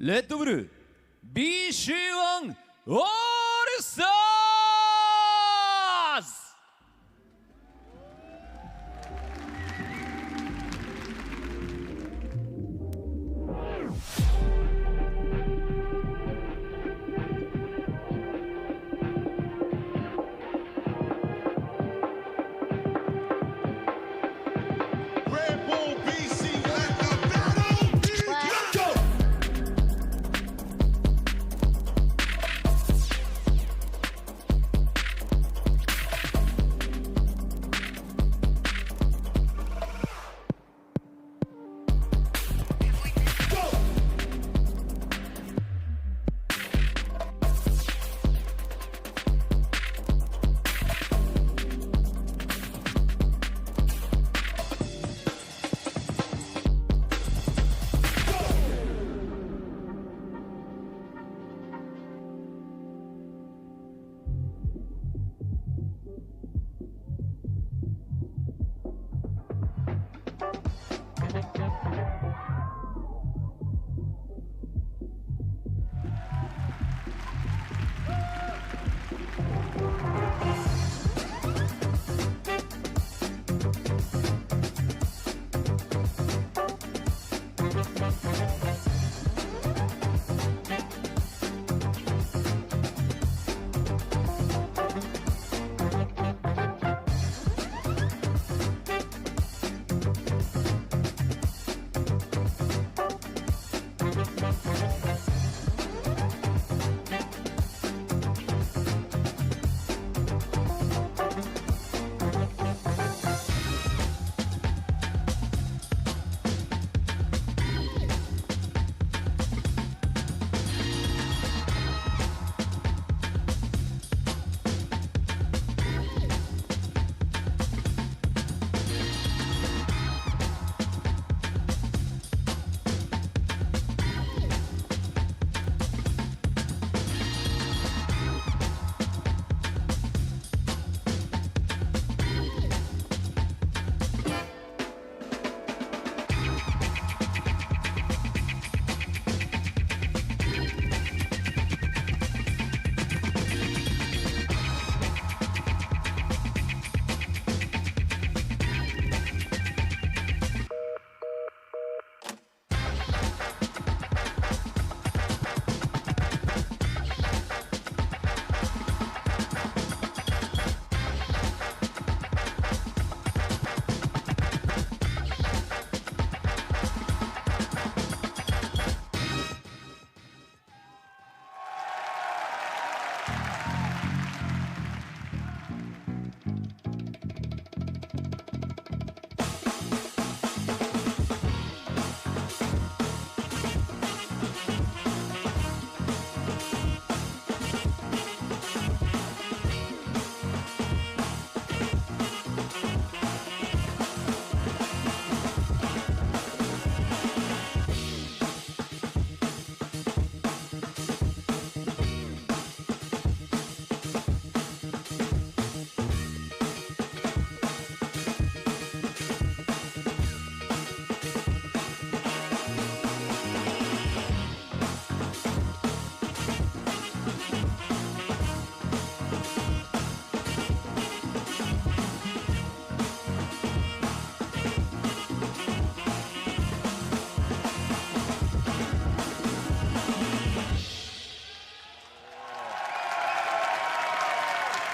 レッドブル BC1 オールスターズ。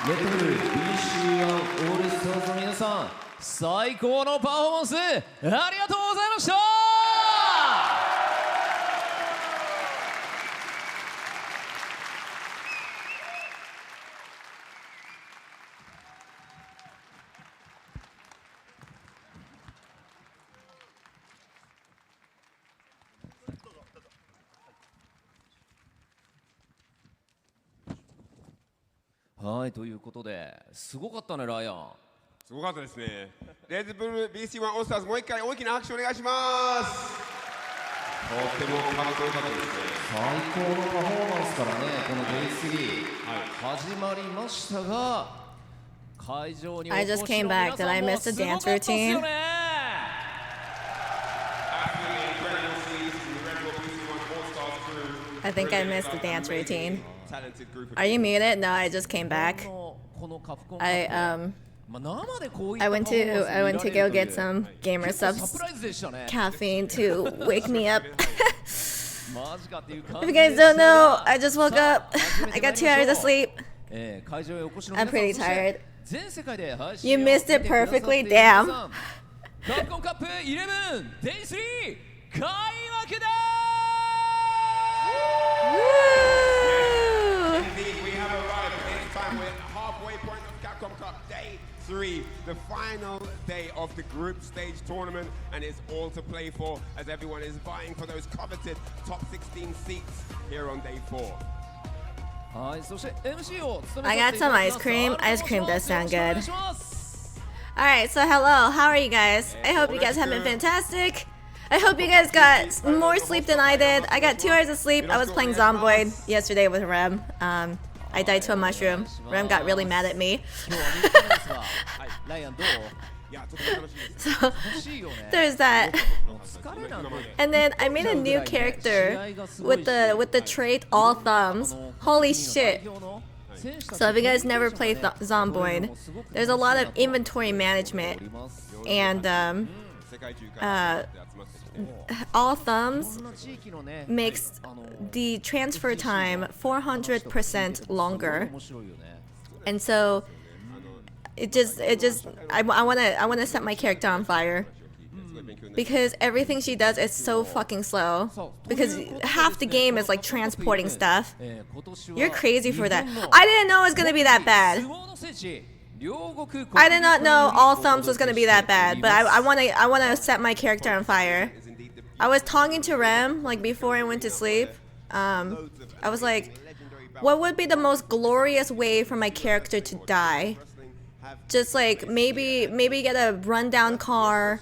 レッドブル BC1 オールスターズの皆さん、最高のパフォーマンスありがとうございました。はい、ということですごかったね、ライアン。すごかったですね。レッドブル BC1 オールスターズ、もう一回大きな拍手お願いします。とってもかっこよかったですね。最高のパフォーマンスからね、この Day3、始まりましたが、会場にお I 越 just し came の back. 皆 Did さ I んも miss す the ごかっ dance たですよ routine? ね。I think I missed the dance routine. Are you muted? No, I just came back. I went to go get some gamer subs caffeine to wake me up. If you guys don't know, I just woke up. I got 2 hours of sleep. I'm pretty tired. You missed it perfectly. Damn. CAPCOM CUP 11 Day3 開幕だ。Indeed, we have arrived. It's time. We're at the halfway point of CAPCOM Cup Day 3, the final day of the group stage tournament, and it's all to play for as everyone is vying for those coveted top 16 seats here on Day 4. I got some ice cream. Ice cream does sound good. Alright, so hello. How are you guys? I hope you guys have been fantastic. I hope you guys got more sleep than I did. I got 2 hours of sleep. I was playing Zomboid yesterday with Rem. I died to a mushroom. Rem got really mad at me. So there's that. And then I made a new character with the trait all thumbs. Holy shit. So if you guys never played Zomboid, there's a lot of inventory management, and all thumbs makes the transfer time 400% longer, and so I wanna set my character on fire because everything she does is so fucking slow, because half the game is like transporting stuff. You're crazy for that. I didn't know it was gonna be that bad. I did not know all thumbs was gonna be that bad, but I wanna set my character on fire. I was talking to Rem like before I went to sleep. I was like, what would be the most glorious way for my character to die? Just like maybe get a rundown car,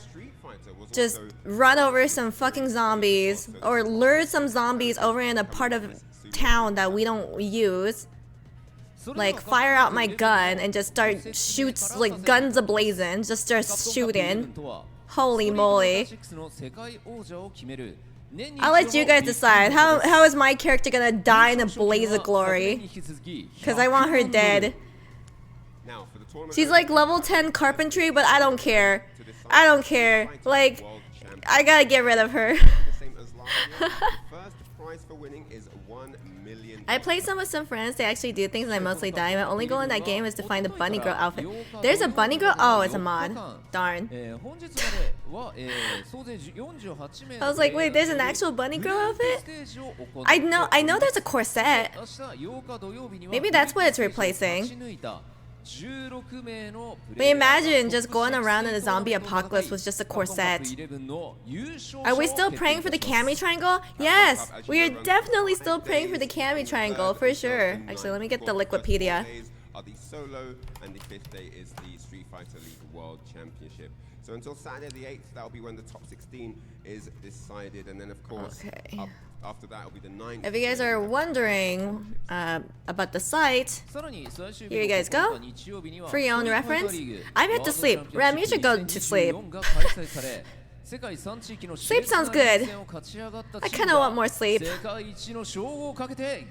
just run over some fucking zombies, or lure some zombies over in a part of town that we don't use. Like fire out my gun and just start shoots, like guns ablazing, just start shooting. Holy moly. I'll let you guys decide. How is my character gonna die in a blaze of glory? Because I want her dead. She's like level 10 carpentry, but I don't care. I don't care. Like, I gotta get rid of her. I played some with some friends. They actually do things and I mostly die. My only goal in that game is to find a bunny girl outfit. There's a bunny girl? Oh, it's a mod. Darn. I was like, wait, there's an actual bunny girl outfit? I know there's a corset. Maybe that's what it's replacing. But imagine just going around in a zombie apocalypse with just a corset. Are we still praying for the Cami triangle? Yes, we are definitely still praying for the Cami triangle, for sure. Actually, let me get the Liquipedia. The solo, and the 5th day is the Street Fighter League World Championship. So until Saturday the 8th, that'll be when the top 16 is decided, and then of course, after that will be the 9th. If you guys are wondering about the site, here you guys go. For your own reference. I'm here to sleep. Rem, you should go to sleep. Sleep sounds good. I kind of want more sleep.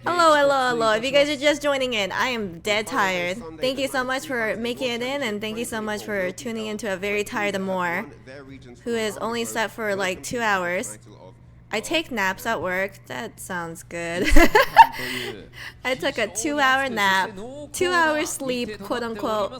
Hello. If you guys are just joining in, I am dead tired. Thank you so much for making it in, and thank you so much for tuning into a very tired Amore, who is only slept for like 2 hours. I take naps at work. That sounds good. I took a 2-hour nap 2 hours sleep, quote unquote.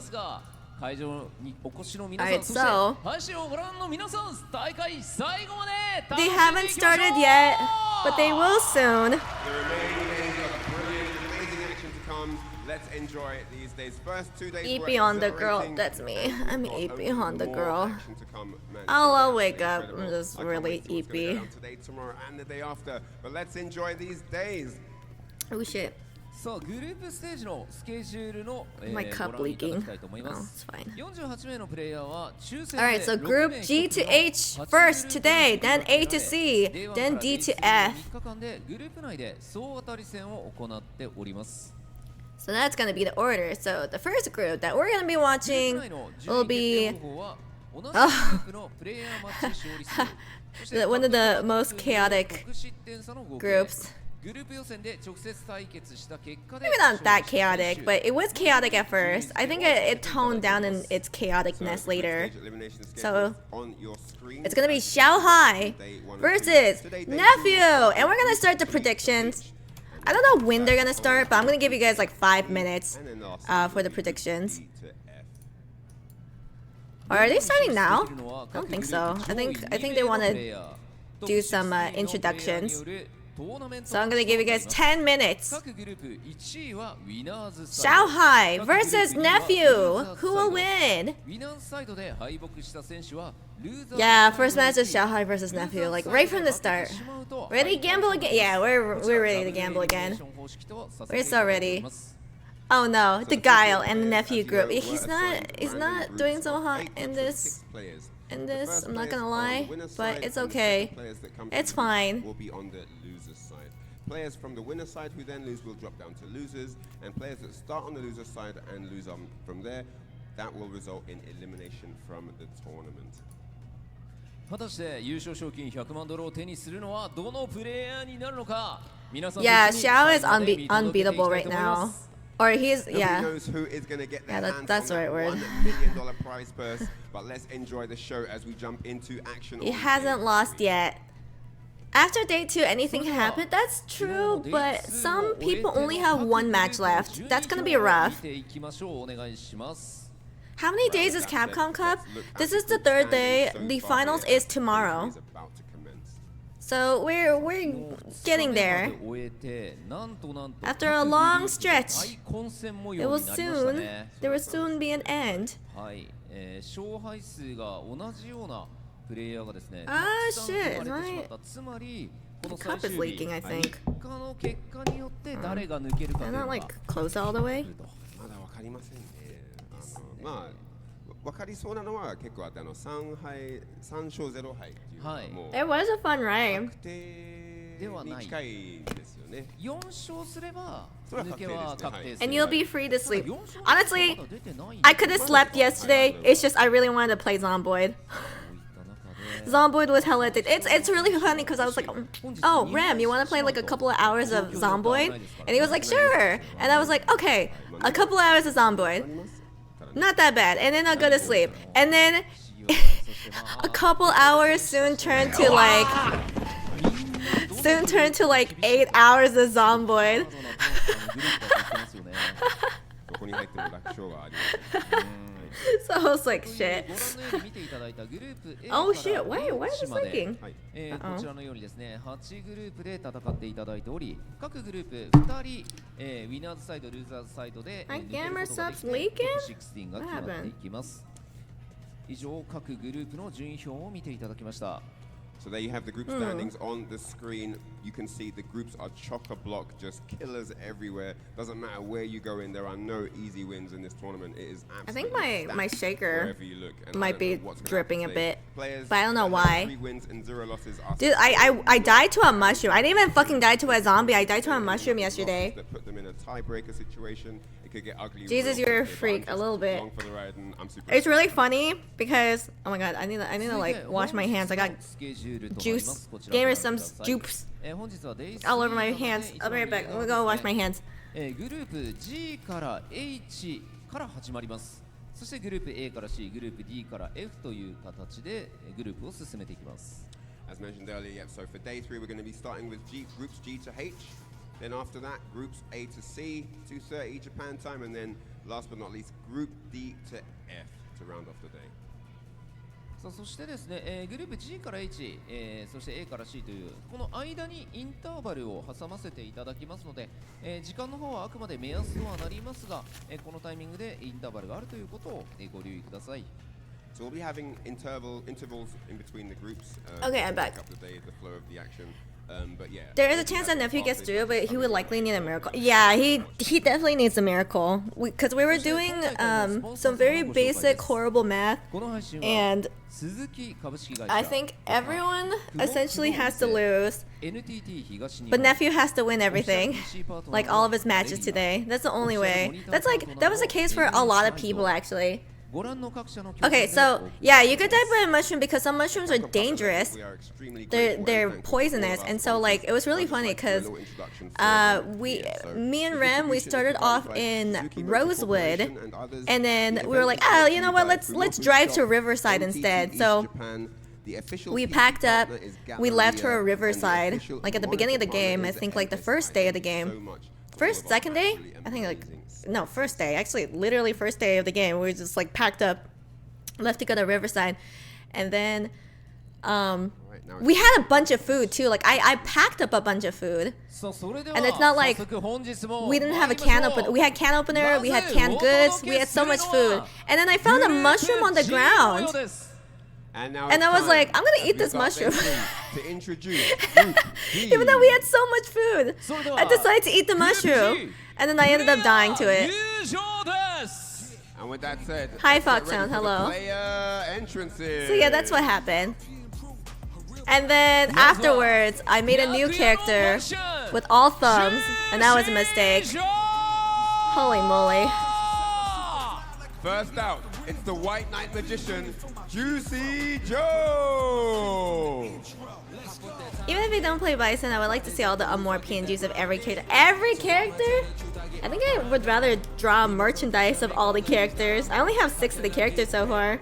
会場にお越しの皆さ Alright, ん、そして so 配信をご覧の皆さん、大会最後まで they haven't started yet, but they will soon. The remaining days of brilliant, amazing action to come. Let's enjoy these days. First 2 days. EP on the girl, that's me. I'm EP on the girl. I'll wake up. I'm just really EP. Today, tomorrow, and the day after. But let's enjoy these days. Oh shit. さあグループステージのスケジュールの、My cup ご覧いただ leaking. きたいと思いま Oh, す。 it's fine. 48名のプレイヤーは抽選で Alright, so 6 group 名 G 1 to H first today, then A to C, then D to F. 3日間でグループ内で総当たり戦を行っております。 So that's gonna be the order. So the first group that we're gonna be watching will be one of the most chaotic groups. Maybe not that chaotic, but it was chaotic at first. I think it toned down in its chaoticness later. So it's gonna be Xiao Hai versus Nephew, and we're gonna start the predictions. I don't know when they're gonna start, but I'm gonna give you guys like 5 minutes for the predictions. Or are they starting now? I don't think so. I think they want to do some introductions. So I'm gonna give you guys 10 minutes. Xiao Hai versus Nephew. Who will win? Yeah, first match is Xiao Hai versus Nephew. Like right from the start. Ready? Gamble again? Yeah, we're ready to gamble again. We're so ready. Oh no, the Guile and the Nephew group. He's not doing so hot in this. I'm not gonna lie, but it's okay. It's fine. Players from the winner side who then lose will drop down to losers, and players that start on the loser side and lose from there, that will result in elimination from the tournament. 果たして優勝賞金100万ドルを手にするのはどのプレイヤーになるのか。皆さん Yeah, Xiao is unbeatable right now. Or he's, yeah. Nobody knows who is going to get their hands that's the on right word. $1 million prize purse, but let's enjoy the show as we jump into action. He hasn't lost yet. After day 2, anything can happen. That's true, but some people only have 1 match left. That's gonna be rough. How many days is CAPCOM Cup? This is the 3rd day. The finals is tomorrow. So we're getting there. After a long stretch, there will soon be an end. Ah shit, right? The cup is leaking, I think. They're not like close all the way. 分かりそうなのは結構あって3勝0敗っていうのはもう It was a fun ride. 確定に近いですよね。4勝すれば抜けは確定する。 And you'll be free to sleep. Honestly, I could have slept yesterday. It's just I really wanted to play Zomboid. Zomboid was hella addicted. It's really funny because I was like, oh, Rem, you want to play like a couple of hours of Zomboid? And he was like, sure. And I was like, okay, a couple of hours of Zomboid. Not that bad. And then I'll go to sleep. And then a couple hours soon turned to like 8 hours of Zomboid. So I was like, shit. Oh shit, wait, why is this leaking? こちらのようにですね、8グループで戦っていただいており、各グループ2人、ウィナーズサイド、ルーザーズサイドで My 抜ける camera ことができ stops て、 leaking? 16が決まっていきます。以上、各グループの順位表を見ていただきました。 So there you have the group standings on the screen. You can see the groups are chock-a-block, just killers everywhere. Doesn't matter where you go in, there are no easy wins in this tournament. It is I think absolutely my stacked shaker wherever you look, and I might don't be know what's gonna dripping a happen today. bit, Players but I don't know that have why. 3 wins and 0 losses are Dude, I died to a mushroom. I didn't even fucking die to a zombie. I died to a mushroom yesterday. that put them in a tiebreaker situation. It could get ugly. Jesus, real you're a quick, but freak, I'm a little just bit. along for the ride, and I'm super It's really funny because oh my god, I need to like wash my hands. I got juice. Gave her some juice all over my hands. I'll be right back. I'm gonna go wash my hands. グループ G から H から始まります。そしてグループ A から C、グループ D から F という形でグループを進めていきます。 As mentioned earlier, so for day 3 we're going to be starting with groups G to H. Then after that, groups A to C, 2:30 Japan time, and then last but not least, Group D to F to round off the day. さあそしてですね、グループ G から H、そして A から C というこの間にインターバルを挟ませていただきますので、時間の方はあくまで目安とはなりますが、このタイミングでインターバルがあるということを、ご留意ください。So we'll be having intervals in between the groups. Okay, I'm back. To pick up the day, the flow of the action. But yeah. There is a chance that nephew gets through, but he would likely need a miracle. Yeah, he definitely needs a miracle. Because we were doing some very basic, horrible math, and I think everyone essentially has to lose, but nephew has to win everything, like all of his matches today. That's the only way. That was the case for a lot of people actually. Okay, so yeah, you could dive by a mushroom because some mushrooms are dangerous. They're poisonous, and so like it was really funny because me and Rem, we started off in Rosewood, and then we were like, oh, you know what? Let's drive to Riverside instead. So we packed up, we left for Riverside, like at the beginning of the game. I think like the first day of the game, second day. I think like. No, first day. Actually, literally first day of the game. We were just like packed up, left to go to Riverside, and then we had a bunch of food too. Like I packed up a bunch of food, and it's not like we didn't have a can opener. We had can opener, we had canned goods, we had so much food, and then I found a mushroom on the ground. And I was like, I'm gonna eat this mushroom. Even though we had so much food, I decided to eat the mushroom. And then I ended up dying to it. And with that said, hi Foxhound, hello. So yeah, that's what happened. And then afterwards, I made a new character with all thumbs, and that was a mistake. Holy moly. First out, it's the White Knight Magician, Juicy Joe! Even if I don't play Bison, I would like to see all the more PNGs of every character. Every character? I think I would rather draw merchandise of all the characters. I only have 6 of the characters so far.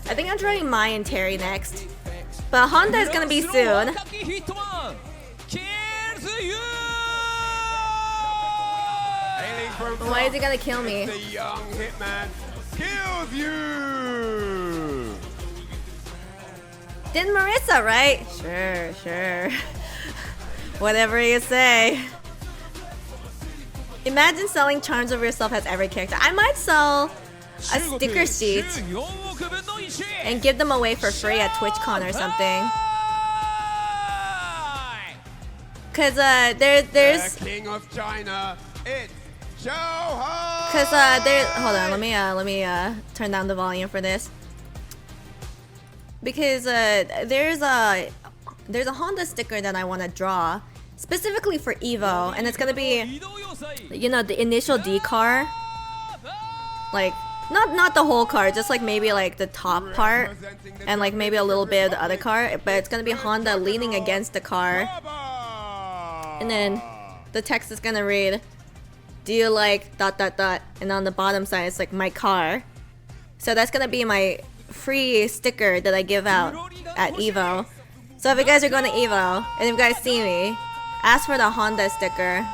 I think I'm drawing Mai and Terry next. But Honda is gonna be soon. Why is he gonna kill me? The young hitman kills you! Did Marissa, right? Sure. Whatever you say. Imagine selling charms of yourself as every character. I might sell a sticker sheet and give them away for free at TwitchCon or something. Cause there's the King of China, it's Joe. Cause hold on, let me turn down the volume for this. Because there's a Honda sticker that I want to draw specifically for Evo, and it's gonna be, you know, the initial D car, like not the whole car, just like maybe like the top part and like maybe a little bit of the other car, but it's gonna be Honda leaning against the car, and then the text is gonna read, do you like ... and on the bottom side it's like my car. So that's gonna be my free sticker that I give out at Evo. So if you guys are going to Evo and if you guys see me, ask for the Honda sticker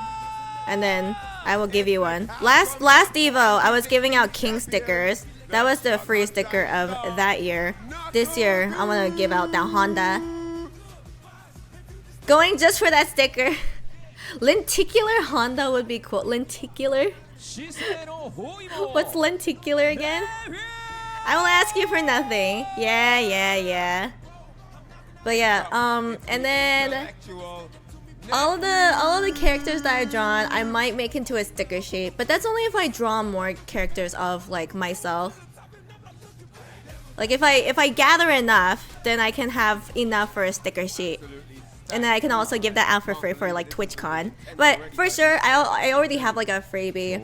and then I will give you one. Last Evo I was giving out King stickers. That was the free sticker of that year. This year I'm gonna give out that Honda. Going just for that sticker. Lenticular Honda would be cool. Lenticular? What's lenticular again? I will ask you for nothing. Yeah. But yeah, and then all of the characters that I've drawn, I might make into a sticker sheet. But that's only if I draw more characters of like myself. Like if I gather enough, then I can have enough for a sticker sheet. And then I can also give that out for free for like TwitchCon. But for sure, I already have like a freebie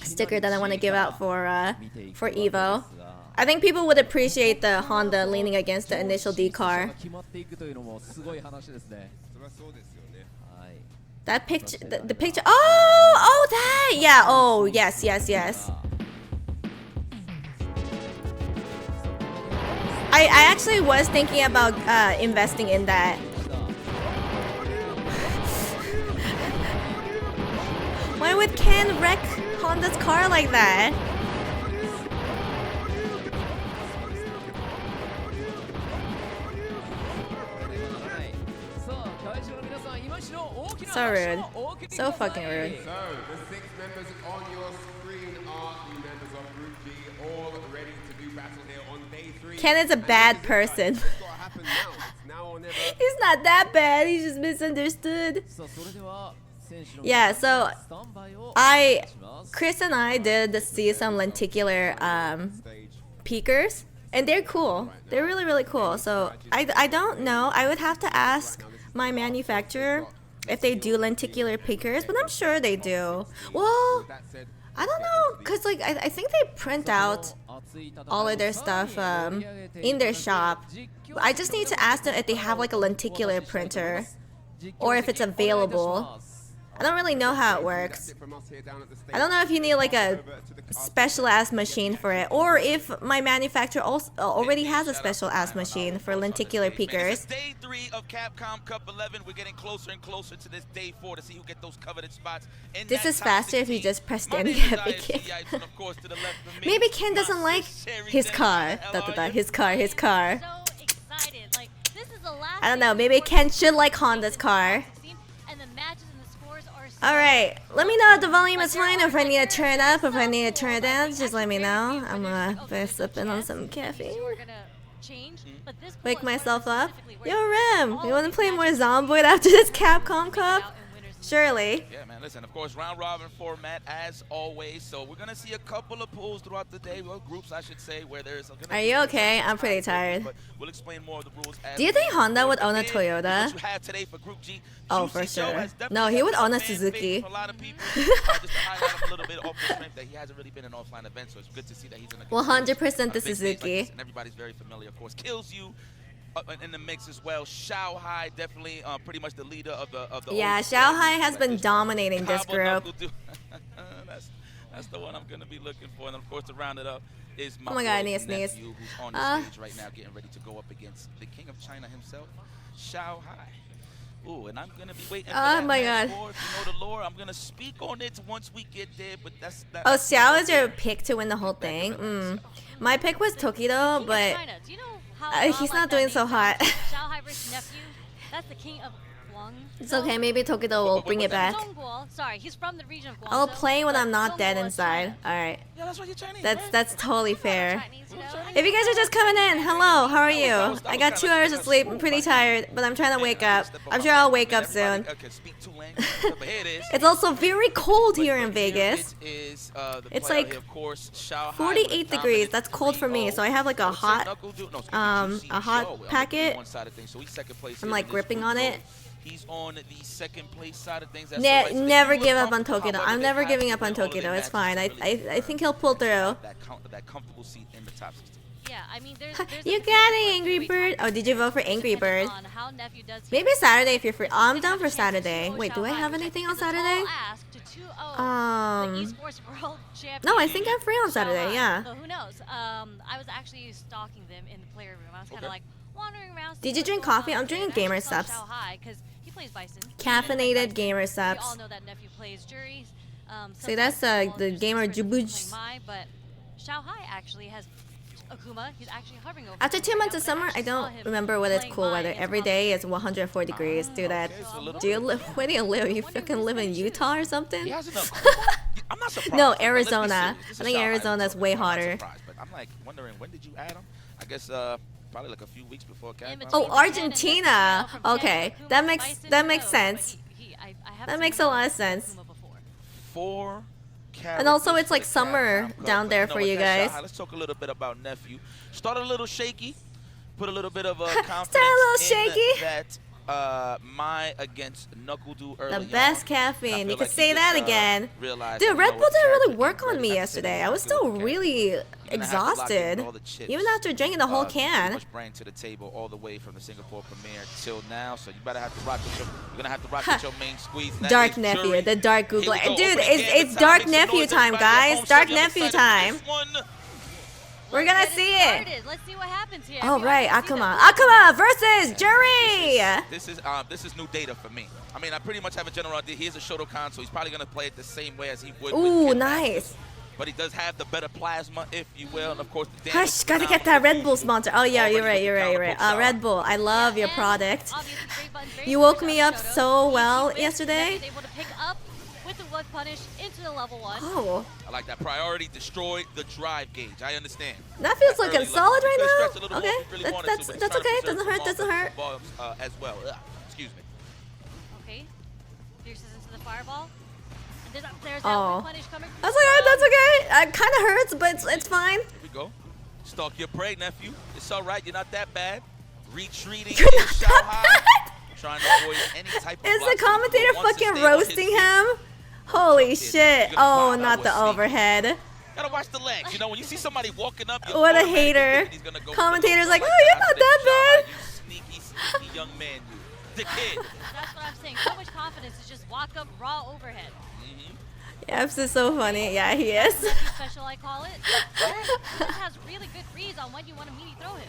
sticker that I want to give out for Evo. I think people would appreciate the Honda leaning against the initial D car. That picture, the picture. Oh, that. Yeah. Oh, yes. I actually was thinking about investing in that. Why would Ken wreck Honda's car like that? So rude. So fucking rude. So, the 6 members on your screen are the members of Group G, all ready to do battle here on day 3. Ken is a bad person. It's gotta happen now. It's now or never. He's not that bad. He's just misunderstood. Yeah, so Chris and I did see some lenticular peakers, and they're cool. They're really, really cool. So I don't know. I would have to ask my manufacturer if they do lenticular peakers, but I'm sure they do. Well, I don't know, cause like I think they print out all of their stuff in their shop. I just need to ask them if they have like a lenticular printer or if it's available. I don't really know how it works. I don't know if you need like a special ass machine for it, or if my manufacturer also already has a special ass machine for lenticular peakers. Day 3 of Capcom Cup 11. We're getting closer and closer to this day 4 to see who get those coveted spots. This is faster if you just press standing heavy kick. Maybe Ken doesn't like his car. His car. I don't know. Maybe Ken should like Honda's car. Alright, let me know if the volume is fine, or if I need to turn it up, or if I need to turn it down, just let me know. I'm gonna sipping on some caffeine. Wake myself up. Yo, Rem, you wanna play more Zomboid after this Capcom Cup? Surely. Yeah, man, listen, of course, round robin format as always. So we're gonna see a couple of pools throughout the day, well, groups I should say, where there's Are you okay? I'm pretty tired. But we'll explain more of the rules as Do you think Honda would own a What Toyota? you have today for Group G. Oh, for sure. No, he would own a Suzuki. A lot of people, just to highlight him a little bit off the strength that he hasn't really been in offline events, so it's good to see that he's in a 100% the big stage like Suzuki. this, and everybody's very familiar, of course. Kills you in the mix as well. Shao Hai definitely pretty much the leader of the Yeah, old Xiao Hai squad. has been dominating this group. That's the one I'm gonna be looking for, and of course to round it up is my Oh my God, I boy need to sneeze. nephew, who's on the stage right now, getting ready to go up against the king of China himself, Shao Hai. Ooh, and I'm gonna be waiting for that my match God. war. If you know the lore, I'm gonna speak on it once we get there, but that's that. Oh, Xiao is your pick to win the whole thing? My pick was Tokido, but he's not doing so hot. That's the king of Guang. It's okay, maybe Tokido will bring it back. Zhongguo. Sorry, he's from the region of Guangzhou. I'll play when I'm not dead Zhongguo is inside. Alright. Yeah, that's why you're Chinese. That's totally fair. Chinese, you know? If you guys are just coming in, hello, how are you? I got 2 hours of sleep, I'm pretty tired, but I'm trying to wake up. I'm sure I'll wake up soon. It's also very cold here in Vegas. It's like 48 degrees. That's cold for me, so I have like a hot packet. I'm like gripping on it. He's on the second place side of things. Never give up on Tokido. I'm never giving up on Tokido. It's fine. I think he'll pull through. That comfortable seat in the top 16. Yeah, I mean, there's You got it, Angry Bird. Oh, did you vote for Angry Bird? on how nephew does Maybe Saturday if you're free. Oh, I'm down for Saturday. Wait, do I have anything on Saturday? No, I think I'm free on Saturday. Yeah. So who knows? I was actually stalking them in the player room. I was kind of like wandering around. Did you drink coffee? I'm drinking Gamer Subs. Because he plays Bison. Caffeinated Gamer We all Subs. know that nephew plays juries. See, that's the gamer Jubuj. But Shao Hai actually has Akuma. He's actually hovering over. After him 2 right months now, of but I summer, I actually don't saw him remember what it's playing cool Mai weather. against Every Rob. day is 104 degrees. Do that. Do you live? Where do you live? You fucking live in Utah or something? He has enough. I'm not surprised. No, But let's be Arizona. serious. This I is think Shao Hai, Arizona's so way I'm not hotter. surprised, but I'm like wondering, when did you add him? I guess probably like a few weeks before Capcom. Oh, Argentina. Okay, that makes sense. That makes a lot of sense. 4 And also, it's like characters summer for Capcom down Cup. there But for with you that, Shao guys. Hai, let's talk a little bit about nephew. Started a little shaky, put a little bit of confidence Started a little in shaky. that Mai against Knuckle early The on. best And I caffeine. feel You could like say he that just, again. realized Dude, that, Red you know, Bull his didn't really character work can on really me not yesterday. sit I was with the still character. really You're gonna have to lock in exhausted. all the chips, Even after drinking the whole pretty can. much bring to the table all the way from the Singapore premiere till now. So you better have to rock with your. You're gonna have to rock with your main squeeze. and that Dark is nephew, Jury. the dark Here we Googler. go, Dude, opening it's game dark time. Make some nephew noise, time, everybody at guys. home. Dark Show me I'm nephew excited for time. this one. We're gonna see it. Started. Let's see what happens here. Oh We are right, gonna see Akuma. that- Akuma versus Jury. This is new data for me. I mean, I pretty much have a general idea. He is a Shotokan, so he's probably gonna play it the same way as he would. Ooh, with Kid nice. Masters. But he does have the better plasma, if you will, and of course the damage. Hush, gotta get that Red Bull sponsor. Oh yeah, you're right. Red Bull, I love your And product. obviously, great buttons, very You woke similar me to up Shoto. so Easy well win. yesterday. Neff is able to pick up with the whip punish into the level 1. Oh, I like that. Priority, destroy the drive gauge. I understand. that feels Early looking level. solid He could right stretch a now. little more Okay, if he really wanted to, but he's that's trying to okay. preserve Doesn't hurt. some Doesn't hurt. volumes, as well. Excuse me. Okay. Pierces into the fireball. And there's that Oh. whip punish coming. That's okay. That's okay. It kind of hurts, but it's fine. Here we go. Stalk your prey, nephew. It's all right. You're not that bad. Retreating. You're is not Shao that Hai. bad. Trying to avoid any type of Is blocks. the commentator He wants to fucking stay on his roasting feet. him? Holy You're shit! gonna Oh, find out not the what's sneaky. overhead. Gotta watch the legs. You know, when you see somebody walking up, you What a automatically hater. think he's gonna go for the Commentator's low like, blow oh, you're that. not that Shao Hai, bad. You sneaky young man, you. The kid. That's what I'm saying. So much confidence to just walk up raw overhead. Yeps is so funny. Yeah, he is. Lucky special, I call it. He just has really good reads on when you want to meaty throw him.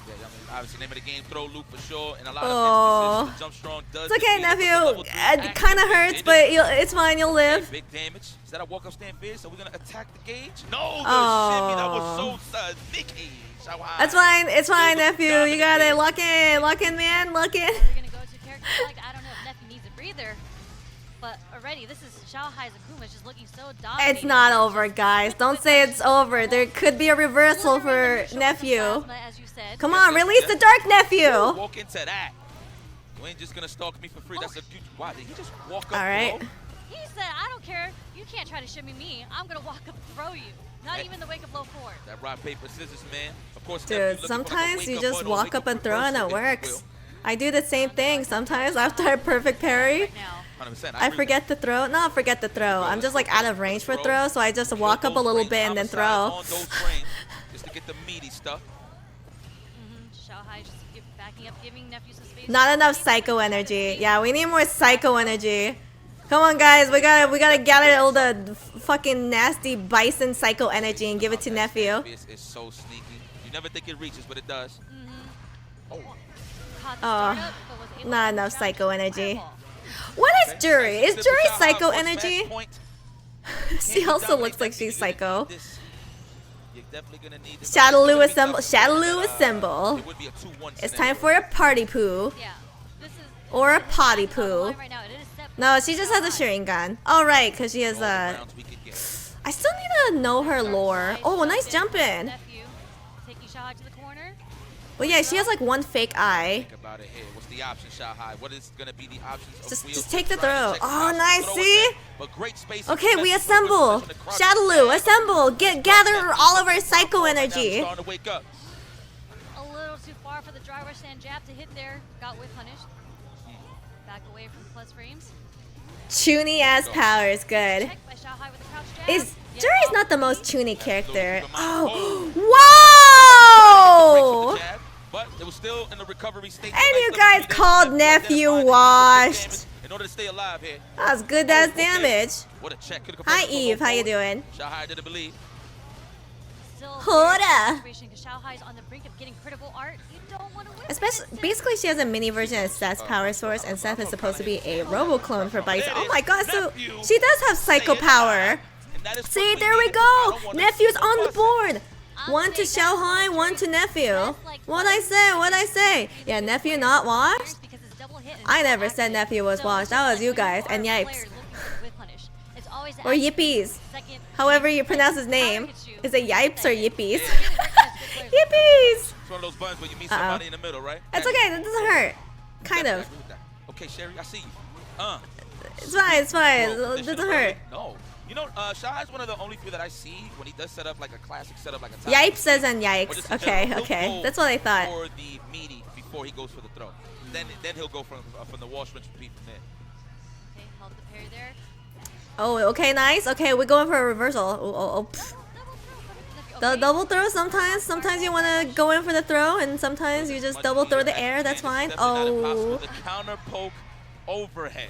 Yeah, I mean, obviously, name of the game, throw loop for sure. And a lot Oh. of instances, the jump strong does. It's okay, defeat it, but the nephew. level 3 It kind of hurts, activated. but it's fine. You'll live. Big damage. Is that a walk-up stand fierce? Are we gonna attack the gauge? No, the Oh. shimmy. That was so sneaky. Shao Hai. That's fine. It's fine, Still nephew. You got it. dominating. Lock in, man. Lock in. We're going to go to character select. I don't know if Nephi needs a breather. But already, this is Shao Hai's Akuma just looking so dominating. It's not over, guys. Don't say it's over. There could be a reversal for nephew. As you said. Come on, release the dark nephew. Walk into that. You ain't just gonna stalk me for free. That's a dude. Why did he just walk up? All right. below? He said, I don't care. You can't try to shimmy me. I'm going to walk up and throw you. Not Hey. even the wake of low forward. That rock paper scissors, man. Of course, Dude, sometimes you just walk up and throw and it works. I do the same thing sometimes after I perfect parry. Right now. 100%. I forget to throw. No, forget to throw. I'm just like out of range for throw, so I just walk up a little bit and then throw. On those frames, just to get the meaty stuff. Shao Hai just backing up, giving nephew some space. Not enough psycho energy. Yeah, we need more psycho energy. Come on, guys, we gotta gather all the fucking nasty bison psycho energy and give it to nephew. It's so sneaky. You never think it reaches, but it does. Oh, Caught the Oh, startup, but was able not to enough round psycho with a energy. fireball. What is Jury? Is Simple Jury Shao Hai, psycho first match energy? point. She Can't you also dominate looks like that she's thing? You're gonna psycho. need this. You're definitely gonna need this. Shadowloo It's gonna assemble. be tough. Shadowloo assemble. It would be a 2-1 It's scenario. time for a party poo. Yeah. This is Or a this is potty on the line poo. right now. It is set No, for she just Shao has a Hai. Sharingan. All right, because she has All the a. rounds we could get. I still need to know her lore. Oh, nice Jumped in. jumping. Nephew taking Shao Hai to the corner. But yeah, she has like one fake eye. Think about it here. What's the option, Shao Hai? What is gonna be the options? Of Just- wheels just take the trying to throw. check the Oh, options, nice, throw it see? there, but great space. Okay, we That's assemble. the crouch. Shadowloo, assemble. Gather all of our psycho Right now, energy. starting to wake up. A little too far for the dry rush and jab to hit there. Got whip punished. Back away from plus frames. Chuny ass powers, good. Checked by Shao Hai with a crouch jab. Is Yet Jury's not the off most knee. Chuny character. Oh. Oh, whoa! Jab, but it was still in the recovery state. And you Nice guys little called three nephew damage. washed. In order to stay alive here. That was good ass Okay. damage. What a check. Could've Hi confirmed the Eve, low how you forward. doing? Shao Hai didn't believe. Still Hold up. situation because Shao Hai's on the brink of getting critical art. You don't want to win. Especially, basically, she has a mini version of Seth's power source, and Seth is supposed to be a robo clone for Bison. Oh my god, so she does have psycho power. See, there we go. Nephew's on the board. One to Shao Hai, one to nephew. What'd I say? What'd I say? Yeah, nephew not washed? Because it's double hit and I double never said active. nephew was So washed. That was when you guys, are and a yipes. player looking for whip punish, it's always the Or active yippies. second However you hit pronounce his that name. targets you. Is it yipes or yippies? It really works against good players. Yippies! It's one of those buttons where you meet Uh-oh. somebody in the middle, right? It's okay, that doesn't hurt. Kind Yeah, I of. agree with that. Okay, Sherry, I see you. It's fine, it's fine. Bro, It doesn't hurt. No. You know, Shao Hai is one of the only few that I see when he does set up like a classic setup, like a top. Yipes says and Or yikes. just in Okay, general. He'll okay. go That's what I thought. For the meaty before he goes for the throw. Then he'll go from the wall rinse repeat from there. Okay, held the parry there. Oh, okay, nice. Okay, we're going for a reversal. Oh, pff. The Okay. double throw sometimes. Sometimes you want to go in for the throw, and sometimes you just Much double throw the easier. air. That's fine. Definitely not impossible. Oh, The counter poke overhead.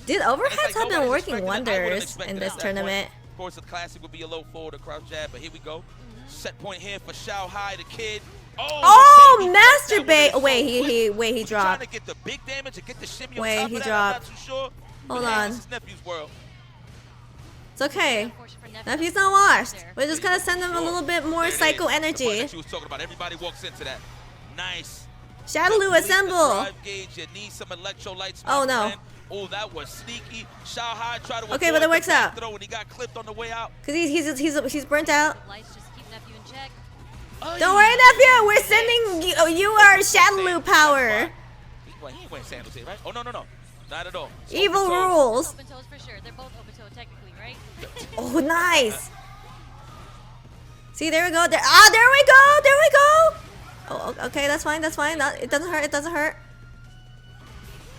dude, And it's overheads like have been nobody's working expecting it. I wouldn't wonders expect in it this at that point. tournament. Of course, the classic would be a low forward, a crouch jab, but here we go. Set point here for Xiao Hai, the kid. Oh, baby, masturbate. that one Wait, is so he quick. dropped. Trying to get the big damage and get the shimmy on Wait, top he of that. dropped. I'm not too sure. Hold But hey, on. this is Nephew's world. It's okay. Unfortunate for Nephew. Nephew's not washed. There. We're just gonna send him a little bit more There it psycho is. The part energy. that she was talking about. Everybody walks into that. Nice. Shadaloo, Complete the assemble. drive gauge. You need some electrolytes, my Oh, no. friend. Oh, that was sneaky. Xiao Hai tried to Okay, but it avoid works the back out. throw and he got clipped on the way out. Cause he's burnt out. Lights just keep Nephew in check. Don't worry, Nephew. We're sending you our Shadaloo power. He ain't wearing sandals here, right? Oh, no. Not at all. It's Evil open toes. rules. Open toes for sure. They're both open toe technically, right? Oh, nice. See, there we go. There we go. There we go. Oh, okay, that's fine. That's fine. It doesn't hurt. It doesn't hurt.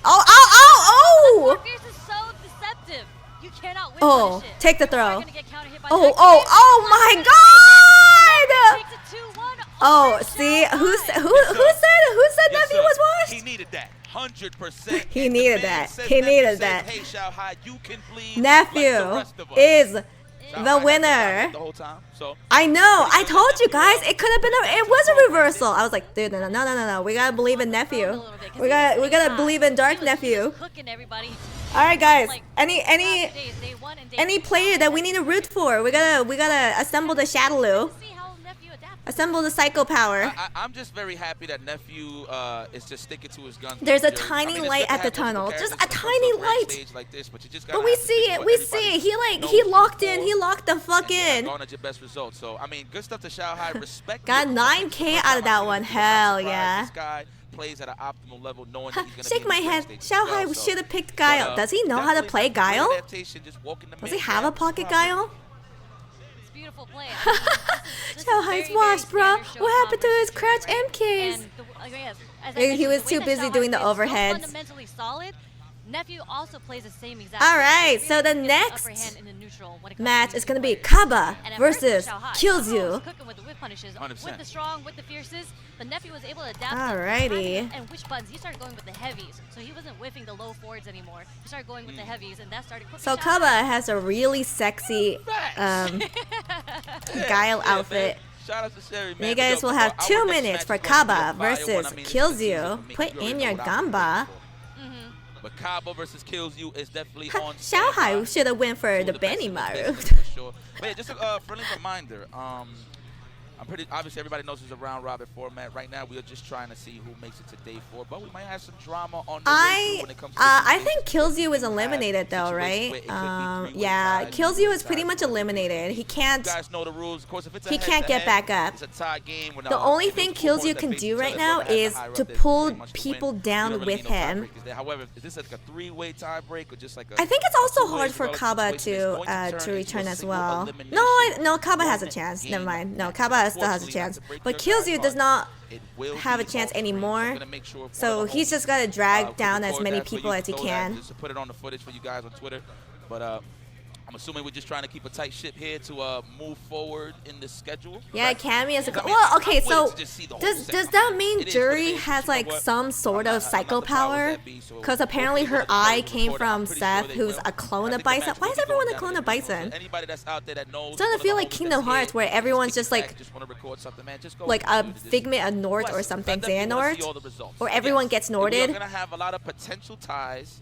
Oh! Fierce is so deceptive. You cannot win Oh, punish it. take the You are throw. gonna get counter hit by Oh, the oh, next hit. oh my God! Takes it 2-1 Oh, over see, Xiao who Hai. said Yes, Nephew sir. was He washed? needed that. 100%. He And the needed man that. says He Nephew needed says, that. Hey, Xiao Hai, you can bleed like the Nephew rest of us. is Xiao the Hai had winner. the whole time, so I know. I told you guys it could have been it was a reversal. I was like, dude, no. We gotta believe in Nephew. A little bit, 'cause We he was gotta hot. believe in He Dark was Nephew. cooking everybody. All right, guys. Like, Any last days, day 1 and day any 2. player that we need to root for, we gotta assemble the Shadaloo, See how Nephew adapts. assemble the Psycho Power. I'm just very happy that Nephew is just sticking to his guns. There's a Jerry. tiny it's light good to at the have multiple tunnel. Just characters a when it comes tiny to a grand light. stage like this, but you just But gotta we have to see stick it. to We what see it. everybody He knows locked in. before, He locked the fuck and in. garnered your best results. So I mean, good stuff to Xiao Hai. Respect. Got it. 9K First out of time that I've one. seen him. I'm Hell surprised yeah. This guy plays at an optimal level, knowing Huh, that he's gonna shake be my in the head. grand stage Xiao as well, Hai so- should have picked Guile. But, Does he know how to definitely play great Guile? adaptation, just walking the Does man he have a down pocket properly. Guile? It's a beautiful play. I mean, this is Xiao Hai's very, washed, very bro. standard What happened to Showtime his versus crouch Fury, right? MKs? And yes, as I He mentioned, was the way too that busy Xiao doing Hai the plays so overheads. fundamentally solid. Nephew also plays the same exact. All way. right, He so really the gets next upper hand in the neutral when it comes match to is gonna using be players. Kaba And at versus first, Xiao Hai Killzoo. was cooking with the whip punishes, 100%. with the strong, with the fierces. The Nephew was able to adapt. Alrighty. the timing and which buttons. He started going with the heavies, so he wasn't whiffing the low forwards anymore. He started going with the heavies, and that started cooking. So Xiao Kaba Hai. has a really sexy Guile Yeah, outfit. man. Shout out to Sherry, man. You But guys yo, will have our 2 next minutes match for is gonna be a Kaba fire one. versus I mean, it's the season Killzoo. for me. Put You in already your know what I'm gamba. waiting for. But Kaba versus Killzoo is definitely on Xiao Hai standby. should have went for Two the of best Benny in this Maru. division for sure. But yeah, just a friendly reminder. I'm pretty obviously everybody knows it's a round robin format. Right now we are just trying to see who makes it to day 4, but we might have some drama on the way through when it comes to I this think season. Killzoo is We have eliminated though, situations right? where it could be three-way Yeah, ties, Killzoo two-way is pretty ties. much eliminated. He can't. You guys know the rules. Of course, if it's a He can't get head-to-head, back up. It's a tie game. When, The only if it's thing two opponents Killzoo that can face do each right other, now whoever has the is higher to up, there's pull pretty much the people win. down You don't really with need no him. tiebreakers there. However, is this like a 3-way tiebreak or just like a? I think it's also two-way hard for relative Kaba situation? It's going to turn into return a as single well. elimination No, Kaba has a one chance. game Never mind. No, match. Kaba still has a Unfortunately, chance. not to break But your guys' Killzoo heart, does not it will have be a chance off screen. So I'm anymore. gonna make sure if one So of the he's homies, just gotta drag can down as record many that, so people you as he can throw that can. just to put it on the footage for you guys on Twitter. But I'm assuming we're just trying to keep a tight ship here to move forward in the schedule. Yeah, Cammy is a. I mean, Well, okay, I'm so willing to just see the whole does set. that mean It is what it Jury is. has You know like what? some sort I'm of not psycho the powers power? that be, so Because apparently hopefully her we'll eye have to came record it. from I'm pretty Seth, sure they who's will. a clone I of think the Bison. match Why will is be everyone a going clone down of to the Bison? so anybody that's out there that knows, Doesn't it feel like Kingdom Hearts where everyone's just like record something, man, just go like ahead a and do this. figment of Nord or Plus, something, I definitely wanna see all Xehanort? the results. Or So everyone yes, gets We're Norded? gonna have a lot of potential ties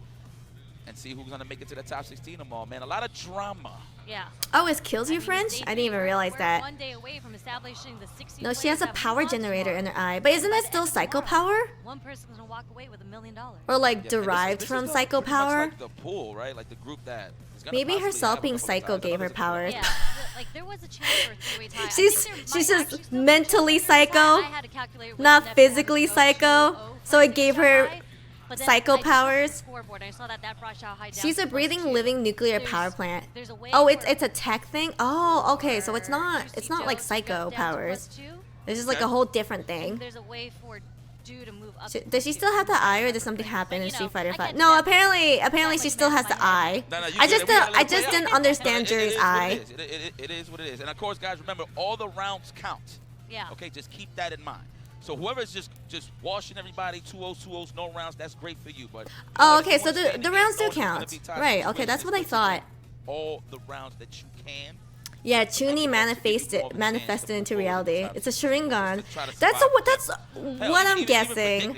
and see who's gonna make it to the top 16 tomorrow, man. A lot of drama. Yeah. Oh, is Killzoo French? I didn't even realize We're that. 1 day away from establishing the 16 No, she has a players that power move on generator in tomorrow. her eye. But isn't By that the still end of psycho tomorrow, power? One person's gonna walk away with $1 million. Or like Yeah, and derived this from is psycho pretty much power? like the pool, right? Like the group that is gonna Maybe possibly herself have a being couple of psycho ties. gave her Another powers. Yeah, like there was a chance for a 3-way tie. I She's think there she's might just actually still be a mentally chance for a 3-way tie. psycho, I had to calculate which not Nephew physically had to go psycho, 2-0 so it from gave Xiao her Hai, but then psycho I checked the powers. scoreboard and I saw that brought Xiao Hai down She's to a breathing, +2. living nuclear There's- power plant. there's a way Oh, it's for- a tech thing. Oh, okay. So it's for not Juicy like Joe to go psycho down to powers. +2. It's just like Okay. a whole different And thing. there's a way for Do to move up. Does she still have the eye, or did something happen But, in you Street know, Fighter I 5? can't No, tell. apparently That, she like, still has messes the my eye. head. No, you I get just it. We gotta don't, let I it play just out. didn't understand It Jury's is what eye. it is. It is what it is. And of course, guys, remember all the rounds count. Yeah. Okay, just keep that in mind. So whoever's just washing everybody, 2-0s, 2-0s, no rounds, that's great for you. But Oh, if you okay. So wanna stay in the game, rounds do knowing it's gonna count, be tight right? Okay, situations, that's what I it's good to thought. win all the rounds that you can. Yeah, Chuni manifested into reality. It's a Sharingan. That's what I'm guessing.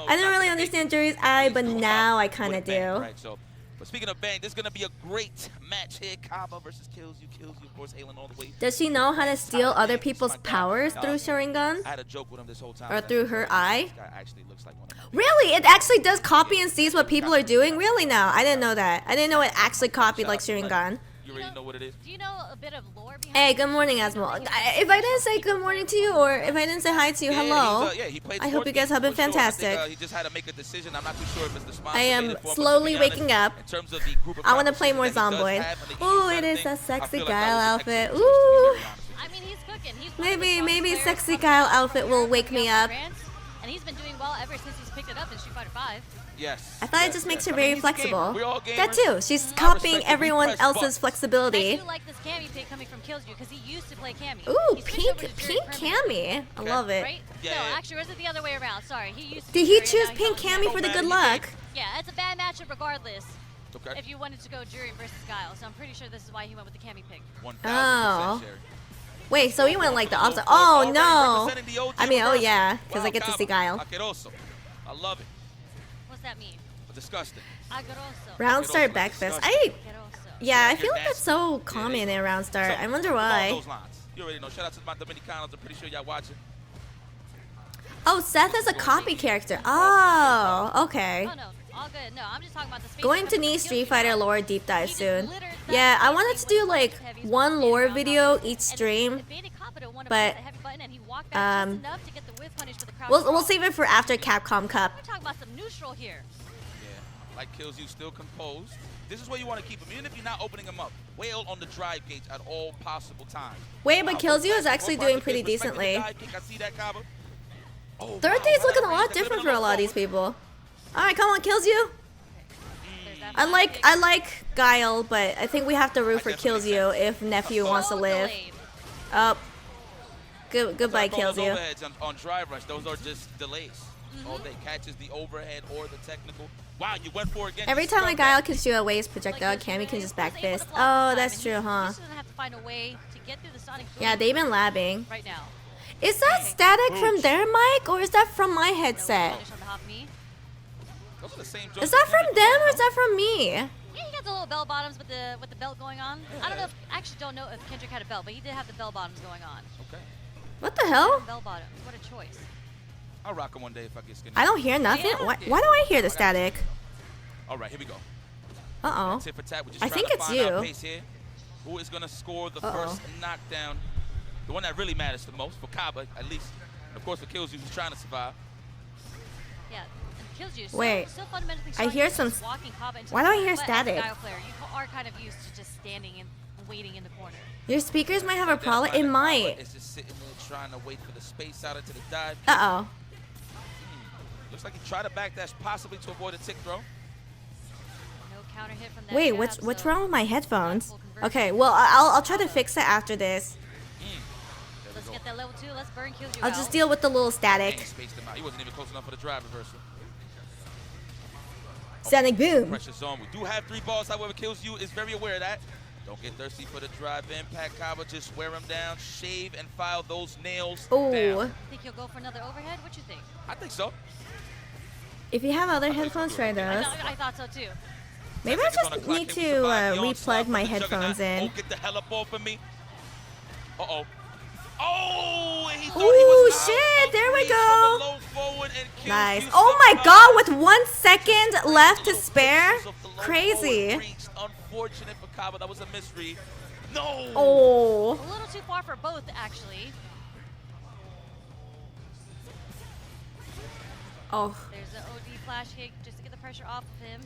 I didn't really understand Jury's eye, but now I kind of do. Right, so, but speaking of bang, this is going to be a great match here. Kaba versus Kills You, of course, hailing all the way. Does she know how to steal other people's powers through Sharingan? I had a joke with him this whole time. Or through her eye? This guy actually looks like one of them. Really? It actually does copy and sees what people are doing? Really now? I didn't know that. I didn't know it actually copied like Sharingan. You already know what it is? Do you know a bit of lore behind Hey, it? good morning, Asmo. If I didn't say good morning to you, or if I didn't say hi to you, hello. He played I hope you guys sports have been for sure. fantastic. I think, he just had to make a decision. I'm not too sure if it's the sponsor I am made it for him, but slowly to be honest, waking up. in terms of the group of I want to play more competition that he Zomboid. does have on the Ooh, East it side is of a things, sexy I feel like Guile that was an outfit. excellent choice, to be Ooh. very honest with you. I mean, he's cooking. He's one of the Maybe strongest players sexy coming Guile from outfit will wake me up. France, and he's been doing well ever since he's picked it up in Street Fighter 5. Yes. I thought it yes, just makes yes. her I mean, very he's a flexible. gamer. We're all That gamers. too. She's I copying respect that we everyone press else's buttons. I flexibility. do like this Cammy pick coming from Kills You because he used to play Cammy. Ooh, He switched over pink to Jury permanently, Cammy. I love it. Right? Yeah, no, yeah. actually, or is it the other way around? Sorry, he used to Did be he Jury, choose now pink he's on Cammy Jury. for the man, good he luck? Yeah, it's a bad matchup regardless Okay. if you wanted to go Jury versus Guile, so I'm pretty sure this is why he went with the Cammy pick. 1000% Oh. Sherry. Wait, so he went like the opposite. Already Oh no. representing the OG I mean, oh reversal. yeah, because I Wow, get to Kaba. see Guile. Asqueroso. I love it. What's that mean? Disgusting. Agroso. Round start backfist. I Yeah, I feel like that's so common in round start. I wonder why. Along those lines. You already know. Shout out to my Dominicanos. I'm pretty sure y'all watching. Oh, Seth is a copy character. Oh, okay. Oh no, all good. No, I'm just talking about the space. Going to need Street Fighter lore deep dive soon. Yeah, I wanted to do like one lore video each stream. but, we'll save it for after Capcom Cup. We're talking about some neutral here. Yeah. Like Kills You still composed. This is where you want to keep him. Even if you're not opening him up, wail on the drive gauge at all possible times. Wait, but Kills You is actually doing pretty decently. Third day's looking a lot different for a lot of these people. Alright, come on, Kills You. I like Guile, but I think we have to root for Kills You if Nephew wants to live. Oh. Goodbye, Kills You. On drive rush, those are just delays. All day catches the overhead or the technical. Wow, you went for it again. Every time a Guile can shoot a waves projectile, Cammy can just back fist. Oh, that's true, huh? Yeah, they've been labbing. Right now. Is that static from their mic or is that from my headset? Is that from them or is that from me? Yeah, he got the little bell bottoms with the belt going on. I don't know. I actually don't know if Kendrick had a belt, but he did have the bell bottoms going on. Okay. What the hell? Bell bottoms. What a choice. I'll rock him one day if I get skinny. I don't hear nothing. Why do I hear the static? All right, here we go. Uh-oh. Tit for tat. We're just I trying think to it's find out you. pace here. Who is going to score the first knockdown? The one that really matters the most for Kaba, at least. And of course, for Kills You, he's trying to survive. Yeah, and Kills You. Wait, so fundamentally I strong, hear he's some. just walking Kaba into Why the do I corner, hear but as a static? Guile player, you are kind of used to just standing and waiting in the corner. Your speakers might have a problem. It might. It's just sitting there trying to wait for the space out into the dive. Uh-oh. Mm-hmm. Looks like he tried to backdash possibly to avoid a tick throw. No counter hit from that Wait, jab, what's so wrong with my headphones? full conversion. Okay, well I'll try to fix it after this. Let's get that level 2. Let's burn Kills You I'll out. just deal with the little He static. spaced him out. He wasn't even close enough for the drive reversal. Sonic boom. Pressure zone. We do have 3 balls, however, Kills You is very aware of that. Don't get thirsty for the drive impact, Kaba. Just wear him down, shave, and file those nails Ooh. down. Think he'll go for another overhead? What you think? I think so. If you have other headphones, try those. I thought so too. Maybe I just need to replug my headphones in. Get the hell up off of me. Uh-oh. Oh, and he thought he Ooh, was out shit, of there we reach from go. the low forward and Kills Nice. You Oh my somehow god, with 1 second left to spare? of the low Crazy. forward reach. Unfortunate for Kaba. That was a misread. No. Oh. A little too far for both, actually. Oh. There's an OD flash kick just to get the pressure off of him.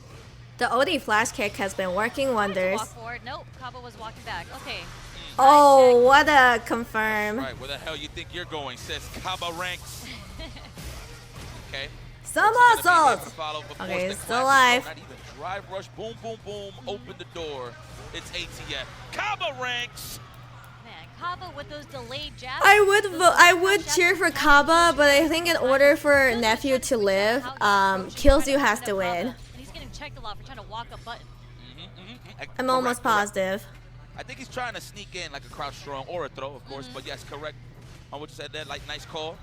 The OD flash kick has been working wonders. Walk forward. Nope, Kaba was walking back. Okay. Oh, what a confirm. Right, where the hell you think you're going, says Kaba ranks. Okay. Somersault. Okay, it's still alive. Not even drive rush, boom, boom, boom, open the door. It's ATF. Kaba ranks. Man, Kaba with those delayed jabs. I would cheer for Kaba, but I think in order for Nephew to live, Kills You has to win. And he's getting checked a lot for trying to walk a button. I'm almost positive. I think he's trying to sneak in like a crouch strong or a throw, of course. But yes, correct on what you said there. Like, nice call.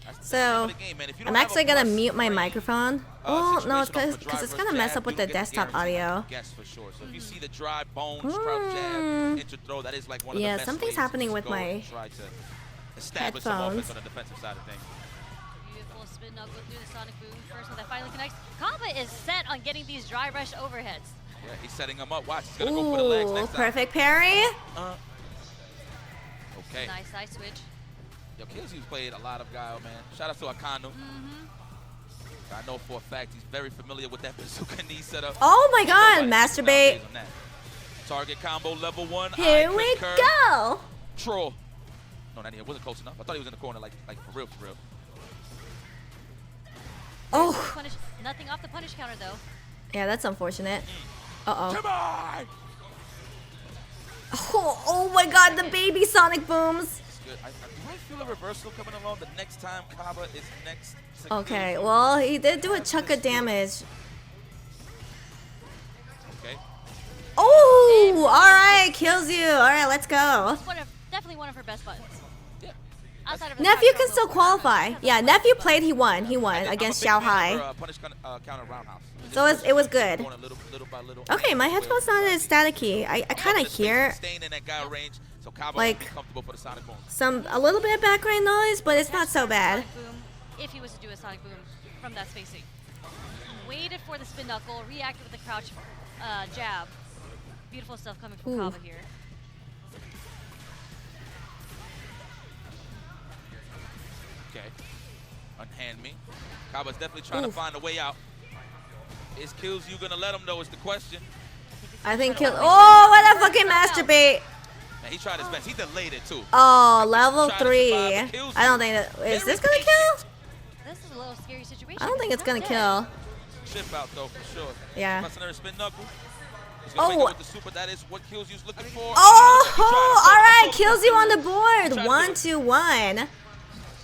That's the name of the game, man. If you don't I'm have actually a gonna plus mute my range, microphone. Oh no, it's situation off because the it's drive gonna versus mess jab, up with you the get desktop guaranteed audio. guess for sure. So if you see the drive, bones, crouch jab, into throw, that is like one of the Yeah, best something's ways to happening just with go my and try to establish some headphones. offense on the defensive side of things. Beautiful spin knuckle through the Sonic Boom. First one that finally connects. Kaba is set on getting these dry rush overheads. Yeah, he's setting him up. Watch, he's gonna go for the legs Ooh, next time. perfect parry. Okay. Nice side switch. Yo, Killsy's played a lot of Guile, man. Shout out to Akanu. I know for a fact he's very familiar with that bazooka knee setup. Oh my god, Nobody masturbate. nowadays on that. Target combo level 1. Here I we concur. go. Troll. No, not here. Wasn't close enough. I thought he was in the corner, like for real, for real. Oh, Punish. Nothing off the punish counter though. yeah, that's unfortunate. Uh-oh. Come on! Oh my god, the baby Sonic booms. Good. Do I feel a reversal coming along the next time Kaba is next to Okay, Killzy? well, he did do a chunk of damage. Okay. Oh, alright, kills you. Alright, let's go. Definitely one of her best buttons. Yeah. Outside of the Nephew crouch can combo. still qualify. Yeah, Nephew played, he won. He won I'm a against big Xiao fan of Hai. her, punish counter roundhouse. So it was good. Going a little by little. Okay, my headphones not as staticky. I kind of hear Staying in that guy range, so Kaba like, will be comfortable for the Sonic Boom. a little bit of background noise, but it's not so bad. Sonic Boom, if he was to do a Sonic Boom from that spacing. Waited for the spin knuckle, reacted with the crouch jab. Beautiful stuff coming from Ooh. Kaba here. Okay. Unhand me. Kaba's definitely trying to Oof. find a way out. Is Kills you gonna let him know is the question. I think kill. Oh, what a fucking masturbate! Man, he tried his best. He delayed it too. Oh, level Trying to 3. survive the kills I don't you. think that. Is Very this gonna kill? patient. This is a little scary situation. I don't think it's because gonna he's not kill. Chip out though for sure. Yeah. Busting her spin knuckle. He's gonna wake Oh. up with the super. That is what Kills you's looking for. Oh, alright, kills you on the Tried board. to 1 do 2 1. dead.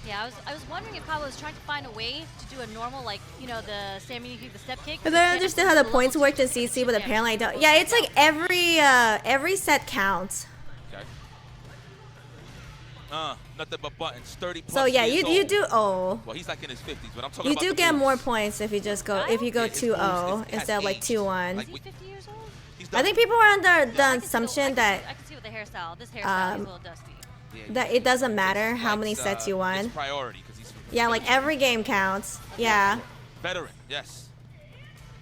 Yeah, I was wondering if Kaba was trying to find a way to do a normal, like, you know, the Sammy kick, the step kick. I don't understand how the points worked in CC, but apparently I don't. Yeah, it's like every set counts. Okay. Nothing but buttons. 30 plus So yeah, years you old. do. Oh, Well, he's like in his 50s, but I'm talking you about do the get moves. more points if you just go Yeah, go his 2-0 moves, it has instead of like aged. 2-1. Like, Is he 50 years old? he's I done- think people are under the I can assumption that I can see with the hairstyle. This hairstyle is a little dusty. Yeah, it doesn't matter how likes, many sets you it's won. priority 'cause he's Yeah, like every game counts. Yeah. veteran. Yes.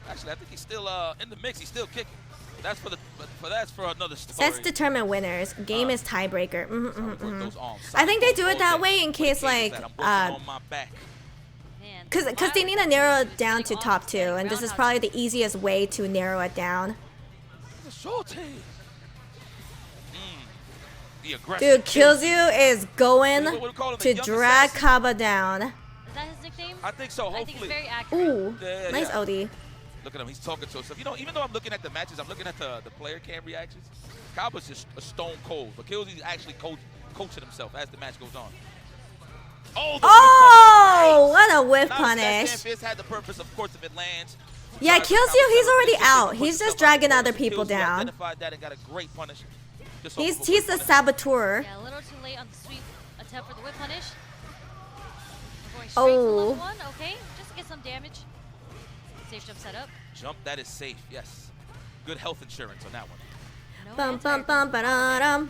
Actually, I think he's still in the mix. He's still kicking. That's for another story. Sets determine winners. Game is tiebreaker. So we work those arms. I think they do it All that day. way in What case the game is like that I'm working on my back. Man, Cause they need to narrow it down to top 2, and this is probably the easiest way to narrow it down. It's a short team. The aggressive. Dude, Kills You is going What we call him, the to young drag assassin? Kaba down. Is that his nickname? I think so. I think it's Hopefully. very accurate. Ooh, Yeah, nice yeah. OD. Look at him. He's talking to himself. You know, even though I'm looking at the matches, I'm looking at the player cam reactions. Kaba's just a stone cold, but Killsy's actually coaching himself as the match goes on. Oh! The Oh, what a whiff whip punish. Fist had the purpose, of course, if it lands. Yeah, Tries to Kills You, he's counter already it, out. puts He's just himself dragging out. other people Killsy down. identified that and got a great punish. Just off of a He's quick the punish. saboteur. Yeah, a little too late on the sweep attempt for the whip punish. We're going straight to Oh. level 1, okay? Just to get some damage. Safe jump set up. Jump, that is safe, yes. Good health insurance on that one. No Bum answer. bum bum ba-da-dum.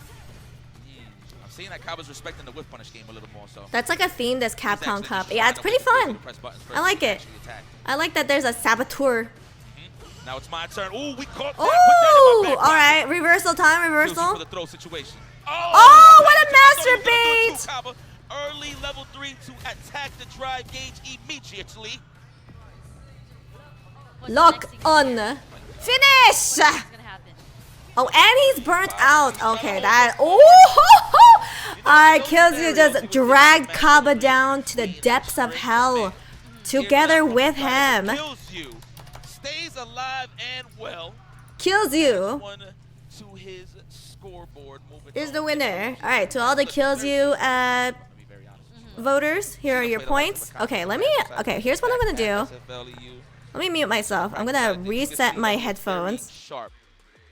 I'm seeing that Kaba's respecting the whip punish game a little more, so. That's like a theme this He's CAPCOM actually Cup. just Yeah, it's trying to pretty wait for fun. people to press buttons I first like to it. actually attack. I like that there's a saboteur. Now it's my turn. Ooh, we caught that. Oh, Put that in my back all right. pocket. Reversal time, Kills you reversal. for the throw situation. Oh, what a I thought he was gonna do it master too, Kaba. Early level 3 to attack the drive gauge immediately. What's the Lock next thing- on. Finish. What's gonna happen? Oh, and he's burnt out. Okay, that. Oh, alright, Kills You just dragged Kaba down to the depths of hell together with him. Kills you. Stays alive and well. Kills You One to his scoreboard. Moving is on. the winner. Alright, to all the Kills You Let me be very honest with you. voters, here are your points. Okay, here's what I'm gonna do. SFLEU. Let me mute myself. I'm gonna reset my headphones. Sharp.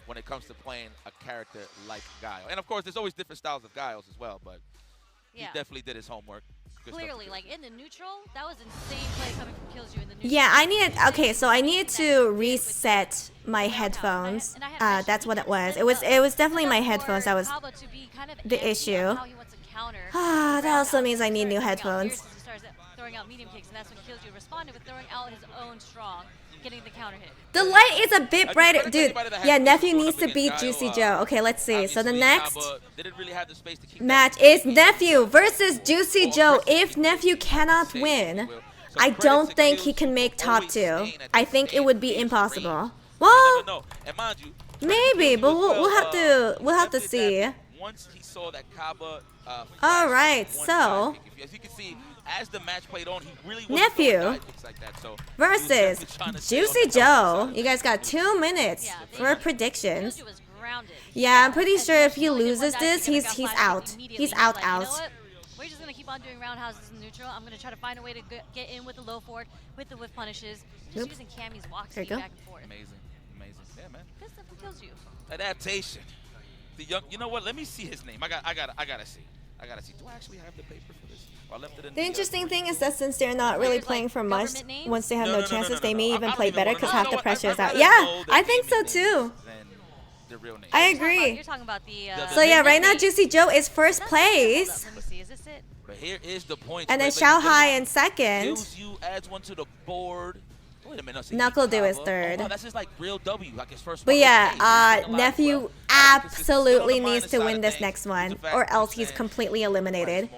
when it comes to playing a character like Guile. And of course, there's always different styles of Guiles as well, but he definitely did his homework. Good stuff Clearly, to do. like in the neutral, that was insane play coming from Killjoy in the neutral. Yeah, I needed. Okay, so I needed to reset my headphones. That's what it was. It was definitely my headphones that was the issue. Ah, that also means I need new headphones. Throwing out medium kicks, and that's when Killjoy responded with throwing out his own strong, getting the counter hit. The light is a bit brighter, dude. Yeah, Nephew needs to beat Juicy Joe. Okay, let's see. So the next match is Nephew versus Juicy Joe. If Nephew cannot win, I don't think he can make top 2. I think it would be impossible. Well, maybe, but we'll have to see. Once he saw that Kaba, all right, so as you can see, as the match played on, he really Nephew like that, so versus Juicy Joe. You guys got 2 minutes for predictions. Yeah, I'm pretty sure if he loses this, he's out. He's out. We're just gonna keep on doing roundhouses in neutral. I'm gonna try to find a way to get in with the low forward, with the whiff punishes, just using Cammy's walk speed back and forth. Amazing. Yeah, man. Good stuff from Kills you. Adaptation. The young. You know what? Let me see his name. I gotta see. Do I actually have the paper for this? Or I left it in The interesting thing is that since they're not really playing for much, once they have no chances, they may even play better because half the pressure is out. Yeah, I think so too. I agree. You're talking about the. So yeah, right now Juicy Joe is first place. Let me see. Is this it? But here is the point. And then Xiao Hai in second. Kills you, adds one to the board. Wait a minute, no, Knuckle Do is third. Oh, no, that's just like real W, like his first But one. yeah, Nephew absolutely needs to win this next one, or else he's completely eliminated.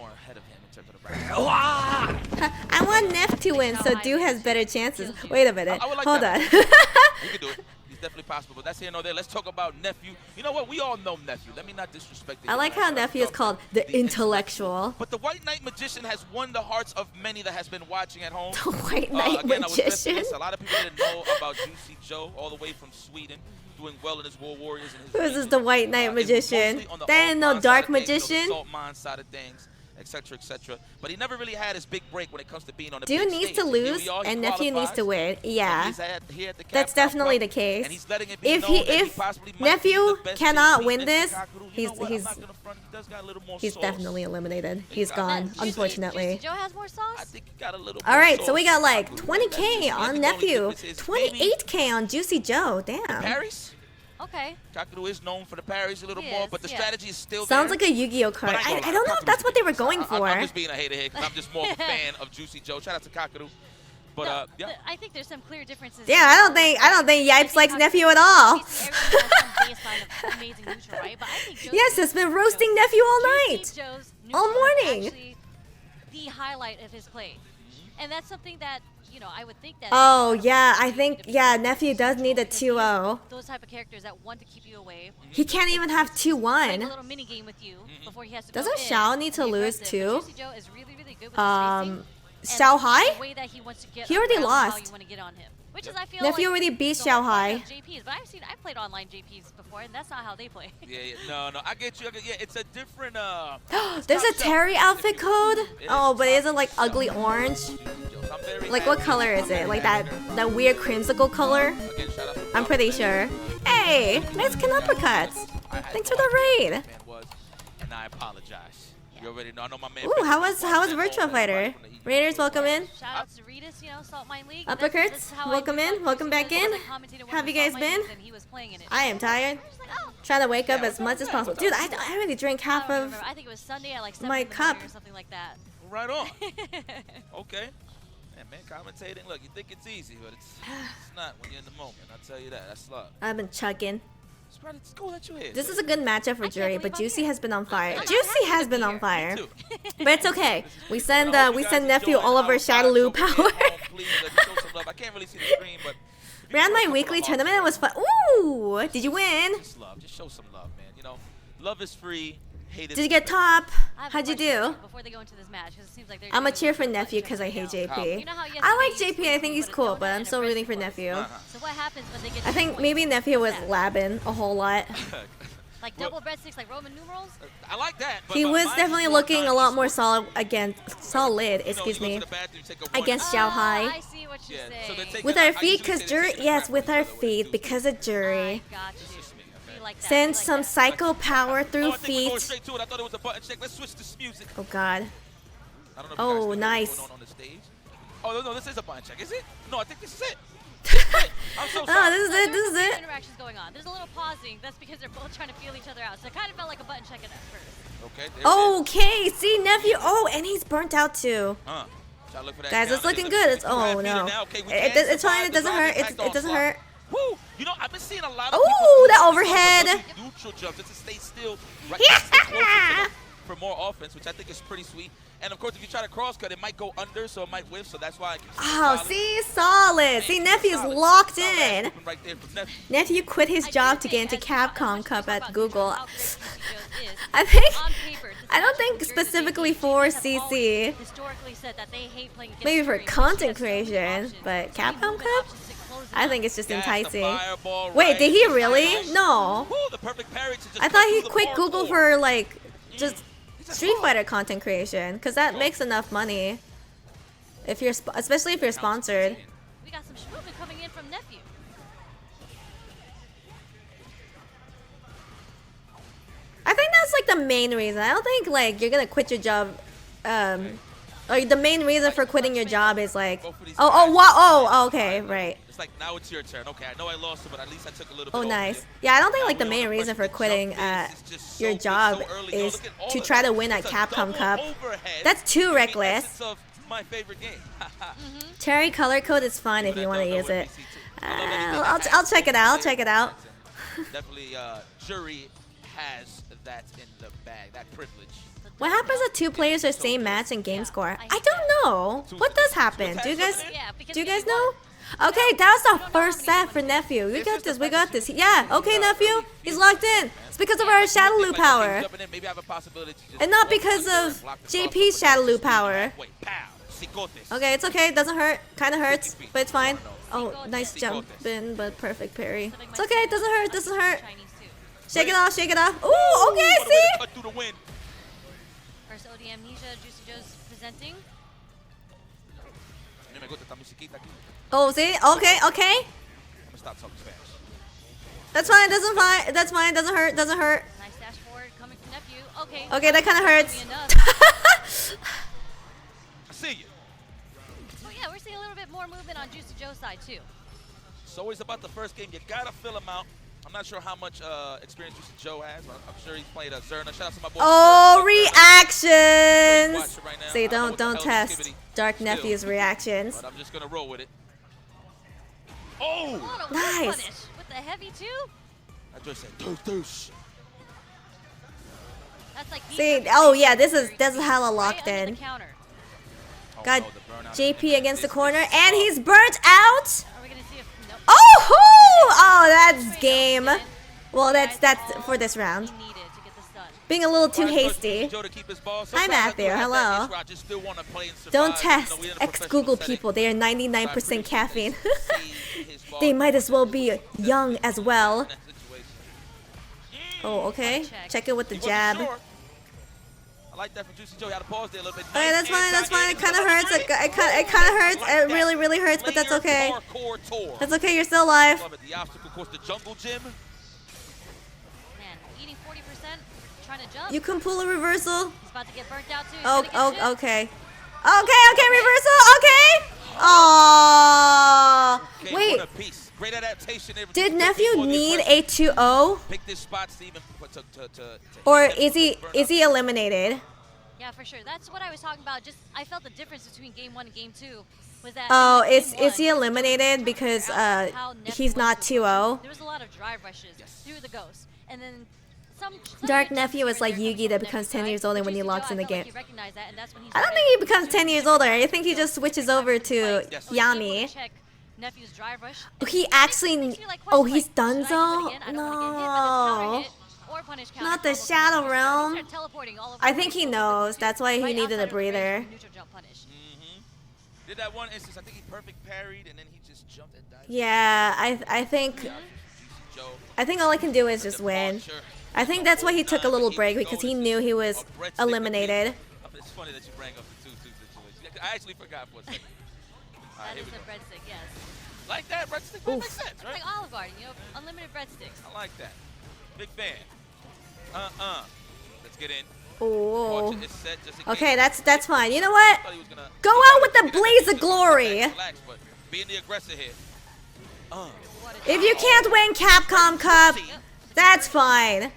I want Neff to win, so Do has better chances. Wait a minute, hold on. You can do it. It's definitely possible, but that's here nor there. Let's talk about Nephew. You know what? We all know Nephew. Let me not disrespect it. I like how Nephew is called the intellectual. But the White Knight Magician has won the hearts of many that has been watching at home. The White Knight Again, Magician. A lot of people didn't know about Juicy Joe, all the way from Sweden, doing well in his War Warriors and his. Who's the White Knight Magician? There ain't no Dark Magician. Salt mine side of things, etc., etc. But he never really had his big break when it comes to being on the Do big needs stage. to lose, and Nephew needs to win. Yeah, that's definitely the case. If Nephew cannot win this, he's definitely eliminated. He's gone, unfortunately. Joe has more sauce. All right, so we got like 20K on Nephew, 28K on Juicy Joe. Damn. Paris? Okay. Kakaru is known for the parries a little more, but the strategy is still Sounds there. like a Yu-Gi-Oh card. I don't know if that's what they were going for. I'm just being a hater here because I'm just more of a fan of Juicy Joe. Shout out to Kakaru. But yeah. I think there's some clear differences. Yeah, I don't think Yipes likes Nephew at all. Yes, it's been roasting Nephew all night, all morning. The highlight of his play, and that's something that I would think that. Oh yeah, I think Nephew does need a 2-0. Those type of characters that want to keep you away. He can't even have 2-1. Like a little mini game with you before he has to. Doesn't Xiao need to lose too? Juicy Joe is really good with his Xiao Hai? He already lost. Which is, I feel Nephew like already beat Xiao Hai. JPs, but I played online JPs before, and that's not how they play. Yeah, no, I get you. Yeah, it's a different. There's a Terry outfit code. Oh, but is it like ugly orange? Like what color is it? Like that weird creamsicle color? I'm pretty sure. Hey, Mexican uppercuts. Thanks for the raid. And I apologize. You already know. I know my man. Ooh, how was Virtua Fighter? Raiders, welcome in. Shout out to Ritas, Salt Mine League. Uppercuts, welcome in. Welcome back in. Have you guys been? I am tired. Trying to wake up as much as possible. Dude, I already drank half of I think it was Sunday at like 7 my cup. or something like that. Right on. Okay. Man, commentating. Look, you think it's easy, but it's not when you're in the moment. I'll tell you that. That's love. I've been chugging. It's cool that you're here. This is a good matchup for Jury, but Juicy has been on fire. Juicy has been on fire. But it's okay. We send Nephew all of our Shadaloo power. I can't really see the screen, but ran my weekly tournament. It was fun. Ooh, did you win? Just love. Just show some love, man. Love is free. Hate is Did you get top? How'd you do? Before they go into this match, 'cause it seems like they're I'm a cheer for Nephew because I hate JP. I like JP. I think he's cool, but I'm still rooting for Nephew. So what happens when they get? I think maybe Nephew was labbing a whole lot. Like double breadsticks, like Roman numerals. I like that. He was definitely looking a lot more solid, excuse me, against Xiao Hai. I see what you're saying. With our feet, because Jury, yes, with our feet, because of Jury. like that. Send We like some that. psycho power Oh, through I think we're going feet. straight to it. I thought it was a button check. Let's switch this music. Oh God. I don't know if Oh, you guys can hear nice. what's going on the stage. Oh, no, this is a button check. Is it? No, I think this is it. Wait, I'm so Oh, sorry. this is it. This is There's it. interactions going on. There's a little pausing. That's because they're both trying to feel each other out. So it kind of felt like a button check at first. Okay, there it is. Okay, see nephew. Oh, and he's burnt out too. Try to look for that Guys, down. it's looking It good. looks It's oh better no. now. Okay, we It, can it's fine. survive It the doesn't drive hurt. impact It doesn't onslaught. hurt. Woo! You know, I've been seeing a lot of Ooh, people the do overhead. those neutral jumps just to stay still, right, to stay closer to them for more offense, which I think is pretty sweet. And of course, if you try to cross cut, it might go under, so it might whiff. So that's why I can Oh, see, solid. See, nephew's locked in. Right there from nephew. Nephew quit his I do job to think get into as CAPCOM much Cup as we talk at about Google. how great CCGOs is, I think. on paper, this I don't match think from Jersey specifically City, for GGs have CC. always historically said that they hate playing against Maybe for Fury, which content has so many creation, options, but so many Capcom movement Cup? options to close it I out. think it's just Gas the enticing. fireball Wait, right did he into the really? nice. No. Woo, the perfect parry to just I put thought through he the quit Google parkour. for like just He's a Street pro. Fighter content creation, because that makes enough money. If you're, especially if you're sponsored. We got some movement coming in from Nephew. I think that's like the main reason. I don't think like you're gonna quit your job. Like the main reason for quitting your job is like, okay, right. It's like now it's your turn. Okay, I know I lost it, but at least I took a little bit. Oh, off nice. of it. Yeah, I don't think Now like the we main on reason for press. The quitting jump at is just your so good, job so early. is Look at all to of try that. to win at It's a Capcom double Cup. overhead. That's too The reckless. essence of my favorite game. Cherry color code is fun if you want to use it. I'll check it out. I'll check it out. Definitely, jury has that in the bag, that privilege. What happens if two players are same match and game score? I don't know. What does happen? Do you guys? Yeah, because Do you game guys know? one- Okay, that was our first set for nephew. We got this. We got this. Yeah. Okay, nephew. He's locked in. It's because of our Shadow Loop power, Maybe I have a possibility to just and not walk because under of and block the JP's cross, Shadow but Loop just power. halfway. Pow. Cicotes. Okay, it's okay. It doesn't hurt. Kind of hurts, but it's fine. Oh, nice jump in, but perfect parry. It's okay. It doesn't hurt. It doesn't hurt. Chinese too. Shake it off. Shake it off. Ooh, okay. What a way to See. cut through the wind. First OD Amnesia, Juicy Joe's presenting. A mí me gusta esta musiquita aquí. Oh, see. Okay. Okay. I'm gonna stop talking Spanish. That's fine. Doesn't fine. That's fine. Doesn't hurt. Doesn't hurt. Nice dash forward coming from Nephew. Okay. Okay, that kind of That's hurts. gonna be enough. I see you. So yeah, we're seeing a little bit more movement on Juicy Joe's side too. It's always about the first game. You gotta fill him out. I'm not sure how much experience Juicy Joe has. But I'm sure he's played a Zerna. Shout out to my boy. Oh, Zerna. reactions. Watch it right now. See, I know don't what the hell is test skibbity Dark still, Nephew's reactions. But I'm just gonna roll with it. Oh! What a Nice. whip punish with the heavy too. I just said douche. That's like See, oh yeah, this is hella locked right under in. the counter. Oh, Got no, the burnout JP is- against the this corner, is- and he's burnt out. Are we gonna see if nope. Oh, that's game. Well, that's for this round. He needed to get this done. Being a little too Trying to push hasty. Joe to keep his ball. Hi, Sometimes I Matthew. do have that Hello. itch where I just still wanna play and survive, Don't even though test we're in a ex-Google professional setting. people. They are So I 99% appreciate caffeine. that he saved his ball They might for as well this be young as well. in that situation. Oh, okay. Check it with the He wasn't jab. sure. I like that from Juicy Joe. He had to pause there a little bit. Okay, that's fine. That's fine. It kind of hurts. It kind of hurts. It really, really hurts, but that's okay. That's okay. You're still alive. Love it. The obstacle course, the jungle gym. Man, eating 40%, trying to jump. You can pull a reversal. He's about to get burnt out too. He's Oh, gonna get shit. okay. Okay, reversal. Okay. Aww. Okay, Wait, what a piece. Great adaptation. There. did Good nephew people, need they a 2-0, pick this spot to even put to or hit them is he with is he eliminated? Yeah, for sure. That's what I was talking about. Just I felt the difference between game 1 and game 2 was that. Oh, in game is he one, eliminated because how Nephew he's not was 2-0? There was a lot of drive rushes through the ghost, and then some Dark good Nephew jumps is like here and there Yugi that coming from becomes 10 Nephew's years side. older But when he Juicy locks Joe, in the I felt game. like he recognized that, and that's when he I don't started think he becomes doing 10 years his older. I thing. think he just So switches he was over able to Yes. to Yami. check Nephew's drive rush. He It actually. makes me, like, Oh, question, he's like, should I do it Donezo? again? I don't wanna get hit by this counter No. hit or punish counter Not the combo from Shadow Nephew's side. He Realm. started teleporting all over I the think place he a little bit knows. too, That's why he right needed outside a of the range breather. of the neutral jump punish. Did that one instance? I think he perfect parried and then he just jumped and dived. Yeah, I think Juicy Joe. I think all I can do is just win. I think that's why he took a little break, because he knew he was eliminated. It's funny that you bring up the 2-2 situation. I actually forgot for a second. All right, That here is we a go. breadstick, yes. Like that, breadstick. That makes sense, It's right? like Olive Garden, you know, unlimited breadsticks. I like that. Big fan. Let's get in. Oh. Watch it. It's set just in case. Okay, that's fine. You know what? Thought he was gonna- Go out with the blaze of glory. Relax, but being the aggressor here. If you can't win Capcom Cup, that's fine.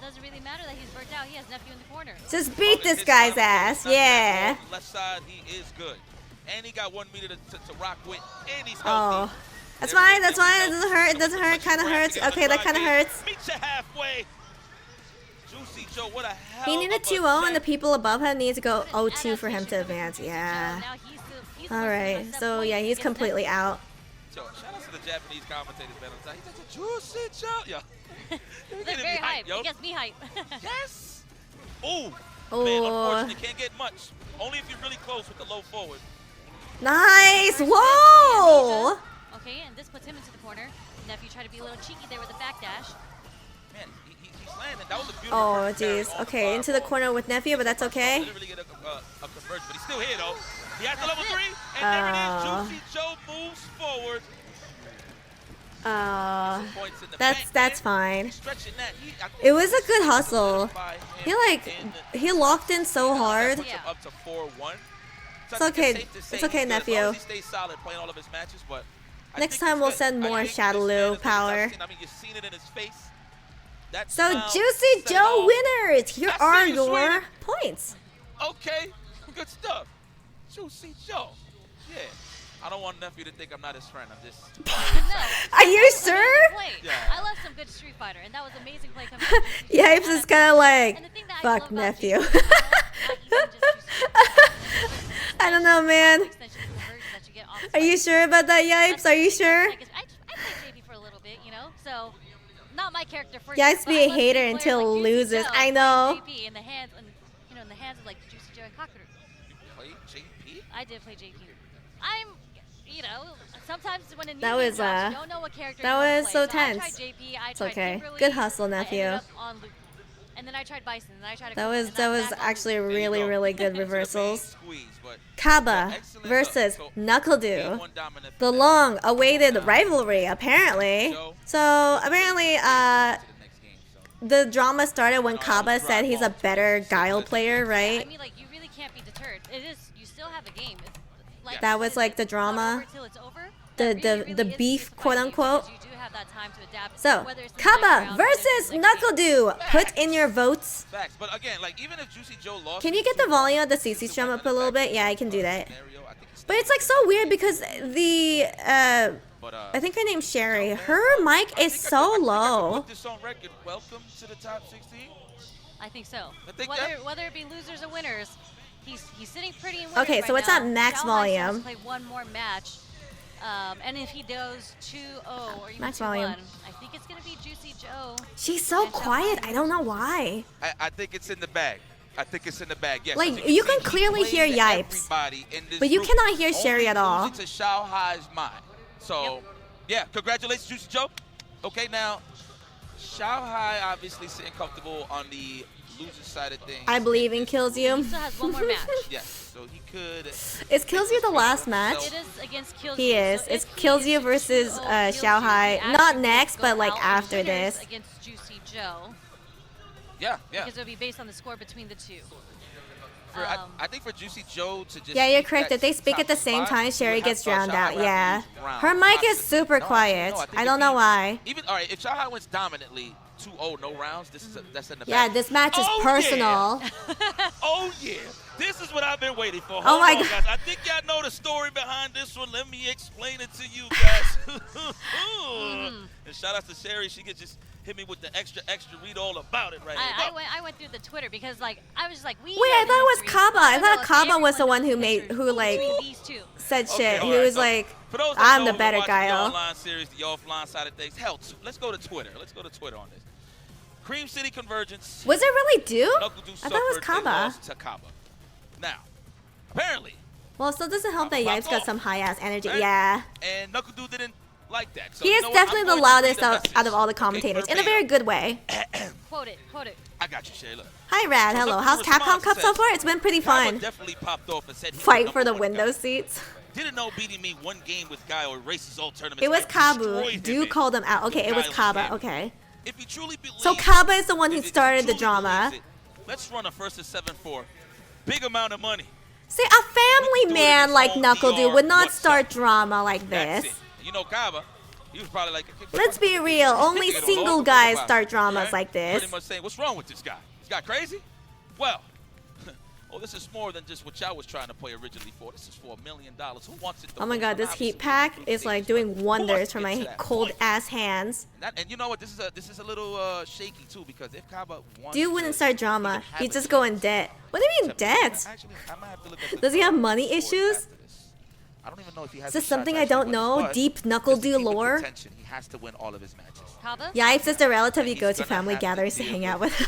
Doesn't really matter that he's burnt out. He has nephew in the corner. Just beat this guy's ass. Yeah. Left side, he is good. And he got 1 meter to rock with, and he's Oh. healthy. That's fine. That's fine. It doesn't hurt. It doesn't hurt. Kind of hurts. Okay, that kind of hurts. Meet you halfway. Juicy Joe, what a hell He needed of a 2-0, and the set. people above him need to go 0-2 for him to advance. Yeah. Now he's All right. So yeah, he's completely out. Joe, shout out to the Japanese commentators, man. He's such a Juicy Joe. Yo. They're Getting very me hype. yo. It gets me hype. Yes. Ooh. Oh. Man, unfortunately, can't get much. Only if you're really close with the low forward. Nice. Whoa. Okay, and this puts him into the corner. Nephew tried to be a little cheeky there with the backdash. Man, he's landing. That was a beautiful Oh, perfect parry jeez. on the Okay, into the fireball. corner with nephew, but that's okay. Didn't really get a conversion, but he's still here though. He has the level 3, and there it is. Juicy Joe moves forward. Points in the bank, That's man. fine. He's stretching that. I think It was a good hustle. by He him like in the- he locked in so that hard. puts him up to 4-1. So I It's think okay. safe to say It's okay, he's good as long nephew. as he stays solid playing all of his matches, but I Next think time he's we'll good. send I more think this Shadaloo man is the best power. I've seen. I mean, you've seen it in his face. That So smile Juicy said it Joe all. winners. Here I see are you, your sweetie. points. Okay, good stuff. Juicy Joe. Yeah. I don't want nephew to think I'm not his friend. I'm just. No. Are you That was an sure? amazing play. Yeah. I love some good Street Fighter, and that was amazing play coming from Juicy Joe. Yipes is kind of like, And the thing that I fuck love about nephew. Juicy Joe, not even just Juicy Joe, I don't know, man. extension conversion that you get off the Are you spike. sure about that, That's Yipes? Are you the sure? thing, like, I played JB for a little bit, you know, so not my character for Yipes but be I a love hater seeing until players like loses. Juicy Joe I play know. JP in the hands, and you know, in the hands of like Juicy Joe and Kakuru. You play JP? I did play JP. I'm, you know, sometimes when a new That game was, drops, you don't know what character that you wanna was play. so I tense. tried JP, I It's tried okay. Kimberly, Good hustle, I ended nephew. up on Luke. And then I tried Bison, and I tried That Akuma, was and that I'm was back on actually Luke. There you really go. really good So the main reversals. squeeze, but Kaba excellent versus look. So, Knuckledoo. game one dominant The for them. long-awaited rivalry, apparently. So apparently, To the next game, so. the drama started when Kaba said he's a better Guile player, I right? mean, like, you really can't be deterred. It is, you still have a game. It's, like, That was, like, the it's not drama. over till it's over. The- That the- really the is beef, just a fighting quote-unquote. game because you do have that time to adapt, So whether it's in the next Kaba round or versus it's in the next game. Knuckledoo. Put in your votes. Facts, but again, like even if Juicy Joe lost, Can you get the volume of the CC strum up a little bit? Yeah, I can do that. But it's like so weird because the I think her name's Sherry. Her mic is so low. Put this on record. Welcome to the top 16. I think so. I think Whether it be losers or winners, he's sitting pretty in winners Okay, right so it's now. at max Xiao Hai still has volume. to play one more match. And if he goes 2-0 or even Max 2-1, volume. I think it's going to be Juicy Joe. She's so quiet. I don't know why. I think it's in the bag. I think it's in the bag. Yes. Like, as you see, can he clearly played hear to Yipes. everybody in this But you group, cannot hear Sherry only at all. losing to Xiao Hai's mind. So, yeah, congratulations, Juicy Joe. Okay, now, Xiao Hai obviously sitting comfortable on the loser side of things. I believe in Kills He You. still has one more match. Yes, so he could. Is Kills You the last match? It is against Kills He You, is. so It's if he Kills You is versus, 2-0 Xiao Kills You, Hai. he Not actually next, would but, go like, out after in winners this. Against Juicy Joe, Yeah, yeah. because it would be based on the score between the two. I think for Juicy Joe to just. Yeah, you're keep correct. that If they speak at the top same spot, time, you Sherry would have gets to drowned Xiao Hai out. would have Yeah. to lose round. Her mic is Possibly. super No, actually, quiet. no, think I if don't know he- why. Even all right, if Xiao Hai wins dominantly 2-0, no rounds, that's in the Yeah, bag. this match is Oh, personal. Yeah. Oh yeah, this is what I've been waiting for. Oh Hold my on, God. guys. I think y'all know the story behind this one. Let me explain it to you guys. And shout out to Sherry. She could just hit me with the extra read all about it right here. I went through the Twitter because like I was just like Wait, I thought it was Kaba. I thought Kaba was the one who made, who like these two. said Okay, shit. all He right, was so like, for those that I'm know the better who watch guy. The online series, the offline side of things. Hell, let's go to Twitter. Let's go to Twitter on this. Cream City Convergence. Was it really Duke? Knuckledoo I thought it was suffered, they Kaba. lost to Kaba. Now, apparently, Well, it still doesn't help that Kaba Yipes got off. some high ass energy. Right? Yeah. And Knuckledoo didn't like that. So He you is know what? I'm definitely the going to read loudest the out message. of all the Okay, commentators. In a verbatim. very good way. Quote it. I got you, Shay. Look. Hi, Rad. Hello. How's Capcom Cup so far? It's been pretty Kaba fun. definitely popped off and said he was Fight for the number one window guy. seats. Didn't know beating me one game with Guy or erases all tournaments. It was I destroyed Kabu. him Duke in called him out. Okay, it was Guile Kaba. game. Okay. If you truly believe, So Kaba is the one who if you started the truly drama. believes it, let's run a first and 7-4. Big amount of money. See, a family man like Knuckle Dude would not What's start up? drama like That's this. it. You know Kaba, he was probably like, Let's be real, only single guys start dramas like this. Pretty much saying, what's wrong with this guy? This guy crazy? Well, oh, this is more than just what y'all was trying to play originally for. This is for $1 million. Who wants it? Oh my god, this heat pack is like doing wonders for my cold ass hands. And you know what? This is a little shaky too, because if Kaba wants Dude wouldn't start drama. He'd just go in debt. What do you mean debt? Actually, I might have to look at the Does he have draft money board issues? after this. I don't even know if he has Is this the something shots I don't actually know? winning, but Deep Knuckle just to Dude keep in lore? contention, he has to win all of his matches. Kaba? Yipes is the relative you He's go to gonna family have to gatherings to deal hang with out with.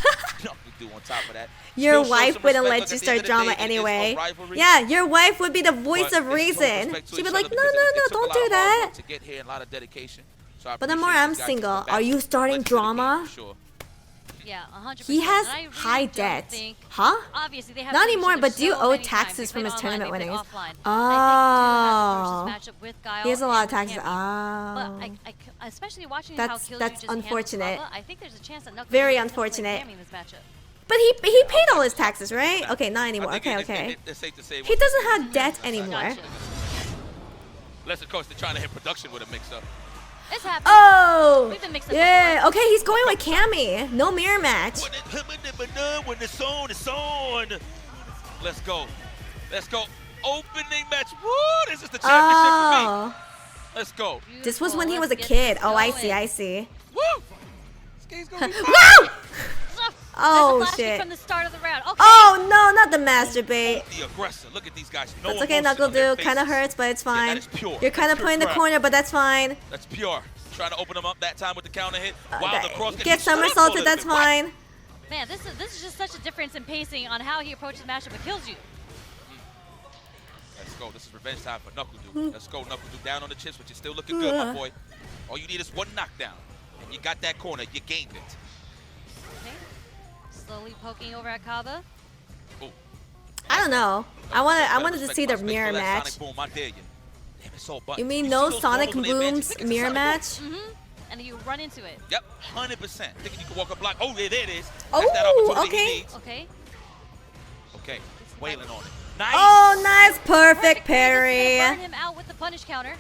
Knuckle Dude on top of that. Your Still show wife some wouldn't respect. let Look, you at the start end of the drama day, it is a anyway. rivalry. Yeah, your wife would be the voice But of it's show reason. respect to She'd be each like, other no, because no, it no, took a don't lot do of hard that. work to get here and a lot of dedication. So I But the more appreciate I'm these guys single, coming back are you starting with the game drama? for sure. Yeah, 100%. He has And I really high don't debt. think- Huh? Obviously, they have Not played each anymore, other but do you so owe many times. taxes They from played his online, tournament they played winnings? offline. Oh. I think Dude has the versus matchup with Guile He has a lot of and taxes. Cammy. Oh. But especially watching That's- how Killjoy that's just handles unfortunate. Kaba, I think there's a chance that Knuckles Very is gonna play unfortunate. Cammy in this matchup. But he paid all his taxes, right? Okay, not I anymore. think Okay, it- okay. it's safe to say He doesn't have debt anymore. Gotcha. Unless, of course, they're trying to hit production with a mix-up. It's happening. Oh! We've been mixed up Yeah, okay, he's going with Cammy. No mirror match. When it's on. Let's go. Let's go. Opening match. Woo! This is the championship for me. Oh. Let's go. This was when he was Let's a get kid. this Oh, I going. see, I see. Woo! This game's gonna be Woo! Oh, There's a flash kick shit. from the start of the round. Okay. Oh, no, not the masturbate. the aggressor. Look at these guys. No That's okay, emotion Knuckle on their Dude. Kind of faces. hurts, but it's Yeah, that fine. is pure. You're kind of That's put in the pure corner, but that's fine. That's pure. Trying to open them up that time with the counter hit. Wow, the cross Get somersaulted, that's fine. Man, this is just such a difference in pacing on how he approaches the matchup and kills you. Let's go. This is revenge time for Knuckle Dude. Let's go, Knuckle Dude. Down on the chips, but you're still looking good, my boy. All you need is one knockdown. And you got that corner. You gained it. Okay. Slowly poking over at Kaba. Ooh. I don't know. I wanted to see the Respect mirror for that match. Sonic boom. I dare you. Damn, it's all buttons. You mean see no those Sonic balls when they advance? Boom's Think it's a mirror Sonic boom. match? And you run into it. Yep, 100%. Thinking you can walk a block. Oh, yeah, there it is. Oh, That's that opportunity okay. he needs. Okay. Okay, wailing on it. Nice. Oh, nice. Perfect This is gonna parry. burn him out with the punish counter.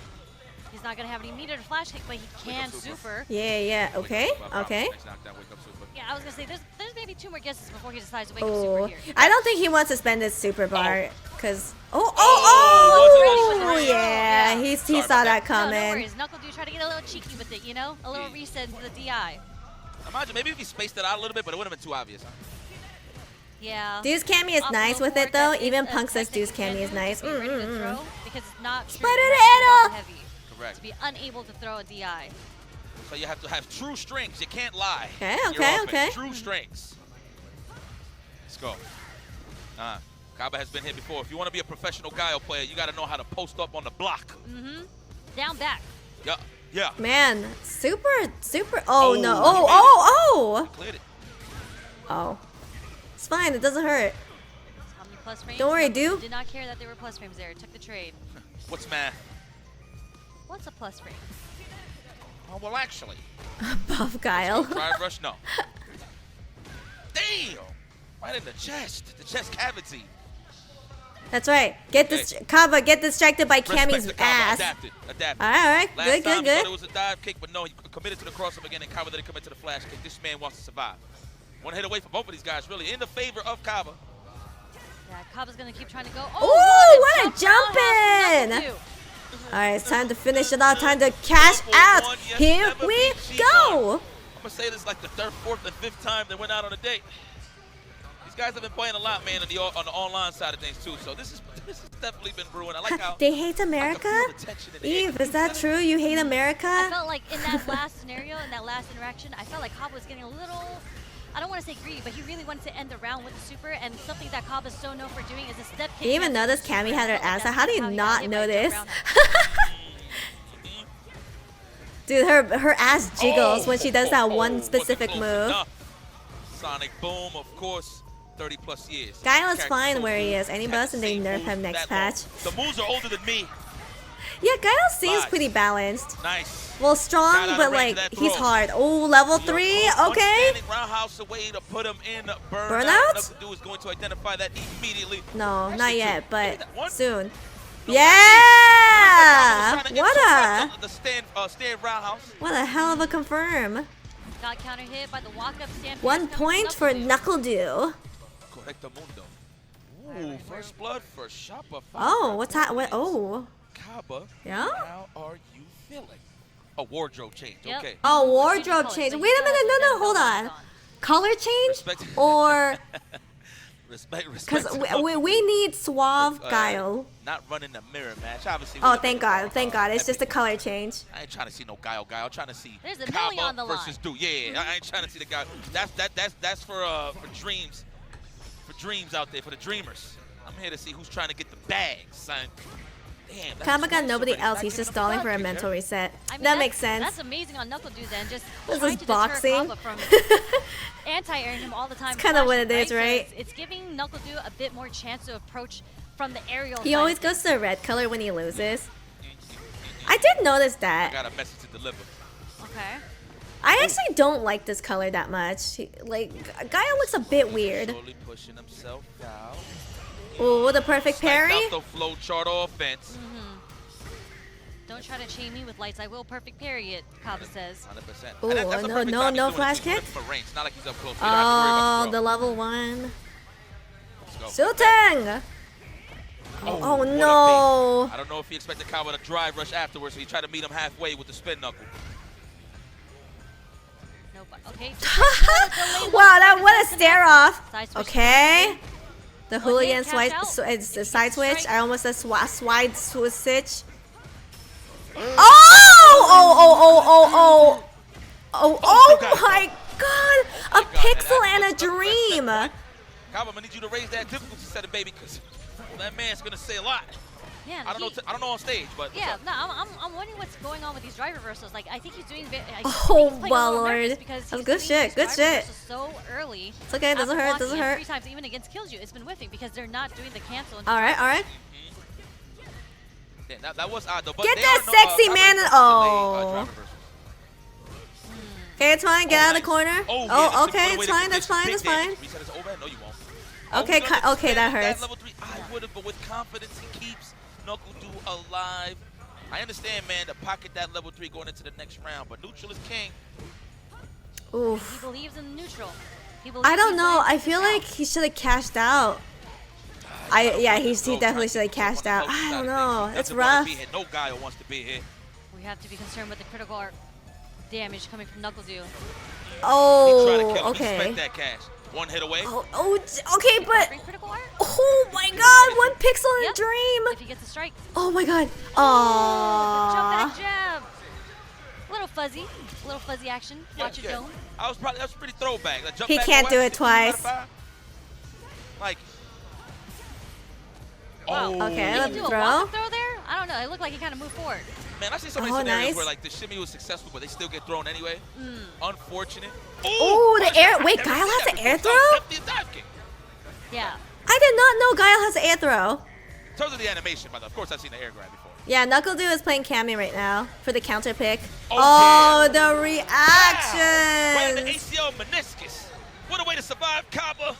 He's not gonna have any immediate flash kick, but he can super. Yeah, yeah. Okay, okay. Next knockdown, wake up super. Yeah, I was gonna say there's maybe 2 more guesses before he decides to wake up Oh, super here. I don't think he wants to spend his super bar, cause wasn't oh, a yeah, Yeah. he Sorry saw about that No coming. worries. Knuckle Dude try to get a little cheeky with it, you know? A little Yeah. reset into the DI. Imagine maybe if he spaced it out a little bit, but it would have been too obvious. Huh? Yeah. Deuce Cammy is Optimal nice with forward it though. that Even is, Punk says Deuce technically Cammy is can do nice. to be ready to throw, because it's not true. Spider You have to be Head! that heavy Correct. to be unable to throw a DI. So you have to have true strengths. You can't lie. Okay, in your okay, offense. okay. True strengths. Let's go. Kaba has been here before. If you want to be a professional Guile player, you got to know how to post up on the block. Down back. Yeah, yeah. Man, super. Oh no. Oh, Oh. Cleared it. Oh. It's fine. It doesn't hurt. How many plus frames? Don't worry, Knuckle dude. Did not care that there were plus frames there. Took the trade. What's math? What's a plus frame? Oh, well, actually. Buff Guile. Drive rush, no. Damn! Right in the chest cavity. That's right. Get this Kaba. Get distracted by Respect Cammy's to Kaba. ass. Adapted. All right. Last Good. time he thought Good. it was a dive kick, but no, he committed to the crossover again, and Kaba didn't commit to the flash kick. This man wants to survive. One hit away from both of these guys, really, in the favor of Kaba. Yeah, Kaba's gonna keep trying to go. Ooh, what a jump roundhouse from in! Knuckle Dude. All right. It's time to finish it out. Time to cash out. Here we go. I'm gonna say this like the 3rd, 4th, and 5th time they went out on a date. These guys have been playing a lot, man, on the online side of things too. So this has definitely been brewing. I like how They hate America? I can feel the tension in the air. Eve, is that true? You hate I America? felt like in that last scenario, in that last interaction, I felt like Kaba was getting a little, I don't want to say greedy, but he really wanted to end the round with the super, and something that Kaba's so known for doing is a step kick. You even notice Cammy had her ass out. How do you not notice? Dude, her ass jiggles when she does that one specific wasn't move. close enough. Sonic boom, of course, 30+ years. Guile is Can't fine so where he good. is. Any Had bus the and they same nerf moves him next that long. patch. The moves are older than me. Yeah, Guile seems Five. pretty balanced. Nice. Well, Got strong, out of but range like of that he's throw. hard. Oh, level You're 3. one Okay. standing roundhouse away to put him in burnout. Burnout? NuckleDu is going to identify that immediately. No, Actually, not two. yet, Maybe but that one? soon. No, Yeah! actually, What a the stand roundhouse. what a hell of a confirm. Got counter hit by the walk-up stand. 1 point for NuckleDu. Correcto mundo. Ooh, first blood for Shopper. Oh, what's that? What? Oh, Kaba. Yeah? How are you feeling? A wardrobe change. Yep. Okay. oh, Change of wardrobe colors, change. so Wait he a minute, does no, have hold the on. belts Color change Respect. or Respect. because to we need suave Uh, Guile. Not running the mirror match. Obviously. Oh, we're thank looking God, for, thank God. It's just a epic. color change. I ain't trying to see no Guile. I'm trying to see There's a Kaba million on the line. versus Du. Yeah, I ain't trying to see the guy. That's for dreams. For dreams out there, for the dreamers. I'm here to see who's trying to get the bags, son. Damn. Kaba got nobody already. else. Not He's giving just him stalling the for a dodge mental here. reset. I mean, That makes sense. That's amazing on NuckleDu then. Just This trying is to deter boxing. Kaba from anti-airing him all the time. It's kinda what it flashing, is, So right? it's giving NuckleDu a bit more chance to approach from the aerial. He side always of goes things. to red color when he loses. I did notice I that. got a message to deliver. Okay. I actually don't like this color that much. Like, Guile looks a bit weird. Slowly pushing himself out. Ooh, the perfect Sniped parry. out the flow chart offense. Don't try to chain me with lights. I will perfect parry it, Kaba says. 100%. Ooh, And that's a no, perfect no, time he's no doing it, flash too. He's kick? from a range. It's not like he's up close. So you don't have to worry about Oh, the the throw. level 1. Let's go. Shooting! Oh what a no! bait. I don't know if he expected Kaba to drive rush afterwards, so he tried to meet him halfway with the spin knuckle. No, okay. Wow, that what a stare off. Side switch. Okay. The One hit, Julian cash out. it's the side switch. Strike. I almost said swide switch. Oh! Oh my God! A pixel and a dream. Kaba, I need you to raise that difficulty setting, baby, because that man's gonna say a lot. Yeah, I don't know on stage, but Yeah, no, I'm wondering what's going on with these drive reversals. Like, I think he's doing. Oh, my lord. That's good shit, good shit. So early. It's okay, it doesn't after hurt, doesn't blocking it hurt. 3 times, even against Killju, it's been whiffing because they're not doing the cancel. All right. yeah, that was odd though. But Get they that are sexy Kaba man- versus oh. delay, drive reversals. Okay, it's fine. Get out of the corner. Oh, yeah, Oh, that's a okay, good way it's to fine. That's condition fine. big That's fine. damage. Reset is over. No, you won't. Okay, I would've okay, that expanded hurts. Level 3. I would have, but with confidence, he keeps NuckleDu alive. I understand, man, to pocket that level 3 going into the next round, but neutral is king. He Oof. believes in neutral. He believes I don't he's know. going to I feel out. like he should have cashed out. He definitely should have cashed out. I don't know. It's rough. No guy wants to be here. We have to be concerned with the critical art damage coming from NuckleDu. He tried to Oh, kill him. okay. Expect that cash. One hit away. Okay, but Bring critical art. oh my God, 1 pixel in a Yep. dream. If he gets a strike. Oh my God. Jump Aww. back jab. Little fuzzy action. Watch it dome. That's pretty throwback. Like, jump He back can't away, do it 16 out of twice. 5. Like. Wow. Oh. Okay, Did he let's do a throw. walk-up throw there? I don't know. It looked like he kind of moved forward. Man, I see so many Oh, scenarios nice. where like the shimmy was successful, but they still get thrown anyway. Unfortunate. Ooh, the first air- time. wait, Never Guile seen has that an air before. throw? Definitely a dive kick. Yeah. I did not know Guile has an air throw. In terms of the animation, by the way, of course I've seen the air grab before. Yeah, NuckleDu is playing Cammy right now for the counter pick. Oh, Oh, the Right in the reactions. ACL meniscus. What a way to survive, Kaba.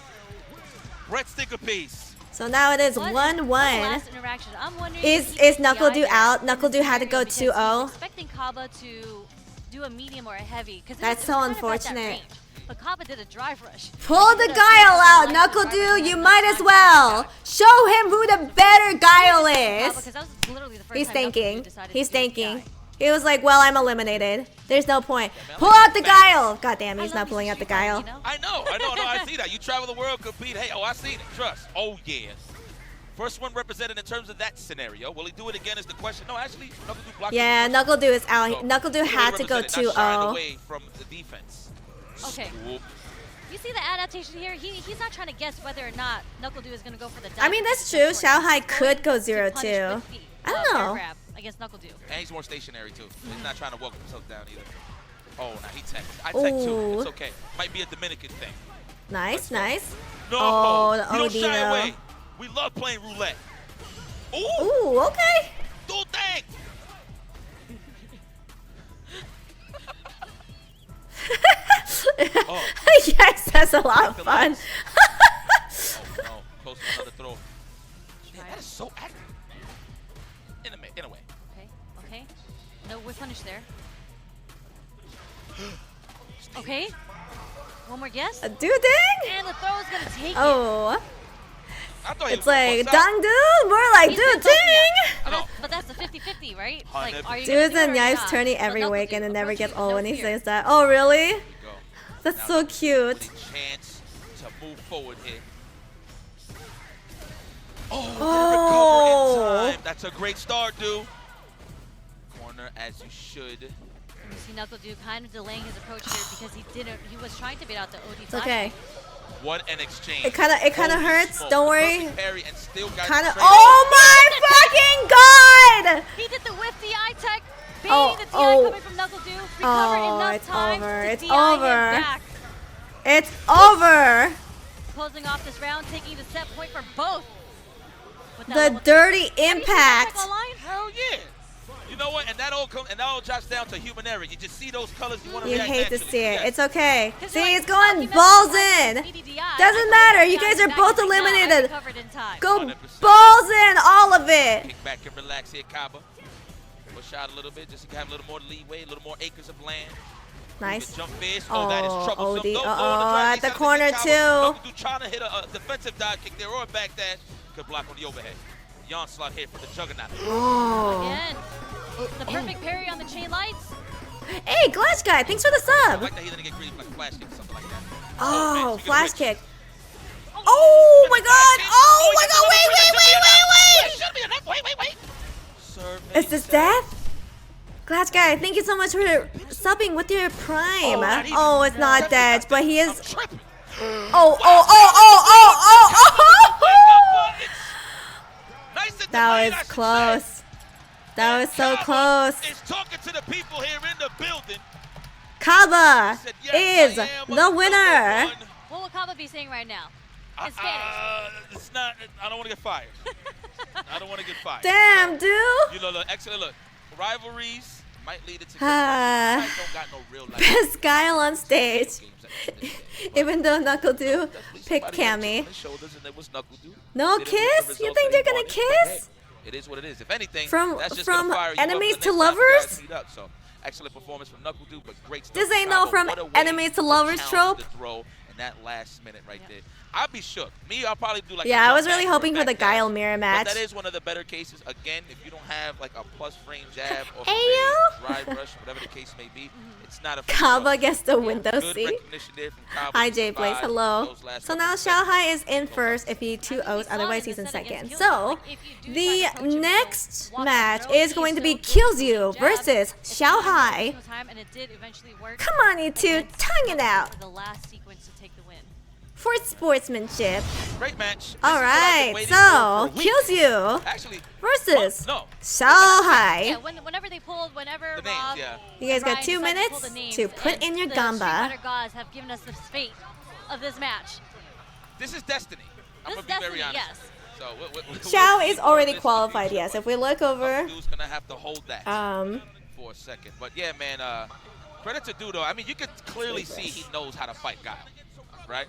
Brett Sticker piece. So now it is What's the 1-1. last interaction? I'm wondering Is if he is took the NuckleDu eye there out? in this NuckleDu had to go scenario because he's 2-0. expecting Kaba to do a medium or a heavy. That's so unfortunate. But Kaba did a drive rush. Pull the Guile out, NuckleDu. You might as well show him who the better Guile is. Because that was literally the first He's time NuckleDu thinking. decided He's to do the thinking. eye. He was like, well, I'm eliminated. There's no point. Pull out the Guile. God damn, he's I love not me pulling some out the Street Fighter, Guile. you know? I see that. You travel the world, compete. Hey, I seen it. Trust. Oh, yeah. First one represented in terms of that scenario. Will he do it again is the question. No, actually, NuckleDu blocked Yeah, it first. NuckleDu is out. So, NuckleDu clearly had to go represented, not shying 2-0. away from the defense. Okay. Swoop. You see the adaptation here? He's not trying to guess whether or not NuckleDu is going to go for the dive. I mean, that's true. He's going Xiaohai could go to punish 0-2. with feet, I don't fair know. grab against NuckleDu. And he's more stationary, too. He's not trying to walk himself down either. Oh, now he teched. I teched, too. Ooh. It's okay. Might be a Dominican thing. Nice, nice. No, Oh, the we don't OD shy though. away. We love playing roulette. Ooh, Ooh, okay. do thing. Oh. Yes, that's a lot of fun. Oh no, close to another throw. Man, that is so accurate. In a way. Okay, okay. No whiff punish there. Okay. One more guess. A doo-ding? And the throw is gonna take it. Oh. I thought he It's was gonna like bust out. dang-doo, more like He's been busting doo-ding. out. But that's a 50-50, right? Like, 100%. are you gonna Dudes do it and or knives not? turning So every Knuckle weekend and Dude, never approach gets you, old no when he fear. says that. Oh, really? There you go. That's Now so with cute. a chance to move forward here. Oh, Oh. didn't recover in time. That's a great start, dude. Corner as you should. And you see Knuckle Dude kind of delaying his approach here because he was trying to beat out the OD It's okay. What an exchange. It kinda Holy hurts, smoke. don't The worry. perfect parry and still got Kinda. straight Oh my fucking god! He did the whiff DI tech, baiting Oh, the DI oh. coming from Knuckle Dude. Recovered enough it's time over, to it's DI him over. back. It's over. Closing off this round, taking the set point for both. With that The level dirty three. Have you seen that impact. tech online? Hell yeah. You know what? And that all drops down to human error. You just see those colors, you want to You react hate to naturally. see it. Yes. It's okay. 'Cause See, you're like, it's going "Oh, he messed balls up on in. speedy DI. Doesn't I matter. put the You DI guys are back both in. No, I eliminated. recovered in time. Go 100%. balls in, all of it. Kick back and relax here, Kaba. Push out a little bit just to have a little more leeway, a little more acres of land. Nice. Jump fist. Oh, that is Oh, troublesome. OD. No, no, Uh-oh, the at the corner, too. Knuckle trying to hit a defensive dive kick there or a back dash. Good block on the overhead. The onslaught here for the Juggernaut. Oh. Again, the perfect parry on the chain lights. Hey, Glash Guy, thanks for the I sub. like that he didn't get greedy with like a flash kick or something like that. Oh, man, you flash gonna kick. Oh my god. Oh my god, wait. Should be enough. Wait. Is this death? Glass Guy, thank you so much for subbing with your prime. Oh, it's not dead, but he is. Tripping. Oh. Nice and That delayed, was I should close. say. That was so Kaba close. is talking to the people here in the building. Kaba Said, is yes, I am the winner. #1. What will Kaba be saying right now? In Spanish. It's not. I don't want to get fired. I don't want to get fired. Damn, dude. You know, look, excellent. Look, rivalries might lead it to. Ah. You guys don't got no real life Best guy on stage. games at the end of the day. Even though Knuckle Do Definitely picked somebody had a chip Cammy. on his shoulders and it was Knuckle Dude. No They didn't want the kiss? You results think that they're he gonna wanted, but kiss? hey, it is what it is. If anything, From- that's just from gonna fire you enemies up to for the next time you guys lovers? meet up. So, excellent performance from Knuckle Dude, but great stuff. This from ain't no Kaba. from What a way enemies to lovers challenge trope. the throw in that last minute right there. I'd be shook. Me, I'll probably do like. a Yeah, I jump was really back or a hoping for the back dash. Guile mirror match. But that is one of the better cases. Again, if you don't have like a plus frame jab or Ayo. a drive rush, whatever the case may be, it's not a. Kaba gets the window Good seat. recognition there from Kaba. Hi, to J Blaze. survive Hello. those last So couple now of Xiao seconds. Hai is in first if he 2-0s, otherwise he's in second. So the next match is going to be Kills You versus Xiao Hai. Come on, you two, tongue it out The last sequence to take the win. for sportsmanship. Great match. This is All what I've been right, waiting so for a week. Kills You Actually, versus no. Xiao Hai. Yeah, whenever they pulled, whenever The names, Rob yeah. You guys got Ryan 2 decided to minutes pull the names, to put and in your the gamba. Street Fighter gods have given us the fate of this match. This is destiny. I'm This gonna be very destiny, honest. yes. So Xiao we'll is see already this in the qualified, future, yes. but If we look over, Dude's gonna have to hold that for a second. But yeah, man, credit to Dude though. I mean, you could clearly see he knows how to fight Guile, right?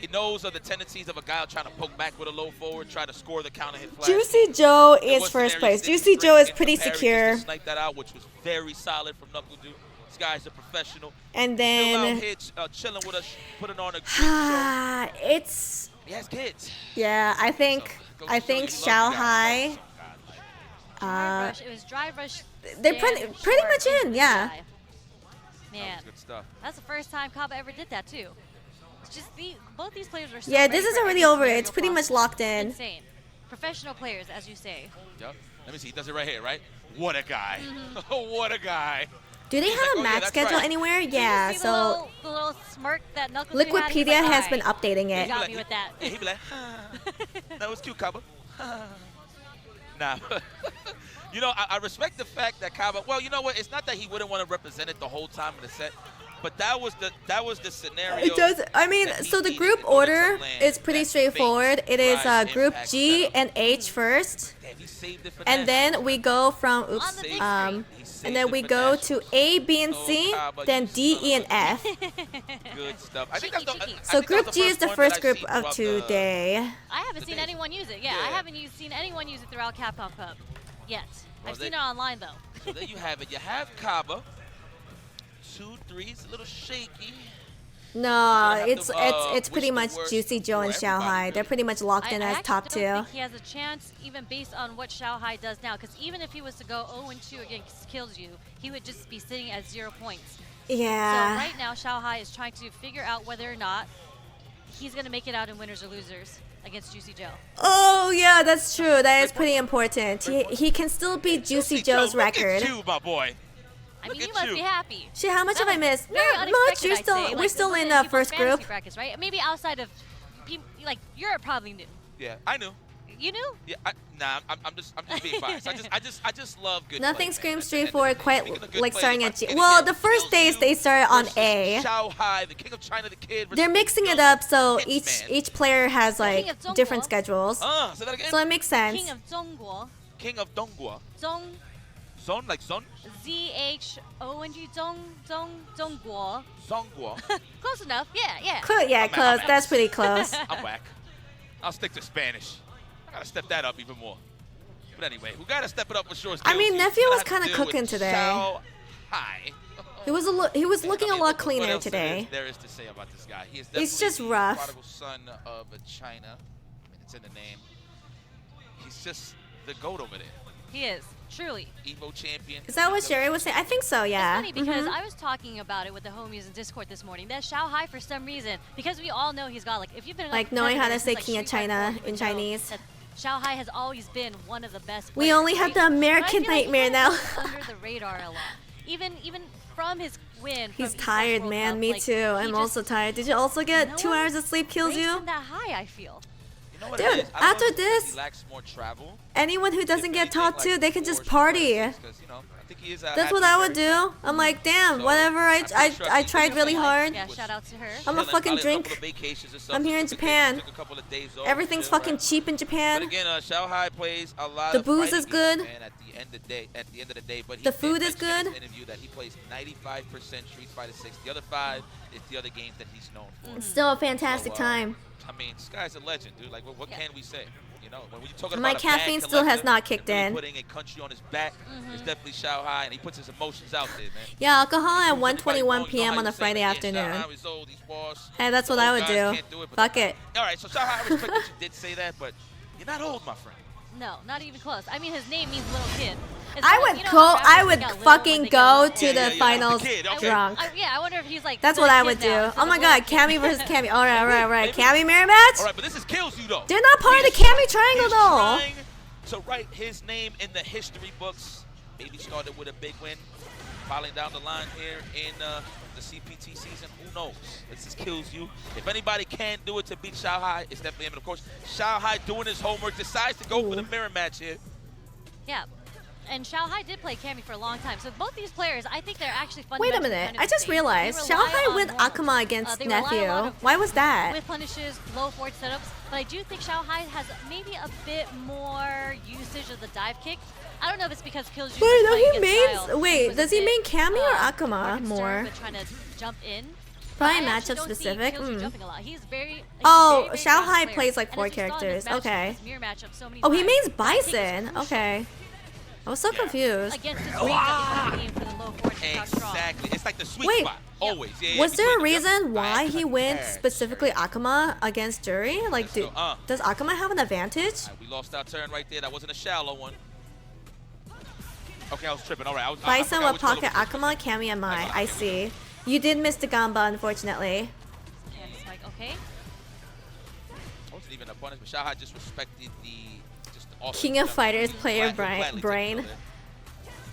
He knows of the tendencies of a Guile trying to poke back with a low forward, try to score the counter hit flash. Juicy Joe There is was first scenarios place. that he Juicy was Joe is in pretty the parry secure. Just to snipe that out, which was very solid from Knuckle Dude. This guy's a professional. And Still out then here chilling with us, putting on a great show. it's He has kids. yeah. I think So, goes to show you Xiao love you guys. Hai. It was drive rush. They're stand pretty short much into in, the yeah. dive. That Man, was good stuff. that's the first time Kaba ever did that too. It's just both these players are so Yeah, ready this for isn't really every over. scenario It's pretty much possible. locked in. Insane. Professional players, as you say. Yep. Let me see. He does it right here, right? What a guy. Mm-hmm. What a guy. Do they He's have like, a oh, yeah, match that's schedule right. anywhere? Did you Yeah. see So the little smirk that Knuckles had? He's Wikipedia like, has been "Alright, updating you it. got me with that." Yeah, he'd be like, that was cute, Kaba. Nah. You know, I respect the fact that Kaba, well, you know what? It's not that he wouldn't want to represent it the whole time in the set, but that was the scenario. It does. I mean, that he so the needed group in order to order land is pretty that straightforward. fake It is rise Group impact G setup. and H first, Damn, he saved it for and that. then we go from On the big um screen. He and then we go to A, B, and C, then D, E, and F. Good stuff. I think that's the, Cheeky. So Group G is the one that first I've group seen of throughout the- today. I haven't seen anyone use it. Yeah, I Yeah. haven't seen anyone use it throughout Capcom Cup yet. I've they- seen it online though. So there you have it. You have Kaba. 2-3's a little shaky. No, have it's to, it's pretty wish the much worst Juicy Joe and for Xiao everybody, Hai. They're really. pretty much locked in I as actually top don't two. think he has a chance, even based on what Xiao Hai does now. Because even if he was to go 0-2 against Killju, he would just be sitting at 0 points. So Yeah. right now, Xiao Hai is trying to figure out whether or not he's going to make it out in winners or losers against Juicy Joe. Oh yeah, that's true. That is pretty important. He can still beat Juicy Joe's Look record. at you, my boy. I mean, Look you at must you. be happy. Shit, how much That have I was missed? very Not much. unexpected, You're I'd still say. we're Like, still this in wasn't the people's first fantasy group. brackets, right? Maybe outside of, like Europe probably knew. Yeah, I knew. You knew? Yeah, I'm just being biased. I just love good. Nothing play, man. screams At the end of straightforward the day. quite Speaking of good like play, starting if at I G. can Well, get the first Killju days they started on versus A. Xiao Hai, the king of China, the kid. They're versus mixing it Killju, up so Hitman. each player has King like of Zhongguo. different schedules. Say that again. So it makes sense. King of Zhongguo. King of Donghua. Zhong, Zon like Zon. Z-H-O-N-G, Zhongguo. Zonghua. Close enough. Yeah. Yeah, I'm close. out. That's pretty close. I'm whack. I'll stick to Spanish. I gotta step that up even more. But anyway, who gotta step it up for sure? I mean, Killju. Nephew Gonna was have to kinda deal cooking with today. Xiao Hai. He was looking a lot what cleaner else today. There is to say about this guy. He is It's definitely just the rough. prodigal son of China. I mean, it's in the name. He's just the GOAT over there. He is, truly. Evo champion. Is that what Sherry was saying? I think so. Yeah. It's funny because Mhm. I was talking about it with the homies in Discord this morning. That Xiao Hai, for some reason, because we all know he's got, like, if you've been Like, knowing how to since, say like, King of Street Fighter China 4, you would in know Chinese. that Xiao Hai has always been one of the best. We players, only have right? the But I American feel like he nightmare kinda now. goes under the radar a lot. Even from his win. He's from tired, Esports World man. Cup, Me like, too. he I'm just- also tired. Did you also get no 2 one hours of sleep kills raised you? him that high, I feel. You know what Dude, it is? I don't know after if it's because this- he lacks more travel. Anyone who doesn't If get anything, top like, 2, they can just forced party. practice, 'cause, you know, I think he is a That's what athlete I would very do. I'm like, damn, So, whatever. I'm pretty sure I he's tried doing really something hard. Yeah, shout out to her. I'm a chilling, fucking probably a couple drink. of vacations or I'm something, here in took a- Japan. took a couple of days off, Everything's chill, fucking right? cheap in But Japan. again, Xiao Hai plays a lot The of booze is fighting good. games, man, at the end of the day, but he The did food is mention in good. his interview that he plays 95% Street Fighter 6. The other 5 is the other games that he's known for. It's still a fantastic So, time. I mean, this guy's a legend, dude. Like, what Yeah. can we say? You know, when you're talking My about a bad caffeine still has collector not kicked and really in. putting a country on his back, it's definitely Xiao Hai, and he puts his emotions out there, man. Yeah, alcohol at Proves 1:21 anybody wrong, you know p.m. how on a you say, Friday like, yeah, Xiao afternoon. Hai is old, he's washed. Hey, that's what The I old would guys do. can't do it, but Fuck the- it. All right, so Xiao Hai, I respect that you did say that, but you're not old, my friend. No, not even close. I mean, his name means little kid. It's I like, would you know go. how rappers I would got little when fucking they get go little? to Yeah, the yeah, yeah, finals the kid, okay. drunk. Yeah, I wonder if he's like. That's the what I kid would do. now, Oh the my little god, kid. Cammy versus Cammy. All right. Cammy mirror match? All right, but this is kills you, though. They're not part of the He's Cammy triangle he's though. trying to write his name in the history books. Maybe started with a big win, falling down the line here in the CPT season. Who knows? This is kills you. If anybody can do it to beat Xiao Hai, it's definitely him. And of course, Xiao Hai doing his homework, decides to go for the mirror match here. Yeah. And Xiao Hai did play Cammy for a long time. So both these players, I think they're actually Wait a fundamentally minute. kind of I the just same. realized They Xiao rely Hai on with normal. Akuma against They rely a lot Nephew. of Why was that? With punishes, low forward setups, but I do think Xiao Hai has maybe a bit more usage of the dive kick. I don't know if it's because Killju. Wait, no, he mains. Wait, does he main Cammy or Akuma concerned more? with trying to jump in. Probably I actually matchup don't see specific. Killju jumping a lot. He's Oh, very Xiao grounded Hai player. plays like And 4 as we saw in this characters. matchup, Okay. this mirror matchup so many Oh, he times, mains that kick is Bison. crucial Okay. I was so confused. Against the range that we for the low forward to start strong. Exactly. It's like the sweet Wait. spot. Always. Yeah, Was there a between them. reason why he went Bad. specifically Akuma against Jury? Like, Let's go. does Akuma have an advantage? All right, we lost our turn right there. That wasn't a shallow one. Okay, I was tripping. All right. I Bison forgot with which color pocket was Akuma, Cammy, and Mai. got I it. see. You did miss the Gamba, unfortunately. And it's like, okay. It wasn't even a punishment. Xiao Hai just respected just the awesome King of stuff. Fighters He'll player gladly take it brain. over there.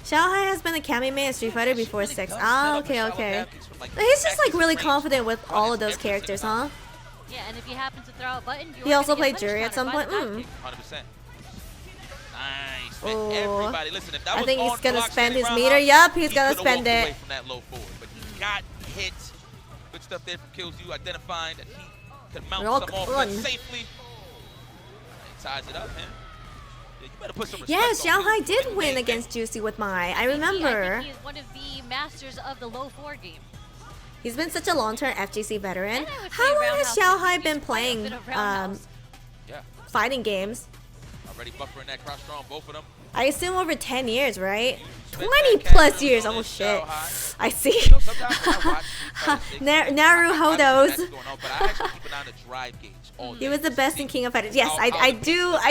Xiao Hai has been a Cammy main in Street Fighter She before really 6. does Ah, set up okay, shallow okay. napkins from, like, He's just like axis really range. confident with all of those Every single characters, time. huh? Yeah, and if you happen to throw a button, He also played Jury at some point. 100%. Nice, man. Oh. Everybody, listen, if that I was think he's on gonna block spend standing his round meter. house, Yup, he's he gonna could've spend walked away it. from that low forward, but he got hit. Good stuff there from Killju, identifying that he could mount Rock some offense on. safely. He ties it up, man. Yeah, you better put some respect Yes, on Xiaohai him. did win against Juicy with Mai. I I remember. think he is one of the masters of the low forward game. He's been such a long-term FGC veteran. And I would How say long has Roundhouse, too. Xiaohai He's been quite a playing bit of Roundhouse. Yeah, fighting games? already buffering that cross strong, both of them. I assume over 10 years, right? Spent 20 that plus capital years. on Oh this shit. Xiaohai. I see. You know, sometimes when I watch these fighters, they- Naruhodos. But I actually keep an eye on the drive gauge all day. He was the best in King of Fighters. Yes, How I the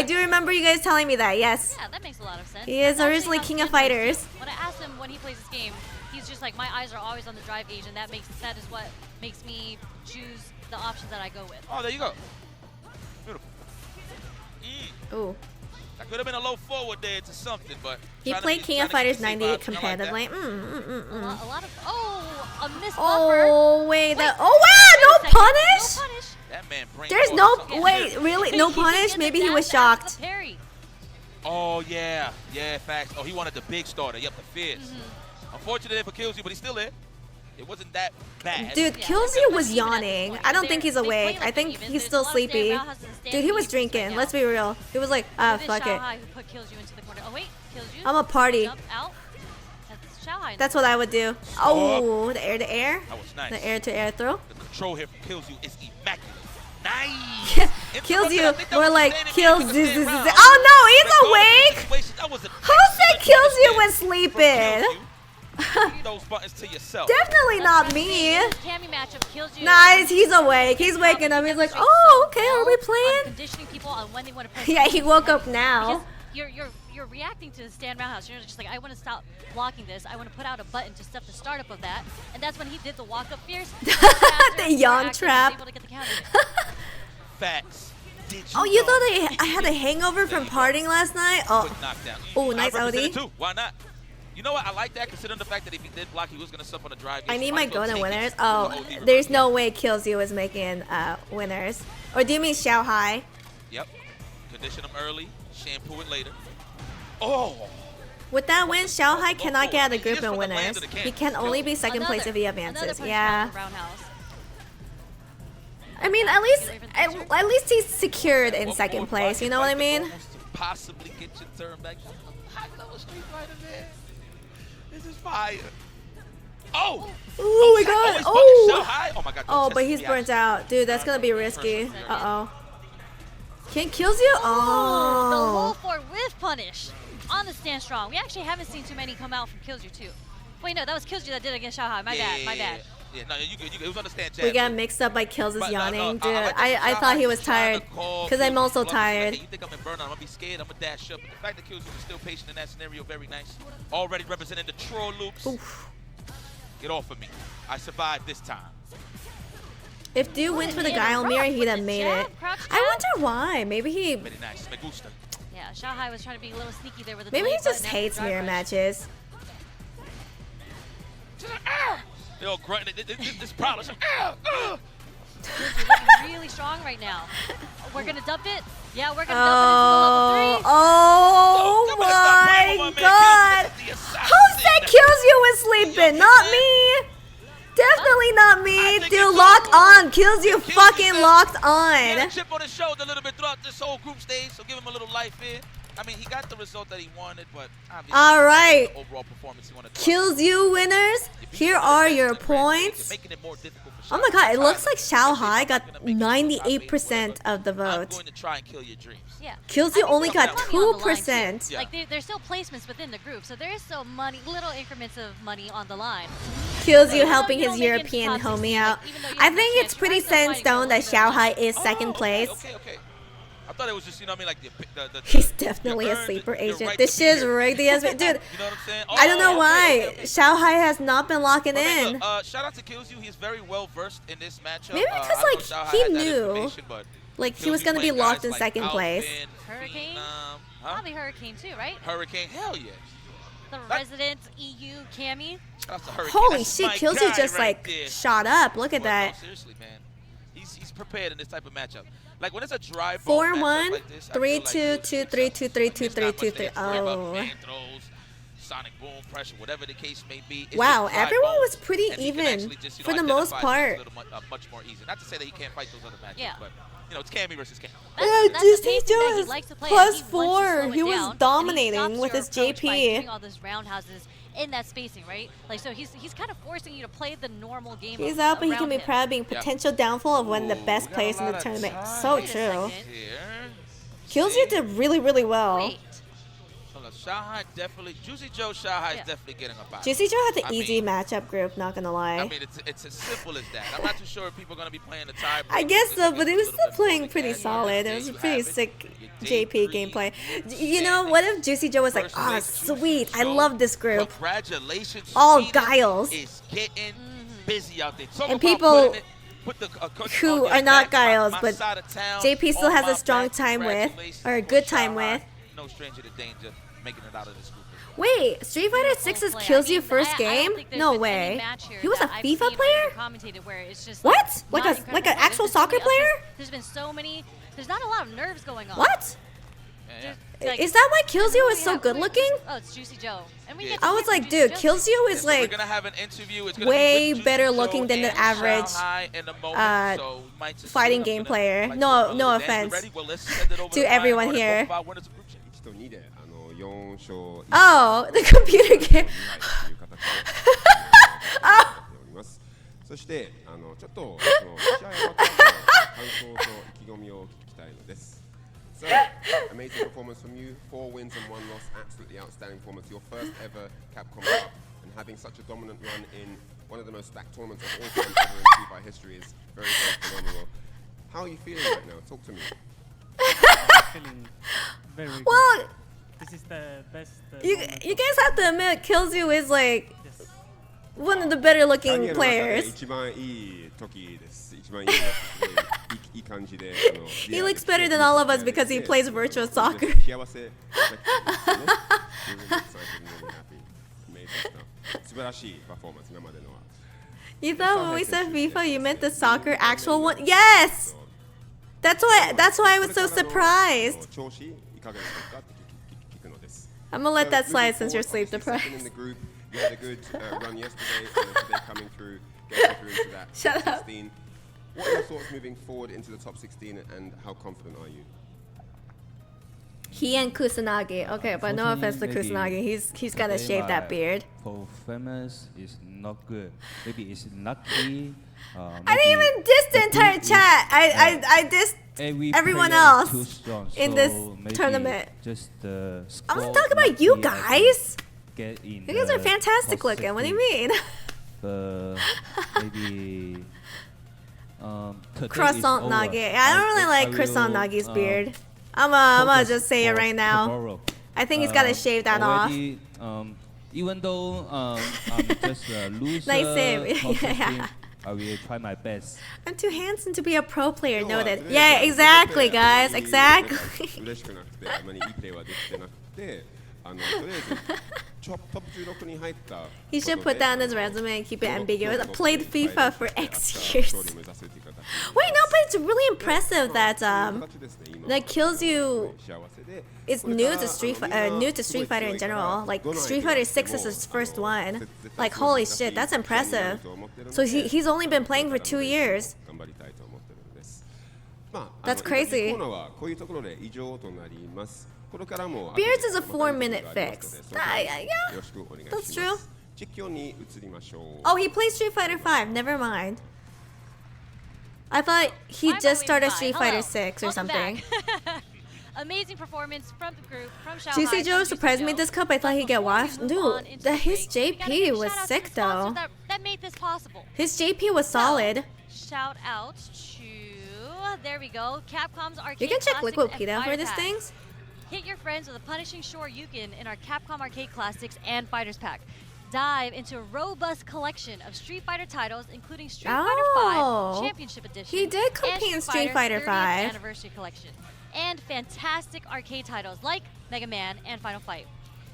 do remember you guys telling me that. Yes. Yeah, that makes a lot of sense. He is That's actually originally how King of Sven plays Fighters. too. When I asked him when he plays this game, he's just like, my eyes are always on the drive gauge, and that is what makes me choose the options that I go with. Oh, there you go. Beautiful. Ooh. That could have been a low forward there to something, but He trying to played be- King of trying to Fighters keep the same 98 vibes, and I like that. competitively. A lot of a missed buffer. Oh wait, Wait, oh wow, no wait a second. punish? No punish. That man brain There's force no something. wait, really? No He didn't punish? get the Maybe he dash was after the shocked. parry. Oh yeah, yeah, facts. Oh, he wanted the big starter. Yep, the fierce. Mm-hmm. Unfortunate for kills you, but he's still there. It wasn't that bad. Dude, Yeah, Kills they're You both was even at this yawning. point. I don't think he's They play awake. like I think even. he's There's still a lot of sleepy. roundhouses and Dude, he standing was evens drinking. right Let's now. be real. He was like, It is fuck it. Xiaohai who put Kills You into the corner. Oh wait, Kills You. I'm a party. Jump out. That's Xiaohai. That's what I would do. Oh, the air to air? That was nice. The air to air throw? The control here from Kills You is immaculate. Nice. Kills You, I think that more was like the standing kills. man took a stand round. Oh no, he's Regardless of the awake! situation, that was an Who said excellent Kills You understand was from sleeping? Kills You. Keep those buttons to yourself. Definitely not me. Cammy matchup Kills You. Nice, he's awake. He's waking up. He's like, oh, okay, are we On playing? conditioning people on when they want to press. Yeah, he woke up Because now. you're reacting to the stand roundhouse. You're just like, I want to stop blocking this. I want to put out a button to stop the startup of that. And that's when he did the walk up fierce. The yawn trap. Able to get the counter hit. Facts. Did Oh, you know thought he I had a hangover from partying last night? Oh, Quick knockdown. Oh, nice I represent OD. it too. Why not? You know what? I like that, considering the fact that if he did block, he was going to suffer on the drive. I need my golden winners. Oh, Oh, there's no way Kills You is making winners. Or do you mean Xiaohai? Yep. Condition him early, shampoo it later. Oh! With that win, Xiaohai cannot get out of the He group is and from the land winners. of the He camp. can only be second place if he Another advances. punch Yeah. back from Roundhouse. I mean, at least he's secured in second place. You know what I mean? Possibly get your turn back. High level Street Fighter, man. This is fire. Oh! Oh my god. Oh. Oh my god. Oh, but he's burnt out. Dude, that's gonna be risky. Uh-oh. Can Kills You? The Oh. low forward with punish on the stand strong. We actually haven't seen too many come out from Kills You too. Wait, no, that was Kills You that did it against Xiaohai. My bad. Yeah, no, you good. It was understand, We got mixed up by Kills is But no, yawning. no, Dude, like I that thought he Xiaohai was is trying tired. to call Because I'm Kills also bluff. He's like, tired. hey, you think I'm in burnout? I'm gonna be scared. I'm gonna dash up. But the fact that Kills was still patient in that scenario, very nice. Already representing the troll loops. Oof. Get off of me. I survived this time. If Dude wins for the Yeah, Guile the Mirror, rock he'd with have the made jab, it. crouch I jab. wonder why. Maybe he Very nice. Me gusta. Yeah, Xiaohai was trying to be a little sneaky there with the maybe he delayed just button after hates the drive mirror rush. matches. They're all grunting. This problem. Looking really strong right now. We're gonna dump it. Yeah, we're gonna Oh, dump it into the level 3. oh my god! Who said Kills You was sleeping? Not me! Definitely not me! Dude, lock on! Kills You fucking locked He had a on! chip on his shoulder a little bit throughout this whole group stage, so give him a little life here. I mean, he got the result that he wanted, but obviously Alright. the overall performance he wanted. Kills You winners, here are your points. Making it more difficult for Oh my god, it Xiaohai. looks like Xiaohai got I'm gonna make it so 98% of the I'm vote. going to try and kill your dreams. Yeah. Kills I You think only there's got money on the line, too. 2%. Yeah. Like there's still placements within the group, so there is still money, little increments of money on the line. Kills You Even though helping you his don't make it into European top 16, homie like, out. even though you I have a think chance, it's you're pretty still set in fighting stone for that a little bit of Xiaohai is second place. Okay. I thought it was just, you know what I mean, like the He's definitely you a earned sleeper your agent. right This to be shit is here. rigged against me. Dude, You know what I'm saying? I don't know Oh, why. okay. Xiaohai has not been locking Well, man, in. look, shout out to Kills You. He's very well versed in this matchup. Maybe I because, know like, Xiaohai he had that knew, information, but like, he Kills was You going to be playing locked guys in like second place. Alvin, Hurricane? Phenom, Probably Hurricane too, right? Hurricane, hell yeah. The resident EU Cammy. Shout out to Hurricane. Holy That's shit, my Kills You guy just, right like, there. shot up. Look at But no, that. seriously, man. He's prepared in this type of matchup. Like when it's a dry 4-1, like this, 3-2, 2-3, 2-3, 2-3, 2-3. Oh. Oh. sonic boom, pressure, whatever the case may be. It's Wow, just dry everyone bones, was pretty and he can even actually just, for the most identify part. things a little much more easy. Not to say that he can't fight those other matches, Yeah. but it's Cammy versus Cammy. That's the pacing that he likes to play. plus He wants to 4. slow it He was down, and he dominating stops with your his approach by JP. doing all those roundhouses in that spacing, right? Like, so he's kind of forcing you to play the normal game. He's out, but he can around be him. proud of being potential downfall of one of the Ooh, best we got players a in the lot of tournament. time So Wait a true. second. Here. Killzone did really, really well. Wait. So the Shanghai definitely, Juicy Joe Shanghai is definitely getting a body. Juicy Joe had the I easy mean- matchup group, not gonna lie. I mean, it's as simple as that. I'm not too sure if people are going to be playing the tie. I guess so, but it was still playing pretty solid. It was a pretty sick JP gameplay. You know, what if Juicy Joe was like, oh, sweet, I love this group. Congratulations. All Sweden Giles. is getting busy out there. Talk And about people putting it- put the, who on are not back, Giles, my but side of town, JP still on has my a strong back. time with, Congratulations or a for good time Shanghai. with. No stranger to danger, making it out of this group. Wait, Street Fighter 6's Play. kills I you mean, first I game? don't think there's No been any way. match here He was a that I've seen FIFA or even player? commentated where it's just What? not Like an incredible. actual There's been soccer so many player? There's been so many. There's not a lot of nerves going on. What? Yeah. Like, Is that why Kills You who is we so have? good looking? Oh, it's Juicy Joe. And we Yeah. get to I hear was from like, Juicy dude, Joe. Kills You is So we're like gonna have an interview. It's gonna way be with better Juicy looking Joe than the and average, Shanghai in the moment, so we might just fighting see game them for player. the- like No- the fellas no dance. We offense ready? Well, let's send it over to the line everyone order. here. Both of our winners of group stage. 1と2で4勝 Oh, the computer game. という形でやっておりますそしてちょっとその試合終わった後の感想と意気込みを聞きたいのです So, amazing performance from you, 4 wins and 1 loss, absolutely outstanding performance, your first ever CAPCOM Cup, and having such a dominant run in one of the most stacked tournaments of all time ever in Street Fighter history is very, very phenomenal. How are you feeling right now? Talk to me. Feeling very good. Well, This is the best. you moment you of- guys have to admit, Kills You is like Yes. one of the better ダニ looking エルの中で players. 一番いい時です。一番いいいい感じで。He looks better than all of us because he plays virtual soccer. 幸せな気分ですね。Really excited and really happy. Amazing stuff. 素晴らしいパフォーマンス今までのは。 You thought when we said FIFA, you meant the soccer actual one? Yes! That's why I was so surprised. 調子いかがでしょうかって聞くのです。 I'm gonna let that So, slide moving since you're forward, sleep obviously second in deprived. the group, you had a good run yesterday, and today coming through, getting through into that Shut top up. 16. What are your thoughts moving forward into the top 16, and how confident are you? He and Kusanagi. Okay, but no offense to Unfortunately, Kusanagi. He's gotta shave that beard. Performance is not good. Maybe it's lucky. I didn't even diss the entire chat. I dissed everyone else in this tournament. Just I was talking about you guys. You You guys are fantastic looking. What do you mean? Maybe today Croissant is over. Nagi. I don't really like will, Croissant Nagi's beard. I'm gonna focus just say it for right now. tomorrow. I think he's gotta shave that off. Already, even though I'm just a loser, Nice save. top 16, Yeah. I will try my best. I'm too handsome to be a pro player. 今日は Noted. 全然 Yeah, exactly, 全然 guys. Exactly. 嬉しくなくて、あまりいいプレーはできてなくて、とりあえずトップ16に入った。 He should put that on his resume and keep it ambiguous. Played FIFA for X years. Wait, no, but it's really impressive that Kills You is new to Street Fighter in general. Like Street Fighter 6 is his first one. Like holy shit, that's impressive. So he's only been playing for 2 years. That's crazy. Beards is a 4-minute fix. Yeah, that's true. Oh, he plays Street Fighter 5. Never mind. I thought he just started Street Fighter 6 or something. Amazing performance from the group, from Shanghai. Juicy Joe from surprised me Joe. this cup. I thought he'd get washed. Before we move on Dude, into his the break, we gotta JP give was shout-outs to sick the sponsor though. that made this possible. His JP was solid. Shout out to, there we go, Capcom's Arcade You can check Classics Wikipedia and for Fighter these Packs. things. Hit your friends with a punishing Shoryuken in our Capcom Arcade Classics and Fighters Pack. Dive into a robust collection of Street Fighter titles, including Street Oh. Fighter V Championship Edition. He did compete and in Street Fighter 30th V. Anniversary Collection. And fantastic arcade titles like Mega Man and Final Fight.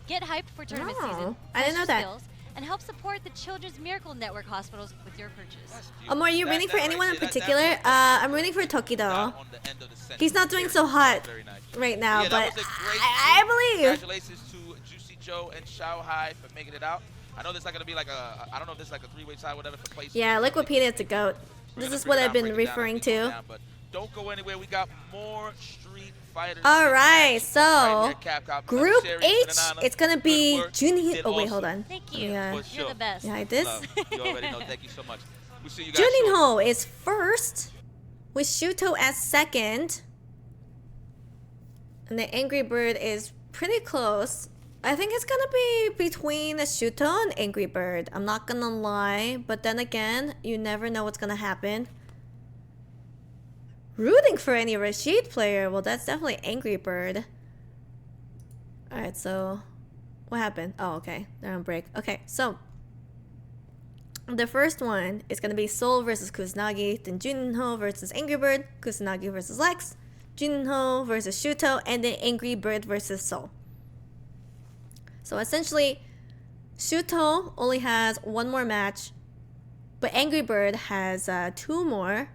Get hyped for tournament Oh, season. I didn't test know your that. skills, and help support the Children's Miracle Network hospitals with your purchase. Are you rooting for anyone in particular? I'm rooting for Tokido. On the end of the sentence. He's not doing so hot Very nice. right now, Yeah, but that was a great I believe. Congratulations to Juicy Joe and Shao Hai for making it out. I know there's not gonna be like a, I don't know if there's like a three-way tie, whatever for place. Yeah, Liquipedia is the goat. This is what I've been referring to. But don't go anywhere. We got more Street Fighters. All right, so Right here at Capcom. Group Sherry, H, Banana, it's gonna be good work. Junhee. Did Oh wait, awesome. hold on. Thank you. Yeah. For You're sure. the best. Yeah, I did. Love. You already know. Thank you so much. We'll see you guys. Juninho is first, with Shuto as second, and the Angry Bird is pretty close. I think it's gonna be between Shuto and Angry Bird. I'm not gonna lie, but then again, you never know what's gonna happen. Rooting for any Rashid player, well, that's definitely Angry Bird. Alright, so what happened? Oh, okay, they're on break. Okay, so the first one is gonna be Soul versus Kusanagi, then Juninho versus Angry Bird, Kusanagi versus Lex, Juninho versus Shuto, and then Angry Bird versus Soul. So essentially, Shuto only has one more match, but Angry Bird has 2 more.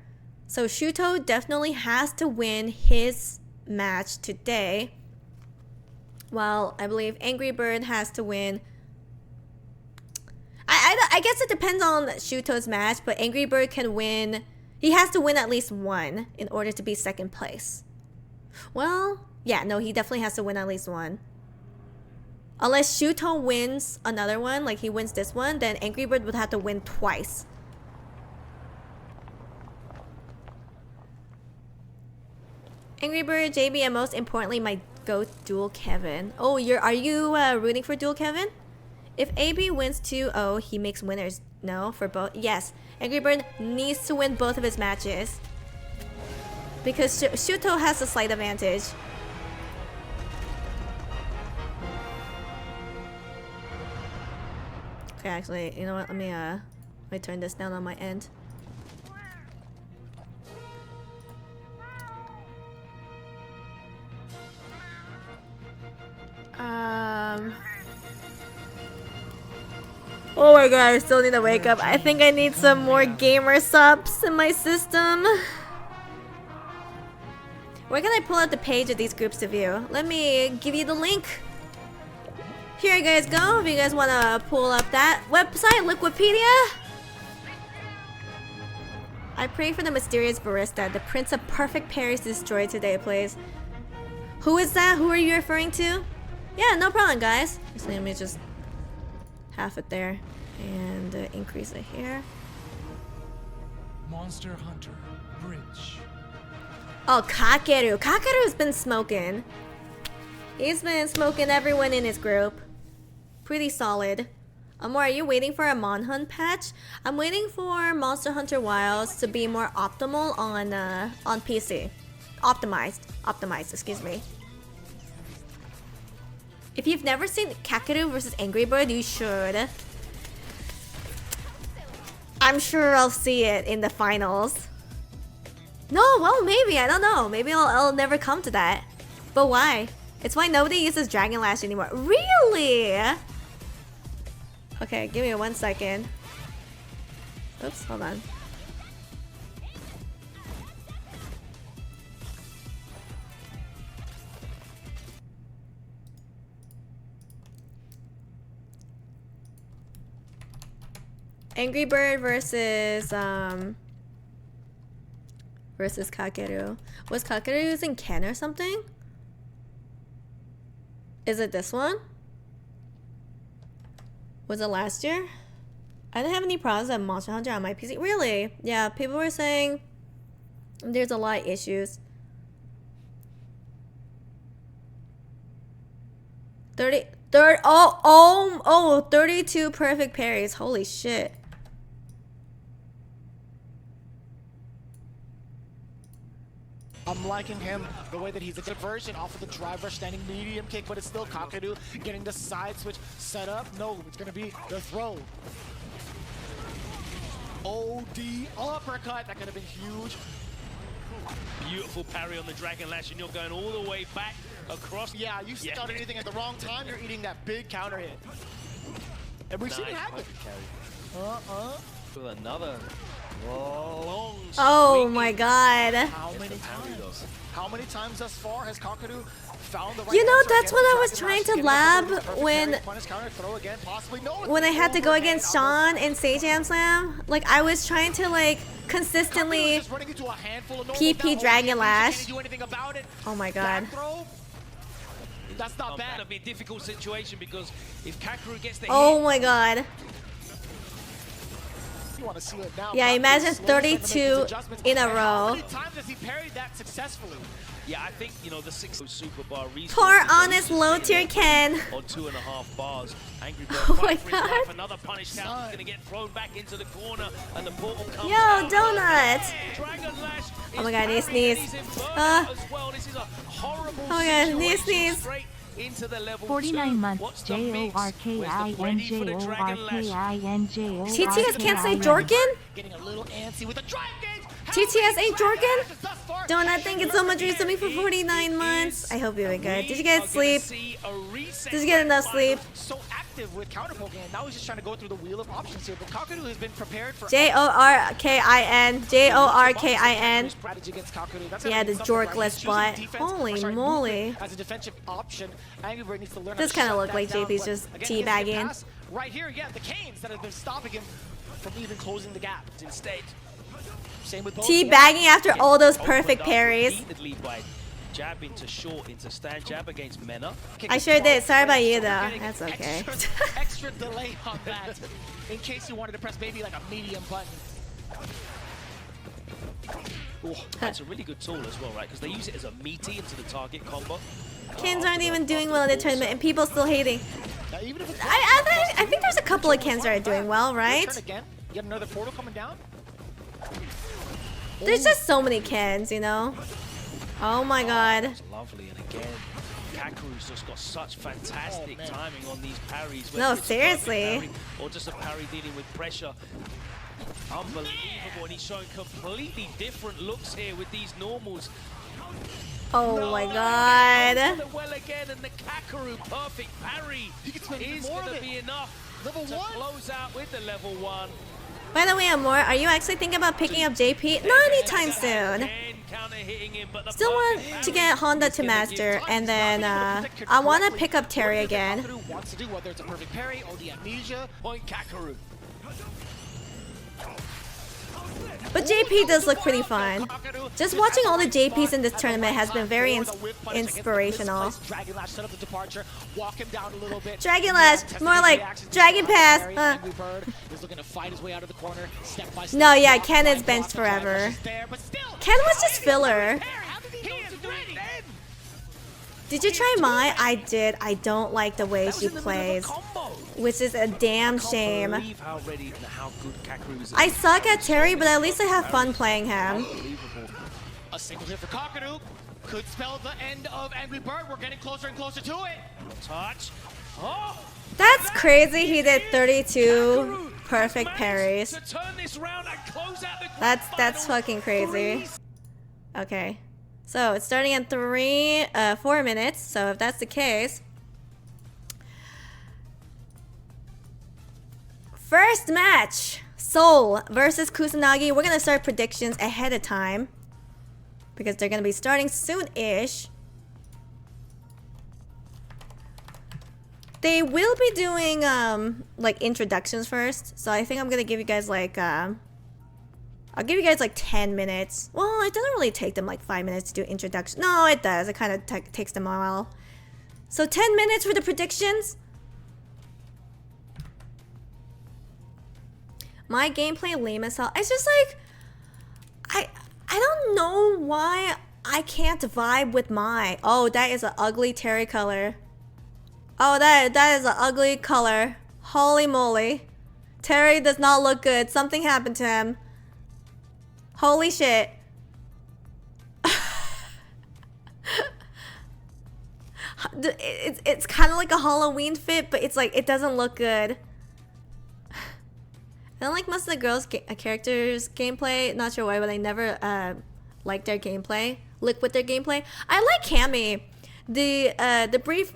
So Shuto definitely has to win his match today, while I believe Angry Bird has to win. I guess it depends on Shuto's match, but Angry Bird can win. He has to win at least one in order to be second place. Well, yeah, no, he definitely has to win at least one. Unless Shuto wins another one, like he wins this one, then Angry Bird would have to win twice. Angry Bird, JB, and most importantly, my GOAT Dual Kevin. Oh, are you rooting for Dual Kevin? If AB wins 2-0, he makes winners. No, for both. Yes, Angry Bird needs to win both of his matches because Shuto has a slight advantage. Okay, actually, you know what? Let me turn this down on my end. Oh my god, I still need to wake up. I think I need some more gamer subs in my system. Where can I pull out the page of these groups to view? Let me give you the link. Here you guys go, if you guys want to pull up that website, Liquipedia. I pray for the mysterious barista. The Prince of Perfect Paris destroyed today, please. Who is that? Who are you referring to? Yeah, no problem, guys. Let me just half it there and increase it here. Monster Hunter Bridge. Oh, Kakeru. Kakeru's been smoking. He's been smoking everyone in his group. Pretty solid. Amor, are you waiting for a Monhunt patch? I'm waiting for Monster Hunter Wilds to be more optimal on PC. Optimized, excuse me. If you've never seen Kakeru versus Angry Bird, you should. I'm sure I'll see it in the finals. No, well, maybe. I don't know. Maybe I'll never come to that. But why? It's why nobody uses Dragon Lash anymore. Really? Okay, give me 1 second. Oops, hold on. Angry Bird versus Kakeru. Was Kakeru using Ken or something? Is it this one? Was it last year? I didn't have any problems with Monster Hunter on my PC. Really? Yeah, people were saying there's a lot of issues. 32 perfect parries. Holy shit. I'm liking him, the way that he's a diversion off of the driver, standing medium kick, but it's still Kakeru getting the side switch set up. No, it's gonna be the throw. OD uppercut, that could have been huge. Beautiful parry on the Dragon Lash, and you're going all the way back across. Yeah, you start anything at the wrong time, you're eating that big counter hit. And we've seen it happen. With another Long Oh swinging. my god. How many times? How many times thus far has Kakadu found the right You know, answer that's against what I the was Dragon trying Lash, to getting lab the perfect when- parry, punish, counter, throw again, possibly. No, When I had to go overhead against almost. Sean in Sage Am Slam, like I was trying to like Kakadu consistently. is just running into a handful of normals PP now. Dragon Can Lash. he do anything about it? Oh my god. Back throw? That's not bad. That'll be a difficult situation because if Kakaroo gets the Oh hit, my god. You want to seal it now. Yeah, Kakadu imagine slows down to make his 32 adjustments. in a And row. How many times has he parried that successfully? yeah, I think, you know, the 6 super bar resources Poor are honest just low sitting tier there Ken. on 2.5 bars. Angry Bird Oh fight my for his life. God. Another punish counter is going to get thrown back into the corner, and the portal comes Yo, out. Donut. Dragon Lash Oh my is god, knee parrying, sneeze. and he's in Ah. burnout as well. This is a horrible Oh my god, knee situation. sneeze. Straight into the level 49 2. months. What's the mix? Where's the ready for the Dragon Lash? TTS can't say Jorkin? Getting a little antsy with the drive gauge. TTS ain't Jorkin? Donut, thank you so much for resubmitting for 49 months. I hope you're doing good. Did you get sleep? Did you get enough sleep? So active with counter poking, and now he's just trying to go through the wheel of options here. But Kakadu has been prepared for Jorkin. Jorkin. strategy against Kakadu. That's Yeah, gonna be the something, right? jorkless He's choosing butt. defense, Holy or sorry, moly. movement as a defensive option. Angry Bird needs to learn This how to kinda shut look that like down, JP's but just again, he has to get teabagging. past right here, yeah, the canes that have been stopping him from even closing the gap. Instead, same with both. Teabagging after all those perfect parries. Repeatedly by jab into short, into stand jab against Mena. I sure did. Sorry about you though. That's okay. Extra delay on that, in case you wanted to press maybe like a medium button. Ooh, that's a really good tool as well, right? Because they use it as a meaty into the target combo. Kens aren't even doing well in the tournament and people still hating. Now, even if it's I think there's a couple of Kens that are doing well, right? Turn again. Yet another portal coming down. There's just so many Kens, you know? Oh my god. It's lovely, and again, Kakuru's just got such fantastic timing on these parries. No, whether it's a perfect seriously. parry or just a parry dealing with pressure. Unbelievable, and he's showing completely different looks here with these normals. Oh my Goes god. for the well again, and the Kakaroo perfect parry is more going of to it. be enough Level to 1. close out with the level 1. By the way, Amor, are you actually thinking about picking up JP? Not anytime soon. Again, counter-hitting him, but the Still want perfect to parry get Honda to master, and then I want to pick up Terry again. Kakadu wants to do, whether it's a perfect parry or the amnesia. point Kakaroo. But JP does look pretty fun. Just watching all the JPs in this tournament has been very inspirational. Dragon Lash set up the departure, walk him down a little bit. Dragon Lash, more like Dragon Pass. Angry Bird is looking to fight his way out of the corner, step by step. No, yeah, Ken is benched forever. There, but still, Ken was just filler. he is ready. Did you try Mai? I did. I don't like the way she plays, which is a damn shame. Believe how ready and how good Kakaroo is. I suck at Terry, but at least I have fun playing him. Unbelievable. A single hit for Kakadu could spell the end of Angry Bird. We're getting closer and closer to it. Touch. Oh! That's crazy. He did 32 perfect parries. To turn this round and close out the That's fucking crazy. Okay. So it's starting in 4 minutes. So if that's the case, first match, Seoul versus Kusanagi. We're gonna start predictions ahead of time because they're gonna be starting soon-ish. They will be doing like introductions first. So I think I'm gonna give you guys like I'll give you guys like 10 minutes. Well, it doesn't really take them like 5 minutes to do introduction. No, it does. It kind of takes them a while. So 10 minutes for the predictions. My gameplay lame as hell. It's just like I don't know why I can't vibe with my. Oh, that is an ugly Terry color. Oh, that is an ugly color. Holy moly. Terry does not look good. Something happened to him. Holy shit. It's kind of like a Halloween fit, but it's like it doesn't look good. I don't like most of the girls' characters' gameplay. Not sure why, but I never liked their gameplay. Look with their gameplay. I like Cammy. The brief,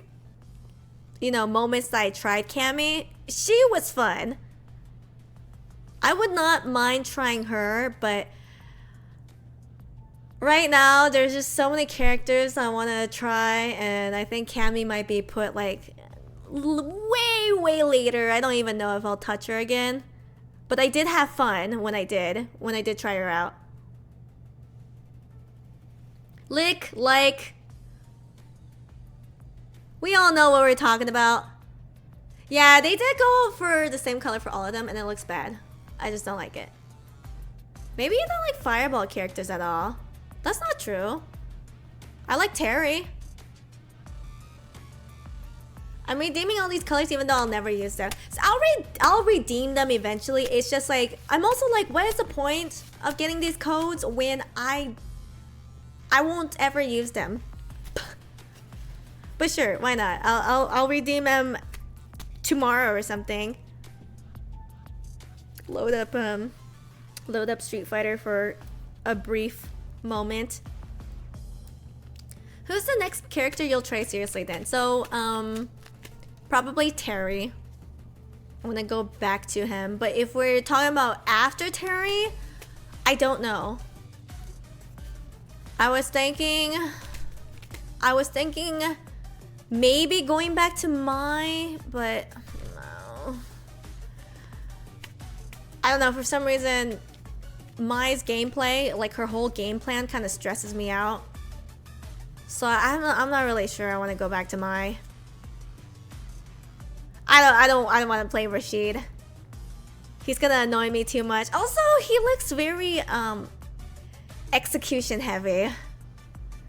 you know, moments that I tried Cammy, she was fun. I would not mind trying her, but right now there's just so many characters I want to try, and I think Cammy might be put like way later. I don't even know if I'll touch her again, but I did have fun when I did try her out. Lick, like, we all know what we're talking about. Yeah, they did go for the same color for all of them, and it looks bad. I just don't like it. Maybe you don't like Fireball characters at all. That's not true. I like Terry. I'm redeeming all these colors even though I'll never use them. So I'll redeem them eventually. It's just like, I'm also like, what is the point of getting these codes when I won't ever use them? But sure, why not? I'll redeem them tomorrow or something. Load up Street Fighter for a brief moment. Who's the next character you'll try seriously then? So, probably Terry. I'm gonna go back to him. But if we're talking about after Terry, I don't know. I was thinking maybe going back to Mai, but no. I don't know, for some reason Mai's gameplay, like her whole game plan kind of stresses me out. So I'm not really sure I want to go back to Mai. I don't want to play Rashid. He's gonna annoy me too much. Also, he looks very execution heavy.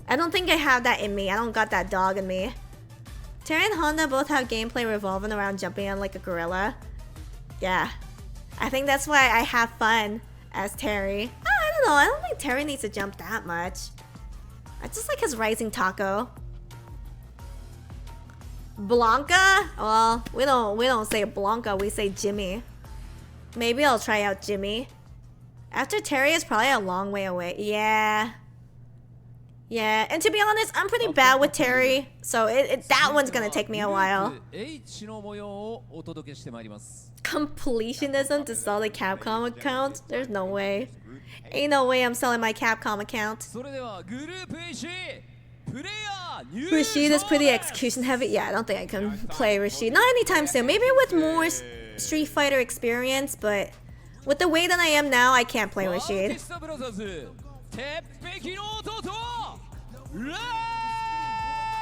I don't think I have that in me. I don't got that dog in me. Terry and Honda both have gameplay revolving around jumping on like a gorilla. Yeah. I think that's why I have fun as Terry. I don't know. I don't think Terry needs to jump that much. I just like his rising taco. Blanca? Well, we don't say Blanca, we say Jimmy. Maybe I'll try out Jimmy. After Terry is probably a long way away. Yeah. Yeah, and to be honest, I'm pretty bad with Terry, so that one's gonna take me a while. Completionism to sell the Capcom account? There's no way. Ain't no way I'm selling my Capcom account. Rashid is pretty execution heavy. Yeah, I don't think I can play Rashid. Not anytime soon. Maybe with more Street Fighter experience, but with the way that I am now, I can't play Rashid.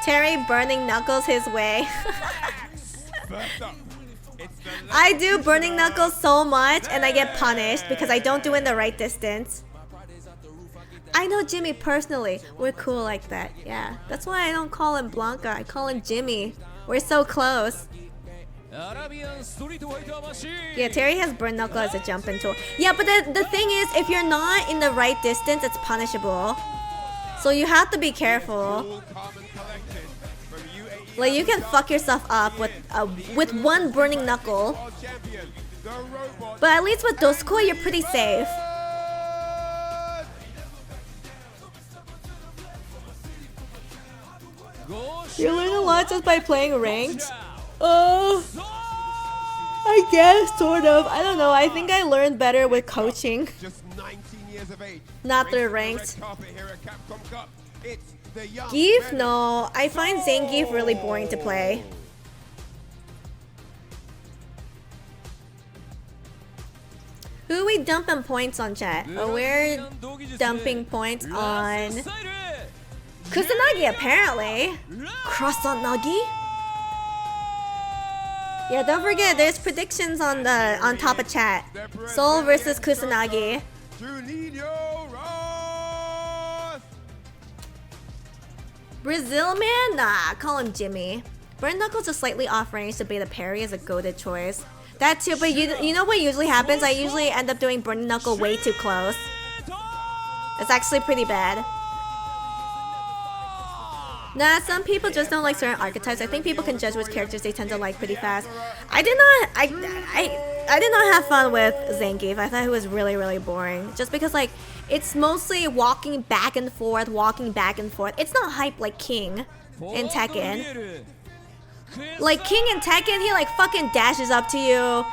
Terry burning Knuckles his way. I do burning Knuckles so much and I get punished because I don't do it in the right distance. I know Jimmy personally. We're cool like that. Yeah, that's why I don't call him Blanca. I call him Jimmy. We're so close. Yeah, Terry has burn knuckle as a jumping tool. Yeah, but the thing is, if you're not in the right distance, it's punishable. So you have to be careful. Like, you can fuck yourself up with one burning knuckle. But at least with Dosco, you're pretty safe. You learn a lot just by playing ranked. I guess, sort of. I don't know. I think I learned better with coaching. Not through ranked. Geef? No. I find Zangief really boring to play. Who are we dumping points on, chat? Oh, we're dumping points on Kusanagi, apparently. Kusanagi? Yeah, don't forget, there's predictions on top of chat. Soul versus Kusanagi. Brazil man? Nah, call him Jimmy. Burn Knuckles is slightly off range to beta parry is a goated choice. That too, but you know what usually happens? I usually end up doing Burn Knuckle way too close. It's actually pretty bad. Nah, some people just don't like certain archetypes. I think people can judge which characters they tend to like pretty fast. I did not have fun with Zangief. I thought it was really, really boring. Just because, like, it's mostly walking back and forth, It's not hype like King in Tekken. Like, King in Tekken, he, like, fucking dashes up to you.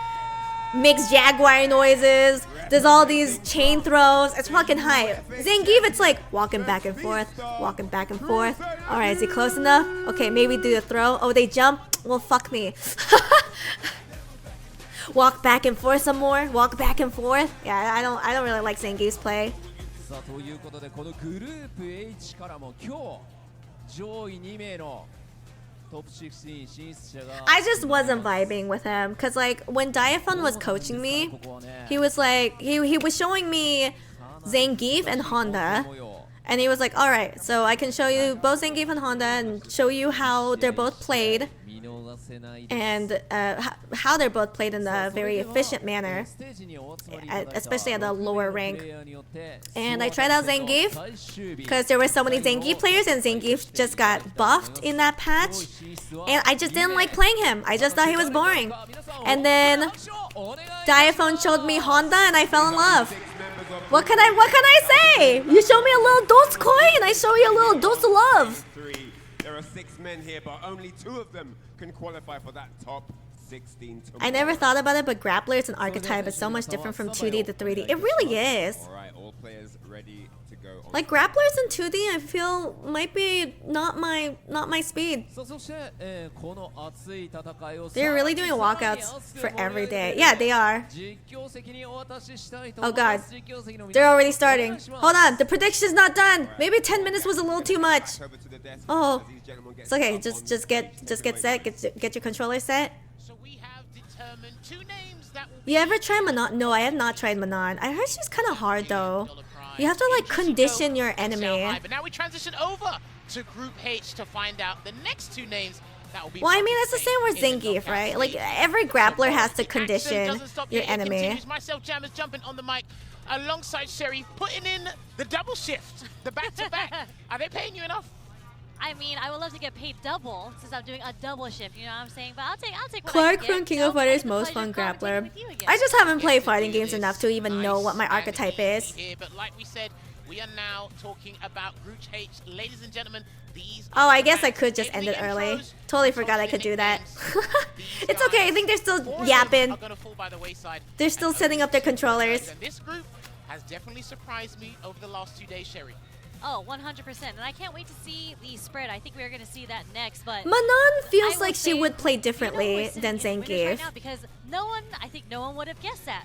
makes jaguar noises, does all these chain throws. It's fucking hype. Zangief, it's like walking back and forth, walking back and forth. Alright, is he close enough? Okay, maybe do the throw. Oh, they jump? Well, fuck me. Walk back and forth some more. Walk back and forth. Yeah, I don't really like Zangief's play. さあということでこのグループ H からも今日上位2名のトップ16進出者が I just wasn't vibing with him because like when Diaphon was coaching me, he was like he was showing me Zangief and Honda, and he was like, all right, so I can show you both Zangief and Honda and show you how they're both played and how they're both played in a very efficient manner, especially at a lower rank. And I tried out Zangief because there were so many Zangief players and Zangief just got buffed in that patch, and I just didn't like playing him. I just thought he was boring. And then Diaphone showed me Honda and I fell in love. What can I say? You show me a little dose coin, I show you a little dose of love. There are 6 men here, but only 2 of them can qualify for that top 16. I never thought about it, but Grappler is an archetype. It's so much different from 2D to 3D. It really is. All right, all players ready to go. Like Grapplers in 2D, I feel might be not my speed. さあそして、この熱い戦いを They're really doing walkouts for every day. Yeah, they are. 実況席にお渡ししたいと Oh 思いま god, す。実況席の皆 they're さん already starting. Hold on, the prediction's not done. Maybe 10 minutes was a little too much. Oh, it's okay. Just get set. Get your controller set. So we have determined 2 names that will You ever try Manon? No, I have not tried Manon. I heard she's kind of hard though. You have to like condition your enemy. But now we transition over to Group H to find out the next 2 names that will be. Well, I mean, it's the same with Zangief, right? Like every grappler has to condition your enemy. Myself Jammers jumping on the mic alongside Sherry, putting in the double shift, the back-to-back. Are they paying you enough? I mean, I would love to get paid double since I'm doing a double shift, you know what I'm saying? But I'll take what I Clark can from get. King So, of Fighters it's a most pleasure fun commentating grappler. with you again. I just haven't played fighting games enough to even know what my archetype is. Here, but like we said, we are now talking about Group H. Ladies and gentlemen, these Oh, I guess I could just end it early. Totally forgot I could do that. It's okay, I think they're still yapping. They're still setting up their controllers. This group has definitely surprised me over the last 2 days, Sherry. Oh, 100%. And I can't wait to see the spread. I think we're going to see that next. But Manon feels I will like she say, would play you know differently who's than sitting in winners right Zangief. now because I think no one would have guessed that.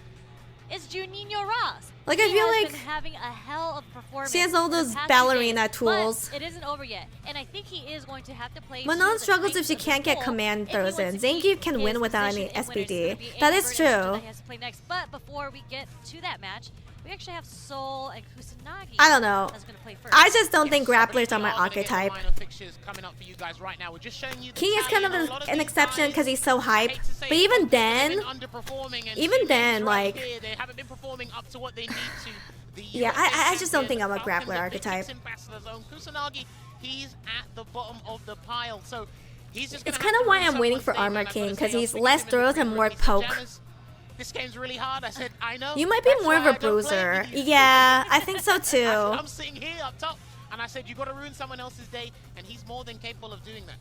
It's Juninho Ross. Like, I He feel has like been having a hell of a performance. she has all in the those past 2 ballerina days, tools. But it isn't over yet. And I think he is going to have to play. Manon to struggles the if she strengths can't of the get pool command if he throws wants in. to keep Zangief can his win without position any in winners. It's gonna SPD. be That Andy is versus true. that he has to play next. But before we get to that match, we actually have Soul and Kusanagi. I don't know. That's gonna play first. I just don't think grapplers are my archetype. King is kind of an exception because he's so hype. But even then, like, yeah, I just don't think I'm a grappler archetype. He's at the bottom of the pile, so he's just It's kind of why I'm waiting for Armor King because he's less throws and more poke. This game's really hard. I said, I know. You might be That's more of why a I don't play bruiser. with you. Yeah, I think so too. I'm sitting here up top, and I said, you got to ruin someone else's day, and he's more than capable of doing that.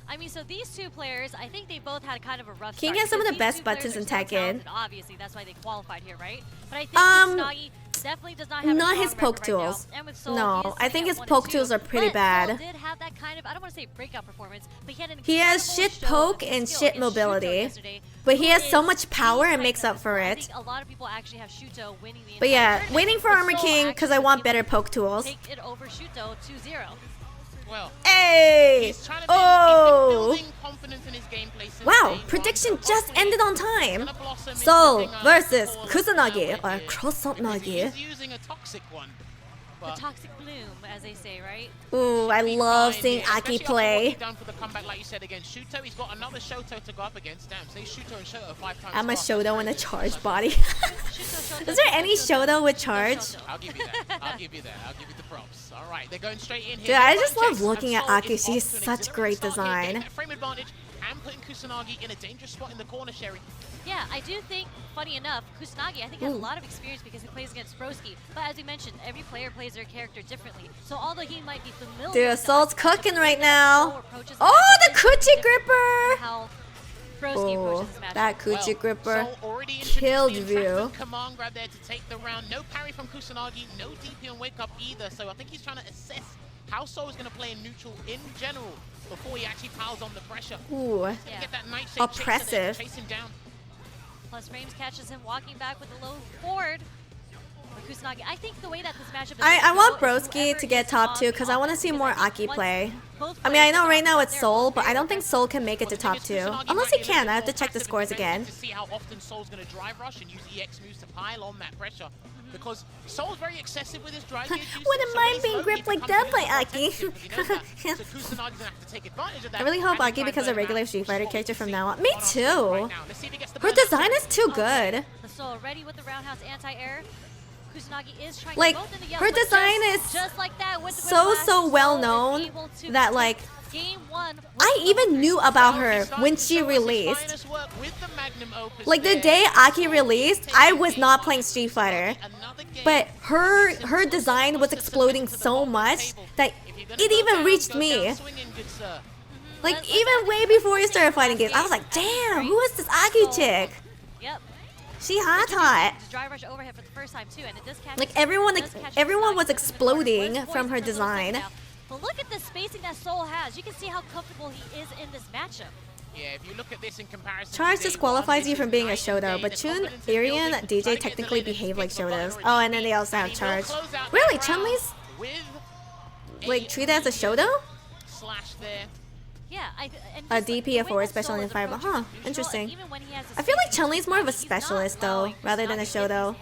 I mean, so these 2 players, I think they both had kind of a rough King start. has some of the because best these 2 buttons players in are so Tekken. talented, obviously, that's why they qualified here, right? But I think Kusanagi definitely does not have not a his strong poke record right tools. now. And with Soul, No, he is I think sitting his at 1 poke and tools 2. are pretty But bad. Soul did have that kind of, I don't want to say breakout performance, but he had an He has incredible shit show poke of and skill shit against Shuto mobility. yesterday, But he who has so is much power the and makes up for I it. think a lot of people actually have Shuto winning the But entire yeah, tournament, waiting for but Armor Soul King because actually I was want able better to poke tools. take it over Shuto 2-0. Well, Hey! he's trying to Oh! building confidence in his gameplay since Wow, day prediction one, so just hopefully ended on it's time. gonna blossom into Soul something, versus for Kusanagi Soul or here. Kusanagi. He's using a toxic one. The toxic bloom, as they say, right? Ooh, I love seeing Aki play. Done for the comeback, like you said, against Shuto. He's got another Shoto to go up against. Damn, say Shuto and Shoto 5 times. I'm a faster. Shoto and a charged body. Shuto, Is there any Shoto with charge? I'll give you that. I'll give you that. I'll give you the props. All right, they're going straight in here. Dude, I just Button love checks, looking and at Soul Aki. is She's off to an such exhilarating great start here, getting design. that frame advantage and putting Kusanagi in a dangerous spot in the corner, Sherry. Yeah, I do think, funny enough, Kusanagi, I think, has a lot of experience because he plays against Broski. But as you mentioned, every player plays their character differently. So although he might be familiar Dude, with Soul's the cooking right now. approaches Oh, the matchup is coochie different gripper! from how Broski Oh, approaches this match. that Coochie gripper Soul already killed introduced the Ryu. entrapment command grab there to take the round. No parry from Kusanagi, no DP on wake up either. So I think he's trying to assess how Soul is going to play in neutral in general before he actually piles on the pressure. Ooh, Yeah. Get that nightshade oppressive. chase him down. Plus frames catches him walking back with a low forward. For Kusanagi, I think the way that this matchup is I gonna want go is Broski whoever to get is top on 2 the because I want to offense, see because more I think Aki once play. both I mean, I players know are right now out it's there, Soul, both but I don't very think Soul can make it to top 2. Unless he can, I have to check the scores again. To see how often Soul's going to drive rush and use EX moves to pile on that pressure. Because Soul's very excessive with his drive. Wouldn't mind being gripped like that by Aki. I really hope Aki becomes a regular Street Fighter character from now on. Me too. Her design is too good. The Soul ready with the roundhouse anti-air. Kusanagi is trying Like, both in the yellow, her but design just is like that with the so whiplash, well Soul is known able to that take like game 1 I even knew about her when she released. Like the day Aki released, I was not playing Street Fighter, but her design was exploding so much that it even reached me. Like even way before you started fighting games, I was like, damn, who is this Aki chick? Yep. She hot. Dry rush overhead for the first time too, and it does catch. Like everyone was Kusanagi exploding in the from her corner. design. Now. But look at the spacing that Soul has. You can see how comfortable he is in this matchup. Yeah, if you look at this in comparison, Charge disqualifies you from being a Shoto, but Chun, Arian, DJ technically behave like Shotos. Oh, and then they also have Charge. Really, Chun-Li's like treated as a Shoto? Slash there. Yeah, A DP, a forward special, and a fireball. Huh, interesting. I feel like Chun-Li's more of a specialist though, rather than a Shoto.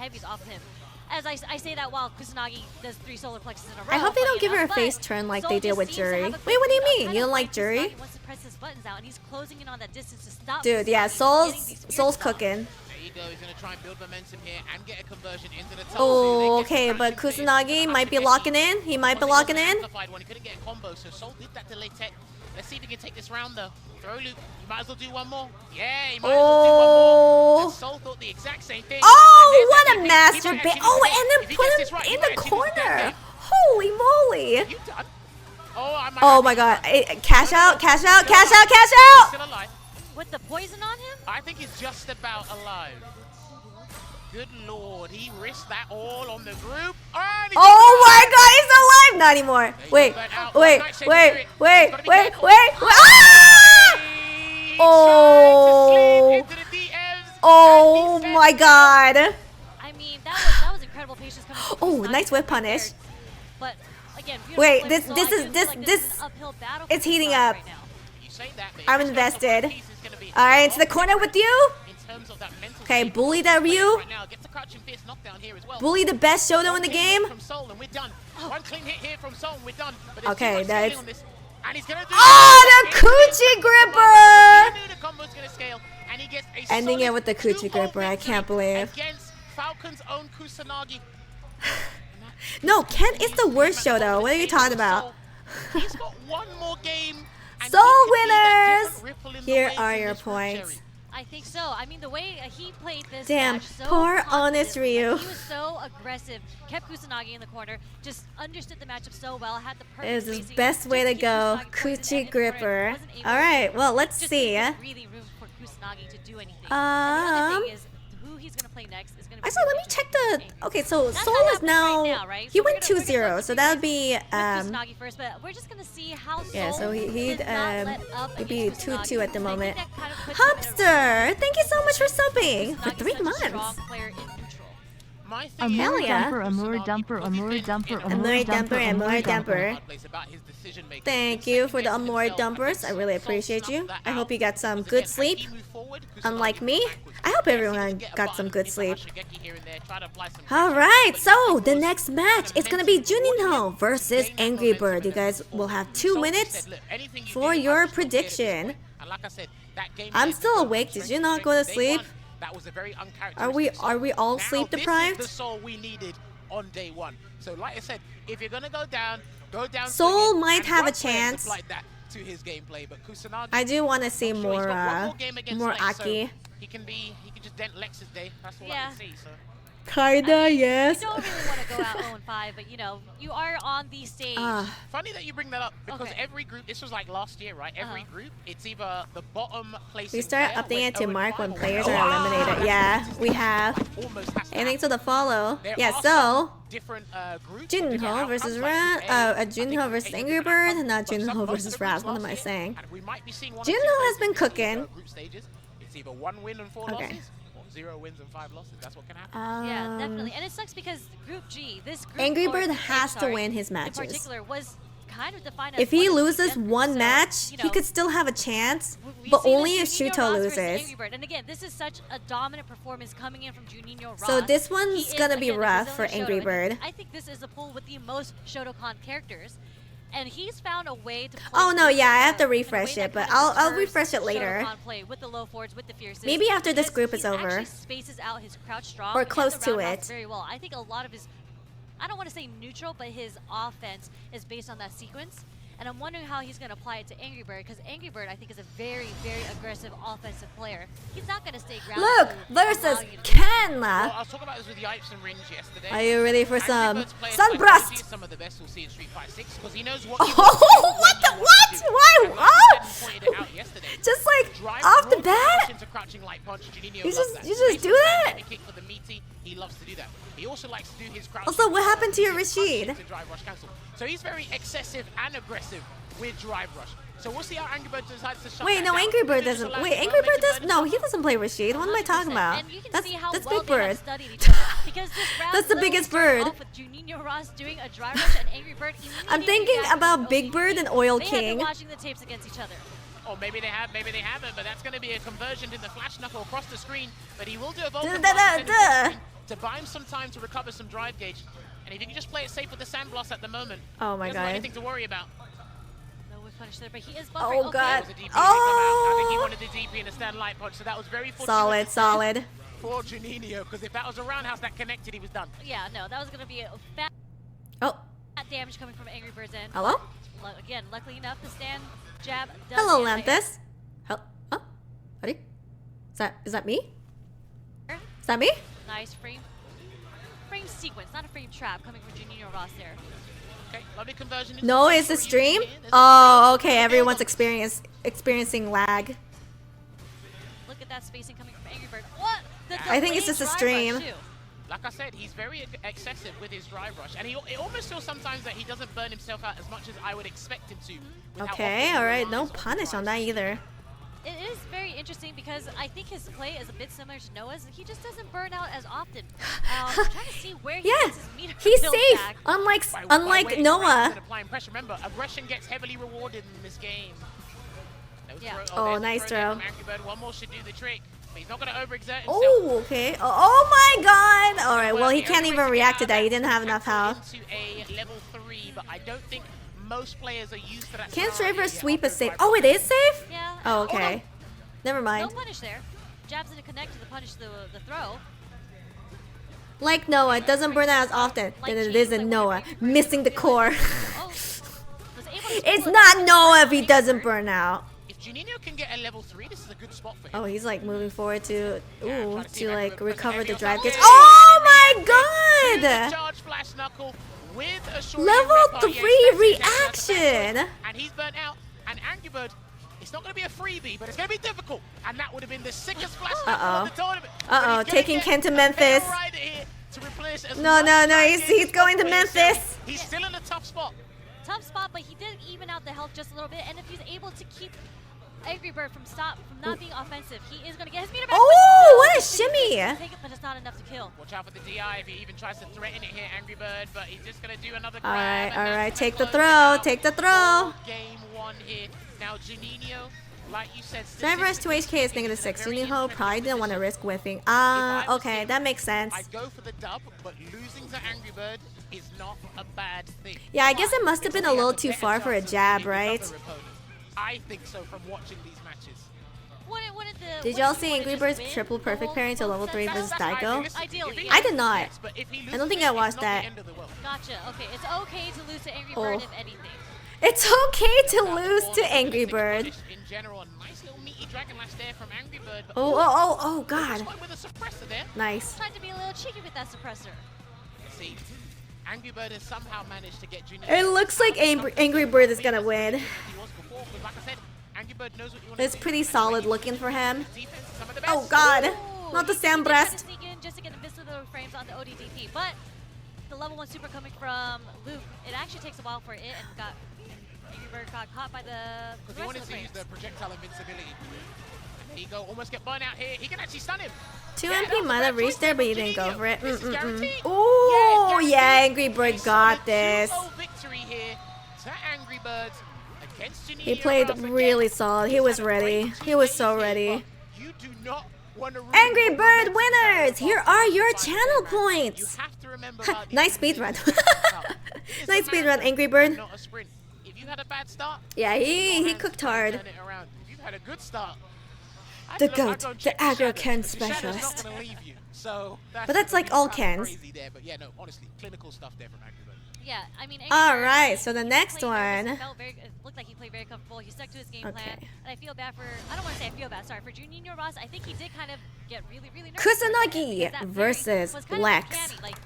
As I say that while Kusanagi does 3 solar plexes in a row. I hope they don't give her a but face turn like Soul they did just with seems to Jury. have Wait, a what do you kind mean? of You don't like Kusanagi Jury? wants to press his buttons out, and he's closing in on that distance to stop. Dude, yeah, Kusanagi getting these Soul's spears cooking. There you go. He's going to try and build momentum here and get a conversion into the top. Oh, okay, but Kusanagi might be locking in. He might be locking in. He couldn't get a combo, so Soul did that delay tech. Let's see if he can take this round though. Throw loop. You might as well do one more. Yeah, he might as well do one more. And Soul thought the exact same thing. Oh, what a master bait! Oh, and then put him in the corner. Holy moly! You done? Oh my god. Cash out, cash out, cash out, cash out! Still alive. With the poison on him? I think he's just about alive. Good lord, he risked that all on the group. Oh my god, he's alive! Not anymore. Wait, wait, wait, wait, wait, wait, wait. Ah! Oh. Oh my god. I mean, that was incredible patience coming from Oh, Kusanagi nice whip right punish. there. But again, Wait, beautiful this play from Soul. is I feel like this is an uphill battle it's for heating Kusanagi up. right now. You say that, but I'm invested. Alright, into the corner with you. Okay, bully that Ryu. Bully the best Shoto in the game. Okay, that's... Oh, the Coochie Gripper! Ending it with the Coochie Gripper, I can't believe. No, Ken is the worst Shoto. What are you talking about? Soul winners! Here are your points. I think so. I mean, the way he played this Damn, match, so poor confident, honest Ryu. like, he was so aggressive, kept Kusanagi in the corner, just understood the matchup so well, had the perfect It was his spacing best just way to keep go. Kusanagi poisoned Coochie and in the corner, Gripper. wasn't able Alright, well, let's just see. didn't really room for Kusanagi to do anything. And the other thing is, who he's going to play next is going to be... Actually, let me check the... Okay, so That's Soul not is happening now... right now, right? He So we're went gonna 2-0, so that would be... Kusanagi first, but we're just gonna see how Yeah, so Soul he'd did not let up be against 2-2 at the Kusanagi. moment. I think that kind of puts him in a Hopster, thank you so much for subbing for Kusanagi 3 such a strong months. player in neutral. Hell yeah. Amur dumper, Amur dumper. Thank you for the Amor dumpers. I really appreciate you. I hope you got some good sleep. Unlike me, I hope everyone got some good sleep. Alright, so the next match is gonna be Juninho versus Angry Bird. You guys will have 2 minutes for your prediction. I'm still awake. Did you not go to sleep? Are we all sleep deprived? This is the Soul we needed on day 1. So like I said, if you're gonna go down Soul swinging, might and have a one player chance. supplied that to his gameplay, but Kusanagi, I do want to see I'm sure he's got one more game against more Lex, so Aki. he can just dent Lex's day. That's all I Yeah. can see. So Kinda, yes. You don't really want to go out 0-5, but you know, you are on the stage. Funny that you bring that up because Okay. every group, this was like last year, right? Every group, it's either the bottom place. We start updating it to mark when players are Wow. eliminated. Yeah, we have. Almost has to Anything to the follow. There Yeah, are so some different groups. different Junho versus outcomes, like Rat, Group A, I Junho think versus Group A Angry was an Bird, outcome, not but Junho most versus of the Raz. groups What am last I year, saying? and we might be seeing one or Junho two has been groups in cooking. Group stages. It's either 1 win and 4 Okay. losses, or 0 wins and 5 losses. That's what can happen. Yeah, definitely. And it sucks because Group G, this group, Angry or Bird Group A, has to sorry, win his in matches. particular, was kind of defined as If he one of the loses different- one so, match, you he know, could still have a chance, we but see this only if Juninho Shuto Ross versus loses. Angry Bird. And again, this is such a dominant performance coming in from Juninho Ross. So this He one's is, gonna be again, a rough for Brazilian Angry Shoto, Bird. and I think this is a pool with the most Shotokan characters. And he's found a way to play Oh no, this yeah, I have to in a way refresh that it, but kind of I'll deters refresh it later. Shotokan play with the low forwards, with the fierces. Maybe after this Because group is he over. actually spaces out his crouch strong Or and close the to roundhouse it. very well. I think a lot of his, I don't want to say neutral, but his offense is based on that sequence. And I'm wondering how he's going to apply it to Angry Bird, because Angry Bird, I think, is a very, very aggressive offensive player. He's not going to stay grounded. Look, to versus allow you to- Well, Kenla. I was talking about this with Yipes and Rings yesterday. Are you ready for Angry some Bird's playing sunburst? psychology is some of the best we'll see in Street Fighter 6 because he knows what Oh, he wants to do when what the he wants to what? do. Why? And like Oh! you said, you pointed it out yesterday. Just like Drive off the broad rush bat? into crouching light punch. Juninho You loves just- that. you just do Basically, that? heavy kick for the meaty. He loves to do that. He also likes to do his crouching. Also, what happened to your punch Rashid? into drive rush cancel. So he's very excessive and aggressive with drive rush. So we'll see how Angry Bird decides to shut Wait, that no, down. Angry Bird If he just doesn't. allows Wait, him Angry to Bird make does. him No, burn he doesn't play Rashid. What am I talking 100%. about? And you can That's see how that's well Big they have Bird. studied each other. Because this round That's the literally biggest started bird. off with Juninho Ross doing a dry rush and Angry Bird I'm immediately thinking reacted about with Big OCD. Bird and Oil They King. have been watching the tapes against each other. Or maybe they have, maybe they haven't, but that's going to be a conversion to the flash knuckle across the screen. But he will do a Duh, Vulcan duh, blast duh, instead of duh. to buy him some time to recover some drive gauge. And if you can just play it safe with the sand blast at the moment, Oh my he doesn't have god. anything to worry about. No whiff punish there, but he is Oh, buffering. Okay. God. That was a DP come out. I think he Oh. wanted the DP and a stand light punch, so that was very fortunate Solid, solid. for Juninho, because if that was a roundhouse that connected, he was done. Yeah, no, that was going to be a fat Oh, damage coming from Angry Bird's end. hello. Again, luckily enough, the stand jab does Hello, hit. Lanthus. Oh, buddy. Is that me? Is that me? Nice frame sequence, not a frame trap coming from Juninho Ross there. Okay, lovely conversion. into No, the it's the front stream. here. There's Oh, okay. Everyone's experiencing lag. Look at that spacing coming from Angry Bird. What? The I think it's delayed just a drive stream. rush, too. Like I said, he's very excessive with his drive rush, and it almost feels sometimes that he doesn't burn himself out as much as I would expect him to. with how Okay, often he all right. relies No on punish on drives. that either. It is very interesting because I think his play is a bit similar to Noah's. He just doesn't burn out as often. I'm trying to see where he Yeah, gets his meter he's built safe. back. Unlike By waiting around Noah. and applying pressure. Remember, aggression gets heavily rewarded in this game. No Yeah. throw- Oh, there's the nice there throw. from Angry Bird. One more should do the trick, but he's not going to overexert himself. Oh, okay. Oh my god. All right. Well, he the can't only way even get react out to of that. He is didn't have enough tackle health. into a level 3, but I don't think most players are used to that. Can't scenario Straver yet sweep after is safe? drive Oh, rush. it is safe? Yeah. Oh, okay. Never No mind. punish there. Jabs didn't connect to the punish the throw. Like Noah, it doesn't burn out as often Like than it James, is in like Noah. whenever he burns Missing the out, core. Oh, was able to It's pull it not back. Noah if he Angry doesn't Bird. burn out. If Juninho can get a level 3, this is a good spot for him. Oh, he's like moving forward to trying to see to if I like can recover put the the drive heavy gets. on Oh my Choose the god! charge flash knuckle with a short Level rip bar. 3 Yeah, he's reaction. and he's burnt out. And Angry Bird, it's not going to be a freebie, but it's going to be difficult. And that would have been the sickest flash knuckle of the tournament. But Uh-oh, he's gonna taking get Ken to a Memphis. fair rider here to replace as No, much no, no, drive he's gauge as going to possible. Memphis. He's still in a tough spot. Tough spot, but he did even out the health just a little bit. And if he's able to keep Angry Bird from not being offensive, he is going to get his meter back. Oh, what a shimmy! Take it, but it's not enough to kill. Watch out for the DI if he even tries to threaten it here, Angry Bird, but he's just going to do another All grab. right, and all that's right. gonna Take the close it throw. out Take the for throw. Game 1 here. Now, Juninho, like you said, Drive rush to HK is -6. Juninho probably didn't want to risk whiffing. Okay, that makes sense. I'd go for the dub, but losing to Angry Bird is not a bad thing. Yeah, I guess it must have been a He has little too better far for a chance of jab, beating right? another opponent. I think so from watching these matches. Did y'all see Angry Bird's triple perfect pairing to level 3 versus Daigo? Ideally, I did not. Yes, but if he I don't think loses, I it's watched not the that. end of the world. Gotcha. Okay, it's okay to lose to Angry Oh. Bird if anything. It's okay to lose to Angry Bird. In general, a nice little meaty Dragon Lash there from Angry Bird. But Oh, God. just went with a suppressor there. Nice. Tried to be a little cheeky with that suppressor. See, Angry Bird has somehow managed to get Junior. It looks like Angry Bird is gonna win. It's pretty solid looking for him. Oh, God. Not the sand breast. Sneak in just to get invisible frames on the ODDP, but the level 1 super coming from Luke, it actually takes a while for it, and Angry Bird got caught by the Because he rest wanted of the to use frames. the projectile invincibility. There you go, almost get burnt out here. He can actually stun him. 2 Yeah, that MP was might a have bad reached choice there, but from you didn't go Genio. for it. This is guaranteed. Oh, guaranteed. yeah, Angry Bird A got solid this. 2-0 victory here to Angry Birds against Genio. He played Rouse. Again, really solid. He he's was had a great ready. 2 He was days so here, ready. but you do not want to ruin Angry your Bird momentum winners! now. Here are your Five channel man. You points! have to remember about these Nice things speedrun. that you talk about. It is a Nice speedrun, marathon, Angry Bird. not a sprint. If you had a bad start, Yeah, your he hands cooked can hard. turn it around. If you've had a good start, The I'd GOAT, go and the check aggro shadow, Ken because the shadow's specialist. not gonna leave you. So But that's like all Kens. crazy there, but yeah, no, honestly, clinical stuff there from Angry Bird. Yeah, I mean, All right, so the next played nervous. one. It felt it looked like he played very comfortable. He stuck to his game Okay. plan, and I feel bad for. I don't want to say I feel bad. Sorry for Junior Ross. I think he did kind of get really nervous. Kusanagi because that versus was kind of Lex. uncanny. Like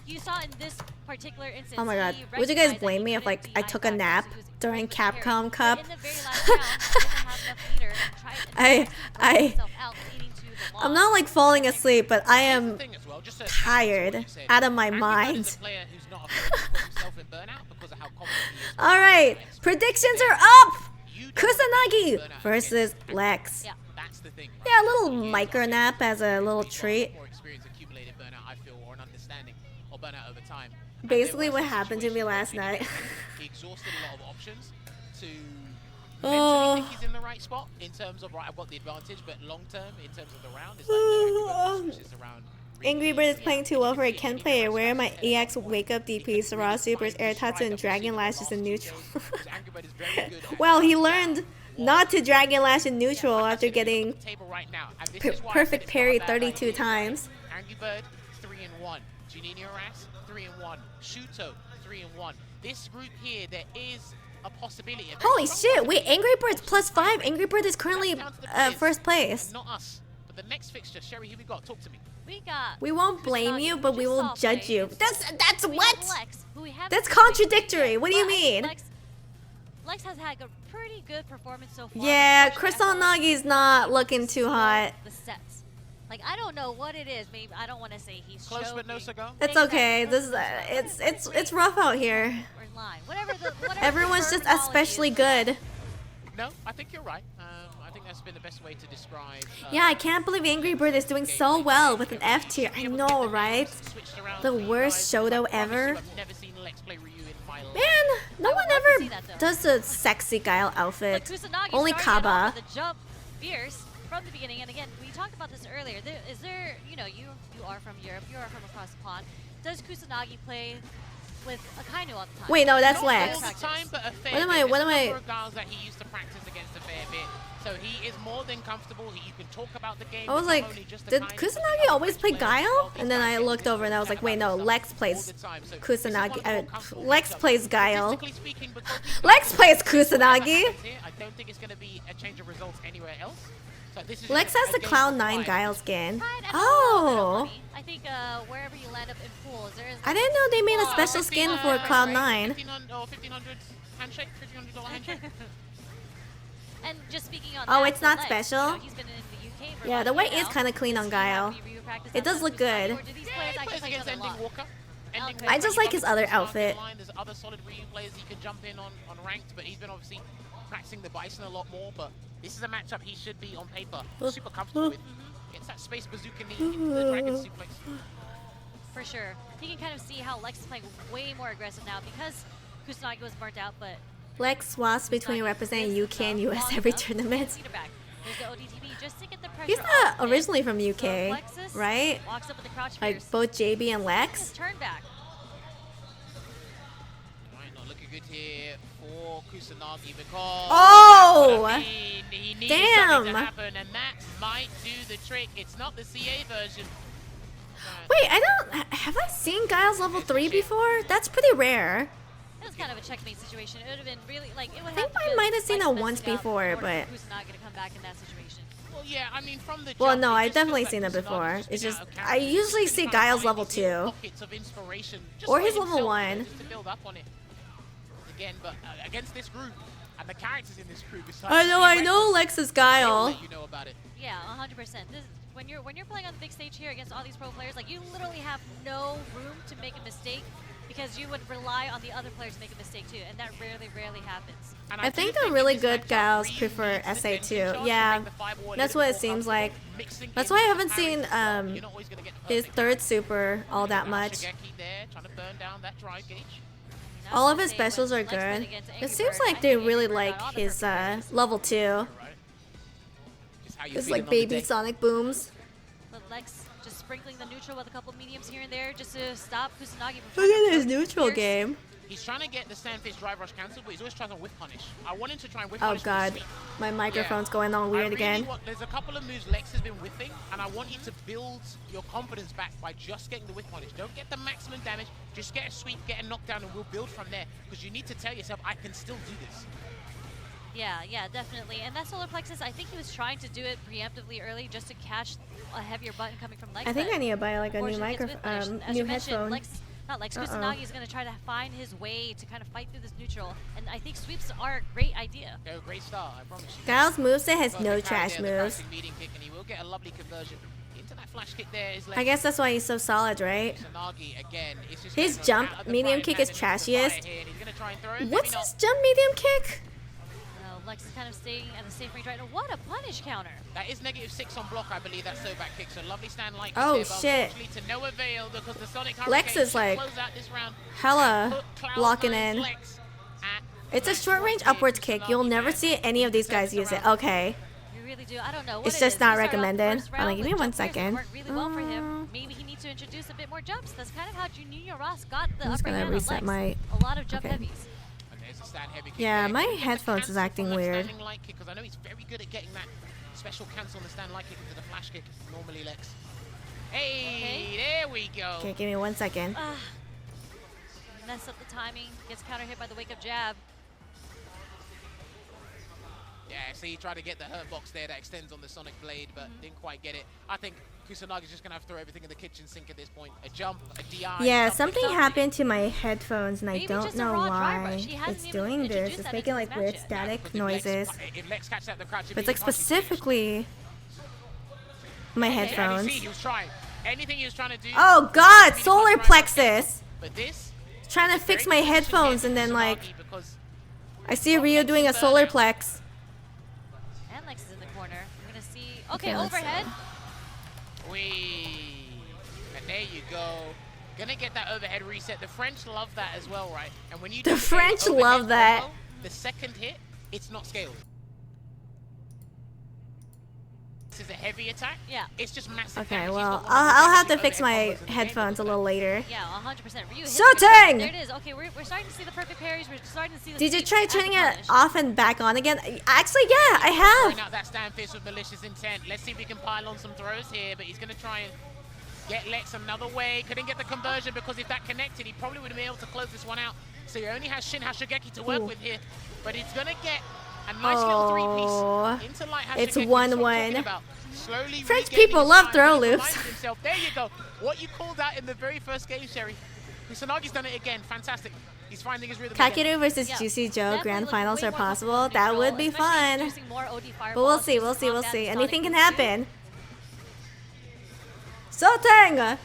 you saw in this particular instance. Oh my God, he would you guys recognized that blame he me if couldn't like be I took a iron nap back, so he was during with the carry. Capcom But Cup? in the very last round, he didn't have enough meter and tried to himself out, leading to the I'm loss. not like falling asleep, but I Here's the am thing as well, just to tired, what you said, out of my Angry Bird is mind. a player who's not afraid to put himself in burnout because of how confident he is. All right, predictions are up. You don't Kusanagi burn out versus against Lex. Yeah. That's the thing. Yeah, a little micro nap as a little He's got treat. more experience accumulated burnout, I feel, or an understanding of burnout over time. And Basically there were what some happened to me situations where last Junior night. he exhausted a lot of options to Oh. mentally think he's in the right spot in terms of, right, I've got the advantage, but long term, in terms of the round, it's like no, Angry Bird switches around. Angry Bird is playing too well for a Ken player. Where are my EX wake up DPs, Sarah Supers, Air Tatsu, and Dragon Lashes in neutral? Well, he learned not to Dragon Lash in neutral after getting perfect parry 32 times. Angry Bird 3-1, Juninho Ras 3-1, Shuto 3-1. This group here, there is a possibility. Holy shit, wait, Angry Bird's +5. Angry Bird is currently first place. Not us, but the next fixture, Sherry, here we go. Talk to me. We won't blame you, but we will judge you. That's what? Lex, who we haven't That's seen contradictory. yet, What do you but I think mean? Lex has had a pretty good performance so far. Yeah, but Kusanagi not looking too hot. The sets. Like I don't know what it is. Maybe I don't want to say he's Close but no choking. cigar. It's okay. This is it's rough out here. We're in line. Whatever the Everyone's just terminology especially is. good. No, I think you're right. I think that's been the best way to describe. Yeah, I can't believe Angry Bird is doing so well with an F tier. I know, right? The worst Shoto ever. I've never seen Lex play Ryu in my life. Man, no I would one love to see ever that, though. does the sexy Guile Like outfit. Kusanagi Only started it off Kaba. with a jump fierce from the beginning, and again, we talked about this earlier. Is there, you know, you are from Europe, you are from across the pond. Does Kusanagi play with Akainu all the time? Wait, no, that's Not Lex. all the time, but a fair What am bit. I- what There's am a I- number of guys that he used to practice against a fair bit. So he is more than comfortable. You can talk about the game. I was It's like, not only just the did kind of Kusanagi the always play players as well. Guile? These And then guys I get looked over and I was like, wait, no, all Lex the plays time. So Kusanagi. this is one of the more comfortable Lex matchups. plays Guile. Statistically speaking, because these Lex guys plays are- Kusanagi. I don't think it's going to be a change of results anywhere else. So this is Lex just has a the game Cloud for 9 five. Guile skin. Right, and Oh, I think wherever you land up in pools, there is. I didn't know they made a Oh, special skin for 1500, Cloud right? 9. 1500 handshake, $1,500 handshake. And just speaking on Oh, that, it's not Lex, special? You know, he's been in the UK for Yeah, about the a white year is now. kind of clean on Does he have Guile. any Ryu practice It does outside look of Kusanagi, good. or do these Yeah, players he actually plays play each against other a Ending lot? Walker. Ending Okay. Walker, I just you like got his the other starting outfit. line. There's other solid Ryu players he can jump in on ranked, but he's been obviously practicing the Bison a lot more. But this is a matchup he should be on paper super comfortable with. Gets that space bazooka knee into the Dragon Suplex. For sure. You can kind of see how Lex is playing way more aggressive now because Kusanagi was burnt out, but Lex swaps between representing UK and US every tournament. There's the ODTB just to get the pressure He's off not him. originally from So UK, Plexus right? walks up with the crouch Like fierce. both JB and His Lex. turn back. Right, not looking good here for Kusanagi because Oh! he needs Damn. something to happen, and that might do the trick. It's not the CA version. Wait, I don't. Have I seen Guile's level 3 before? That's pretty rare. It was kind of a checkmate situation. It would have been really like it would. I think I might have seen it once before, but who's not going to come back in that situation? Well, yeah, I mean, from the well, jump, no, it I've just feels definitely like seen it Kusanagi before. just It's been just out of I character. He's usually just see been trying to Guile's find level these little 2 pockets of inspiration just or for his level himself, 1. just to build up on it. Again, but against this group and the characters in this group, it's I know Lex's Guile. let you know about it. Yeah, 100%. This when you're playing on the big stage here against all these pro players, like you literally have no room to make a mistake because you would rely on the other players to make a mistake too, and that rarely happens. And I think the really good Guiles prefer SA too. Yeah, that's what it seems like. That's why I haven't seen his third super all that much. All of his specials are good. It seems like they really like his level 2. It's like baby Sonic booms. But Lex just sprinkling the neutral with a couple mediums here and there just to stop Kusanagi from Look trying at to his poke neutral Pierce. game. He's trying to get the Sandfish drive rush cancelled, but he's always trying to whip punish. I want him to try and whip Oh punish. god, my microphone's going on weird again. There's a couple of moves Lex has been whiffing, and I want you to build your confidence back by just getting the whip punish. Don't get the maximum damage, just get a sweep, get a knockdown, and we'll build from there. Because you need to tell yourself, I can still do this. Yeah, definitely. And that solar plexus, I think he was trying to do it preemptively early just to catch a heavier button coming from Lex. I think I need to buy like a new unfortunately gets whip punished. microphone, As new you mentioned, headphone. Kusanagi is going to try to find his way to kind of fight through this neutral. And I think sweeps are a great idea. They're a great start, I promise you. Guile's moveset has Perfect no carry trash there, the moves. crashing medium kick, and he will get a lovely conversion. Into that flash kick there is I guess that's why he's so solid, right? Kusanagi again. It's just His getting jump out of the medium frying kick is pan and into the fire trashiest. here, and he's gonna try and throw it, maybe What's not. his jump medium kick? Lex is kind of staying at a safe range right now. What a punish counter. That is -6 on block, I believe. That so back kick. So lovely stand like Oh, there, but shit. unfortunately to no avail because the Sonic Lex Hurricane is like close out this round. hella Put locking Cloud9's in. Lex at It's a short range upwards kick. You'll never see any of these guys use it. Okay. You really do. I don't know what It's it just is. not He started off the recommended. first I'm like, round give me with 1 jump pairs that second. worked really well for him. Maybe he needs to introduce a bit more jumps. That's kind of how Juninho Ross got the I'm just upper gonna hand on reset Lex. my. A lot of jump okay. heavies. And there's a stand heavy kick Yeah, there. my Can we get the headphones is cancel acting from that weird. standing light kick? Because I know he's very good at getting that special cancel on the stand light kick into the flash kick. Normally Lex. Hey, there we go. Okay, give me 1 second. Mess up the timing. Gets counter hit by the wake up jab. Yeah, see, he tried to get the hurt box there that extends on the Sonic Blade, but didn't quite get it. I think Kusanagi's just going to have to throw everything in the kitchen sink at this point. A jump, a DI. Yeah, something happened to my headphones and I Maybe don't just a know raw dry why brush. He hasn't it's even doing this. introduced It's that making into his like weird matchup. static Because noises. If Lex catches out the crouch, But it's like specifically my headphones. He was trying. Anything he was trying to do. Oh god, solar plexus! But this Trying to fix my headphones and then like I see Rio doing a solar plex. And Lex is in the corner. We're going to see. Okay, Okay, let's overhead. And there you go. Gonna get that overhead reset. The French love that as well, right? And when you The do French overhead love that. combo, the second hit, it's not scaled. This is a heavy attack. Yeah. It's just massive. Okay, damage. He's well, got one of the I'll have to fastest fix my overhead combos in the game headphones a with little later. Yeah, 100%. Ryu hits So it with the- dang! There it is. Okay, we're starting to see the perfect parries. We're starting to see the Did you sweeps try as the turning it punish. off and back on again? Actually, yeah, I have. Throwing out that stand fist with malicious intent. Let's see if we can pile on some throws here, but he's gonna try and get Lex another way. Couldn't get the conversion because if that connected, he probably would have been able to close this one out. So he only has Shin Hashigeki to work Ooh. with here, but he's gonna get a nice little Oh, three-piece into light Hashigeki. it's That's what I'm 1-1. talking about. Slowly French regaining people his love time, throw he loops. reminded himself. There you go. What you called out in the very first game, Sherry. Kusanagi's done it again. Fantastic. He's finding his rhythm again. Kakeru versus Yeah, Juicy Joe definitely grand looks finals way are more possible. comfortable That in would control, be especially fun. introducing more OD But we'll fireballs see, just we'll to see, calm we'll down see. the Anything can Sonic. happen. So dang!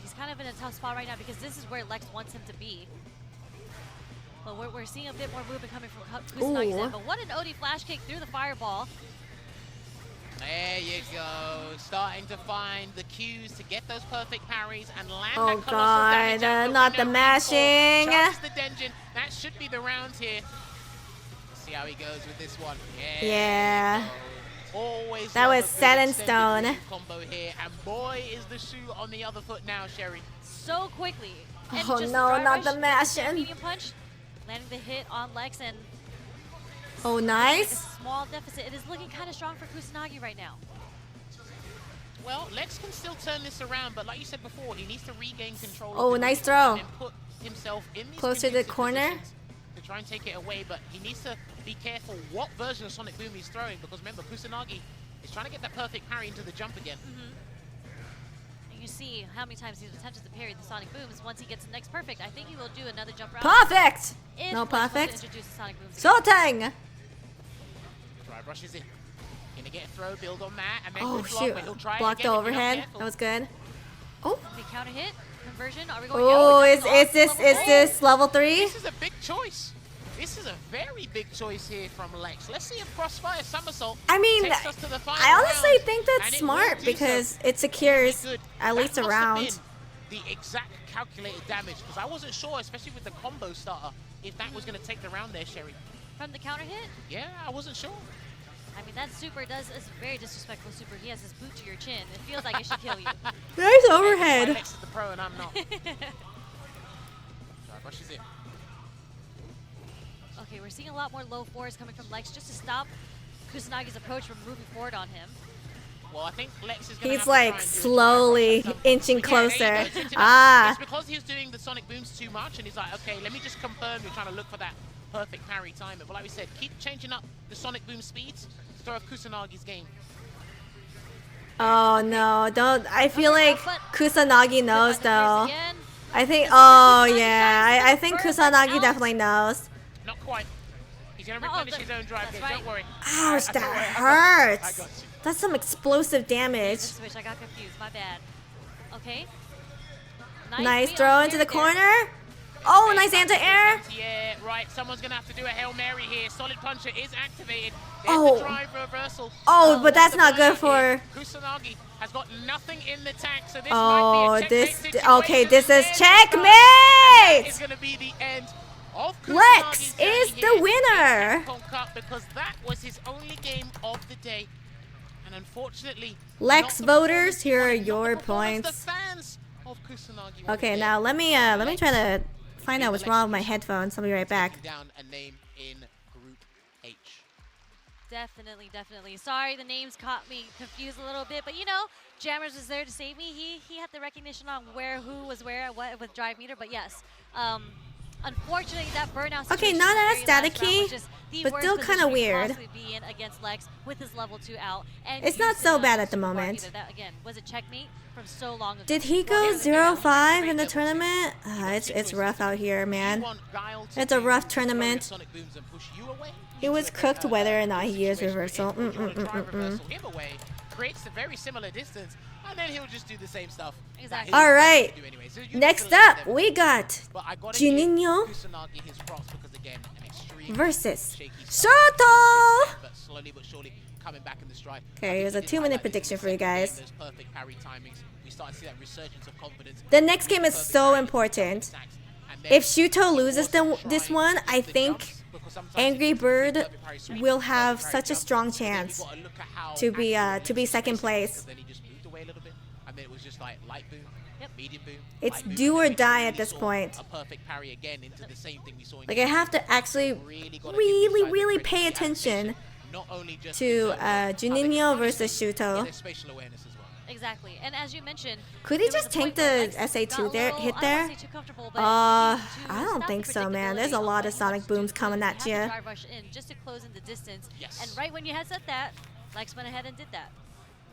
He's kind of in a tough spot right now because this is where Lex wants him to be. But we're seeing a bit more movement coming from Kusanagi's Ooh. end. But what an OD flash kick through the fireball. There you go. Starting to find the cues to get those perfect parries and land Oh that colossal damage god, out the not the window. mashing. Charges the Denjin. That should be the round here. See how he goes with this one. Yeah. Always That love was a good set in extended stone. Ryu combo here, and boy is the shoe on the other foot now, Sherry. So quickly. And Oh just no, dry not the rush, mashing. medium punch, landing the hit on Lex and Oh, like a nice. small deficit. It is looking kind of strong for Kusanagi right now. Well, Lex can still turn this around, but like you said before, he needs to regain control. Oh, of the nice game throw. and put himself in these Closer to the conducive corner. positions to try and take it away, but he needs to be careful what version of Sonic Boom he's throwing, because remember, Kusanagi is trying to get that perfect parry into the jump again. And you see how many times he's attempted to parry the Sonic Booms. Once he gets the next perfect, I think he will do another jump round. Perfect! If No Lex wants to perfect. introduce the Sonic Booms again. Showtime! Drive rushes in. Gonna get a throw, build on that, and then Oh good block, shoot. but he'll try it Blocked again the if you're not overhead. careful. That was good. Oh. The counter hit conversion. Are we going? Oh, it's is this level 3? This is a big choice. This is a very big choice here from Lex. Let's see if Crossfire Somersault I mean, takes us to the final I honestly round, think and that's it will smart do because so. it secures Good. at least That a must have round. been the exact calculated damage, because I wasn't sure, especially with the combo starter, if that was going to take the round there, Sherry. From the counter hit? Yeah, I wasn't sure. I mean, that super is a very disrespectful super. He has his boot to your chin. It feels like it should kill you. There's That's why overhead. Lex is the pro and I'm not. Drive rushes in. Okay, we're seeing a lot more low fours coming from Lex just to stop Kusanagi's approach from moving forward on him. Well, I think Lex is going He's like slowly inching closer. It's Ah. because he's doing the Sonic Booms too much, and he's like, okay, let me just confirm you're trying to look for that perfect parry timer. But like we said, keep changing up the Sonic Boom speeds to throw off Kusanagi's game. Oh no, don't. I feel like Kusanagi knows though. Again. I think, oh yeah, I think Kusanagi definitely knows. Not quite. He's going to No, replenish his own drive here, that's don't worry. Ouch, that I got hurts. you. That's some explosive damage. Switch, I got confused. My bad. Okay. Nice beat throw on into the Jared there. corner. Oh, nice anti-air. Yeah, right. Someone's going to have to do a Hail Mary here. Solid Puncher is activated. There's Oh. the drive reversal. Oh, but that's the not good player for... here. Kusanagi has got nothing in the tank, so this Oh, might be a this... checkmate Okay, situation. this is It's checkmate! going to be the end of Lex Kusanagi's journey is here the winner. in CAPCOM Cup, because that was his only game of the day. And unfortunately, Lex not the voters, performance he here are wanted, not the your performance points. the fans of Kusanagi wanted Okay, there. now let me try to find out what's wrong with my headphones. I'll be right back. Taking down a name in Group H. Definitely, definitely. Sorry, the names caught me confused a little bit, but you know, Jammers was there to save me. He had the recognition on who was where, at what with drive meter, but yes. Unfortunately, that burnout Okay, situation not in the as very last round staticky, was just the but worst still position kinda we could weird. possibly be in against Lex with his level 2 out. And It's you not sit so on bad the at the super bar moment. either. That, again, was a checkmate from so long ago. Did he go 0-5 in the tournament? It's rough out here, man. It's a rough tournament. It was cooked whether or not he used reversal. Him away creates a very similar distance, and then he'll just do the same stuff. Exactly. All right. Do anyway. So you Next need to let up, them we got But I gotta give Juninho Kusanagi his props, because again, an extreme versus shaky start. Shoto. But slowly but surely coming back in the stride. Okay, here's a 2-minute prediction for you guys. Those perfect parry timings. We start to see that resurgence of confidence. The next game is so important. If Shuto loses this one, I think Angry Bird will have such a strong chance to be second place. Then he just moved away a little bit, and then it was just like light boom, medium boom. It's light boom, do or and then we die really at this saw point. A perfect parry again into the same thing we saw in Like I have to actually really pay attention to Juninho versus Shuto. There's spatial awareness as well. Exactly. And as you mentioned, Could he there was just a tank point where the Lex SA2 got a there, little- hit I don't there? wanna say too comfortable, but I needed to don't stop think the so, man. There's a predictability lot what of he Sonic wants to Booms do. coming He at had to you. drive rush in just to close in the distance. Yes. And right when you had said that, Lex went ahead and did that.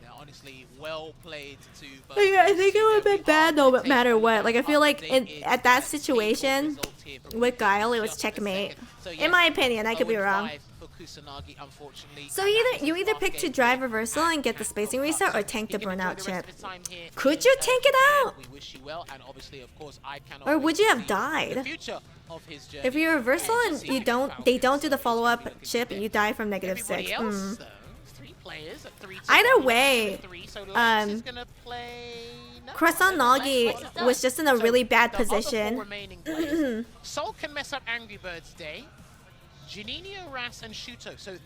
Yeah, honestly, well played to both. Like, I think it would have been We bad are no taking matter what. them Like I feel up like to date. at that It's a situation result here from with Guile, it was just a checkmate. second. So, In yes, my opinion, I could be 0-5 wrong. for Kusanagi, unfortunately. So And that either you was either half pick to game drive here reversal at and get the CAPCOM spacing Cup. reset, or So tank he's the gonna burnout enjoy the rest chip. of his time here Could in, you tank it Japan. out? We wish you well, and obviously, of course, I cannot Or wait would to you have see died? the future of his journey. If you reversal and you they don't do the follow-up chip, you die from Everybody -6. else, though, 3 players at 3 Either way, 3, so Lex is gonna play. No, Croissant Nagi Lex is was just in a So really bad the other 4 position. remaining players, Sol can mess up Angry Bird's day. Juninho, Ras, and Shuto. So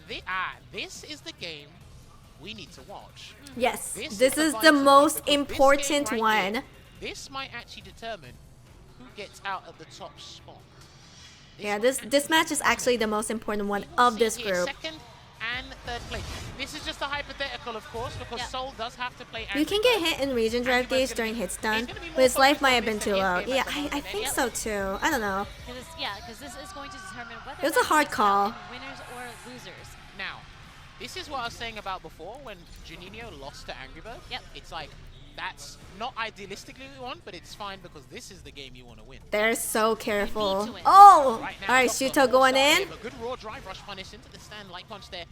this is the game we need to watch. Yes, This this is vital the one, most because this game important right one. here, this might actually determine who gets out of the top spot. Yeah, might this actually match is actually the most important one of this See here, group. Second and third place. This This is just a hypothetical, of course, because Soul does have to play. You can get hit in region drive gauge during hit stun, but his life might have been too low. Yeah, I think so too. I don't know. Because this is going to determine whether It was a hard call. winners or losers. Now, this is what I was saying about before when Juninho lost to Angry Bird. Yep. It's like, that's not idealistically what we want, but it's fine because this is the game you want to win. They're so careful. to win. Oh! Right now, Alright, Doctor Shuto going forced in. out, a good raw drive rush punish into the stand, light punch there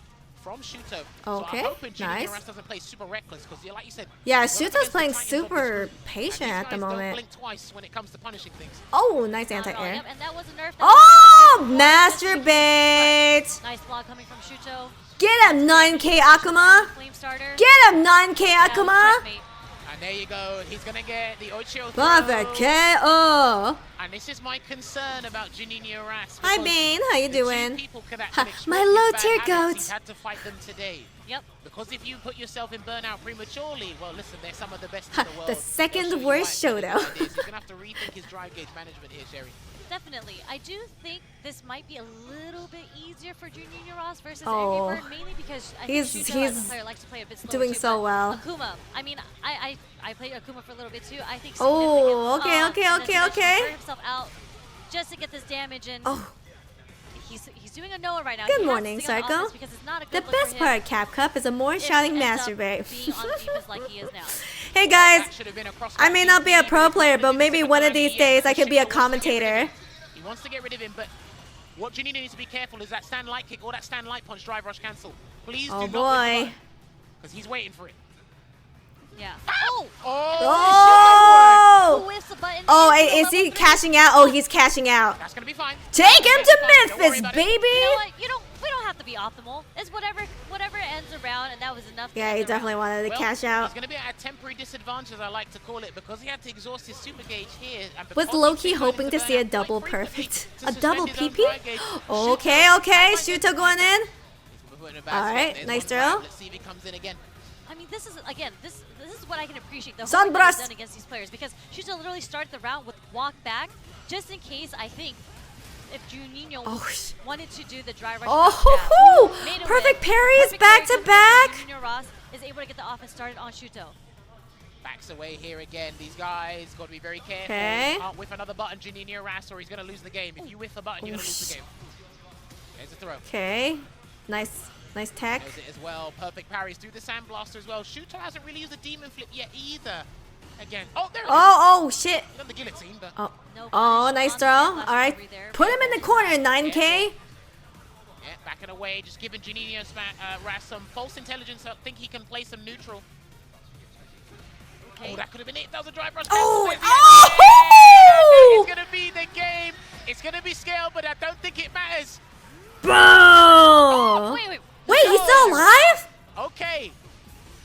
from Shuto. Okay, so I'm hoping nice. Juninho doesn't play super reckless because, like you said, Yeah, he's up Shuto's against the playing Titans of this super group, patient and these at the guys don't moment. blink twice when it comes to punishing things. Oh, nice Not at all. anti-air. Yep, and that was a nerf. Oh! Masturbate! Nice block coming from Shuto. Get him, 9K Akuma! Flame starter. Get him, 9K Yeah, Akuma! checkmate. And there you go. He's going to get the Ocho Perfect throw. KO! And this is my concern about Juninho Ras. Hi, because Bane. How you the two doing? people could Ha, actually my exploit low his tier bad habits. goat. He had to fight them today. Yep. Because if you put yourself in burnout prematurely, well, listen, they're some of the best Ha, in the world. the They'll second show you worst why it's Shoto. better than it is. He's going to have to rethink his drive gauge management here, Sherry. Definitely. I do think this might be a little bit easier for Juninho Ross versus Oh. Angry Bird, mainly because I He's- think Shuto as a he's player likes to play a bit slower doing too, so but well. Akuma, I mean, I played Akuma for a little bit too. I think Oh, significant okay, up, okay, and okay, then okay. burn himself out just to get this damage in. Oh, He's doing a Noah right now. good He has to morning, stay on Psycho. offense because it's not a the good look best for part him of Cap Cup is a more if he shouting ends up masturbate. being on defense like he is now. Hey guys, That should have been a cross I may not be a GP, pro he's player, not but gonna maybe do one of something these like that. days I could be a Shuto wants to get rid of commentator. him. He wants to get rid of him, but what Juninho needs to be careful is that stand light kick or that stand light punch drive rush cancel. Please Oh do boy. because he's waiting for it. Yeah. Oh! Who whiffs the button? Oh, into is he level 3? cashing out? Oh, he's cashing out. That's gonna be fine. Take him to Don't worry Memphis, about it. baby! You know what? We don't have to be optimal. It's whatever ends around, and that was enough. to Yeah, end he the definitely round. wanted to Well, cash out. He's going to be at a temporary disadvantage, as I like to call it, because he had to exhaust his super gauge here. And Was because low-key he's going hoping into to see a burnout double quite frequently perfect. to A suspend double his own PP? drive gauge. Okay, Shuto, okay. I might get Shuto going in. He's put in a bad spot. Alright, There's nice one throw. grab. Let's see if he comes in again. I mean, this is again, this is what I can appreciate. The Sunburst. homework that he's done against these players because Shuto literally started the round with walk back, just in case. I think if Juninho wanted to do the dry rush, Oh, jab, made a perfect win. parries Perfect back parry to coming in back. from Juninho Ross is able to get the offense started on Shuto. Backs away here again. These guys got to be very careful. Okay. Can't whiff another button, Juninho Ras, or he's going to lose the game. If you whiff a button, you're going to lose the game. There's a throw. Okay, nice tech. Knows it as well. Perfect parries through the Sandblaster as well. Shuto hasn't really used the Demon Flip yet either. Again. Oh, there it is. Oh, shit. He's on the guillotine, but Oh, No oh, punish nice on throw. the last All right, recovery there. put him in the corner, 9K. yeah, backing away, just giving Juninho Ras some false intelligence. I think he can play some neutral. Okay. Oh, that could have been it. That was a drive rush. Oh, There's the oh! It's going to be the game. It's going to be scale, but I don't think it matters. Boom! Wait. Wait, he's still alive? Okay.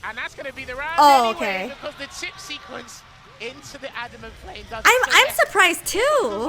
And that's going to be the round Oh, anyway, okay. because the chip sequence into the Adamant Flame does I'm surprised too.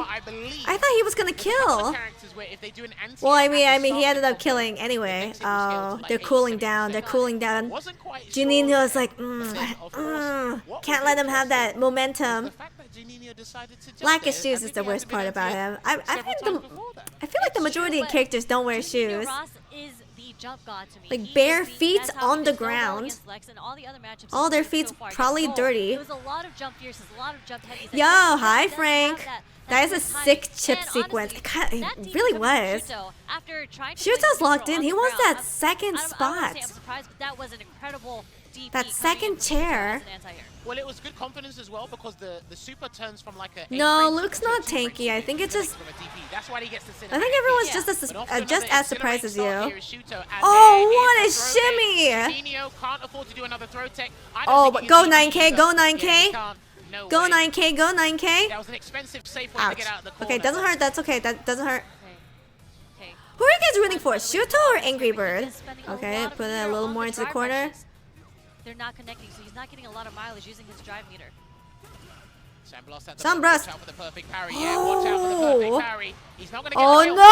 I believe. I thought he was gonna There's a couple kill. of characters where if they do an anti Well, I mean, at the he start ended of up the killing combo, anyway. it makes it scale to Oh, like they're 8, cooling 7%. down. They're cooling down. Wasn't quite Juninho sure is like, there. But then, of course, what can't was let him have that interesting momentum. was the fact that Juninho decided to jump Lack of there. shoes I is think the he worst hasn't part been about able him. to I several think times before that. I feel like the majority of but characters don't wear Juninho shoes. Ross is the jump god to me. Like, He is bare the- feet that's how on he the did so well ground. against Lex and all the other matchups All he's their played feet's so far. probably Against dirty. It was a lot of jump fierces, a lot of jump heavies. Yo, hi, Frank. That is a good sick timing. chip And sequence. honestly, It that DP really coming was. from Shuto, after trying to Shuto's play locked neutral in. on He the wants ground, that second I don't wanna spot. say I'm surprised, but that was an incredible DP That coming second in from Shuto chair. as an anti-air. Well, it was good confidence as well because the super turns from like a. No, 8 Luke's frame not to 2 tanky. I think it's just. from a DP. That's why he gets the I think cinematic everyone's piece. just But often just another as surprised as exhilarating you. start here is Shuto, and Oh, there what is a the throw there. shimmy! Juninho can't afford to do another throw tech. I Oh, don't but think go he can 9K, either. go Yeah, 9K. he can't. No Go way. 9K, go 9K. That was an expensive safe way to Ouch. get out of the corner. Okay, doesn't hurt. That's okay. That doesn't hurt. Okay. Who are you guys rooting for? Shuto or Angry Bird? He's spending a Okay, lot of put it a meter little on more the into the drive corner. rushes. They're not connecting, so he's not getting a lot of mileage using his drive meter. Sandblast at the Sunburst. Watch out for the perfect parry. Yeah, watch out for the perfect Oh. parry. He's not going to get Oh the kill. no!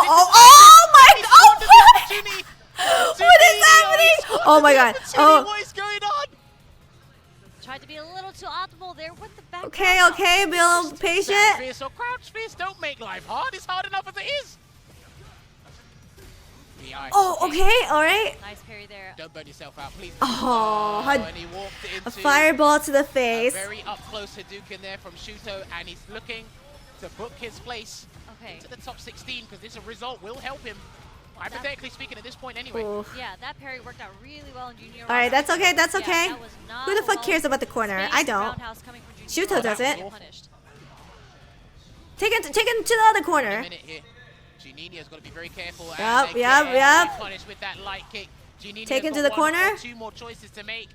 Oh my He's god! got the opportunity. What is happening? Oh my god! Oh. What is going on? Tried to be a little too optimal there with the back. Okay, throw. okay, Bill, patient. Stand fierce or crouch fierce. Don't make life hard. It's hard enough as it is. ice. Oh, okay, all right. Nice parry there. Don't burn yourself out, please. Oh, And he walked into a fireball to the a face. very up close Hadouken there from Shuto, and he's looking to book his place Okay. to the top 16 because this result will help him. Hypothetically speaking, at this point, anyway. Oof. Yeah, that parry worked out really well in Junior. All right, that's okay. That's Yeah, okay. that was not Who the fuck well cares about the corner? I spaced don't. roundhouse coming from Junior Shuto Ross. does it. Get punished. Take it to the other A corner. minute here. Juninho's got to be very careful. Yup, and yup, again, yup. he's punished with that light kick. Juninho's Take him got to the one corner. or two more choices to make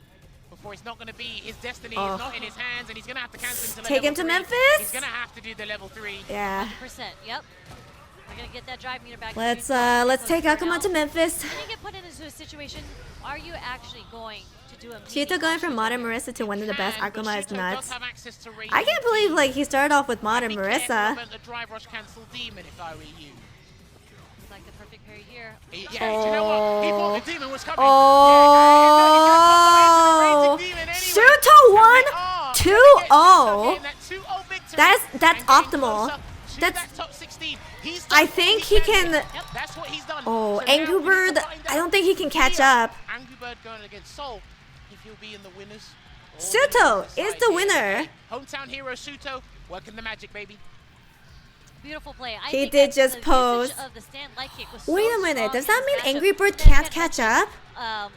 before it's not going to be his destiny. Oh. Is not in his hands, and he's going to have to cancel into Take level him to 3. Memphis. He's going to have to do the level 3. Yeah. 100%. Yep. We're gonna get that drive meter back. Let's take Akuma to Memphis. When you get put into a situation, are you actually going to do a Shuto going from Modern Marissa to one of the best But Akuma is Shuto nuts. does have access to range I can't believe like he started off with Modern Be careful Marissa. about the drive rush cancel demon if I were you. like the perfect parry here? Yeah, do you know what? He thought the demon was coming. Oh, Shuto won 2-0. That's optimal. I think he can. That's what he's done. Oh, So now Angry we need to Bird. find I out don't think he can catch here. up. Angry Bird going against Soul. If he'll be in the winners. or Shuto the is side the here. winner. Hometown hero Shuto working the magic, baby. Beautiful play. I He think did that just the usage pose. Of the stand light kick was Wait so a minute. strong Does in that this mean matchup Angry Bird that can't Ken catch mentioned, up?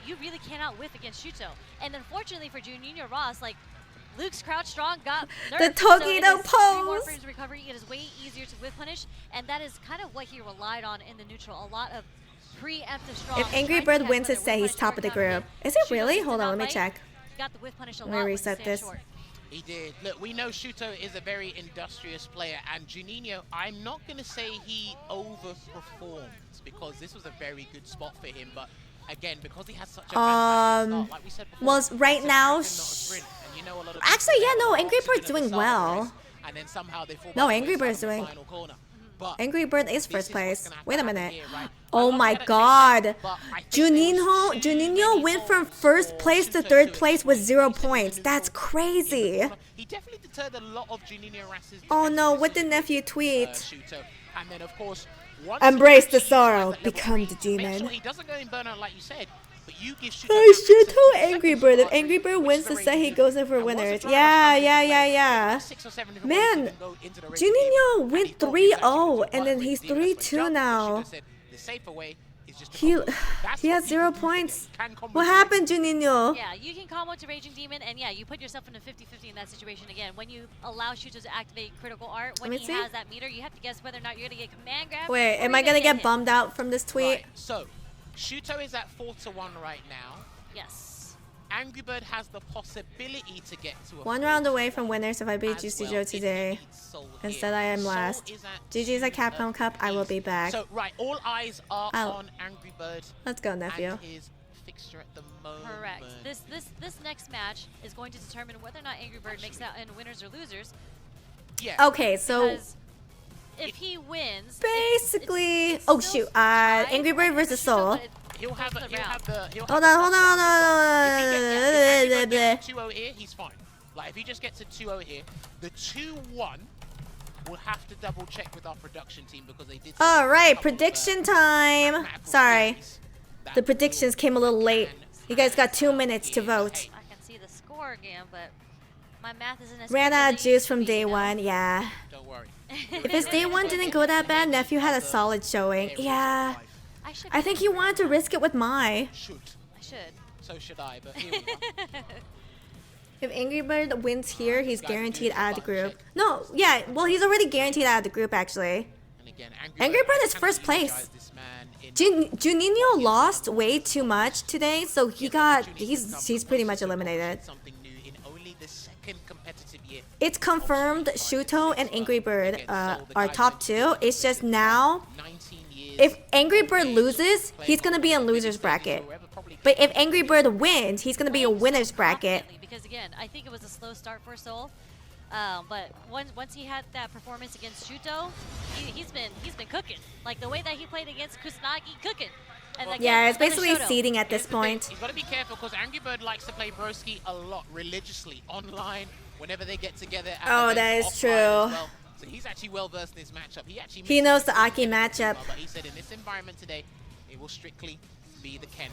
You really cannot whiff against Shuto. And unfortunately for Junior Ross, like Luke's crouch strong got nerfed. So it Tokido is 3 more pose. frames of recovery. It is way easier to whiff punish, and that is kind of what he relied on in the neutral. A lot of preemptive strong. If Angry trying to Bird catch wins, whether it say whiff he's punish top or of the counter group. hit. Is it Shuto really? did Hold on, not let me bite. check. He got the whiff punish a Let me lot. reset with the stand this. short. He did. Look, we know Shuto is a very industrious player, and Juninho, I'm not going to say he overperformed because this was a very good spot for him, but again, because he has such a fantastic start, like we said before, well, right it's a now, marathon, not a sprint, and you know a lot of actually, people yeah, no, are Angry also Bird's good at the doing start of the well. race, and then somehow they fall No, by the Angry wayside Bird's on the doing. final corner. But Angry Bird is this first is what's place. gonna have Wait to a happen minute. here, right? Oh I'm my not gonna say god. that, but I think there was too Juninho many went from holes first for place to Shuto third to place with exploit. 0 He said in the points. That's neutral, crazy. he definitely deterred a lot of Juninho Rass's Oh no, defensive what did decisions, nephew tweet? Shuto. And then of course, once Embrace he the actually sorrow, finds that level become three, the Make demon. sure he doesn't go in burnout like you said, but you give Shuto Oh access to shit, the who second Angry Bird? If spot, Angry Bird which wins is the the set, he range goes in for and once winners. the driver Yeah, comes yeah, into yeah, play, yeah. 6 or 7 different ways you Man, can go into the race Juninho game. went And he thought he was 3-0 actually and then gonna he's win. That's when 3-2 Shuto now. said, the safer way is just to He combo. That's he what has people 0 do points. today. Can combo What to happened, Juninho? Yeah, you can combo to Raging Demon, and yeah, you put yourself in a 50-50 in that situation again. When you allow Shuto to activate Critical Art, when Let he me see. has that meter, you have to guess whether or not you're going to get command grab. Wait, or am you're I gonna get hit. bummed out from this tweet? Right, so Shuto is at 4-1 right now. Yes. Angry Bird has the possibility to get to a 1 round 4-1 away from winners if I beat as Juicy well Joe if he today. beats Soul Instead, here. I am Soul last. is at GG's at 2 Capcom Cup. I will be apiece. back. So, right, all eyes are I'll- on Angry Bird Let's go, nephew. and his fixture at the moment. Correct. This next match is going to determine whether or not Angry Bird makes out in winners or losers. Yeah. Okay, so Because if he wins, basically, it's oh still shoot, tied. Angry Bird versus Soul. He'll have the Hold on, hold on, If he hold gets on. 2-0 here, he's fine. Like if he just gets a 2-0 here, the 2-1 we'll have to double check with our production team because they did. All right, prediction time. mathematical Sorry, theories that the predictions came a little late. can You guys got 2 happen minutes to here. vote. Hey, I can see the score again, but my math isn't as Ran quick out as of it juice used to from be, day you know? one. Yeah. don't worry. If his day one didn't go that bad, nephew had a solid showing. Yeah. I think he wanted to risk it with Mai. Should. I should. So should I, but here we are. If Angry Bird wins here, he's guaranteed out of the group. No, yeah, well, he's already guaranteed out of the group, actually. And again, Angry Bird is cannot first place. eulogize this man in Juninho lost way too much today, so he's pretty much eliminated. something new in only the second competitive year. It's confirmed Shuto and Angry Bird are top 2. It's just now, 19 years. if Angry Bird loses, he's gonna be in loser's bracket. But if Angry Bird wins, he's gonna be a winner's bracket. Confidently, because again, I think it was a slow start for Soul. But once he had that performance against Shuto, he's been cooking. Like the way that he played against Kusanagi, cooking. And again, Yeah, it's another basically Shoto. seeding at Here's this the thing, point. He's got to be careful because Angry Bird likes to play Broski a lot religiously online whenever they get together. At Oh, events, that is offline as true. well. So he's actually well versed in this matchup. He actually He mixed knows it the with Aki him, matchup. But he said in this environment today, It will strictly be the Ken.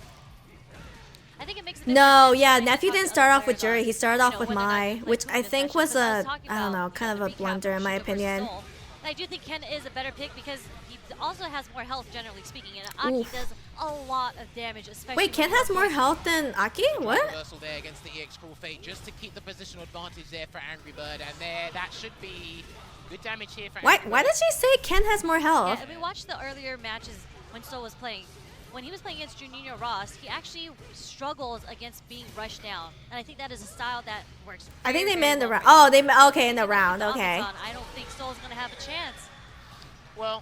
I think it makes a No, difference yeah, when you nephew talk didn't to start other off with players Jury. on, He started off with whether or not Mai, you play which through I this think session, was 'cause I a, talking I don't about, know, kind of the a recap blunder in my Shuka versus opinion. Soul. And I do think Ken is a better pick because he also has more health, generally speaking, and Aki Oof. does a lot of damage, especially Wait, Ken when has you're more facing- health than Aki? What? Reversal there against the EX Cruel Fate just to keep the positional advantage there for Angry Bird, and there that should be good damage here for Why Angry why Bird. did she say Ken has more health? Yeah, and we watched the earlier matches when Soul was playing. When he was playing against Juninho Ross, he actually struggles against being rushed down, and I think that is a style that works. I think very, they very meant the well round. for him. Oh, they So okay in the even if he round. offense Okay. on, I don't think Soul's gonna have a chance. Well,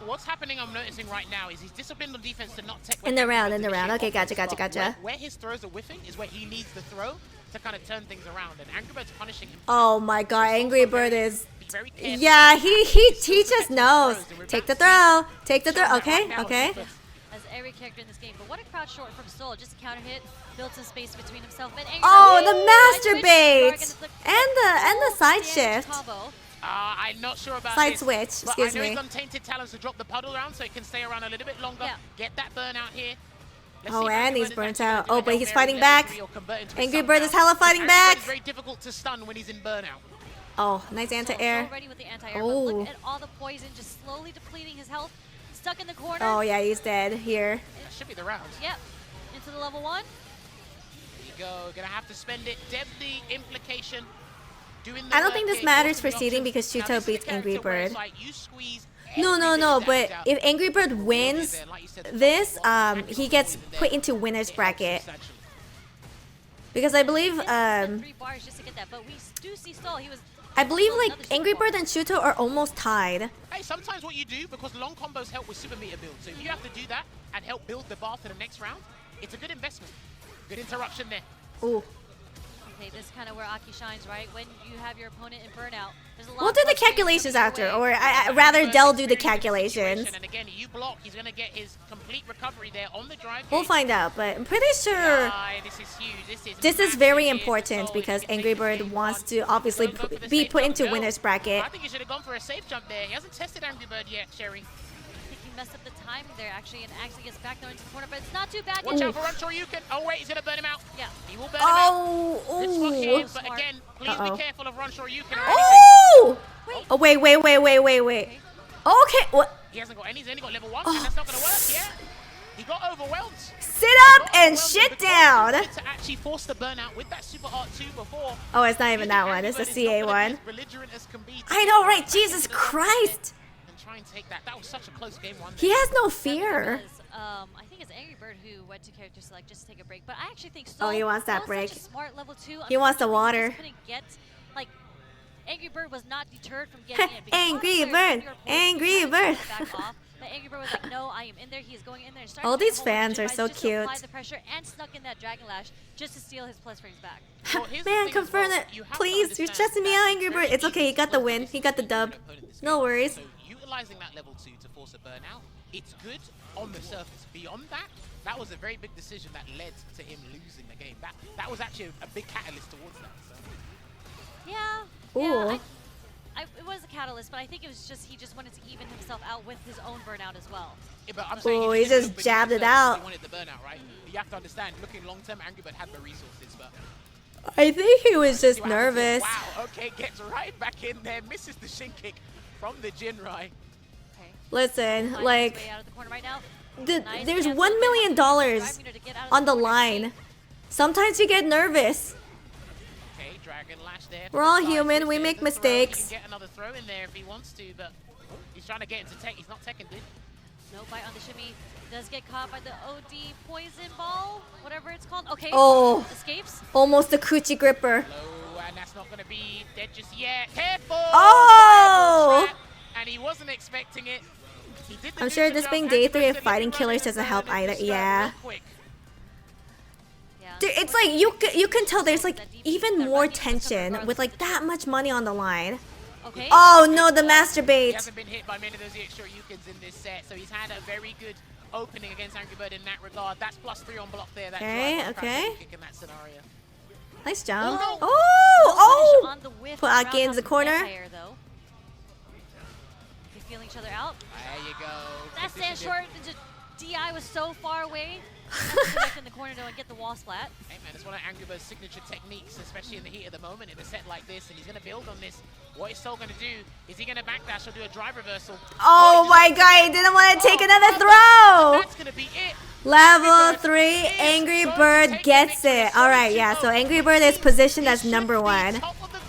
what's happening I'm noticing right now is he's disciplined on defense to not take In the Angry round, Bird's in the round. initiative Okay, gotcha, offense, gotcha, but gotcha. Where his throws are whiffing is where he needs the throw to kind of turn things around, and Angry Bird's punishing him. Oh my god, So Angry Soul's Bird very- is. be very careful. Yeah, he Still just protects his knows. throws, and we're Take the about to see throw. Take the throw. Showing that Okay, right now, okay. defense. As every character in this game, but what a crouch short from Soul, just a counter hit, build some space between himself and Angry Oh, Bird. the Side master switch, bait Dark and the full side damage shift. combo. I'm not sure about Side this, switch, but excuse I know me. he's on Tainted Talons to drop the puddle around so he can stay around a little bit longer. Yeah. Get that burnout here. Let's Oh, see if and Angry he's Bird is burnt actually gonna out. do a Oh, but Hail he's Mary fighting level back. 3 or convert into a Angry stun Bird now. is hella fighting Angry Bird back. is very difficult to stun when he's in burnout. Oh, nice anti-air. So ready with the anti-air, Oh. but look at all the poison just slowly depleting his health. Stuck in the corner. Oh yeah, he's dead here. That should be the round. Yep. Into the level 1. Here you go. Gonna have to spend it. Deadly implication. Doing the I don't work think this here, matters forcing for the seeding options. because Now, Shuto this is the beats Angry character where it's Bird. like you squeeze No, every no, bit no. of But damage out. if Angry Bird wins Like you said, this, one he gets poison put there. into winner's It helps bracket substantially. because I believe 3 bars just to get that, but we do see Soul. He was. I believe Another like super Angry bar. Bird and Shuto are almost tied. Hey, sometimes what you do, because long combos help with super meter build, so if you have to do that and help build the bar for the next round, it's a good investment. Good interruption there. Ooh. Okay, this is kind of where Aki shines, right? When you have your opponent in burnout, there's a lot. We'll of do the frustration calculations coming after, your way. or I rather First Dell do the experience of the calculations. situation, And again, you block, he's going to get his complete recovery there on the drive. We'll gauge. find out, but I'm pretty sure This is huge. this is massive very here for important Soul. because He can Angry take this Bird game wants on. to obviously Go for the be safe put jump. into No. winner's bracket. I think he should have gone for a safe jump there. He hasn't tested Angry Bird yet, Sherry. I think he messed up the timing there, actually, and actually gets back there into the corner, but it's not too bad. Watch yet. out for Run Sure You Can. Oh, wait, he's going to burn him out. Yeah. He will burn him out. Oh, Good spot here, ooh. but Smart. again, please Uh-oh. be careful of Run Sure You Can or anything. Oh! Wait. Oh, wait. Okay. Okay, what? He hasn't got any. He's only got level 1, and that's not going to work. Yeah. He got overwhelmed. Sit He up got and overwhelmed shit because he down. wanted to actually force the burnout with that Super Art 2 before. Oh, it's not even Using that one. Angry It's the Bird is CA not gonna be one. as belligerent as can be to I get know, right? back Jesus into the market Christ. And try and take that. That was such a close game one. He there. has no That's fear. because, I think it's Angry Bird who went to character select just to take a break, but I actually think Oh, he wants that Soul's break. Such a smart level 2. He wants the Unfortunately, water. He just couldn't get, like, Angry Bird was not deterred from getting in. because Angry honestly, when Bird, you're opposed, Angry you try Bird. to back off, but Angry Bird was like, no, I am in there. He is going in there. And started All doing these a whole bunch fans of are tries so just to apply cute. the pressure and snuck in that Dragon Lash just to steal his plus frames back. Well, here's the Man, thing as confirm well. it. You have to Please, you're understand stressing me that out, it's Angry very Bird. It's okay, he easy got to the play win. this He got the against dub. an opponent this No game. worries. So utilizing that level 2 to force a burnout, it's good on the surface. Beyond that, that was a very big decision that led to him losing the game. That was actually a big catalyst towards that. So. Yeah. Ooh. Yeah, it was a catalyst, but I think it was just he just wanted to even himself out with his own burnout as well. Yeah, but I'm saying Ooh, if he you didn't just look beneath jabbed the it surface, out. He wanted the burnout, right? But you have to understand, looking long term, Angry Bird had the resources, but I think he was see just what happens here. nervous. Wow, okay, gets right back in there, misses the shin kick from the Jinrai. Okay. Listen, Finds his like, way out of the corner right now. Nice there's $1 cancel. They million have to drive meter to get out of on the corner. line. Sometimes you get nervous. Okay, Dragon Lash there. We're all human, we make mistakes. He can get another throw in there if he wants to, but he's trying to get into tech. He's not teching, dude. No bite on the shimmy. Does get caught by the OD poison ball, whatever it's called. Okay. Oh. Escapes. Almost a coochie gripper. Low, and that's not going to be dead just yet. Careful! Oh! Fireball trap, and he wasn't expecting it. He did the I'm sure neutral this jump, being and day he 3 was of gonna Fighting run Killers in doesn't and help burn it either. just, Yeah. real quick. Yeah. It's like you can tell there's like even That more run defense comes tension regardless with like of the that much money on the line. Okay. Oh no, the He masturbate. hasn't been hit by many of those extra Yukins in this set, so he's had a very good opening against Angry Bird in that regard. That's +3 on block there. That Okay, drive on okay. kick in that scenario. Nice jump. Oh, no. Oh, Punish on the whiff Put around Aki in off the corner. anti-air, though. They feeling each other out. There you go. That Position stand it. short. Just DI was so far away. Back in the corner to get the wall splat. Hey man, it's one of Angry Bird's signature techniques, especially in the heat of the moment in a set like this, and he's going to build on this. What is Sol going to do? Is he going to backdash or do a drive reversal? Oh my god, he didn't want to take another throw! That's going to be it. Level 3, Angry Bird gets it. Alright, yeah, so Angry Bird is positioned as number 1.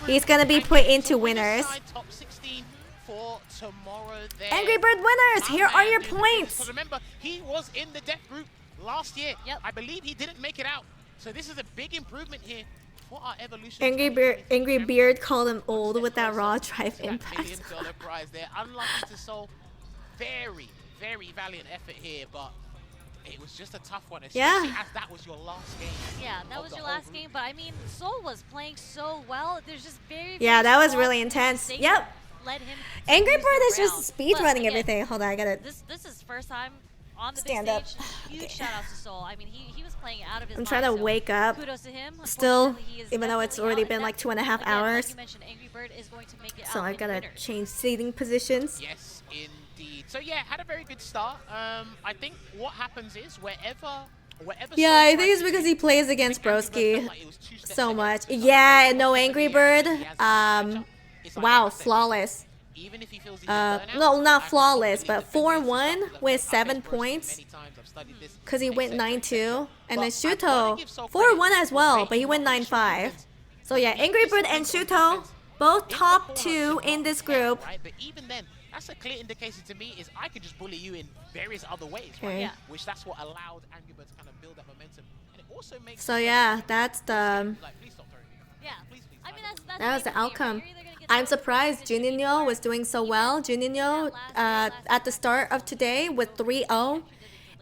He's gonna be put into winners. Top 16 for tomorrow there. Angry Bird winners, here are your points. Because remember, he was in the death group last year. Yep. I believe he didn't make it out. So this is a big improvement here for our evolution. Angry Beard called him old with that raw drive impact. $1 million prize there. Unlucky to Sol. Very, very valiant effort here, but it was just a tough one, especially as that was your last game. Yeah, that was your last game, but I mean, Sol was playing so well. There's just very that was small really intense. mistakes Yep. that led him to Angry lose Bird the is just round. speed But running again, everything. Hold on, I gotta. This is first time on the Stand big up. stage. Huge shout out to Sol. I mean, he was playing out of his I'm mind, trying to so wake up. Kudos to him. Still, Unfortunately, he is even though it's definitely already out, been and like that- 2.5 again, hours. Like you mentioned, Angry Bird is going to make it So out I in gotta winners. change seating positions. Yes, indeed. So yeah, had a very good start. I think what happens is wherever Yeah, Sol I think tries it's to because do, he plays I think against Angry Bird Broski felt like it was 2 steps so ahead. much. So Yeah, sometimes no when Angry he Bird. has a matchup, it's like, Wow, like I said, flawless. even if he feels he's burnout, No, not I flawless, can't but believe the 4-1 defense with stuff. 7 I've faced Broski points. many times. I've studied this, Because he went etc., 9-2. And then But I've gotta give Shuto, Sol 4-1 credit as for well, playing but he went much 9-5. defense. So yeah, Angry Bird and Shuto, both top 2 in this group. Right? But even then, that's a clear indication to me is I could just bully you in various other ways, right? Okay. Yeah. Which that's what allowed Angry Bird to kind of build that momentum. And it also makes So yeah, that's the like, please stop throwing me. Yeah. Please, I mean, that's that was the the game, right? outcome. You're either gonna get I'm thrown surprised into the Juninho was doing so well. Juninho at the start of today with 3-0,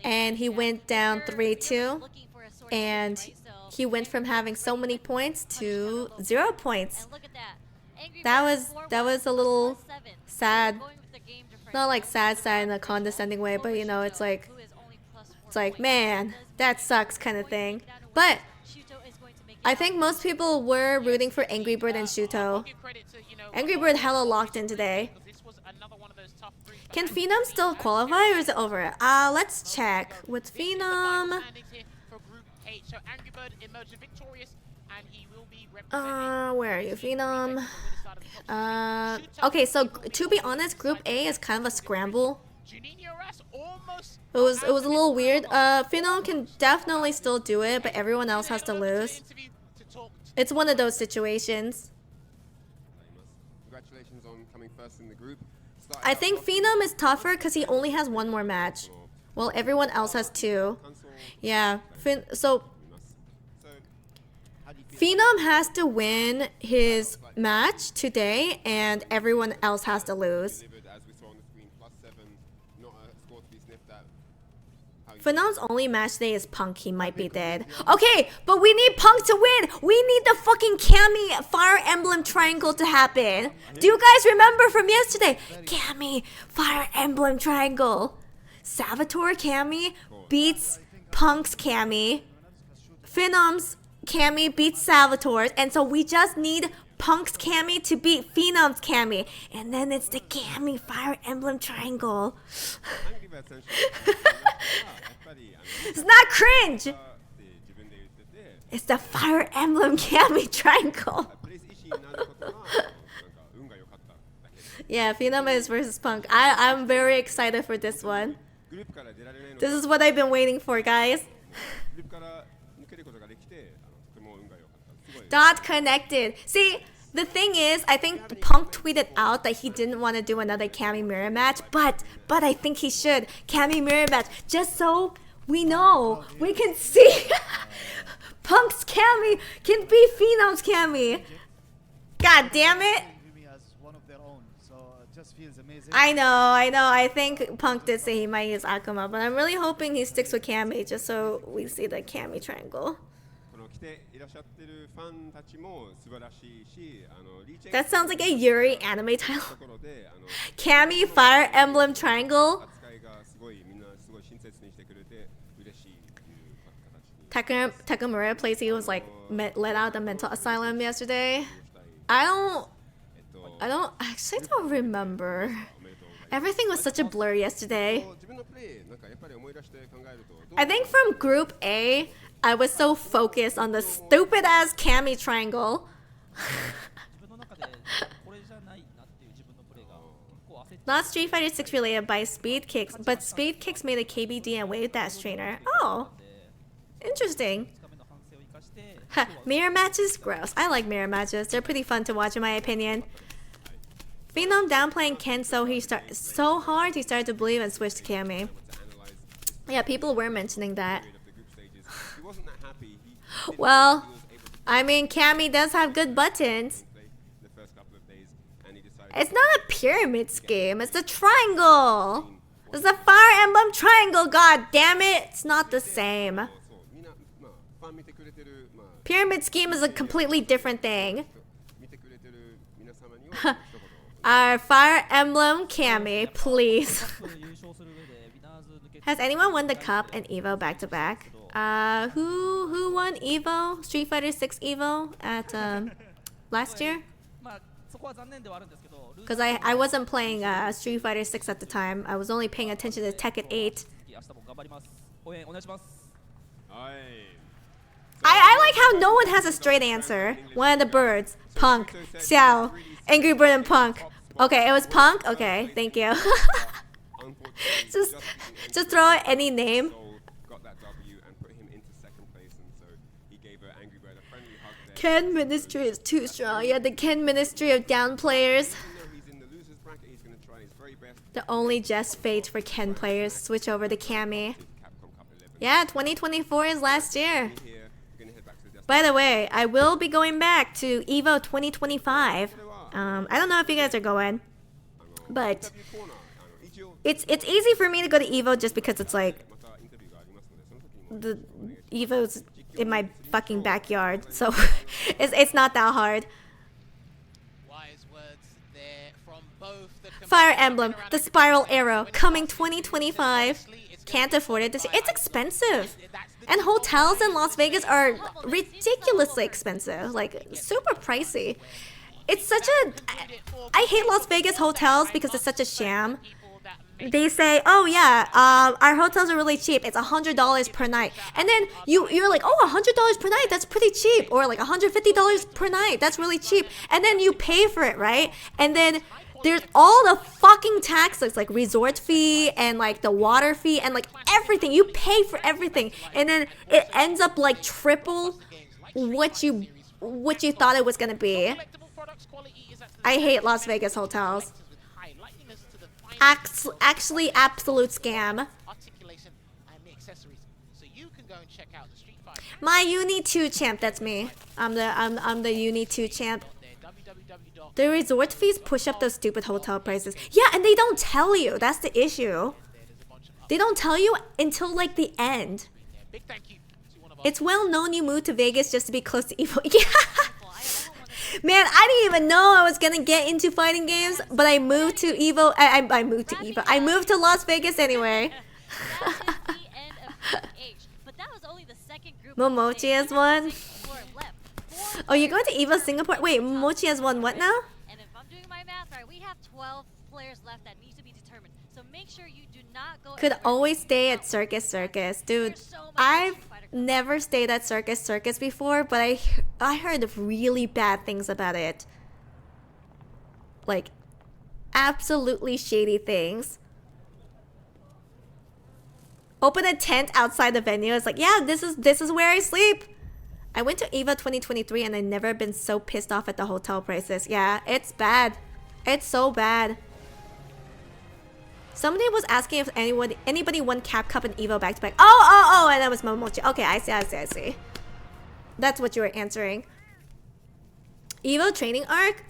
and he went down 3-2, looking for a sword and right? So he went from having so many points to 0 points. and look at that. Angry That Bird was 4-1, a little +7. sad. Going with the game differential. Not like sad in a condescending way, but you know, it's like Who is only +4 it's like, points. man, Does that mean sucks kind of going to thing. make it down to But winners. Shuto is going to make it I out. think most people were rooting for Angry Bird and Shuto. Angry Bird hella locked in today. Can Phenom still qualify or is it over? Let's check. With Phenom, where are you, Phenom? Okay, so to be honest, Group A is kind of a scramble. It was a little weird. Phenom can definitely still do it, but everyone else has to lose. It's one of those situations. Congratulations on coming first in the group. I think Phenom is tougher because he only has 1 more match, while everyone else has 2. Yeah, so Phenom has to win his match today, and everyone else has to lose. As we saw on the screen, +7, not a score to be sniffed at. Phenom's only match today is Punk. He might be dead. Okay, but we need Punk to win. We need the fucking Cammy Fire Emblem Triangle to happen. Do you guys remember from yesterday? Cammy Fire Emblem Triangle. Salvatore Cammy beats Punk's Cammy. Phenom's Cammy beats Salvatore's. And so we just need Punk's Cammy to beat Phenom's Cammy. And then it's the Cammy Fire Emblem Triangle. It's not cringe. It's the Fire Emblem Cammy Triangle. Yeah, Phenom is versus Punk. I'm very excited for this one. This is what I've been waiting for, guys. Dot connected. See, the thing is, I think Punk tweeted out that he didn't want to do another Cammy mirror match, but I think he should. Cammy mirror match, just so we know, we can see Punk's Cammy can beat Phenom's Cammy. God damn it. I know. I think Punk did say he might use Akuma, but I'm really hoping he sticks with Cammy just so we see the Cammy triangle. That sounds like a Yuri anime title. Cammy Fire Emblem Triangle. Takamura plays he was like let out of the mental asylum yesterday. I actually don't remember. Everything was such a blur yesterday. I think from Group A, I was so focused on the stupid ass Cammy triangle. Not Street Fighter 6 related by Speed Kicks, but Speed Kicks made a KBD and Wave Dash trainer. Oh, interesting. Mirror matches? Gross. I like mirror matches. They're pretty fun to watch in my opinion. Phenom downplaying Ken so hard he started to believe and switched to Cammy. Yeah, people were mentioning that. Well, I mean, Cammy does have good buttons. It's not a pyramid scheme, it's a triangle. It's a Fire Emblem triangle, god damn it. It's not the same. Pyramid scheme is a completely different thing. Our Fire Emblem Cammy, please. Has anyone won the Cup and Evo back to back? Who won Evo? Street Fighter 6 Evo at last year? Because I wasn't playing Street Fighter 6 at the time. I was only paying attention to Tekken 8. I like how no one has a straight answer. One of the birds. Punk. Xiao. Angry Bird and Punk. Okay, it was Punk? Okay, thank you. just throw out any name. Ken Ministry is too strong. Yeah, the Ken Ministry of down players. The only just fate for Ken players. Switch over to Cammy. Yeah, 2024 is last year. By the way, I will be going back to Evo 2025. I don't know if you guys are going, but it's easy for me to go to Evo just because it's like the Evo's in my fucking backyard, so it's not that hard. Fire Emblem, the Spiral Arrow, coming 2025. Can't afford it this year. It's expensive. And hotels in Las Vegas are ridiculously expensive, like super pricey. It's such a... I hate Las Vegas hotels because it's such a sham. They say, oh yeah, our hotels are really cheap. It's $100 per night. And then you're like, oh, $100 per night, that's pretty cheap. Or like $150 per night, that's really cheap. And then you pay for it, right? And then there's all the fucking taxes, like resort fee and like the water fee and like everything. You pay for everything. And then it ends up like triple what you thought it was gonna be. I hate Las Vegas hotels. Actually, absolute scam. My Uni 2 champ, that's me. I'm the Uni 2 champ. The resort fees push up those stupid hotel prices. Yeah, and they don't tell you. That's the issue. They don't tell you until like the end. It's well known you moved to Vegas just to be close to Evo. Yeah. Man, I didn't even know I was gonna get into fighting games, but I moved to Evo. I moved to Evo. I moved to Las Vegas anyway. Momochi has won. Oh, you're going to Evo Singapore? Wait, Momochi has won what now? And if I'm doing my math right, we have 12 players left that need to be determined. So make sure you do not go. Could always stay at Circus, dude. I've never stayed at Circus before, but I heard really bad things about it. Like absolutely shady things. Open a tent outside the venue. It's like, yeah, this is where I sleep. I went to EVA 2023 and I've never been so pissed off at the hotel prices. Yeah, it's bad. It's so bad. Somebody was asking if anybody won CAPCOM and EVO back to back. Oh, and that was Momochi. Okay, I see. That's what you were answering. EVO training arc?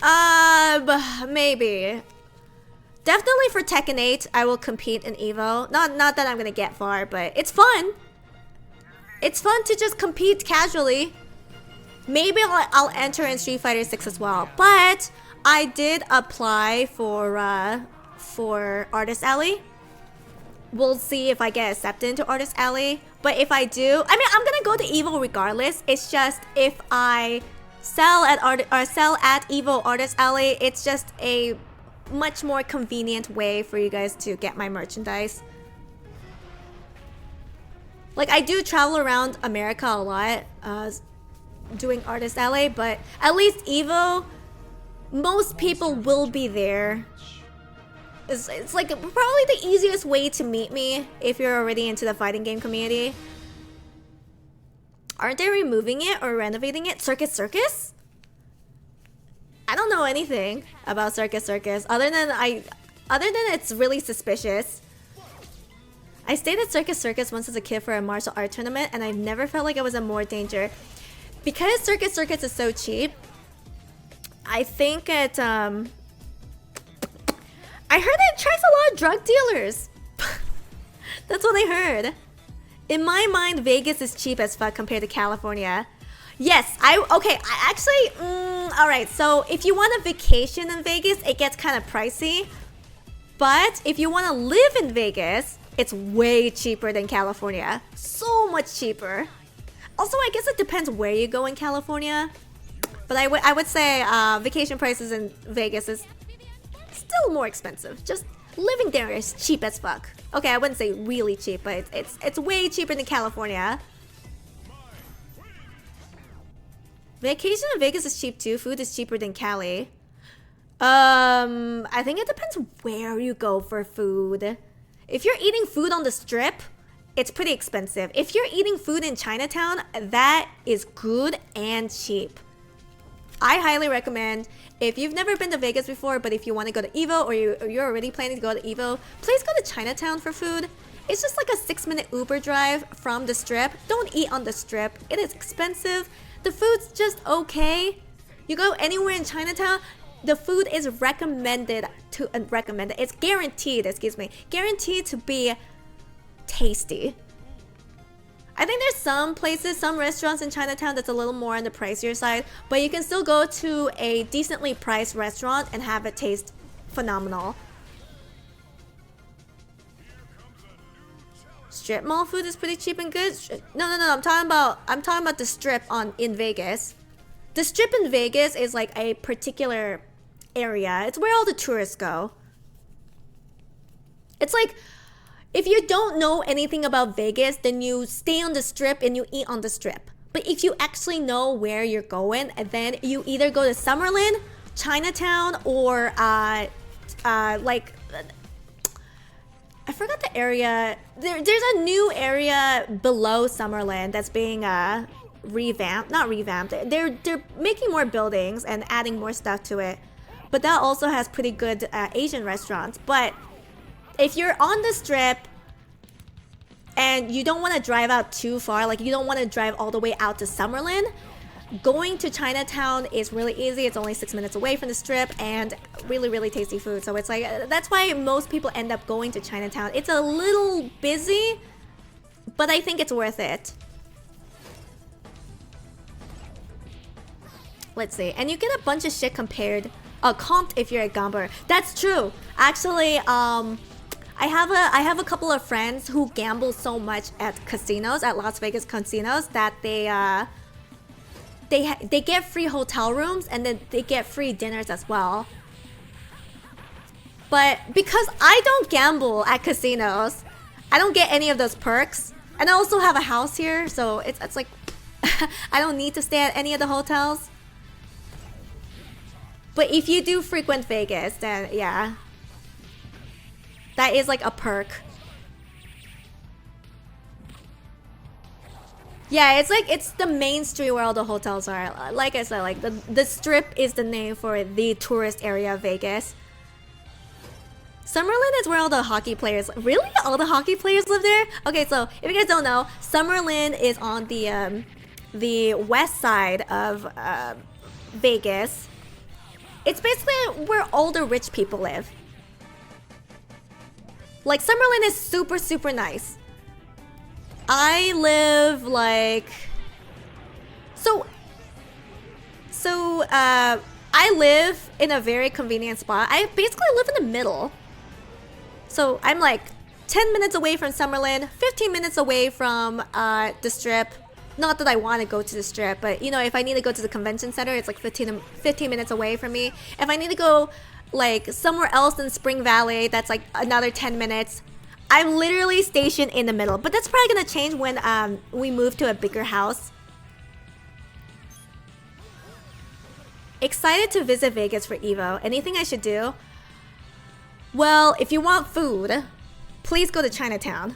Maybe. Definitely for Tekken 8, I will compete in EVO. Not that I'm gonna get far, but it's fun. It's fun to just compete casually. Maybe I'll enter in Street Fighter 6 as well. But I did apply for Artist Alley. We'll see if I get accepted into Artist Alley. But if I do, I mean, I'm gonna go to EVO regardless. It's just if I sell at EVO Artist Alley, it's just a much more convenient way for you guys to get my merchandise. Like, I do travel around America a lot, doing Artist Alley, but at least Evo, most people will be there. It's like probably the easiest way to meet me if you're already into the fighting game community. Aren't they removing it or renovating it? Circus Circus? I don't know anything about Circus Circus other than it's really suspicious. I stayed at Circus Circus once as a kid for a martial art tournament, and I've never felt like I was in more danger. Because Circus Circus is so cheap, I think it, I heard it attracts a lot of drug dealers. That's what I heard. In my mind, Vegas is cheap as fuck compared to California. Yes, alright, so if you want a vacation in Vegas, it gets kind of pricey. But if you want to live in Vegas, it's way cheaper than California. So much cheaper. Also, I guess it depends where you go in California. But I would say vacation prices in Vegas is still more expensive. Just living there is cheap as fuck. Okay, I wouldn't say really cheap, but it's way cheaper than California. Vacation in Vegas is cheap too. Food is cheaper than Cali. I think it depends where you go for food. If you're eating food on the strip, it's pretty expensive. If you're eating food in Chinatown, that is good and cheap. I highly recommend, if you've never been to Vegas before, but if you want to go to Evo or you're already planning to go to Evo, please go to Chinatown for food. It's just like a 6-minute Uber drive from the strip. Don't eat on the strip. It is expensive. The food's just okay. You go anywhere in Chinatown, the food is recommended. It's guaranteed, guaranteed to be tasty. I think there's some places, some restaurants in Chinatown that's a little more on the pricier side, but you can still go to a decently priced restaurant and have it taste phenomenal. Strip mall food is pretty cheap and good. No. I'm talking about the strip in Vegas. The strip in Vegas is like a particular area. It's where all the tourists go. It's like, if you don't know anything about Vegas, then you stay on the strip and you eat on the strip. But if you actually know where you're going, then you either go to Summerlin, Chinatown, or like, I forgot the area. There's a new area below Summerlin that's being revamped. Not revamped. They're making more buildings and adding more stuff to it. But that also has pretty good Asian restaurants. But if you're on the strip and you don't want to drive out too far, like you don't want to drive all the way out to Summerlin, going to Chinatown is really easy. It's only 6 minutes away from the strip and really, really tasty food. So it's like, that's why most people end up going to Chinatown. It's a little busy, but I think it's worth it. Let's see. And you get a bunch of shit comped if you're a gambler. That's true. Actually, I have a couple of friends who gamble so much at casinos, at Las Vegas casinos, that they get free hotel rooms and then they get free dinners as well. But because I don't gamble at casinos, I don't get any of those perks. And I also have a house here, so it's like I don't need to stay at any of the hotels. But if you do frequent Vegas, then yeah, that is like a perk. Yeah, it's like, it's the main street where all the hotels are. Like I said, like the strip is the name for the tourist area of Vegas. Summerlin is where all the hockey players, really? All the hockey players live there? Okay, so if you guys don't know, Summerlin is on the west side of Vegas. It's basically where all the rich people live. Like, Summerlin is super, super nice. I live like... So, I live in a very convenient spot. I basically live in the middle. So, I'm like 10 minutes away from Summerlin, 15 minutes away from the strip. Not that I want to go to the strip, but you know, if I need to go to the convention center, it's like 15 minutes away from me. If I need to go like somewhere else in Spring Valley, that's like another 10 minutes. I'm literally stationed in the middle. But that's probably gonna change when we move to a bigger house. Excited to visit Vegas for Evo. Anything I should do? Well, if you want food, please go to Chinatown.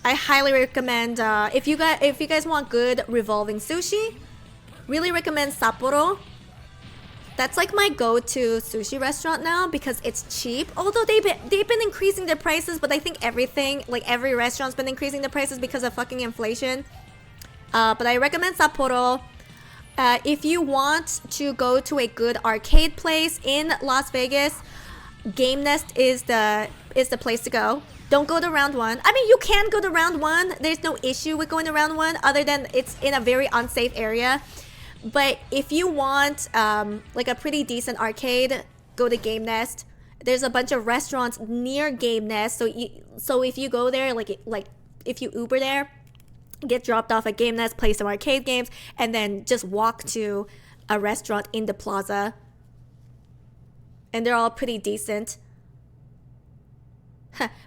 I highly recommend, if you guys want good revolving sushi, really recommend Sapporo. That's like my go-to sushi restaurant now because it's cheap. Although they've been increasing their prices, but I think everything, like every restaurant's been increasing their prices because of fucking inflation. But I recommend Sapporo. If you want to go to a good arcade place in Las Vegas, Game Nest is the place to go. Don't go to round 1. I mean, you can go to round 1. There's no issue with going to round 1 other than it's in a very unsafe area. But if you want like a pretty decent arcade, go to Game Nest. There's a bunch of restaurants near Game Nest. So if you go there, like if you Uber there, get dropped off at Game Nest, play some arcade games, and then just walk to a restaurant in the plaza. And they're all pretty decent.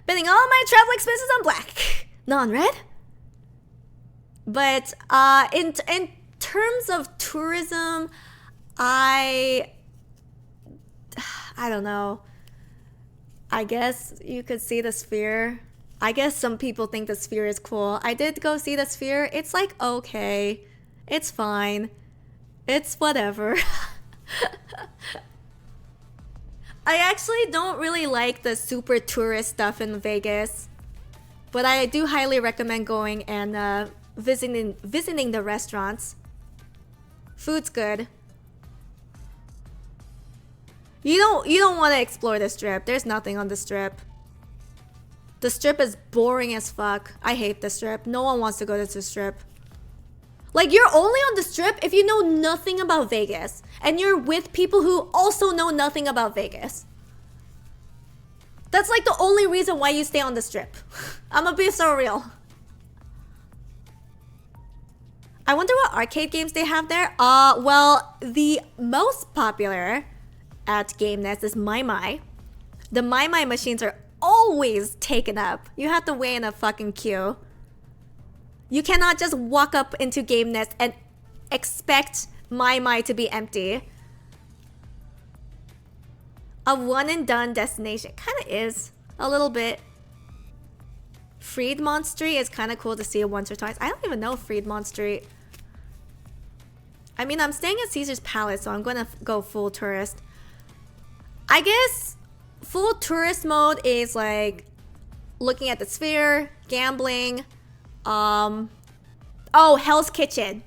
Betting all my travel expenses on black, non-red. But in terms of tourism, I don't know. I guess you could see the Sphere. I guess some people think the Sphere is cool. I did go see the Sphere. It's like okay, it's fine, it's whatever. I actually don't really like the super tourist stuff in Vegas, but I do highly recommend going and visiting the restaurants. Food's good. You don't want to explore the Strip. There's nothing on the Strip. The Strip is boring as fuck. I hate the Strip. No one wants to go to the Strip. Like, you're only on the Strip if you know nothing about Vegas. And you're with people who also know nothing about Vegas. That's like the only reason why you stay on the Strip. I'm gonna be so real. I wonder what arcade games they have there. Well, the most popular at Game Nest is My My. The My My machines are always taken up. You have to wait in a fucking queue. You cannot just walk up into Game Nest and expect My to be empty. A one and done destination. Kinda is. A little bit. Fremont Street is kinda cool to see it once or twice. I don't even know Fremont Street. I mean, I'm staying at Caesar's Palace, so I'm gonna go full tourist. I guess full tourist mode is like looking at the Sphere, gambling. Oh, Hell's Kitchen.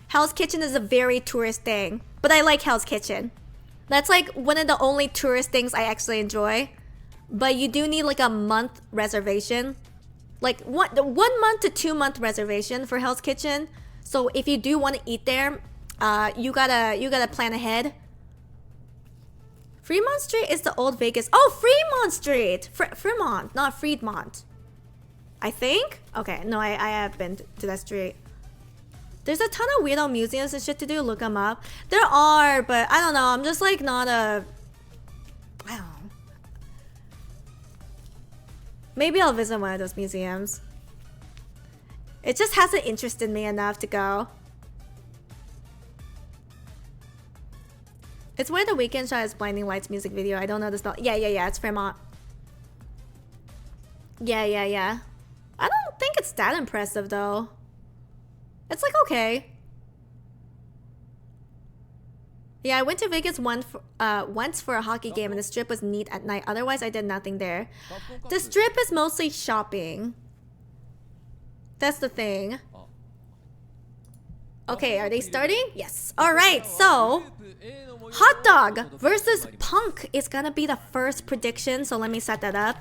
Hell's Kitchen is a very tourist thing, but I like Hell's Kitchen. That's like one of the only tourist things I actually enjoy. But you do need like a month reservation, like 1 month to 2 month reservation for Hell's Kitchen. So if you do want to eat there, you gotta plan ahead. Fremont Street is the old Vegas. Oh, Fremont Street, Fremont, not Fremont. I think? Okay, no, I have been to that street. There's a ton of weirdo museums and shit to do. Look them up. There are, but I don't know. I'm just like not a... I don't know. Maybe I'll visit one of those museums. It just hasn't interested me enough to go. It's where The Weeknd shot his Blinding Lights music video. I don't know the spell. Yeah, it's Fremont. Yeah. I don't think it's that impressive though. It's like okay. Yeah, I went to Vegas once for a hockey game and the Strip was neat at night. Otherwise, I did nothing there. The Strip is mostly shopping. That's the thing. Okay, are they starting? Yes. Alright, so Hot Dog versus Punk is gonna be the first prediction, so let me set that up.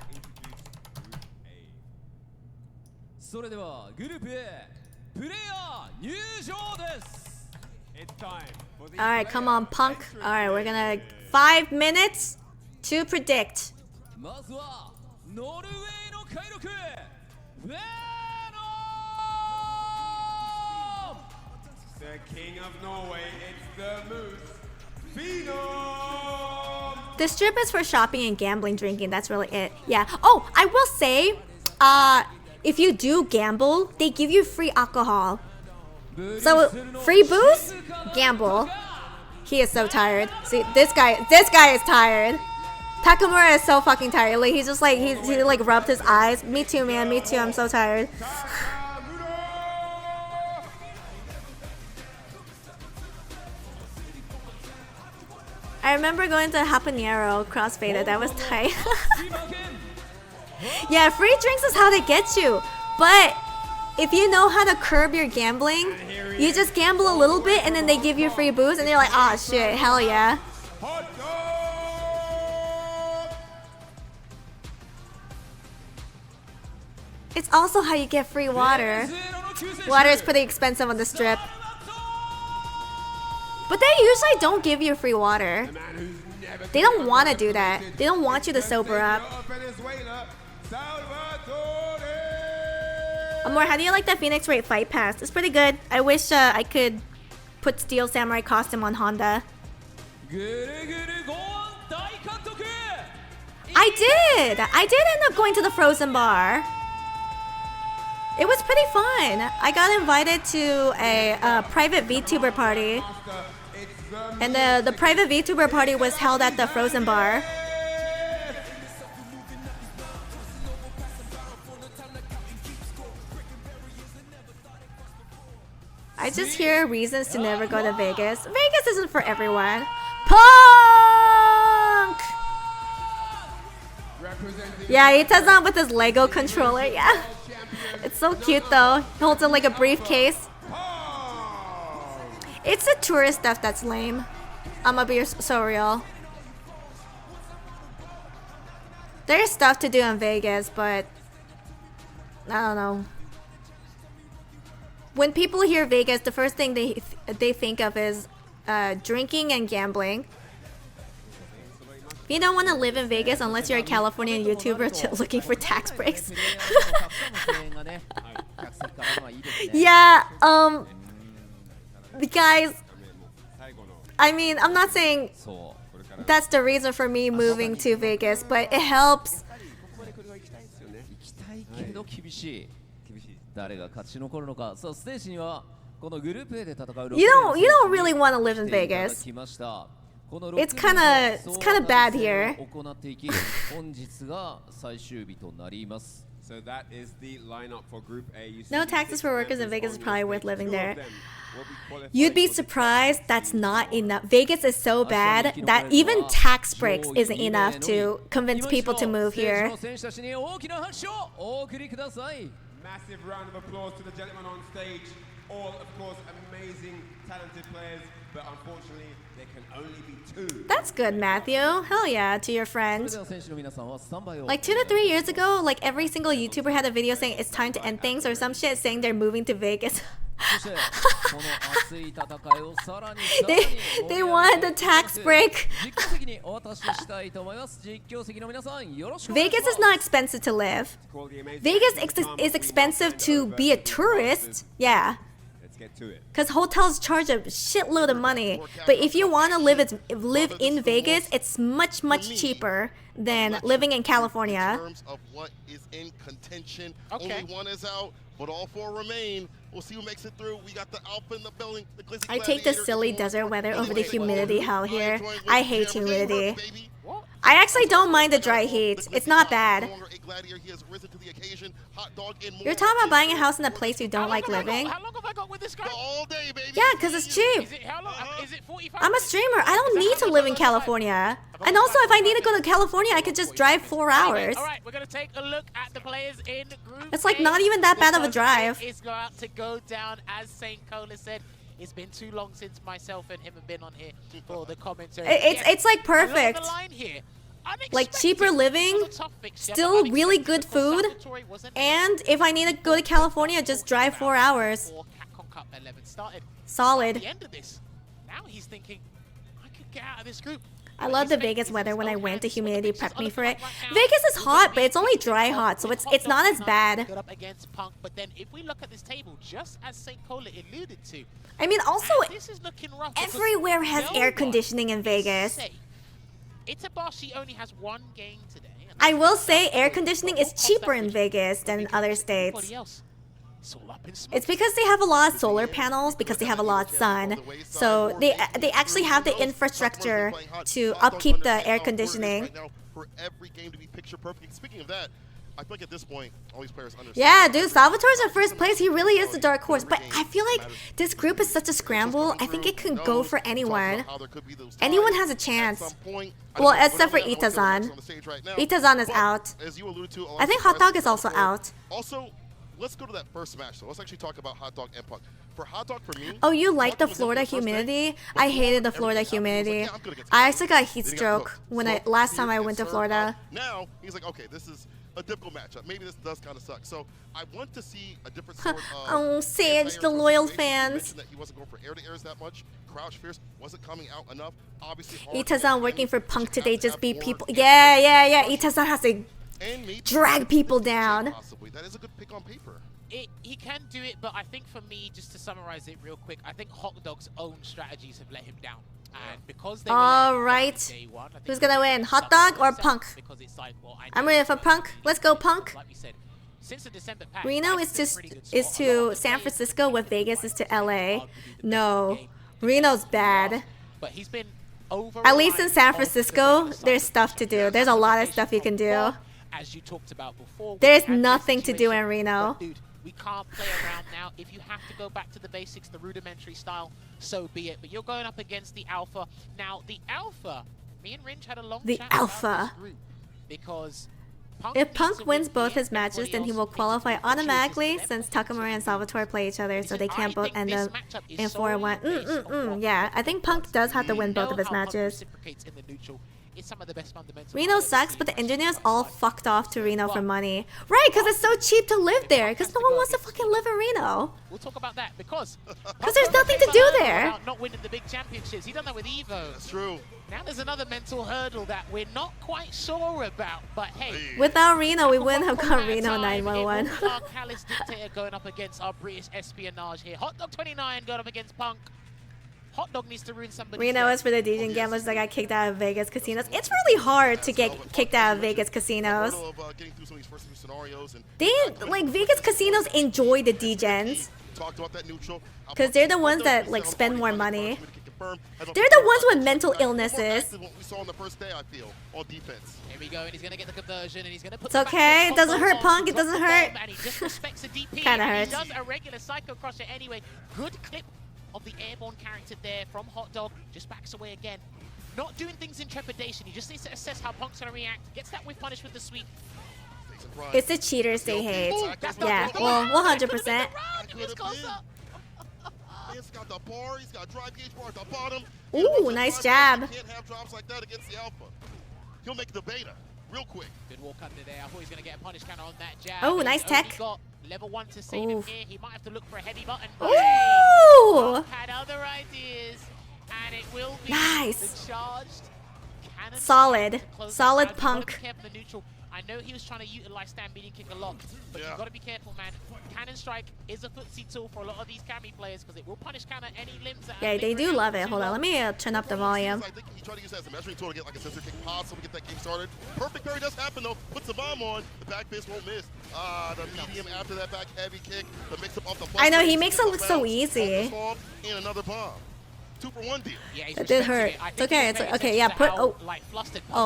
Alright, come on, Punk. Alright, we're gonna 5 minutes to predict. The king of Norway, it's the Moose, Phenom! The Strip is for shopping and gambling, drinking. That's really it. Yeah. Oh, Oh, I will say, if you do gamble, they give you free alcohol. So free booze, gamble. He is so tired. See, this guy is tired. Takamura is so fucking tired. Like he's just like he like rubbed his eyes. Me too, man. Me too. I'm so tired. I remember going to Habanero crossfaded. That was tight. Yeah, free drinks is how they get you. But if you know how to curb your gambling, you just gamble a little bit and then they give you free booze and you're like, oh shit, hell yeah. It's also how you get free water. Water is pretty expensive on the strip. But they usually don't give you free water. They don't want to do that. They don't want you to sober up. Amor, how do you like that Phoenix Wright fight pass? It's pretty good. I wish I could put Steel Samurai costume on Honda. I did! I did end up going to the Frozen Bar. It was pretty fun. I got invited to a private VTuber party. And the private VTuber party was held at the Frozen Bar. I just hear reasons to never go to Vegas. Vegas isn't for everyone. Punk! Yeah, Ita's with his Lego controller. Yeah. It's so cute though. He holds it like a briefcase. It's the tourist stuff that's lame. I'ma be so real. There's stuff to do in Vegas, but I don't know. When people hear Vegas, the first thing they think of is drinking and gambling. You don't want to live in Vegas unless you're a Californian YouTuber looking for tax breaks. Yeah, guys, I mean, I'm not saying that's the reason for me moving to Vegas, but it helps. You don't really want to live in Vegas. It's kind of bad here. So that is the lineup for Group A. No taxes for workers in Vegas is probably worth living there. You'd be surprised that's not enough. Vegas is so bad that even tax breaks isn't enough to convince people to move here. Massive round of applause to the gentlemen on stage. All, of course, amazing, talented players, but unfortunately, there can only be two. That's good, Matthew. Hell yeah, to your friends. Like 2 to 3 years ago, like every single YouTuber had a video saying it's time to end things or some shit saying they're moving to Vegas. They wanted the tax break. Vegas is not expensive to live. Vegas is expensive to be a tourist. Yeah. Because hotels charge a shitload of money. But if you want to live in Vegas, it's much cheaper than living in California. In terms of what is in contention, only one is out, but all four remain. We'll see who makes it through. We got the Alpha in the building. I take the silly desert weather over the humidity hell here. I hate humidity. I actually don't mind the dry heat. It's not bad. You're talking about buying a house in a place you don't like living? How long have I got with this guy? All day, baby. Yeah, because it's cheap. Is it how long? Is it 45? I'm a streamer. I don't need to live in California. And also, if I need to go to California, I could just drive 4 hours. All right, we're going to take a look at the players in Group It's like A. not even that bad of a drive. It's about to go down, as St. Cola said. It's been too long since myself and him have been on here for the commentary. It's like perfect. Along the line here, Like cheaper living, still really good food, and if I need to go to California, just drive 4 hours. CAPCOM Cup 11 started. Solid. At the end of this, now he's thinking, I could get out of this group. I love the Vegas weather. When I went, the humidity prepped me for it. Vegas is hot, but it's only dry hot, so it's not as bad. Good up against Punk, but then if we look at this table, just as St. Cola alluded to, I mean, also, this is looking rough everywhere has air conditioning in Vegas. Itabashi only has 1 game today. I will say air conditioning is cheaper in Vegas than other states. It's because they have a lot of solar panels, because they have a lot of sun. So they actually have the infrastructure to upkeep the air conditioning. For every game to be picture perfect. Speaking of that, I feel like at this point, all these players understand. Yeah, dude, Salvatore's in first place. He really is the dark horse. But I feel like this group is such a scramble. I think it can go for anyone. Anyone has a chance. Well, except for Itazan. Itazan is out. I think Hot Dog is also out. Also, let's go to that first match. So let's actually talk about Hot Dog and Punk. For Hot Dog, for me. Oh, you like the Florida humidity? I hated the Florida humidity. I actually got a heat stroke when last time I went to Florida. Now he's like, okay, this is a difficult matchup. Maybe this does kind of suck. So I want to see a different sort of. Oh, Sage, the loyal fans. That he wasn't going for air-to-airs that much. Crouch Fierce wasn't coming out enough. Obviously, Itazan working for Punk today just beat people. Yeah. Itazan has to drag people down. That is a good pick on paper. He can do it, but I think for me, just to summarize it real quick, I think Hot Dog's own strategies have let him down. And because they Alright. Who's gonna win? Hot Dog or Punk? I'm ready for Punk. Let's go, Punk. Like we said, since the December pack, Reno is to San Francisco what Vegas is to LA. No. Reno's bad. But he's been at least in San Francisco, there's stuff to do. There's a lot of stuff you can do. As you talked about before, there's nothing to do in Reno. Dude, we can't play around now. If you have to go back to the basics, the rudimentary style, so be it. But you're going up against the Alpha. Now, the Alpha, me and Rinch had a long chat about this because if Punk wins both his matches, then he will qualify automatically since Takamura and Salvatore play each other, so they can't both end up in 4-1. Yeah, I think Punk does have to win both of his matches. Some of the best fundamentals. Reno sucks, but the engineers all fucked off to Reno for money. Right, because it's so cheap to live there, because no one wants to fucking live in Reno. We'll talk about that because there's nothing to do there. Not winning the big championships. He done that with Evo. That's true. Now there's another mental hurdle that we're not quite sure about, but hey. Without Reno, we wouldn't have got Reno 911. Our Callous Dictator going up against our British espionage here. Hot Dog 29 going up against Punk. Hot Dog needs to ruin somebody. Reno is for the DJ gamblers that got kicked out of Vegas casinos. It's really hard to get kicked out of Vegas casinos. Like Vegas casinos enjoy the DJs. Because they're the ones that like spend more money. They're the ones with mental illnesses. It's okay. It doesn't hurt, Punk. It doesn't hurt. Kinda hurts. He does a regular Psycho Crusher anyway. Good clip of the airborne character there from Hot Dog. Just backs away again. Not doing things in trepidation. He just needs to assess how Punk's going to react. Gets that whip punish with the sweep. It's the cheaters they hate. Yeah, well, 100%. He's got the bar, he's got dry pH bar at the bottom. Ooh, nice jab. Can't have drops like that against the Alpha. He'll make the beta real quick. Good walk under there. I thought he was going to get a punish counter on that jab. Oh, nice tech. Got level 1 to save him here. He might have to look for a heavy button. Ooh! Had other ideas, and it will be nice. The charged cannon. Solid Punk. I know he was trying to utilize stand beating kick a lot, but you've got to be careful, man. Cannon strike is a footsie tool for a lot of these Cammy players because it will punish counter any limbs. Yeah, they do love it. Hold on, let me turn up the volume. I think he tried to use that as a measuring tool to get like a sensor kick possible, get that game started. Perfect parry does happen though. Puts the bomb on. The back fist won't miss. The medium after that back heavy kick. The mix up off the. I know he makes it look so easy. And another bomb. 2-for-1 deal. Yeah, it did hurt. It's okay. It's okay. Yeah, put. Oh,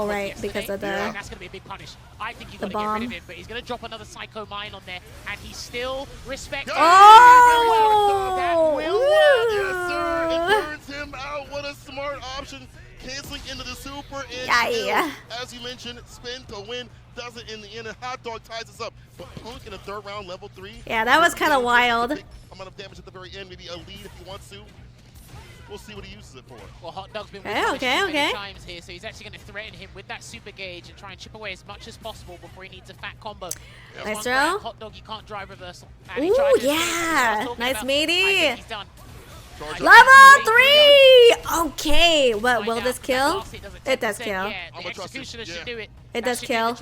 right, because of the. That's gonna be a big punish. I think you got to get rid of him, but he's gonna drop another Psycho Mine on there, and he still respects. Oh! That will work. Yes, sir. It burns him out. What a smart option. Canceling into the super. And as you mentioned, spin to win. Does it in the end, and Hot Dog ties us up. But Punk in a third round, level 3. Yeah, that was kind of wild. Amount of damage at the very end, maybe a lead if he wants to. We'll see what he uses it for. Well, Hot Dog's been many times here, so he's actually going to threaten him with that super gauge and try and chip away as much as possible before he needs a fat combo. Nice throw. Hot Dog, you can't drive reversal. Ooh, yeah. Nice matey. He's done. Level 3! Okay, what will this kill? It does kill. Yeah, the Executioner should do it. It does kill.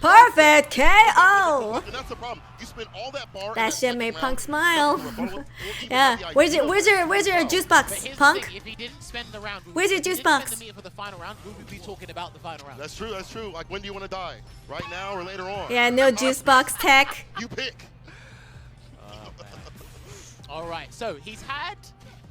Perfect KO. And that's the problem. You spend all that bar. That shit made Punk smile. Or Yeah. even Where's the your juice But box, here's the Punk? thing, if he didn't spend the round, Where's your if he juice didn't spend box? the meter for the final round, we would be talking about the final round. That's true. That's true. Like, when do you want to die? Right now or later on? Yeah, no juice box tech. You pick. All right, so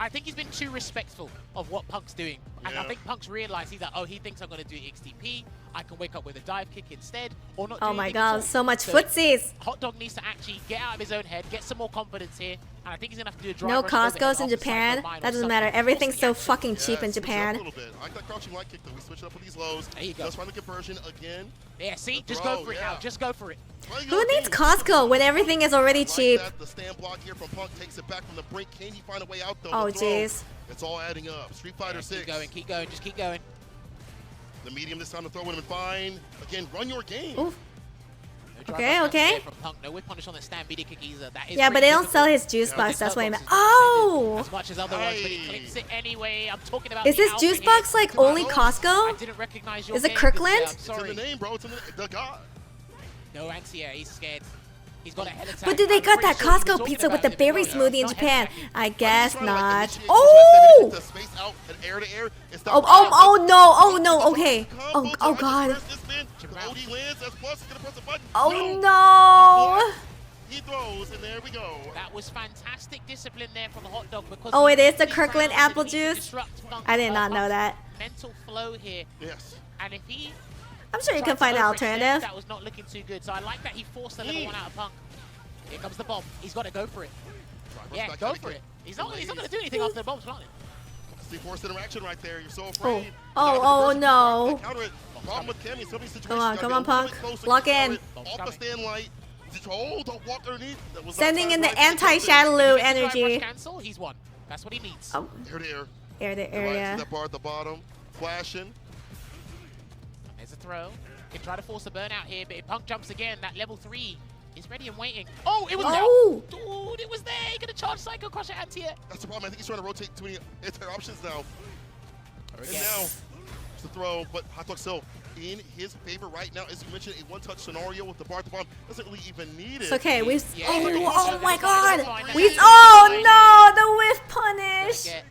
I think he's been too respectful of what Punk's doing. And I Yeah. think Punk's realized he's like, oh, he thinks I'm going to do XTP. I can wake up with a dive kick instead, or not do Oh my anything at all. god, so much footsies. Hot Dog needs to actually get out of his own head, get some more confidence here, and I think he's going to have to do a drive No rush overhead Costco's in off the Japan. side of the line or That doesn't something. matter. Everything's so Force the action. fucking cheap in Switch it up Japan. a little bit. I like that crouching light kick, though. We switch it up with these lows. There you go. Let's find the conversion again. Yeah, see? The Just throw, go for it yeah. now. Just go for it. Playing Who your needs game. Costco when everything is already Like cheap? that. The stand block here from Punk takes it back from the brink. Can he find a way out, though? Oh, The throw. jeez. It's all adding up. Street Fighter 6. Keep going, just keep going. The medium this time to throw would have been fine. Again, run your game. Oof. No drive Okay, rush okay. there From Punk. No whip punish on the stand kick either. That is Yeah, but pretty they don't sell difficult. his juice Yeah, box. This That's what I hurt meant. box is Oh! as much as other ones, but he Hey. clicks it anyway. I'm talking about Is the this alpha juice here. box like only I Costco? didn't recognize your Is it game, Kirkland? good sir. I'm It's in sorry. the name, bro. It's in the god. No, Anxia, he's scared. He's got a head attack. But did they I'm got pretty that sure he was Costco talking pizza about with the it berry before. smoothie in Not Japan? head attacking. I guess Trying to, like, not. initiate Oh! the space out and air to air. It's the Oh no! Oh no! Okay. Oh god. The OD lands. That's plus. He's gonna press the button. Oh no! He throws, and there we go. That was fantastic discipline there from the Hot Dog because Oh, he it is the really Kirkland tried to apple juice? disrupt Punk's, I did not know Punk's that. mental flow here, Yes. and if he I'm sure you tried can to find an overextend, alternative. that was not looking too good. So I like that he forced the level one out of Punk. Here comes the bomb. He's got to go for it. Yeah, back go heavy for kick. it. He's not going to do anything after the bomb's planted. See, forced interaction right there. You're so afraid. Oh no! Counter it. Problem with Cammy, so many situations. Come on, you come gotta on, be a little Punk. bit closer, Lock counter in. it, Off the stand light. Oh, don't walk underneath. That was Sending outside in the right. anti-Shadaloo If he gets the drive energy. rush cancel, he's won. That's what he needs. Oh, Air to air. air to Right, see area. that bar at the bottom. Flashing. There's a throw. Can try to force a burnout here, but if Punk jumps again, that level 3 is ready and waiting. Oh, it was Oh! there. Dude, it was there. He could have charged Psycho Crusher anti-air. That's the problem. I think he's trying to rotate too many anti-air options now. And Again. now, it's the throw, but Hot Dog still in his favor right now. As you mentioned, a one-touch scenario with the bar at the bottom doesn't really even need it. It's okay. We. Yeah, Oh my that's fine, that's god! fine. We. That's Oh fine. no! The whiff punish. Get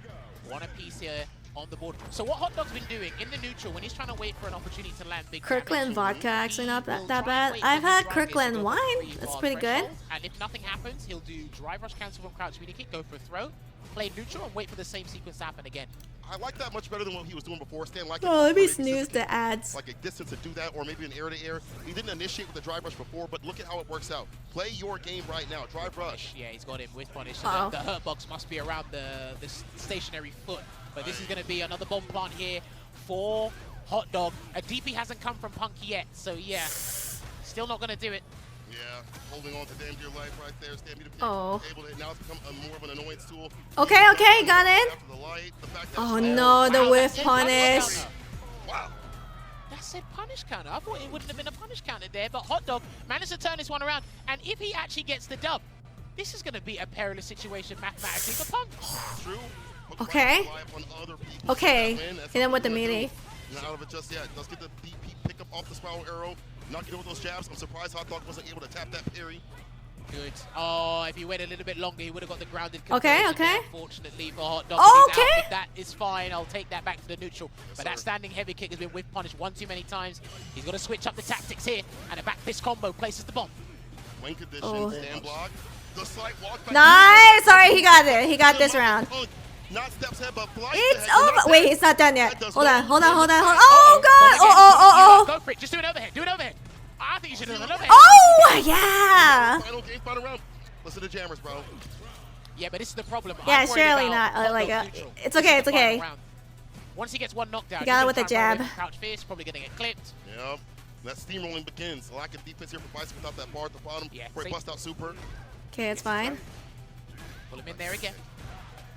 one apiece here on the board. So what Hot Dog's been doing in the neutral when he's trying to wait for an opportunity to land big Kirkland damage, vodka actually he not will that try bad. and wait I've for his had drive gears to Kirkland go wine. for the That's 3-bar pretty good. threshold. And if nothing happens, he'll do drive rush cancel from crouch media kick, go for a throw, play neutral, and wait for the same sequence to happen again. I like that much better than what he was doing before. Stand like Oh, let me maybe snooze since the ads. like a distance to do that, or maybe an air to air. He didn't initiate with the drive rush before, but look at how it works out. Play your game right now. Drive rush. Yeah, he's got him with punish. So Uh-oh. the hurt box must be around the stationary foot. But this is going to be another bomb plant here for Hot Dog. A DP hasn't come from Punk yet, so yeah, still not going to do it. Yeah, holding on to damn dear life right there. Stand meter Oh. able to now it's become more of an annoyance tool. Okay, okay, got it. After the light, the fact that Oh no, the Wow, whiff that's it, punish punish. counter. Wow. That said punish counter. I thought it wouldn't have been a punish counter there, but Hot Dog managed to turn this one around. And if he actually gets the dub, this is going to be a perilous situation mathematically for Punk. True. But Okay. rely upon other people Okay. to win. That's Hit him with the something meaty. to do. Not out of it just yet. Let's get the DP pick up off the spiral arrow. Not get over those jabs. I'm surprised Hot Dog wasn't able to tap that parry. Good. Oh, if he waited a little bit longer, he would have got the grounded Okay, conversion okay. there, unfortunately for Hot Dog. Oh, He's out, okay. but that is fine. I'll take that back to the neutral. But that sir. standing heavy kick has been whiff punished one too many times. He's got to switch up the tactics here, and a back fist combo places the bomb. Wing condition, Oh. stand block. The slight walk back. Nice. Sorry, he got it. He got this round. Not steps ahead, but flies It's ahead, but not over. dead. Wait, it's not done yet. That does Hold no on, hold on, hold on, hold on. damage. Oh god. Bomb Oh, again. Go for it. Just do an overhead. Do an overhead. I think you should do an overhead. oh. Oh yeah. Final game, final round. Listen to jammers, bro. Yeah, but this is the problem. Yeah, I'm worried surely about not, Hot like, Dog's neutral. it's This okay, is it's the final okay. round. Once he gets one knockdown, You got it with the jab. Crouch fist, probably going to get clipped. Yep. That steamrolling begins. Lack of defense here for Bison without that bar at the bottom. Yeah, Great see? bust out super. Okay, it's fine. Pull him in there again.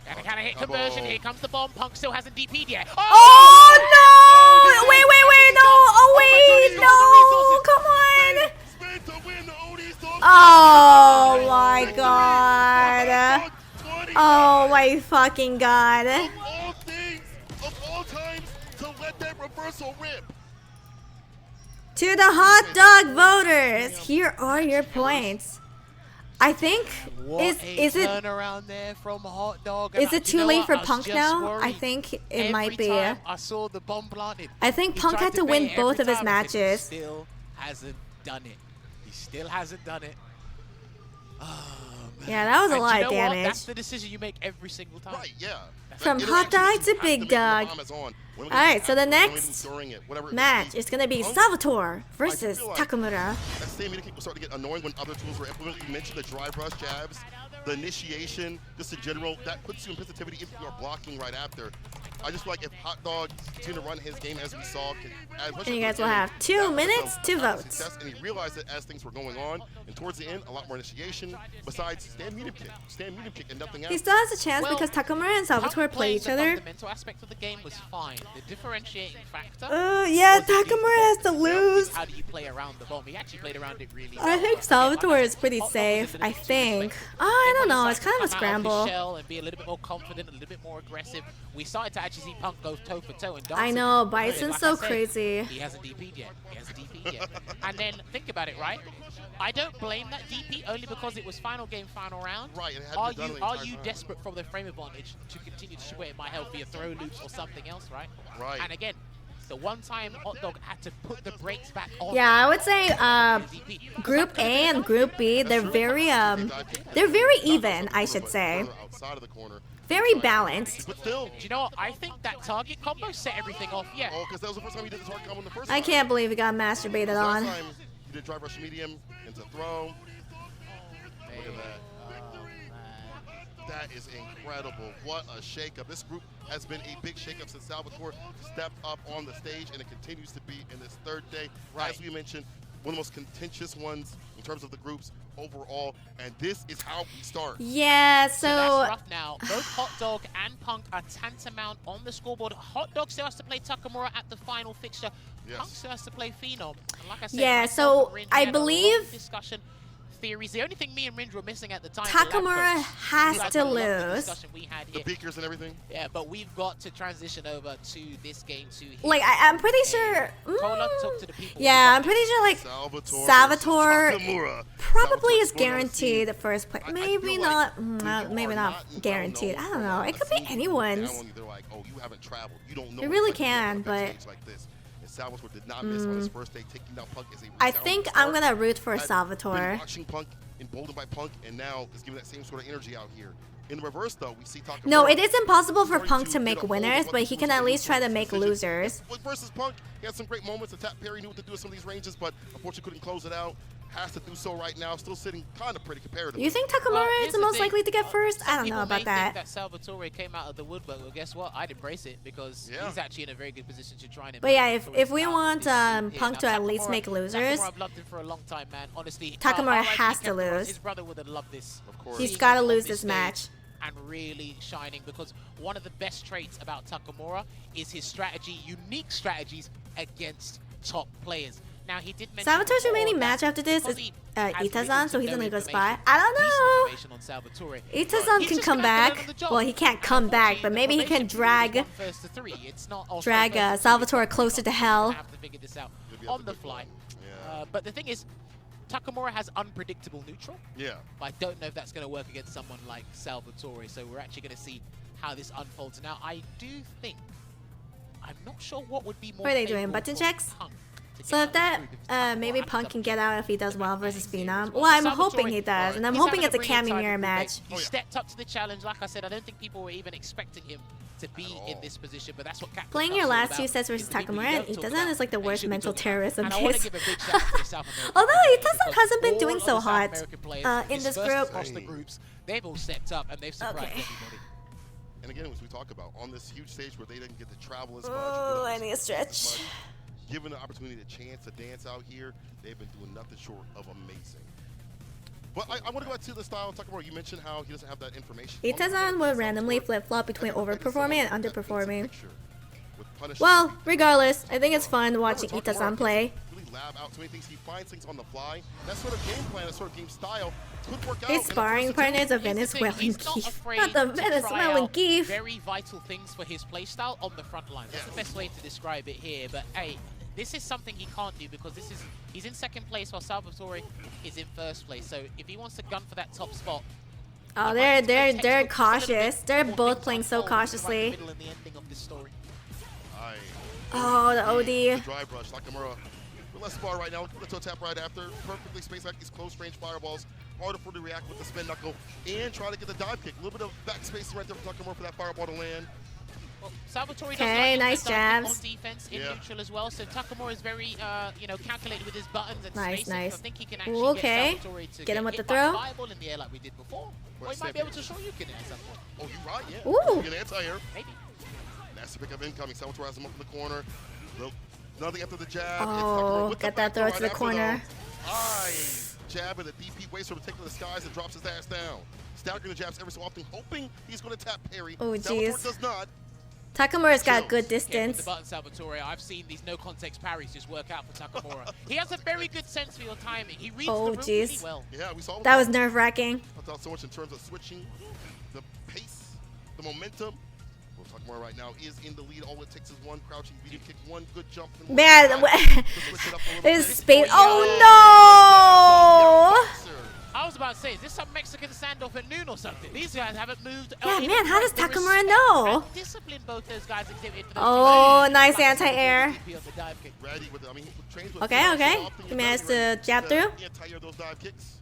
And a kind of hit Come conversion. on. Here comes the bomb. Punk still hasn't DP'd yet. Oh no! Wait, wait, wait! No! Oh wait! No! Come on! Spin to win the OD Storm. Oh my god! 20. Oh my fucking god! Of all things, of all times, to let that reversal rip. To the hot dog voters, here are your points. I think is it turnaround there from Hot Dog? is it too late for Punk now? I think it might be. I saw the bomb planted. I think Punk had to win both of his matches. He still hasn't done it. He still hasn't done it. Oh, man. Yeah, that was a lot of damage. What? That's the decision you make every single time. Right, yeah. From hot dog to big dog. Alright, so the next match is going to be Salvatore versus Takamura. That same meter kick will start to get annoying when other tools were implemented. You mentioned the drive rush jabs, the initiation, just in general. That puts you in positivity if you are blocking right after. I just feel like if Hot Dog continued to run his game as we saw, and you guys will have 2 minutes to vote. And he realized that as things were going on, and towards the end, a lot more initiation, besides stand medium kick and nothing else. He still has a chance because Takamura and Salvatore play each other. The mental aspect of the game was fine. The differentiating factor. Yeah, Takamura has to lose. How do you play around the bomb? He actually played around it really well. I think Salvatore is pretty safe. I think. I don't know. It's kind of a scramble. And be a little bit more confident, a little bit more aggressive. We started to actually see Punk go toe for toe and dance. I know, Bison's so crazy. He hasn't DP'd yet. He hasn't DP'd yet. And then think about it, right? I don't blame that DP only because it was final game, final round. Right. Are you desperate from the frame advantage to continue to sweat my health via throw loops or something else, right? Right. And again, the one time Hot Dog had to put the brakes back on. Yeah, I would say Group A and Group B, they're very even, I should say. Very balanced. But still, do you know what? I think that target combo set everything off. Yeah. Oh, because that was the first time he did the target combo in the first I can't believe he got masturbated on. Last time he did drive rush medium into throw. Look at that. That is incredible. What a shakeup. This group has been a big shakeup since Salvatore stepped up on the stage, and it continues to be in this third day. Right. As we mentioned, one of the most contentious ones in terms of the groups overall, and this is how we start. Yeah, so that's rough now. Both Hot Dog and Punk are tantamount on the scoreboard. Hot Dog still has to play Takamura at the final fixture. Yes. Punk still has to play Phenom. And like I said, yeah, so I believe discussion theories. The only thing me and Ringe were missing at the time. Takamura has to lose. The beakers and everything. Yeah, but we've got to transition over to this game too. Like I'm pretty sure. Yeah, I'm pretty sure like Salvatore probably is guaranteed the first place. Maybe not. Maybe not guaranteed. I don't know. It could be anyone's. It really can, but. Salvatore did not miss on his first day, taking down Punk as a I think I'm gonna root for Salvatore. Watching Punk emboldened by Punk, and now is giving that same sort of energy out here. In the reverse, though, we see Takamura. No, it is impossible for Punk to make winners, but he can at least try to make losers. Versus Punk, he had some great moments. The tap parry knew what to do with some of these ranges, but unfortunately couldn't close it out. Has to do so right now, still sitting kind of pretty comparatively. You think Takamura is the most likely to get first? I don't know about that. That Salvatore came out of the woodwork. Well, guess what? I'd embrace it because he's actually in a very good position to try and. But yeah, if we want Punk to at least make losers, I've loved him for a long time, man. Honestly, Takamura has to lose. His brother would have loved this. Of course. He's got to lose this match. And really shining, because one of the best traits about Takamura is his strategy, unique strategies against top players. Now, he did mention Salvatore's remaining match after this is Itazan, so he's in a good spot. I don't know. Itazan can come back. Well, he can't come back, but maybe he can drag Salvatore closer to hell. On the fly. But the thing is, Takamura has unpredictable neutral. Yeah. But I don't know if that's going to work against someone like Salvatore, so we're actually going to see how this unfolds. Now, I do think, I'm not sure what would be more. What are they doing? Button checks? So if that, maybe Punk can get out if he does well versus Phenom. Well, I'm hoping he does, and I'm hoping it's a Cammy mirror match. He stepped up to the challenge. Like I said, I don't think people were even expecting him to be in this position, but that's what CAPCOM Playing your last 2 sets versus Takamura and Itazan is like the worst mental terrorism case. Although Itazan hasn't been doing so hot in this group. They've all stepped up and they've surprised everybody. And again, as we talk about, on this huge stage where they didn't get to travel as much. Oh, I need a stretch. Given the opportunity, the chance to dance out here, they've been doing nothing short of amazing. But I want to go back to the style of Takamura. You mentioned how he doesn't have that information. Itazan will randomly flip-flop between overperforming and underperforming. Well, regardless, I think it's fun watching Itazan play. Really lab out so many things. He finds things on the fly. That sort of game plan, that sort of game style could work out. His sparring partner is a Venezuelan geef. Not the Venezuelan geef. Very vital things for his playstyle on the front line. That's the best way to describe it here. But hey, this is something he can't do because he's in second place while Salvatore is in first place. So if he wants to gun for that top spot, Oh, they're cautious. They're both playing so cautiously. Oh, the OD. Drive rush, Nakamura. Less bar right now. Let's tap right after. Perfectly spaced like these close range fireballs. Harder for him to react with the spin knuckle and try to get the dive kick. A little bit of back spacing right there for Nakamura for that fireball to land. Well, Salvatore Okay, nice jabs. On defense in neutral as well. So Takamura is very, calculated with his buttons and Nice, spacing. nice. So I think he can actually Okay. get Salvatore to Get him with the hit throw. by fireball in the air like we did before. Or he might be able to show you can at some point. Oh, you're right, yeah. Ooh. Get an anti-air. Maybe. Nasty pickup incoming. Salvatore has him up in the corner. Nothing after the jab. Oh, got that throw to the corner. Jab and the DP waits for him to take to the skies and drops his ass down. Staggering the jabs every so often, hoping he's going to tap parry. Oh, Salvatore jeez. does not. Takamura's got good Yeah, with distance. the button Salvatore, I've seen these no context parries just work out for Takamura. He has a very good sense for your timing. He reads Oh, the room really jeez. well. Yeah, we saw That was nerve-wracking. Helped out so much in terms of switching, the pace, the momentum. Well, Takamura right now is in the lead. All it takes is one crouching video kick, one good jump. And one Man, to switch it up a little there's bit. space. Oh no! I was about to say, is this some Mexican standoff at noon or something? These guys haven't moved. Yeah, in man, how does the respect Takamura know? and discipline both those guys exhibited for those Oh, two. nice Like anti-air. DP on the dive kick. Ready with it. I mean, he trains with Okay, it, okay. so often He you're managed very to jab through. Anti-air those dive kicks.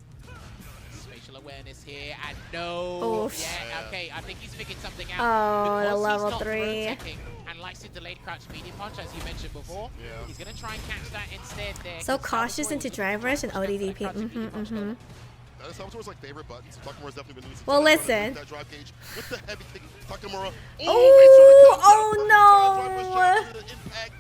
Spatial awareness here, and no. Oof. Yeah, okay, I think he's figured something out. Oh, the Because level he's not 3. rotating and likes to delayed crouch medium punch, as you mentioned before. Yeah. He's going to try and catch that instead there. So 'cause cautious Salvatore into was drive rush and looking for that ODDP. crouching medium punch though. That is Salvatore's like favorite button. So Takamura's definitely been losing. Well, trying to listen. that drive gauge with the heavy kick. Takamura. Oh, no! Impact.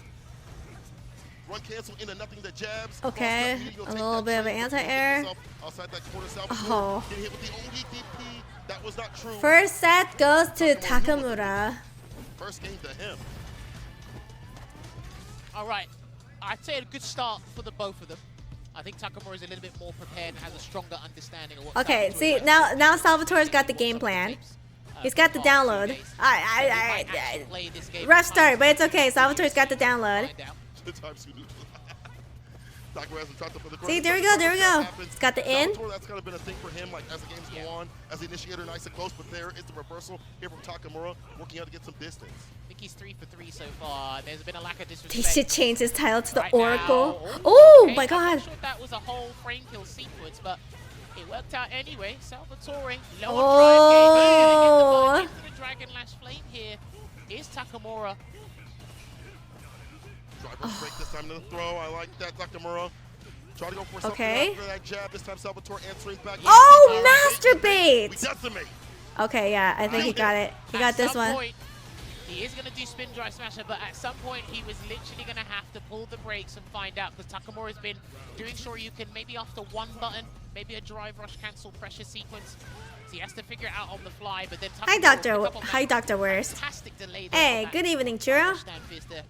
Run cancel into nothing that jabs. Okay, a little bit of an anti-air. Outside that corner, Salvatore Oh. getting hit with the ODDP. That was not true. First set goes to Takamura. First game to him. All right, I'd say a good start for the both of them. I think Takamura is a little bit more prepared and has a stronger understanding of what. Okay, Salvatore see is now doing. Salvatore's got the game plan. He's got the download. Rough start, but it's okay. Salvatore's got the download. See, there we go, there we go. It's got the in. That's kind of been a thing for him, like as the games go on, as the initiator, nice and close. But there is the reversal here from Takamura, working out to get some distance. I think he's 3 for 3 so far. There's been a lack of disrespect. He should change his title to the right Oracle. now. Oh Okay, my I'm god. not sure if that was a whole frame kill sequence, but it worked out anyway. Salvatore, low Oh. on drive game, into the Dragon Lash Flame here. Is Takamura. Drive rush break this time to the throw. I like that, Takamura. Try to go for something Okay. after that jab. This time Salvatore answering back. Oh, masturbate! We decimate. Okay, yeah, I think he got it. He got this one. Point, he is going to do spin drive smasher, but at some point he was literally going to have to pull the brakes and find out, because Takamura has been doing sure you can maybe after one button, maybe a drive rush cancel pressure sequence. So he has to figure it out on the fly, but then Hi, Takamura Doctor. will pick up on Hi, that Dr. Worst. fantastic delay there Hey, on that good evening, Churro. stand fist there.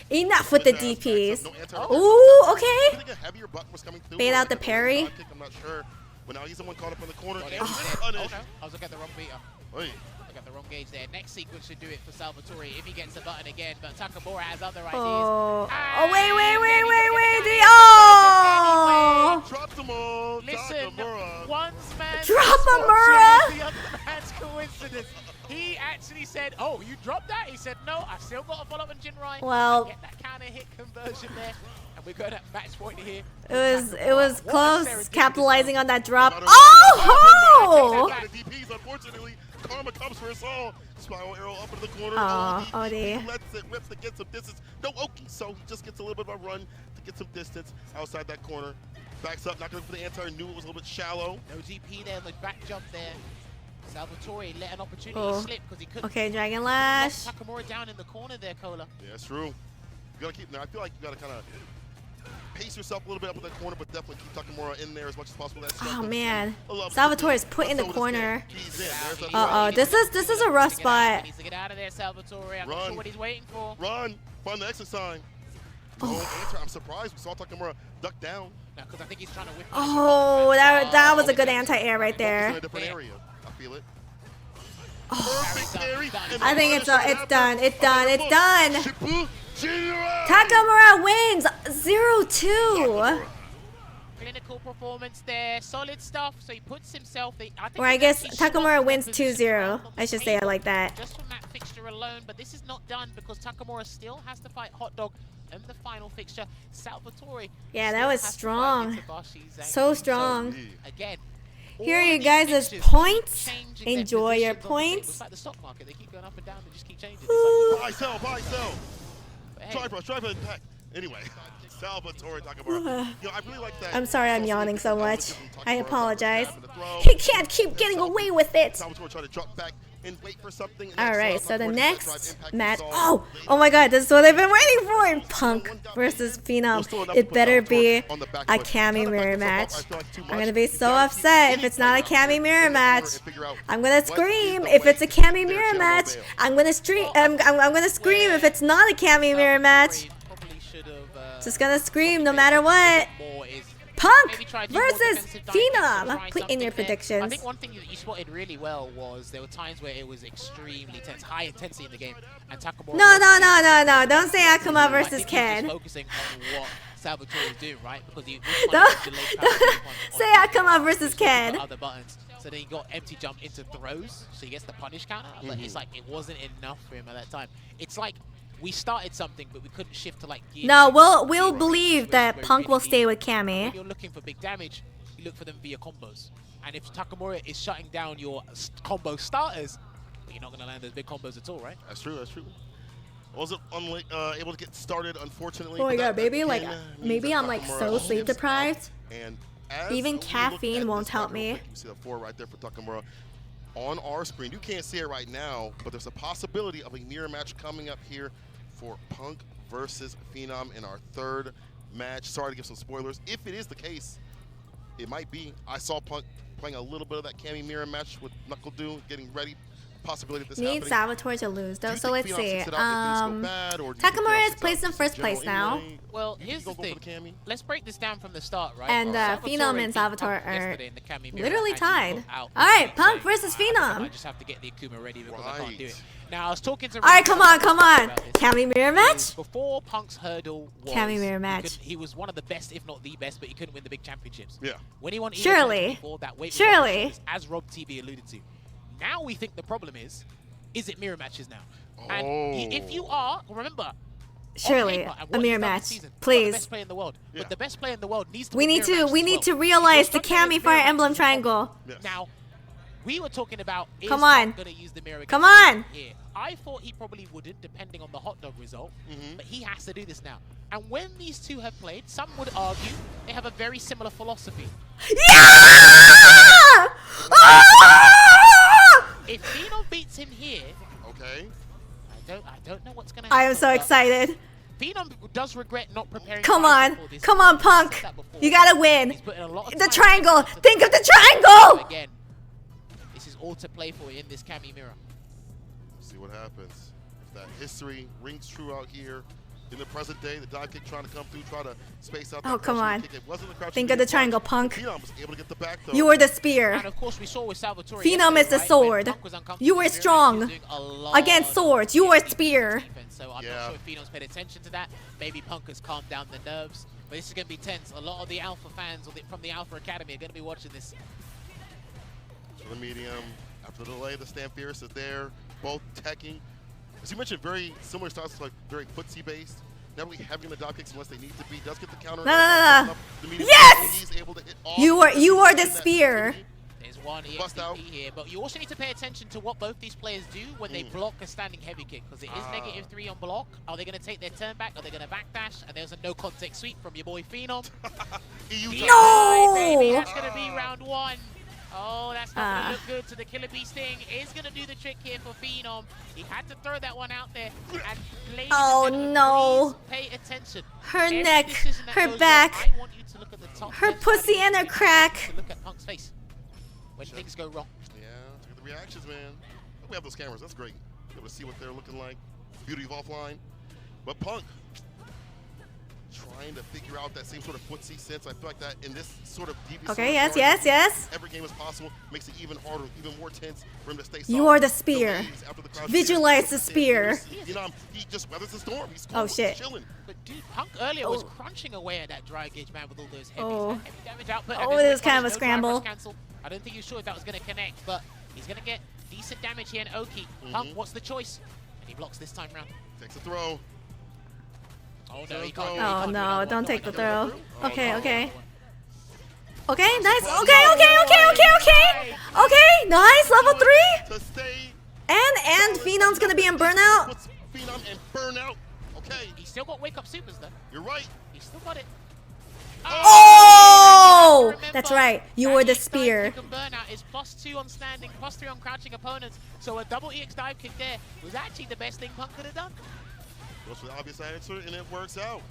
Enough with the DPs. No Ooh, okay. I think a heavier button was coming through. Bait out the Like a parry. dive kick, I'm not sure. But now he's the one caught up in the corner. Oh, And no. punish. I was looking at the wrong beater. Oy. I got the wrong gauge there. Next sequence should do it for Salvatore if he gets the button again, but Takamura has other ideas. Oh, And wait. then Oh! Dropped them all. Listen, Takamura. one's man's Drop misfortune Amura! is the other man's coincidence. He actually said, oh, you dropped that? He said, no, I still got to follow up on Jinrai. Well- Get that counter hit conversion there. And we're going to match point here. It was What a close, serendipitous capitalizing on that drop. Not Oh! The DPs, unfortunately, karma comes for us all. Spiral arrow up into the corner. Aw, ODDP OD. lets it rip to get some distance. No Oki, so he just gets a little bit of a run to get some distance outside that corner. Backs up, not going for the anti. Knew it was a little bit shallow. No GP there, the back jump there. Salvatore let an opportunity Oh. slip because he couldn't. Okay, Dragon knock Lash. Takamura down in the corner there, Cola. Yeah, it's true. You gotta keep. Now I feel like you gotta kind of pace yourself a little bit up in the corner, but definitely keep Takamura in there as much as possible. That's Oh man, I love Salvatore is put in the So does corner. Ken. He's in. There's a Uh oh, this is a rough He spot. needs to get out of there, Salvatore. I'm not Run. sure what he's waiting for. Run. Find the exit sign. Oh. No answer. I'm surprised we saw Takamura duck down. No, because I think he's trying to whip. Oh, that was a good anti-air right Focus in there. a different area. I feel it. Oh. Perfect parry. And I think it's the done. It's done. Shibu Takamura wins 0-2. Clinical performance there, solid stuff. So he puts himself. Or I guess Takamura wins 2-0. I should say it like that. Just from that fixture alone, but this is not done because Takamura still has to fight Hot Dog in the final fixture. Salvatore. Yeah, that was strong. So strong. Again. Here are you guys' points. Enjoy your points. It's like the stock market. They keep going up and down. They just keep changing. Buy, sell, buy, sell. Tripod, impact. Anyway, Salvatore Takamura. You know, I really like that. I'm sorry I'm yawning so much. I apologize. He can't keep getting away with it. Salvatore tried to drop back and wait for something. Alright, so the next match. Oh my god, this is what I've been waiting for. Punk versus Phenom. It better be a Cami mirror match. I'm gonna be so upset if it's not a Cami mirror match. I'm gonna scream if it's a Cami mirror match. I'm gonna scream if it's not a Cami mirror match. Just gonna scream no matter what. Punk versus Phenom. Put in your predictions. I think one thing that you spotted really well was there were times where it was extremely tense, high intensity in the game, and Takamura. No. Don't say Akuma versus Ken. Focusing on what Salvatore is doing, right? Because he don't say Akuma versus Ken. Other buttons. So then he got empty jump into throws, so he gets the punish counter. But it's like it wasn't enough for him at that time. It's like we started something, but we couldn't shift to like gear. No, we'll believe that Punk will stay with Cammy. When you're looking for big damage, you look for them via combos. And if Takamura is shutting down your combo starters, you're not going to land those big combos at all, right? That's true. Wasn't able to get started, unfortunately. Oh my god, maybe I'm like so sleep deprived. And even caffeine won't help me. You see the 4 right there for Takamura on our screen. You can't see it right now, but there's a possibility of a mirror match coming up here for Punk versus Phenom in our third match. Sorry to give some spoilers. If it is the case, it might be. I saw Punk playing a little bit of that Cammy mirror match with Knuckle Doom, getting ready. Possibility of this Need Salvatore to lose though, so let's see. Takamura is placed in first place now. Well, here's the thing. Let's break this down from the start, right? And Phenom and Salvatore are literally tied. Alright, Punk versus Phenom. I just have to get the Akuma ready because I can't do it. Now I was talking to. Alright, come on. Cammy mirror match? Before Punk's hurdle was Cammy mirror match. He was one of the best, if not the best, but he couldn't win the big championships. Yeah. When he won Surely. as Rob TV alluded to. Now we think the problem is it mirror matches now? And if you are, remember, surely paper, a mirror match, season, please. The best player in the world, but the best player in the world needs to. We need to realize the Cammy Fire Emblem triangle. Yes. Now, we were talking about is Come on. going to use the mirror. Come on. Here. I thought he probably wouldn't, depending on the hot dog result, but he has to do this now. And when these two have played, some would argue they have a very similar philosophy. Yeah! If Phenom beats him here, okay. I don't know what's gonna happen. I am so excited. Phenom does regret not preparing. Come on, Punk. You gotta win. The triangle. Think of the triangle. Again, this is all to play for in this Cammy mirror. See what happens. If that history rings true out here. In the present day, the dive kick trying to come through, try to space out. Oh, come on. Think Think of the triangle, Punk. Phenom was able to get the back, though. You were the spear. And of course, we saw with Salvatore. Phenom is the sword. You were strong. Against swords, you were spear. So I'm not sure if Phenom's paid attention to that. Maybe Punk has calmed down the nerves. But this is going to be tense. A lot of the Alpha fans from the Alpha Academy are going to be watching this. For the medium, after the delay, the Stampfierce is there. Both teching. As you mentioned, very similar styles, like very footsie based. Not really having the dive kicks unless they need to be. Does get the counter. No. Yes! You are the spear. There's one EXP here, but you also need to pay attention to what both these players do when they block a standing heavy kick, because it is -3 on block. Are they going to take their turn back? Are they going to backdash? And there's a no context sweep from your boy Phenom. No! Baby, that's going to be round 1. Oh, that's not going to look good. So the Killer Bee Sting is going to do the trick here for Phenom. He had to throw that one out there. And oh no! Pay attention. Her neck, her back, I want you to look at the top her pussy and her crack. Look at Punk's face when things go wrong. Yeah, look at the reactions, man. We have those cameras. That's great. Be able to see what they're looking like. Beauty of offline. But Punk trying to figure out that same sort of footsie sense. I feel like that in this sort of DB. Okay, yes. Every game is possible. Makes it even harder, even more tense for him to stay solid. You are the spear. Visualize the spear. You know, he just weathers the storm. He's cool. Oh shit. He's chilling. But dude, Punk earlier was crunching away at that dry gauge man with all those heavy damage output. Oh, it was kind of a scramble. I don't think he was sure if that was going to connect, but he's going to get decent damage here in Oki. Punk, what's the choice? And he blocks this time round. Takes a throw. Oh no, he can't. Oh no, don't take the throw. Okay. Okay, nice. Oh, Okay, nice. Level 3. To stay. And Phenom's gonna be in burnout. Puts Phenom in burnout. Okay. He's still got wake up supers though. You're right. He's still got it. Oh! That's right. You were the spear. Burnout is +2 on standing, +3 on crouching opponents. So a double EX dive kick there was actually the best thing Punk could have done. Goes for the obvious answer, and it works out.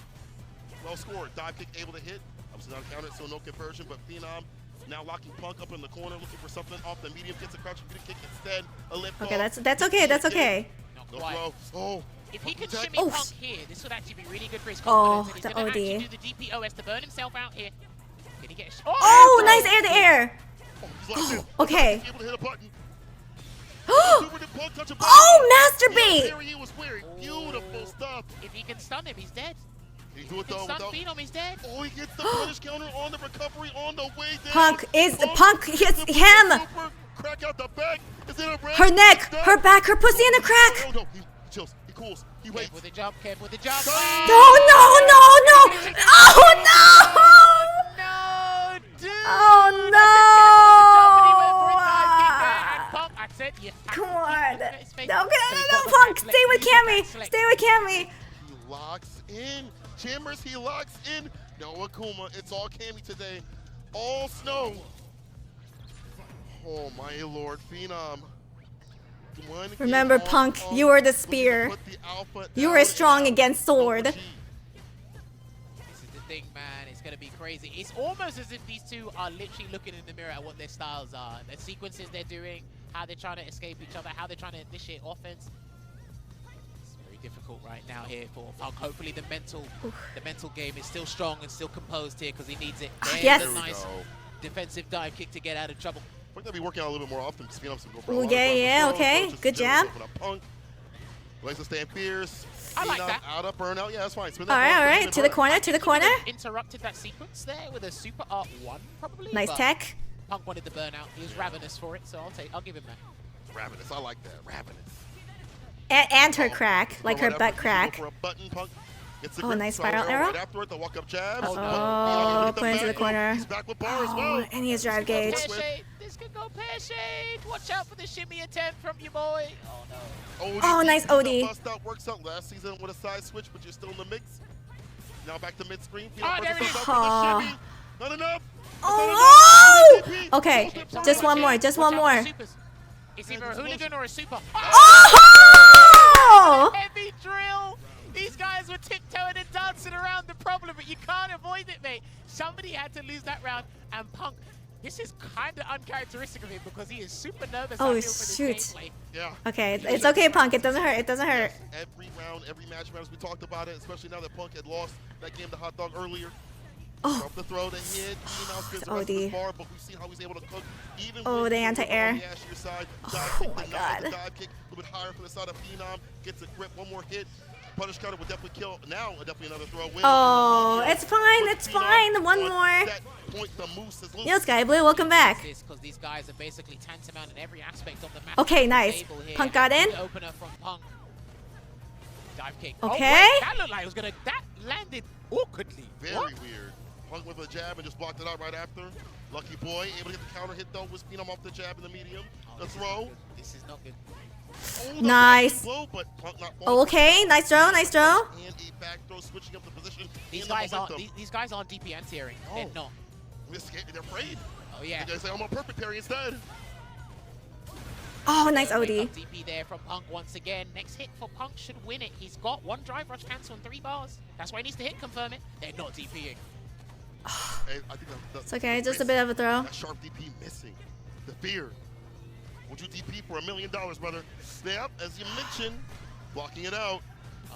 Well scored. Dive kick able to hit. Obviously not countered, so no conversion, but Phenom now locking Punk up in the corner, looking for something off the medium, gets a crouching kick instead. A lift Okay, off. that's okay. That's okay. No throw. Oh. If he could shimmy Oh. Punk here, this would actually be really good for his Oh, confidence. the And he's going to OD. actually do the DPOS to burn himself out here. Can he get a Oh, nice air to air. He's locked in. Okay. Able to hit a button. Oh, masturbate. There he was wearing. Beautiful stuff. If he can stun him, he's dead. He do it If he though. can stun Phenom, he's dead. Oh, he gets the punish counter on the recovery on the way down. Punk hits him. Super, crack out the back. Is it a red? Her neck, her back, her pussy in a crack. No, he chills. He cools. He waits. Careful with the jump, careful with the jump. No. Oh no. No, dude. Oh no. I said you. Come on. No, Punk, stay with Cammy. Stay with Cammy. He locks in. Jammers, he locks in. No Akuma. It's all Cammy today. All snow. Oh my lord, Phenom. Remember, Punk, you were the spear. You were strong against sword. This is the thing, man. It's gonna be crazy. It's almost as if these two are literally looking in the mirror at what their styles are, the sequences they're doing, how they're trying to escape each other, how they're trying to initiate offense. It's very difficult right now here for Punk. Hopefully the mental game is still strong and still composed here because he needs it. Yes. A nice defensive dive kick to get out of trouble. We're gonna be working out a little bit more often. Oh yeah, okay. Good jab. Punk likes to stand fierce. I like that. Out of burnout. Yeah, that's fine. All right. To the corner. Interrupted that sequence there with a super art 1 probably. Nice tech. Punk wanted the burnout. He was ravenous for it, so I'll give him that. Ravenous. I like that. Ravenous. And her crack, like her butt crack. For a button, Punk. Oh, nice spiral arrow. Right after it, the walk up jabs. Oh, put into the corner. He's back with bar as well. And he has drive gauge. This could go pear-shaped. Watch out for the shimmy attempt from your boy. Oh no. Oh, nice OD. Bust out works out last season with a side switch, but you're still in the mix. Now back to mid screen. There it is. Not enough. Oh! Okay, just one more. Just one more. It's either a hooligan or a super. Oh! Heavy drill. These guys were tiptoeing and dancing around the problem, but you can't avoid it, mate. Somebody had to lose that round, and Punk, this is kind of uncharacteristic of him because he is super nervous. Oh, I feel for this shoot. gameplay. Yeah. Okay, it's okay, Punk. It doesn't hurt. It doesn't hurt. Every round, every match, as we talked about it, especially now that Punk had lost that game to Hot Dog earlier. Oh. Off the throw, the hit, now spins the rest OD. of the bar, but we've seen how he's able to cook. Even Oh, the anti-air. Oh my god. Dive kick, a little bit higher from the side of Phenom, gets a grip, one more hit. Punish counter would definitely kill. Now, definitely another throw. Oh, it's fine. It's fine. One more. Yo, Sky Blue, welcome back. Because these guys are basically tantamount in every aspect of the match. Okay, nice. Punk got in. Opener from Punk. Dive kick. Okay. Oh, wait, that looked like it was gonna. That landed awkwardly. Very weird. Punk with a jab and just blocked it out right after. Lucky boy, able to get the counter hit though with Phenom off the jab in the medium. The throw. This is not good. Oh, nice. Blow, but Punk not Okay, nice throw, nice throw. And a back throw, switching up the position. These guys aren't DP anti-airing. Oh. They're not. They're afraid. Oh yeah. They say I'm on perfect parry instead. Oh, nice OD. DP there from Punk once again. Next hit for Punk should win it. He's got one drive rush cancel and 3 bars. That's why he needs to hit confirm it. They're not DPing. I think It's okay, just a bit of a throw. That sharp DP missing. The fear. Would you DP for $1 million, brother? Yep, as you mentioned, blocking it out.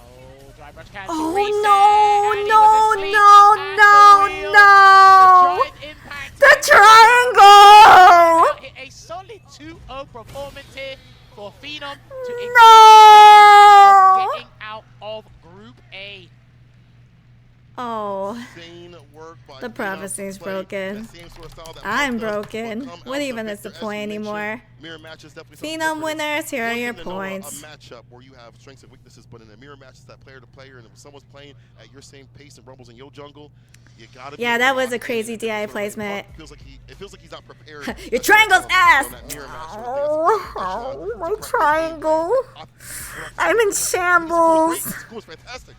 Oh, drive rush cancel. Oh reset, no, and he no, was asleep at no, the wheel. no, The drive impact. the triangle! Hit a solid 2-0 performance here for Phenom to increase No! of getting out of Group A. Oh, Insane work by the Phenom prophecy is to play broken. that same sort of style that I'm Punk does, broken. but come What out even the is the victor, as point you mentioned. anymore? Mirror match is definitely something Phenom different. winners, here are One your thing to know points. A matchup where you have strengths and weaknesses, but in a mirror match, it's that player to player, and if someone's playing at your same pace and rumbles in your jungle, you gotta be Yeah, able that to was lock a in, crazy and DI sort of like placement. Punk it feels like he's not prepared. Your triangle's ass! On that mirror match sort of Oh, thing. my triangle. I'm in shambles. It's fantastic.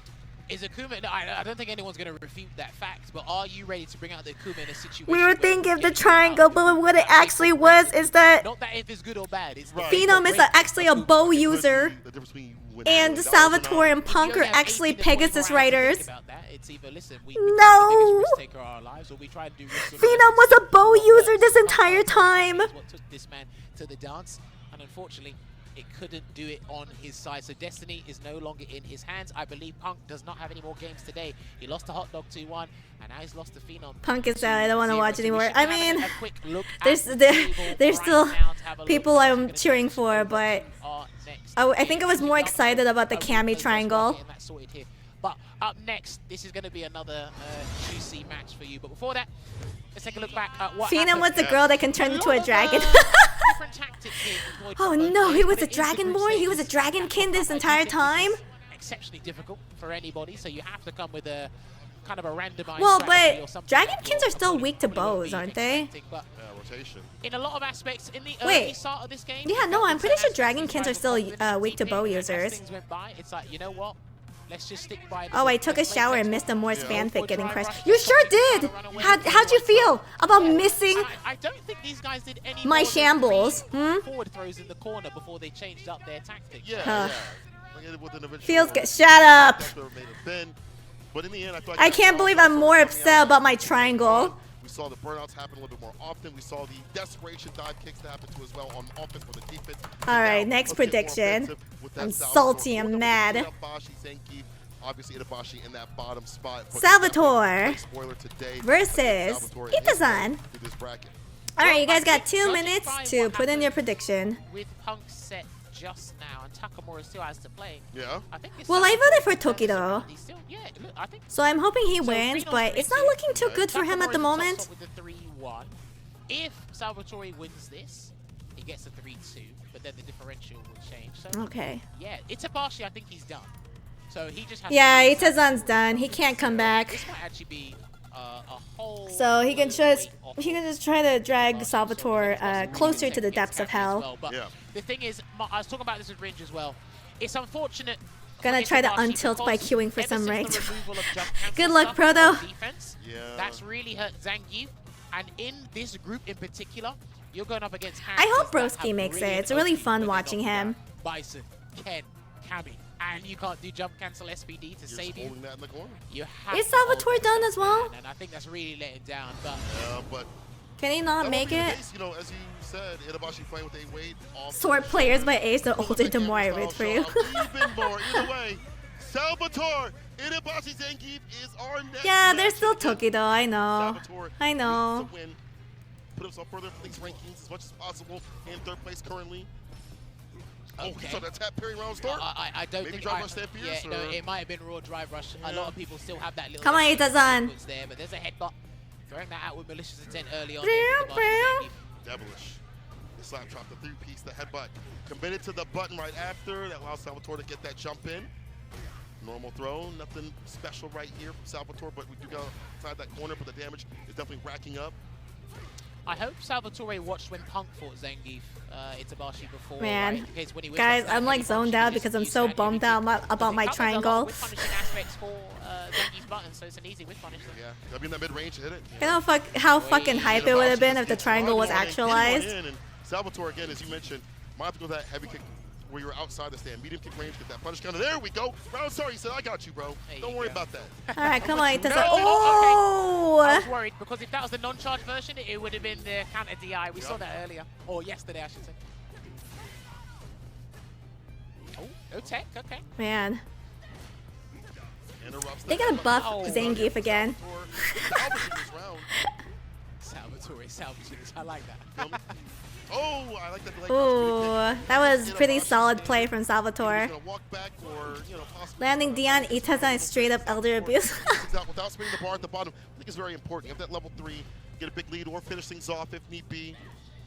Is Akuma? No, I don't think anyone's going to refute that fact. But are you ready to bring out the Akuma in a situation? We were where thinking of the it's triangle, but what it actually was is that not that if it's good or bad. It's Phenom is actually a bow user, and Salvatore and Punk are actually Pegasus riders. It's either listen, we No! take our lives, or we try and do Phenom was a bow user this entire time. What took this man to the dance, and unfortunately, it couldn't do it on his side. So destiny is no longer in his hands. I believe Punk does not have any more games today. He lost to Hot Dog 2-1, and now he's lost to Phenom. Punk is out. I don't want to watch So we anymore. should I be having mean, a quick look at there's the there's table there's right still now to have a look people at who's I'm gonna cheering take for, but our next I think I was more excited about the Cammy triangle. getting that sorted here. But up next, this is going to be another juicy match for you. But before that, let's take a look back at what Phenom happened. was the girl that can turn into a dragon. Different tactics here employed Oh from both no, he teams, was but a it is the group dragonborn? He was a stages. dragonkin this I do entire think this time? is exceptionally difficult for anybody, so you have to come with a kind of a randomized Well, strategy or but something that dragonkins your are still opponent weak to probably won't bows, be aren't they? expecting, but Rotation. in a lot of aspects, in the Wait. early start of this game, Yeah, no, I'm pretty sure dragonkins are still weak to bow as users. things went by, it's like, you know what? Let's just stick by Oh, I took a let's play shower and next missed a one. Morse Yeah. fanfic getting Dry crushed. rush, You let's sure try to did! run away. How'd you feel about missing I don't think these guys did any my more than shambles? 3 forward throws in the corner before they changed up their tactics. Yeah, Huh. yeah. Like with an eventual Feels good. Shut up! that were made a bend. But in the end, I feel like I that can't believe I'm more upset about my triangle. We saw the burnouts happen a little bit more often. We saw the desperation dive kicks that happen too as well on offense for the defense. Alright, Now, next let's get more prediction. offensive with that I'm Salvatore. salty, I'm Going up mad. against Itabashi, Zenki, obviously Itabashi in that bottom spot. But Salvatore definitely a spoiler today versus against Salvatore in his Itazan. way through this bracket. Alright, you guys got Judging 2 by minutes what to put in your happened prediction. With Punk set just now, and Takamura still has to play. Yeah. I think it's Well, I Salvatore voted for who Toki has to though. be still, yeah, look, I think So I'm hoping he So wins, Reno's but it's not 3-2. looking too good for him at the Takamura moment. tops up with the 3-1. If Salvatore wins this, he gets a 3-2, but then the differential will change. So Okay. yeah, Itabashi, I think he's done. So he just has Yeah, to win Itazan's Salvatore. done. He can't come back. This might actually be a whole. So he can just weight he off can just try to drag of Salvatore so closer to the techniques depths of can as hell. well. But Yeah. the thing is, I was talking about this with Ringe as well. It's unfortunate. Gonna for try to Itabashi untilt by because queuing for ever some since the ranked. removal of jump cancel Good luck, stuff Proto. on defense, Yeah. that's really hurt Zangief. And in this group in particular, you're going up against I hope characters that Broski have makes it. brilliant It's really OP fun when they're watching knocked him. down. Bison, Ken, Cammy, and you can't do jump cancel SPD to You're just save you. holding that in the corner. You have Is to hold Salvatore that done as well? man, and I think that's really letting down. But But Can he not that make won't be the it? case, you know, as you said, Itabashi playing with a weight off. Sort players by age, the older the more I root for you. Even more. Either way, Salvatore, Itabashi Zangief is our next. Yeah, match. there's still Again, Toki though, I know. Salvatore I know. needs to win, put himself further for these rankings as much as possible. In third place currently. Oh, he Okay. saw that tap parry round start. I don't Maybe think drive rush there, Pierce, yeah, no, or- it might have been raw drive rush. A lot of people still have that little Come on, extra Itazan. sequence there, but there's a headbutt. Throwing that out with malicious intent early on. Meow, meow. Devilish. The slap drop, the 3-piece, the headbutt. Committed to the button right after. That allows Salvatore to get that jump in. Normal throw, nothing special right here from Salvatore, but we do go inside that corner, but the damage is definitely racking up. I hope Salvatore watched when Punk fought Zangief, Itabashi before. Man, right? In case when he guys, whips that I'm like heavy zoned punch, out he just because I'm used so that bummed heavy out kick. about my Because he covers a lot triangle. of whip punishing aspects for Zangief's button, so it's an easy whip punish. Yeah, gotta be in that mid-range to hit it. You know how fucking hype it would have been if the triangle was actualized. And Salvatore, again, as you mentioned, might have to go that heavy kick where you're outside the stand. Medium kick range, get that punish counter. There we go. Round sorry, he said, I got you, bro. Don't worry about that. Alright, come on, Itazan. No, I Oh! was worried because if that was the non-charge version, it would have been the counter DI. We saw that earlier, or yesterday, I should say. Oh, no tech. Okay. Man. Interrupts They the gotta buff Oh, Zangief again. salvaging this round. Salvatore salvaging this. I like that. Oh, I like that. Ooh, that was pretty solid play from Salvatore. Gonna walk back or, you know, possibly Landing Dion Itazan is straight up elder abuse. without spinning the bar at the bottom. I think it's very important. You have that level 3, get a big lead or finish things off if need be.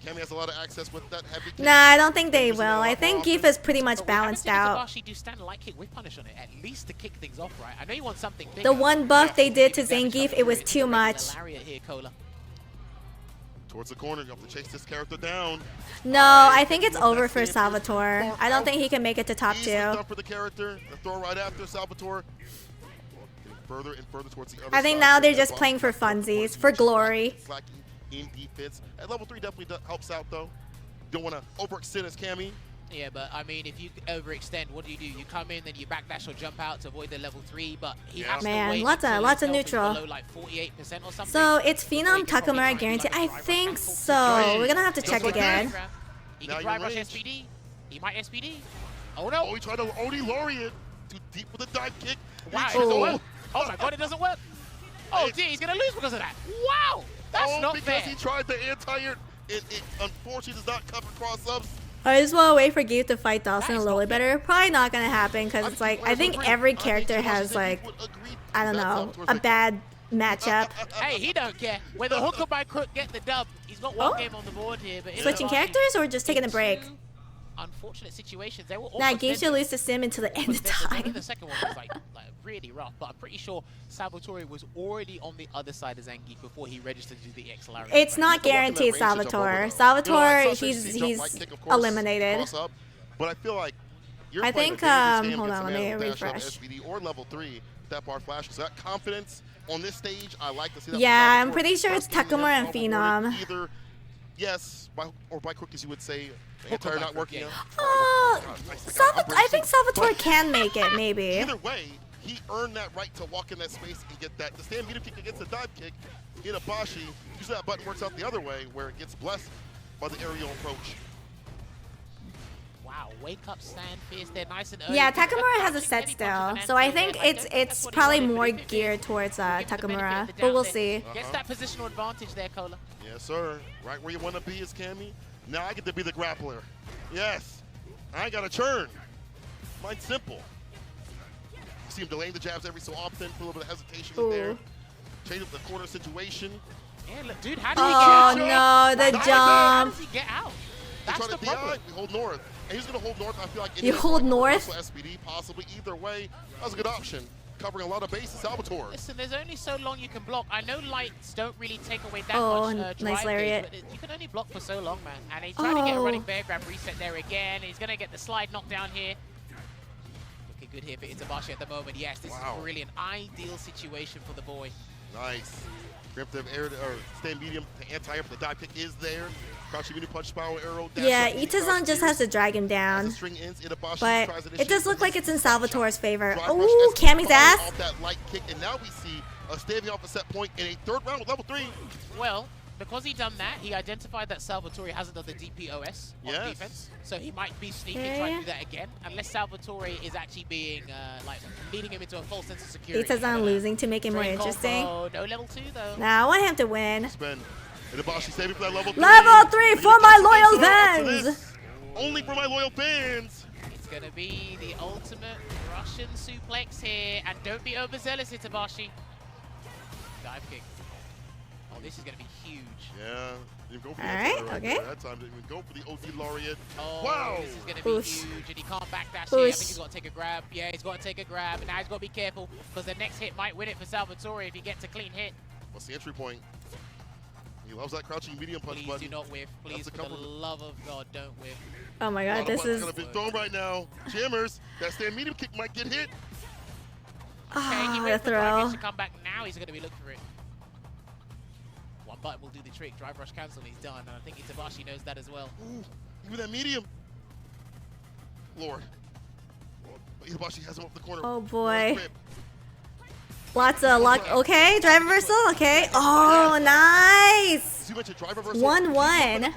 Cammy has a lot of access with that heavy kick. Nah, I don't think they will. I think Geef is pretty much balanced out. Itabashi do stand light kick with punish on it, at least to kick things off, right? I know you want something bigger. The one buff they did to Zangief, it was too much. Here, Cola. Towards the corner, you have to chase this character down. No, I think it's over for Salvatore. I don't think he can make it to top 2. Done for the character. The throw right after Salvatore. Getting further and further towards the other I think side. now they're just playing for funsies, for glory. Slacking in defense. At level 3 definitely helps out though. Don't want to overextend as Cammy. Yeah, but I mean, if you overextend, what do? You come in, then you backdash or jump out to avoid the level 3, but he has to Man, wait lots of until his health is neutral. below, like 48% or something. So it's Phenom Takamura guaranteed. I think so. We're gonna have to check again. He Now can you're drive rush range. SPD. He might SPD. Oh no! Oh, he tried to Oni Laureate. Too deep with a dive kick. Wow, it Oh. doesn't work. Oh my god, it doesn't work. Oh dear, he's gonna lose because of that. Wow, that's not because fair. he tried the anti-air. It unfortunately does not cover cross-ups. I just want to wait for Geef to fight Dawson a little bit better. Probably not gonna happen because it's like I think every character has like I don't know a bad matchup. Hey, he don't care. Whether Hook or by Crook get the dub, he's got one game on the board here. But Switching characters or just taking a break? Unfortunate situations. They were Nah, almost Geef should lose to Sim until the end of time. The second one was like really rough, but I'm pretty sure Salvatore was already on the other side of Zangief before he registered to the X Lariat. It's not guaranteed Salvatore. Salvatore, he's eliminated. But I feel like I think hold on, let me refresh. or level 3 that bar flash. So that confidence on this stage, I like to see that. Yeah, I'm pretty sure it's Takamura and Phenom. Either yes, by Crook, as you would say, the anti-air not working out. I think Salvatore can make it, maybe. Either way, he earned that right to walk in that space and get that. The stand medium kick against the dive kick, Itabashi, usually that button works out the other way, where it gets blessed by the aerial approach. Wow, wake up, stand fierce. They're nice and early. Yeah, Takamura has a set still, so I think it's probably more geared towards Takamura, but we'll see. Gets that positional advantage there, Cola. Yes, sir. Right where you want to be is Cammy. Now I get to be the grappler. Yes. I got to churn. Mine's simple. You see him delaying the jabs every so often, put a little bit of hesitation in there. Change up the corner situation. Yeah, look, dude, how did he get out? Oh, no, the jump. How does he get out? That's the problem. We hold north. And he's going to hold north. I feel like you hold north? SPD, possibly. Either way, that was a good option. Covering a lot of bases, Salvatore. Listen, there's only so long you can block. I know lights don't really take away that much nice drive lariat. gauge, but you can only block for so long, man. And he's trying to get a running bear grab reset there again. He's going to get the slide knocked down here. Looking good here for Itabashi at the moment. Yes, this is really an ideal situation for the boy. Nice. Preemptive air or stand medium to anti-air, but the dive kick is there. Crouching medium punch, spiral arrow. Yeah, Itazan just has to drag him down. But it does look like it's in Salvatore's favor. Ooh, Cammy's ass. Off that light kick, and now we see a standing off a set point in a third round with level 3. Well, because he done that, he identified that Salvatore hasn't done the DPOS on defense, so he might be sneaking trying to do that again, unless Salvatore is actually being like leading him into a false sense of security. Itazan losing to make it more interesting. No level 2 though. Nah, I want him to win. Itabashi saving for that level 3. Level 3 for my loyal fans. Only for my loyal fans. It's gonna be the ultimate Russian suplex here, and don't be overzealous, Itabashi. Dive kick. Oh, this is gonna be huge. Yeah. You go for okay. That time didn't even go for the OD laureate. Oh, wow. This is going to be huge, and he can't backdash here. I think he's got to take a grab. Yeah, he's got to take a grab, and now he's got to be careful, because the next hit might win it for Salvatore if he gets a clean hit. What's the entry point? He loves that crouching medium punch button. Please do not whiff. Please, for the love of God, don't whiff. Oh my God, this is... Got a big thrown right now. Jammers, that stand medium kick might get hit. Okay, he waited for Drive to come back. Now he's going to be looking for it. One button will do the trick. Drive rush cancel, and he's done. And I think Itabashi knows that as well. Ooh, even that medium. Lord. Itabashi has him up the corner. Oh boy. Lots of luck. Okay, drive reversal. Okay. Oh, nice. 1-1.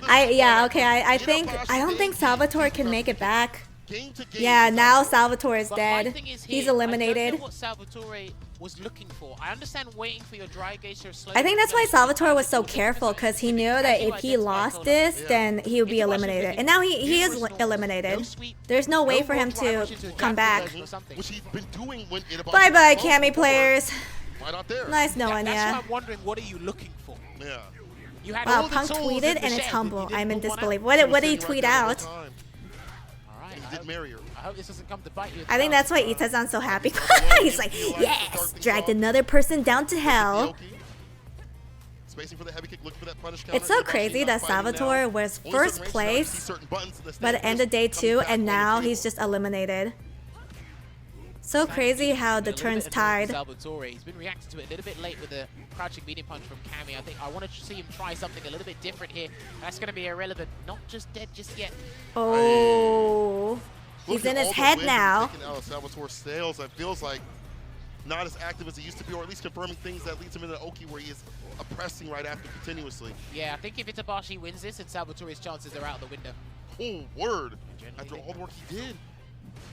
I don't think Salvatore can make it back. game to game. Yeah, now Salvatore is But my dead. thing is He's here, eliminated. I don't know what Salvatore was looking for. I understand waiting for your dry gauge to slow I think that's why down. Salvatore was so careful, because he knew that if he lost this, then he would be eliminated. And now he is eliminated. There's no way for him to come back. Which he's been doing when Itabashi Bye bye, was Cammy before. players. Why not there? Nice knowing That's ya. why I'm wondering, what are you looking for? Yeah. You had Wow, all the Punk tools in tweeted the and it's shed, humble. but you I'm in didn't put one disbelief. out. What did he tweet out? All right, He did marry her. I hope this doesn't come to bite you. I think that's why Itazan's so happy. He's like, yes, dragged another person down to hell. Spacing for the heavy kick, looking for that punish counter. It's so Itabashi crazy not that fighting now. Salvatore was Only first certain ranges, see place certain buttons in the by the stand, end of day comes 2, back and on the now table. he's just eliminated. So crazy how the turn's tied. Salvatore, he's been reacting to it a little bit late with the crouching medium punch from Cammy. I think I want to see him try something a little bit different here. That's going to be irrelevant. Not just dead just yet. Oh, he's in his head now. Taking out of Salvatore's sails, it feels like not as active as he used to be, or at least confirming things that leads him into Oki, where he is oppressing right after continuously. Yeah, I think if Itabashi wins this, and Salvatore's chances are out the window. Oh, word. After all the work he did.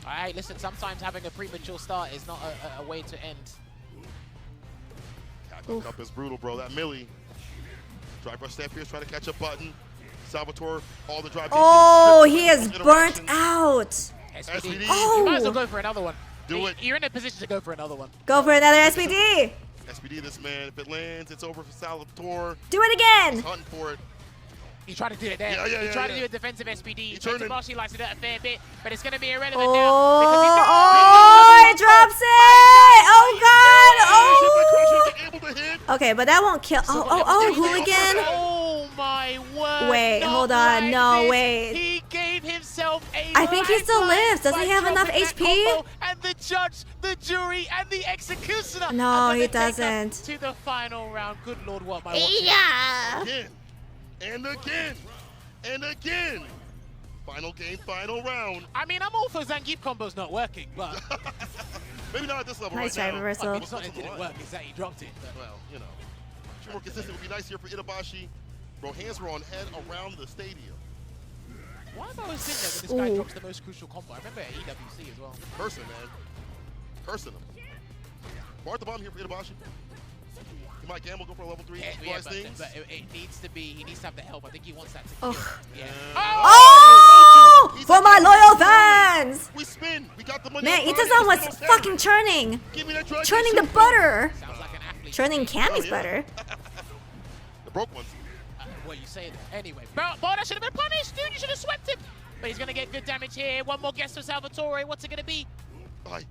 All right, listen, sometimes having a premature start is not a way to end. CAPCOM Cup is brutal, bro. That Millie. Drive rush step here, trying to catch a button. Salvatore, all the drive. Oh, he is burnt out. SPD. Oh. You might as well go for another one. Do it. You're in a position to go for another one. Go for another SPD. SPD, this man. If it lands, it's over for Salvatore. Do it again. He's hunting for it. He tried to do it there. He tried to do a defensive SPD. Itabashi likes to do it a fair bit, but it's going to be irrelevant now. Oh, it drops it! Oh God! Oh! Okay, but that won't kill. Oh, hooligan! Oh my word! Wait, hold on. No, wait. He gave himself a I think he still lives. Doesn't he have enough HP? And the judge, the jury, and the executioner. No, he take us doesn't. To the final round. Good Lord, what am I watching? Yeah. Again. And again. And again. Final game, final round. I mean, I'm all for Zangief combos not working, but maybe not at this level nice right drive now. reversal. I mean, it's not that it didn't work, it's that he dropped it. But. Well, you know. More consistent would be nice here for Itabashi. Bro, hands were on head around the stadium. Why have I always seen that when this guy drops the most crucial combo? I remember at EWC as well. Person, man. Person him. Bar at the bottom here for Itabashi. He might gamble, go for a level 3. Yeah, but it needs to be, he needs to have the help. I think he wants that to kill. Yeah. Oh! For my loyal fans! We spin. We got the money. Man, Itazan was fucking churning. Churning the butter. Sounds like an athlete. Churning Cammy's butter. The broke ones. What you say that? Anyway, Barda should have been punished, dude. You should have swept him. But he's going to get good damage here. One more guess for Salvatore. What's it going to be? A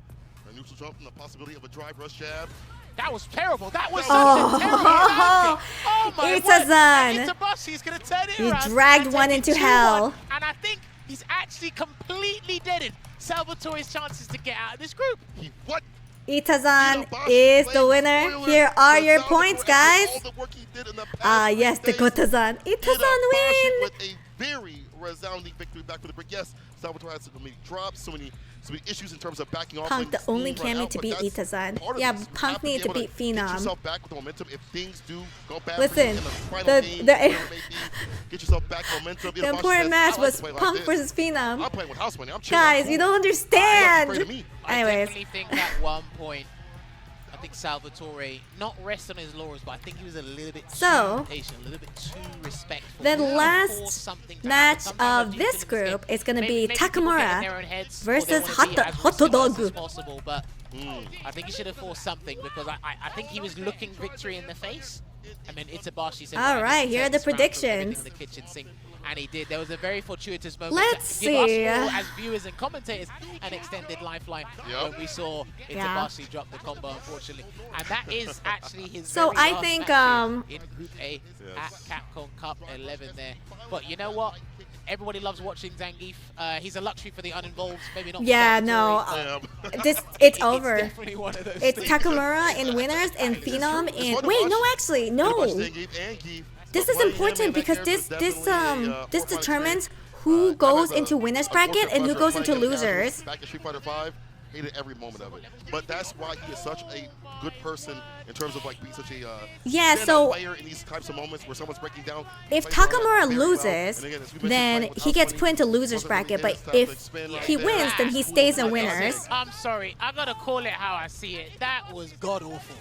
neutral jump and the possibility of a drive rush jab. That was terrible. That was such a terrible landing. Oh my Itazan. Itabashi's going to turn it You around. dragged and one take it into 2-1. hell. And I think he's actually completely deadened Salvatore's chances to get out of this group. What? Itazan is the winner. Here are your points, guys. Yes, the Gotazan. Itazan win. With a very resounding victory back for the brick. Yes, Salvatore has so many drops, so many issues in terms of backing off. Punk, the only Cammy to beat Itazan. Yeah, Punk needed to beat Get Phenom. yourself back with momentum if things do go bad. Listen, get yourself back momentum. the important match was Punk versus Phenom. I'm playing with house money. I'm chilling. Guys, you don't understand. I Anyways. definitely think at one point, I think Salvatore not rest on his laurels, but I think he was a little bit too patient, a little bit too respectful. The last match of this group is going to be Takamura versus Hot Dog. Possible, but I think he should have forced something because I think he was looking victory in the face. And then Itabashi said, all right, here are the predictions. The kitchen sink. And he did. There was a very fortuitous moment. Let's to give us see. all, as viewers and commentators, an extended lifeline when we saw Itabashi drop the combo, unfortunately. And that is actually his So very I last think match in Group A at CAPCOM Cup 11 there. But you know what? Everybody loves watching Zangief. He's a luxury for the uninvolved. Maybe not. Yeah, no. It's over. Definitely one of those It's things. Takamura in winners and Phenom in. Wait, no, actually, no. This is important because this determines who goes into winners bracket and who goes into losers. Back in Street Fighter 5. Hated every moment of it. But that's why he is such a good person in terms of like being such a Yeah, standout so player in these types of moments where someone's breaking down. if Plays around that Takamura very well. loses, And again, as we mentioned, then playing with he gets House put into Money, losers wasn't really bracket. in, But it's time to if expand right he there. wins, then he stays in winners. I'm sorry, I gotta call it how I see it. That was god awful.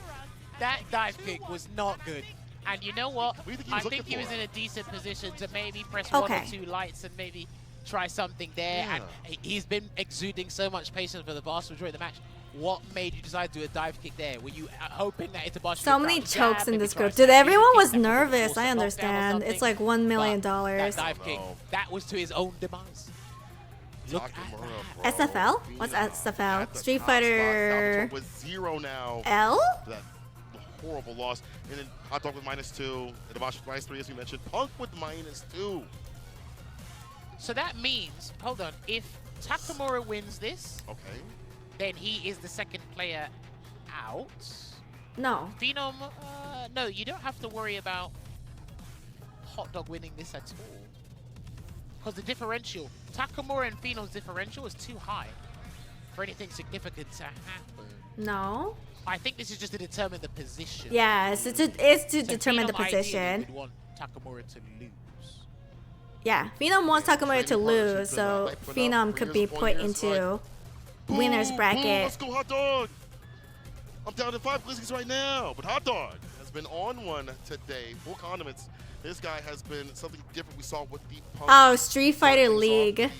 That dive kick was not good. And you know what? What do you think he I was think looking he was for? in a decent position to maybe press one Okay. or two lights and maybe try something there. Yeah. And he's been exuding so much patience for the vast majority of the match. What made you decide to do a dive kick there? Were you hoping that Itabashi So would many try to chokes jab, in maybe this try group. a Dude, side everyone kick was that would nervous. force I a knockdown or understand. It's something? like $1 million. That dive kick, No. that was to his own demise. Look at Takamura, that. bro. SFL? What's Phenom. SFL? At the Street top spot, Fighter Salvatore with 0 now. L? That horrible loss. And then Hot Dog with -2. Itabashi with -3, as you mentioned. Punk with -2. So that means, hold on, if Takamura wins this, Okay. then he is the second player out. No. Phenom, no, you don't have to worry about Hot Dog winning this at all. Because the differential, Takamura and Phenom's differential is too high for anything significant to happen. No. I think this is just to determine the position. Yes, it's to So determine the Phenom ideally position. would want Takamura to lose. Yeah, Phenom wants Takamura to lose, so Phenom could be put into winners Boom, bracket. boom, let's go, Hot Dog. I'm down to 5 Glizzies right now, but Hot Dog has been on one today. Full condiments. This guy has been something different we saw with the Punk. Oh, Street Fighter We saw League. the-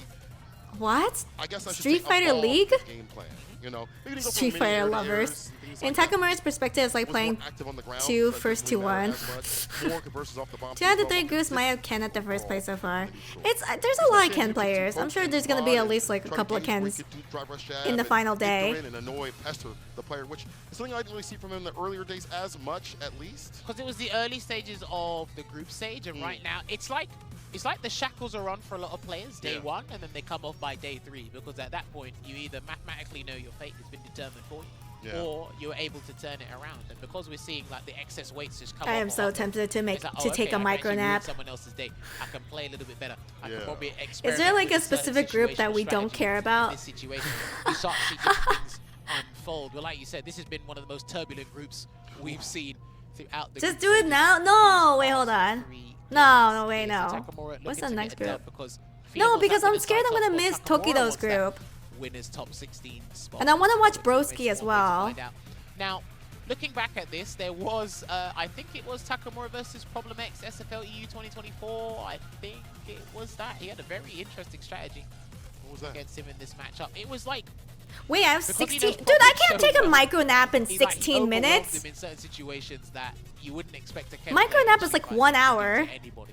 What? I guess I should Street say Fighter evolved League? Game plan. You know, maybe they go for Street mini Fighter air to lovers. airs and things In like that. Takamura's perspective, it's like Was playing more active on the ground, two so it first doesn't to really matter one. as much. More conversions off the bomb. 2 out of the 3 groups might have Ken at the first place so far. It's there's a lot of Ken players. I'm sure there's gonna be at least like a couple of Kens in the final day. And annoy, pester the player, which is something I didn't really see from him in the earlier days as much, at least. Because it was the early stages of the group stage, and right now it's like the shackles are on for a lot of players day 1, and then they come off by day 3. Because at that point, you either mathematically know your fate has been determined for you, or you're able to turn it around. And because we're seeing like the excess weights just come I off am a so lot, tempted to it's like, take a I can micro actually ruin nap. someone else's day. I can play a little bit better. I can Yeah. probably Is experiment there like with a certain specific group that situational we don't strategies care in about? this situation. We start to see different things unfold. Well, like you said, this has been one of the most turbulent groups we've seen throughout the Just group do it stages now. these No, wait, past hold on. 3 No, days. no, wait, no. Takamura What's looking the to next get it done group? because No, Phenom was because that I'm winner's scared I'm side gonna top, miss but Takamura Tokido's wants that group. Winners top 16 spot. And I wanna watch So it's Broski always as one way to well. find out. Now, looking back at this, there was, I think it was Takamura versus Problem X SFL EU 2024. I think it was that. He had a very interesting strategy What was that? against him in this matchup. It was like, Wait, I have because he 16. knows Dude, I Problem can't so take a well, micro nap in he, like, 16 overwhelmed minutes. him in certain situations that you wouldn't expect a Micro player nap to is like fight 1 to do to hour. anybody.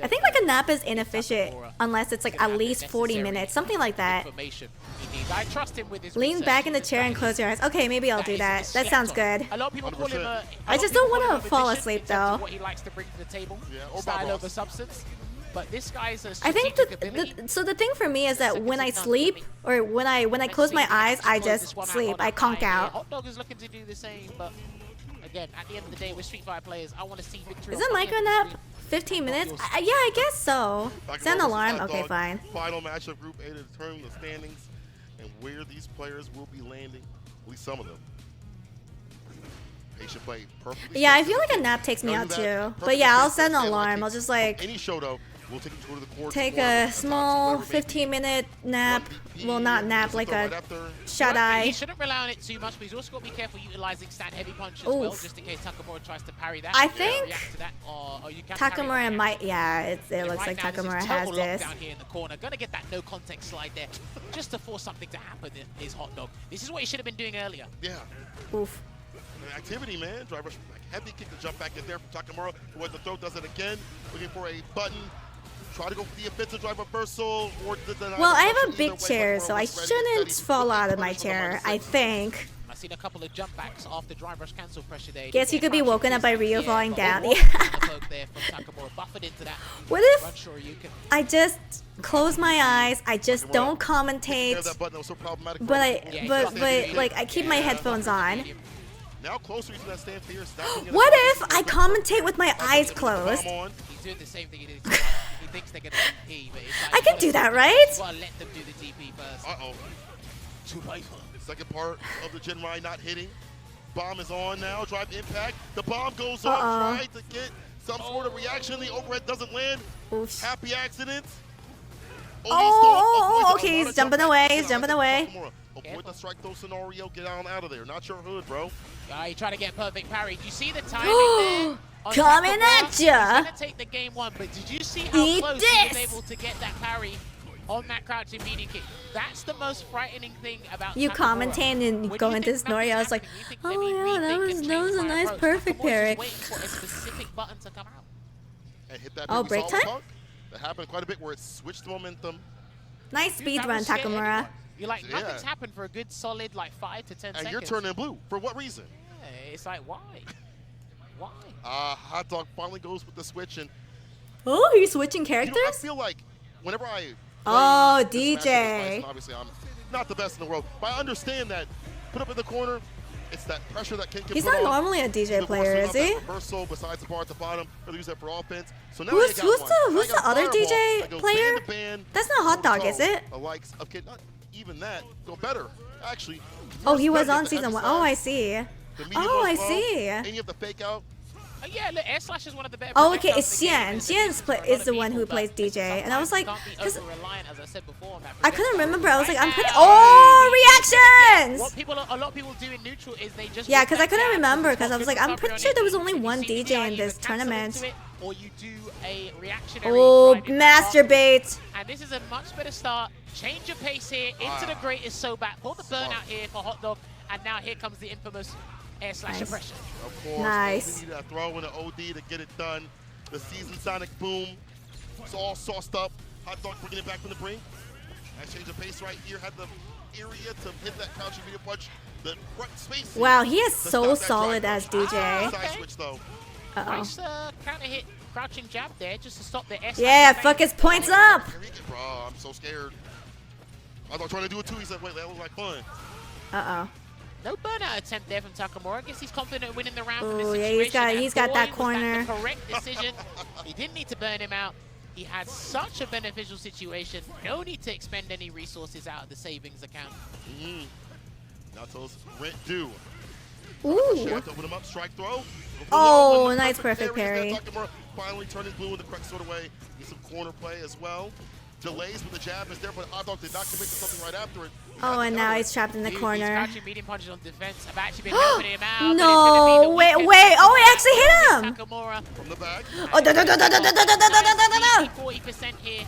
I think like a nap is inefficient unless it's like at least 40 minutes, something like that. Information he needs. I trust him with his Lean research. back in the He's chair and close your eyes. Okay, maybe I'll do is that. That slept sounds on. good. A lot of people call him a. I just don't want to fall asleep though. What he likes to bring to the table, Yeah, or style Bob over substance. But this guy's a I think strategic ability. so the thing for me is that when I Second to none for sleep me. or when I Let's close see my if he eyes, can I close this just one sleep. on I a conk high. out. Hot Dog is looking to do the same, but again, at the end of the day, we're Street Fighter players. I want to see victory. Is on it my micro end of the nap? screen. 15 minutes? Yeah, I guess so. Set an alarm? Okay, fine. Final match of Group A to determine the standings and where these players will be landing, at least some of them. Patient play perfectly. Yeah, I safe. feel like a nap takes me out Knowing that, too. But perfectly yeah, I'll safe set an stand alarm. like I'll just like any show though, we'll take you to the court. take a small 15-minute nap. Well, not nap, like a shut He eye. shouldn't rely on it too much, but he's also got to be careful utilizing stand heavy punch as Oof. well, just in case Takamura tries to parry that. I You can think react to that, or you can carry Takamura it. might. Yeah, it And looks right like now, this is Takamura has total this. lockdown here in the corner. Gonna get that no context slide there, just to force something to happen. Is Hot Dog. This is what he should have been doing earlier. Yeah. Oof. Activity, man. Driver like, heavy kick to jump back in there from Takamura. Towards the throat, does it again. Looking for a button. Try to go for the offensive drive reversal. Or Well, I have a big chair, so I shouldn't fall out of my chair, I think. I've seen a couple of jump backs after drive rush cancel pressure there. Guess you could be woken up by Ryo falling down. Yeah. What if I just close my eyes, I just don't commentate, but like I keep my headphones on. Now closer to that stand here. What if I commentate with my eyes closed? He's doing the same thing he did. He thinks they're gonna DP, but it's like I can do that, right? You gotta let them do the DP first. Uh-oh. Second part of the Gen Ride not hitting. Bomb is on now. Drive impact. The bomb goes off. Trying to get some sort of reaction. The overhead doesn't land. Oof. Happy accident. Okay, he's jumping away. He's jumping away. Avoid the strike throw scenario. Get on out of there. Not your hood, bro. He tried to get perfect parry. Do you see the timing there? Coming at ya. He's gonna take the game one, but did you see how close he was able to get that parry on that crouching medium kick? That's the most frightening thing about You Nakamura. commentate and go into scenario. I was like, oh yeah, that was a nice perfect parry. And hit that break time? That happened quite a bit where it switched the momentum. Nice speed run, Takamura. You're like, nothing's happened for a good solid like 5 to 10 seconds. And you're turning blue. For what reason? Yeah, it's like, why? Why? Hot Dog finally goes with the switch. And Oh, he's switching characters? I feel like whenever I DJ. Obviously, I'm not the best in the world, but I understand that. Put up in the corner, it's that pressure that can He's not normally a DJ player, is he? Reversal besides the bar at the bottom, really use that for offense. So now Who's the other DJ player? That's not Hot Dog, is it? Likes of kid, not even that. Go better, actually. Oh, he was on season 1. Oh, I see. Oh, I see. And you have the fake out. Yeah, look, Air Slash is one of the better. Oh, okay, it's Xian. Xian is the one who plays DJ, and I was like, because I couldn't remember. I was like, I'm pretty. Oh, reactions! What a lot of people do in neutral is they just. Yeah, because I couldn't remember. Because I was like, I'm pretty sure there was only one DJ in this tournament. Or you do a reactionary. Oh, masturbate! And this is a much better start. Change your pace here into the greatest so back. Pull the burnout here for Hot Dog, and now here comes the infamous Air Slash oppression. Of course, nice. You need to throw in an OD to get it done. The season Sonic boom. It's all sauced up. Hot Dog bringing it back from the brink. Nice change of pace right here. Had the area to hit that crouching media punch. The front space. Wow, he is so solid as DJ. Side switch though. Nice counter hit, crouching jab there just to stop the S. Yeah, fuck his points up. Bro, I'm so scared. I was trying to do it too. He said, wait, that was like fun. No burnout attempt there from Takamura. I guess he's confident in winning the round from this Oh, situation. yeah, he's got that corner. The correct decision. He didn't need to burn him out. He had such a beneficial situation. No need to expend any resources out of the savings account. Nato's rent due. Ooh. Open him up, strike throw. Oh, nice perfect parry. Takamura finally turning blue in the correct sort of way. Get some corner play as well. Delays with the jab is there, but Hot Dog did not commit to something right after it. Oh, and now he's trapped in the corner. He's crouching medium punches on defense. I've actually been helping him out. No, wait. Oh, he actually hit him. Takamura. From the back. Oh, 40% here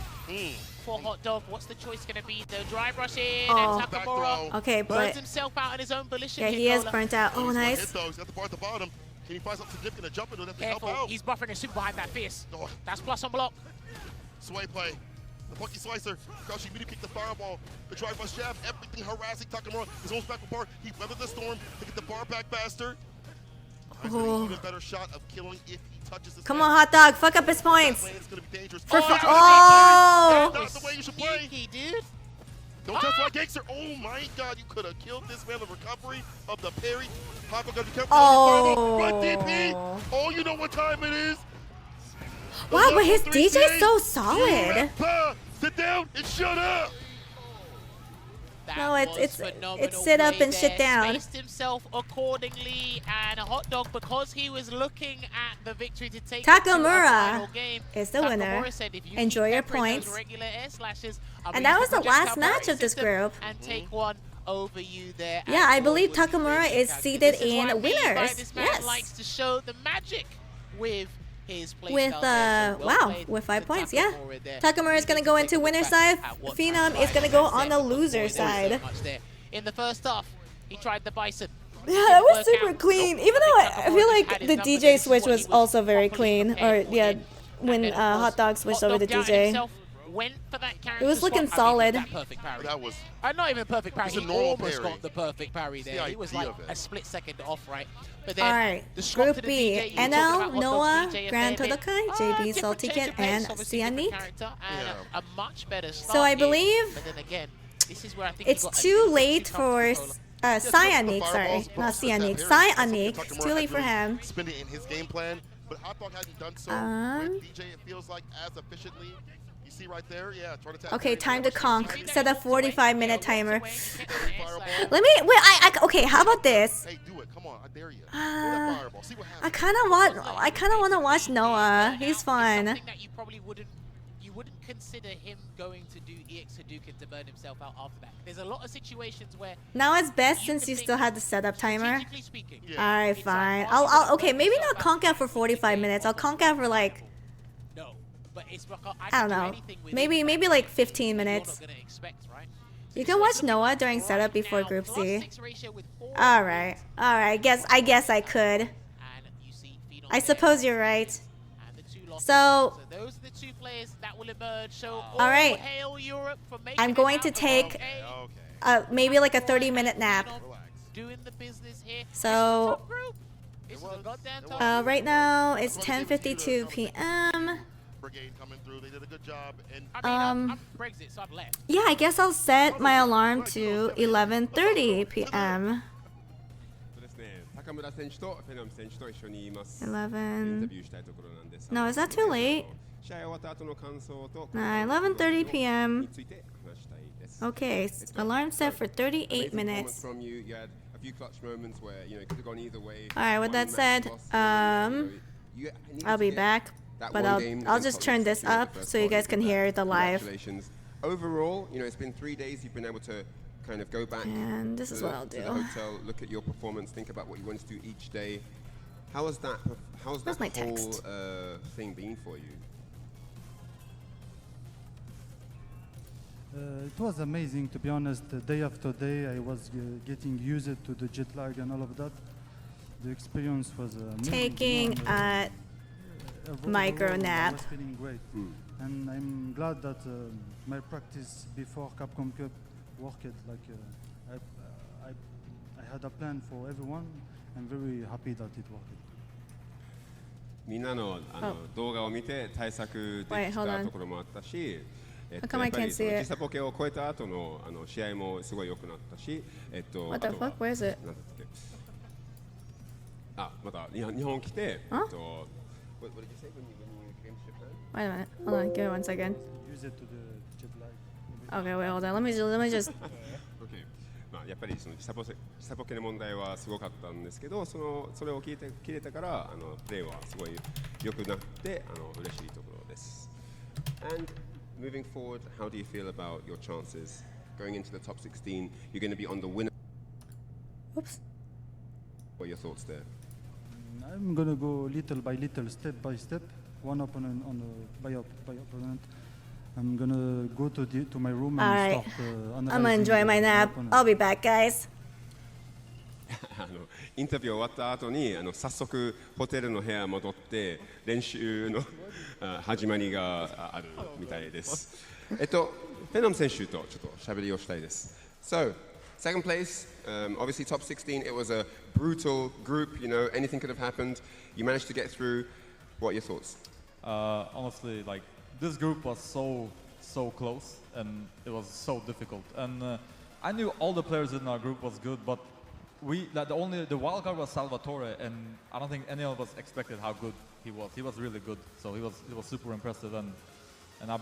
for Hot Dog. What's the choice going to be? The drive rush in Oh. and Takamura Okay, burns but himself out in his own volition. yeah, he is burnt out. Oh, nice. He's got the bar at the bottom. Can he find something significant to jump into that to help Careful, out? he's buffering a super behind that fierce. Oh. That's plus on block. Sway play. The funky slicer, crouching medium kick, the fireball, the drive rush jab, everything harassing Takamura. His own back with bar. He weathered the storm to get the bar back faster. An even better shot of killing if he touches his Come on, Hot Dog, fuck up his points. It's gonna be dangerous. Oh! That's not the way you should play. Sneaky, dude. Don't touch my gangster. Oh my God, you could have killed this man. The recovery of the parry. Hot Dog gotta be careful. Oh. Run DP. Oh, you know what time it is. Wow, but his DJ's so solid. Sit down and shut up. No, it's sit up and shit down. Spaced himself accordingly, and Hot Dog, because he was looking at the victory to take Takamura game, is the winner. Said, if you Enjoy your points. And that was the last match of this group. And take one over you there. Yeah, I believe Takamura is seated in winners. This man Yes. likes to show the magic with his play With with 5 points, yeah. Takamura is gonna go into winner side. Phenom is gonna go on the loser side. In the first half, he tried the bison. Yeah, that was super clean. Even though I feel like the DJ switch was also very clean. Or yeah, when Hot Dog switched over to DJ. Went for that It was looking solid. That was not even perfect parry. He almost got the perfect parry there. The he was idea like of it. a split second off, right? But then Alright, Group B, NL, Noah, Grand Todokai, JB, Saltikin, and Cianic. A much better start. So I believe But then again, this is where I think it's too late for Cianic, sorry, not Cianic, Cianic. It's too late for him. Spend it in his game plan, but Hot Dog hasn't done so with DJ. It feels like as efficiently. see right there. Yeah, try to tap. Okay, time to conk. Set a 45-minute timer. Fireball. Let me wait. Okay. How about this? Hey, do it. Come on, I dare you. Throw that fireball. See what happens. I kind of want to watch Noah. He's fun. Something that you probably wouldn't consider him going to do EX Hadouken to burn himself out after that. There's a lot of situations where Now it's best since you still had the setup timer. strategically speaking, Alright, it's fine. like, I'll okay, maybe not conk out for 45 minutes. I'll conk out for like, no, but it's like, I don't know. Maybe like 15 minutes. You can watch Noah during setup before Group C. Alright. I guess I could. I suppose you're right. So those are the two players that will emerge. So all right. hail Europe for making I'm going to take maybe like a 30-minute nap. Doing the business here. So This is a goddamn top right now it's 10:52 p.m. Brigade coming through. They did a good job. And I'm Brexit, so I've left. Yeah, I guess I'll set my alarm to 11:30 p.m. 高村選手とフェナム選手と一緒にいます。 11. インタビューしたいところなんです。 No, is that too late? 試合終わった後の感想と 11:30 p.m. について話したいです。 Okay, alarm set for 38 Amazing minutes. performance from you. You had a few clutch moments where it could have gone either way. Alright, with that said, I'll be back, but I'll just turn this up so you guys can hear the live. Congratulations. Overall, it's been 3 days. You've been able to kind of go back And this is what I'll to the do. hotel, look at your performance, think about what you wanted to do each day. How has that Where's my whole text? thing been for you? It was amazing, to be honest. Day after day, I was getting used to the jet lag and all of that. The experience was amazing. Taking a micro Overall, I nap. was feeling great. And I'm glad that my practice before CAPCOM Cup worked. Like I had a plan for everyone. I'm very happy that it worked. みんなの動画を見て対策で Wait, き hold た on. ところもあったし、How come I やっぱ can't りそ see の it? 時差ボケを超えた後の試合もすごい良くなったし、What the あとは fuck? Where is it? なんだっけまた日本来て、Huh? What did you say when you came to Japan? Wait a minute. Hold on. Give me 1 second. Use it to the jet lag. Okay, wait, hold on. Let me just. Okay. やっぱりその時差ボケの問題はすごかったんですけど、それを切れたからプレーはすごい良くなって嬉しいところです。And moving forward, how do you feel about your chances going into the top 16? You're going to be on the winner. Oops. What are your thoughts there? I'm gonna go little by little, step by step, one opponent by opponent. I'm gonna go to my room and Alright. start analyzing. I'm gonna enjoy my the nap. opponent. I'll be back, guys. インタビュー終わった後に早速ホテルの部屋戻って練習の始まりがあるみたいです。フェナム選手とちょっと喋りをしたいです。So, second place, obviously top 16, it was a brutal group, anything could have happened. You managed to get through. What are your thoughts? Honestly, like, this group was so close and it was so difficult. And I knew all the players in our group was good, but the wild card was Salvatore, and I don't think any of us expected how good he was. He was really good, so he was super impressive, and I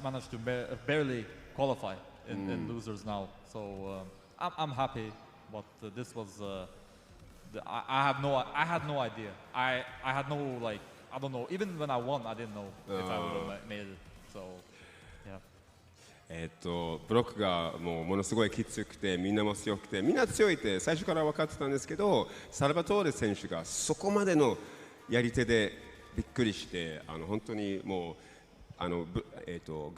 managed to barely qualify in losers now. So I'm happy, but this was I had no idea. I had no, like, I don't know. Even when I won, I didn't know if I would have made it. So yeah. ブロックがものすごいきつくてみんなも強くてみんな強いって最初から分かってたんですけどサルバトーレ選手がそこまでのやり手でびっくりして本当にもうグ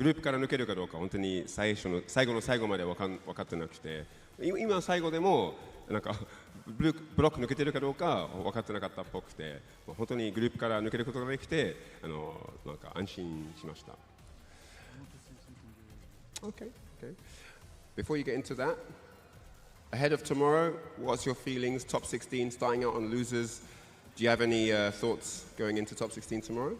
ループから抜けるかどうか本当に最後の最後まで分かってなくて今最後でもなんかブロック抜けてるかどうか分かってなかったっぽくて本当にグループから抜けることができてなんか安心しました。Okay. Before you get into that, ahead of tomorrow, what's your feelings? Top 16, starting out on losers. Do you have any thoughts going into top 16 tomorrow?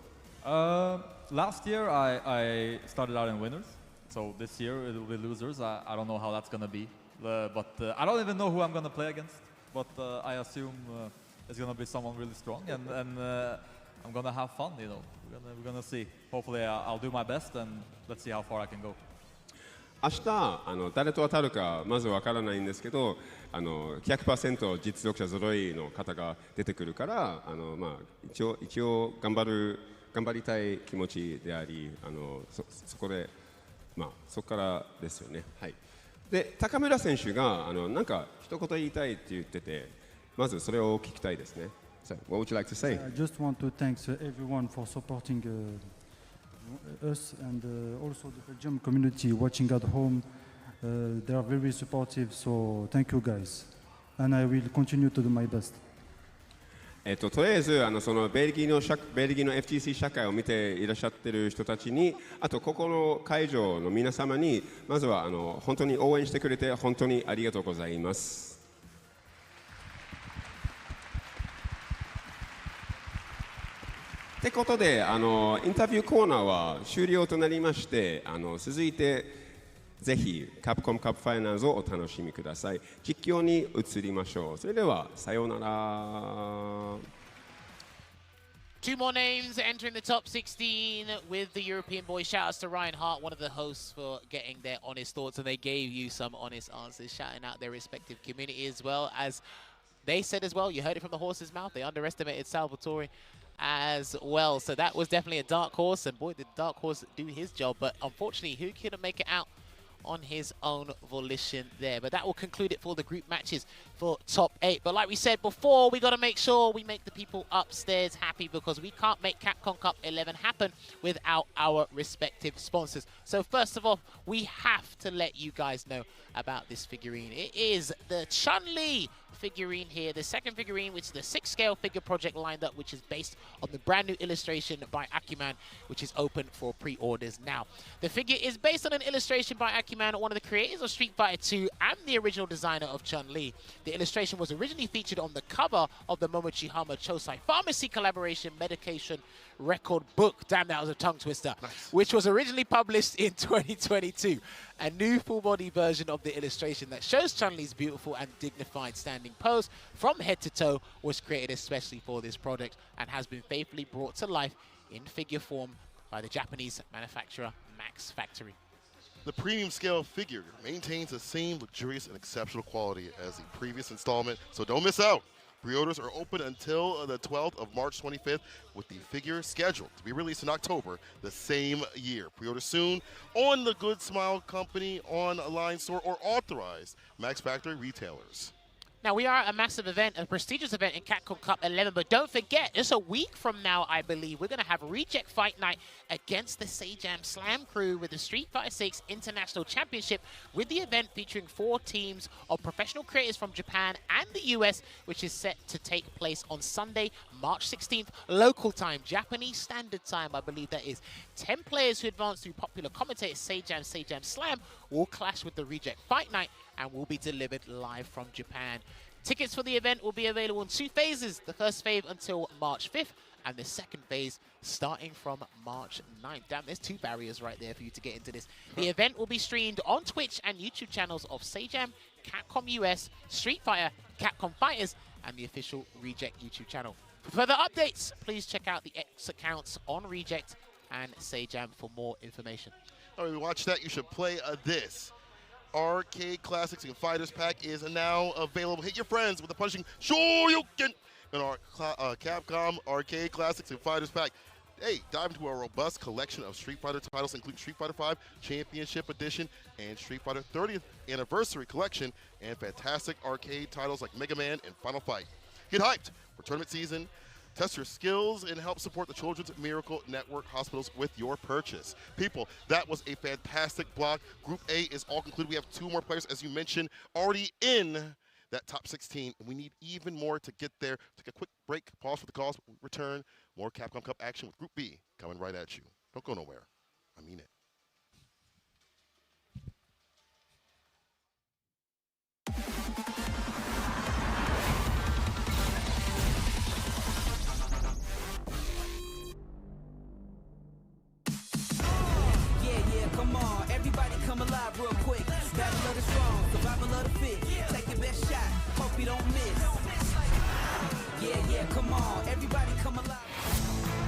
Last year I started out in winners, so this year it will be losers. I don't know how that's gonna be, but I don't even know who I'm gonna play against. But I assume it's gonna be someone really strong, and I'm gonna have fun. You know, we're gonna see. Hopefully, I'll do my best, and let's see how far I can go. 明日誰と当たるかまずわからないんですけど100% 実力者揃いの方が出てくるからまあ、一応頑張りたい気持ちでありそこで、まあ、そこからですよね。はい、で高村選手がなんか一言言いたいって言っててまずそれを聞きたいですね。So, what would you like to say? I just want to thank everyone for supporting us and also the Belgium community watching at home. They are very supportive, so thank you guys. And I will continue to do my best. とりあえずそのベルギーの FGC 社会を見ていらっしゃってる人たちにあとここの会場の皆様にまずは本当に応援してくれて本当にありがとうございます。ってことでインタビューコーナーは終了となりまして続いてぜひカプコムカップファイナルズをお楽しみください。実況に移りましょう。それではさようなら。Two more names entering the top 16 with the European boys. Shout-outs to Ryan Hart, one of the hosts, for getting their honest thoughts, and they gave you some honest answers, shouting out their respective community as well. As they said as well, you heard it from the horse's mouth, they underestimated Salvatore as well. So that was definitely a dark horse, and boy, did dark horse do his job. But unfortunately, who couldn't make it out on his own volition there. But that will conclude it for the group matches for top 8. But like we said before, we got to make sure we make the people upstairs happy because we can't make CAPCOM Cup 11 happen without our respective sponsors. So first of all, we have to let you guys know about this figurine. It is the Chun-Li figurine here, the second figurine, which is the 6-scale figure project lined up, which is based on the brand new illustration by Acuman, which is open for pre-orders now. The figure is based on an illustration by Acuman, one of the creators of Street Fighter 2 and the original designer of Chun-Li. The illustration was originally featured on the cover of the Momochihama Chosai Pharmacy collaboration medication record book. Damn, that was a tongue twister. Nice. Which was originally published in 2022. A new full-body version of the illustration that shows Chun-Li's beautiful and dignified standing pose from head to toe was created especially for this product and has been faithfully brought to life in figure form by the Japanese manufacturer Max Factory. The premium scale figure maintains the same luxurious and exceptional quality as the previous installment, so don't miss out. Pre-orders are open until the 12th of March 25th, with the figure scheduled to be released in October the same year. Pre-order soon on the Good Smile Company online store or authorized Max Factory retailers. Now, we are a massive event, a prestigious event in CAPCOM Cup 11, but don't forget, just a week from now, I believe, we're going to have Reject Fight Night against the Seijam Slam crew with the Street Fighter 6 International Championship, with the event featuring 4 teams of professional creators from Japan and the US, which is set to take place on Sunday, March 16th, local time, Japanese Standard Time, I believe that is. 10 players who advance through popular commentator Seijam Slam will clash with the Reject Fight Night and will be delivered live from Japan. Tickets for the event will be available in 2 phases, the first phase until March 5th and the second phase starting from March 9th. Damn, there's 2 barriers right there for you to get into this. The event will be streamed on Twitch and YouTube channels of Seijam, Capcom US, Street Fighter, Capcom Fighters, and the official Reject YouTube channel. For further updates, please check out the X accounts on Reject and Seijam for more information. All right, watch that. You should play this. Arcade Classics and Fighters Pack is now available. Hit your friends with the punishing Shoryuken in our Capcom Arcade Classics and Fighters Pack. Hey, dive into a robust collection of Street Fighter titles, including Street Fighter V Championship Edition and Street Fighter 30th Anniversary Collection, and fantastic arcade titles like Mega Man and Final Fight. Get hyped for tournament season. Test your skills and help support the Children's Miracle Network hospitals with your purchase. People, that was a fantastic block. Group A is all concluded. We have 2 more players, as you mentioned, already in that top 16. And we need even more to get there. Take a quick break, pause for the calls, return. More Capcom Cup action with Group B coming right at you. Don't go nowhere. I mean it. Come on, everybody come alive real quick. Battle of the strong, survival of the fit. Take your best shot, hope you don't miss. Yeah, come on, everybody come alive.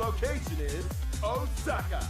location is Osaka.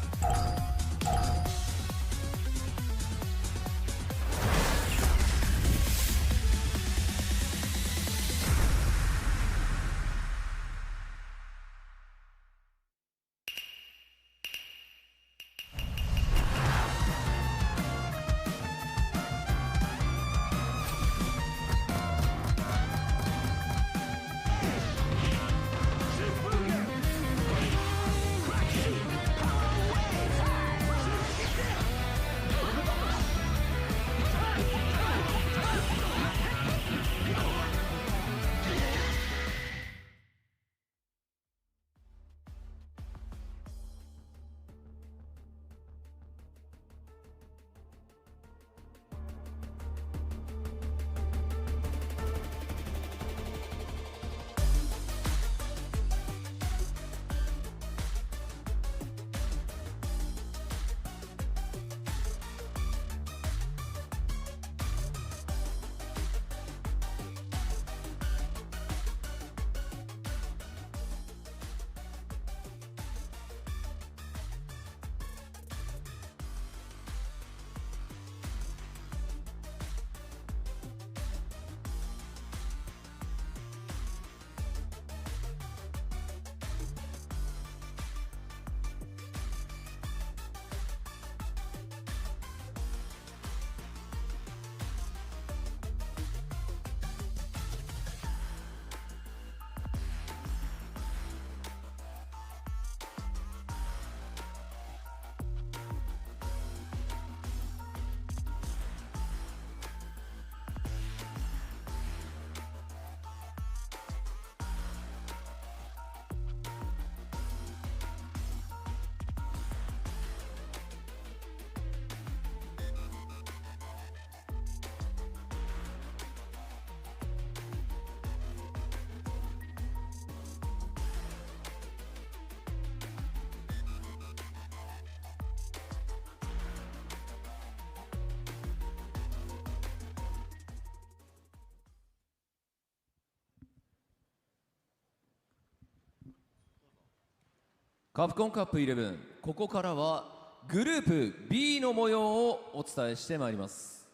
カプコンカップ11、ここからはグループ B の模様をお伝えしてまいります。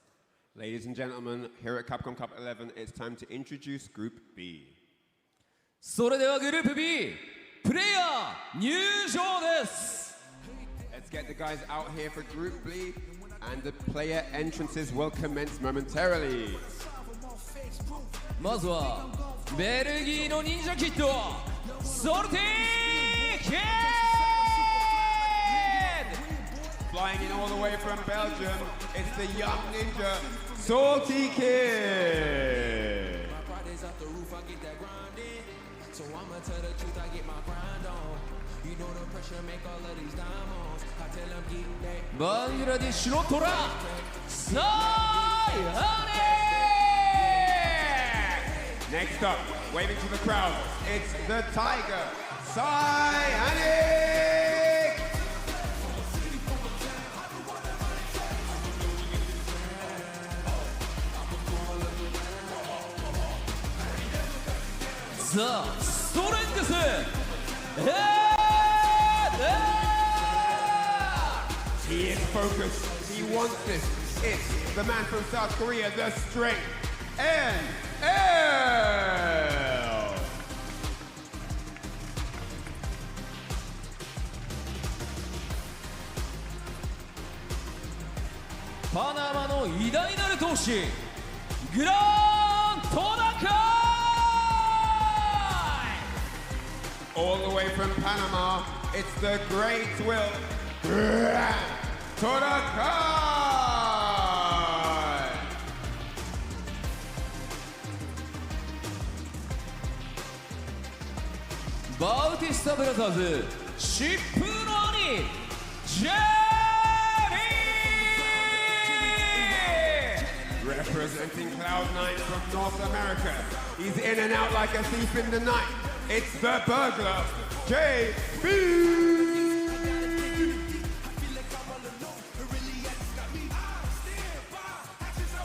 Ladies and gentlemen, here at CAPCOM CUP 11, it's time to introduce Group B. それではグループ B、プレイヤー入場です。 Let's get the guys out here for Group B, and the player entrances will commence momentarily. まずはベルギーの忍者キッド、ソルティキッド。 Flying in all the way from Belgium, it's the young ninja, Salty Kid. So I'ma tell the truth, I get my grind on. You know the pressure make all of these diamonds. I tell them keep that. バングラディッシュのトラ、サイハネー。 Next up, waving to the crowd, it's the Tiger, Sai Hanik. ザ・ストレングス、He is focused, he wants this. It's the man from South Korea, the strength, NL. パナマの偉大なる闘士、グラントナカ。 All the way from Panama, it's the great Will Tonakai. バウティスタブラザーズ、シップの兄、ジェミー。 Representing Cloud9 from North America, he's in and out like a thief in the night. It's the burglar, JB.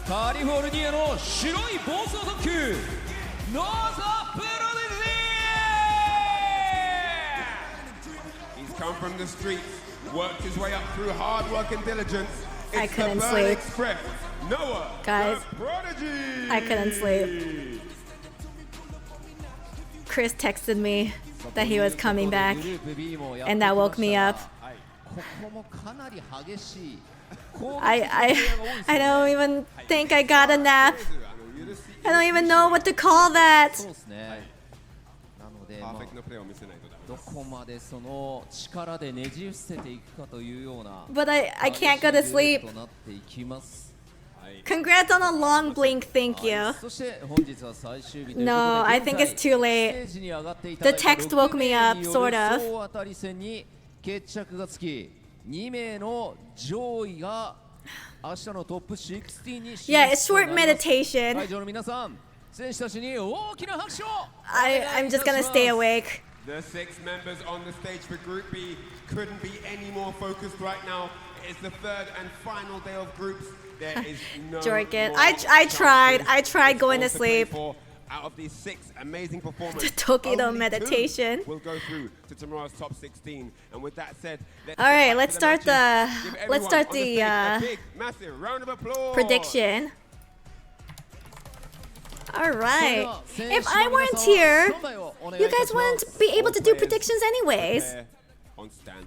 カリフォルニアの白い暴走特急、ノーザプロデ come from the streets, worked his way up through hard work and diligence. It's I couldn't the sleep. Express, Noah, Guys, the Prodigy. I couldn't sleep. Chris texted me that he was coming back, and that woke me up. I don't even think I got a nap. I don't even know what to call that. パーフェクトなプレーを見せないとダメです。どこまでその力でねじ伏せていくかというような But I can't go to sleep. となっていきます。 Congrats on a long blink, thank you. そして本日は最終日ということで No, I think it's too late. ステージに上がっていただい The た text woke me up, 6名による sort of. 総当たり戦に決着がつき、2名の上位が明日のトップ16に進出 Yeah, it's と short なります。 meditation. 会場の皆さん、選手たちに大きな拍手を I'm just gonna stay awake. The 6 members on the stage for Group B couldn't be any more focused right now. It's the third and final day of groups. There is no Jorgen, more I tried going to It's all play sleep. for. Out of these 6 amazing performers, The Tokido only 2 meditation. will go through to tomorrow's top 16. And with that said, All right, let's start the let's start the big, massive round of applause. prediction. All right. If I weren't here, you guys wouldn't be able to do predictions anyways.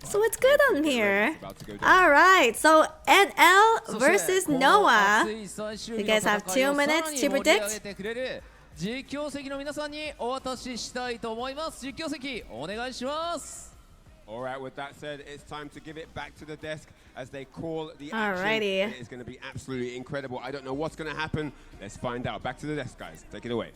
So it's good I'm here. All right. So NL versus Noah. You guys have 2 minutes to predict. 実況席の皆さんにお渡ししたいと思います。実況席お願いします。 All right, with that said, it's time to give it back to the desk as they call the action. Alrighty. It is going to be absolutely incredible. I don't know what's going to happen. Let's find out. Back to the desk, guys. Take it away.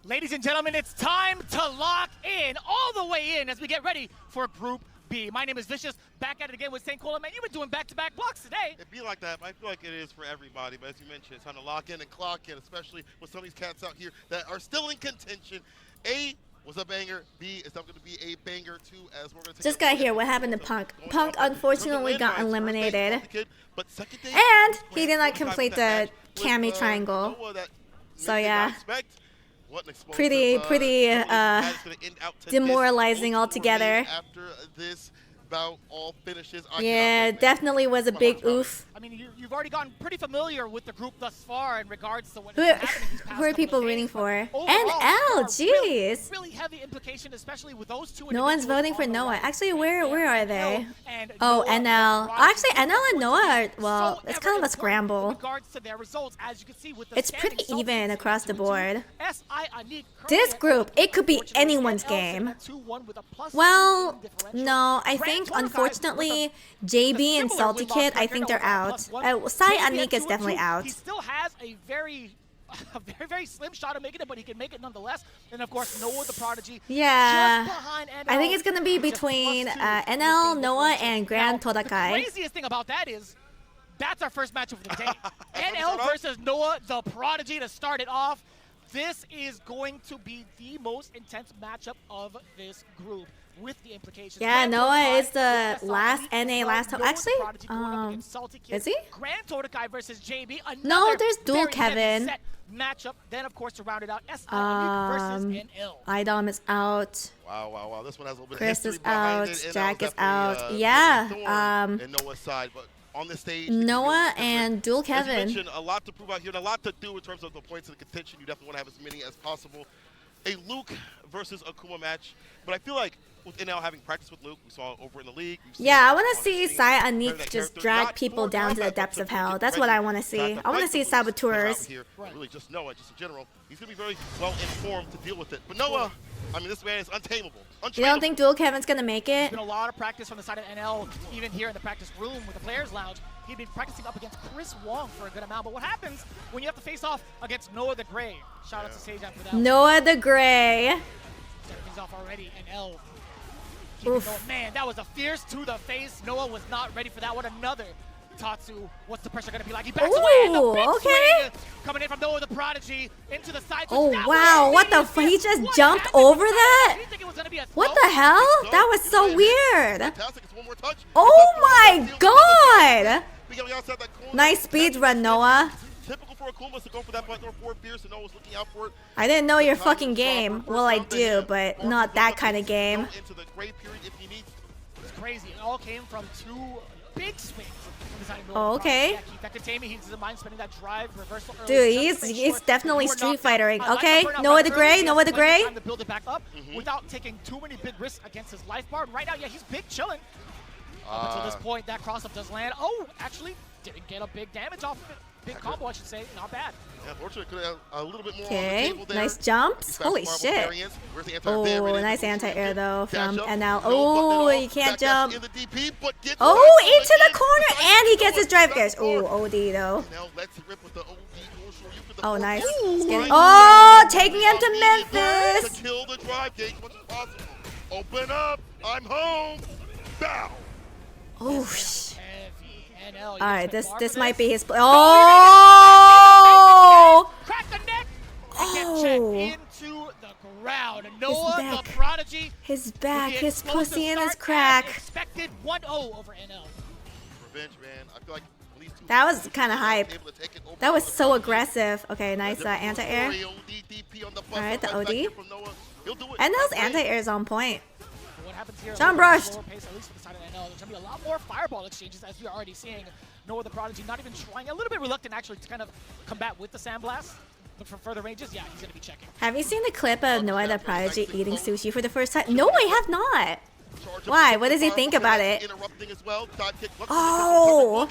Ladies and gentlemen, it's time to lock in, all the way in as we get ready for Group B. My name is Vicious, back at it again with St. Cola. Man, you've been doing back-to-back blocks today. It'd be like that, but I feel like it is for everybody. But as you mentioned, it's time to lock in and clock in, especially with some of these cats out here that are still in contention. A was a banger. B is definitely going to be a banger, too, as we're going to Just got here. What happened to Punk? Punk unfortunately got eliminated. And he did not complete the Cammy triangle. So yeah. Pretty demoralizing altogether. After this bout all finishes, Yeah, definitely was a big oof. I mean, you've already gotten pretty familiar with the group thus far in regards to what Who are people rooting for? NL, jeez. Really heavy implication, especially with those two. No one's voting for Noah. Actually, where are they? Oh, NL. Actually, NL and Noah are, well, it's kind of a scramble. It's pretty even across the board. This group, it could be anyone's game. Well, no, I think unfortunately JB and Salty Kid, I think they're out. Sai Anik is definitely out. He still has a very slim shot of making it, but he can make it nonetheless. And of course, Noah the Prodigy. Yeah, just behind NL. I think it's gonna be between NL, Noah, and Grand Todakai. The craziest thing about that is that's our first matchup of the day. NL versus Noah the Prodigy to start it off. This is going to be the most intense matchup of this group. With the implications. Yeah, Noah is the last NA last time. Actually, is he? Grand Todakai versus JB. No, there's dual Kevin. Matchup. Then of course to round it out, versus NL. Idom is out. Wow. This one has a little bit Chris of is out. Jack is out. Yeah. And Noah's side, but on the stage, Noah and dual Kevin. As you mentioned, a lot to prove out here and a lot to do in terms of the points of the contention. You definitely want to have as many as possible. A Luke versus Akuma match, but I feel like with NL having practice with Luke, we saw over in the league. Yeah, I want to see Sai Anik just drag people down to the depths of hell. That's what I want to see. I want to see saboteurs. Really, just Noah, just in general. He's going to be very well informed to deal with it. But Noah, I mean, this man is untamable. You don't think dual Kevin's going to make it? There's been a lot of practice from the side of NL, even here in the practice room with the Players Lounge. He'd been practicing up against Chris Wong for a good amount. But what happens when you have to face off against Noah the Gray? Shout out to Sejan for that. Noah the Gray. He's off already, NL. Though, man, that was a fierce to the face. Noah was not ready for that one. Another Tatsu. What's the pressure going to be like? He backs away. And the big swing coming in from Noah the Prodigy into the side. Oh, wow. What the f? He just jumped over that? What the hell? That was so weird. Oh, my God. Nice speed run, Noah. Typical for Akuma to go for that button or forward fierce, and Noah's looking out for it. I didn't know your fucking game. Well, I do, but not that kind of game. Into the gray period if he needs crazy. It all came from 2 big swings. Oh, okay. Yeah, keep that containment. He doesn't mind spending that drive reversal early. Dude, he's definitely street fighting. Okay, Noah the Gray, Noah the Gray. Time to build it back up without taking too many big risks against his life bar. Right now, yeah, he's big chilling. Up until this point, that cross-up does land. Oh, actually, didn't get a big damage off of it. Big combo, I should say. Not bad. Yeah, unfortunately, could have a little bit more on the Okay, table there. nice jumps. Holy shit. Oh, nice anti-air though from NL. Oh, he can't jump. Oh, into the corner, and he gets his drive gears. Oh, OD though. Oh, nice. Oh, taking him to Memphis. Kill the drive gauge much as possible. Open up. I'm home. Bow. Oh, all right, this might be his. Oh! Crack the neck. Into the ground. Noah, the prodigy. His back, his pussy, and his crack. Expected 1-0 over NL. Revenge, man. I feel like that was kind of hype. That was so aggressive. Okay, nice anti-air. All right, the OD. NL's anti-air is on point. What happens here? John brushed. Pace, at least for the side of NL. There's going to be a lot more fireball exchanges, as we're already seeing. Noah the Prodigy not even trying, a little bit reluctant actually to kind of combat with the Sandblast. Look for further ranges. Yeah, he's going to be checking. Have you seen the clip of Noah the Prodigy eating sushi for the first time? No, I have not. Why? What does he think about it? Oh.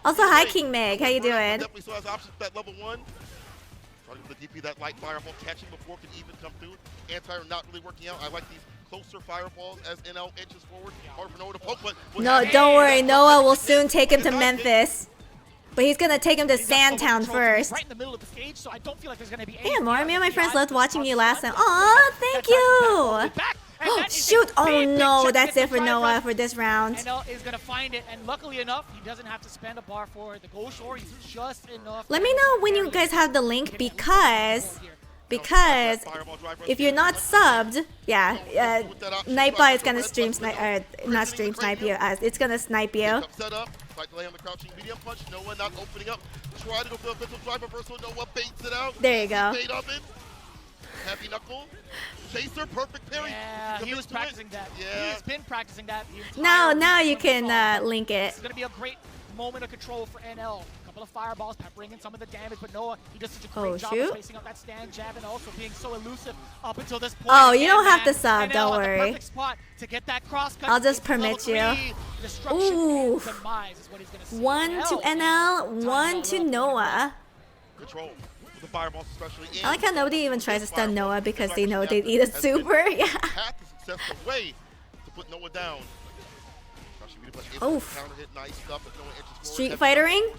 Also, hi King Meg. How you doing? Definitely still has options at level 1. Starting with the DP, that light fireball catching before can even come through. Anti-air not really working out. I like these closer fireballs as NL inches forward. Hard for Noah to poke, but no, don't worry. Noah will soon take him to Memphis. But he's gonna take him to Sandtown first. Right in the middle of the stage, so I don't feel like there's gonna be hey, Amor, me and my friends loved watching you last time. Aw, thank you. Oh, shoot. Oh, no. That's it for Noah for this round. NL is going to find it, and luckily enough, he doesn't have to spend a bar for the goal shore. He's just enough. Let me know when you guys have the link because if you're not subbed, yeah, Nightbot is going to stream snipe, not stream snipe you, it's going to snipe you. There you go. Heavy knuckle. Chaser, perfect parry. Yeah, he was practicing that. Yeah. He's been practicing that. Now you can link it. It's going to be a great moment of control for NL. A couple of fireballs peppering in some of the damage, but Noah, he does such a great job of spacing up that stand jab and also being so elusive up until this point. Oh, you don't have to sub, don't worry. Perfect spot to get that cross cut. I'll just permit you. Ooh. 1 to NL, 1 to Noah. Control. The fireballs especially. I like how nobody even tries to stun Noah because they know they'd eat a super. Yeah. Path to success, the way to put Noah down. Oof. Street fightering.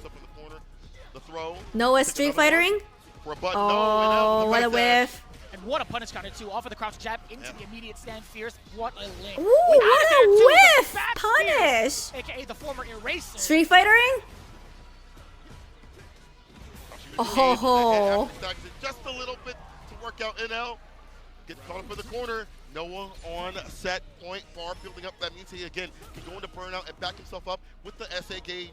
The throw. Noah street fightering. Oh, what a whiff. And what a punish counter too. Off of the crouch jab into the immediate stand fierce. What a link. Ooh, what a whiff. Punish. AKA the former eraser. Street fightering. Oh, just a little bit to work out NL. Get caught up in the corner. Noah on set point, bar building up. That means he again can go into burnout and back himself up with the SA gauge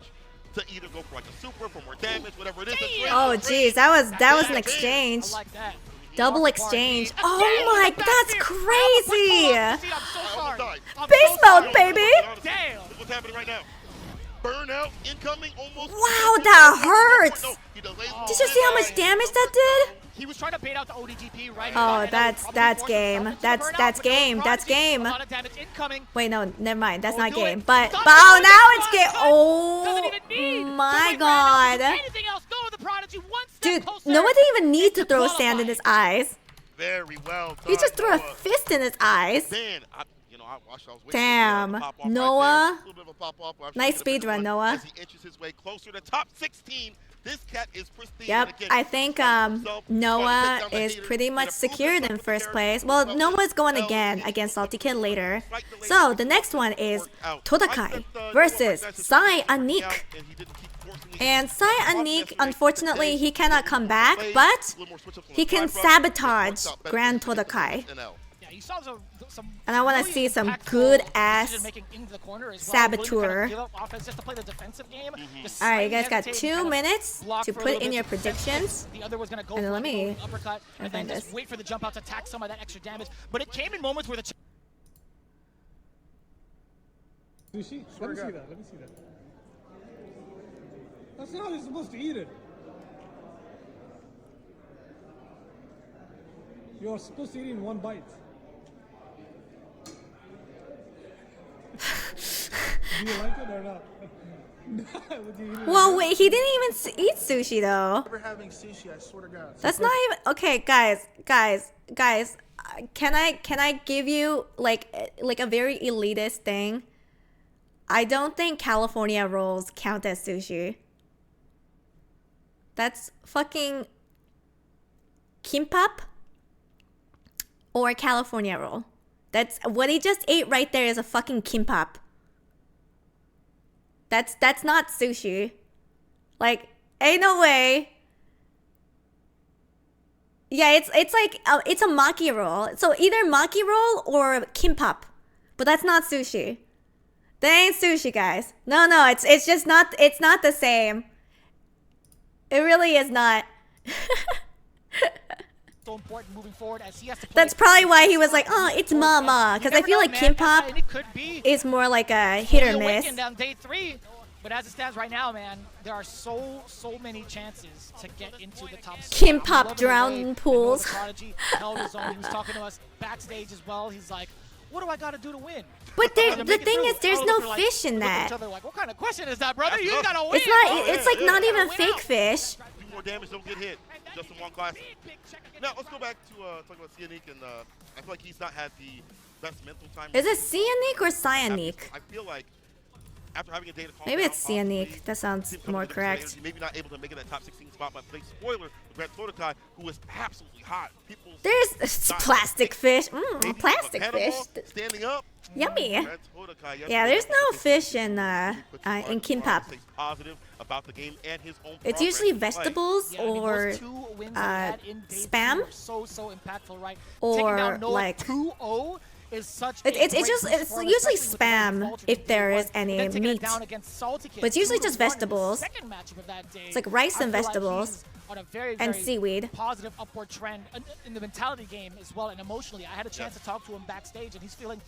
to either go for like a super for more damage, whatever it is. Oh geez, that was an exchange. I like that. Double exchange. Oh my, that's crazy. I'm so sorry. Beast mode, baby. Damn. What's happening right now? Burnout incoming almost. Wow, that hurts. Did you see how much damage that did? He was trying to bait out the ODGP, right? Oh, that's game. That's game. That's game. A lot of damage incoming. Wait, no, never mind. That's not game. But oh, now it's game. Oh my god. Anything else? Noah the Prodigy, dude, Noah didn't even need to throw sand in his eyes. Very well done. He just threw a fist in his eyes. Man, damn, Noah. Nice speedrun, Noah. As he inches his way closer to top 16, this cat is pristine. Yep, I think Noah is pretty much secured in first place. Well, Noah's going again against Salty Kid later. So the next one is Todakai versus Sai Anik. And Sai Anik, unfortunately, he cannot come back, but he can sabotage Grand Todakai. And I want to see some good ass saboteur. Alright, you guys got 2 minutes to put in your predictions. And then let me find this. Wait for the jump out to attack some of that extra damage. But it came in moments where the Sushi? Let me see that. Let me see that. That's not how you're supposed to eat it. You're supposed to eat it in one bite. Do you like it or not? Well, wait, he didn't even eat sushi though. Never having sushi, I swear to God. That's not even okay, guys. Can I give you like a very elitist thing? I don't think California rolls count as sushi. That's fucking kimbap or California roll. That's what he just ate right there is a fucking kimbap. That's not sushi. Like, ain't no way. Yeah, it's like it's a maki roll. So either maki roll or kimbap, but that's not sushi. That ain't sushi, guys. No, it's just not. It's not the same. It really is not. So important moving forward as he has to play. That's probably why he was like, oh, it's mama, because I feel like kimbap is more like a hit or miss. On day 3, but as it stands right now, man, there are so many chances to get into the top. Kimbap drowning pools. Prodigy held his own. He was talking to us backstage as well. He's like, what do I got to do to win? But the thing is, there's no fish in that. Like, what kind of question is that, brother? You gotta win. It's not. It's like not even fake fish. Do more damage, don't get hit. Just in one class. Now let's go back to talk about Cyanic, and I feel like he's not had the best mental time. Is it Cyanic or Cyanic? I feel like after having a day to calm Maybe down, it's Cyanic. That sounds more correct. Maybe not able to make it that top 16 spot, but big spoiler, Grant Totokai, who was absolutely hot. There's plastic fish. Plastic fish. Standing up. Yummy. Yeah, there's no fish in kimbap. Positive about the game and his own it's usually vegetables or spam so impactful, right? or like 2-0 is such it's usually spam if there is any meat, but it's usually just vegetables. It's like rice and vegetables on a very and seaweed. Positive upward trend in the mentality game as well, and emotionally. I had a chance to talk to him backstage, and he's feeling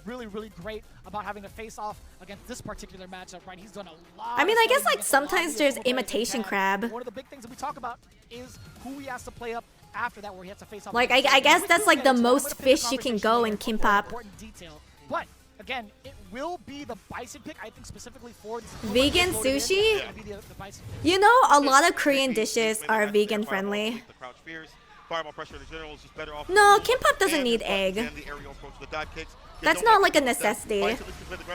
really great about having to face off against this particular matchup, right? He's done a lot. I mean, I guess like sometimes there's imitation crab. One of the big things that we talk about is who he has to play up after that, where he has to face off. Like I guess that's like the most fish you can go in kimbap. But again, it will be the bison pick, I think, specifically for vegan sushi. You know, a lot of Korean dishes are vegan friendly. No, kimbap doesn't need egg. That's not like a necessity.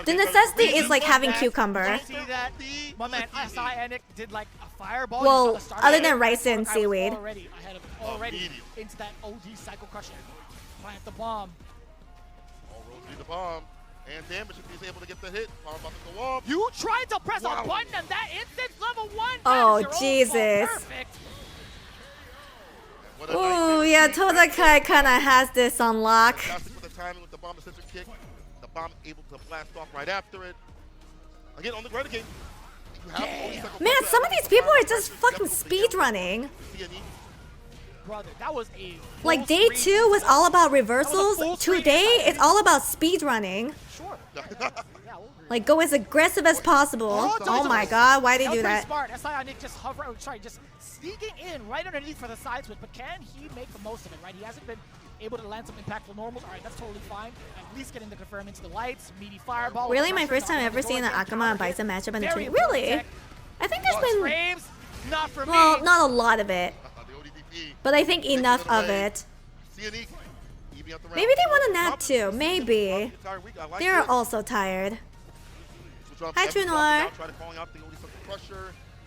The necessity is like having cucumber. See that? My man Cyanic did like a fireball. Well, other than rice and seaweed. Already into that OD cycle crusher. Plant the bomb. All roads lead the bomb. And damage if he's able to get the hit. Bomb about to go off. You tried to press a button and that instance level 1. Oh, Jesus. Oh, yeah, Totokai kind of has this on lock. Timing with the bomb assistant kick. The bomb able to blast off right after it. Again, on the ground again. Man, some of these people are just fucking speed running. Brother, that was a like day 2 was all about reversals. Today it's all about speed running. Sure. Like go as aggressive as possible. Oh my god, why did he do that? Smart. Cyanic just just sneaking in right underneath for the side switch, but can he make the most of it, right? He hasn't been able to land some impactful normals. All right, that's totally fine. At least getting the confirm into the lights, meaty fireball. Really, my first time ever seeing an Akama and Bison matchup in the tournament. Really? I think there's been not for well, not a lot of it, but I think enough of it. Maybe they want a nap too. Maybe they're also tired. Hi, True Noir.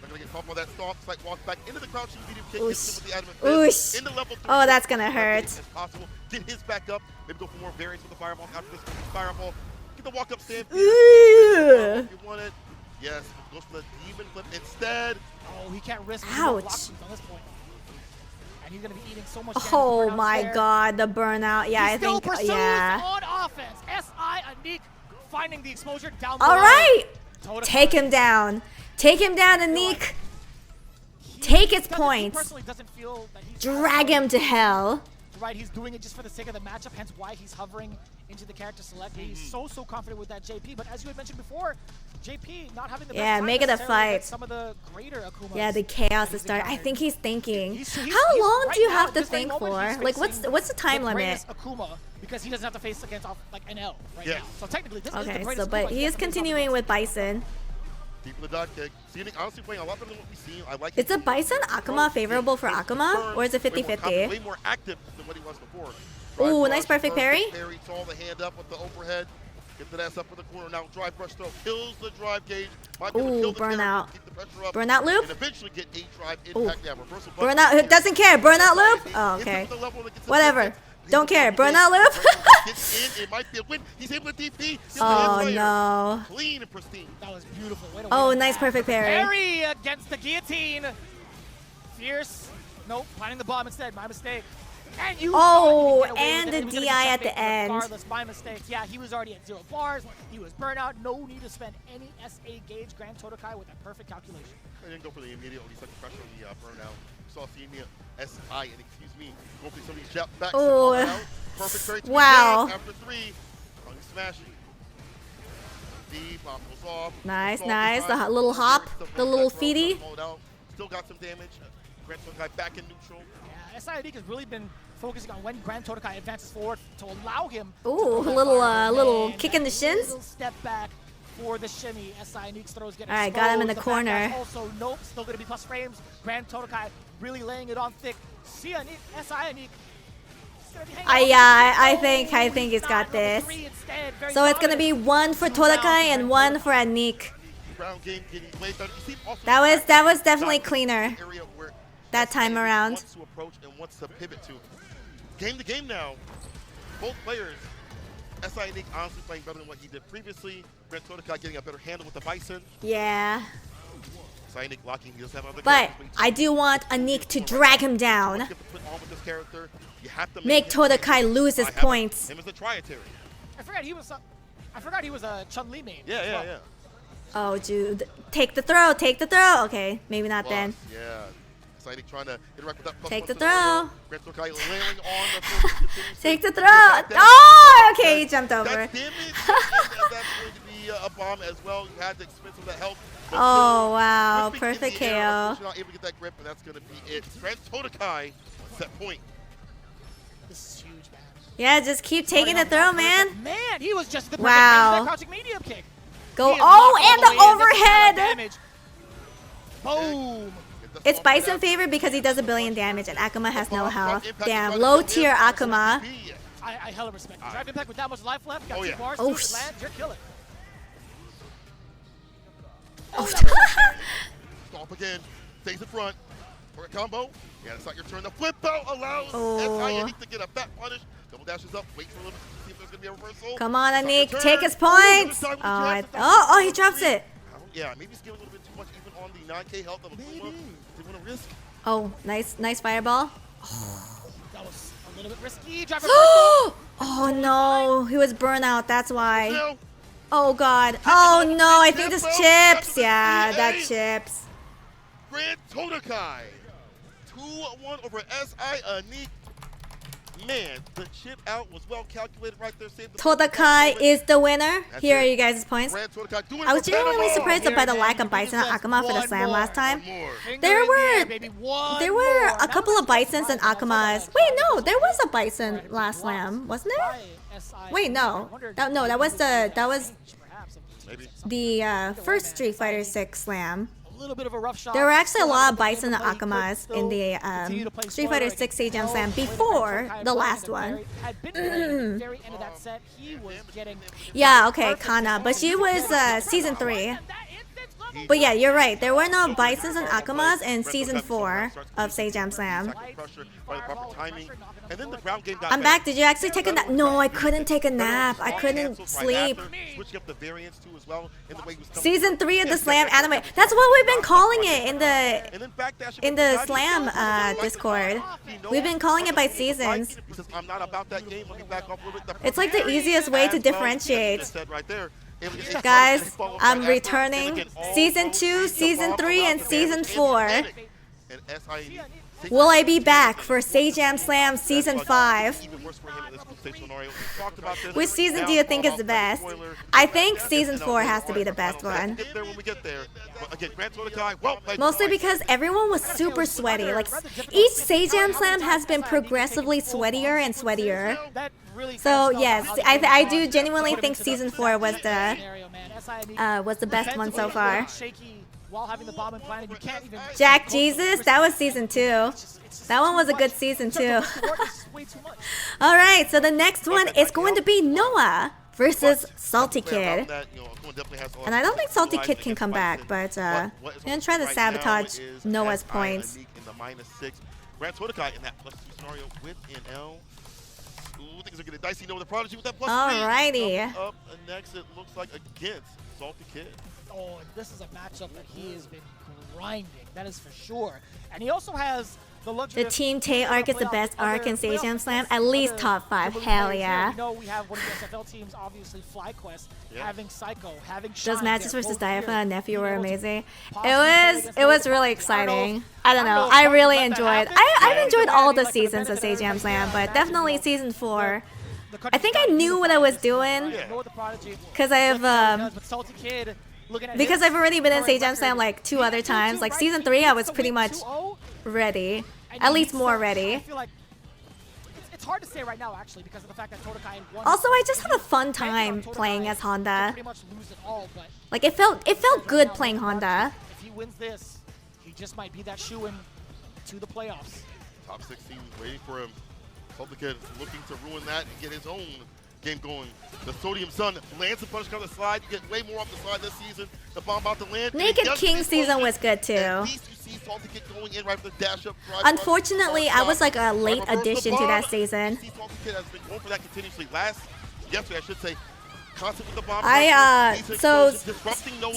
Gonna get caught by that stomp, like walks back into the crouching medium kick, Oosh. into level 3. Oh, that's gonna hurt. As possible. Get his back up. Maybe go for more variants with the fireball after this fireball. Get the walk up stand. If you want it. Yes, goes for the demon flip instead. Oh, he can't risk ouch on this point. And he's gonna be eating so much damage. Oh my god, the burnout. Yeah, I think yeah. On offense. Cyanic finding the exposure down below. All right. Take him down. Take him down, Anik. Take his points. Drag him to hell. right? He's doing it just for the sake of the matchup, hence why he's hovering into the character select. He's so confident with that JP, but as you had mentioned before, JP not having the best time make it a necessarily fight. against some of the greater Akumas. Yeah, the chaos is starting. I think he's thinking. He's How long right do you now, have at to this very think moment, for? he's Like, facing what's the time the limit? greatest Akuma, because he doesn't have to face against like NL right Yeah. now. So technically, this is the Okay, greatest so but Akuma he is has to face off continuing against. with Bison. Deep in the dot kick. Scenic honestly playing a lot better than what we've seen. I like Is a Bison Akuma favorable for Akuma, or is it 50-50? Way more active than what he was before. Ooh, Drive nice brush, perfect parry. Parry, saw the hand up with the overhead. Get that ass up in the corner. Now drive brush throw. Kills the drive gauge. Might be able to Ooh, kill the parry, burnout. keep the pressure up, Burnout loop? and eventually get a drive Ooh. impact. Yeah, reversal button. Burnout, who doesn't care? Burnout loop? Oh, okay. Whatever. Don't care. Burnout loop? Gets in, it might be a win. He's able to DP. Oh, no. Clean and pristine. That was beautiful. Way to Oh, win. nice perfect parry. Parry against the guillotine. Fierce. Nope, finding the bomb instead. My mistake. And you Oh, thought you could get away and with it. the He was gonna DI get at the checkmate end. Regardless, my mistake. Yeah, he was already at 0 bars. He was burnt out. No need to spend any SA gauge. Grand Totokai with a perfect calculation. I didn't go for the immediate, he set the pressure on the burnout. Saw Senior SI, and excuse me, go for some of these jab backs. Oh, Perfect parry. wow. After 3, on smashing. The bomb goes off. Nice, Saw nice. behind. The little hop, the little feedy. Still got some damage. Grand Totokai back in neutral. Yeah, SI has really been focusing on when Grand Totokai advances forward to allow him. Ooh, to little kick in the shins. Little step back for the shimmy. SI Neeks throws getting All right, got him in the back corner. dash Also, nope, still going to be plus frames. Grand Totokai really laying it on thick. SI Neek. I think it's got this. So it's gonna be one for Totokai and one for Anik. That was definitely cleaner that time around. Wants to approach and wants to pivot to. Game to game now. Both players. SI Nick honestly playing better than what he did previously. Grand Totokai getting a better handle with the Bison. Yeah. SI Nick locking. He does have other But characters, I do want Anik to drag him down. you have to put on with this character. You have to Make Totokai lose his points. Him as a trietary. I forgot he was a Chun-Li main. Yeah. Oh, dude. Take the throw. Take the throw. Okay, maybe not then. Yeah. SI Nick trying to interact with that. Take the throw. Grand Totokai laying on the Take the throw. Oh, okay, he jumped over. That's damage. That's going to be a bomb as well. You had the expense of the help. Oh, wow. Perfect KO. Not able to get that grip, and that's going to be it. Grand Totokai set point. This is huge, man. Yeah, just keep taking the throw, man. Man, he was just the perfect Wow. that crouching medium kick. Go. He is Oh, locked and all the way in. This overhead. is a lot of damage. Boom. It's Bison favorite because he does a billion damage and Akuma has no health. Damn, low tier Akuma. I hella respect it. Drive impact with that much life left. Got Oh, 2 yeah. bars. Oh, Two land. You're killing. Stop again. Stays in front. For a combo. Yeah, it's not your turn. The flip out allows Oh. SI to get a back punish. Double dashes up. Wait for a little bit to see if there's going to be a reversal. Come on, It's not Anik. your Take turn. his points. Ooh, Oh, he drops it. Yeah, maybe he's giving a little bit too much even on the 9K health of Akuma. They want to risk. Oh, nice fireball. That was a little bit risky. Drive reversal. Oh no, he was burnout. That's why. No. Oh god. Oh no, I think this chips. Yeah, that chips. Grand Totokai. 2-1 over SI Anik. Man, the chip out was well calculated right there. Saved the Totokai is the winner. That's Here are it. you guys' points. Grand Totokai doing I was for genuinely Panama. surprised by the lack of Bison and Akuma for the slam last time. There were a couple of Bisons and Akumas. Wait, no, there was a Bison last slam, wasn't there? Wait, no, that was Maybe. the first Street Fighter 6 slam. A little bit of a rough shot. There were actually a lot of Bison and Akumas in the Street Fighter 6 Jam Slam before the last one. Very end of that set, he was getting Yeah, okay, Kana, but she was season 3. But yeah, you're right. There were no Bisons and Akumas in season 4 of Sejam Slam. Pressure by the proper timing. And then the ground game got I'm back. Did you actually take a nap? No, I couldn't take a nap. I couldn't sleep. Switching up the variants too as well. In the way he was coming Season 3 of the Slam anime. That's what we've been calling it in the Slam Discord. We've been calling it by seasons. He says, I'm not about that game. Let me back off a little bit. It's like the easiest way to differentiate. Right there. Guys, I'm returning. Season 2, Season 3, and Season 4. And SI Will I be back for Sajam Slam Season 5? Which season do you think is the best? I think Season 4 has to be the best one. Mostly because everyone was super sweaty. Like, each Sajam Slam has been progressively sweatier and sweatier. So yes, I do genuinely think Season 4 was the best one so far. Jack Jesus, that was Season 2. That one was a good season too. Alright, so the next one is going to be Noah versus Salty Kid. And I don't think Salty Kid can come back, but I'm going to try to sabotage Noah's points. Alrighty. Up next, it looks like against Salty Kid. Oh, and this is a matchup that he has been grinding, that is for sure. And he also has the Team Tay arc is the best arc in Sajam Slam. At least top 5. Hell yeah. You know, we have one of the SFL teams, obviously FlyQuest, having Psycho, having Shine. Those matches versus Diapha and Nephew were amazing. It was really exciting. I don't know. I really enjoyed. I've enjoyed all the seasons of Sajam Slam, but definitely season 4. I think I knew what I was doing because I've already been in Sajam Slam like 2 other times. Like season 3, I was pretty much ready, at least more ready. It's hard to say right now, actually, because of the fact that Todokai won. Also, I just had a fun time playing as Honda. Like it felt good playing Honda. If he wins this, he just might be that shoe-in to the playoffs. Top 16 waiting for him. Salty Kid looking to ruin that and get his own game going. The Sodium Sun lands a punish counter slide. You get way more off the slide this season. The bomb about to land. Naked King season was good too. Unfortunately, I was like a late addition to that season. So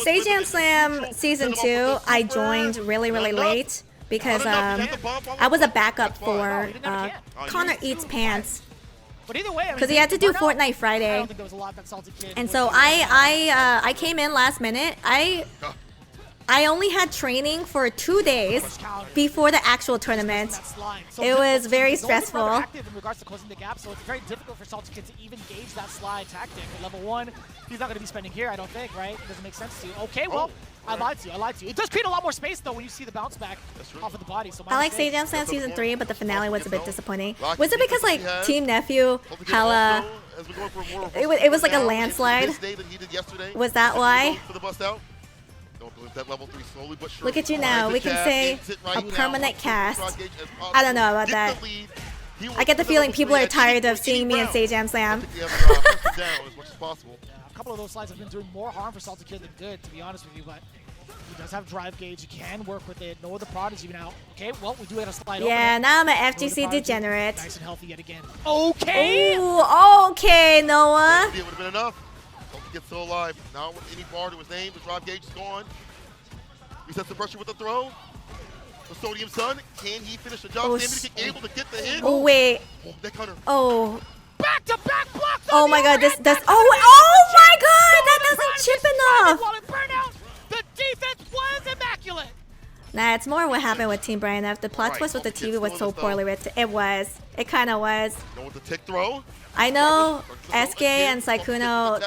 Sajam Slam season 2, I joined really late because I was a backup for Connor Eats Pants. Because he had to do Fortnite Friday, and so I came in last minute. I only had training for 2 days before the actual tournament. It was very stressful. In regards to closing the gap, so it's very difficult for Salty Kid to even gauge that slide tactic. At level 1, he's not going to be spending here, I don't think, right? It doesn't make sense to you. Okay, well, I lied to you. It does create a lot more space, though, when you see the bounce back off of the body. So I like Sajam Slam season 3, but the finale was a bit disappointing. Was it because like Team Nephew hella? It was like a landslide. Was that why? Look at you now. We can say a permanent cast. I don't know about that. I get the feeling people are tired of seeing me in Sajam Slam. A couple of those slides have been doing more harm for Salty Kid than good, to be honest with you, but he does have drive gauge. He can work with it. No other Prodigy now. Okay, well, we do have a slide over. Yeah, now I'm an FGC degenerate. Nice and healthy yet again. Okay! Ooh, okay, Noah. It would have been enough. Salty Kid still alive. Now with any bar to his name, the drive gauge is gone. Resets the pressure with the throw. The Sodium Sun, can he finish the job? Able to get the hit? Oh, wait. Oh. Back-to-back blocks. Oh my god, this does. Oh my god, that doesn't chip enough. The defense was immaculate. Nah, it's more what happened with Team Brian F. The plot twist with the TV was so poorly written. It was. It kind of was. With the tick throw. I know SK and Saikuno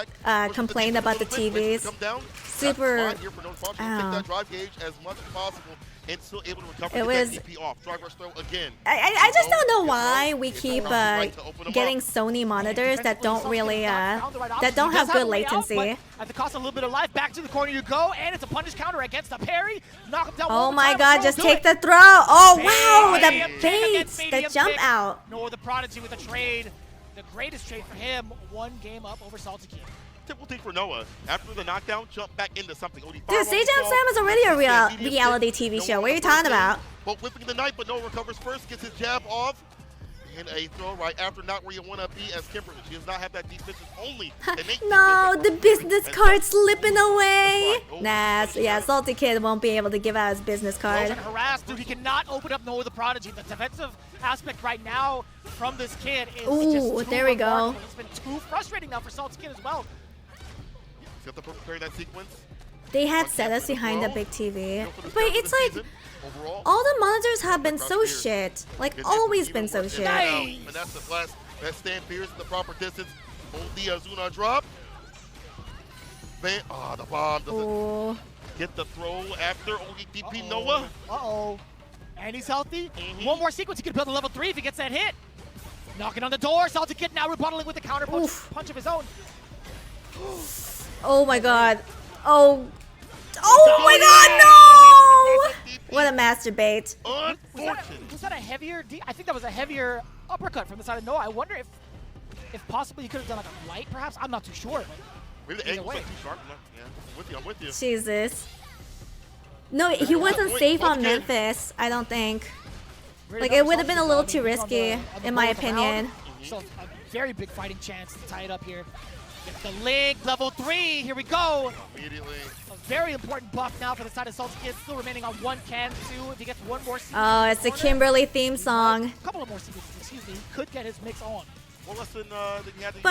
complained about the TVs. Super. It was. I just don't know why we keep getting Sony monitors that don't really that don't have good latency. At the cost of a little bit of life, back to the corner you go, and it's a punish counter against the parry. Knock him down. Oh my god, just take the throw. Oh wow, the bait, the jump out. Nor the Prodigy with a trade. The greatest trade for him, 1 game up over Salty Kid. Typical thing for Noah. After the knockdown, jump back into something. Dude, Sajam Slam is already a reality TV show. What are you talking about? But whipping the knife, but Noah recovers first, gets his jab off. And a throw right after, not where you want to be as Kimberly. She does not have that defensive only. No, the business card slipping away. Nah, yeah, Salty Kid won't be able to give out his business card. Harassed, dude. He cannot open up Noah the Prodigy. The defensive aspect right now from this kid is ooh, just there we go. It's been too frustrating now for Salty Kid as well. He's got the perfect parry in that sequence. They had set us behind the big TV. But it's like, overall. All the monitors have been so shit. Like, always been so shit. And that's the flash. That stand pierces the proper distance. Hold the Azuna drop. The bomb doesn't get the throw after ODP Noah. Uh-oh. And he's healthy. One more sequence. He could build a level 3 if he gets that hit. Knocking on the door. Salty Kid now rebuttaling with the counter punch of his own. Oh my god. Oh my god, no! What a masturbate. Was that a heavier I think that was a heavier uppercut from the side of Noah. I wonder if possibly he could have done like a light perhaps. I'm not too sure. Maybe the angle was too sharp. Yeah, I'm with you. Jesus. No, he wasn't safe on Memphis, I don't think. Like, it would have been a little too risky, in my opinion. So, a very big fighting chance to tie it up here. Get the link, level 3, here we go. Immediately. A very important buff now for the side of Salty Kid, still remaining on 1 can 2. If he gets one more sequence. Oh, it's the Kimberly theme song. A couple of more sequences, excuse me. He could get his mix on. One less than he had with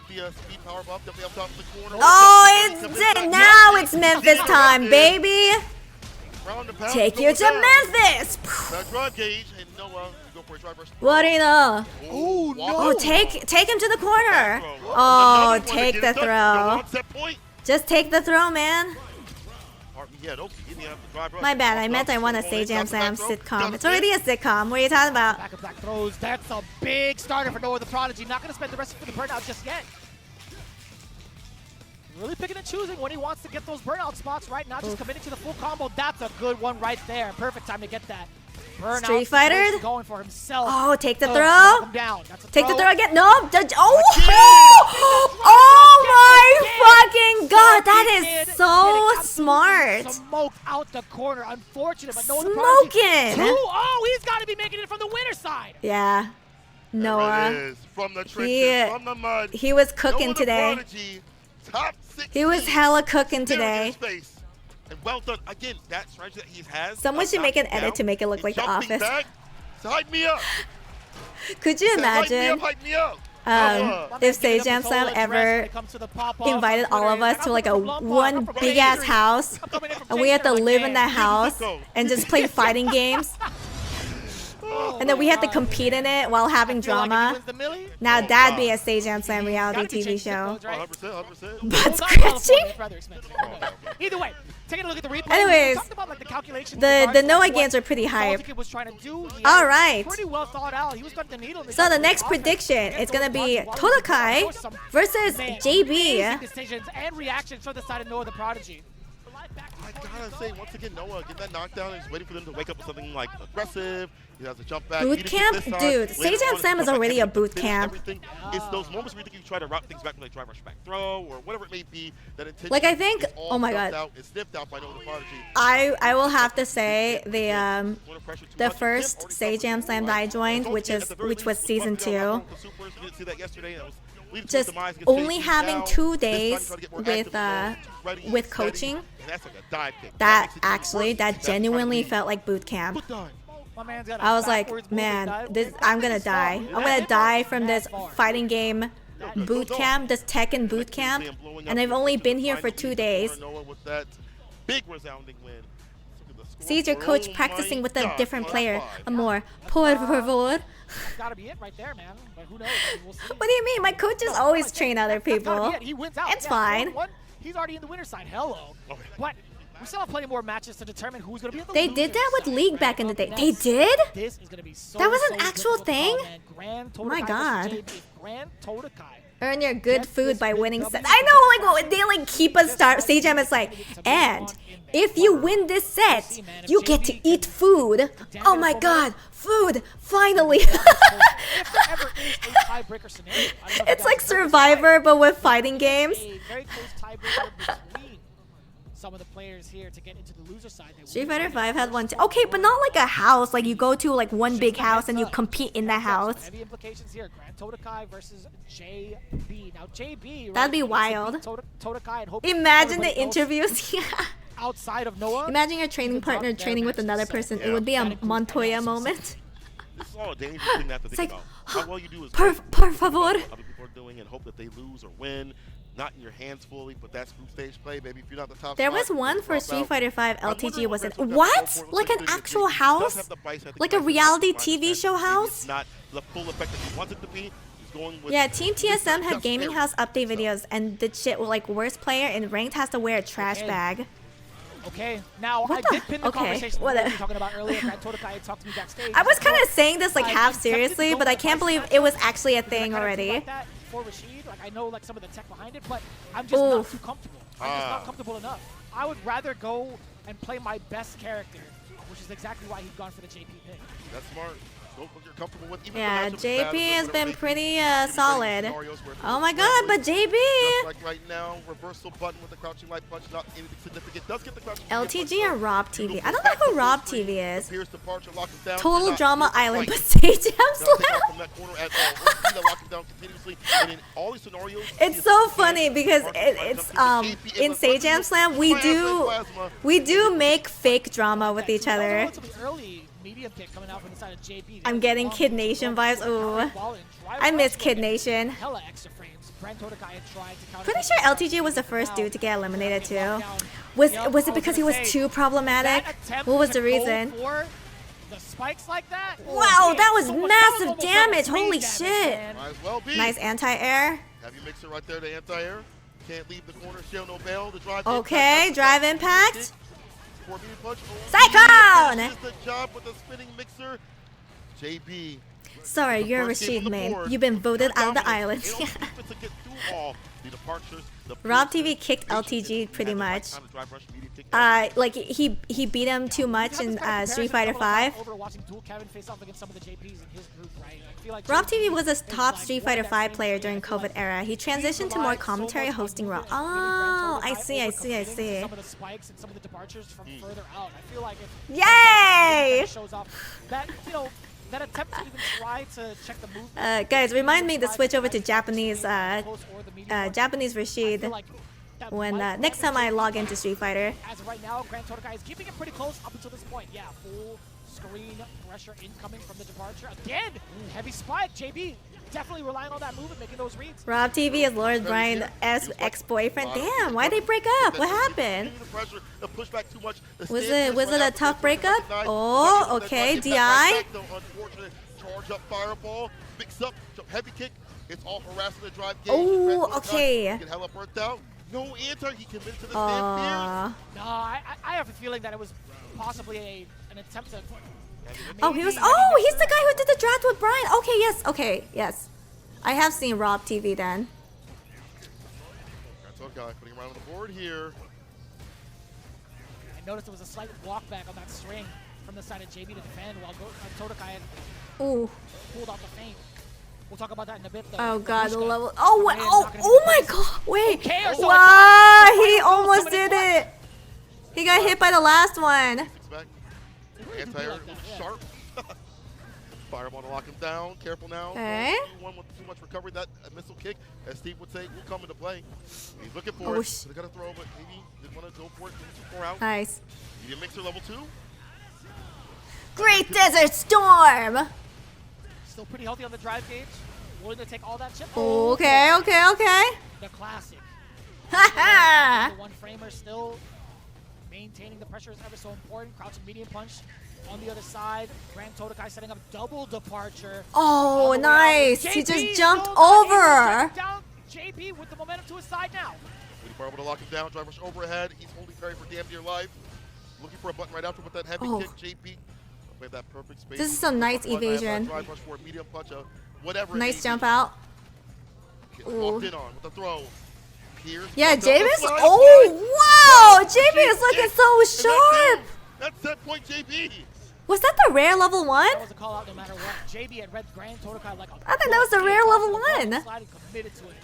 the speed power buff that we have top of the corner. Oh, now it's Memphis time, baby. Take you to Memphis. That draw gauge and Noah go for a driver. What do you know? Oh, no. Oh, take him to the corner. Oh, take the throw. Just take the throw, man. My bad, I meant I want a Say Jam Sam sitcom. It's already a sitcom. What are you talking about? Back of back throws. That's a big starter for Noah the Prodigy. Not going to spend the rest of the burnout just yet. Really picking and choosing when he wants to get those burnout spots, right? Not just committing to the full combo. That's a good one right there. Perfect time to get that. Burnout Street Fighter? Going for himself. Oh, take the throw. Take the throw again. No. Oh my fucking god. That is so smart. Smoked out the corner. Unfortunate, but Noah Smoking. Oh, he's got to be making it from the winner side. Yeah. Noah. From the trenches, from the mud. He was cooking today. He was hella cooking today. And well done. Again, that strategy that he has. Someone should make an edit to make it look like The Office. Hype me up. Could you imagine if Say Jam Sam ever invited all of us to like a one big ass house and we had to live in that house and just play fighting games? And then we had to compete in it while having drama. Now that'd be a Say Jam Sam reality TV show. 100%. But scratching? Either way, taking a look at the replay. Anyways, the Noah games are pretty hype. All right. So the next prediction is gonna be Todokai versus JB. Decisions and reactions from the side of Noah the Prodigy. I gotta say, once again, Noah getting that knockdown and just waiting for them to wake up with something like aggressive. He has to jump back. Boot camp? Dude, Say Jam Sam is already a boot camp. It's those moments where you think you try to route things back with like drive rush back throw or whatever it may be. That like, I think, oh my god. It's sniffed out by Noah the Prodigy. I will have to say the first Say Jam Sam that I joined, which was season 2. Just only having 2 days with coaching, that genuinely felt like boot camp. I was like, man, I'm gonna die. I'm gonna die from this fighting game boot camp, this Tekken boot camp, and I've only been here for 2 days. Sees your coach practicing with a different player. Amor, por favor. Gotta be it right there, man. But who knows? We'll see. What do you mean? My coaches always train other people. He wins out. It's fine. He's already in the winner's side. Hello. But we still have plenty more matches to determine who's going to be in the They did that with League back in the day. They did? This is going to be so, that was an actual thing? Oh my god. Grand Todokai. Earn your good food by winning set. I know, like, they like keep us start. Say Jam is like, and if you win this set, you get to eat food. Oh my god, food! Finally. It's like Survivor, but with fighting games. Some of the players here to get into the loser side. Street Fighter 5 had one too. Okay, but not like a house. Like you go to like one big house and you compete in the house. Heavy implications here. Grand Todokai versus JB. Now JB. That'd be wild. Todokai and hope. Imagine the interviews. Yeah. Outside of Noah. Imagine your training partner training with another person. It would be a Montoya moment. This is all a dangerous thing to have to think about. How well you do is por favor. other people are doing and hope that they lose or win. not in your hands fully, but that's group stage play. Maybe if you're not the top There spot, was one for drop Street out. Fighter 5 I'm LTG wondering was it? Grantoka got What? go for it. Like Looks an like the actual JP does house? have the bice, I think Like the a bice is reality not TV fine. show Maybe house? it's not the full effect that he wants it to be. He's going with Yeah, Team TSM had just gaming scary. house update videos and did shit with like worst player in ranked has to wear a trash Okay. bag. Okay, now What I the- did pin the okay, conversation what we a- were talking about earlier. Grant Todokai had talked to me backstage. I was kind Look, of saying this like I'm half tempted to seriously, go but I with can't the believe Vice it was matchup actually a because I thing kinda do already. like that for Rashid. Like I know like some of the tech behind it, but I'm just not Oof. too comfortable. I'm just not comfortable enough. I would rather go and play my best character, which is exactly why he's gone for the JP pick. That's smart. Go what you're comfortable with. Even Yeah, if the matchup is bad, JP has whatever been they do, pretty you can be solid. ready for scenarios where Oh it's my god, but scrambling. JB! Just like right now, reversal button with the crouching light punch, not anything significant. Does get the crouching light punch, LTG and though. Rob TV. Beautiful I don't back know who to Rob full screen. TV is. Pierce departure, lock him down. Total Not Drama pierce the Island, fight. but Sage Jam Not take Slam. off from that corner at all. Or see that lock him down continuously. And in all these scenarios, It's so funny because it's in Sage Jam Slam we do make fake drama with each other. Early medium pick coming out from the side of JP. I'm getting Kid Nation vibes. Ooh, I miss Kid Nation. Hella extra frames. Grant Todokai had tried to counter. Pretty sure LTG was the first dude to get eliminated too. Was it because he was too problematic? What was the reason? The spikes like that? Wow, that was almost massive almost damage. screen Holy damage, shit. man. Might as well be. Nice anti-air. Have you mixer right there, the anti-air. Can't leave the corner, shell no bail. The drive Okay, drive impact. Four-meter punch. Oh, Cyclone! Finishes the job with the spinning mixer. JB. Sorry, The you're first game on Rashid, the man. board. You've been voted out of the Dominant. island. They don't keep it to get through all the departures, the Rob pierces, TV kicked patience, LTG pretty and the right much. time to drive rush, medium kick. Like he beat him too much in Street Fighter 5. Over watching Dual Kevin face off against some of the JPs in his group, right? I feel like Rob TV JP was a is top like Street one Fighter that 5 same player thing. during I feel COVID like era. He transitioned to more relied so commentary much on hosting role. movement and Oh, Grant I Todokai see. overcommitting to see. Some of the spikes and some of the departures from further out. I feel like if Yay! shows off that, you know, that attempt to even try to check the movement. Guys, remind me to switch over to Japanese Japanese Rashid when next time I log into Street Fighter. As of right now, Grant Todokai is keeping it pretty close up until this point. Yeah, full screen pressure incoming from the departure. Again, heavy spike. JB definitely relying on that movement, making those reads. Rob TV is Lord Brian's ex-boyfriend. Damn, why'd they break up? What happened? Was it a tough breakup? Oh, okay, DI. Charge up fireball, mix up heavy kick. It's all harassing the drive gauge. Oh, okay. Get hella burnt out. No answer. He committed to the stand. No, I have a feeling that it was possibly an attempt to. Oh, he's the guy who did the draft with Brian. Okay, yes. I have seen Rob TV then. Todokai putting him around on the board here. I noticed there was a slight walk back on that string from the side of JB to defend while Todokai had Ooh. pulled out the feint. We'll talk about that in a bit though. Oh god, the level. Oh My god. Wait. Okay, Wow, he almost did it. He got hit by the last one. Anti-air sharp. Fireball to lock him down. Careful now. Okay. One with too much recovery. That missile kick, as Steve would say, will come into play. He's looking for it. They got to throw, but maybe didn't want to go for it. Too far out. Nice. Medium mixer level 2. Great Desert Storm. Still pretty healthy on the drive gauge. Willing to take all that chip. Okay. The classic. Haha. The one framer still maintaining the pressure is ever so important. Crouching medium punch on the other side. Grant Todokai setting up double departure. Oh, nice. He just jumped over. Down JP with the momentum to his side now. Waiting for able to lock him down. Drive rush overhead. He's holding parry for damn dear life. Looking for a button right after with that heavy kick. JP. Played that perfect space. This is some nice evasion. Drive rush for a medium punch. Whatever. Nice jump out. Walked in on with the throw. Pierce. Yeah, JB's. Oh, wow. JB is looking so sharp. That's set point, JB. Was that the rare level 1? That was a call out no matter what. JB had read Grant Todokai like a I think that was the rare level 1. Sliding, committed to it.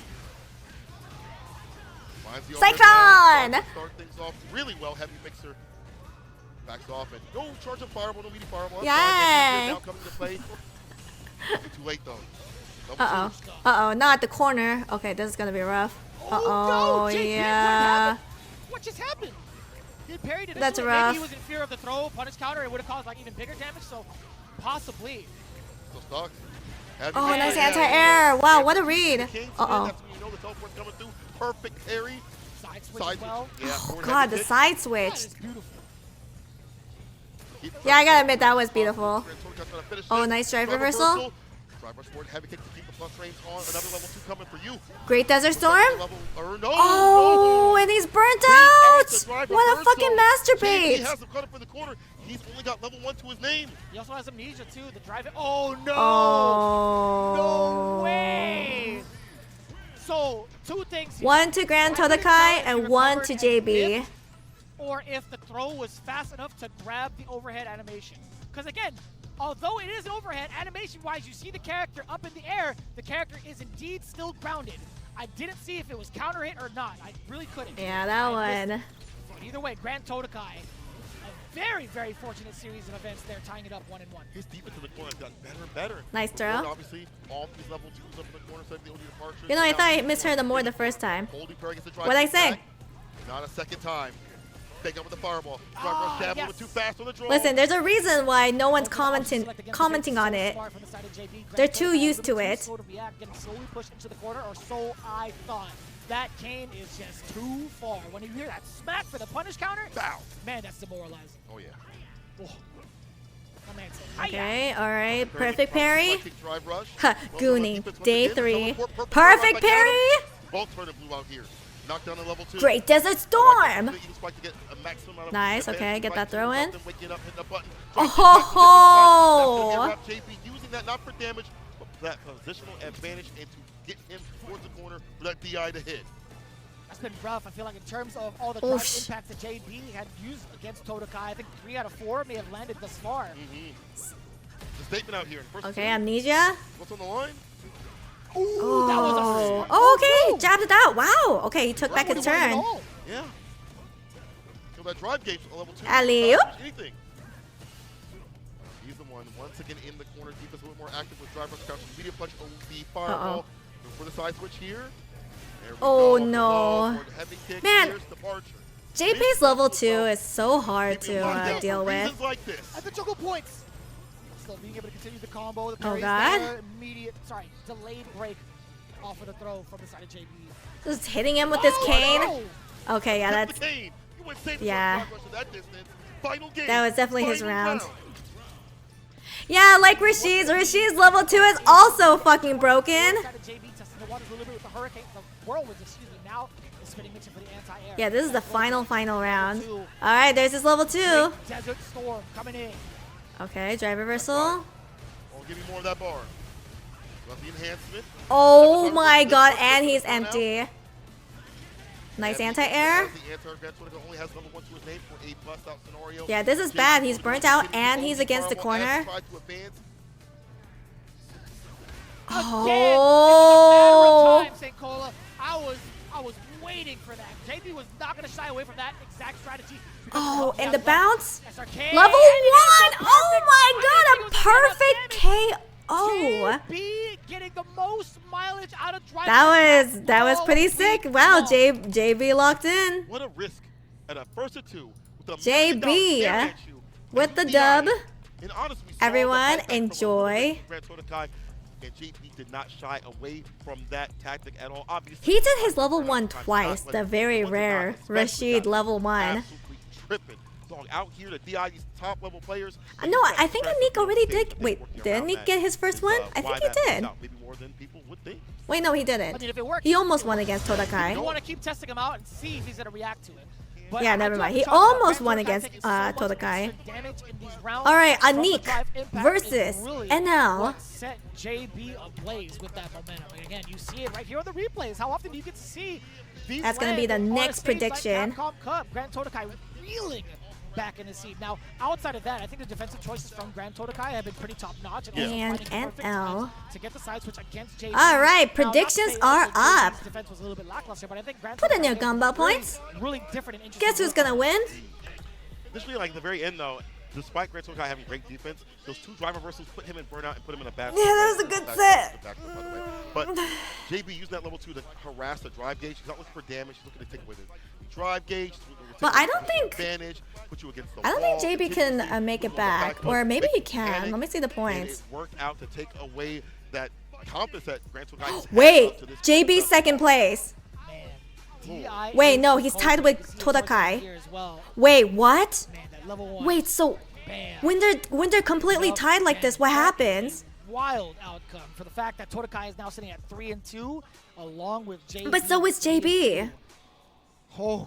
Cyclone! Start things off really well. Heavy mixer. Backs off and no charge of fireball, no meaty fireball. Yay! Now coming to play. Too late though. Not at the corner. Okay, this is gonna be rough. No, Yeah. What just happened? He had parried it. That's Maybe rough. he was in fear of the throw, punish counter. It would have caused like even bigger damage. So possibly. Still stuck. Oh, nice anti-air. Wow, what a read. That's when you know the teleport's coming through. perfect parry. Side switch as well. Yeah, Oh forward god, heavy the kick. side switch. Yeah, I gotta admit that was beautiful. Oh, nice drive reversal. Drive rush forward, heavy kick to keep the plus frames on. Another level 2 coming for you. Great Desert Storm. No, Oh, and he's burnt out. What a fucking He masturbate. has him cut up in the corner. He's only got level 1 to his name. He also has amnesia too. The drive. Oh no! Oh. No way! So 2 things here. One to Grand Todokai and one to JB. Or if the throw was fast enough to grab the overhead animation. Because again, although it is overhead, animation-wise, you see the character up in the air, the character is indeed still grounded. I didn't see if it was counter hit or not. I really couldn't. Yeah, that one. But either way, Grand Todokai, a very, very fortunate series of events there, tying it up 1-1. His defense in the corner has gotten better and better. Nice throw. Obviously, all these level 2s up in the corner, setting the OD departure. You know, I thought I misheard them more the first time. What'd I say? Not a second time. Take up with the fireball. Drive rush jab a little too fast on the draw. Listen, there's a reason why no one's commenting on it. They're too used to it. Getting slowly pushed into the corner, or so I thought. That cane is just too far. When you hear that smack for the punish counter, bow. Man, that's demoralizing. Oh yeah. Oh. My man said, Okay, alright. Perfect parry. Drive rush. Ha, Goonie. Day 3. Perfect parry. Both turn blue out here. Knock down to level 2. Great Desert Storm. Nice, okay, get that throw in. Oh ho ho! JB using that not for damage, but for that positional advantage and to get him towards the corner for that DI to hit. That's been rough. I feel like in terms of all the drive impacts that JB had used against Todokai, I think 3 out of 4 may have landed thus far. The statement out here. Okay, amnesia. What's on the line? Ooh, that was a oh, okay, jabbed it out. Wow. Okay, he took back his turn. Yeah. Kill that drive gauge at level 2. Alley-oop. Anything. He's the one. Once again in the corner. Defense a little more active with drive rush counter. Medium punch the fireball. For the side switch here. Oh no. Man, JP's level 2 is so hard to deal with. Like this. At the juggle points. Still being able to continue the combo. The Oh god. Delayed break off of the throw from the side of JB. Just hitting him with this cane. Okay, yeah, that's... Yeah. That was definitely his round. Yeah, like Rashid's. Rashid's level 2 is also fucking broken. Yeah, this is the final round. Alright, there's his level 2. Desert Storm coming in. Okay, drive reversal. I'll give you more of that bar. The enhancement. Oh my god, and he's empty. Nice anti-air. Yeah, this is bad. He's burnt out and he's against the corner. Oh. I was waiting for that. JB was not going to shy away from that exact strategy. Oh, and the bounce. SRK. Level 1. Oh my god, a perfect KO. JB getting the most mileage out of drive. That was pretty sick. Wow, JB locked in. What a risk at a first or 2 with the JB with the dub. Everyone enjoy. And JB did not shy away from that tactic at all. Obviously, He did his level 1 twice, the very rare Rashid level 1. Tripping. Out here to DI these top level players. No, I think Nick already did. Wait, did Nick get his first one? I think he did. Maybe more than people would think. Wait, no, he didn't. I mean, if it works, He almost won against Todokai. You want to keep testing him out and see if he's going to react to it. But Yeah, never mind. He almost won against Todokai. Alright, Anik versus NL. Set JB ablaze with that momentum. And again, you see it right here on the replays. How often do you get to see these That's going to be the next prediction. Capcom Cup, Grand Todokai reeling back in the seat. Now, outside of that, I think the defensive choices from Grand Todokai have been pretty top-notch. And NL. To get the side switch against JB. Alright, predictions are up. Defense was a little bit lackluster, but I think Grand Put in your gumball points. Really different and interesting. Guess who's going to win? Initially, like at the very end, though, despite Grand Todokai having great defense, those 2 drive reversals put him in burnout and put him in a bad. Yeah, that was a good set. But JB using that level 2 to harass the drive gauge. He's not looking for damage. He's looking to take away the drive gauge. But I don't think JB can make it back, or maybe he can. Let me see the points. It worked out to take away that confidence that Grand Todokai. Wait, JB second place. DI Wait, no, is he's the tied culprit. with You see it Todakai. here as well. Wait, what? Man, that level 1. Wait, so Bam. when they're completely Yup, tied like this, what that is a happens? Wild outcome for the fact that Todakai is now sitting at 3-2, along with JB. But so is JB. Oh,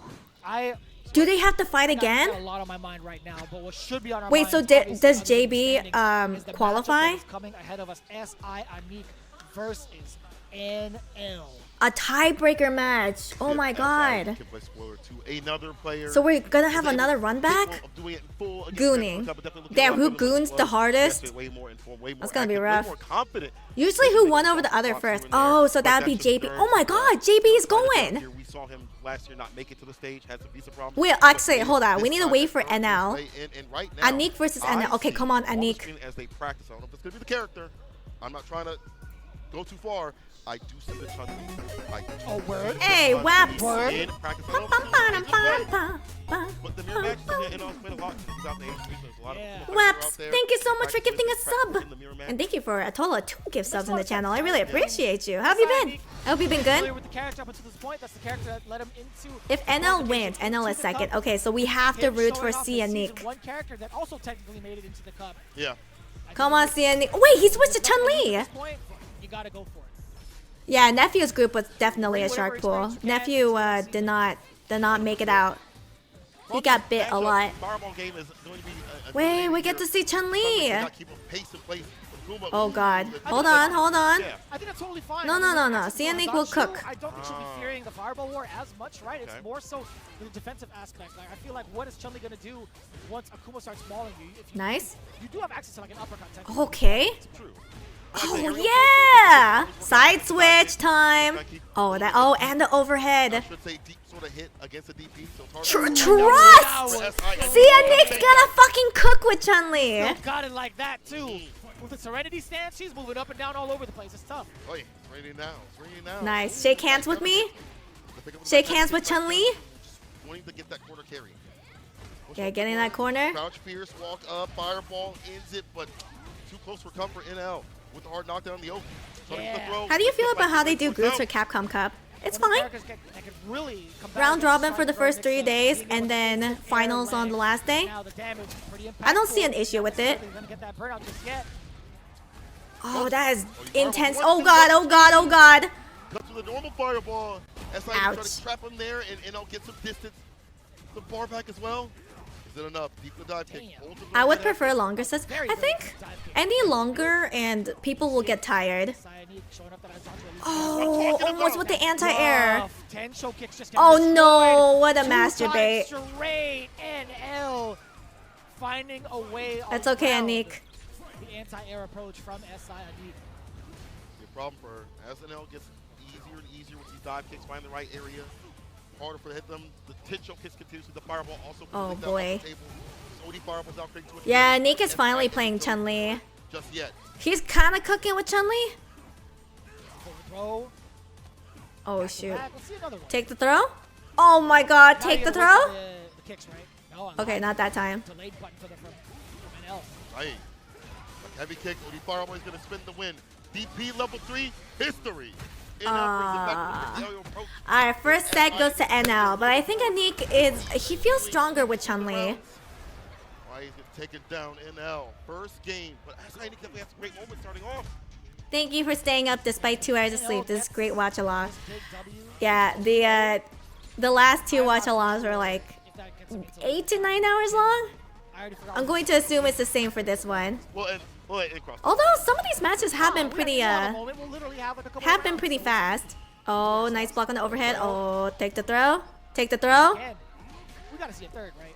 Do they have to fight got again? a lot on my mind right now, but what should be on our Wait, minds, so obviously, does other than JB standings, is the matchup qualify? that is coming ahead of us. SI Anik versus NL. A tiebreaker match. Oh my god. Another player. So we're gonna have another run back? Gooning. Damn, who goons the hardest? That's gonna be rough. Usually who won over the other first? Oh, so that would be JB. Oh my god, JB is going. We saw him last year not make it to the stage, had some visa problems. Wait, actually, hold on. We need to wait for NL. And right now, Anik versus NL. Okay, come on, Anik. as they practice, I don't know if it's gonna be the character. I'm not trying to go too far. I do see the Chun-Li. Oh, word? Hey, WAP. In practice, but the mirror match, you know, it's played a lot. It's out there. There's a lot of Waps, thank you so much for gifting a sub. And thank you for a total of 2 gift subs in the channel. I really appreciate you. How have you been? I hope you've been good. With the character up until this point, that's the character that led him into If NL wins, NL is second. Okay, so we have to root for C and Nick. One character that also technically made it into the cup. Yeah. Come on, C and Nick. Wait, he switched to Chun-Li. At this point, you gotta go for it. Yeah, Nephew's group was definitely a shark pool. Nephew did not make it out. He got bit a lot. Wait, we get to see Chun-Li. Oh god. Hold on, hold on. I think that's totally fine. No, Nick will cook. I don't think she'll be fearing the Fireball War as much, right? It's more so the defensive aspect. Like, I feel like what is Chun-Li gonna do once Akuma starts mauling you? If Nice. You do have access to like an uppercut type. Okay. Oh yeah! Side switch time. Oh that. Oh, and the overhead. Trust. See, Nick's gonna fucking cook with Chun-Li. Still got it like that too. With the Serenity stance, she's moving up and down all over the place. It's tough. Oh, it's raining now. It's raining now. Nice. Shake hands with me. Shake hands with Chun-Li. Wanting to get that corner carry. Yeah, get in that corner. Crouch Pierce, walk up, Fireball ends it, but too close for comfort. NL with the hard knockdown on the open. How do you feel about how they do groups for Capcom Cup? It's fine. Round robin for the first 3 days, and then finals on the last day. I don't see an issue with it. Oh, that is intense. Oh god, oh god, oh god. Cuts with a normal Fireball. SI trying to trap him there and I'll get some distance. The bar back as well. Is it enough? Deep the dive kick. I would prefer longer sets. I think any longer and people will get tired. Oh, almost with the anti-air. Oh no, what a masturbate. Straight NL finding a way. That's okay, Anik. The anti-air approach from SI Anik. The problem for her, as NL gets easier and easier with these dive kicks, find the right area. Harder for to hit them. The 10 choke kicks continues with the Fireball also. Oh boy. So yeah, Nick is finally playing Chun-Li. Just yet. He's kind of cooking with Chun-Li. Oh shoot. Take the throw? Oh my god, take the throw? Okay, not that time. Right. Heavy kick, OD Fireball is going to spin the win. DP level 3, history. Alright, first set goes to NL, but I think Anik he feels stronger with Chun-Li. Why he's taking down NL. First game, but Anik definitely has some great moments starting off. Thank you for staying up despite 2 hours of sleep. This is great watch along. Yeah, the last 2 watch alongs were like 8 to 9 hours long. I'm going to assume it's the same for this one. Although some of these matches have been pretty fast. Oh, nice block on the overhead. Oh, take the throw. Take the throw.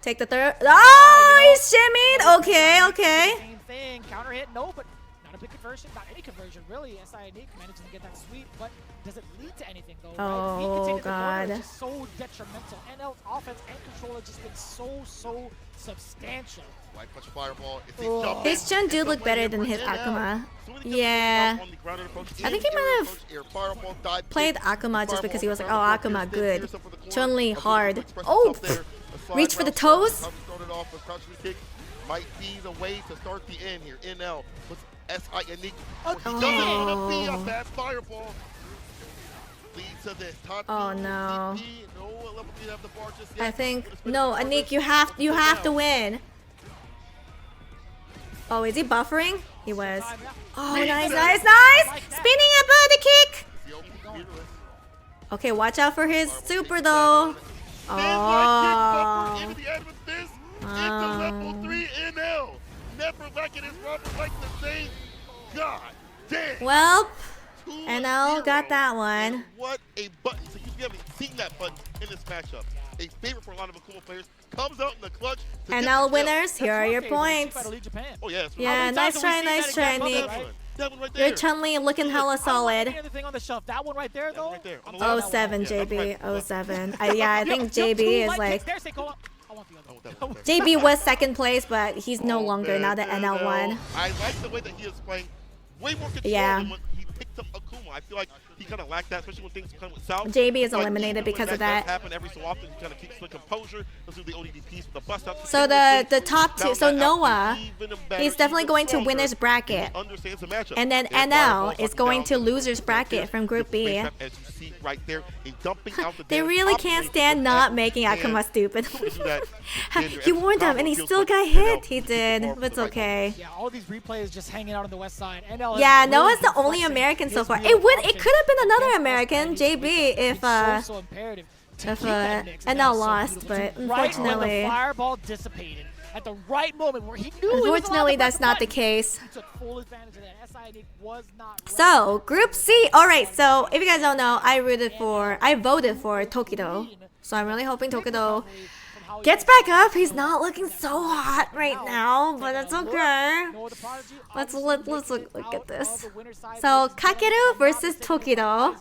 Take the throw. Oh, he shimmied. Okay, okay. Same thing. Counter hit. No, but not a big conversion. Not any conversion, really. SI Anik managing to get that sweep, but does it lead to anything though? Oh god. It's just so detrimental. NL's offense and control have just been so substantial. White punch Fireball. His Chun do look better than his Akuma. Yeah. I think he might have played Akuma just because he was like, oh, Akuma, good. Chun-Li, hard. Oh, reach for the toes? Might be the way to start the end here. NL with SI Anik. He doesn't want to be a bad Fireball. leads to this. Top Oh two, no. DP, no level 3 have the bar just I yet. think no, Anik, you have to win. Oh, is he buffering? He was. Oh, nice, nice, nice! Spinning a booty kick. Okay, watch out for his super though. Oh. Level 3 NL. Never back in his rubber like the same. God damn. Well, NL got that one. What a button. So you haven't seen that button in this matchup. A favorite for a lot of Akuma players. Comes out in the clutch. NL winners, here are your points. Oh, yeah, yeah, nice try, Nick. Your Chun-Li looking hella solid. That one right there, though. 07, JB. 07. Yeah, I think JB is like. JB was second place, but he's no longer now the NL one. I like the way that he is playing. Way more control than when he picked up Akuma. I feel like he kind of lacked that, especially when things come with South. JB is eliminated because of that. Happen every so often. He kind of keeps the composure. Let's do the ODD piece with the bust up. So the top two, so Noah, he's definitely going to winner's bracket, and then NL is going to loser's bracket from Group B. They really can't stand not making Akuma stupid. He warned him, and he still got hit. He did, but it's okay. Yeah, all these replays just hanging out on the west side. Yeah, Noah's the only American so far. It could have been another American, JB, if NL lost, but unfortunately. Right when the fireball dissipated, at the right moment where he knew. Unfortunately, that's not the case. So, Group C. All right. So, if you guys don't know, I voted for Tokido. So I'm really hoping Tokido gets back up. He's not looking so hot right now, but it's okay. Let's look at this. So Kakeru versus Tokido.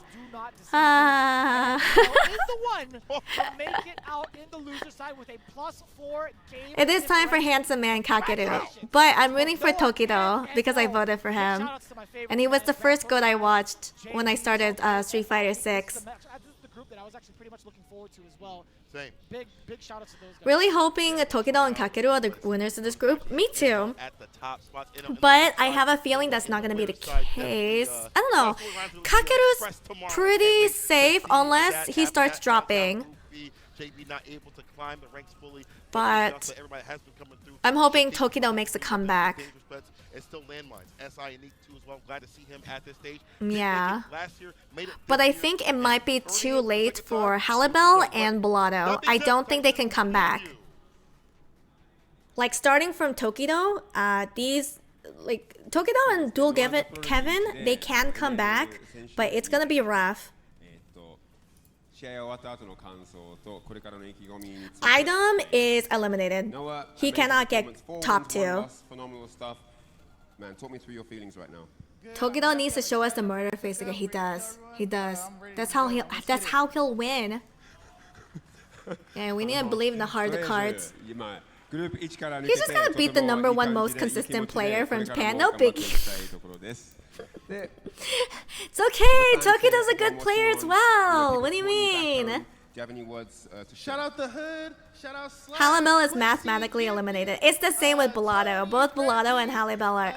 It is time for handsome man Kakeru, but I'm rooting for Tokido because I voted for him, and he was the first GOAT I watched when I started Street Fighter 6. Same. Big shout out to those guys. Really hoping Tokido and Kakeru are the winners of this group. Me too. But I have a feeling that's not going to be the case. I don't know. Kakeru's pretty safe unless he starts dropping. But I'm hoping Tokido makes a comeback. It's still landmines. SI and Neek too as well. Glad to see him at this stage. Yeah. But I think it might be too late for Halibel and Blotto. I don't think they can come back. Like starting from Tokido, Tokido and Dual Kevin, they can come back, but it's gonna be rough. Idom is eliminated. He cannot get top 2. Man, talk me through your feelings right now. Tokido needs to show us the murder face again. He does. He does. That's how he'll win. Yeah, we need to believe in the heart of the cards. He's just gonna beat the #1 most consistent player from Japan. No biggie. It's okay. Tokido's a good player as well. What do you mean? Shout out the hood. Shout out Halibel is mathematically eliminated. It's the same with Blotto. Both Blotto and Halibel are.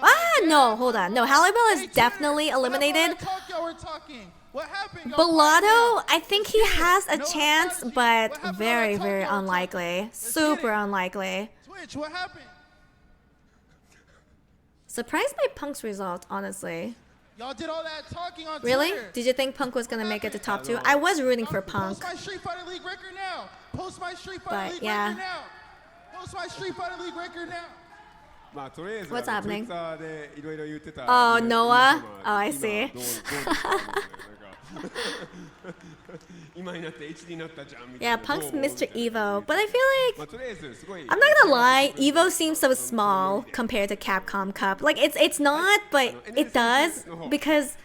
No, hold on. No, Halibel is definitely eliminated. Blotto, I think he has a chance, but very, very unlikely. Super unlikely. Twitch, what happened? Surprised by Punk's result, honestly. Y'all did all that talking on Really? Twitter. Did you think Punk was gonna make it to top 2? I was rooting for Punk. Post my Street Fighter League record now. Post my Street Fighter League record now. Post my Street Fighter League record now. What's happening? Oh, Noah? Oh, I see. Yeah, Punk's Mr. Evo, but I feel like I'm not gonna lie, Evo seems so small compared to Capcom Cup. Like it's not, but it does because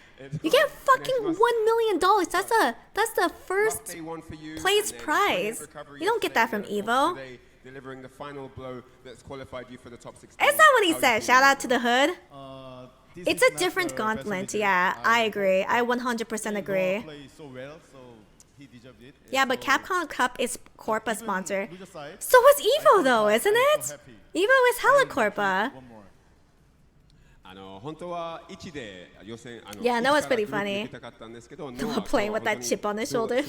you get fucking $1 million. That's the first place prize. You don't get that from Evo. Delivering the final blow that's qualified you for the top 16. It's not what he said. Shout out to the hood. It's a different gauntlet. Yeah, I agree. I 100% agree. Yeah, but Capcom Cup is Corpa sponsor. So was Evo though, isn't it? Evo is hella Corpa. Yeah, Noah's pretty funny. Noah playing with that chip on his shoulder.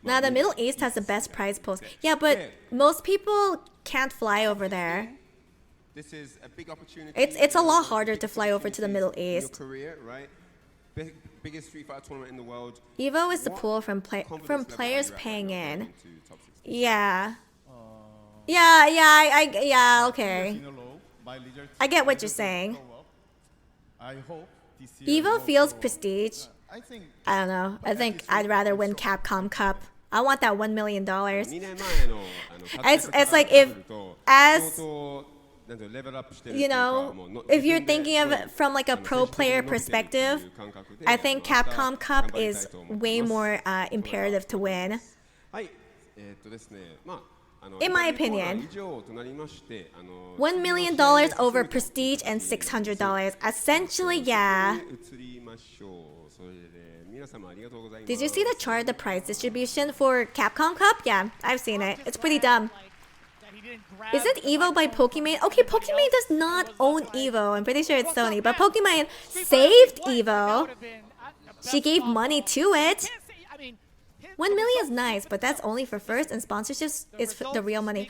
Now the Middle East has the best prize pools. Yeah, but most people can't fly over there. This is a big opportunity. It's a lot harder to fly over to the Middle East. Career, right? Biggest Street Fighter tournament in the world. Evo is the pool from players paying in. Yeah. Yeah, okay. I get what you're saying. Evo feels prestige. I don't know. I think I'd rather win Capcom Cup. I want that $1 million. It's like you know, if you're thinking of it from like a pro player perspective, I think Capcom Cup is way more imperative to win. In my opinion, $1 million over prestige and $600. Essentially, yeah. Did you see the chart of the prize distribution for Capcom Cup? Yeah, I've seen it. It's pretty dumb. Is it Evo by Pokimane? Okay, Pokimane does not own Evo. I'm pretty sure it's Sony, but Pokimane saved Evo. She gave money to it. 1 million is nice, but that's only for first, and sponsorships is the real money.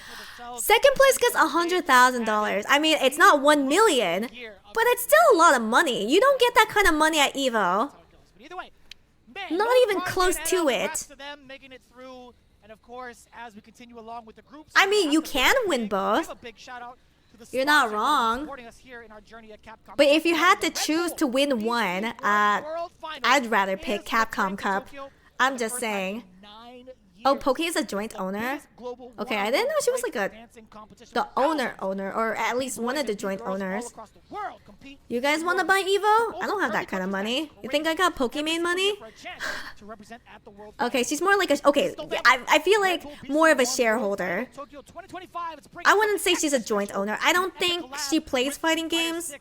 Second place gets $100,000. I mean, it's not 1 million, but it's still a lot of money. You don't get that kind of money at Evo. Not even close to it. I mean, you can win both. You're not wrong. But if you had to choose to win one, I'd rather pick Capcom Cup. I'm just saying. Oh, Poki is a joint owner? Okay, I didn't know she was like the owner, or at least one of the joint owners. You guys want to buy Evo? I don't have that kind of money. You think I got Pokimane money? Okay, she's more like a... Okay, I feel like more of a shareholder. I wouldn't say she's a joint owner. I don't think she plays fighting games.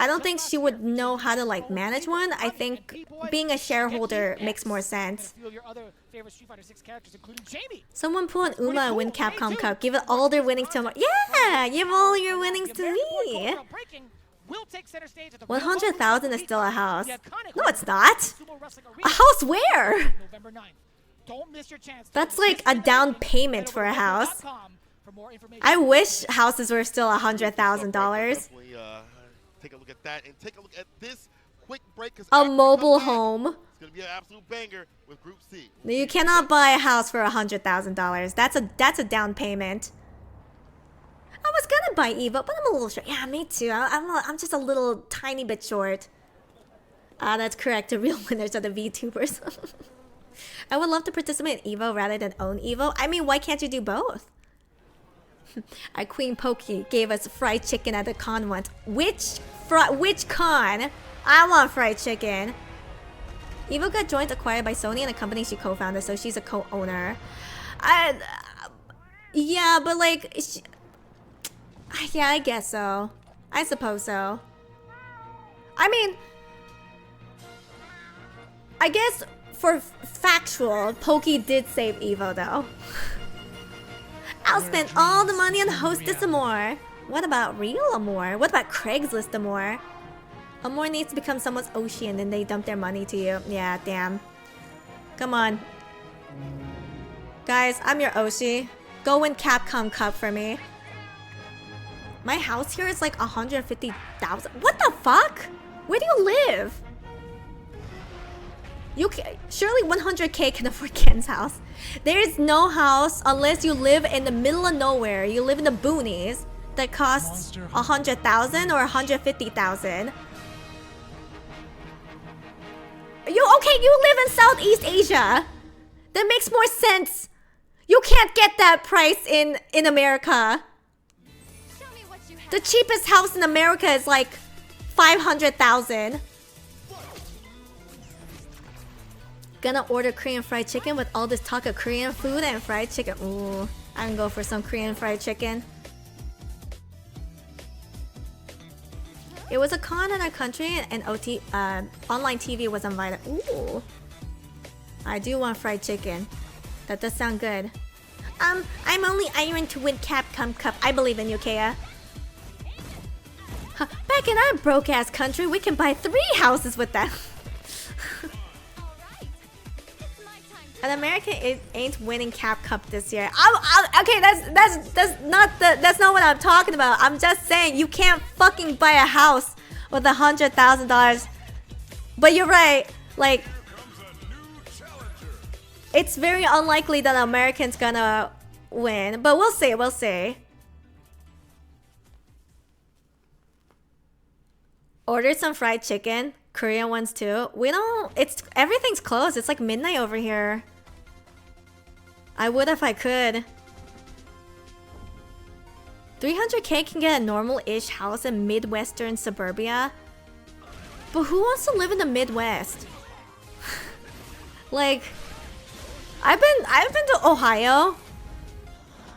I don't think she would know how to like manage one. I think being a shareholder makes more sense. Someone pull an Uma and win Capcom Cup. Give it all their winnings to Yeah, give all your winnings to me. 100,000 is still a house. No, it's not. A house where? That's like a down payment for a house. I wish houses were still $100,000. Take a look at that and take a look at this quick break. A mobile home. It's gonna be an absolute banger with Group C. You cannot buy a house for $100,000. That's a down payment. I was gonna buy Evo, but I'm a little short. Yeah, me too. I'm just a little tiny bit short. That's correct. The real winners are the VTubers. I would love to participate in Evo rather than own Evo. I mean, why can't you do both? Our Queen Pokey gave us fried chicken at the con once. Which con? I want fried chicken. Evo got joint acquired by Sony and a company she co-founded, so she's a co-owner. Yeah, but like, yeah, I guess so. I suppose so. I mean, I guess for factual, Pokey did save Evo though. I'll spend all the money on Hostess Amore. What about real Amore? What about Craigslist Amore? Amore needs to become someone's Oshi and then they dump their money to you. Yeah, damn. Come on. Guys, I'm your Oshi. Go win Capcom Cup for me. My house here is like 150,000. What the fuck? Where do you live? Surely 100K can afford Ken's house. There is no house unless you live in the middle of nowhere. You live in the boonies that costs 100,000 or 150,000. You live in Southeast Asia. That makes more sense. You can't get that price in America. The cheapest house in America is like 500,000. Gonna order Korean fried chicken with all this talk of Korean food and fried chicken. Ooh, I can go for some Korean fried chicken. It was a con in our country and online TV was invited. Ooh, I do want fried chicken. That does sound good. I'm only iron to win Capcom Cup. I believe in you, Kea. Back in our broke-ass country, we can buy 3 houses with that. An American ain't winning Cap Cup this year. Okay, that's not what I'm talking about. I'm just saying you can't fucking buy a house with $100,000. But you're right. Like, it's very unlikely that Americans gonna win. But we'll see. We'll see. Ordered some fried chicken. Korean ones too. We don't. Everything's closed. It's like midnight over here. I would if I could. 300K can get a normal-ish house in Midwestern suburbia. But who wants to live in the Midwest? Like, I've been to Ohio.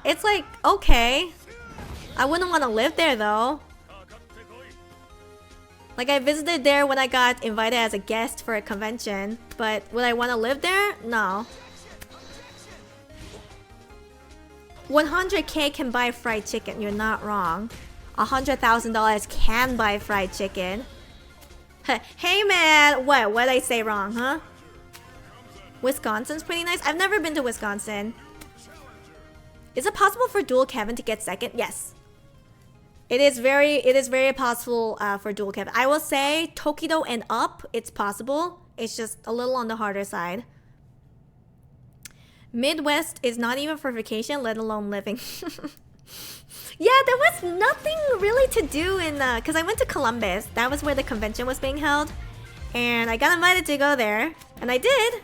It's like, okay. I wouldn't want to live there though. Like, I visited there when I got invited as a guest for a convention. But would I want to live there? No. 100K can buy fried chicken. You're not wrong. $100,000 can buy fried chicken. Hey man, what did I say wrong, huh? Wisconsin's pretty nice. I've never been to Wisconsin. Is it possible for Dual Kevin to get second? Yes. It is very possible for Dual Kevin. I will say Tokido and up, it's possible. It's just a little on the harder side. Midwest is not even for vacation, let alone living. Yeah, there was nothing really to do in because I went to Columbus. That was where the convention was being held. And I got invited to go there. And I did.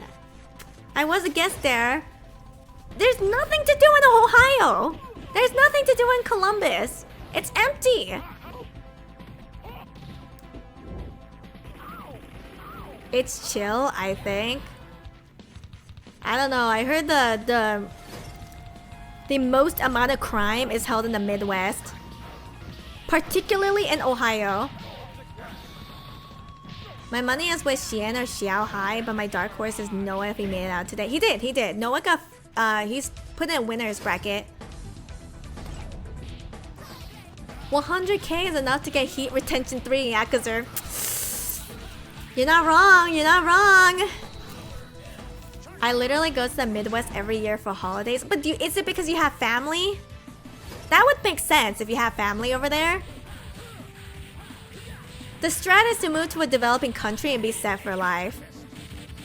I was a guest there. There's nothing to do in Ohio. There's nothing to do in Columbus. It's empty. It's chill, I think. I don't know. I heard the most amount of crime is held in the Midwest, particularly in Ohio. My money is with Xian or Xiao Hai, but my dark horse is Noah if he made it out today. He did. Noah got he's put in a winner's bracket. 100K is enough to get heat retention 3 in Yakuza. You're not wrong. You're not wrong. I literally go to the Midwest every year for holidays. But is it because you have family? That would make sense if you have family over there. The strat is to move to a developing country and be set for life.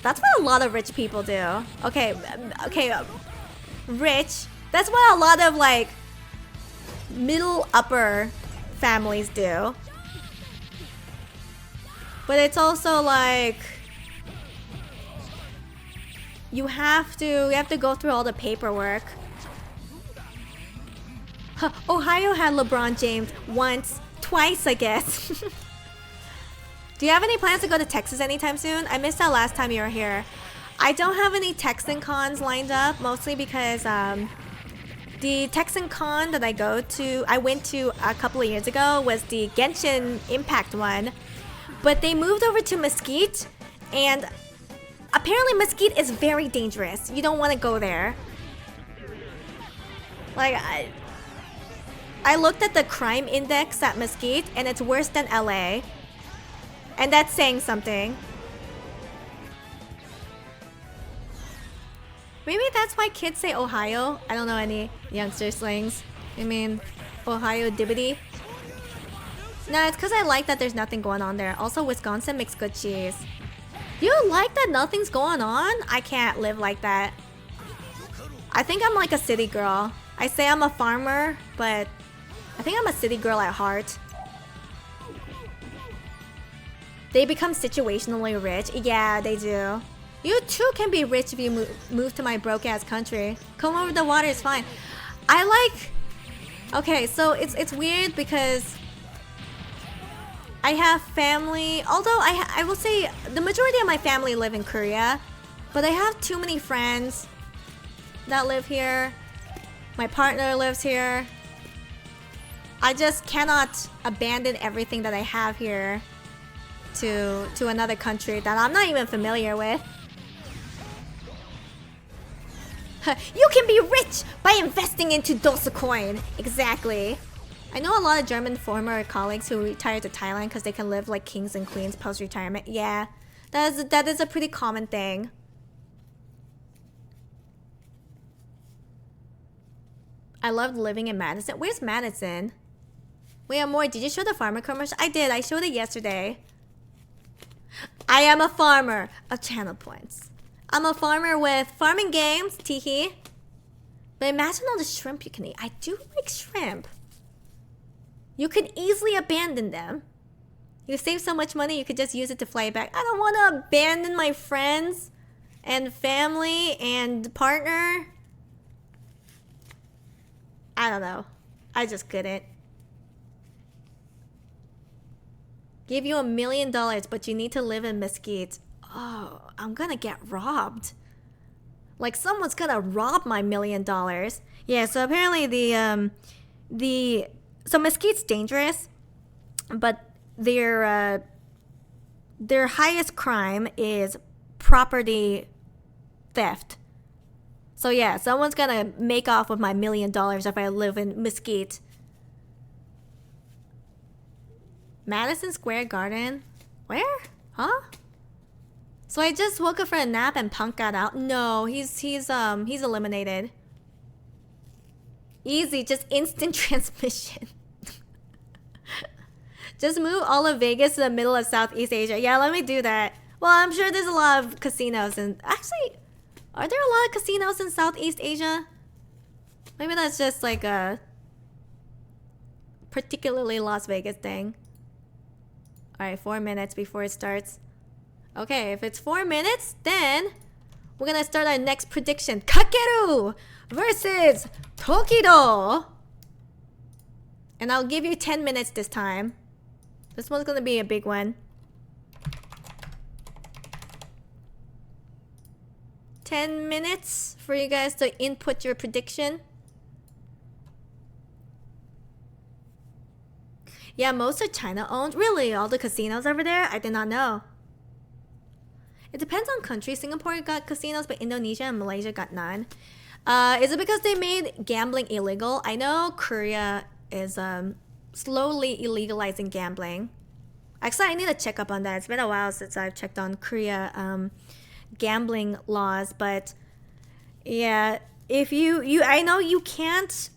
That's what a lot of rich people do. Okay, rich. That's what a lot of like middle upper families do. But it's also like you have to go through all the paperwork. Ohio had LeBron James once, twice, I guess. Do you have any plans to go to Texas anytime soon? I missed out last time you were here. I don't have any Texan cons lined up, mostly because the Texan con that I went to a couple of years ago was the Genshin Impact one. But they moved over to Mesquite, and apparently Mesquite is very dangerous. You don't want to go there. Like, I looked at the crime index at Mesquite, and it's worse than LA. And that's saying something. Maybe that's why kids say Ohio. I don't know any youngster slangs. I mean, Ohio dibbity. No, it's because I like that there's nothing going on there. Also, Wisconsin makes good cheese. You like that nothing's going on? I can't live like that. I think I'm like a city girl. I say I'm a farmer, but I think I'm a city girl at heart. They become situationally rich. Yeah, they do. You too can be rich if you move to my broke-ass country. Come over the water, it's fine. I like... Okay, so it's weird because I have family, although I will say the majority of my family live in Korea, but I have too many friends that live here. My partner lives here. I just cannot abandon everything that I have here to another country that I'm not even familiar with. You can be rich by investing into Dogecoin. Exactly. I know a lot of German former colleagues who retired to Thailand because they can live like kings and queens post-retirement. Yeah, that is a pretty common thing. I loved living in Madison. Where's Madison? Wait, more. Did you show the farmer commercial? I did. I showed it yesterday. I am a farmer of channel points. I'm a farmer with farming games, teehee. But imagine all the shrimp you can eat. I do like shrimp. You could easily abandon them. You save so much money, you could just use it to fly back. I don't want to abandon my friends and family and partner. I don't know. I just couldn't. Give you $1 million, but you need to live in Mesquite. Oh, I'm gonna get robbed. Like someone's gonna rob my $1 million. Yeah, so apparently so Mesquite's dangerous, but their highest crime is property theft. So yeah, someone's gonna make off with my $1 million if I live in Mesquite. Madison Square Garden? Where? Huh? So I just woke up for a nap and Punk got out? No, he's eliminated. Easy, just instant transmission. Just move all of Vegas to the middle of Southeast Asia. Yeah, let me do that. Well, I'm sure there's a lot of casinos and actually, are there a lot of casinos in Southeast Asia? Maybe that's just like a particularly Las Vegas thing. Alright, 4 minutes before it starts. Okay, if it's 4 minutes, then we're gonna start our next prediction. Kakeru versus Tokido. And I'll give you 10 minutes this time. This one's gonna be a big one. 10 minutes for you guys to input your prediction. Yeah, most are China owned. Really? All the casinos over there? I did not know. It depends on country. Singapore got casinos, but Indonesia and Malaysia got none. Is it because they made gambling illegal? I know Korea is slowly illegalizing gambling. Actually, I need to check up on that. It's been a while since I've checked on Korea gambling laws, but yeah, if you I know you can't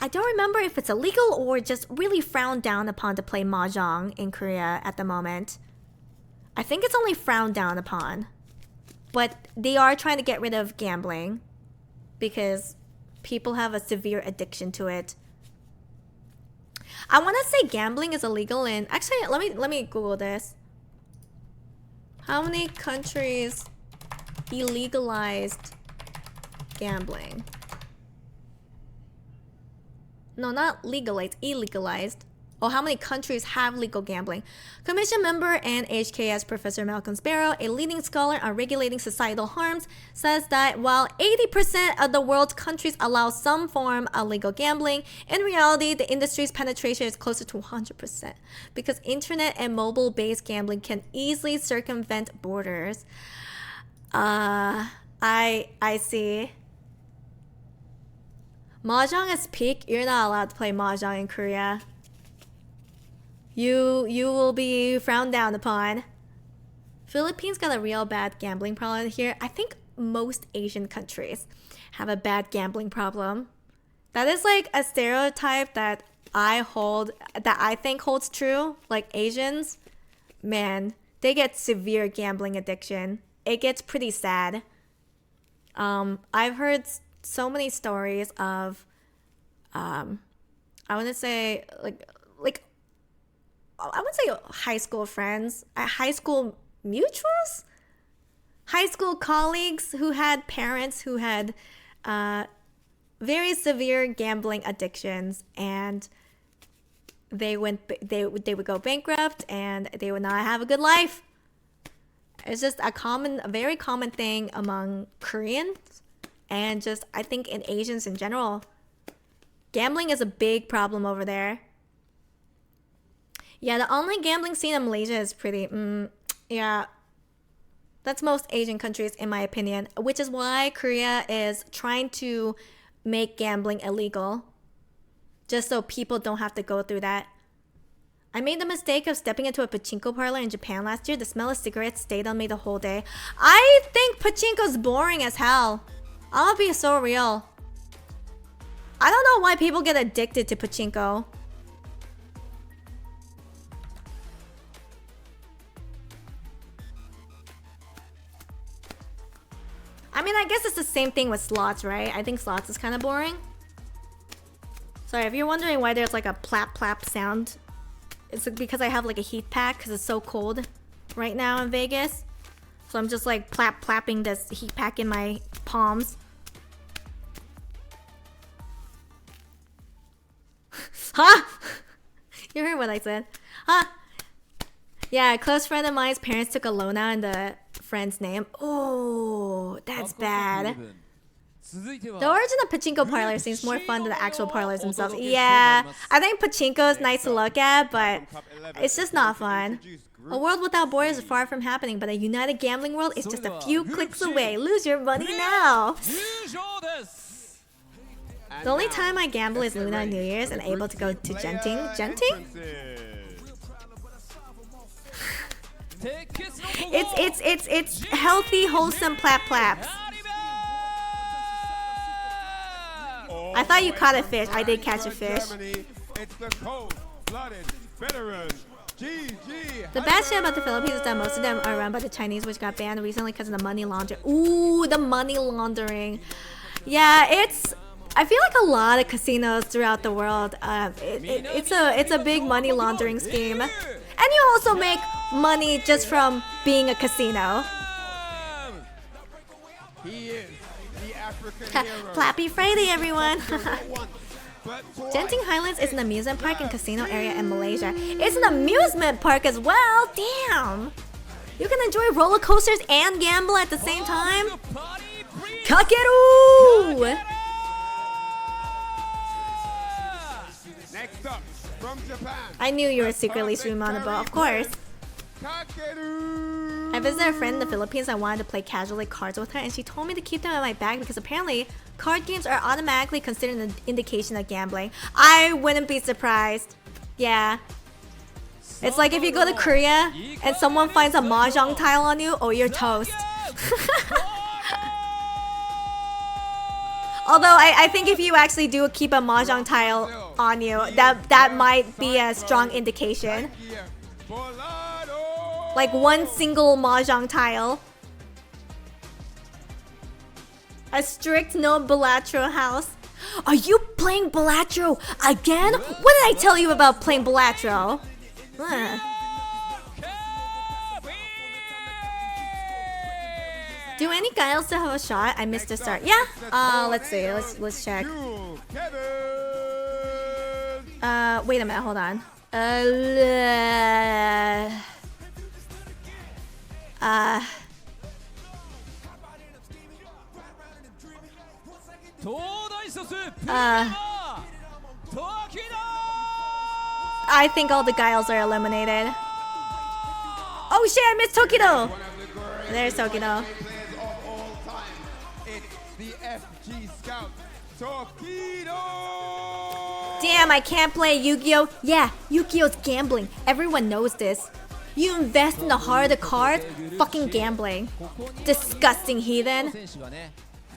I don't remember if it's illegal or just really frowned down upon to play mahjong in Korea at the moment. I think it's only frowned down upon. But they are trying to get rid of gambling because people have a severe addiction to it. I want to say gambling is illegal in... Actually, let me Google this. How many countries illegalized gambling? No, not legalized, illegalized. Oh, how many countries have legal gambling? Commission member and HKS Professor Malcolm Sparrow, a leading scholar on regulating societal harms, says that while 80% of the world's countries allow some form of legal gambling, in reality, the industry's penetration is closer to 100% because internet and mobile-based gambling can easily circumvent borders. I see. Mahjong is peak. You're not allowed to play Mahjong in Korea. You will be frowned down upon. Philippines got a real bad gambling problem here. I think most Asian countries have a bad gambling problem. That is like a stereotype that I think holds true. Like Asians, man, they get severe gambling addiction. It gets pretty sad. I've heard so many stories of I want to say like I would say high school friends, high school mutuals, high school colleagues who had parents who had very severe gambling addictions, and they would go bankrupt and they would not have a good life. It's just a very common thing among Koreans and just I think in Asians in general. Gambling is a big problem over there. Yeah, the online gambling scene in Malaysia is pretty, yeah. That's most Asian countries, in my opinion, which is why Korea is trying to make gambling illegal. just so people don't have to go through that. I made the mistake of stepping into a pachinko parlor in Japan last year. The smell of cigarettes stayed on me the whole day. I think pachinko's boring as hell. I'm gonna be so real. I don't know why people get addicted to pachinko. I mean, I guess it's the same thing with slots, right? I think slots is kind of boring. Sorry, if you're wondering why there's like a plap plap sound, it's because I have like a heat pack because it's so cold right now in Vegas. So I'm just like plap plapping this heat pack in my palms. Huh? You heard what I said. Huh? Yeah, a close friend of mine's parents took a loan out in the friend's name. Oh, that's bad. The origin of pachinko parlor seems more fun than the actual parlors themselves. Yeah, I think pachinko is nice to look at, but it's just not fun. A world without borders is far from happening, but a united gambling world is just a few clicks away. Lose your money now. The only time I gamble is Luna on New Year's and able to go to Genting. Genting? It's healthy, wholesome plap plaps. I thought you caught a fish. I did catch a fish. The bad shit about the Philippines is that most of them are run by the Chinese, which got banned recently because of the money laundering. Ooh, the money laundering. Yeah, I feel like a lot of casinos throughout the world, it's a big money laundering scheme. And you also make money just from being a casino. He is the African hero. Flappy Friday, everyone. Genting Highlands is an amusement park and casino area in Malaysia. It's an amusement park as well. Damn. You can enjoy roller coasters and gamble at the same time. Kakeru! Next up, from Japan. I knew you were secretly streaming on the boat, of course. I visited a friend in the Philippines. I wanted to play casually cards with her, and she told me to keep them in my bag because apparently card games are automatically considered an indication of gambling. I wouldn't be surprised. Yeah. It's like if you go to Korea and someone finds a mahjong tile on you, oh, you're toast. Although I think if you actually do keep a mahjong tile on you, that might be a strong indication. Like one single mahjong tile. A strict no Balatro house. Are you playing Balatro again? What did I tell you about playing Balatro? Do any guys still have a shot? I missed the start. Yeah. Let's see. Let's check. Wait a minute. Hold on. I think all the guys are eliminated. Oh shit, I missed Tokido! There's Tokido. Damn, I can't play Yu-Gi-Oh! Yeah, Yu-Gi-Oh's gambling. Everyone knows this. You invest in the heart of the card, fucking gambling. Disgusting heathen.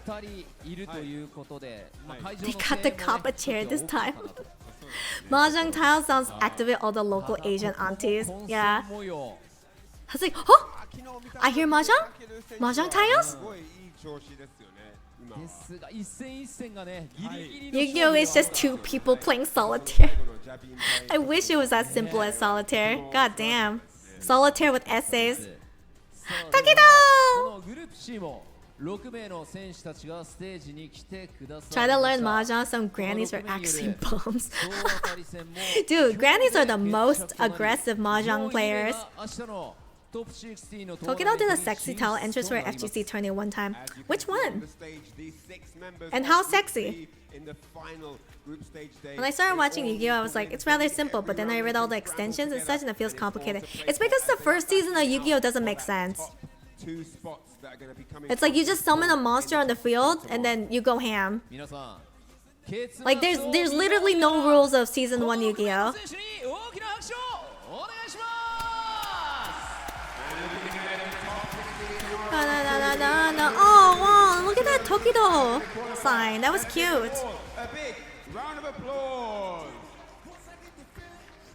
They got the Kappa chair this time. Mahjong tile sounds activate all the local Asian aunties. Yeah. I was like, oh! I hear Mahjong? Mahjong tiles? Yu-Gi-Oh! Is just two people playing solitaire. I wish it was as simple as solitaire. God damn. Solitaire with essays. Takedo! Try to learn Mahjong, some grannies are actually bums. Dude, grannies are the most aggressive Mahjong players. Tokido did a sexy tile entrance for FGC tourney one time. Which one? And how sexy? When I started watching Yu-Gi-Oh! I was like, it's rather simple, but then I read all the extensions and such and it feels complicated. It's because the first season of Yu-Gi-Oh! Doesn't make sense. It's like you just summon a monster on the field and then you go ham. Like there's literally no rules of season 1 Yu-Gi-Oh. Oh wow, look at that Tokido sign. That was cute. A big round of applause.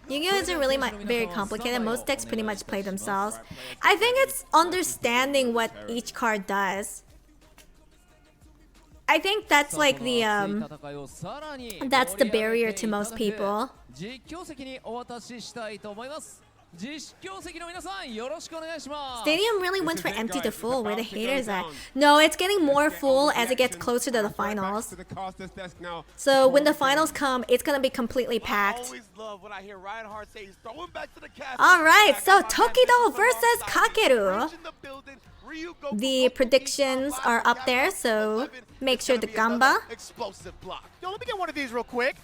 Yu-Gi-Oh isn't really very complicated. Most decks pretty much play themselves. I think it's understanding what each card does. I think that's like the that's the barrier to most people. Stadium really went for empty to full. Where the haters at? No, it's getting more full as it gets closer to the finals. So when the finals come, it's gonna be completely packed. Alright, so Tokido versus Kakeru. The predictions are up there, so make sure to gamba. Yo, let me get one of these real quick.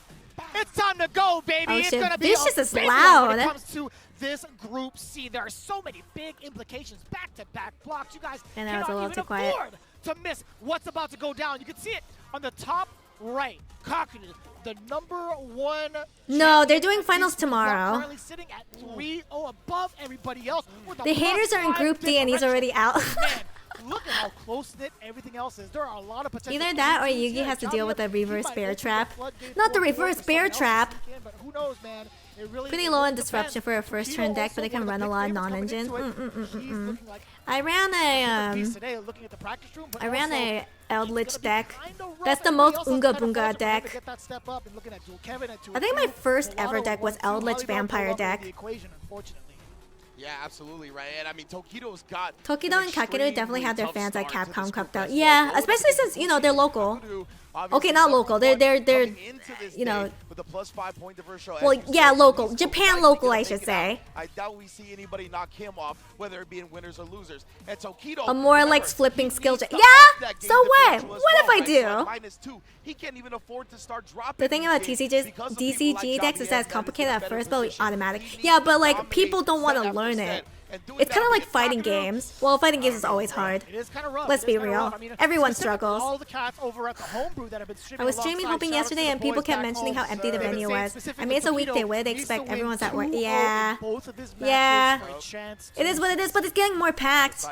It's time to go, baby. Oh, it's shit. gonna be Vicious a is big loud. one when it comes to this Group C. There are so many big implications, back-to-back blocks. You guys And that was a cannot little even too quiet. afford to miss what's about to go down. You can see it on the top right. Kakeru, the #1. No, they're doing finals tomorrow. Currently sitting at 3-0 above everybody else. With a The haters are in +5 Group D and he's already out. Man, look at how close-knit everything else is. There are a lot of potential. Either that or Yugi has to deal with a reverse bear trap. Not the reverse bear trap. But who knows, man? It really Pretty low on disruption for a first turn deck, but it can run a lot of non-engine. I ran a Eldritch deck. That's the most Unga Bunga deck. I think my first ever deck was Eldritch Vampire deck. Yeah, absolutely, right. And I mean, Tokido's got Tokido and Kakeru definitely have their fans at CAPCOM CUP though. Yeah, especially since, you know, they're local. Okay, not local. They're you know, with a +5 point differential. well, yeah, local. Japan local, I should say. I doubt we see anybody knock him off, whether it be in winners or losers. And Tokido, A more like flipping skill. Yeah? So what? What if I do? -2. He can't even afford to start dropping. The thing about DCG decks is that it's complicated at first, but automatic. Yeah, but like people don't want to learn it. It's kind of like fighting games. Well, fighting games is always hard. It is kind of rough. Let's be real. I mean, Everyone specifically struggles. All the cats over at the homebrew that have been I was streaming alongside. hoping Shout out to yesterday the and people boys kept back mentioning home. how empty the They've been venue saying was. I specifically mean, it's a weekday. Tokido Where they needs to expect win everyone's at work. 2-0 Yeah. both of his Yeah. matches for a chance It is what it is, but it's getting more packed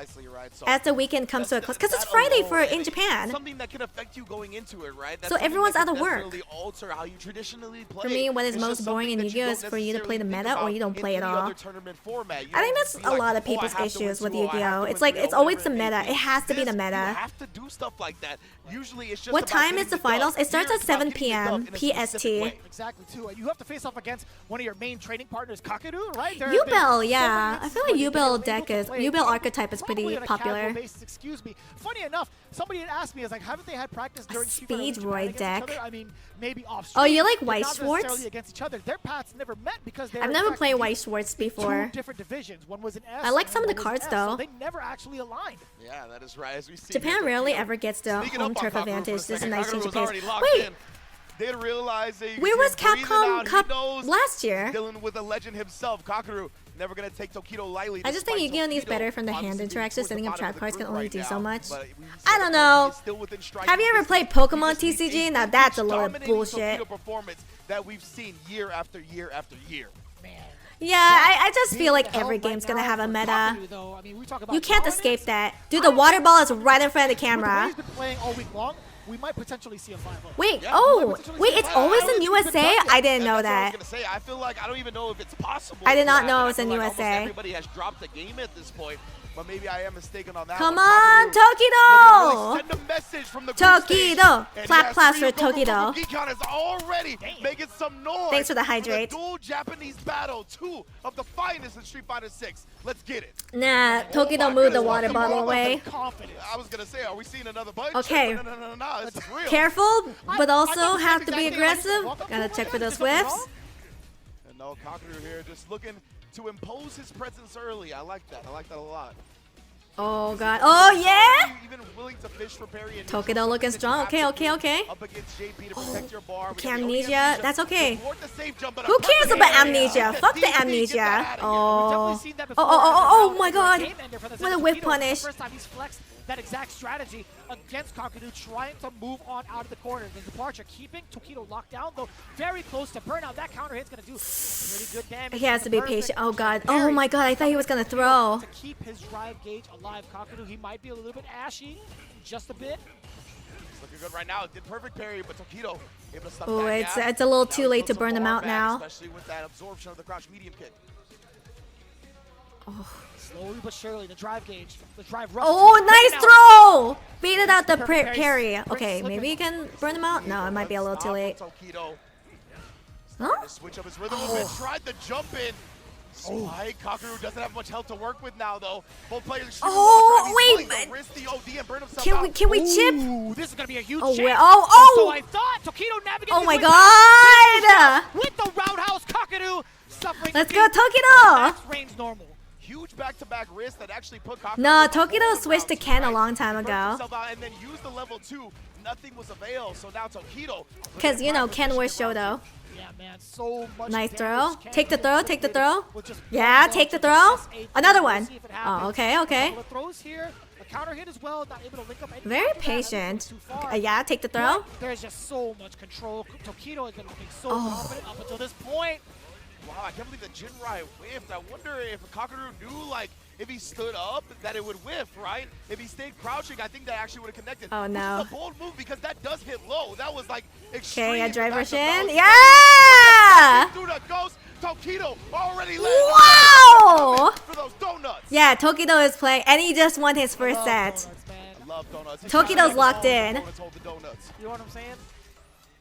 as the weekend comes to a close. Because it's Friday in Japan. Something that can affect you going into it, right? So everyone's out of work. Alter how you traditionally play. For me, what is most boring in Yu-Gi-Oh is for you to play the meta or you don't play at all. I think that's a lot of people's issues with Yu-Gi-Oh. It's like it's always the meta. It has to be the meta. You have to do stuff like that. Usually it's just What about time getting is the dub. finals? It starts Here at it's about 7 getting the dub p.m. in a specific PST. way. Exactly, too. You have to face off against one of your main trading partners, Kakeru, right? Yubel, yeah. I feel like Yubel deck is Yubel archetype is pretty popular. Excuse me. Funny enough, somebody had asked me, "Like, haven't they had practice during Speedroid deck. I mean, maybe off. Oh, you like but White not Schwartz? necessarily against each other. Their paths never met because they. I've never played White Schwartz before. Two different divisions. One was an S. I like and some of the one was cards S, though. So they never actually aligned. Yeah, that is right. As we see Japan here, rarely Tokido ever gets the sneaking home up on turf Kakeru advantage. for a This is a second. nice Kakeru change of was pace. already locked Wait, in. They didn't realize they where was breathing Capcom out. He Cup knows last year? Dealing with a legend himself, Kakeru. Never gonna take Tokido lightly. I just think despite Yu-Gi-Oh needs Tokido better from the hand obviously being interactions. towards Setting the up bottom trap of cards the can group only right do now, so much. but we I said don't that know. he's still within striking Have you ever distance. played Pokemon He just needs TCG? a Now that's a load of dominating bullshit. Tokido performance that we've seen year after year after year. Yeah, I just feel like every game's gonna have a meta. You can't escape that. Dude, the water ball is right in front of the camera. He's been playing all week long. We might potentially see a 5-0. Wait, wait, it's always in USA? I didn't know that. I feel like I don't even know if it's possible. I did not to know happen. it was I in feel like almost USA. Everybody has dropped a game at this point, but maybe I am mistaken on that. Come one. on, Tokido! Send Tokido! a message from the group stage. Tokido! And Clap, yes, claps for Ryuko from Tokido. Geekon is already making some noise. Thanks for the hydrate. dual Japanese battle, two of the finest in Street Fighter 6. Let's get it. Nah, Tokido moved the water bottle away. I was gonna say, are we seeing another punch? Okay. No, this is real. Careful, but also have to be aggressive. Gotta check for those whiffs. And no, Kakeru here just looking to impose his presence early. I like that. I like that a lot. Oh god. Oh yeah? Even willing to fish for parry and Tokido looking strong. Okay. up against JP to protect your bar. Okay, amnesia. That's okay. The safe jump, but Who cares about amnesia? Fuck the amnesia. Oh. Oh my god. What a whip punish. that exact strategy against Kakadu, trying to move on out of the corner. The departure keeping Tokido locked down, though very close to burnout. That counter hit's going to do pretty good damage. He has to be patient. Oh god. Oh my god, I thought he was going to throw. To keep his drive gauge alive, Kakadu, he might be a little bit ashy, just a bit. Looking good right now. Did perfect parry, but Tokido able to stop Oh, that gap. it's a little too late to burn him out now. Especially with that absorption of the crouch medium kick. Oh. Slowly but surely, the drive gauge, the drive rush. Oh, nice throw! Baited out the parry. Okay, maybe you can burn him out? No, it might be a little too late. Huh? Switch up his rhythm a bit. Tried to jump in. Spike. Kakaru doesn't have much health to work with now, though. Both players. Wait, can we chip? Ooh, this is gonna be a huge chance. So I thought Tokido navigated. Oh my god! With the roundhouse, Kakadu suffering. Let's go, Tokido! Range normal. Huge back-to-back wrist that actually put Kakadu. No, Tokido switched to Ken a long time ago. And then used the level 2. Nothing was available. So now Tokido. Because you know Ken was Shoto. Yeah, man, so much nice throw. Take the throw. Take the throw. Yeah, take the throw. Another one. Oh, okay. Throws here. A counter hit as well. Not able to link up. Very patient. Yeah, take the throw. There's just so much control. Tokido has been looking so confident up until this point. Wow, I can't believe the Jinrai whiffed. I wonder if Kakaru knew, like, if he stood up, that it would whiff, right? If he stayed crouching, I think that actually would have connected. Oh, no. Which is a bold move because that does hit low. That was, like, extreme. Okay, a driver shin. Yeah! Through the ghost, Tokido already wow! For those donuts. Yeah, Tokido is playing, and he just won his first set. I love donuts. Tokido's locked in. You know what I'm saying?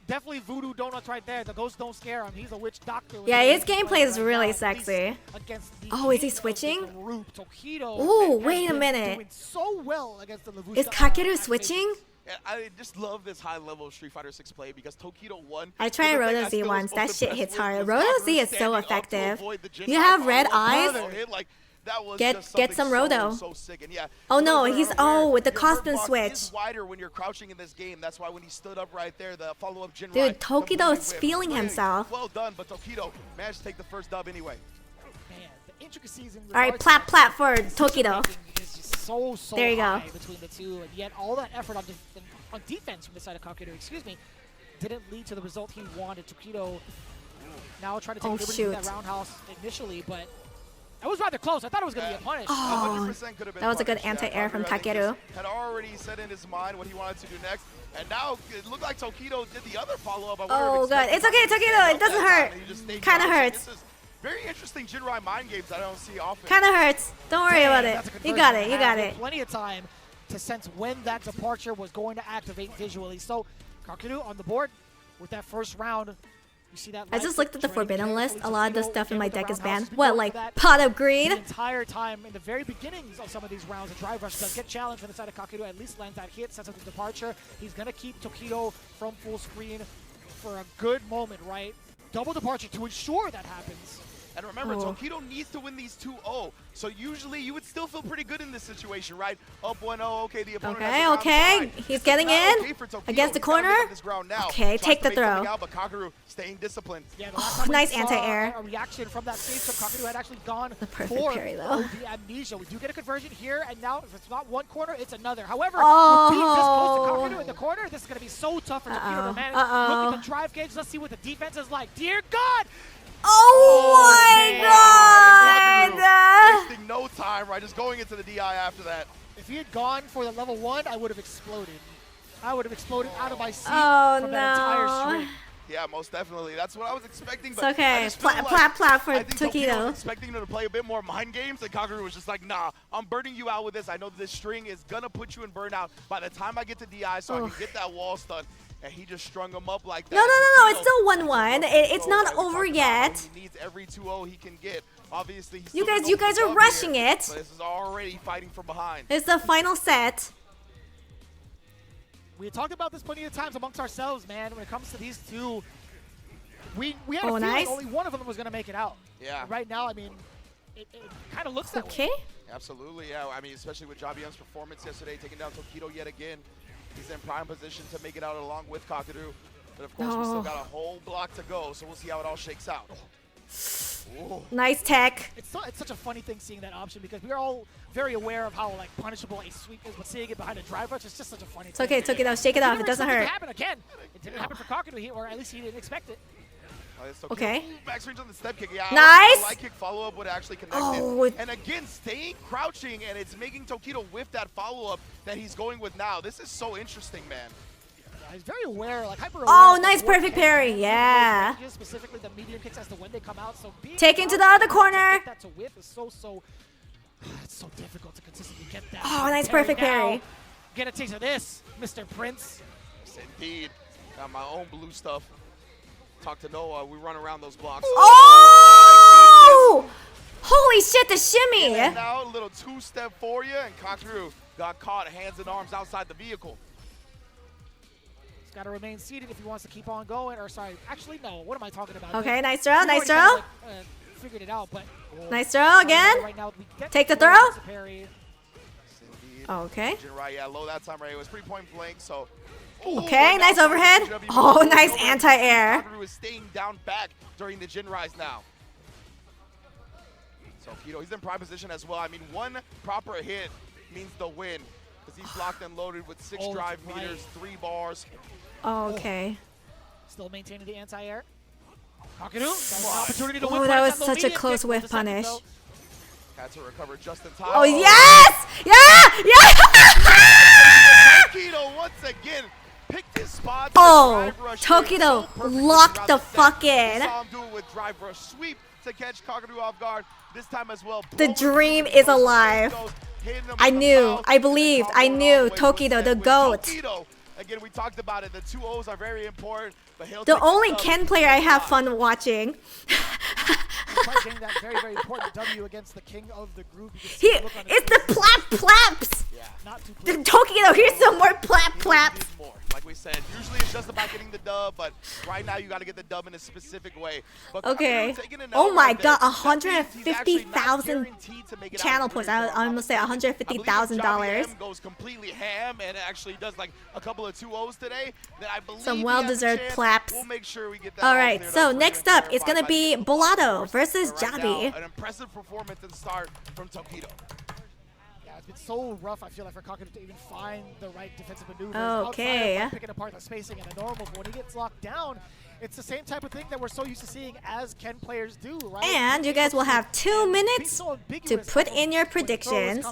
Definitely voodoo donuts right there. The ghosts don't scare him. He's a witch doctor. Yeah, his gameplay is really sexy. Oh, is he switching? Oh, wait a minute. So well against the is Kakeru switching? I just love this high level of Street Fighter 6 play because Tokido won. I tried Roto Z once. That shit hits hard. Roto Z is so effective. You have red eyes? Get some Roto. Oh no, he's with the costume switch. Wider when you're crouching in this game. That's why when he stood up right there, the follow-up Jinrai. Dude, Tokido is feeling himself. Well done, but Tokido managed to take the first dub anyway. Man, the intricacies in all right, plat for Tokido. So there you go. Between the two, and yet all that effort on defense from the side of Kakadu, didn't lead to the result he wanted. Tokido now trying to take liberty with that roundhouse initially, but it was rather close. I thought it was going to be a punish. Oh, that was a good anti-air from Takeru. Had already set in his mind what he wanted to do next, and now it looked like Tokido did the other follow-up. Oh, good. It's okay, Tokido. It doesn't hurt. Kind of hurts. Very interesting Jinrai mind games I don't see often. Kind of hurts. Don't worry about it. You got it. You got it. Plenty of time to sense when that departure was going to activate visually. So, Kakadu on the board with that first round. You see that? I just looked at the forbidden list. A lot of the stuff in my deck is banned. What, like Pot of Greed? The entire time in the very beginnings of some of these rounds, the drive rush does get challenged from the side of Kakadu. At least lands that hit, sets up the departure. He's going to keep Tokido from full screen for a good moment, right? Double departure to ensure that happens. And remember, Tokido needs to win these 2-0. So usually you would still feel pretty good in this situation, right? Up 1-0, okay, the opponent Okay. He's getting in against the corner. Okay, take the throw. Out, but Kakaru staying disciplined. Yeah, nice anti-air. A reaction from that stage from Kakaru had actually gone for parry, though. The amnesia. We do get a conversion here, and now if it's not one corner, it's another. However, with being this close to Kakaru in the corner, this is going to be so tough for Tokido to manage. Look at the drive gauge. Let's see what the defense is like. Dear God! Oh my God! Wasting no time, right? Just going into the DI after that. If he had gone for the level 1, I would have exploded. I would have exploded out of my seat from that entire streak. Yeah, most definitely. That's what I was expecting. But it's okay. Plat for Tokido. I was expecting him to play a bit more mind games, and Kakaru was just like, nah, I'm burning you out with this. I know this string is going to put you in burnout by the time I get to DI so I can get that wall stun. And he just strung him up like that. No. It's still 1-1. It's not over yet. He needs every 2-0 he can get. Obviously, you guys are rushing it. But this is already fighting from behind. It's the final set. We had talked about this plenty of times amongst ourselves, man. When it comes to these two, we had a feeling only one of them was going to make it out. Yeah. Right now, I mean, it kind of looks that way. Absolutely, yeah. I mean, especially with Jabion's performance yesterday, taking down Tokido yet again. He's in prime position to make it out along with Kakadu. But of course, we still got a whole block to go, so we'll see how it all shakes out. Nice tech. It's such a funny thing seeing that option because we're all very aware of how like punishable a sweep is, but seeing it behind a drive rush is just such a funny thing. It's okay, Tokido. Shake it off. It doesn't hurt. It happen again. It didn't happen for Kakeru, or at least he didn't expect it. Okay. Back range on the step kick. Yeah, nice. The light kick follow up would actually connect it. And again, staying crouching, and it's making Tokido whiff that follow up that he's going with now. This is so interesting, man. Yeah, he's very aware, like hyper aware. Oh, nice perfect parry. Yeah. Specifically the medium kicks as to when they come out. So taking to the other corner. That to whiff is it's so difficult to consistently get that. Oh, nice perfect parry. Get a taste of this, Mr. Prince. Yes, indeed. Got my own blue stuff. Talk to Noah. We run around those blocks. Oh! Holy shit, the shimmy! And now a little two-step for you, and Kakeru got caught hands and arms outside the vehicle. He's got to remain seated if he wants to keep on going. Or sorry, actually no. What am I talking about? Okay, nice throw, nice throw. Figured it out, but nice throw again. Right now, take the throw. Okay. Right, yeah, low that time, right? It was 3-point blank, so. Okay, nice overhead. Oh, nice anti-air. Kakeru is staying down back during the Jin rise now. So Kido, he's in prime position as well. I mean, one proper hit means the win because he's locked and loaded with 6 drive meters, 3 bars. Okay. Still maintaining the anti-air. Kakeru, opportunity to win. Oh, that was such a close whiff punish. Had to recover just in time. Oh, yes! Yeah! Tokido once again picked his spot. Oh, Tokido locked the fuck in. Saw him do it with drive rush sweep to catch Kakeru off guard. This time as well. The dream is alive. I knew, I believed, I knew Tokido, the GOAT. Again, we talked about it. The 2 O's are very important. But the only Ken player I have fun watching. Getting that very, very important W against the king of the group. It's the plaps. Yeah. Not too the Tokido, here's some more plaps. Like we said, usually it's just about getting the dub, but right now you got to get the dub in a specific way. But okay. Oh my god, 150,000 channel points. I almost say $150,000. Goes completely ham and actually does like a couple of 2 O's today. Then I believe some well-deserved plaps. We'll make sure we get that. All right, so next up it's gonna be Bolado versus Jabi. An impressive performance and start from Tokido. It's been so rough, I feel like, for Kakeru to even find the right defensive maneuvers. Okay. Outside of picking apart the spacing and the normal, but when he gets locked down, it's the same type of thing that we're so used to seeing as Ken players do, right? And you guys will have 2 minutes to put in your predictions.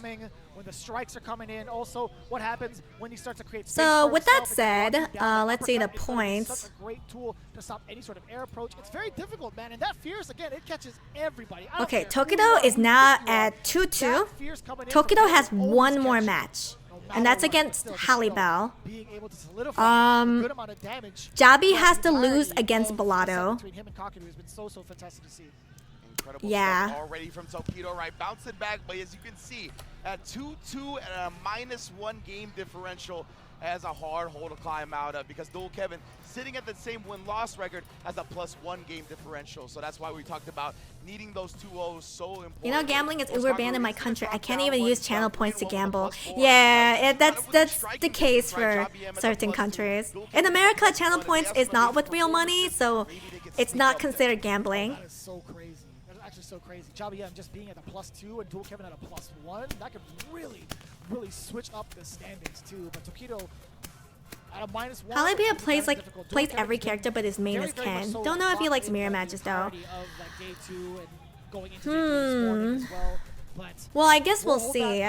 When the strikes are coming in, also what happens when you start to create space. So with that said, let's see the points. It's such a great tool to stop any sort of air approach. It's very difficult, man, and that Fierce again, it catches everybody. Okay, Tokido is now at 2-2. Tokido has 1 more match, and that's against Halibal. Jabi has to lose against Bolado. Yeah. Already from Tokido, right? Bouncing back, but as you can see, at 2-2 and a -1 game differential has a hard hole to climb out of because Dual Kevin sitting at the same win-loss record has a +1 game differential. So that's why we talked about needing those 2 O's so important. You know, gambling is uber banned in my country. I can't even use channel points to gamble. Yeah, that's the case for certain countries. In America, channel points is not with real money, so it's not considered gambling. That is so crazy. Actually so crazy. Jabi just being at a +2 and Dual Kevin at a +1, that could really switch up the standings too. But Tokido at a -1. Halibia plays every character, but his main is Ken. Don't know if he likes mirror matches though. Well, I guess we'll see.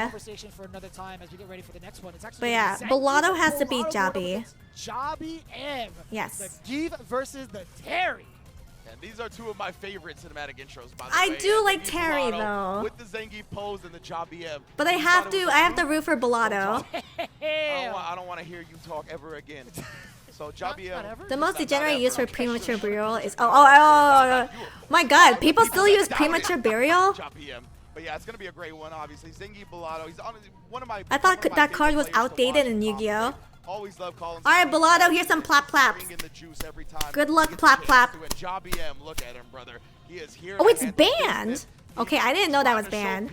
But yeah, Bolado has to beat Jabi. Jabi M. Yes. The Give versus the Terry. And these are 2 of my favorite cinematic intros, by the way. I do like Terry though. With the Zangief pose and the Jabi M. But I have to root for Bolado. I don't want to hear you talk ever again. So Jabi M. The most degenerate use for premature burial is oh my god, people still use premature burial? Jabi M. But yeah, it's gonna be a great one, obviously. Zangief Bolado, he's on one of my. I thought that card was outdated in Yu-Gi-Oh. Always love calling. All right, Bellotto, here's some plap plaps. Good luck, plap plap. Jobby M, look at him, brother. He is here. Oh, it's banned. Okay, I didn't know that was banned.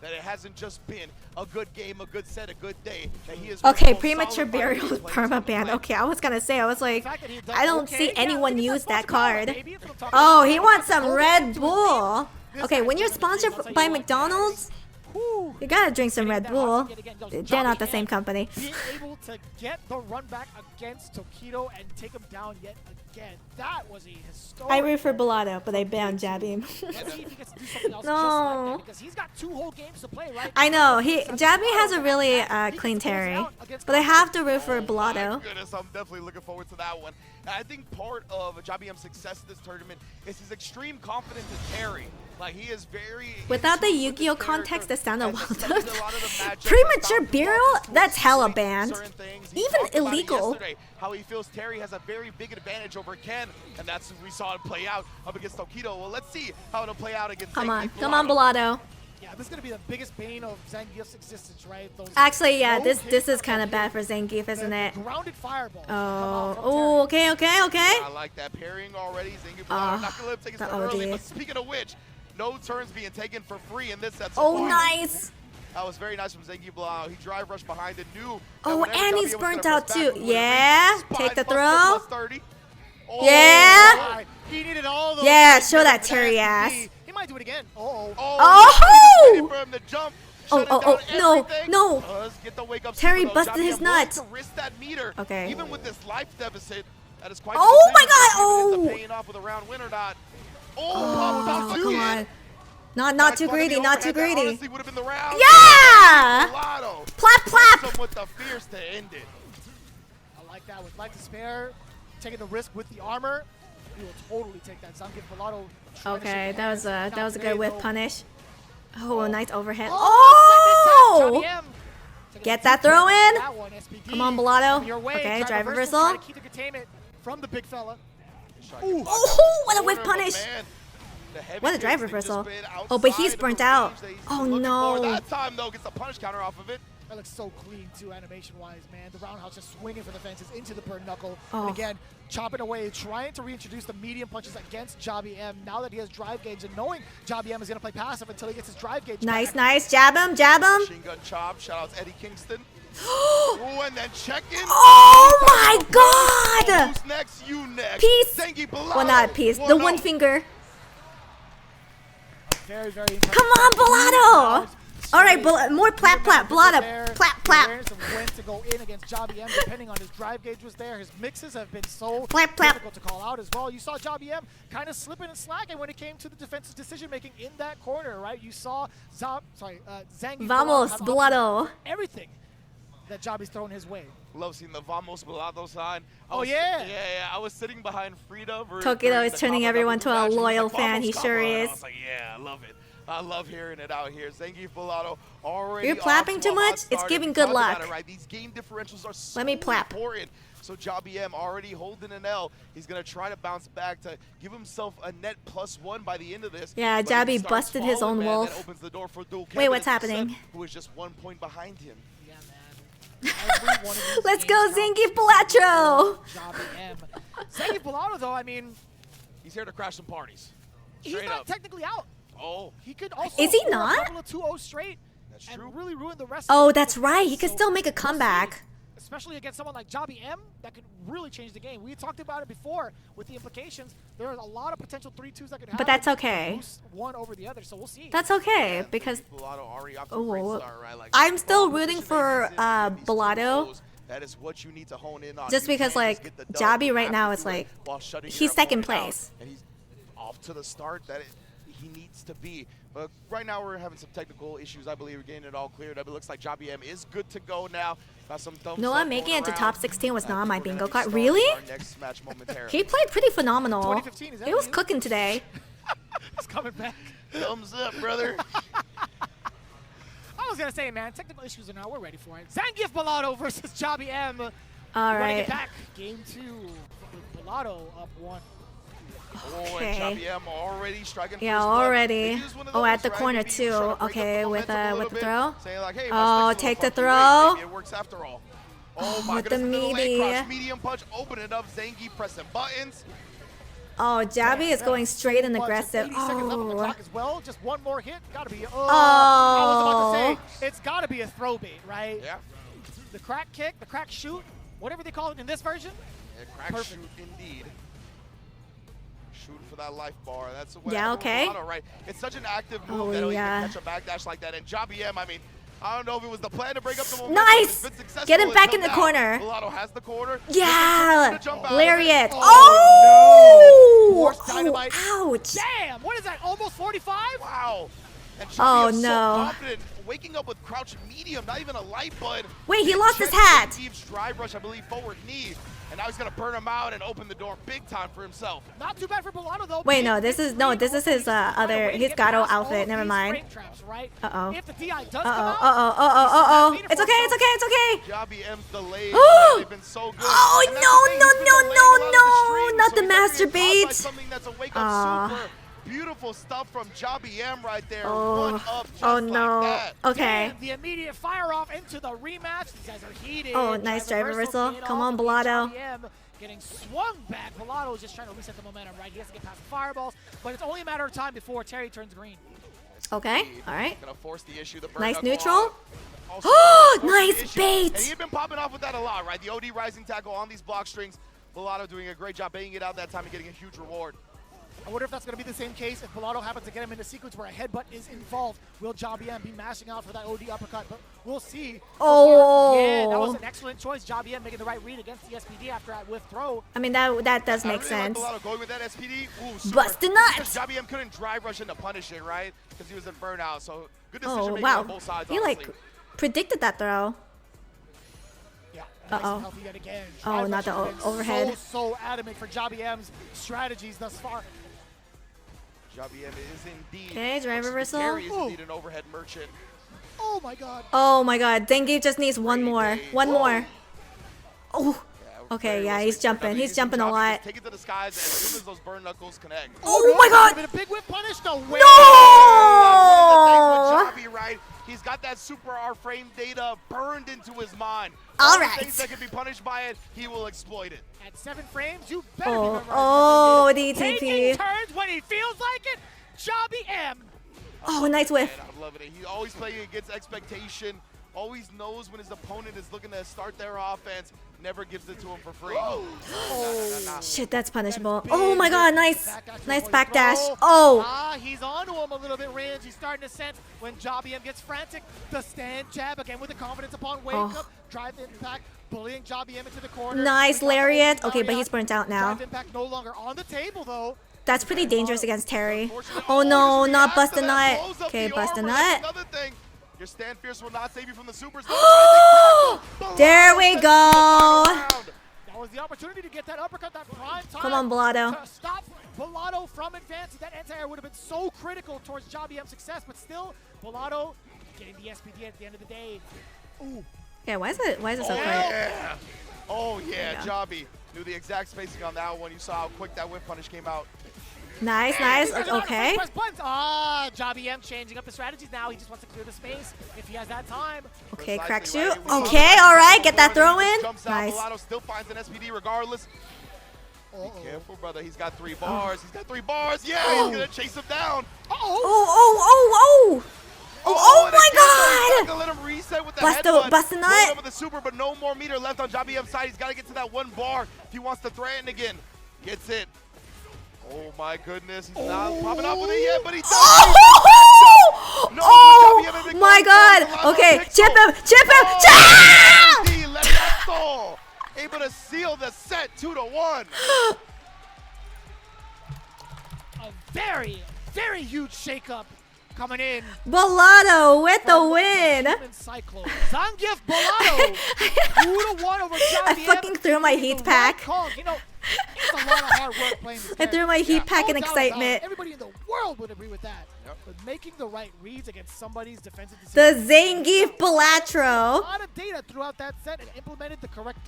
That it hasn't just been a good game, a good set, a good day. That he is Okay, premature burial is perma ban. Okay, I was gonna say, I was like, I don't see anyone use that card. Oh, he wants some Red Bull. Okay, when you're sponsored by McDonald's, you gotta drink some Red Bull. They're not the same company. Being able to get the run back against Tokido and take him down yet again. That was a historic. I root for Bellotto, but they banned Jabby. Let's see if he gets to do something else No. just like that, because he's got 2 whole games to play, right? I know, Jabby has a really clean Terry, but I have to root for Bellotto. Goodness, I'm definitely looking forward to that one. And I think part of Jobby M's success in this tournament is his extreme confidence in Terry. Like, he is very... Without the Yu-Gi-Oh context, that sounded well done. Premature burial? That's hella banned. Even illegal. How he feels Terry has a very big advantage over Ken, and that's what we saw it play out up against Tokido. Well, let's see how it'll play out against Come on, Zangief come on, Bellotto. Yeah, this is gonna be the biggest bane of Zangief's existence, right? Those Actually, yeah, this is kind of bad for Zangief, isn't it? grounded fireball. Oh, okay, okay. I like that pairing already. Zangief not gonna let him take his turn early, OD. but speaking of which, no turns being taken for free in this set. Oh, nice. That was very nice from Zangief Blau. He drive rushed behind and knew. Oh, and he's burnt out too. back, Yeah, take the throw. Oh, Yeah. He needed all those. Yeah, show that Terry ass. He might do it again. Oh. Oh! For him to jump. Oh, no, no. Get the wake up Terry signal, though. busted Jobby his M willing nuts. to risk that meter. Okay. Even with this life deficit, that is quite. Oh my God! Oh. Oh. Paying off with a round win or not. Oh, come on. Not too greedy, not too greedy. Honestly, would have been the round. Yeah! Bellotto. Plap, plap. With the fierce to end it. I like that with life to spare, taking the risk with the armor. He will totally take that. Zangief Bellotto. Okay, that was a good whip punish. Oh, nice overhead. Oh! Oh! Get that throw in. Come on, Bellotto. Okay, drive reversal. Keep the containment from the big fella. Ooh. Oh, what a whip punish. What a drive reversal. Oh, but he's burnt out. Oh, no. That time, though, gets the punish counter off of it. That looks so clean, too, animation-wise, man. The roundhouse just swinging for the fences into the burn knuckle. Oh. And again, chopping away, trying to reintroduce the medium punches against Jobby M. Now that he has drive gauge and knowing Jobby M is going to play passive until he gets his drive gauge Nice, back. nice. Jab him, jab him. Machine gun chop. Shout out to Eddie Kingston. Ooh, and then check in. Oh, my God. Who's next? You next. Peace. Zangief Bellotto. Well, not peace. The one finger. Very, very impressive. Come on, Bellotto. All right, more plap, plap. Bellotto. Plap, plap. Awareness of when to go in against Jobby M, depending on his drive gauge was there. His mixes have been so Plap, plap. difficult to call out as well. You saw Jobby M kind of slipping and slacking when it came to the defensive decision-making in that corner, right? You saw Zangief Vamos, have Bellotto. everything that Jobby's thrown his way. Love seeing the Vamos Bellotto sign. Yeah. Yeah. I was sitting behind Frida. Tokido is turning everyone to a loyal fan. He sure I is. was like, yeah, I love it. I love hearing it out here. Zangief Bellotto already. You're clapping too much? It's giving good luck. Right? These game differentials are so Let me plap. important. So Jobby M already holding an L. He's going to try to bounce back to give himself a net +1 by the end of this. Yeah, But if he Jobby starts busted his falling, own man, wolf. that opens the door for Dual Wait, Kevin what's in the set, happening? Who is just 1 point behind him. Yeah, man. Let's go, Zangief Bellotto. Jobby M. Zangief Bellotto, though, I mean, He's here to crash some parties. he's Straight not up. technically out. Oh. He could also Is he score not? a couple of 2-0 straight and really ruin the rest Oh, of that's the right. fight. He could So still make a we'll see. comeback. Especially against someone like Jobby M, that could really change the game. We talked about it before with the implications. There are a lot of potential 3-2s that could happen. But that's okay. Boost one over the other, so we'll see. That's okay because Bellotto already off to a great start, right? Like, I'm still rooting for Bellotto. That is what you need to hone in on. Just You because can't like just get the dub. Jobby You right have now to is do it like while shutting he's your second opponent out. place. And he's off to the start that he needs to be. But right now we're having some technical issues. I believe we're getting it all cleared up. It looks like Jobby M is good to go now. Got some thumbs Noah up making going it to around. top 16 was not on my We're gonna bingo be card. starting Really? our next match momentarily. He played pretty phenomenal. 2015, is that He was you? cooking today. He's coming back. Thumbs up, brother. I was going to say, man, technical issues are now. We're ready for it. Zangief Bellotto versus Jobby M. All Running right. it back. Game 2 with Bellotto up 1. Oh, and Okay. Jobby M already striking Yeah, first blood. already. They use one of Oh, at those, the right? corner Maybe trying too. to break up Okay, the with momentum a the little bit, throw. saying like, hey, Oh, my sticks take will the fuck you, throw. maybe it works after all. Oh my with the goodness, little leg meaty. crouch, medium punch, open it up. Zangief pressing buttons. Oh, Jabby is going straight and aggressive. 80 seconds left on the Oh. clock as well. Just one more hit. Gotta be. Oh, I was about to say, it's gotta be a throw bait, right? Yeah. The crack kick, the crack shoot, whatever they call it in this version. Yeah, crack Perfect. shoot indeed. Shooting for that life bar. That's the way. Yeah, okay. Right. It's such an active move Oh, that he'll yeah. even catch a backdash like that. And Jabby M, I mean, I don't know if it was the plan to break up the momentum. Nice! But it's been successful Get him back in until the now. corner. Mulatto has the corner. Yeah! Looking to jump out of it. Lariat. Oh, Oh! Forced dynamite. Oh, ouch. Damn, what is that? Almost 45? Wow. And Oh, Jabby M so no. confident, waking up with crouch medium, not even a light bud. Wait, he lost his hat. Zangief's drive rush, I believe, forward knee. And now he's going to burn him out and open the door big time for himself. Not too bad for Mulatto, though. Wait, no, this is his other, his Gato outfit. Never mind. Uh-oh. If the DI does Uh-oh. It's okay, it's okay, it's okay. Jabby M's delayed. Oh! They've been so good. Oh, And that's the thing, he's been delaying a lot of the streams, not so the he's gonna master be caught by bait. something that's a wake-up Aw. super. Beautiful stuff from Jabby M right there. Oh. One up just Oh, like no. that. Okay. Damn, the immediate fire off into the rematch. These guys are heated. Oh, nice drive reversal. paid Come off on, with Mulatto. HRM getting swung back. Mulatto is just trying to reset the momentum, right? He has to get past the fireballs, but it's only a matter of time before Terry turns green. Okay, all right. Gonna force the issue. The burn Nice knuckle neutral. off. Also Oh, forcing the nice issue. bait. And he had been popping off with that a lot, right? The OD rising tackle on these block strings. Mulatto doing a great job banging it out that time and getting a huge reward. I wonder if that's going to be the same case if Mulatto happens to get him in a sequence where a headbutt is involved. Will Jabby M be mashing out for that OD uppercut? But we'll see. Oh. Yeah, that was an excellent choice. Jabby M making the right read against the SPD after that whiff throw. I mean, that does make I really sense. Like Mulatto going with that SPD. Ooh, super. Bust a nut. Because Jabby M couldn't drive rush in to punish it, right? Because he was in burnout. So good decision Oh, making wow. on both sides. He, like, honestly. predicted that throw. Yeah. Uh-oh. Healthy yet again. Oh, Drive not the rush has been overhead. So adamant for Jabby M's strategies thus far. Jabby M is indeed. Okay, drive reversal. Terry is indeed an overhead merchant. Oh my god. Oh my god, Zangief just needs one more. One more. Oh. Okay, yeah, he's jumping. He's jumping a lot. Take it to the skies as soon as those burn knuckles connect. Oh my god! A big whip punish? No way! No! Jabby, right? He's got that super R frame data burned into his mind. All the right. things that can be punished by it, he will exploit it. At 7 frames, you better Oh, be memorizing oh, that. DTP. Taking turns when he feels like it. Jabby M. Oh, nice whiff. Man, I'm loving it. He's always playing against expectation. Always knows when his opponent is looking to start their offense. Never gives it to him for free. Oh, shit, that's punishable. Oh my god, nice. Nice backdash. Oh. He's onto him a little bit, Ridge. He's starting to sense when Jabby M gets frantic. The stand jab, again with the confidence upon wake up. Drive impact, bullying Jabby M into the corner. Nice lariat. Okay, but he's burnt out now. Drive impact no longer on the table, though. That's pretty dangerous against Terry. Oh no, not bust a nut. Okay, bust a nut. Another thing. Your stand fierce will not save you from the supers. There we go. That was the opportunity to get that uppercut, that prime time. Come on, Mulatto. To stop Mulatto from advancing. That anti-air would have been so critical towards Jabby M's success, but still, Mulatto getting the SPD at the end of the day. Ooh. Yeah, why is it so quick? Yeah. Oh yeah, Jabby knew the exact spacing on that one. You saw how quick that whip punish came out. Nice, nice. Okay. Jabby M changing up the strategies now. He just wants to clear the space if he has that time. Okay, crack shoot. Okay, all right. Get that throw in. Nice. Mulatto still finds an SPD regardless. Be careful, brother. He's got 3 bars. He's got 3 bars. Yeah, he's going to chase him down. Oh my god! Let him reset with the Bust a nut. Going up with the super, but no more meter left on Jabby M's side. He's got to get to that 1 bar if he wants to threaten again. Gets it. Oh my goodness, he's not popping up with it yet, but he does. Oh my god! Okay, chip him! Able to seal the set 2-1. A very, very huge shakeup coming in. Mulatto with the win. Zangief Mulatto 2-1 over Jabby I fucking threw my heat pack. You know, it's a lot of hard work playing this I threw my heat pack in excitement. Everybody in the world would agree with that. But making the right reads against somebody's defensive The decision. Zangief Balatro. A lot of data throughout that set and implemented the correct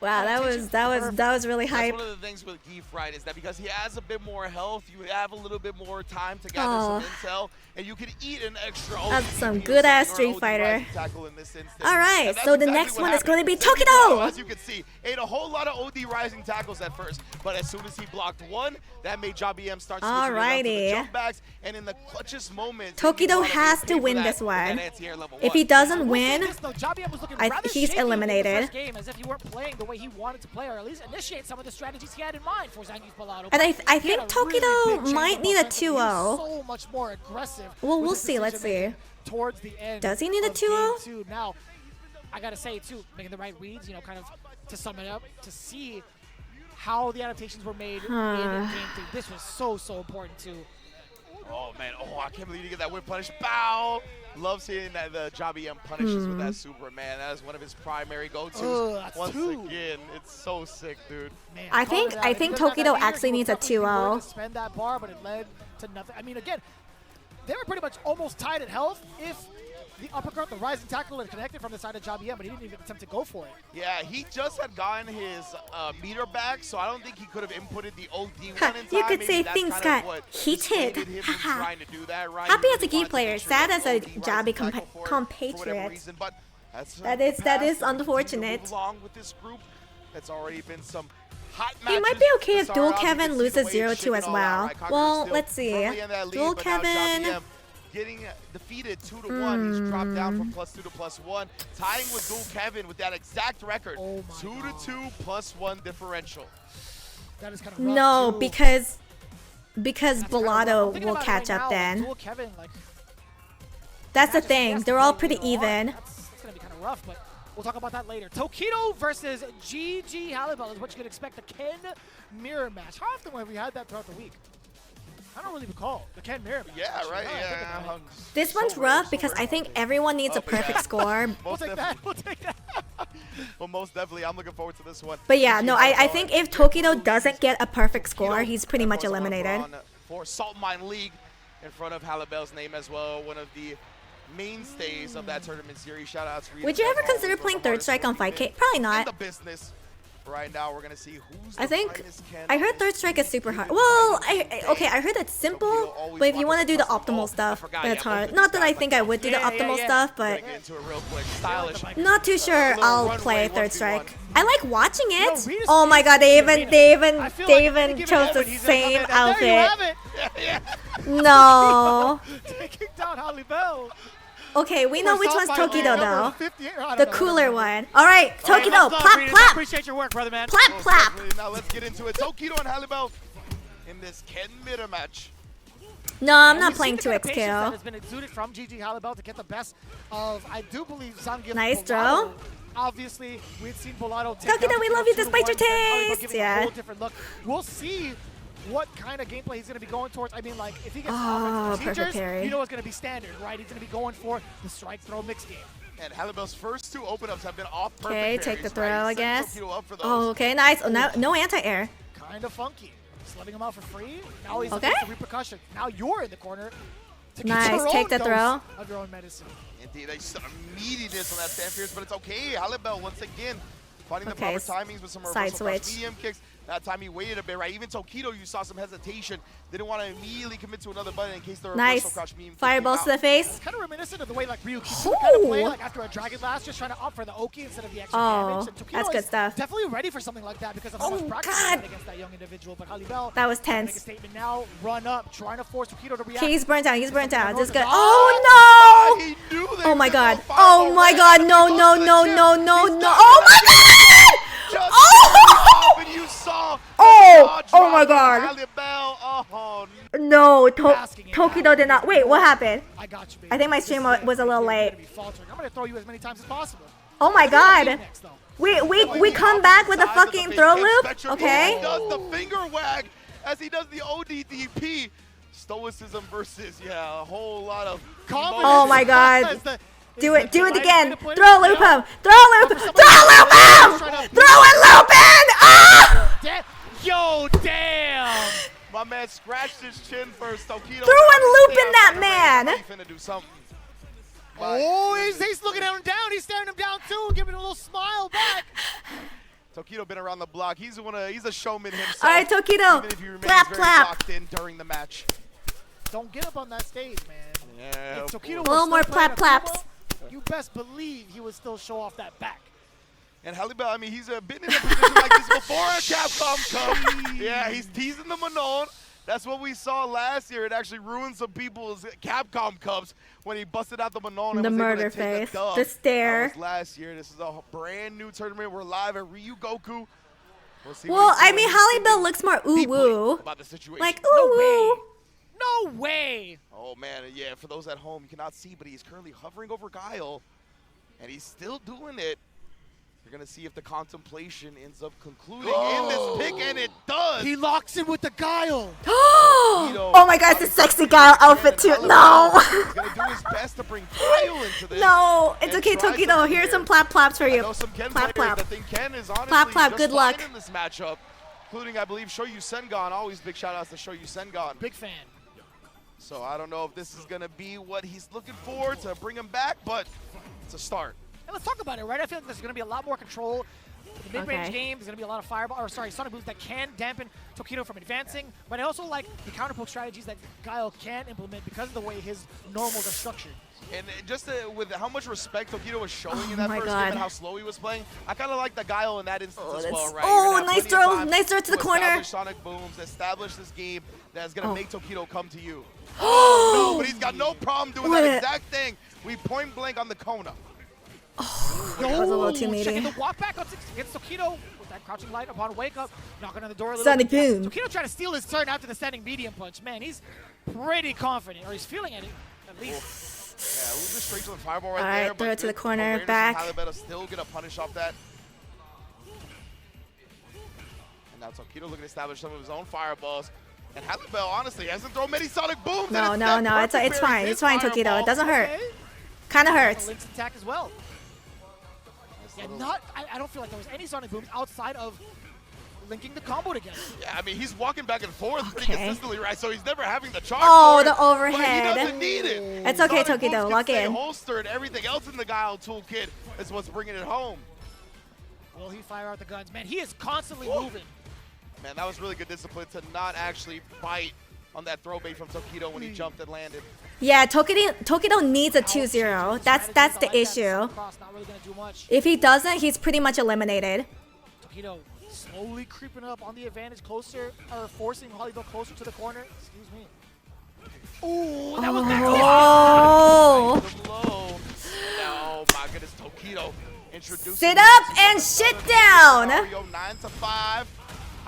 Wow, that was really hype. That's one of the things with Geef, right, is that because he has a bit more health, you have a little bit more time to gather some intel, and you can eat an extra. That's some good ass Street Fighter. All right, so the next one is going to be Tokido. As you can see, ate a whole lot of OD rising tackles at first, but as soon as he blocked one, that made JBM start switching around to the jump backs, and in the clutchest moment, Tokido has to win this one. If he doesn't win, he's eliminated. As if he weren't playing the way he wanted to play, or at least initiate some of the strategies he had in mind for Zangief Bellado. And I think Tokido might need a 2-0. So much more aggressive. Well, we'll see. Let's see. Towards the end. Does he need a 2-0? Now, I gotta say too, making the right reads. You know, kind of to sum it up, to see how the adaptations were made in game 3. This was so important too. Oh man! Oh, I can't believe you get that whip punish. Bow. Love seeing that the JBM punishes with that super, man. That is one of his primary go-tos. Once again, it's so sick, dude. Man, I think Tokido actually needs a 2-0. Spend that bar, but it led to nothing. I mean, again, they were pretty much almost tied at health if the uppercut, the rising tackle, had connected from the side of JBM, but he didn't even attempt to go for it. Yeah, he just had gotten his meter back, so I don't think he could have inputted the OD one in time. You could say things got heated. Happy as a Geef player, sad as a Jabi compatriot. That is unfortunate. That's already been some hot He might be okay if Dual Kevin loses 0-2 as well. Well, let's see. Dual Kevin getting defeated 2-1. He's dropped down from +2 to +1, tying with Dual Kevin with that exact record. 2-2 +1 differential. That is kind of rough no, too. because Bellado will catch up then. Dual Kevin, like, that's the thing. They're all pretty even. That's gonna be kind of rough, but we'll talk about that later. Tokido versus GG Halibel is what you could expect. The Ken mirror match. How often have we had that throughout the week? I don't really recall. The Ken mirror match. Yeah, right. Yeah. This one's rough because I think everyone needs a perfect score. We'll take that. We'll take that. Well, most definitely. I'm looking forward to this one. But yeah, no, I think if Tokido doesn't get a perfect score, he's pretty much eliminated. For Salt Mine League in front of Halibel's name as well. One of the mainstays of that tournament series. Shout out to Would you ever consider playing Third Strike on Fightcade? Probably not. In the business. Right now, we're gonna see who's I heard Third Strike is super hard. Well, I heard it's simple, but if you want to do the optimal stuff, that's hard. Not that I think I would do the optimal stuff, but not too sure I'll play Third Strike. I like watching it. Oh my god, they even chose the same outfit. No. Taking down Halibel. Okay, we know which one's Tokido though. The cooler one. All right, Tokido, plap, plap. Appreciate your work, brother man. Plap, plap. Now let's get into it. Tokido and Halibel in this Ken mirror match. No, I'm not playing 2x That kill. has been exuded from GG Halibel to get the best of, I do believe, Zangief. Nice throw. Obviously, we've seen Bellado take Tokido, we love you despite your taste. Yeah. Different look. We'll see what kind of gameplay he's going to be going towards. I mean, like, if he gets perfect parry. you know it's going to be standard, right? He's going to be going for the strike throw mix game. And Halibel's first 2 open-ups have been off perfect Okay, parries, take the throw, I guess. Oh, okay, nice. Oh, no anti-air. Kind of funky. Just letting him out for free. Now he's against the repercussion. Now you're in the corner. To Nice, take the throw. Of your own medicine. Indeed, they some immediateness on that stand fierce, but it's okay. Halibel once again finding the proper timings with some reversal cross medium kicks. That time he waited a bit, right? Even Tokido, you saw some hesitation. Didn't want to immediately commit to another button in case the reversal crouch medium kick Fireballs to the face. It's kind of reminiscent of the way like Ryu kind of play like after a Dragon Blast, just trying to opt for the Oki instead of the extra damage. And that's good stuff. Definitely ready for something like that because of how much practice he had against that young individual. But Halibel, that was make a tense. statement now, run up, trying to force Tokido to react. Okay, he's burnt out. He's burnt out. This is good. Oh no! Oh my god! Oh my god! No! No! No! No! No! No! Oh my god! Oh my god! No, Tokido did not. Wait, what happened? I think my stream was a little late. I'm gonna throw you as many times as possible. Oh my god! We come back with a fucking throw loop? Okay. He does the finger wag as he does the ODDP. Stoicism versus, a whole lot of confidence. Oh my god. Do it again. Throw loop him. Throw loop him. Throw and loop in. Ah! Yo, damn. My man scratched his chin first. Tokido throw and loop in that man. He's finna do something. Oh, he's looking at him down. He's staring him down too, giving him a little smile back. Tokido been around the block. He's a showman himself. All right, Tokido. Even if he remains Clap, very clap. locked in during the match. Don't get up on that stage, man. Yeah. If Tokido A was little more still playing clap claps. Akuma, you best believe he would still show off that back. And Halibel, I mean, he's been in a position like this before at CAPCOM Cup. Yeah, he's teasing the Manon. That's what we saw last year. It actually ruined some people's CAPCOM Cups when he busted out the Manon and The was murder able to take face. the dub. The stare. That was last year. This is a brand new tournament. We're live at Ryu Goku. We'll see Well, what he's I mean, doing. Halibel looks more ooh-woo. About the situation. Like, ooh-woo. No way! Oh, man, yeah, for those at home, you cannot see, but he's currently hovering over Guile, and he's still doing it. You're going to see if the contemplation ends up concluding in this pick, and it does. He locks in with the Guile. Oh my god, it's a sexy Guile outfit too. No. He's going to do his best to bring Guile into this. No, it's and okay, try Tokido. something Here's here. some plap plaps for I you. know some Ken Plap players plap. that think Ken is honestly Plap plap, just good fine luck. in this matchup, including, I believe, Shoyu Sengon. Always big shout-outs to Shoyu Sengon. Big fan. So I don't know if this is going to be what he's looking for to bring him back, but it's a start. And let's talk about it, right? I feel like there's going to be a lot more control. The mid-range Okay. game, there's going to be a lot of fireball, or sorry, sonic booms that can dampen Tokido from advancing, but I also like the counterpoke strategies that Guile can implement because of the way his normals are structured. And just with how much respect Tokido was showing Oh in that my first game God. and how slow he was playing, I kind of like the Guile in that instance as well, right? Oh, You're gonna have nice plenty of throw. time Nice throw to the corner. Establish sonic booms, establish this game that's going to Oh. make Tokido come to you. Oh, no, but he's got no problem doing What? that exact thing. We point blank on the Kona. That was a little too meaty. Checking the walk back against Tokido with that crouching light upon wake up, knocking on the door a little Sonic bit. boom. Tokido trying to steal his turn after the standing medium punch. Man, he's pretty confident, or he's feeling it at least. Yeah, loses straight to the fireball right All there. right, throw it to the good corner, awareness from back. Halibeta still going to punish off that. And now Tokido looking to establish some of his own fireballs. And Halibel, honestly, hasn't thrown many sonic booms. No, and no, no. It's fine. It's fine, Tokido. It doesn't hurt. Kind of hurts. Link's attack as well. Yeah, I don't feel like there was any sonic booms outside of linking the combo together. Yeah, I mean, he's walking back and forth pretty Okay. consistently, right? So he's never having the charge Oh, for the it, overhead. But he doesn't need it. It's okay, Sonic booms Tokido. can Lock stay in. holstered. Everything else in the Guile toolkit is what's bringing it home. Will he fire out the guns? Man, he is constantly moving. Man, that was really good discipline to not actually bite on that throw bait from Tokido when he jumped and landed. Yeah, Tokido needs a 2-0. That's the issue. Cross, not really gonna do much. If he doesn't, he's pretty much eliminated. Tokido slowly creeping up on the advantage, closer, or forcing Halibel closer to the corner. Excuse me. Ooh, that was Oh. Low. Oh my goodness, Tokido introducing. Sit up and shit down. Mario 9 to 5.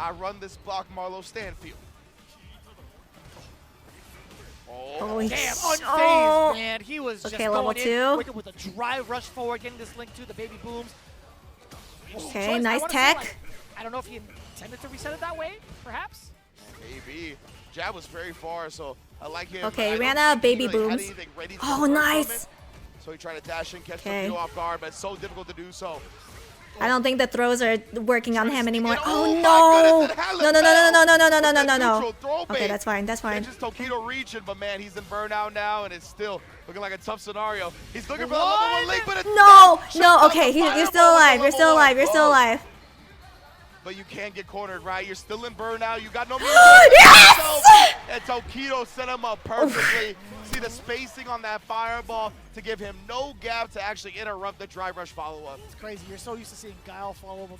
I run this block, Marlo Stanfield. Oh, damn, he's- unfazed, oh. man. He was just Okay, level going in, 2. quick with a dry rush forward, getting this link to the baby booms. Okay, Choice, I nice wanna say, tech. like, I don't know if he intended to reset it that way, perhaps. Maybe. Jab was very far, so I like him. Okay, I ran don't out of think baby he really had booms. anything ready to Oh, work from nice. it. So he tried to dash in, catch Okay. Tokido off guard, but it's so difficult to do so. I don't think the throws are working on him anymore. Oh Oh my no! goodness, and No, no, no, no, no, no, no, no, no, no, no, Neutral throw no. bait. Okay, that's fine. That's fine. Catches Tokido reaching, but man, he's in burnout now, and it's still looking like a tough scenario. He's looking for the level 1 link, but it's No, dead. no. Shuts Okay, down the you're still fireball with alive. the You're still level 1. alive. You're still Oh. alive. But you can't get cornered, right? You're still in burnout. You got no Yes! And Tokido set him up perfectly. See the spacing on that fireball to give him no gap to actually interrupt the drive rush follow-up. It's crazy. You're so used to seeing Guile follow up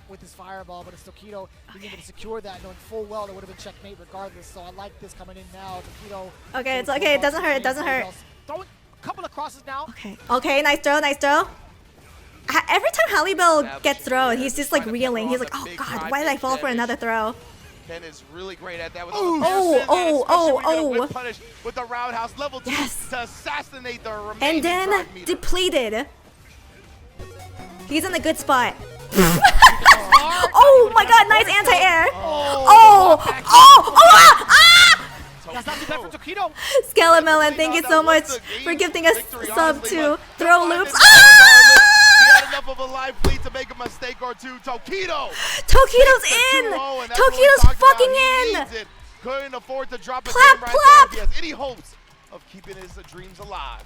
with his fireball, but it's Tokido being able to secure that, knowing full well that would have been checkmate regardless. So I like this coming in now. Tokido. Okay, it's okay. It doesn't hurt. It doesn't hurt. Throwing a couple of crosses now. Okay. Okay, nice throw. Nice throw. Every time Halibel gets thrown, he's just like reeling. He's like, oh god, why did I fall for another throw? Ken is really great at that with Oh, all the passes, oh, especially when you're gonna oh. whip punish with the roundhouse level 2 to assassinate the remaining And then drive meter. depleted. He's in a good spot. Oh my god, nice anti-air. Oh, That's not too bad for Tokido. Skelemelon, thank you so much for gifting us sub to throw loops. He had enough of a live fleet to make a mistake or two. Tokido! Tokido's in! Tokido's fucking in! Couldn't afford to drop a Clap, game right clap! there if he has any hopes of keeping his dreams alive.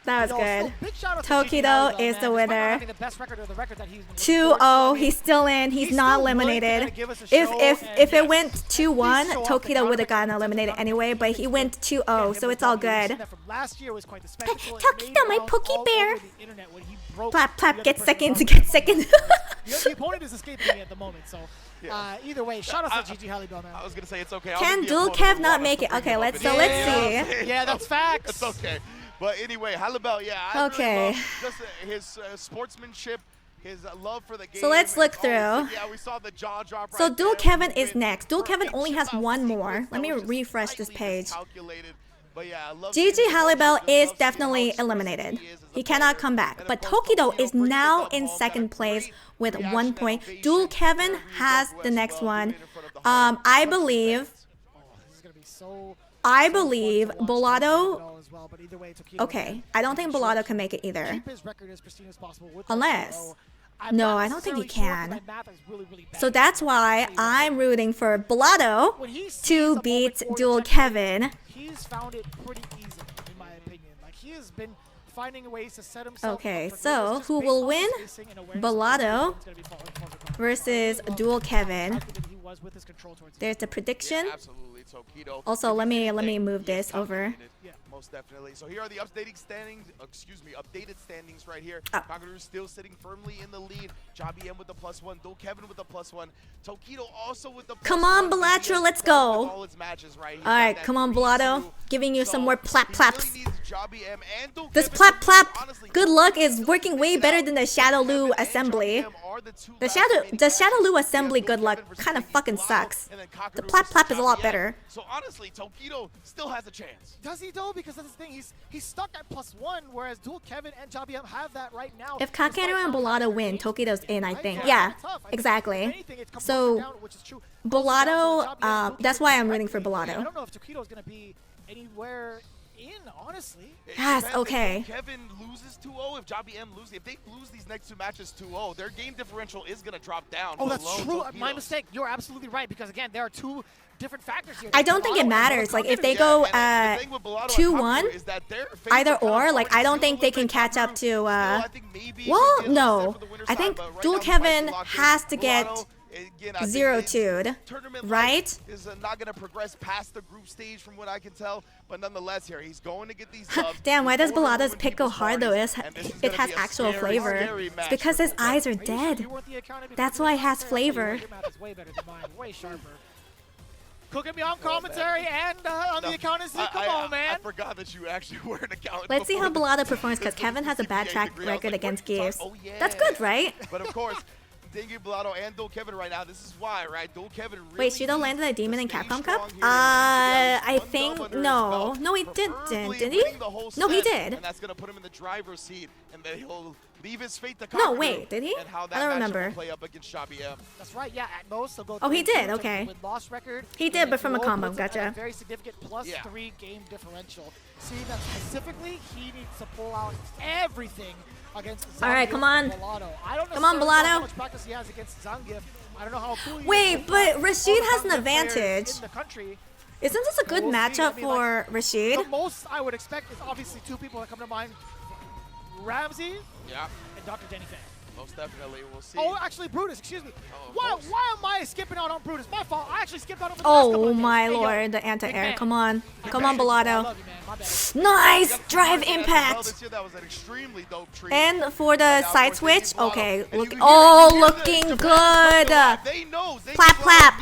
That was good. Big shout out to Tokido GG is man. the winner. Having the best record or the record that he's been 2-0. He's still in. He's not eliminated. If it went 2-1, Tokido would have gotten eliminated anyway. But he went 2-0, so it's all good. Last year was quite the spectacle. Tokido, my Pokey Bear. Plap plap. Get second. Get second. The opponent is escaping me at the moment, so either way, shout out to GG Halibel, man. I was gonna say it's okay. Can Dual Kev not make it? Okay, let's see. Yeah, that's facts. It's okay. But anyway, Halibel, yeah. I Okay. really love just his sportsmanship, his love for the game. So let's look through. Yeah, we saw the jaw drop right So Dual there. Kevin is next. Dual Kevin only has one more. Let me refresh this page. But yeah, I love GG Halibel is definitely eliminated. He cannot come back. But Tokido is now in second place with 1 point. Dual Kevin has the next one. I believe Bolado. Okay, I don't think Bolado can make it either. Unless. No, I don't think he can. So that's why I'm rooting for Bolado to beat Dual Kevin. He's found it pretty easy, in my opinion. Like, he has been finding ways to set himself Okay, up for so greatness who just will based win? on his spacing and awareness of Bolado what's gonna be falling. versus Dual Kevin. He was with his control towards There's the prediction. Absolutely, Tokido. Also, let me move this over. Yeah, most definitely. So here are the updated standings. Updated standings right here. Oh. Conqueror still sitting firmly in the lead. Jobby M with the +1. Dual Kevin with the +1. Tokido also with the +1. Come on, Belatro, let's go. All its matches, right? All right, come on, Bolado. Giving you some more plap plaps. Jobby M and Dual This Kevin plap plap, good luck, is working way better than the Shadow Lu assembly. The Shadow Lu assembly good luck kind of fucking sucks. The plap plap is a lot better. So honestly, Tokido still has a chance. Does he though? Because that's the thing. He's stuck at +1, whereas Dual Kevin and Jobby M have that right now. If Kakano and Bolado win, Tokido's in, I think. Yeah, exactly. So Bolado, that's why I'm rooting for I Bolado. don't know if Tokido's gonna be anywhere in, honestly. Yes, okay. If Kevin loses 2-0, if Jobby M loses, if they lose these next two matches 2-0, their game differential is going to drop down. Oh, that's below true. My mistake. You're absolutely right, because again, there are two different factors here. I don't think it matters. Like, if they go 2-1, either or, like, I don't think they can catch up to, well, no. I think Dual Kevin has to get 0-2'd, right? Is not going to progress past the group stage from what I can tell, but nonetheless here, he's going to get these dubs. Damn, why does Bolado's pick go hard though? It has actual flavor. It's because his eyes are dead. That's why it has flavor. Cooking me on commentary and on the accountancy. Come on, man. I forgot that you actually were an accountant. Let's see how Bolado performs, because Kevin has a bad track record against Gears. That's good, right? But of course, Dengue Bolado and Dual Kevin right now, this is why, right? Dual Kevin really Wait, Shido landed a demon in CAPCOM Cup? I think, no. No, he didn't, did he? No, he did. And that's going to put him in the driver's seat, and then he'll leave his fate to No, wait, did he? I don't remember. Play up against Jobby M. That's right, yeah, at most, they'll go Oh, he did, okay. with loss record. He did, but from a combo, gotcha. Very significant +3 game differential. See that specifically, he needs to pull out everything against Zangief. All right, come on. I don't Come on, know Bolado. how much practice he has against Zangief. I don't know how cool he Wait, is. but Rashid has an advantage. In the country. Isn't this a good We'll see. matchup I mean, for like, Rashid? The most I would expect is obviously two people that come to mind. Ramsey and Dr. Danny Fan. Most definitely, we'll see. Oh, actually, Brutus, excuse me. Why am I skipping out on Brutus? My fault. I actually skipped out on the Oh my lord, the anti-air. Come on. Come on, Bolado. Nice! Drive impact! And for the side switch, okay. Look, looking good! Clap, clap!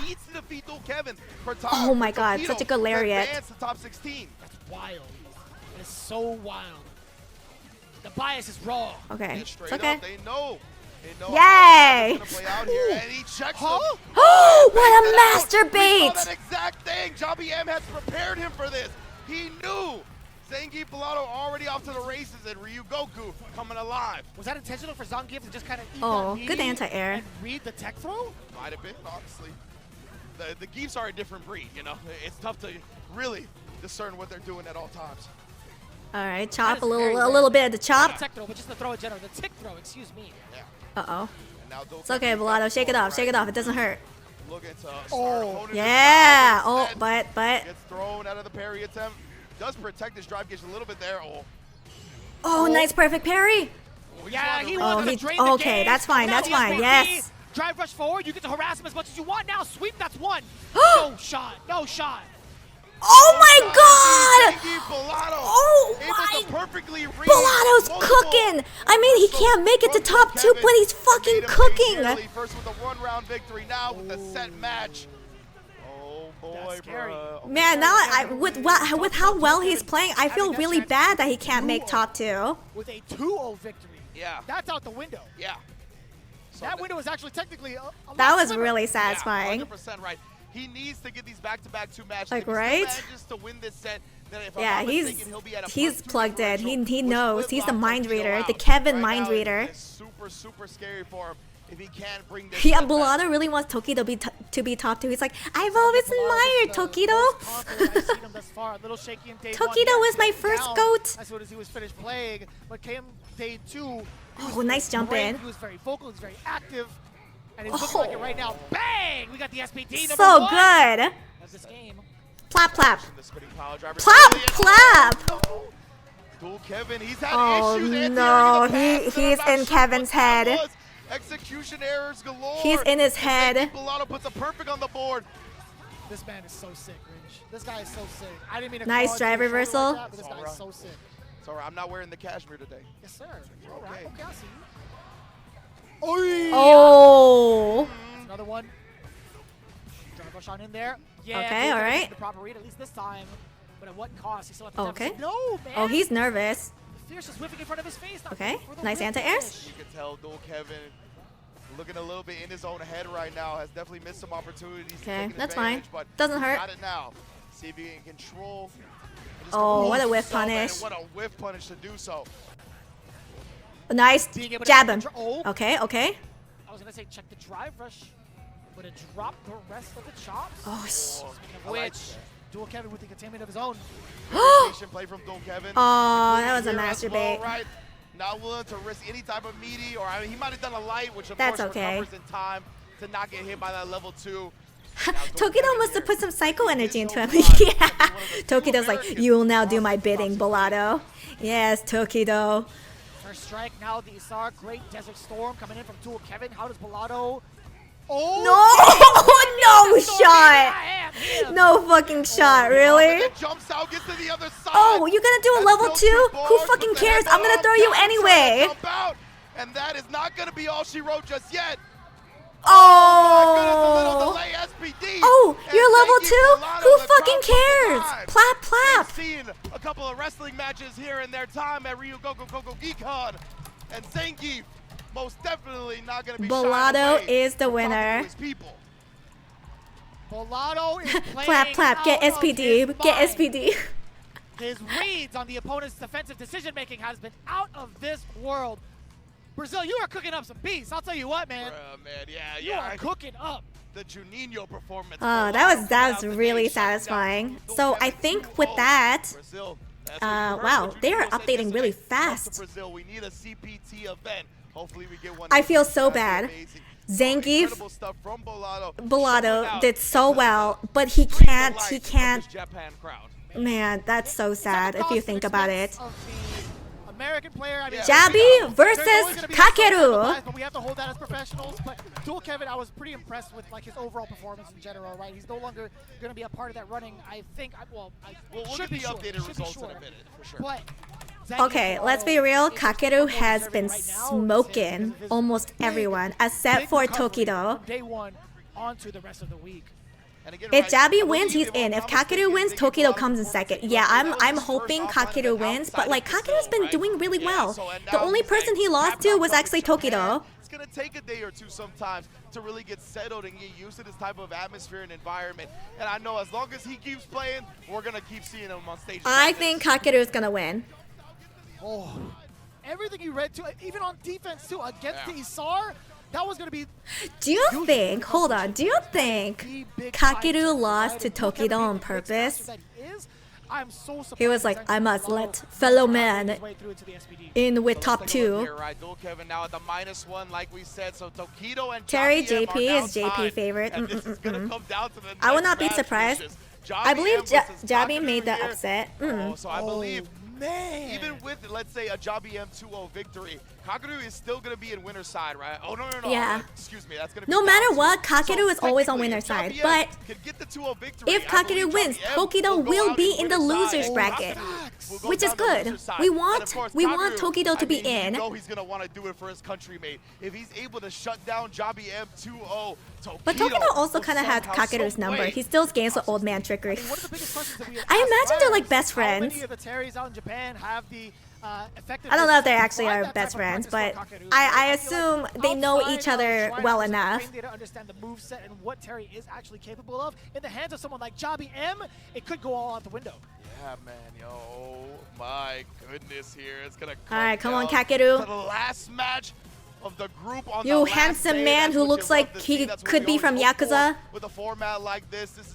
Oh my god, such a good lariat. That's wild. It is so wild. The bias is raw. Okay, it's okay. They know. Yay! Oh, what a master bait! That exact thing. Jobby M has prepared him for this. He knew. Zangief Bolado already off to the races, and Ryu Goku coming alive. Was that intentional for Zangief to just kind of eat Oh, that good anti-air. and read the tech throw? Might have been, honestly. The Geefs are a different breed, you know. It's tough to really discern what they're doing at all times. All right, chop a little bit of the chop. Not a tech throw, but just the throw in general. The tick throw, excuse me. Yeah. Uh-oh. It's okay, Bolado. Shake it off. Shake it off. It doesn't hurt. Looking to Oh. Yeah. Oh, but. Gets thrown out of the parry attempt. Does protect his drive gauge a little bit there. Oh. Oh, nice perfect parry. Yeah, he wants to drain the okay, game. that's fine, Now that's the fine, SPT, yes. Drive rush forward, you get to harass him as much as you want. Now sweep, that's one. No shot, no shot. Oh my god! Oh my! Bellato's cooking! I mean, he can't make it to top 2, but he's fucking cooking! First with a one-round victory, now with the set match. Oh boy, bro. Man, now with how well he's playing, I feel really bad that he can't make top 2. With a 2-0 victory. Yeah. That's out the window. Yeah. That window was actually technically a That was really satisfying. Yeah, 100% right. He needs to get these back-to-back 2 matches. Like, if he right? still manages to win this set, then if Yeah, I'm not mistaken, he'll be at a he's plugged in. He knows. He's the mind reader, out. the Kevin Right mind now, reader. It's super scary for him if he can't bring this. Yeah, set back. Bellato really wants Toki to be top 2. He's like, I've always admired Tokido. I've seen him thus far. A little shaky in day Tokido one. was my first goat. As soon as he was finished playing, but came day 2. Oh, nice jump in. He was very vocal. He was very active. And he's looking like it right now. Bang! We got the SPT number So 1. good. That's this game. Plap, plap. Plap, plap. Dual Kevin, he's had Oh issues. no, he's in Kevin's head. Execution errors galore. He's in his head. Bellato puts a perfect on the board. This man is so sick, Ridge. This guy is so sick. I didn't mean to Nice call it drive to a shoulder reversal. like that, but this guy is so sick. It's alright, I'm not wearing the cashmere today. Yes, sir. All right. Okay. Okay, I see you. Oh. Another one. Drive rush on in there. Yeah. Okay, all right. The proper read, at least this time. But at what cost? He still has to Okay. No, man. Oh, he's nervous. Fierce is whipping in front of his face. Okay, nice anti-airs. You can tell Dual Kevin looking a little bit in his own head right now. Has definitely missed some opportunities. Okay, to that's advantage, fine. But Doesn't hurt. Got it now. See if he can control. Oh, what a whiff Man, punish. what a whiff punish to do so. Nice. Being able to Jab get him. the oh. Okay, okay. I was going to say check the drive rush, but it dropped the rest of the chops. Oh, Speaking of which, Dual Kevin with the containment of his own. Patient play from Dual Kevin. Oh, that was a Here as masturbate. well, right? Not willing to risk any type of meaty, or I mean, he might have done a light, which of That's course okay. recovers in time to not get hit by that level 2. Tokido must have put some psycho energy into him. Yeah. Tokido's like, you will now do my bidding, Bellato. Yes, Tokido. First strike, now the Isar, great Desert Storm coming in from Dual Kevin. How does Bellato? Oh! No! No shot! No fucking shot, really? Jumps out, gets to the other side. Oh, you're gonna do a level 2? Who fucking cares? I'm gonna throw you anyway. And that is not gonna be all she wrote just yet. Oh! Oh, you're level 2? Who fucking cares? Plap, plap. Seeing a couple of wrestling matches here in their time at Ryu Gogo Geekon, and Zangief most definitely not going to be Bellato is the winner. Bellato is playing Plap, plap. Get out of SPD. his Get mind. SPD. His reads on the opponent's defensive decision-making has been out of this world. Brazil, you are cooking up some beats. I'll tell you what, man. Man, You are cooking up. The Juninho performance. Oh, that was really satisfying. So I think with that, wow, they are updating really fast. Brazil, we need a CPT event. Hopefully we get one. I feel so bad. Zangief, Bellato did so well, but he can't. Man, that's so sad if you think about it. American player, I mean, Jabby versus Kakeru. But we have to hold that as professionals. But Dual Kevin, I was pretty impressed with like his overall performance in general. Right, he's no longer going to be a part of that running. I think. Well, we'll should get be the sure. updated results in a minute for sure. But Okay, let's be real. Kakeru has been smoking almost everyone, except for Tokido. Day one onto the rest of the week. If Jabby wins, he's in. If Kakeru wins, Tokido comes in second. Yeah, I'm hoping Kakeru wins, but like Kakeru's been doing really well. The only person he lost to was actually Tokido. It's gonna take a day or two sometimes to really get settled and get used to this type of atmosphere and environment. And I know as long as he keeps playing, we're gonna keep seeing him on stage. I think Kakeru's gonna win. Oh, everything you read too, even on defense too, against the Isar. That was going to be... Do you think, hold on, do you think Kakeru lost to Tokido on purpose? He was like, I must let fellow man in with top 2. Kevin now at the -1, like we said, so Tokido and Terry JP is JP favorite. I would not be surprised. I believe Jabby made the upset. So I believe man. Even with, let's say, a Jabi M 2-0 victory, Kakeru is still going to be in winner's side, right? Oh, no. Yeah. Excuse me. That's going to be No matter down what, two. Kakeru So is always on technically, winner's if side. Jabi M But can get the 2-0 victory, if I believe Kakeru wins, Jabi M Tokido go will out be in in the winner's side. losers bracket, Will go which is down the good. loser's side. We And want of course, Tokido to be I mean, in. You know he's going to want to do it for his country-mate. If he's able to shut down Jabi M 2-0, But Tokido also kind of had Kakeru's number. He still gains with old man trickery. I imagine they're like best friends. How many of the Terrys out in Japan have the I don't know if they actually are best friends, but I assume they know each other well enough. To understand the moveset and what Terry is actually capable of. In the hands of someone like Jabi M, it could go all out the window. Yeah, man, yo, my goodness here. It's going to come All right, come on, down Kakeru. to the last match of the group on You the last handsome day. man That's who what looks you love like to see. he That's what could we be from always hope for Yakuza. With a format like this is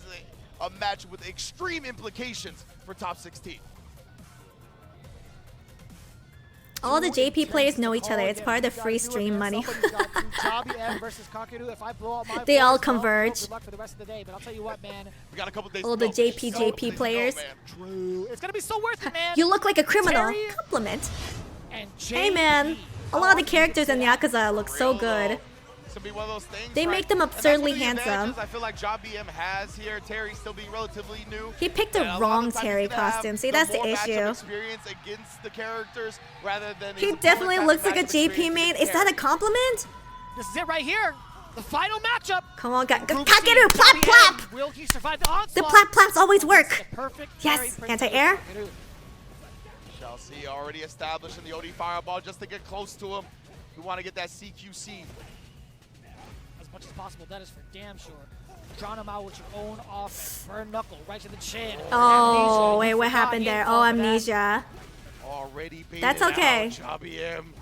a match with extreme implications for top 16. All the JP players know each other. It's part of the free stream money. Jabi M versus Kakeru. If I blow out my They all board, well, converge. Good luck for the rest of the day. But I'll tell you what, man. We got a couple days All the JP players. True. It's gonna be so worth it, man. You look like a criminal. Terry Compliment. and Hey man, a lot of the characters in Yakuza look so good. It's gonna be one of those things. They right? make them And that's absurdly one of the handsome. advantages I feel like Jabi M has here. Terry still being relatively new. He picked And a lot of wrong the time Terry he's gonna have costume. See, that's the more matchup issue. experience against the characters rather than He his definitely opponents looks like a having matchup JP main. experience Is that a against compliment? This is it right here. The final matchup. Come on, Group C, Kakeru, plap Jabi plap! M. Will he survive the onslaught? The plap plaps always work. The perfect Yes, Terry Prince anti-air. Kakeru. Chelsea already established in the OD Fireball just to get close to him. We want to get that CQC. As much as possible, that is for damn sure. Drawn him out with your own offense. Burn knuckle right to the chin. Oh, Amnesia. wait, You what forgot happened he there? had Oh, fun for that. amnesia. Already beat That's okay. Jabi M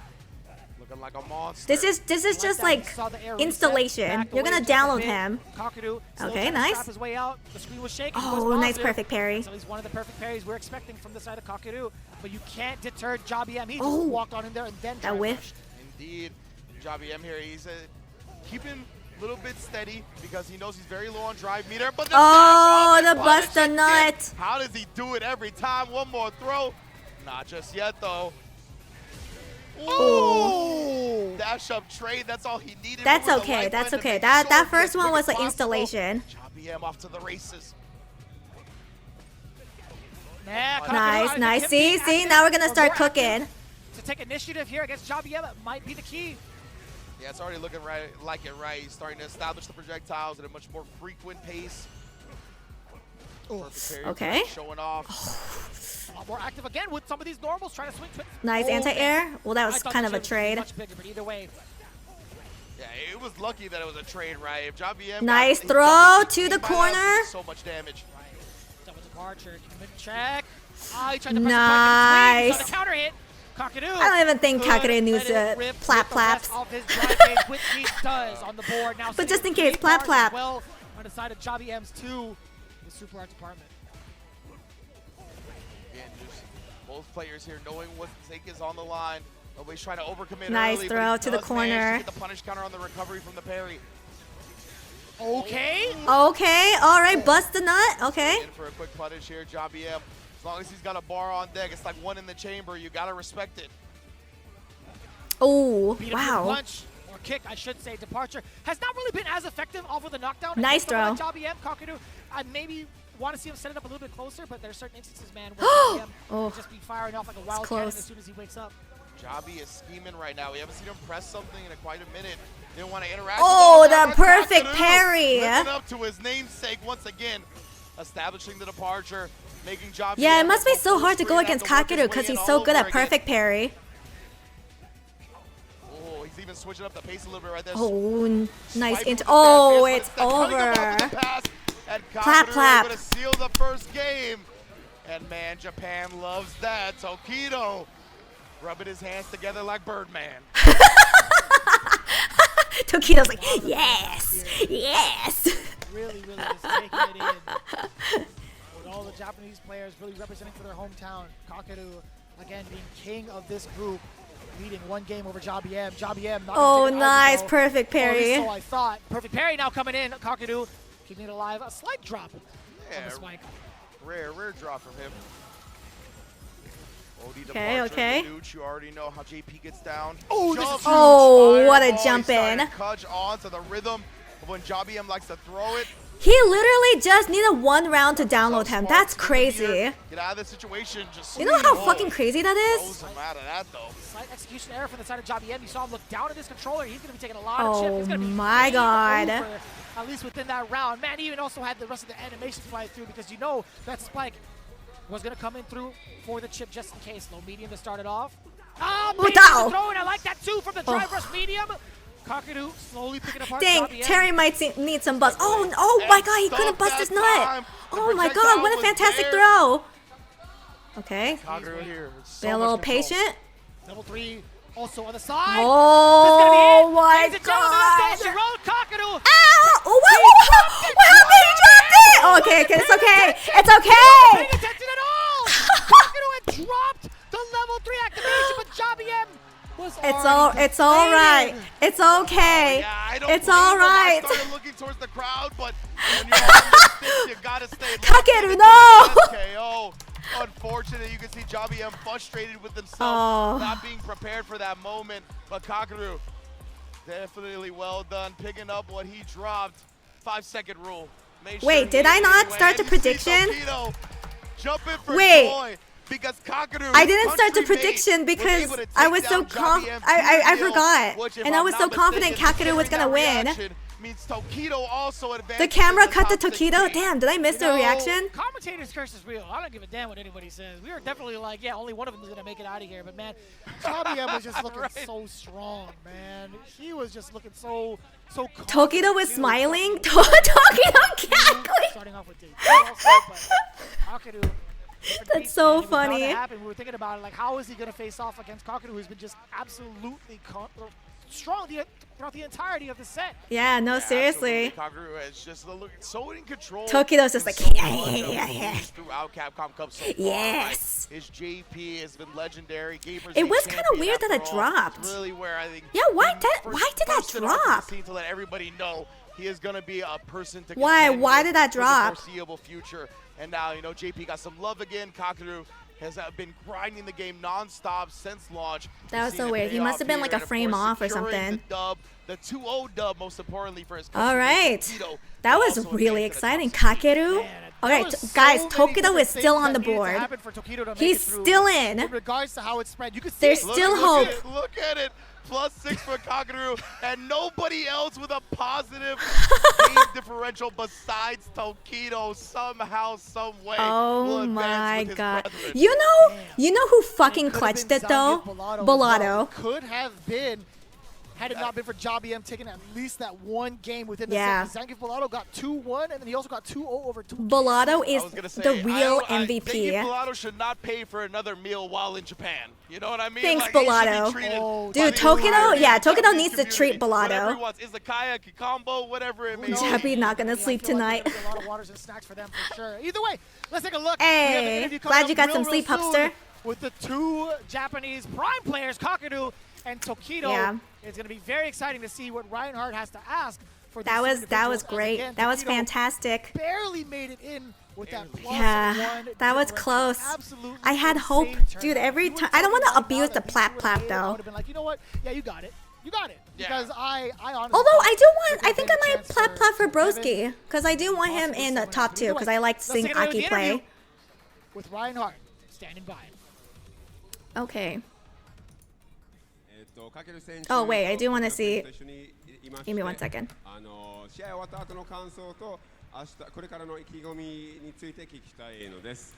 looking like a monster. This is just like installation. You're gonna download him. Kakeru still Okay, trying to nice. scrap his way out. The screen was shaking. He Oh, was nice positive. perfect parry. So he's one of the perfect parries we're expecting from the side of Kakeru. But you can't deter Jabi M. He just Oh. walked on in there and then That whiff. rushed. Indeed, Jabi M here, he's keeping a little bit steady because he knows he's very low on drive meter. But the Oh, dash the off bust punish a again. nut. How does he do it every time? One more throw. Not just yet, though. Ooh. Dash up trade, that's all he needed. That's with the okay. lifeline That's to okay. make That sure that he first gets one was quick an as possible. installation. Jabi M off to the races. Yeah, Kakeru Nice, out nice. of See, active see, now we're gonna or start more active. cooking. To take initiative here against Jabi M might be the key. Yeah, it's already looking right, like it right. He's starting to establish the projectiles at a much more frequent pace. Perfect parry, Okay. showing off. A lot more active again with some of these normals trying to swing twins. Nice Oh, anti-air. man. Well, that I was thought kind the of a chip was trade. Much bigger, but either way. Yeah, it was lucky that it was a trade, right? If Jabi M Nice got- throw he to the might have corner. so much damage. Double departure, commit check. Ah, he tried to press Nice. the button. Counter hit. Kakeru. I don't even think could Kakeru knew let it to rip plap with the rest plaps. of his drive phase, which he does on the board. Now But just in sitting case, plap, bars plap. as well on the side of Jabi M's 2, the super art department. Again, just both players here knowing what stake is on the line. Nobody's trying to overcommit Nice early, throw but he to the does manage corner. to get the punish counter on the recovery from the parry. Okay. Okay, all right, bust the nut. Okay. In for a quick punish here, Jabi M. As long as he's got a bar on deck, it's like one in the chamber. You gotta respect it. Oh, Beat him with wow. punch, or kick, I should say. Departure has not really been as effective off of the knockdown. Nice against someone throw. like Jabi M. Kakeru, I maybe want to see him set it up a little bit closer, but there's certain instances, man, where Jabi M Oh. will just be firing off like a wild cannon close. as soon as he wakes up. Jabi is scheming right now. We haven't seen him press something in quite a minute. Didn't want to interact. Oh, with all the that, but perfect Kakeru parry. living up to his namesake once again, establishing the departure, making Jabi Yeah, it M must be go so full hard to go screen, against have to work his Kakeru way because in he's all so good over at again. perfect parry. Oh, he's even switching up the pace a little bit right there. Oh, nice. Swiping with the Oh, back it's fist, but cutting him off with over. the pass, and Clap, Kakeru clap. able to seal the first game. And man, Japan loves that. Tokido rubbing his hands together like Birdman. Tokido's like, yes, yes. Really, really just taking it in. With all the Japanese players really representing for their hometown. Kakeru, again, being king of this group, leading one game over Jabi M. Jabi M not Oh, gonna take it out nice, though. perfect Or at least parry. so I thought. Perfect parry now coming in. Kakeru keeping it alive. A slight drop on the spike. Rare drop from him. Okay, okay. You already know how JP gets down. Oh, this is what a jump in. Cudge on to the rhythm of when JBM likes to throw it. He literally just needed 1 round to download him. That's crazy. Get out of this situation. Just You know how fucking crazy that is? Slight execution error from the side of JBM. You saw him look down at his controller. He's going to be taking a lot of chips. He's going to be my god. over, at least within that round. Man, he even also had the rest of the animations fly through because you know that spike was going to come in through for the chip just in case. Low medium to start it off. Ah, throwing. I like that too from the drive rush medium. Kakadu slowly picking apart. Dang, Terry might need some buzz. Oh my god, he couldn't bust his nut. Oh my god, what a fantastic throw. Okay. Be a little patient. Level 3 also on the side. Oh my god. Kakadu. Ow! What happened? He dropped it! Okay, it's okay. It's okay. Paying attention at all. Kakadu had dropped the level 3 activation, but JBM was It's all right. It's okay. It's all right. I started looking towards the crowd, but when you're on the sticks, you gotta stay Kakeru, no! KO. Unfortunate, you can see JBM frustrated with himself, not being prepared for that moment. But Kakadu, definitely well done, picking up what he dropped. 5-second rule. Wait, did I not start the prediction? Wait. Because Kakadu, I didn't start the prediction because I was so I forgot, and I was so confident Kakadu was gonna win. The camera cut to Tokido. Damn, did I miss the reaction? Commentator's curse is real. I don't give a damn what anybody says. We were definitely like, yeah, only one of them is gonna make it out of here. But man, JBM was just looking so strong, man. He was just looking so. Tokido was smiling. Tokido cackling. Starting off with That's so funny. We were thinking about it, like, how is he going to face off against Kakadu, who's been just absolutely strong throughout the entirety of the set. Yeah, no, seriously. Kakadu is just so in control. Tokido's just like, yeah. Throughout CAPCOM Cup so far. Yes. His JP has been legendary. It was kind of weird that it dropped. Really where I think. Yeah, why did that drop? To let everybody know he is going to be a person to. Why did that drop? For the foreseeable future. And now, you know, JP got some love again. Kakadu has been grinding the game non-stop since launch. That was so weird. He must have been like a frame off or something. The 2-0 dub, most importantly for his country. All right. That was really exciting. Kakeru. Okay, guys, Tokido is still on the board. He's still in. In regards to how it spread, you can see there's still hope. Look at it. +6 for Kakadu, and nobody else with a positive game differential besides Tokido somehow, some way. Oh my god. You know who fucking clutched it though? Bolado. Could have been, had it not been for JBM taking at least that one game within the set. Zangief Bolado got 2-1, and then he also got 2-0 over 2. Bolado is the real MVP. Zangief Bolado should not pay for another meal while in Japan. You know what I mean? Thanks, Bolado. Dude, Tokido needs to treat Bolado. Izakaya, Kikombo, whatever it may be. Jappy not gonna sleep tonight. A lot of waters and snacks for them for sure. Either way, let's take a look. Hey, glad you got some sleep, Hupster. With the 2 Japanese prime players, Kakadu and Tokido. Yeah. It's going to be very exciting to see what Reinhardt has to ask for that was great. Again, that was fantastic. Barely made it in with that +1. That was close. I had hope, dude. Every time I don't want to abuse the plap though. I would have been like, you know what? Yeah, you got it. You got it. Because I honestly. Although I think I might plap for Broski because I do want him in the top 2 because I like seeing Aki play. With Reinhardt standing by. Okay. Oh wait, I do want to see. Give me 1 second. 試合終わった後の感想とこれからの意気込みについて聞きたいのです。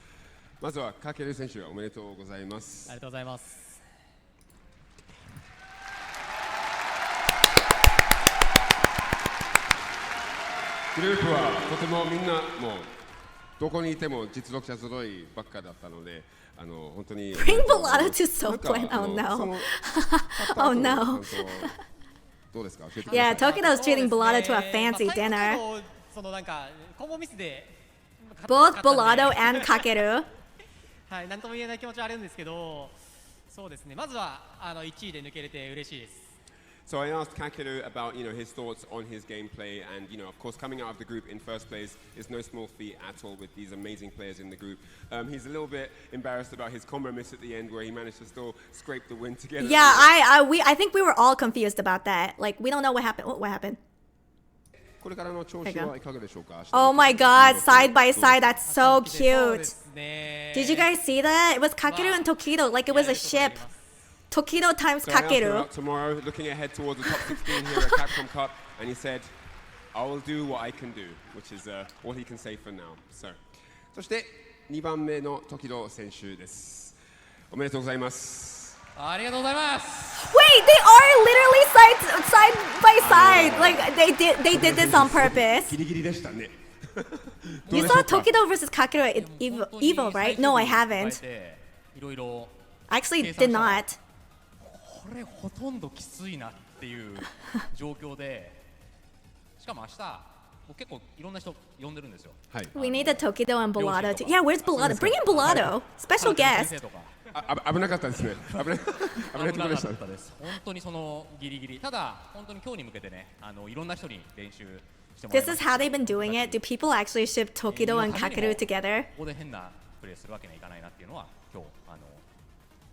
まずはカケル選手おめでとうございます。ありがとうございます。グループはとてもみんなもうどこにいても実力者揃いばっかだったので。Bring Bolado to Soapland. Oh no. Oh no. Yeah, Tokido's treating Bolado to a fancy dinner. Both Bolado and Kakeru. はい、なんとも言えない気持ちはあるんですけど、そうですね。まずは1位で抜けれて嬉しいです。So I asked Kakeru about, his thoughts on his gameplay, and, of course, coming out of the group in first place is no small feat at all with these amazing players in the group. He's a little bit embarrassed about his combo miss at the end, where he managed to still scrape the win together. Yeah, I think we were all confused about that. Like, we don't know what happened. What happened? Oh my god, side by side, that's so cute. Did you guys see that? It was Kakeru and Tokido, like it was a ship. Tokido times Kakeru. Tomorrow, looking ahead towards the top 16 here at Capcom Cup, and he said, I will do what I can do, which is all he can say for now. So, そして2番目のTokido選手です。おめでとうございます。ありがとうございます。 Wait, they are literally side by side. Like they did this on purpose. ギリギリでしたね。 You saw Tokido versus Kakeru at Evo, right? No, I haven't. I actually did not. これほとんどきついなっていう状況で、しかも明日結構いろんな人呼んでるんですよ。We need a Tokido and Bellado too. Yeah, where's Bellado? Bring in Bellado. Special guest. 危なかったですね。危ないところでした。本当にそのギリギリ。ただ本当に今日に向けてね、いろんな人に練習してもらいま This す。 is how they've been doing it. Do people actually ship Tokido and Kakeru together? ここで変なプレーするわけにはいかないなっていうのは今日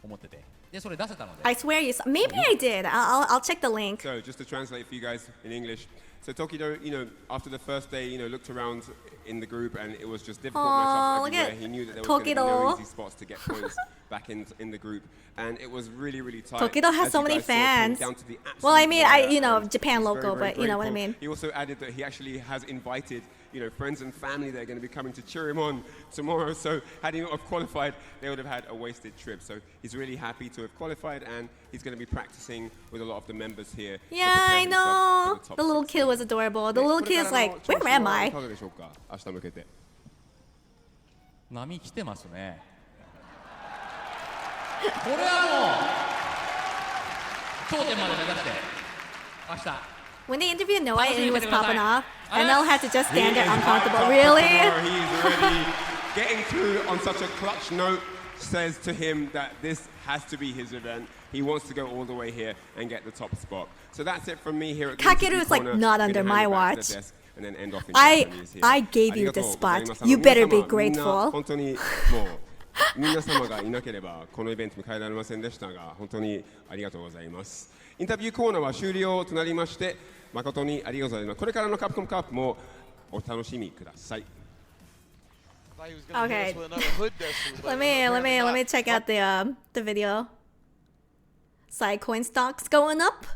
思ってて。でそれ出せたので。I swear you saw. Maybe I did. I'll check the link. So just to translate for you guys in English. So Tokido, after the first day, looked around in the group and it was just difficult matchups everywhere. He knew that there was going to be no easy spots to get points back in the group, and it was really, really tight. Tokido has so many fans. Well, I mean, Japan local, but you know what I mean. He also added that he actually has invited, friends and family that are going to be coming to cheer him on tomorrow. So had he not have qualified, they would have had a wasted trip. So he's really happy to have qualified, and he's going to be practicing with a lot of the members here. Yeah, I know. The little kid was adorable. The little kid is like, where am I? 波来てますね。これはもう頂点まで目指して明日。When they interviewed Noah and he was popping off, NL had to just stand there uncomfortable. Really? He's already getting through on such a clutch note. Says to him that this has to be his event. He wants to go all the way here and get the top spot. So that's it from me here at the Kakeru is like not under my watch. And then end off in I gave you the spot. You better be grateful. 本当にもう皆様がいなければこのイベントに変えられませんでしたが、本当にありがとうございます。インタビューコーナーは終了となりまして、誠にありがとうございます。これからのカプコムカップもお楽しみください。Okay. let me check out the video. Side coin stocks going up.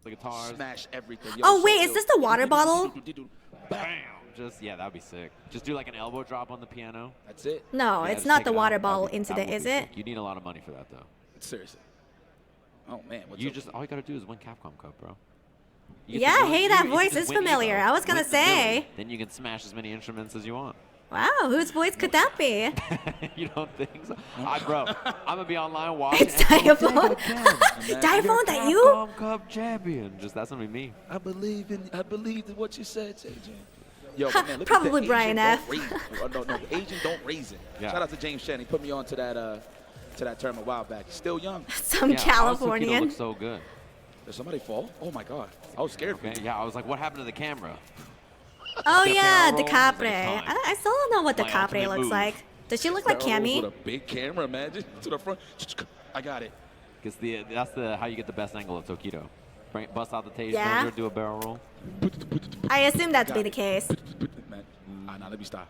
Smash everything. Yo, Oh wait, is this the water bottle? Bam! Yeah, that'd be sick. Just do like an elbow drop on the piano. That's it. No, Yeah, it's just not take the it water out. bottle That would incident, be is it? sick. You need a lot of money for that though. Seriously. Oh man, what's You up? just all you gotta do is win Capcom Cup, bro. Yeah, hey, that voice is familiar. I was gonna say. Then you can smash as many instruments as you want. Wow, whose voice could that be? You don't think so? Bro, I'm gonna be online watching. It's Diaphone. Diaphone, that you? Capcom Cup champion. Just that's gonna be me. I believe in what you said, JJ. Yo, but man, look Probably at the Brian Asian F. Don't raise it. No, Asian don't raise it. Yeah. Shout out to James Shannon. He put me on to that term a while back. He's still young. Some Californian. Looks so good. Did somebody fall? Oh my God. I was scared. Okay, yeah, I was like, what happened to the camera? Oh The yeah, barrel the roll Capre. is like I still don't know what the My Capre ultimate looks move. like. Does she look like Barrel rolls Cammy? with a big camera, imagine, to the front. I got it. Because that's how you get the best angle of Tokido. Bust out the taser, Yeah. do a barrel roll. I assume that to be the case. Man, nah, let me stop.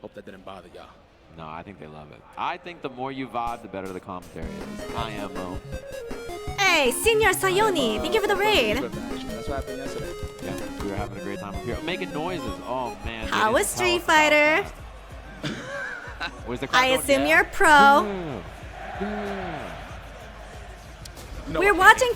Hope that didn't bother y'all. No, I think they love it. I think the more you vibe, the better the commentary is. I am, though. Hey, Senior Sayoni, thank you for the raid. That's what happened yesterday. Yeah, we were having a great time up here. Making noises. Oh, man. they How didn't was tell Street us about Fighter? that. Was the crowd I going, assume yeah? you're pro. Yeah. We're watching.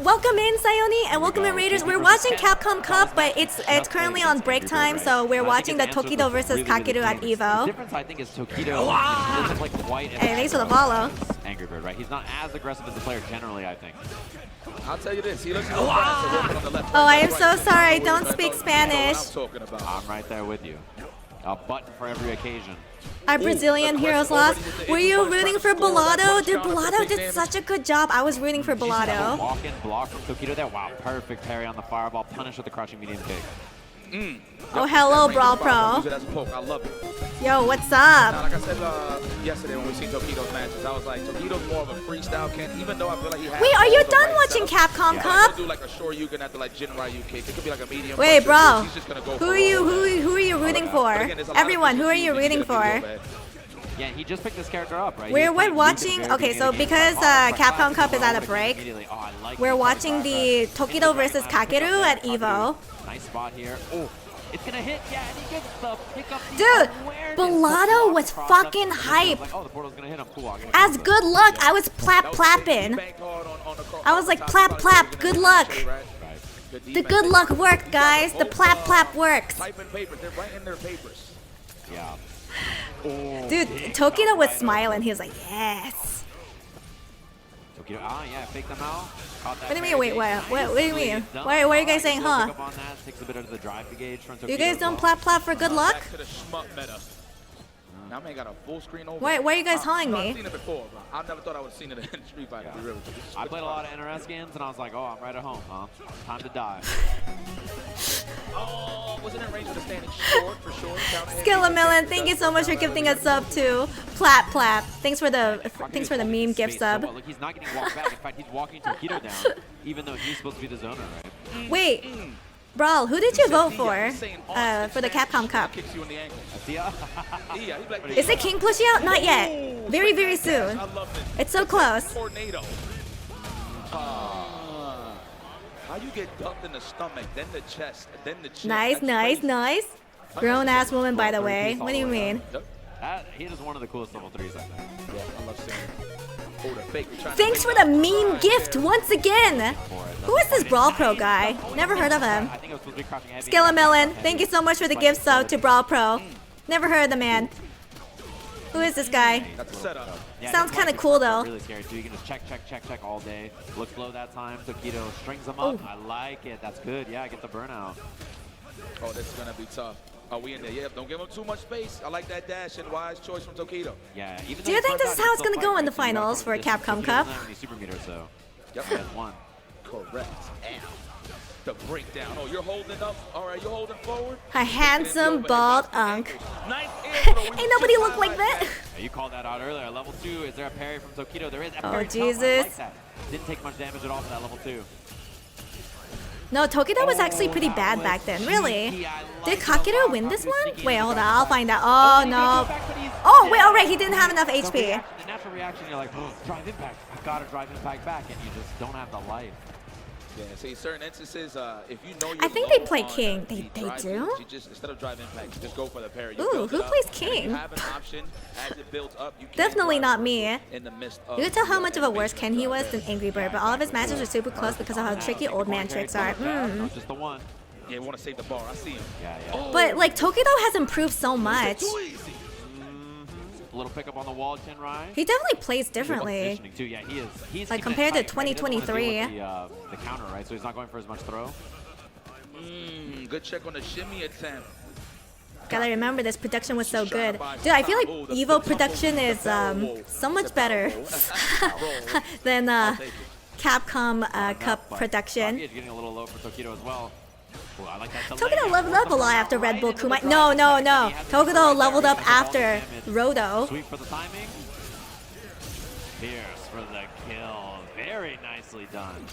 Welcome in, Sayoni, and welcome in, Raiders. We're watching Capcom Cup, but it's currently on break time, so we're watching the Tokido versus Kakeru at The Evo. difference, I think, is Tokido doesn't like white. Hey, thanks for the follow. Angry Bird, right? He's not as aggressive as a player generally, I think. I'll tell you this. He looks on the left. Oh, I am so sorry. I don't speak Spanish. I'm right there with you. A button for every occasion. Our Brazilian heroes lost. Were you rooting for Bellotto? Dude, Bellotto did such a good job. I was rooting for Bellotto. Walk in block from Tokido there. Wow, perfect parry on the fireball. Punish with the crushing medium kick. Oh, hello, Brawl Pro. I love it. Yo, what's Now, up? like I said yesterday when we seen Tokido's matches, I was like, Tokido's more of a freestyle can, even though I feel like he has. Wait, are you done watching Capcom Cup? Do like a short Yugen after like Jin Ryu kick. It could be like a medium. Wait, bro. He's just gonna go Who are you rooting for? Everyone, who are you rooting for? Yeah, he just picked this character up, right? We're watching. Okay, so because Capcom Cup is at a break, we're watching the Tokido versus Kakeru at Evo. Nice spot here. Oh, it's gonna hit. Yeah, and he gets the pick up. Dude, Bellotto was fucking hype. Oh, the portal's gonna hit him. Cool. As good luck, I was plapping. I was like plap. Good luck. The good luck worked, guys. The plap works. Typing papers. They're writing their papers. Yeah. Dude, Tokido was smiling. He was like, yes. Tokido, yeah, fake them out. What do you mean? Wait, what do you mean? What are you guys saying, huh? You guys don't plap for good luck? Now man got a full screen over. Why are you guys hauling me? I've seen it before, bro. I never thought I would have seen it in Street Fighter. I played a lot of NRS games and I was like, oh, I'm right at home, huh? Time to die. Oh, wasn't in range of the standing short for sure. Skillamillion, thank you so much for gifting a sub to plap. Thanks for the meme gift sub. Look, he's not getting walked back. In fact, he's walking Tokido down, even though he's supposed to be the zoner, right? Wait, Brawl, who did you vote for the Capcom Cup? Is it King pushing out? Not yet. Very soon. It's so close. How you get dumped in the stomach, then the chest, then the chin. Nice. Grown ass woman, by the way. What do you mean? He is one of the coolest level 3s, I think. Yeah, I love seeing it. Thanks for the meme gift once again. Who is this Brawl Pro guy? Never heard of him. Skillamillion, thank you so much for the gift sub to Brawl Pro. Never heard of the man. Who is this guy? Sounds kind of cool though. Really scary too. You can just check all day. Looks low that time. Tokido strings him up. I like it. That's good. Yeah, get the burnout. Oh, this is gonna be tough. Are we in there? Yeah, don't give him too much space. I like that dash and wise choice from Tokido. Yeah. Do you think this is how it's gonna go in the finals for Capcom Cup? Super meter, so. Yep. One. Correct. And the breakdown. Oh, you're holding up. All right, you're holding forward. A handsome bald unk. Ain't nobody look like that. You called that out earlier. Level 2. Is there a parry from Tokido? There is. Oh Jesus. Like that. Didn't take much damage at all for that level 2. No, Tokido was actually pretty bad back then. Really? Did Kakeru win this one? Wait, hold on. I'll find out. Oh no. Oh wait. All right. He didn't have enough HP. The natural reaction, you're like, oh, drive impact. I've got to drive impact back, and you just don't have the life. Yeah, see, certain instances, if you know I think they play King. They do? You just, instead of drive impact, you just go for the parry. Ooh, who plays King? You have an option as it builds up. You Definitely not me. In the midst of You could tell how much of a worse Ken he was than Angry Bird, but all of his matches are super close because of how tricky old man tricks are. Just the one. Yeah, we want to save the bar. I see him. Yeah. But like Tokido has improved so much. A little pickup on the wall, Chinrai. He definitely plays differently. Too. Yeah, he's like compared to 2023. The counter, right? So he's not going for as much throw. Good check on the shimmy attempt. Gotta remember, this production was so good. Dude, I feel like Evo production is so much better than Capcom Cup production. Getting a little low for Tokido as well. Ooh, I like that. Tokido leveled up a lot after Red Bull Kumai. No. Tokido leveled up after Rodo. Sweep for the timing. Fierce for the kill. Very nicely done.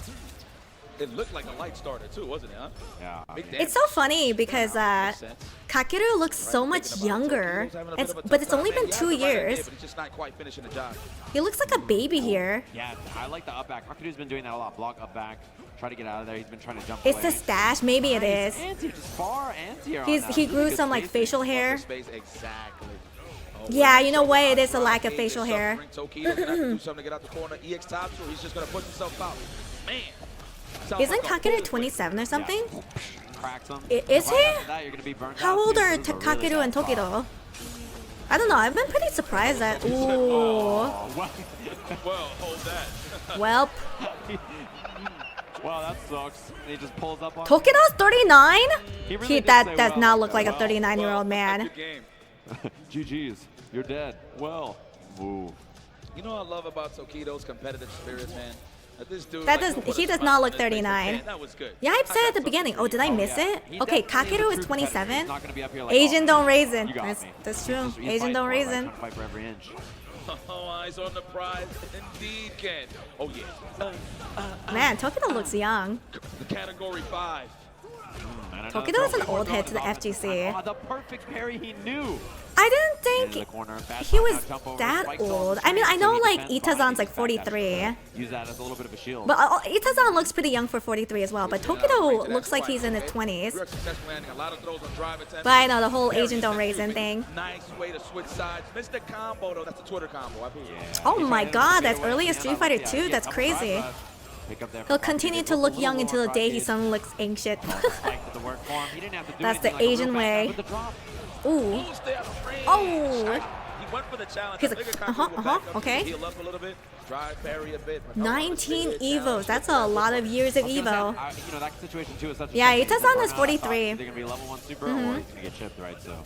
It looked like a light starter too, wasn't it, huh? Yeah. It's so funny because Kakeru looks so much younger, but it's only been 2 years. But it's just not quite finishing the job. He looks like a baby here. Yeah, I like the up back. Kakeru's been doing that a lot. Block up back. Try to get out of there. He's been trying to jump It's away. the stash. Maybe it is. He grew some like facial hair. Yeah, you know what? It is a lack of facial hair. Isn't Kakeru 27 or something? Is he? How old are Kakeru and Tokido? I don't know. I've been pretty surprised that. Ooh. Well, hold that. Welp. Wow, that sucks. And he just pulls up on Tokido's 39? He really did That say does well. not look like a Well, 39-year-old man. GG's. You're dead. Well. Ooh. You know what I love about Tokido's competitive spirit, man? This dude, That like, does, put a he does smile not on look his face, like, 39. "Man, that was good." Yeah, I said at the beginning. Oh, did I miss it? He's Okay, definitely Kakeru a is true competitor. 27. He's not gonna be up here like, Asian oh, don't raisin. you got me. That's true. He's Asian don't fighting for it, right? raisin. Trying to fight for every inch. Oh, eyes on the prize. Indeed, Ken. Oh, yeah. Man, Tokido looks young. The category 5. Tokido is an old head to the FGC. Oh, the perfect parry he knew. I didn't think he was that old. I mean, I know like Itazan's like 43. Use that as a little bit of a shield. But Itazan looks pretty young for 43 as well. But Tokido looks like he's in his 20s. But I know the whole Asian don't raisin thing. Nice way to switch sides. Missed the combo, though. That's a Twitter combo. I believe. Oh my god, that's early as Street Fighter 2. That's crazy. He'll continue to look young until the day he suddenly looks ancient. That's the Asian way. Ooh. Oh. He went for the challenge. He's like, okay. Heal up a little bit. Drive parry a bit. 19 Evos. That's a lot of years of Evo. You know, that situation too is such a Yeah, Itazan is 43. Either gonna be level 1 super or he's gonna get chipped, right? So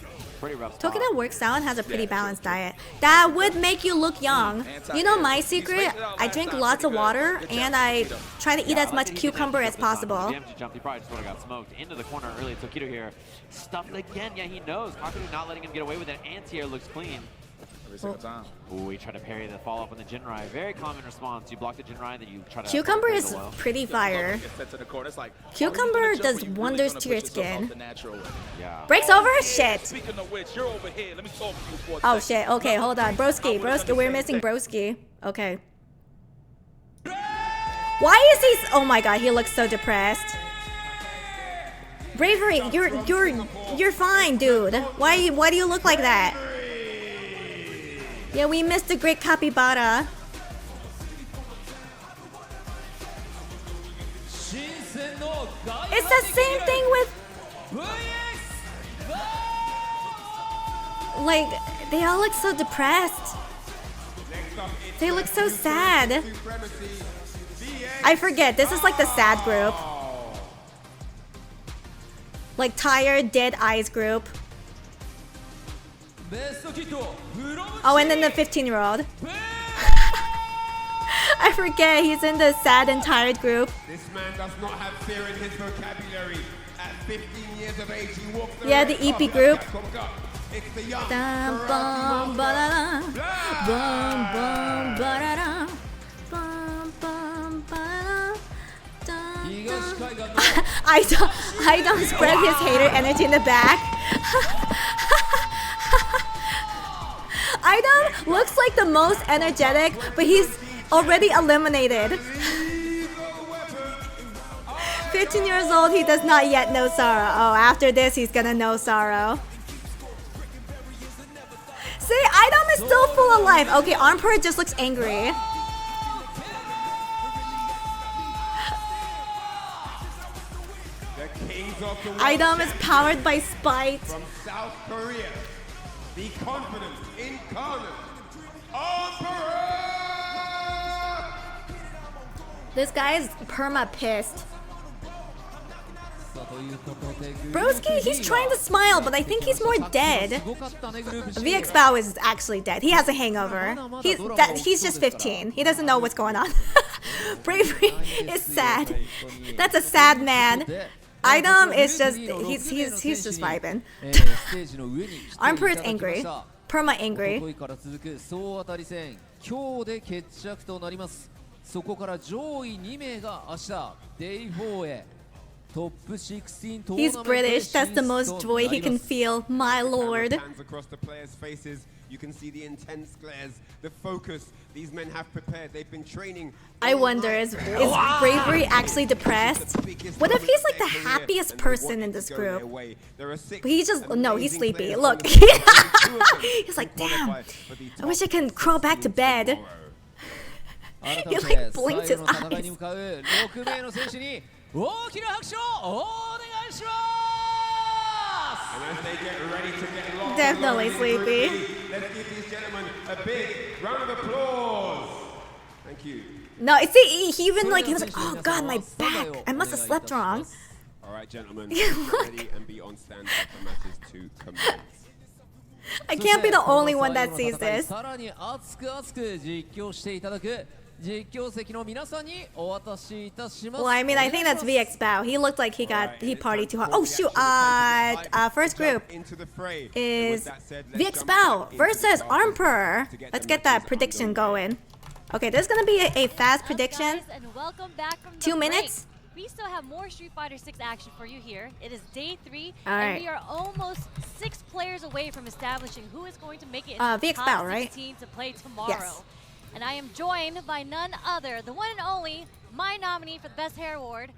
pretty rough. Tokido works out and has a pretty balanced diet. That would make you look young. You know my secret? I drink lots of water and I try to eat as much cucumber as possible. DMG jumped. He probably just would have got smoked into the corner early. Tokido here stuffed again. Yeah, he knows. Kakeru not letting him get away with it. Anti-air looks clean. Every single time. Ooh, he tried to parry the follow-up on the Jinrai. Very common response. You block the Jinrai, then you try to... Cucumber is pretty fire. Cucumber does wonders to your skin. Yeah. Breaks over? Shit. Speaking of which, you're over here. Let me talk to you for a Oh second. shit. Okay, hold on. Broski, we're missing Broski. Okay. Why is he? Oh my god, he looks so depressed. Bravery, you're fine, dude. Why do you look like that? Yeah, we missed the great capybara. It's the same thing with... Like, they all look so depressed. They look so sad. I forget, this is like the sad group. Like tired, dead eyes group. Oh, and then the 15-year-old. I forget, he's in the sad and tired group. This man does not have fear in his vocabulary. At 15 years of age, he walks the Yeah, the red EP carpet group. at CAPCOM Cup. It's the young Dum, karate bum, master. ba-da-da. Bum, bum, ba-da-da. Bum, bum, ba-da-da. Dum, dum. I don't spread his hater energy in the back. Idom looks like the most energetic, but he's already eliminated. 15 years old, he does not yet know sorrow. Oh, after this, he's gonna know sorrow. See, Idom is still full of life. Okay, Armpert just looks angry. Idom is powered by spite. From South Korea, the confidence incarnate, Emperor! This guy is perma pissed. Broski, he's trying to smile, but I think he's more dead. VX Bao is actually dead. He has a hangover. He's just 15. He doesn't know what's going on. Bravery is sad. That's a sad man. Idom is just, he's just vibing. Armpert is angry. Perma angry. そこから上位2名が明日 Day 4へ Top 16 He's British. That's the most joy he can feel, my lord. Hands across the players' faces. You can see the intense glares, the focus these men have prepared. They've been training. I wonder, is Bravery actually depressed? What if he's like the happiest person in this group? But he's just, no, he's sleepy. Look. He's like, damn, I wish I can crawl back to bed. He like blinked his eyes. Definitely sleepy. Let's give these gentlemen a big round of applause. Thank you. No, see, he even like, he was like, oh god, my back. I must have slept wrong. All right, gentlemen, ready and be on standby for matches to commence. I can't be the only one that sees this. さらに熱く熱く実況していただく実況席の皆さんにお渡しいたします。 Well, I mean, I think that's VX Bao. He looked like he partied too hard. Oh shoot! First group is VX Bao versus Armper. Let's get that prediction going. Okay, there's gonna be a fast prediction. Guys, and welcome back from 2 the minutes. break. We still have more Street Fighter 6 action for you here. It is day 3, All and right. we are almost 6 players away from establishing who is going to make it VX into the top Bao, right? 16 to play tomorrow. Yes. And I am joined by none other, the one and only, my nominee for the Best Hair Award,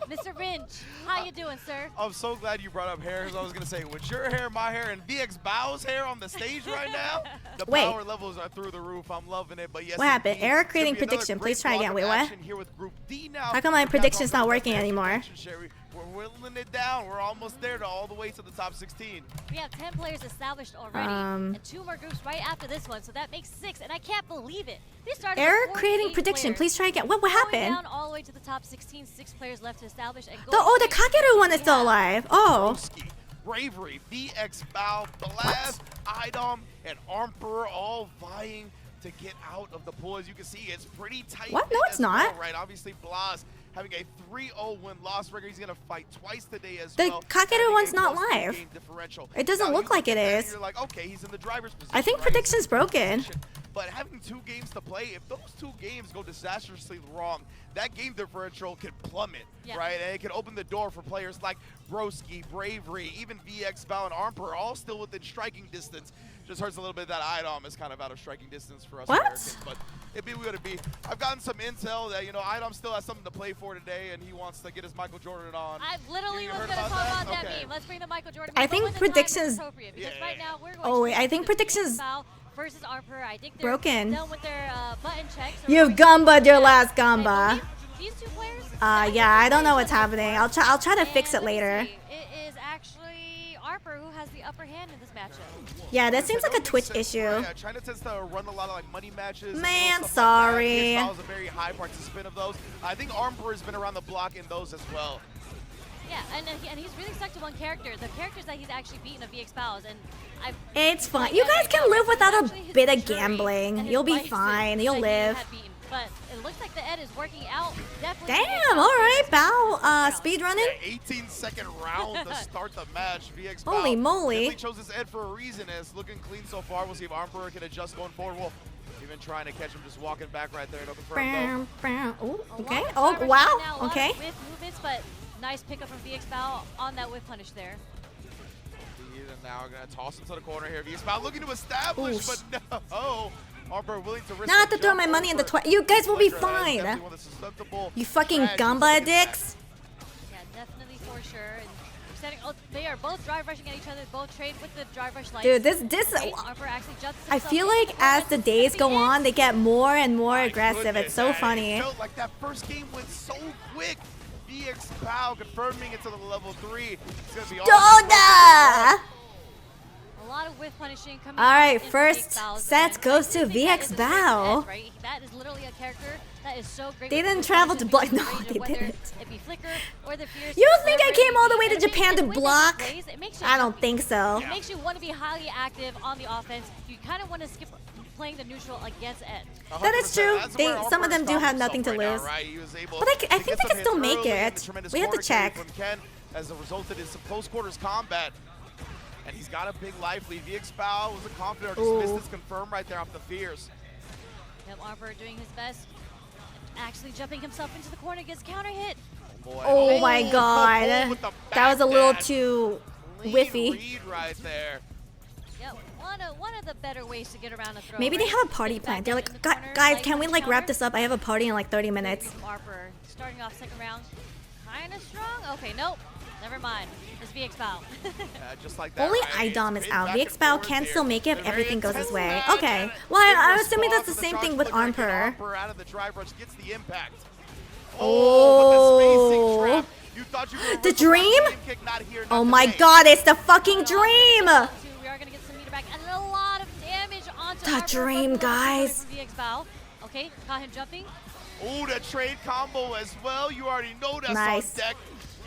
Mr. Rinch. How you doing, sir? I'm so glad you brought up hair, because I was going to say, with your hair, my hair, and VX Bao's hair on the stage right now, the Wait. power levels are through the roof. I'm loving it. But yes, What happened? indeed, Error it's gonna creating be another prediction. great Please try block again. of Wait, what? action here with Group D now. How come my For prediction's Capcom not Cup working Advanced anymore? Action, Sherry. We're whittling it down. We're almost there, to all the way to the top 16. We have 10 players established already, and 2 more groups right after this one, so that makes 6, and I can't believe it. They started Error with creating 48 prediction. players. Please try again. What Going happened? down all the way to the top 16, 6 players left to establish. And The Kakeru one is still alive. Oh. Bravery, VX Bao, Blast, Idom, and Armper all vying to get out of the pool. As you can see, it's pretty tight. What? No, it's as not. well, right? Obviously, Blast having a 3-0 win-loss record. He's going to fight twice today as The well. Kakeru one's not Plus live. game differential. It doesn't Now, look you like it at that and is. You're like, okay, he's in the driver's position. I think right? prediction's broken. But having 2 games to play, if those 2 games go disastrously wrong, that game differential could plummet, right? And it could open the door for players like Broski, Bravery, even VX, Bao, and Armper, all still within striking distance. Just hurts a little bit that IDOM is kind of out of striking distance for us Americans. But it be what it be. I've gotten some intel that, you know, IDOM still has something to play for today, and he wants to get his Michael Jordan on. I literally was going to talk about that meme. Let's bring the Michael Jordan I meme. think But when the time is predictions- appropriate, because right now we're going Oh, wait, to I think the predictions- Bao versus Armper. I think they're Broken. done with their button checks. You've gamba'd your last gamba. These 2 players? Yeah, I don't know what's happening. I'll try to fix it later. It is actually Armper who has the upper hand in this matchup. Yeah, that seems like a Twitch issue. Yeah, China tends to run a lot of like money matches. Man, sorry. I was a very high participant of those. I think Armper has been around the block in those as well. Yeah, and he's really stuck to one character. The characters that he's actually beaten are VX Bao's, and I've. It's fine. You guys can live without a bit of gambling. You'll be fine. You'll live. But it looks like the Ed is working out. Definitely. Damn, alright, Bao. Speed running? 18-second round to start the match. VX Bao Holy moly. definitely chose this Ed for a reason, and it's looking clean so far. We'll see if Armper can adjust going forward. Well, even trying to catch him just walking back right there. No confirm though. Ooh, okay. Oh, wow. Okay. With movements, but nice pickup from VX Bao on that whip punish there. And now we're going to toss him to the corner here. VX Bao looking to establish, but no. Armper willing to risk Not to throw my money in the Twitch. You guys will be fine. You fucking gamba dicks. Yeah, definitely for sure. And they are both drive rushing at each other. Both trade with the drive rush lights. Dude, this Armper actually jumps I feel like as the days go on, they get more and more aggressive. It's so funny. It felt like that first game went so quick. VX Bao confirming it to the level 3. It's going to be Doda! A lot of whiff punishing coming. Alright, in first VX Bao's, set and goes to I think that VX is a great Bao. edge, right? That is literally a character that is so great. They with didn't whiff travel to punishing block. No, range of they whether didn't. it be flicker or the fierce. You don't think I wherever came it all the be. way to And it Japan to makes- with block? those plays, it makes you I don't think so. It makes you want to be highly active on the offense. You kind of want to skip playing the neutral against Ed. That is true. Some of them do have nothing to lose. But I think they can still make it. We have to check. As a resulted in some close quarters combat. And he's got a big life lead. VX Bao was a confident or dismissed this confirm right there off the fears. Yep, Armper doing his best. Actually jumping himself into the corner, gets counter hit. Oh my god. That was a little too whiffy. Read right there. Yep, one of the better ways to get around a throw. Maybe they have a party plan. They're like, guys, can we like wrap this up? I have a party in like 30 minutes. Armper starting off second round. Kind of strong. Okay, nope. Never mind. It's VX Bao. Just like that. Only right? IDOM is It's out. back VX and Bao forth can here. still make it if A very everything goes his intense way. match. Okay. Well, I'm Big assuming that's the response same to thing with charge flicker. Armper. Armper out of the drive rush gets the impact. Oh. You thought you were The dream? kick, not here, Oh not my today. god, it's the fucking dream! We are going to get some meter back and a lot of damage onto The Armper dream, from guys. VX Bao. Okay, caught him jumping. Oh, the trade combo as well. You already know that's Nice. on deck.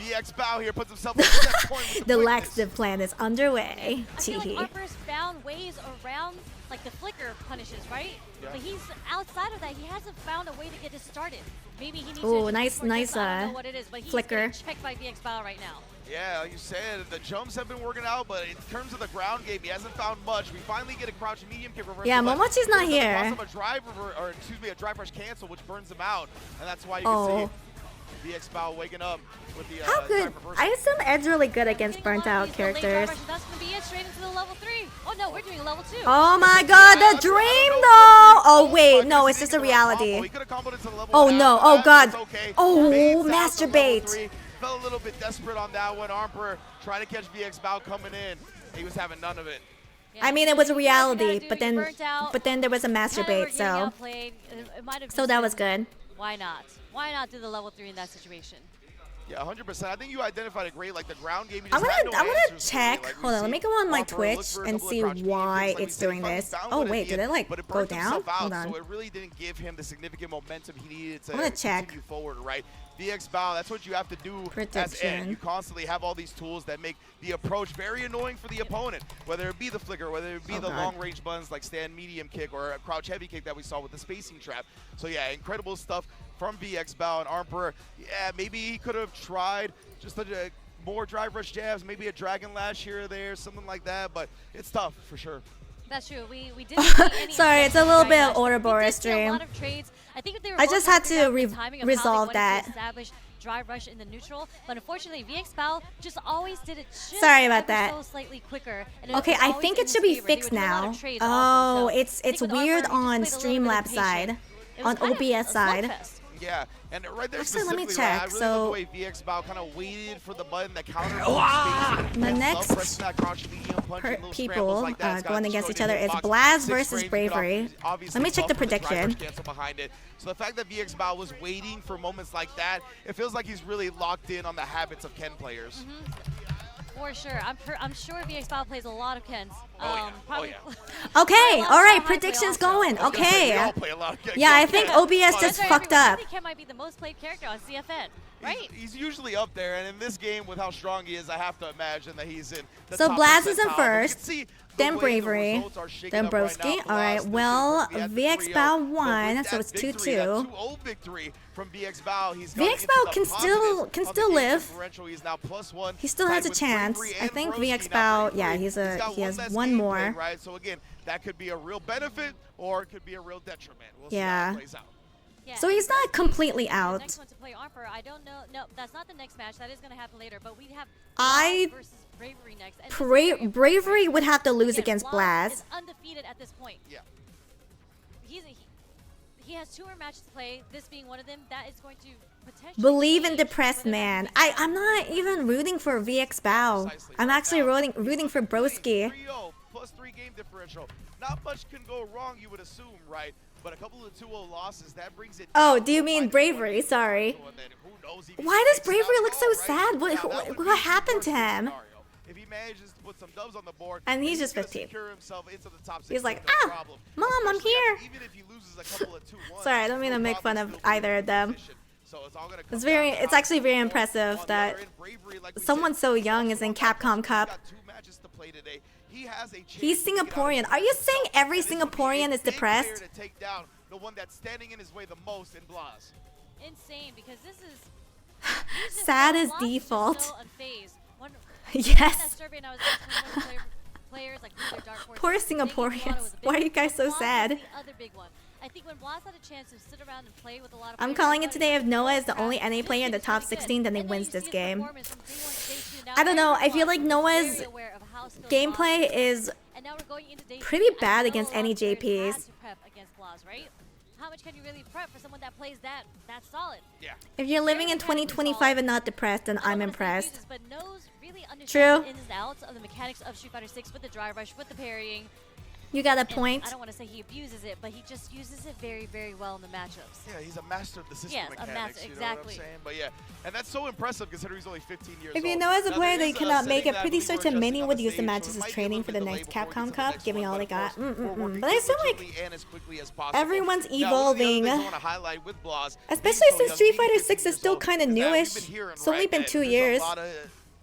VX Bow here puts himself at set point with The quickness. laxative plan is underway. I feel like Teehee. Harper's found ways around like the flicker punishes, right? Yeah. But he's outside of that. He hasn't found a way to get this started. Maybe he needs Ooh, to nice, nice, I don't know what it is, but he's flicker. getting checked by VX Bow right now. Yeah, like you said, the jumps have been working out, but in terms of the ground game, he hasn't found much. We finally get a crouch medium kick reversal. Yeah, but Momochi's not there's the here. cost of a drive or excuse me, a drive rush cancel, which burns him out, and that's why you Oh. can see VX Bow waking up with the How good? drive reversal. I assume Ed's really good against burnt out characters. That's gonna be it, straight into the level 3. Oh no, we're doing a level 2. Oh my god, the dream though! Oh wait, no, it's just a reality. Oh no, oh god. Oh, masturbate. Felt a little bit desperate on that one. Armper trying to catch VX Bow coming in. He was having none of it. I mean, it was a reality, but then there was a masturbate, so that was good. Why not? Why not do the level 3 in that situation? Yeah, 100%. I think you identified it great. Like the ground game. I'm gonna check. Hold on, let me go on my Twitch and see why it's doing this. Oh wait, did it like go down? Hold on. So it really didn't give him the significant momentum he needed to I'm gonna check. continue forward, right? VX Bow, that's what you have to do as Prediction. Ed. You constantly have all these tools that make the approach very annoying for the opponent, whether it be the flicker, whether it be the long-range buttons like stand medium kick or a crouch heavy kick that we saw with the spacing trap. So yeah, incredible stuff from VX Bow and Armper. Yeah, maybe he could have tried just more drive rush jabs, maybe a dragon lash here or there, something like that, but it's tough for sure. That's true. We didn't see any Sorry, it's a little bit of of Ouroboros stream. A lot of trades. I think they were I just also had figuring to out the timing of how they resolve wanted to that. establish drive rush in the neutral, but unfortunately VX Bow just always did it just Sorry about ever that. so slightly quicker. And it Okay, was I always think in it his should be favor. They fixed would do a lot now. of trades Oh, also. So it's I think with weird Armor, he on just played a little bit Streamlabs side, impatient. It was on kind of a OBS side. slugfest. Yeah, and right there Actually, let me specifically, right, I check. really So- love the way VX Bow kind of waited for the button, the counter. The next people going against each other is Blaz versus Bravery. Let me check the prediction. Behind it. So the fact that VX Bow was waiting for moments like that, it feels like he's really locked in on the habits of Ken players. For sure. I'm sure VX Bow plays a lot of Kens. Probably Okay, all right, predictions going. Okay. Yeah, I think OBS just fucked up. I think Ken might be the most played character on CFN, right? He's usually up there, and in this game, with how strong he is, I have to imagine that he's in the So top Blaz is in percentile. But you can first, see then the way the Bravery, results are shaking then up right Broski. now. All right, Blaz, well, we had the VX 3-0, Bow but with won, that so it's victory, 2-2. that 2-0 victory from VX Bow, he's gonna VX get Bow to can the still positives on the live. game differential. He's now +1. He still has tied a with chance. Bravery I and think Broski. VX Now, Bow, Bravery, yeah, he he's got has less one game more. plan, right? So again, that could be a real benefit, or it could be a real detriment. We'll see how Yeah. it plays out. Yeah, So he's not completely the out. next one to play Armor, I don't know. No, that's not the next match. That is going to happen later. But we have I- Blaz versus Bravery next. And this is very important. Bravery would have to lose Again, against Blaz Blaz. is undefeated at this point. Yeah. He has 2 more matches to play. This being one of them, that is going to potentially Believe in change depressed whether man. I'm not even rooting for VX Bow. I'm actually rooting for Broski. 3-0 +3 game differential. Not much can go wrong, you would assume, right? But a couple of 2-0 losses, that brings it. Oh, do you mean Bravery? Sorry. Why does Bravery look so sad? What happened to him? If he manages to put some dubs on the board, And he's just gonna 15. secure himself into the top 6. He's like, no ah, problem. Mom, I'm Especially here. even if he loses a couple of 2-1s, Sorry, I don't mean to make fun of either of them. so it's all gonna come It's down to it's actually very impressive that someone so young is in CAPCOM Cup. He has a chance He's to get out of Singaporean. this Are you himself, saying every and this would be a Singaporean is big depressed? player to take down the one that's standing in his way the most in Blaz. insane because this is Sad as Blaz is just default. so unfazed. Yes. That survey and I was asking one of the players like who their dark horse Poor is, thinking Blaz was Singaporeans. the big Why are you one. guys so Blaz was sad? the other big one. I think when Blaz had a chance to sit around and play with a lot of I'm players, calling it everybody today. was If Noah like, is the only "Oh, NA this player in kid the is top really good." 16, then he And wins you this see his game. performance from day 1 to day 2. Now I don't know. I feel everyone like is Noah's very aware of how skilled gameplay Blaz is and now we're going into day pretty 3. I bad know against a lot any of players JPs. had to prep against Blaz, right? How much can you really prep for someone that plays that solid? Yeah. If you're living in 2025 and not depressed, then I'm I don't wanna say impressed. abuses, but knows really understands True. the ins and outs of the mechanics of Street Fighter 6 with the drive rush, with the parrying. You got a And point. I don't want to say he abuses it, but he just uses it very, very well in the matchups. Yeah, he's a master of the system Yes, mechanics. a master, You know what I'm exactly. saying? But yeah, and that's so impressive considering he's only 15 years If old. you know as a Now, player there that you is a cannot make setting it, that I pretty believe we're certain many adjusting on would the use the stage, so matches it as might be a training little for the bit next delayed before we Capcom get to the Cup, next giving one, all they but of got. course, we're working But I feel like diligently and as quickly as possible. everyone's Now, one of the evolving. other things I want to highlight with Blas, Especially being so since young, Street being Fighter 15 6 is years still old, kind of is that we've newish. been hearing, It's only right, been that 2 there's years. a lot of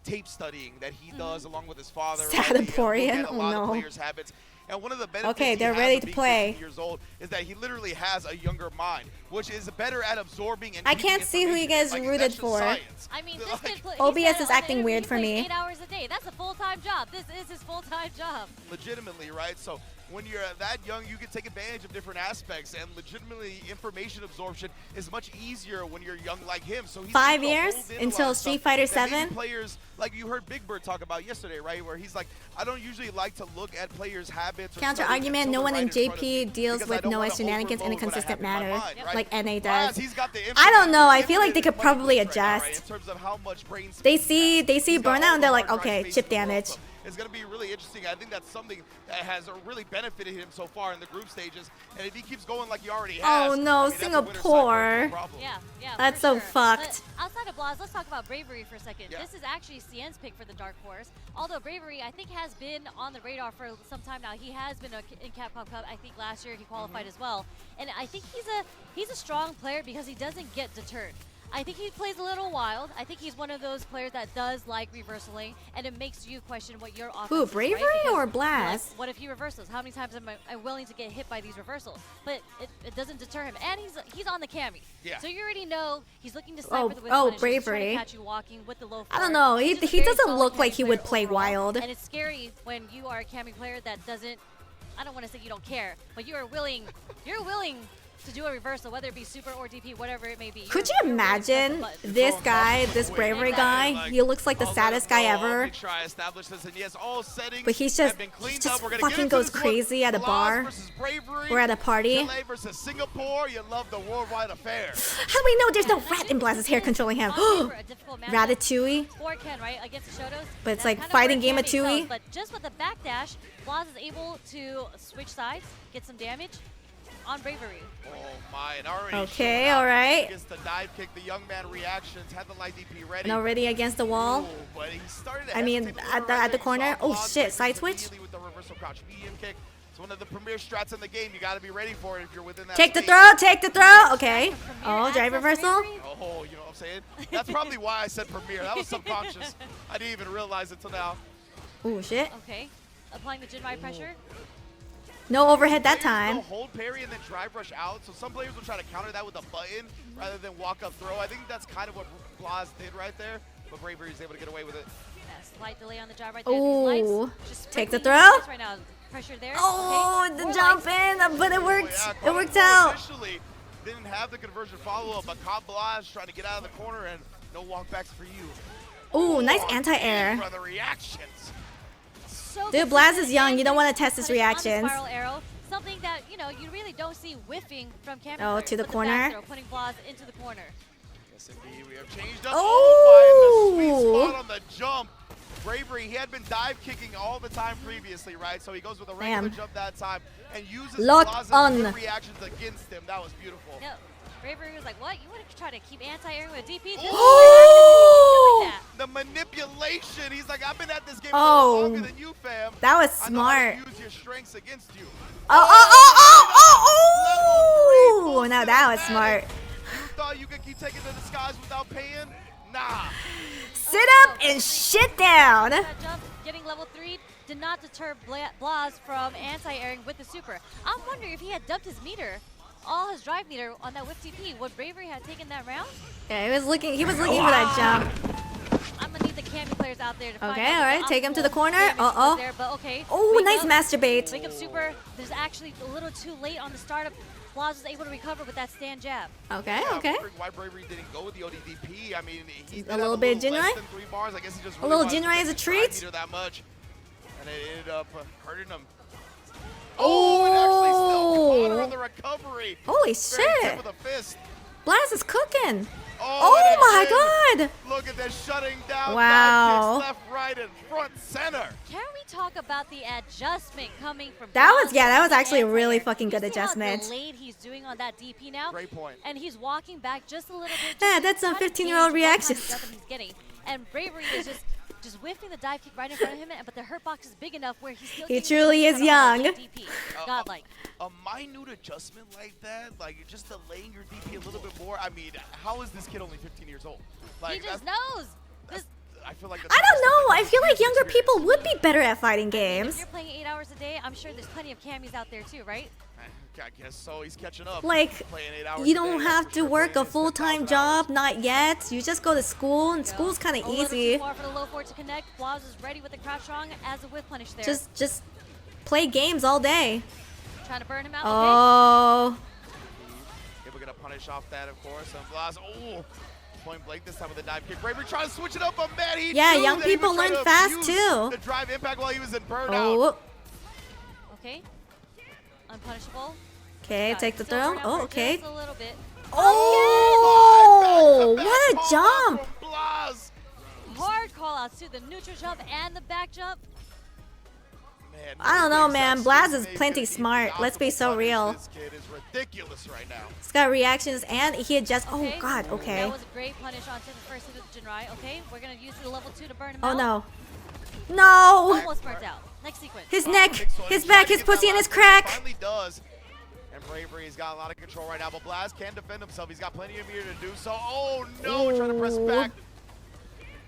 tape studying that he does along with his father. Sadaporean? A Oh lot of no. players' habits. And one of the benefits Okay, he they're has ready of to being play. 15 years old is that he literally has a younger mind, which is better at absorbing and I keeping can't see who you guys information. rooted that's just for. science. I mean, this kid he OBS said is on the acting interview weird he for plays me. 8 hours a day. That's a full-time job. This is his full-time job. Legitimately, right? So when you're that young, you can take advantage of different aspects, and legitimately information absorption is much easier when you're young like him. So he's 5 able to years hold in a lot until of Street stuff Fighter that maybe 7. Players like you heard Big Bird talk about yesterday, right? Where he's like, I don't usually like to look at players' habits. Or Counter study argument, until no they're one in right front of JP me, deals because I with don't no wanna shenanigans in a overload what I have consistent in my manner, mind, right? like NA Whereas does. he's got the I don't know, I feel like they infinite could probably money right now, right, adjust. in terms of how much brain They space he see He's got burnout all and the they're like, hard drive okay, space chip in the world, damage. so it's going to be really interesting. I think that's something that has really benefited him so far in the group stages. And if he keeps going like he already has, Oh no, I mean, that's a winner's side Singapore. no problem. Yeah, That's for so sure. fucked. But outside of Blas, let's talk about Bravery for a second. Yeah. This is actually CN's pick for the Dark Horse. Although Bravery, I think, has been on the radar for some time now. He has been in Capcom Cup. I think last year he qualified as well. And I think he's a strong player because he doesn't get deterred. I think he plays a little wild. I think he's one of those players that does like reversaling, and it makes you question what your offense Who, is, Bravery right? Because, or like, Blast? what if he reversals? How many times am I willing to get hit by these reversals? But it doesn't deter him, and he's on the cami. Yeah. So you already know he's looking to snipe with the whip oh, punish. He's trying to Bravery. catch you walking with the low I don't forward. know, He's just a he very doesn't solid look cami like he would player play overall, wild. And it's scary when you are a cami player that doesn't. I don't want to say you don't care, but you're willing to do a reversal, whether it be super or DP, whatever it may be. Could you imagine this guy, this Bravery guy? He looks like the saddest guy ever. But he just fucking goes crazy at a bar or at a party. Versus Singapore, you love the worldwide affair. How do we know there's no rat in Blast's hair controlling him? Ratatouille. For Ken, right, against the Shotos. But it's That's like kind of fighting where game Ken of Tui. excels, But just with the backdash, Blas is able to switch sides, get some damage on Bravery. Oh my, and already Okay, showed out alright. against the dive kick, the young man reactions, had the light DP ready. And already against the wall. Ooh, but he started to I mean, hesitate at the right at the there. corner. Saw Oh Blas shit, break side through switch. immediately with the reversal crouch medium kick. It's one of the premier strats in the game. You got to be ready for it if you're within that Take the space. throw, take the throw. Okay. Oh, drive reversal. Oh, you know what I'm saying? That's probably why I said premier. That was subconscious. I didn't even realize it till now. Oh shit. Okay, applying the Jinmai pressure. No overhead that Players time. will hold parry and then drive rush out. So some players will try to counter that with a button rather than walk up throw. I think that's kind of what Blas did right there. But Bravery is able to get away with it. Yeah, slight delay on the drive right there. Ooh. Just Take the sprinkling throw. lights right now. Pressure there. Oh, okay. the More jump lights. in, but it worked. Yeah, It worked out. Initially didn't have the conversion follow-up, but caught Blas trying to get out of the corner and no walkbacks for you. Ooh, nice anti-air. For the reactions. So Dude, Blaz is young. You don't want to test his punish on the reactions. Spiral arrow, something that you really don't see whiffing from Cami. Oh, players to the with corner. back throw, putting Blas into the corner. Yes, indeed. We have changed up. Oh! Oh, my, the sweet spot on the jump. Bravery, he had been dive kicking all the time previously, right? So he goes with a regular Damn. jump that time and uses Lock Blas's on. good reactions against him. That was beautiful. No, Bravery was like, "What? You want to try to keep anti-airing with DP?" Oh! The manipulation. He's like, I've been at this game Oh. longer than you, fam. That was I know how to smart. use your strengths against you. Oh, now that was smart. You thought you could keep taking the disguise without paying? Nah. Sit up and shit down. That jump, getting level 3, did not deter Blas from anti-airing with the super. I'm wondering if he had dumped his meter, all his drive meter on that whip TP, would Bravery have taken that round? Yeah, he was looking for that jump. I'm gonna need the Cami players out there to find Okay, out all right, the take him to the optimal corner. damage Uh-oh. there, but okay. Oh, Wake nice up. masturbate. Wake up super. There's actually a little too late on the startup. Blas was able to recover with that stand jab. Okay, Yeah, okay. I'm wondering why Bravery didn't go with the ODDP. I mean, he did A have little bit of less Jinrai? than 3 bars. I guess he just A really little wanted to Jinrai get as a the drive treat? meter that much, and it ended up hurting him. Oh! And actually still caught her on the recovery. Holy Very tip shit. with a fist. Blaz is cooking. Oh my god! Look at this, shutting down. Wow. Dive kicks left, right, and front center. Can we talk about the adjustment coming from That was, Bronze yeah, that was from the actually a end really player? fucking good You see how adjustment. delayed he's doing on that DP now? Great point. And he's walking back just a little bit. Yeah, just that's some trying to 15-year-old gauge what kind of reactions. stuff he's getting. And Bravery is just whiffing the dive kick right in front of him, but the hurt box is big enough where he's still He getting truly the is touch on young. DP. Godlike. A minute adjustment like that, like you're just delaying your DP a little bit more. I mean, how is this kid only 15 years old? Like, He just knows. I feel like I don't know. I feel like younger people would be better at fighting If games. you're playing 8 hours a day, I'm sure there's plenty of camis out there too, right? I guess so. He's catching up. Like, Playing 8 hours you a don't day, have that's to for sure, work a playing full-time job, not yet. You just go to school, and school's kind of A little easy. too far for the low four to connect. Blaz is ready with the crouch strong as a whip punish there. Just play games all day. Trying to burn him out. Oh. Able to get a punish off that, of course. And Blas, oh, point blank this time with the dive kick. Bravery trying to switch it up, but man, he Yeah, knew young that he people was trying learn to fast, abuse too. The drive impact while he was in burnout. Oh. Okay. Unpunishable. Okay, take the throw. Oh, okay. Just a little bit. Oh, what a jump! Hard call outs to the neutral jump and the back jump. I don't know, man. Blaz is plenty smart. Let's be so real. This kid is ridiculous right now. He's got reactions and he adjusts. Oh, Okay. God, okay. That was a great punish onto the first hit of Jinrai. Okay, we're going to use the level 2 to burn him Oh, out. no. No! Almost burnt out. Next sequence. His neck, his back, his pussy, and his crack. Finally does. And Bravery's got a lot of control right now, but Blaz can defend himself. He's got plenty of meter to do so. Oh, no, trying to press back.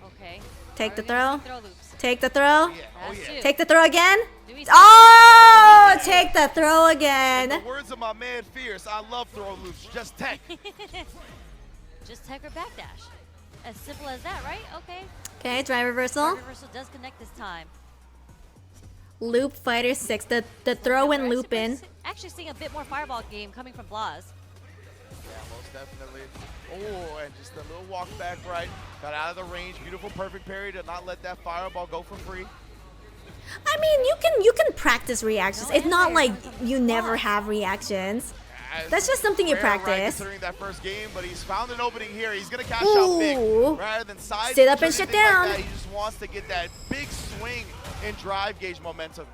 Okay. Take the Are we gonna throw. see throw loops? Take the throw. Has to. Take the throw again. Do we see Oh, take the throw again. In the words of my man Fierce, I love throw loops. Just tech. Just tech or backdash. As simple as that, right? Okay. Okay, drive reversal. Drive reversal does connect this time. Loop fighter 6. The throw and loop in. Actually seeing a bit more fireball game coming from Blaz. Yeah, most definitely. Oh, and just a little walk back right. Got out of the range. Beautiful, perfect parry to not let that fireball go for free. I mean, you can practice reactions. It's not like you never have reactions. That's just something you Rare, right, practice. considering that first game, but he's found an opening here. He's gonna cash Ooh. out big rather than side. Sit up and switch or shut anything like down. that. He just wants to get that big swing and drive gauge momentum.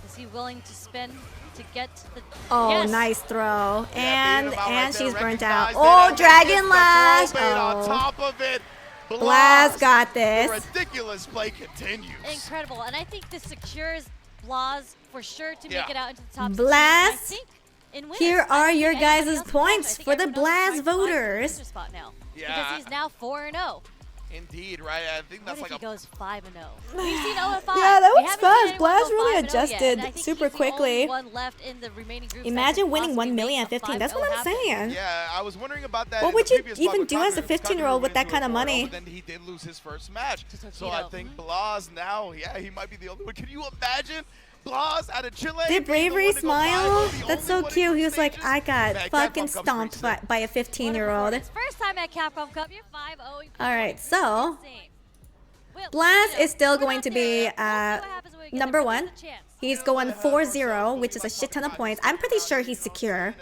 Is he willing to spin to get the Oh, yes. nice throw. And him out right there, she's burnt out. recognized it, Oh, and then Dragon gets the Lash. throw bait on Oh. top of it. Blaz got this. The ridiculous play continues. Incredible. And I think this secures Blaz for sure to Yeah. make it out into the top 16. Blaz, I think in winners. here I are don't your think anybody guys' else points can. I for think the everyone Blaz else is trying to find the voters. loser spot now. Yeah. Because he's now 4-0. Indeed, right? I think What that's if like he a goes 5-0? We've seen 0-5. Yeah, that We was haven't fast. seen anyone Blaz go really 5-0 yet, adjusted and I think super he's the only quickly. one left in the remaining groups that Imagine could winning 1 possibly million make at a 15. That's what I'm 5-0 happen. saying. Yeah, I was wondering about that. What in would the you previous even spot do with as a Kagura. 15-year-old with Kagura that went kind of into a 4-0, money? But then he did lose his first match. So I Tito. think Blaz now, yeah, he might be the only one. Can you imagine Blaz out of Chile? Did Bravery smile? That's so cute. He was like, I got Man, fucking Capcom Cup's stomped by a 15-year-old. First time at Capcom Cup, you're 5-0. All right, so Blaz is still going to be number 1. He's going 4-0, which is a shit ton of points. I'm pretty sure he's secure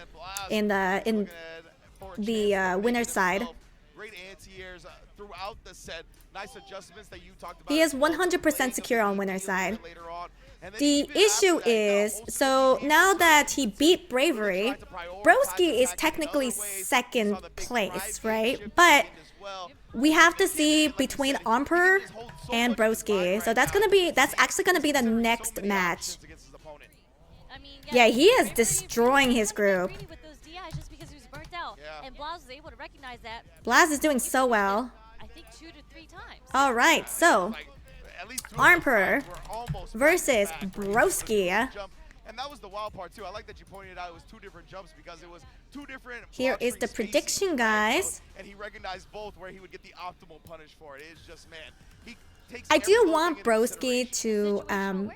in the winner's side. Great anti-airs throughout the set. Nice adjustments that you talked about. He is 100% secure on winner's side. The issue is, so now that he beat Bravery, Broski is technically second place, right? But we have to see between Emperor and Broski. So that's actually gonna be the next match. Yeah, he is destroying his group. With those DIs just because he was burnt out. And Blaz was able to recognize that. Blaz is doing so well. I think 2 to 3 times. All right, so Emperor versus Broski. And that was the wild part too. I like that you pointed out it was 2 different jumps because it was 2 different. Here is the prediction, guys. And he recognized both where he would get the optimal punish for it. It's just, man, he takes. I do want Broski to,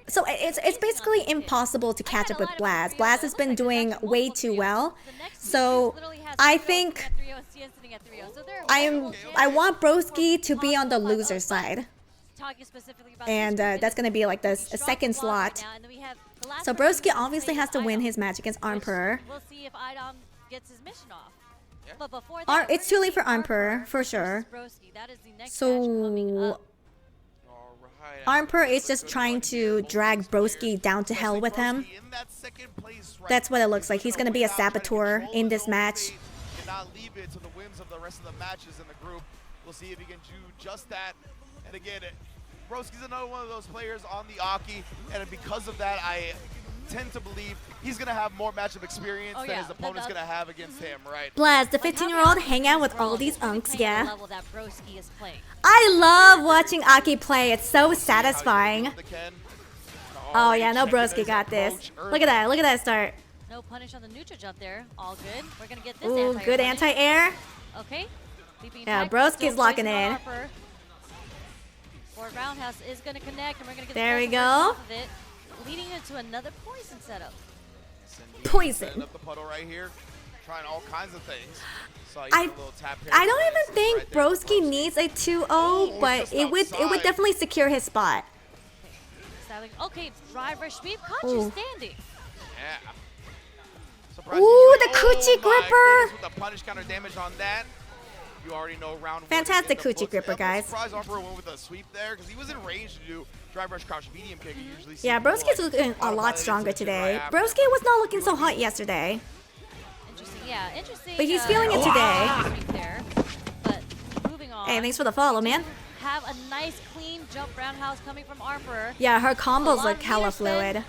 so it's basically impossible to catch up with Blaz. Blaz has been doing way too well, so I think I want Broski to be on the loser side, and that's gonna be like the second slot. So Broski obviously has to win his match against Emperor. We'll see if Idom gets his mission off. But before that, It's too late for Armper, for sure. Broski. That is the next match coming So up. Armper is just trying to drag Broski down to hell with him. That's what it looks like. He's gonna be a saboteur in this match. Cannot leave it to the whims of the rest of the matches in the group. We'll see if he can do just that. And again, Broski's another one of those players on the Aki, and because of that, I tend to believe he's going to have more matchup experience than his opponent's going to have against him, right? Blaz, the 15-year-old, hang out with all these unks, yeah. Level that Broski is playing. I love watching Aki play. It's so satisfying. Oh yeah, no Broski got this. Look at that start. No punish on the neutral jump there. All good. We're going to get this Ooh, good anti-air. Okay. Yeah, Broski's locking in. Forward roundhouse is going to connect, and we're going to get there the we go. off of it, leading into another poison setup. Poison. Up the puddle right here, trying all kinds of things. I don't even think Broski needs a 2-0, but it would definitely secure his spot. Okay, drive rush sweep, caught you standing. Yeah. Ooh, the coochie gripper. With the punish counter damage on that. You already know round fantastic coochie gripper, guys. Surprise Armper went with a sweep there because he was in range to do drive rush crouch medium kick. You usually see yeah, Broski's looking a lot stronger today. Broski was not looking so hot yesterday. Interesting, yeah, interesting. But he's feeling it today. There. But moving on. Hey, thanks for the follow, man. Have a nice clean jump roundhouse coming from Armper. Yeah, her combos look hella fluid.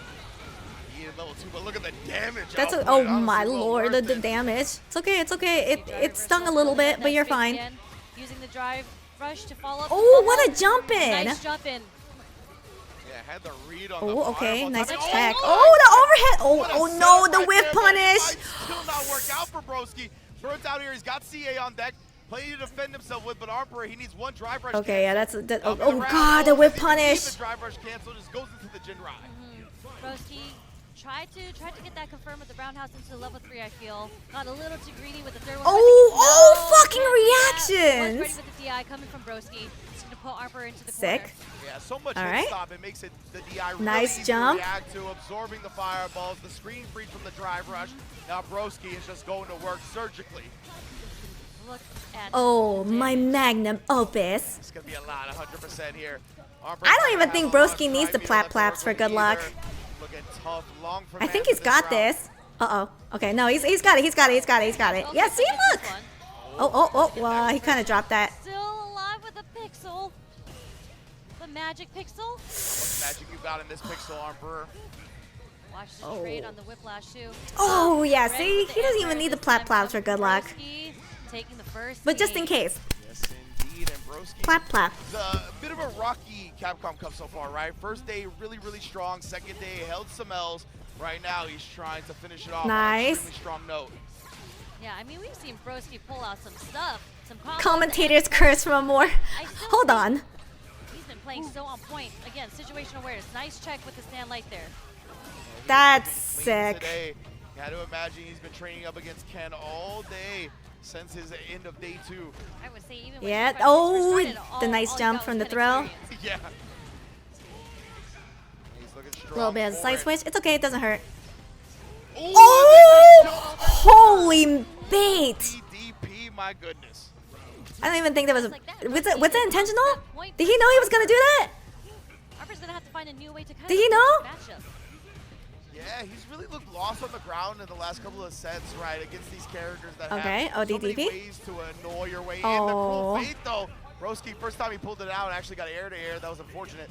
Level 2, but look at the damage. That's oh my lord, the damage. It's okay, it's okay. It stung a little bit, but you're fine. Using the drive rush to follow up. Oh, what a jump in! Nice jump in. Yeah, had the read on oh, okay, nice check. Oh, the overhead! Oh no, the whip punish! Still not work out for Broski. Burns out here. He's got CA on deck. Plenty to defend himself with, but Armper, he needs one drive rush. Okay, yeah, that's oh god, the whip punish. The drive rush cancel just goes into the Jinrai. Broski tried to get that confirmed with the roundhouse into level 3, I feel. Got a little too greedy with the third one. Fucking reactions! Was ready with the DI coming from Broski. Just gonna put Armper into the Sick. corner. Yeah, so much hit stop. It makes it the DI really nice easy jump. to react to, absorbing the fireballs, the screen freeze from the drive rush. Now Broski is just going to work surgically. Look at oh, my magnum opus. It's gonna be a lot, 100% here. I don't even think Broski needs the plap-plaps for good luck. Tough, long I think he's got this. Uh-oh. Okay, no, he's got it. Yeah, see, look. Well, he kind of dropped that. Still alive with a pixel. The magic pixel. How much magic you got in this pixel, Armper? Watch the trade on the whiplash too. Oh, yeah, see? He doesn't even need the plap-plaps for good luck. Taking the first but just in case. Yes, indeed, and Broski. Plap. It's a bit of a rocky Capcom Cup so far, right? First day, really strong. Second day, held some L's. Right now, he's trying to finish it off on an extremely strong note. Yeah, I mean, we've seen Broski pull out some stuff. Some commentators curse from more. Hold on. He's been playing so on point. Again, situational awareness. Nice check with the stand light there. That's sick. Today. You had to imagine he's been training up against Ken all day since his end of day 2. I would say even yeah. The nice jump from the throw. Yeah. He's looking strong. A little bit of a side switch. It's okay. It doesn't hurt. Ooh, holy bait! DP, my goodness. I don't even think that was was it intentional? Did he know he was gonna do that? Armper's gonna have to find a new way to kind Did he know? Yeah, he's really looked lost on the ground in the last couple of sets, right, against these characters that have so many ways to annoy your way in. The cool fate, though, Broski, first time he pulled it out, and actually got air-to-air. That was unfortunate.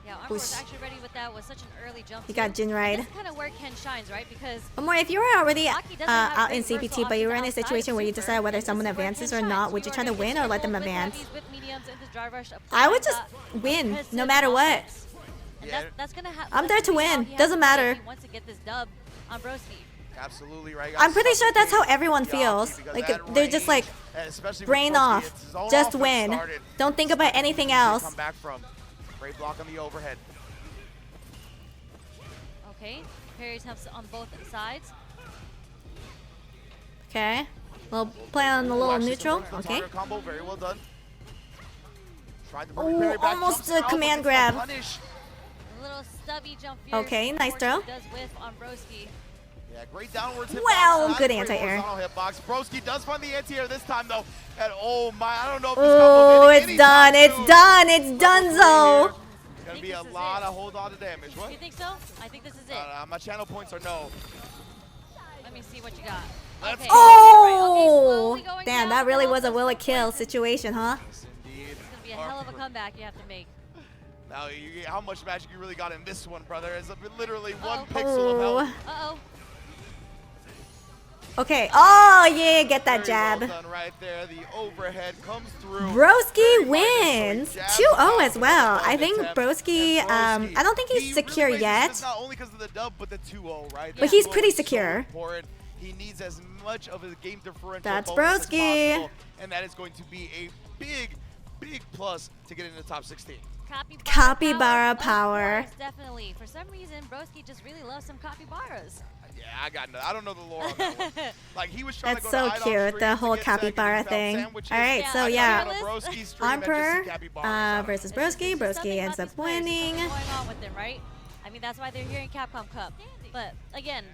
Yeah, Armper was actually ready with that. Was such an early jump. He got Jin ride. That's kind of where Ken shines, right? Because more, if you were already out in CPT, but you were in a situation where you decide whether someone advances or not, would you try to win or let them advance? I would just win, no matter what. And that's gonna I'm there to win. Doesn't matter. He wants to get this dub on Broski. Absolutely right. I'm pretty sure that's how everyone feels. Like they're just like brain off. Just win. Don't think about anything else. Come back from great block on the overhead. Okay, parries have on both sides. Okay, we'll play on the little neutral. Okay. Combo, very well done. Oh, almost a command grab. Little stubby jump okay, nice throw. Does whiff on Broski. Yeah, great downwards hitbox. Well, Not good a great anti-air. horizontal hitbox. Broski does find the anti-air this time, though. And oh my, I don't know if Oh, this it's done. It's done. It's done, so. It's going to be a lot of hold on to damage. What? You think so? I think this is it. My channel points are no. Let me see what you got. Let's Okay. go. Oh! Okay, slowly going Damn, down, that really still was a up, will it still kill points. situation, huh? Yes, indeed. It's going to be a hell of a comeback you have to make. Now, how much magic you really got in this one, brother? It's literally one Uh-oh. pixel of health. Uh-oh. Okay. Oh, yeah, get that Very jab. well done right there. The overhead comes through. Broski wins 2-0 as well. I think Broski, I don't think he's secure yet. Not only because of the dub, but the 2-0, right? But he's pretty secure. He needs as much of a game differential That's bonus as Broski. possible, and that is going to be a big plus to get into the top 16. Capybara power. Of course, definitely. For some reason, Broski just really loves some capybaras. Yeah, I don't know the lore on that one. Like, he was trying That's to go so to cute, the whole capybara thing. Alright, so yeah. Emperor versus Broski. Broski ends up winning. What's going on with them, right? I mean, that's why they're here in CAPCOM Cup. But again,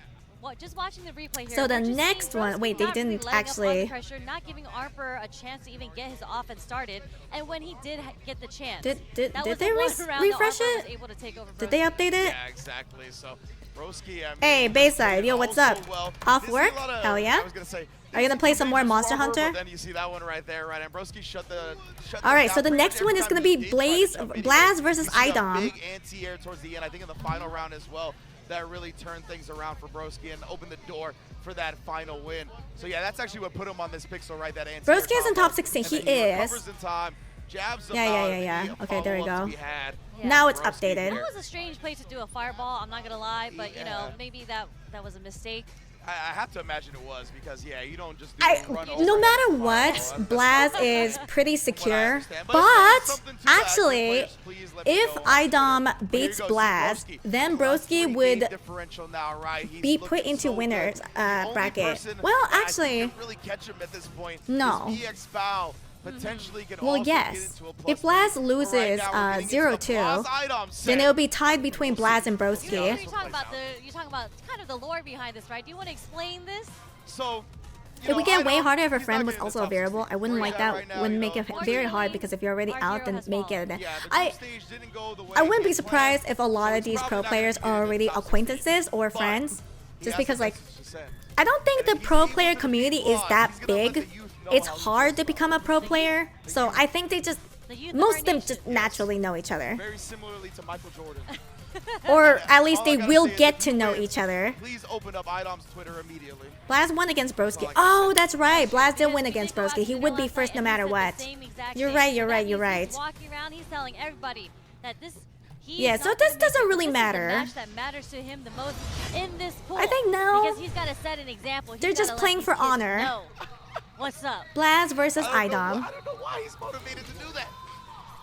just watching the replay here. So the we're just next seeing one, Broski wait, they not really didn't letting up on the actually. pressure, not giving Arper a chance to even get his offense started. And when he did get the chance, Did that was they the one round refresh that Arper it? was able to take over Did they Broski. update it? Yeah, exactly. So, Broski, I mean, Hey, Bayside, yo, what's up? Off work? Hell yeah. I was gonna say, Are you gonna play some more Monster Armor, Hunter? but then you see that one right there, right? And Broski shut them All right, down so the pretty next much one every is gonna time be they tried to jump anywhere. Blaz versus You see a Idom. big anti-air towards the end, I think in the final round as well, that really turned things around for Broski and opened the door for that final win. So yeah, that's actually what put him on this pixel, right? That anti-air Broski is in combo. top 16. And He then is. recovers in time, jabs them Yeah. out, and the Okay, there we follow-up go. to be had. Now it's Broski updated. That was a strange place to do a fireball, I'm not going to lie. But, you know, Yeah. maybe that was a mistake. I have to imagine it was because, yeah, you don't just do run over No and matter follow. what, Blaz is pretty secure. understand. But But actually, if Idom beats Blaz, then Broski would differential now, right? He's be looking put into so winners good. The only bracket. person Well, that I think actually, can really catch him at this point no. is EX Bow. Potentially can Well, also get yes. into a plus If Blaz three. loses Right now, we're getting into the 0-2, Blaz Idom set. then it'll be tied between Blaz and You know, Broski. you're talking about kind of the lore behind this, right? Do you want to explain this? So, It would get way harder if a friend was also a variable. I wouldn't like that. Wouldn't make it very hard because if you're already out, then make it. I wouldn't be surprised if a lot of these pro players are already acquaintances or friends, just because like I don't think the pro player community is that big. It's hard to become a pro player, so I think they just most of them just naturally know each other. Very similarly to Michael Jordan. Or at least they will get to know each other. Please open up Idom's Twitter immediately. Blaz won against Broski. Oh, that's right. Blaz did win against Broski. He would be first no matter what. You're right, you're right, you're right. He's walking around, he's telling everybody that this. Yeah, so this doesn't really matter. Match that matters to him the most in this pool. I think no. Because he's got to set an example. They're just playing for honor. Know what's up? Blaz versus Idom. I don't know why he's motivated to do that.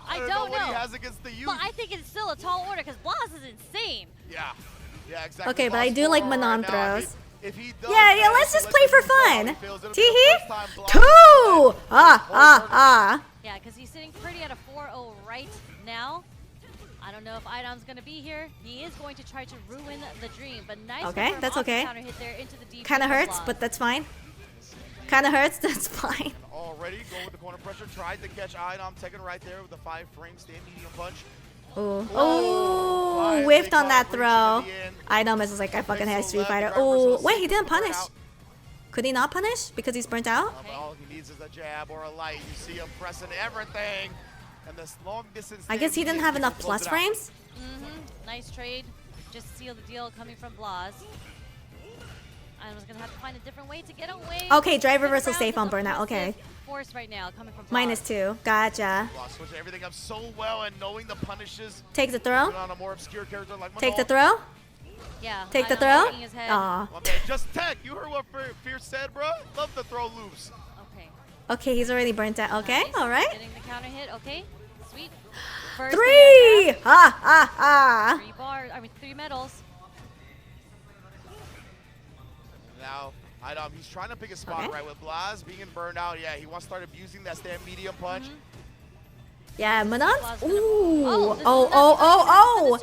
I don't know. What he has against the youth. But I think it's still a tall order because Blaz is insane. Yeah. Yeah, exactly. Okay, but I do like Manon Right now, throws. if he does Yeah, let's just play for fun. Teehee? 2! Ah. Yeah, because he's sitting pretty at a 4-0 right now. I don't know if Idom's going to be here. He is going to try to ruin the dream, but nice. Okay, that's okay. Counter hit there into the deep. Kinda hurts, but that's fine. Kinda hurts, that's fine. Already go with the corner pressure. Tried to catch Idom, taken right there with the 5-frame stand medium punch. Ooh. Oh, whiffed on that throw. Idom is just like, I fucking had Street Fighter. Oh, wait, he didn't punish. Could he not punish because he's burnt out? All he needs is a jab or a light. You see him pressing everything. And this long distance. I guess he didn't have enough plus frames. Nice trade. Just seal the deal coming from Blaz. I was gonna have to find a different way to get away. Okay, driver versus safe on burnout. Okay. Force right now coming from -2. Gotcha. Switch everything up so well and knowing the punishes. Takes the throw. On a more obscure character like Take the throw. Yeah. Take the throw. Aw. Just tech. You heard what Fierce said, bro. Love the throw loops. Okay. Okay, he's already burnt out. Okay, all right. Getting the counter hit. Okay. Sweet. 3! Ha. 3 bars. I mean 3 medals. Now, Idom, he's trying to pick a spot right with Blaz being in burnout. Yeah, he wants to start abusing that stand medium punch. Yeah, Manon's. Ooh. Oh.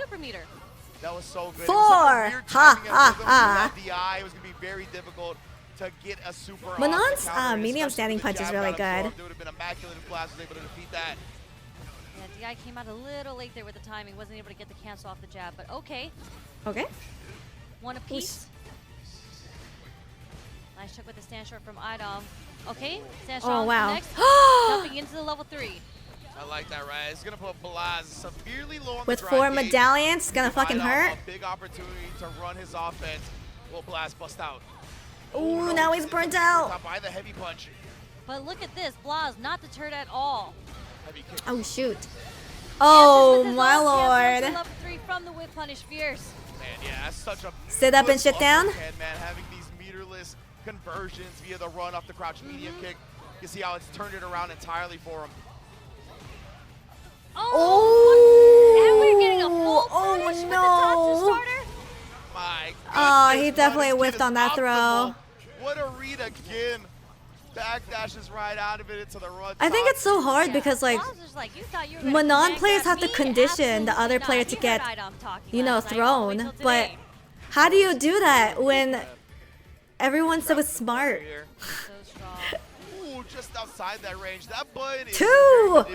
That was so good. 4! Ha. DI. It was going to be very difficult to get a super. Manon's medium standing punch is really good. It would have been immaculate if Blast was able to defeat that. Yeah, DI came out a little late there with the timing. Wasn't able to get the cancel off the jab, but okay. Okay. One apiece. Nice check with the stand short from Idom. Okay, stand strong next. Jumping into the level 3. I like that, right? It's gonna put Blaz severely low on With the 4 medallions, gonna fucking hurt. A big opportunity to run his offense. Will Blaz bust out? Ooh, now he's burnt out. By the heavy punch. But look at this, Blaz not deterred at all. Oh shoot. Oh my lord. Level 3 from the whip punish, fierce. Man, yeah, that's such a sit up and shit down. Man, having these meterless conversions via the run off the crouch medium kick. You see how it's turned it around entirely for him. Oh! And we're getting a full punish with the Tatsu starter. My goodness, oh, he definitely whiffed on that throw. What a read again. Backdashes right out of it into the run. I think it's so hard because like Manon players have to condition the other player to get, you know, thrown. But how do you do that when everyone's so smart? Ooh, just outside that range. That button is 2!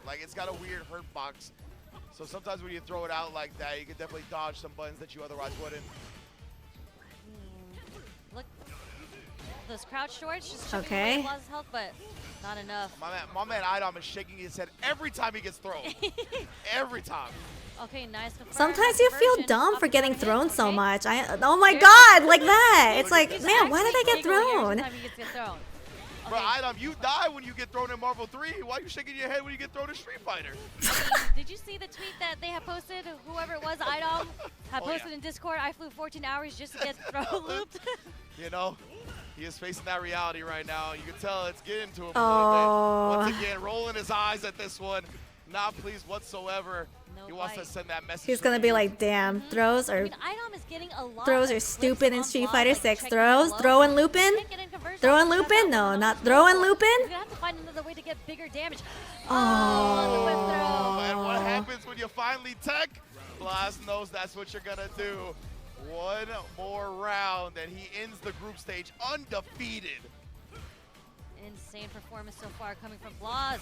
Like it's got a weird hurt box. So sometimes when you throw it out like that, you can definitely dodge some buttons that you otherwise wouldn't. Look, those crouch shorts just chipping away at Blaz's health, but not enough. My man Idom is shaking his head every time he gets thrown. Every time. Okay, nice. Sometimes you feel dumb for getting thrown so much. Oh my god, like that. It's like, man, why did I get thrown? Bro, Idom, you die when you get thrown in Marvel 3. Why are you shaking your head when you get thrown in Street Fighter? Did you see the tweet that they have posted? Whoever it was, Idom, had posted in Discord, I flew 14 hours just to get throw looped. You know, he is facing that reality right now. You can tell it's getting to him a little bit. Once again, rolling his eyes at this one. Not pleased whatsoever. He wants to send that message. He's gonna be like, damn, throws are stupid in Street Fighter 6. Throw and looping? Throw and looping? No, not throw and looping. You're gonna have to find another way to get bigger damage. Oh. And what happens when you finally tech? Blast knows that's what you're gonna do. One more round, and he ends the group stage undefeated. Insane performance so far coming from Blaz.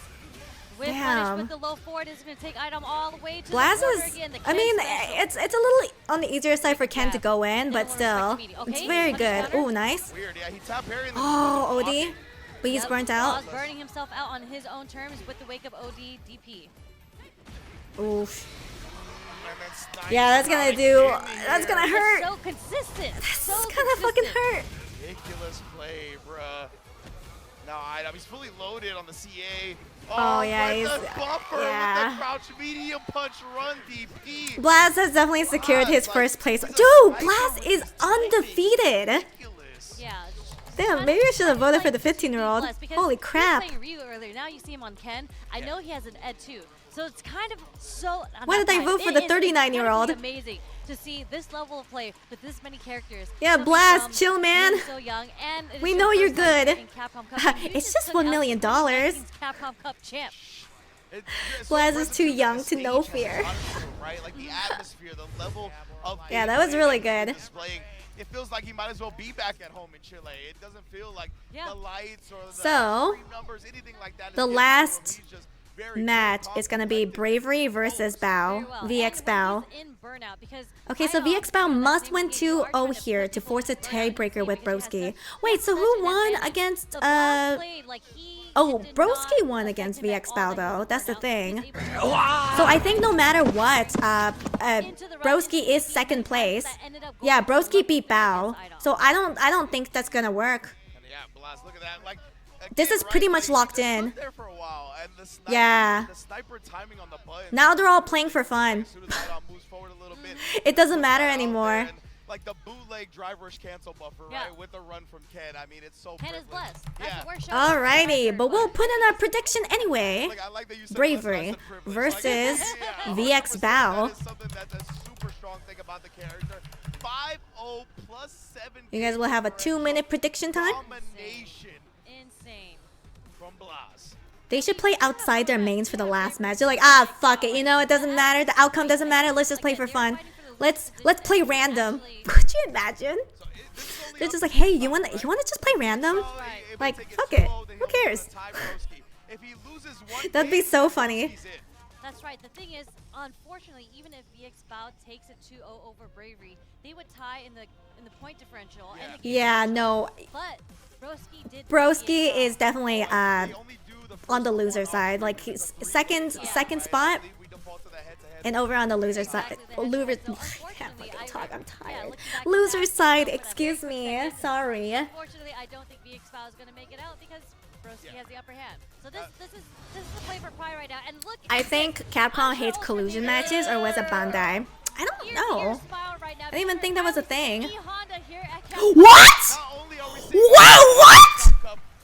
With punish with the low forward is going to take Idom all the way to Blaz the border is, again. I mean, it's a little on the easier side for Ken to go in, but still, it's very good. Oh, nice. Weird, yeah, he top parrying the oh, OD. But he's burnt out. Blaz burning himself out on his own terms with the wake of OD DP. Oof. Yeah, that's gonna do. That's gonna hurt. It's so consistent. This is gonna fucking hurt. Ridiculous play, bruh. Now Idom, he's fully loaded on the CA. Oh yeah, he's with the crouch medium punch run DP. Blaz has definitely secured his first place. Dude, Blaz is undefeated. Yeah. Damn, maybe I should have voted for the 15-year-old. Holy crap. He was playing Ryu earlier. Now you see him on Ken. I know he has an Ed too. So it's kind of so. Why did I vote for the 39-year-old? Amazing to see this level of play with this many characters. Yeah, Blaz, chill, man. So young, and we know you're good. It's just $1 million. CAPCOM Cup champ. Blaz is too young to know fear. Right, like the atmosphere, the level of. Yeah, that was really good. It feels like he might as well be back at home in Chile. It doesn't feel like the lights or the numbers, anything like that. The last match is going to be Bravery versus Bao, VX Bao. Okay, so VX Bao must win 2-0 here to force a tiebreaker with Broski. Wait, so who won against, oh, Broski won against VX Bao though, that's the thing. So I think no matter what, Broski is second place. Yeah, Broski beat Bao. So I don't think that's gonna work. This is pretty much locked in. Yeah. Now they're all playing for fun. It doesn't matter anymore. Like the bootleg driver's cancel buffer, right? With a run from Ken. I mean, it's so Ken is blessed. Yeah. Alrighty, but we'll put in our prediction anyway. Bravery versus VX Bao. That is something that's a super strong thing about the character. 5-0 plus 7. You guys will have a 2-minute prediction time. Insane. From Blaz. They should play outside their mains for the last match. They're like, ah, fuck it. You know, it doesn't matter. The outcome doesn't matter. Let's just play for fun. Let's play random. Could you imagine? They're just like, hey, you wanna just play random? Like, fuck it. Who cares? That'd be so funny. That's right. The thing is, unfortunately, even if VX Bao takes it 2-0 over Bravery, they would tie in the point differential. And the Yeah, no. But Broski did. Broski is definitely on the loser side. Like he's second spot, and over on the loser side. Loser. I can't fucking talk. I'm tired. Loser side. Excuse me. Sorry. Unfortunately, I don't think VX Bao is going to make it out because Broski has the upper hand. So this is the play for Pride right now. And look. I think Capcom hates collusion matches, or was it Bandai? I don't know. I didn't even think that was a thing. What? Wow, what?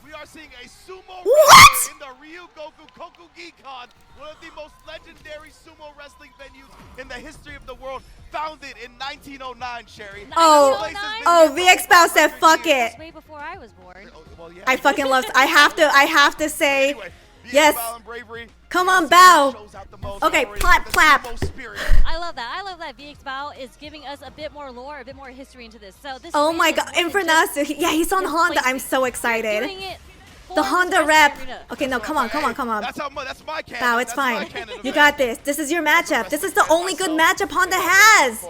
We are seeing a sumo what? In the Ryugoku Kokugikan, one of the most legendary sumo wrestling venues in the history of the world, founded in 1909, Sherry. Oh, VX Bao said fuck it. Way before I was born. I fucking love. I have to say, yes. Come on, Bao. Okay, clap. I love that. I love that VX Bao is giving us a bit more lore, a bit more history into this. So this. Oh my god, Infernasu. Yeah, he's on Honda. I'm so excited. The Honda rep. Okay, no, come on. That's my canon. Bao, it's fine. You got this. This is your matchup. This is the only good matchup Honda has.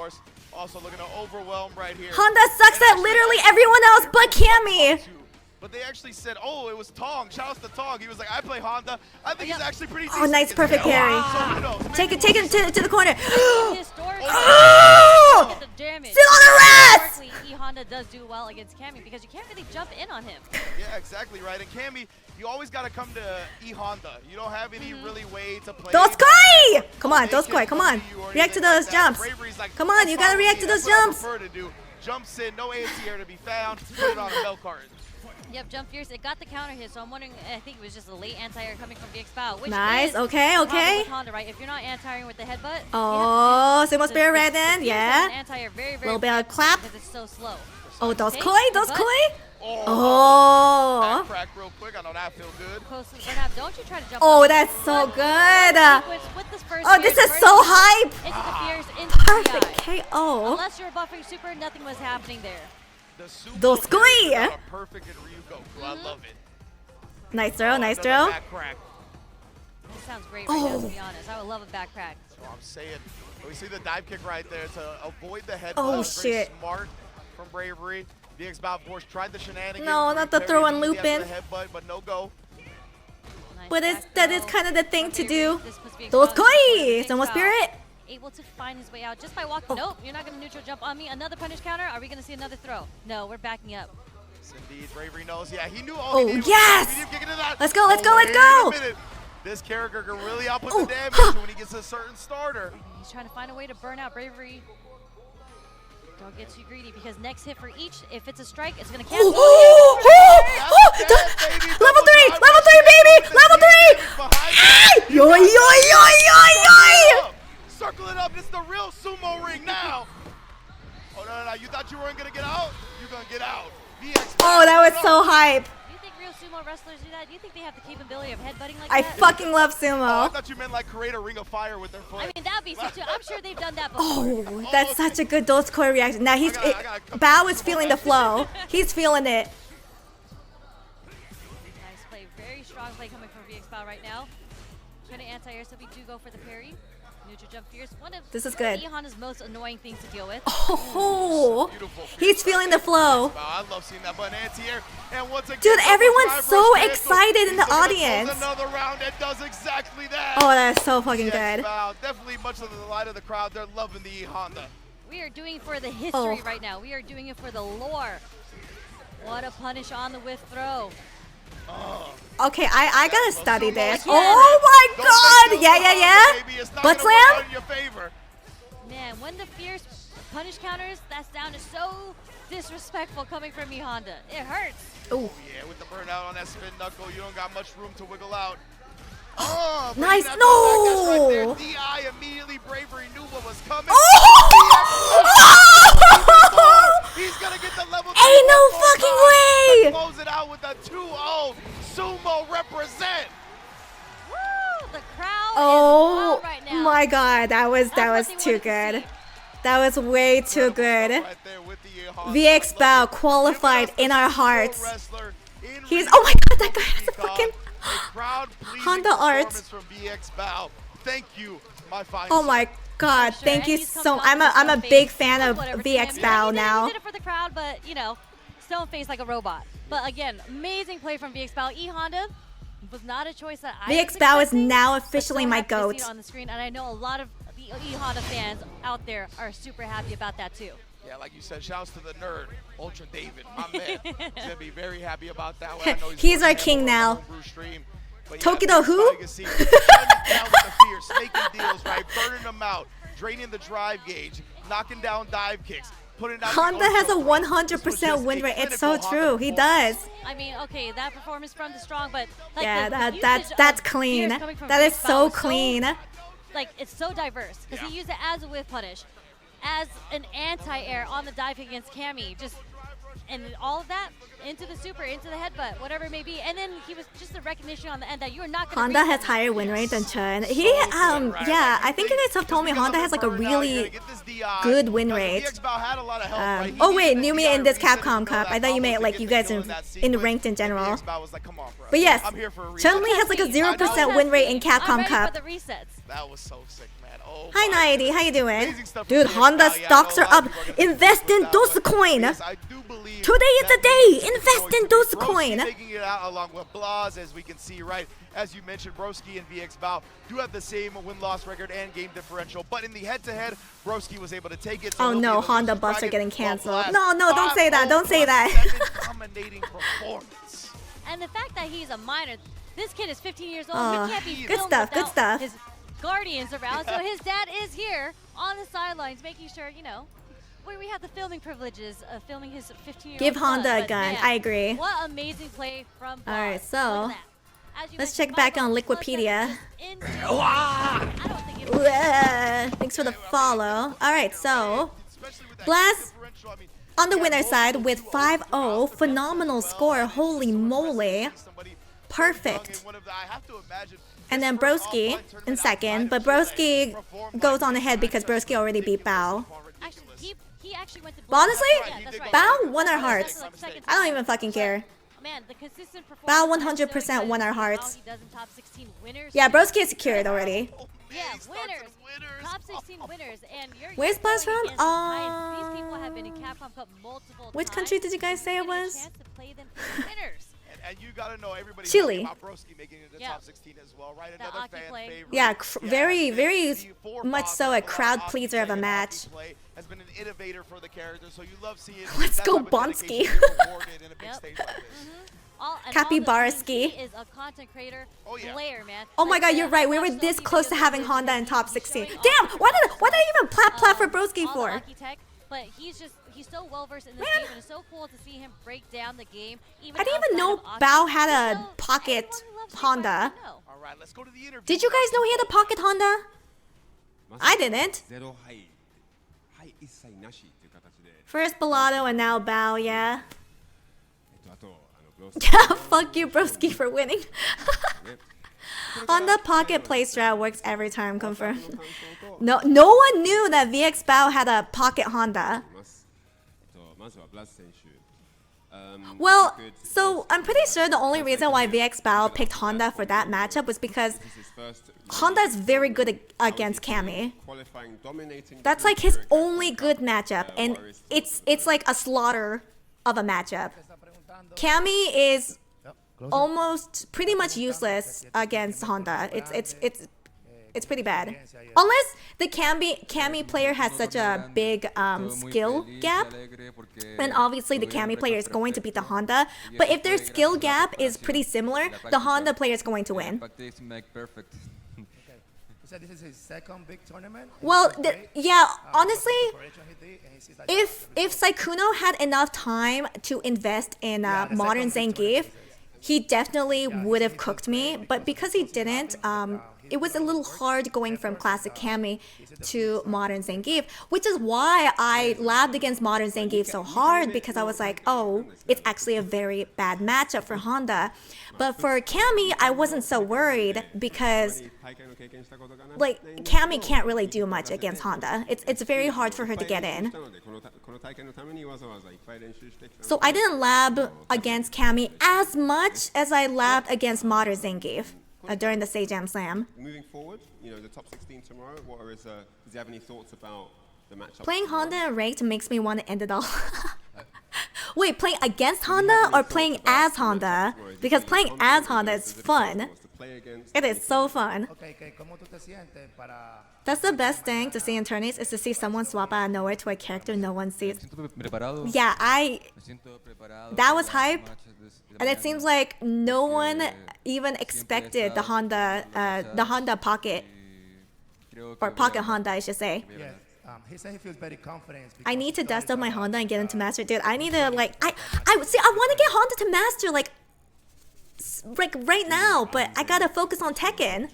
Also looking to overwhelm right here. Honda sucks at literally everyone else but Cammy. But they actually said, oh, it was Tong. Shout out to Tong. He was like, I play Honda. I think he's actually pretty decent. Oh, nice, perfect carry. Take it to the corner. Oh! Still on the rest! Honda does do well against Cammy because you can't really jump in on him. Yeah, exactly right. And Cammy, you always got to come to E-Honda. You don't have any really way to play. Doskoi! Come on, Doskoi, come on. React to those jumps. Come on, you got to react to those jumps. Jumps in, no anti-air to be found. Put it on a bell card. Yep, jump fierce. It got the counter hit, so I'm wondering. I think it was just a late anti-air coming from VX Bao. Which nice. Is okay. Honda, right? If you're not anti-airing with the headbutt. Oh, Sumo Spirit right then. Yeah. Anti-air very, very. Little bit of clap. Because it's so slow. Oh, Doskoi. Oh. Crack real quick. I know that feel good. Don't you try to jump. Oh, that's so good. Oh, this is so hype. Perfect KO. Unless you're buffering super, nothing was happening there. Doskoi! Perfect in Ryugoku. I love it. Nice throw, nice throw. This sounds great right now, to be honest. I would love a back crack. That's what I'm saying. We see the dive kick right there to avoid the headbutt. Oh, shit. Very smart from Bravery. VX Bao, of course, tried the shenanigans. No, not the throw and loop in. Headbutt, but no go. But that is kind of the thing to do. Doskoi! Sumo Spirit! Able to find his way out just by walking. Nope, you're not going to neutral jump on me. Another punish counter. Are we going to see another throw? No, we're backing up. Yes, indeed. Bravery knows. Yeah, he knew all he needed. Yes! Let's go, let's go, let's go! This character can really output the damage when he gets a certain starter. He's trying to find a way to burn out Bravery. Don't get too greedy because next hit for each, if it's a strike, it's going to cancel. Level 3, baby! Level 3! Yo, yo, yo, yo, yo! Circle it up. It's the real sumo ring now. Oh, no. You thought you weren't going to get out? You're going to get out. Oh, that was so hype. Do you think real sumo wrestlers do that? Do you think they have the capability of headbutting like I that? fucking love sumo. Oh, I thought you meant like create a ring of fire with their foot. I mean, that would be sick too. I'm sure they've done that before. Oh, that's such a good Doskoi reaction. Now Bao is feeling the flow. He's feeling it. Nice play. Very strong play coming from VX Bao right now. Trying to anti-air, so we do go for the parry. Neutral jump fierce. One of this is good. E-Honda's most annoying things to deal with. Oh, he's feeling the flow. Wow, I love seeing that button anti-air. And once again, dude, everyone's so excited in the audience. Another round that does exactly that. Oh, that's so fucking good. Wow, definitely much of the light of the crowd. They're loving the E-Honda. We are doing for the history right now. We are doing it for the lore. What a punish on the whiff throw. Okay, I gotta study this. Oh my god! Yeah. Butt slam? Man, when the fierce punish counters, that's down is so disrespectful coming from E-Honda. It hurts. Oh yeah, with the burnout on that spin knuckle, you don't got much room to wiggle out. Oh, nice! No! Right DI immediately Bravery knew what was coming. He's gonna get the level. Ain't no fucking way! Close it out with a 2-0. Sumo represent. Woo! The crowd is wild right now. My god, that was too good. That was way too good. VX Bao qualified in our hearts. He's, oh my god, that guy has a fucking Honda art. Thank you, my fine. Oh my god, thank you so. I'm a big fan of VX Bao now. He did it for the crowd, but you know, stone face like a robot. But again, amazing play from VX Bao. E Honda was not a choice that I VX Bao is now officially my goat. On the screen, and I know a lot of the E Honda fans out there are super happy about that too. Yeah, like you said, shouts to the nerd, Ultra David, my man. He's gonna be very happy about that one. I know he's our king now. Tokido who? Making deals, right? Burning them out, draining the drive gauge, knocking down dive kicks. Honda has a 100% win rate. It's so true. He does. I mean, okay, that performance from the strong, but like yeah, that's clean. That is so clean. Like it's so diverse because he used it as a whiff punish, as an anti-air on the dive against Cammy, just and all of that into the super, into the headbutt, whatever it may be, and then he was just a recognition on the end that you are not going to. Honda has higher win rate than Chun. He yeah, I think you guys have told me Honda has like a really good win rate. Oh wait, knew me in this Capcom Cup. I thought you meant like you guys in the ranked in general. But yes, Chun-Li has like a 0% win rate in Capcom Cup. That was so sick, man. Oh, hi Naidi, how you doing? Dude, Honda stocks are up. Invest in Dogecoin. Today is the day. Invest in Dogecoin. Taking it out along with Blas, as we can see, right? As you mentioned, Broski and VX Bao do have the same win-loss record and game differential, but in the head-to-head, Broski was able to take it. So oh no, Honda buffs are getting canceled. No, don't say that. Don't say that. Dominating performance. And the fact that he's a minor, this kid is 15 years old. He can't be good stuff. Good stuff. His guardians around, so his dad is here on the sidelines, making sure you know. We have the filming privileges of filming his 15-year-old Give Honda son, a gun. Man, I agree. What amazing play from Blas. Alright, so let's check back on Liquipedia. Thanks for the follow. Alright, so Blas on the winner side with 5-0. Phenomenal score. Holy moly. Perfect. And then Broski in second, but Broski goes on ahead because Broski already beat Bao. He actually went to but honestly, yeah, right. Bao won our hearts. I don't even fucking care. Man, the consistent Bao 100% won our hearts. He does in top 16 winners. Yeah, Broski is secured already. Yeah, winners. Top 16 winners. And where's Blas from? These people have been in Capcom Cup multiple times. Which country did you guys say it was? And you gotta know everybody Chile. About Broski making it to top 16 as well, right? Another fan favorite. Yeah, very, very much so a crowd pleaser of a match. Has been an innovator for the character, so you love seeing. Let's go Bonsky. Capybaraski. Is a content creator player, man. Oh my god, you're right. We were this close to having Honda in top 16. Damn! What did I even plat for Broski for? But he's so well versed in this game, and it's so cool to see him break down the game. I didn't even know Bao had a pocket Honda. Did you guys know he had a pocket Honda? I didn't. First Bellado and now Bao, yeah. Fuck you, Broski, for winning. Honda pocket play strat works every time, confirmed. No one knew that VX Bao had a pocket Honda. Well, so I'm pretty sure the only reason why VX Bao picked Honda for that matchup was because Honda is very good against Cammy. That's like his only good matchup, and it's like a slaughter of a matchup. Cammy is almost pretty much useless against Honda. It's pretty bad. Unless the Cammy player has such a big skill gap, and obviously the Cammy player is going to beat the Honda. But if their skill gap is pretty similar, the Honda player is going to win. So this is his second big tournament? Well, yeah, honestly, if Saikuno had enough time to invest in modern Zangief, he definitely would have cooked me. But because he didn't, it was a little hard going from classic Cammy to modern Zangief, which is why I labbed against modern Zangief so hard, because I was like, oh, it's actually a very bad matchup for Honda. But for Cammy, I wasn't so worried because like Cammy can't really do much against Honda. It's very hard for her to get in. So I didn't lab against Cammy as much as I labbed against modern Zangief during the Sejam Slam. Moving forward, you know, the top 16 tomorrow, what are does he have any thoughts about the matchup? Playing Honda and ranked makes me want to end it all. Wait, playing against Honda or playing as Honda? Because playing as Honda is fun. It is so fun. That's the best thing to see in tourneys, is to see someone swap out of nowhere to a character no one sees. Yeah, that was hype. And it seems like no one even expected the Honda Pocket, or Pocket Honda, I should say. He said he feels very confident. I need to dust up my Honda and get into Master. Dude, I need to like, I want to get Honda to Master like right now, but I gotta focus on Tekken.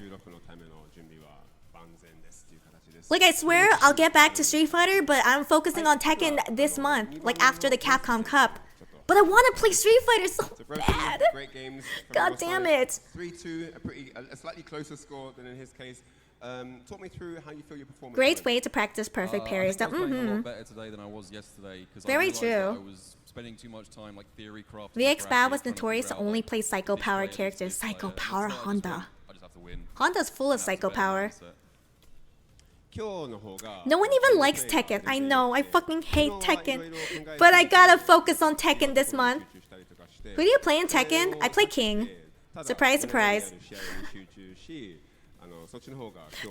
Like, I swear I'll get back to Street Fighter, but I'm focusing on Tekken this month, like after the Capcom Cup. But I want to play Street Fighter so bad. Great games. God damn it. 3-2, a slightly closer score than in his case. Talk me through how you feel your performance. Great way to practice perfect parries. I think I was playing a lot better today than I was yesterday, because Very I realized that true. I was spending too much time like theory crafting. VX Bad was notorious to only play Psycho Power characters. Psycho Power Honda. Honda's full of Psycho Power. No one even likes Tekken. I know, I fucking hate Tekken. But I gotta focus on Tekken this month. Who do you play in Tekken? I play King. Surprise, surprise.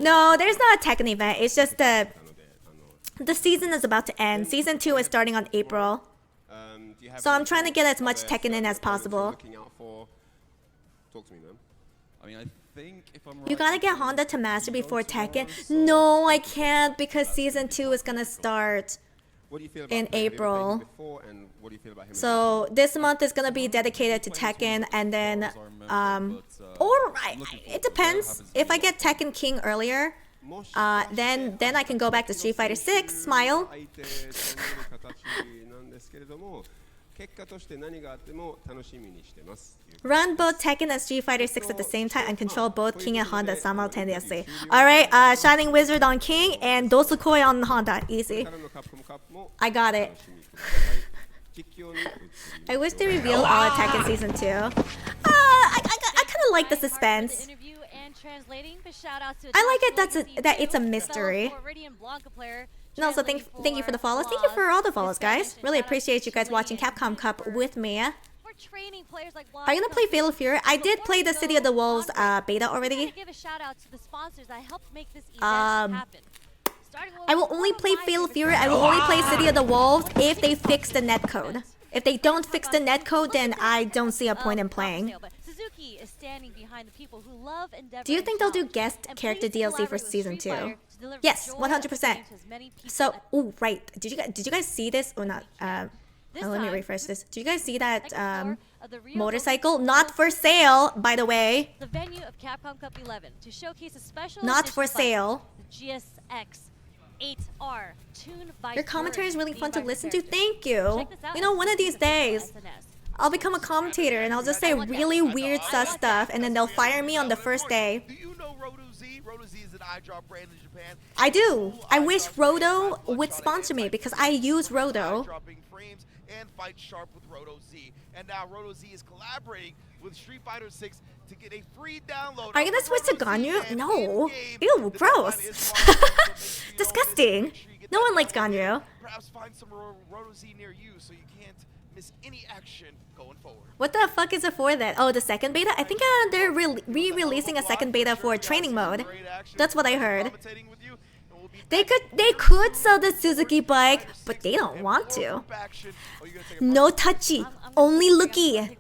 No, there's not a Tekken event. It's just the season is about to end. Season 2 is starting on April. So I'm trying to get as much Tekken in as possible. Talk to me, man. I mean, I think if I'm right, You gotta get Honda to Master before Tekken. No, I can't, because Season 2 is gonna start in April. So this month is gonna be dedicated to Tekken, and then or it depends. If I get Tekken King earlier, then I can go back to Street Fighter 6. Smile. Run both Tekken and Street Fighter 6 at the same time and control both King and Honda simultaneously. Alright, Shining Wizard on King and Dosukoi on Honda. Easy. I got it. I wish they revealed all attack in Season 2. I kind of like the suspense. I like it that it's a mystery. And also, thank you for the follows. Thank you for all the follows, guys. Really appreciate you guys watching Capcom Cup with me. Are you gonna play Fatal Fury? I did play the City of the Wolves beta already. I will only play Fatal Fury. I will only play City of the Wolves if they fix the netcode. If they don't fix the netcode, then I don't see a point in playing. Do you think they'll do guest character DLC for Season 2? Yes, 100%. So, oh right, did you guys see this or not? Let me refresh this. Did you guys see that motorcycle? Not for sale, by the way. The venue of Capcom Cup 11 to showcase a special not for sale. The GSX 8R tuned by your commentary is really fun to listen to. Thank you. You know, one of these days, I'll become a commentator and I'll just say really weird sus stuff, and then they'll fire me on the first day. Do you know Roto Z? Roto Z is an eye drop brand in Japan. I do. I wish Roto would sponsor me because I use Roto. And fight sharp with Roto Z. And now Roto Z is collaborating with Street Fighter 6 to get a free download. Are you gonna switch to Ganyu? No. Ew, gross. Disgusting. No one likes Ganyu. Perhaps find some Roto Z near you so you can't miss any action going forward. What the fuck is it for then? Oh, the second beta? I think they're re-releasing a second beta for training mode. That's what I heard. They could sell the Suzuki bike, but they don't want to. No touchy, only looky.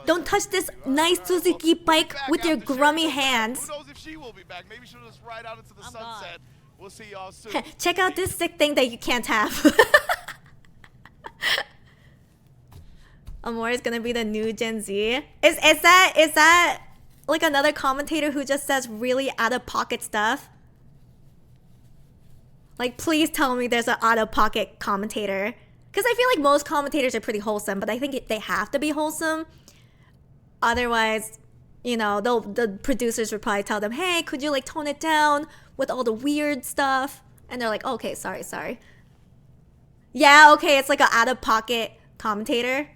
Don't touch this nice Suzuki bike with your grummy hands. Who knows if she will be back? Maybe she'll just ride out into the sunset. We'll see y'all soon. Check out this sick thing that you can't have. Amore is gonna be the new Gen Z. Is that like another commentator who just says really out-of-pocket stuff? Like, please tell me there's an out-of-pocket commentator. Because I feel like most commentators are pretty wholesome, but I think they have to be wholesome. Otherwise, you know, the producers would probably tell them, hey, could you like tone it down with all the weird stuff? And they're like, okay, sorry. Yeah, okay, it's like an out-of-pocket commentator.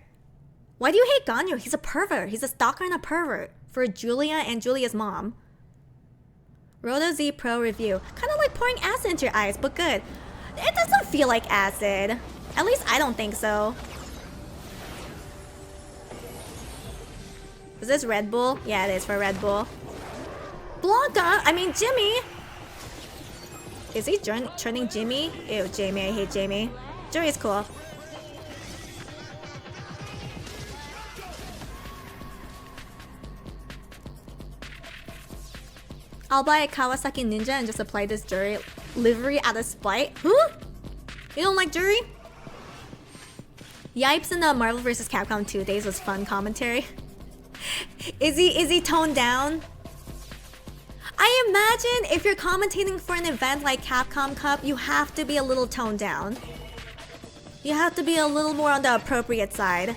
Why do you hate Ganyu? He's a pervert. He's a stalker and a pervert for Julia and Julia's mom. Roto Z Pro review. Kind of like pouring acid into your eyes, but good. It doesn't feel like acid. At least I don't think so. Is this Red Bull? Yeah, it is for Red Bull. Blanca, I mean Jimmy. Is he turning Jimmy? Ew, Jamie, I hate Jamie. Jury's cool. I'll buy a Kawasaki Ninja and just apply this jury livery out of spite. Huh? You don't like jury? Yipes in the Marvel vs. Capcom 2 days was fun commentary. Is he toned down? I imagine if you're commentating for an event like Capcom Cup, you have to be a little toned down. You have to be a little more on the appropriate side.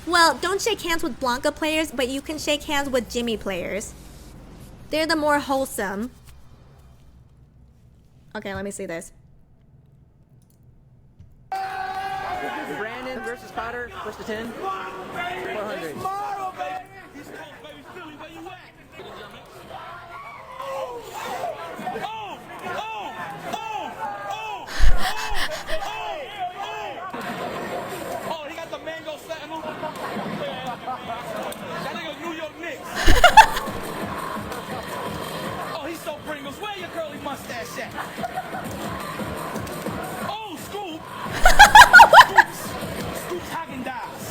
Well, don't shake hands with Blanca players, but you can shake hands with Jimmy players. They're the more wholesome. Okay, let me see this. Brandon versus Potter, first to 10. 400. Oh, he got the mango sentinel. That nigga New York Knicks. Oh, he's so Pringles. Where your curly mustache at? Oh, Scoop. Scoop's Häagen-Dazs.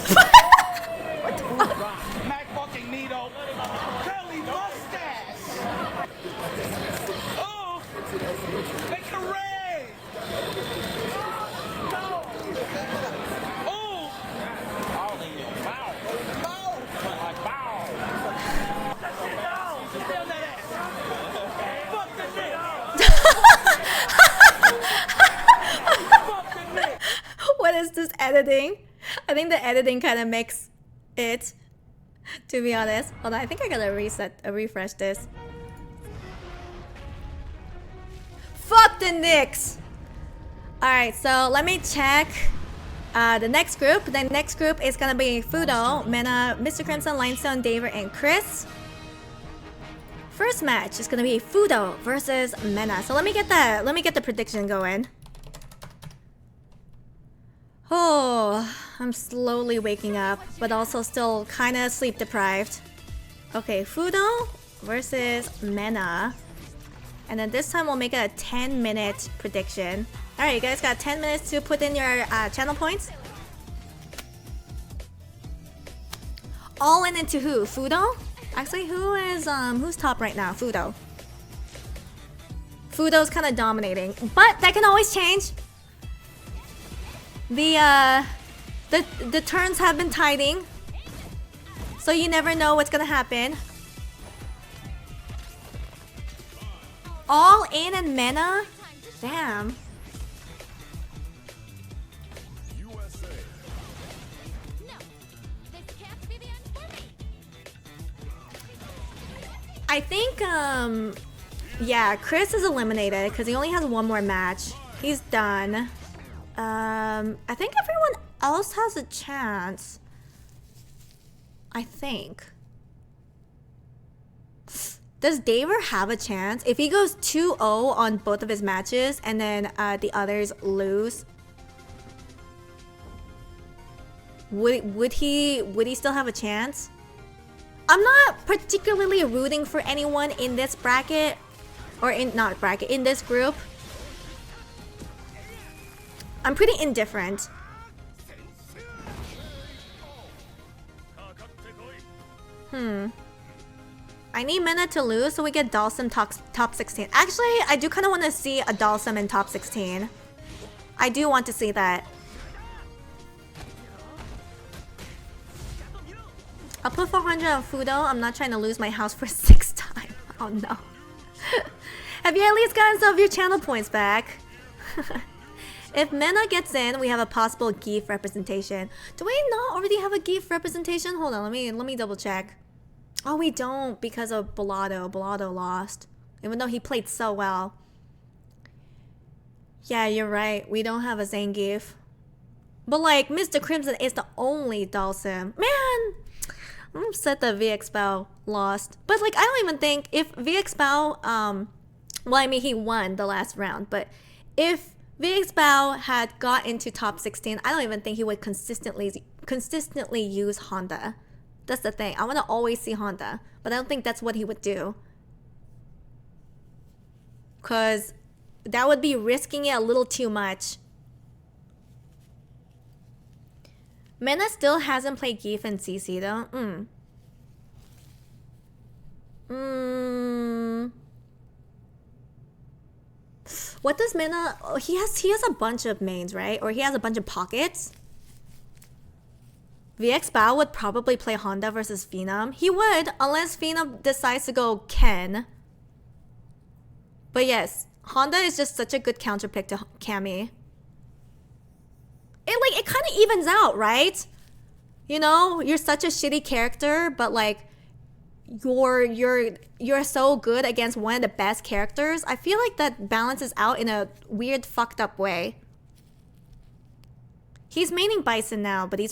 Mac fucking Nito. Curly mustache. Oh, they correct. No. Oh. All in your mouth. Like bow. Sit down. Sit down that ass. Fuck the Knicks. What is this editing? I think the editing kind of makes it, to be honest. Hold on, I think I gotta refresh this. Fuck the Knicks! Alright, so let me check the next group. The next group is gonna be Fudo, Mena, Mr. Crimson, Limestone, Daver, and Chris. First match is gonna be Fudo versus Mena. So let me get the prediction going. Oh, I'm slowly waking up, but also still kind of sleep deprived. Okay, Fudo versus Mena. And then this time we'll make it a 10-minute prediction. Alright, you guys got 10 minutes to put in your channel points. All in into who? Fudo? Actually, who's top right now? Fudo. Fudo's kind of dominating, but that can always change. The turns have been tiding, so you never know what's gonna happen. All in and Mena? Damn. I think, yeah, Chris is eliminated because he only has one more match. He's done. I think everyone else has a chance. I think. Does Daver have a chance? If he goes 2-0 on both of his matches and then the others lose, would he still have a chance? I'm not particularly rooting for anyone in this bracket, or in this group. I'm pretty indifferent. I need Mena to lose so we get Dalsum top 16. Actually, I do kind of want to see a Dalsum in top 16. I do want to see that. I'll put 400 on Fudo. I'm not trying to lose my house for 6th time. Oh no. Have you at least gotten some of your channel points back? If Mena gets in, we have a possible GIF representation. Do we not already have a GIF representation? Hold on, let me double check. Oh, we don't because of Bellado. Bellado lost. Even though he played so well. Yeah, you're right. We don't have a Zangief. But like, Mr. Crimson is the only Dhalsim. Man! I'm upset that VXBao lost. But like, I don't even think if VXBao, well, I mean, he won the last round. But if VXBao had got into top 16, I don't even think he would consistently use Honda. That's the thing. I want to always see Honda, but I don't think that's what he would do. Because that would be risking it a little too much. Mena still hasn't played GIF and CC though. What does Mena... Oh, he has a bunch of mains, right? Or he has a bunch of pockets. VXBao would probably play Honda versus Phenom. He would, unless Phenom decides to go Ken. But yes, Honda is just such a good counter pick to Cammy. It kind of evens out, right? You know, you're such a shitty character, but like you're so good against one of the best characters. I feel like that balances out in a weird, fucked up way. He's maining Bison now, but he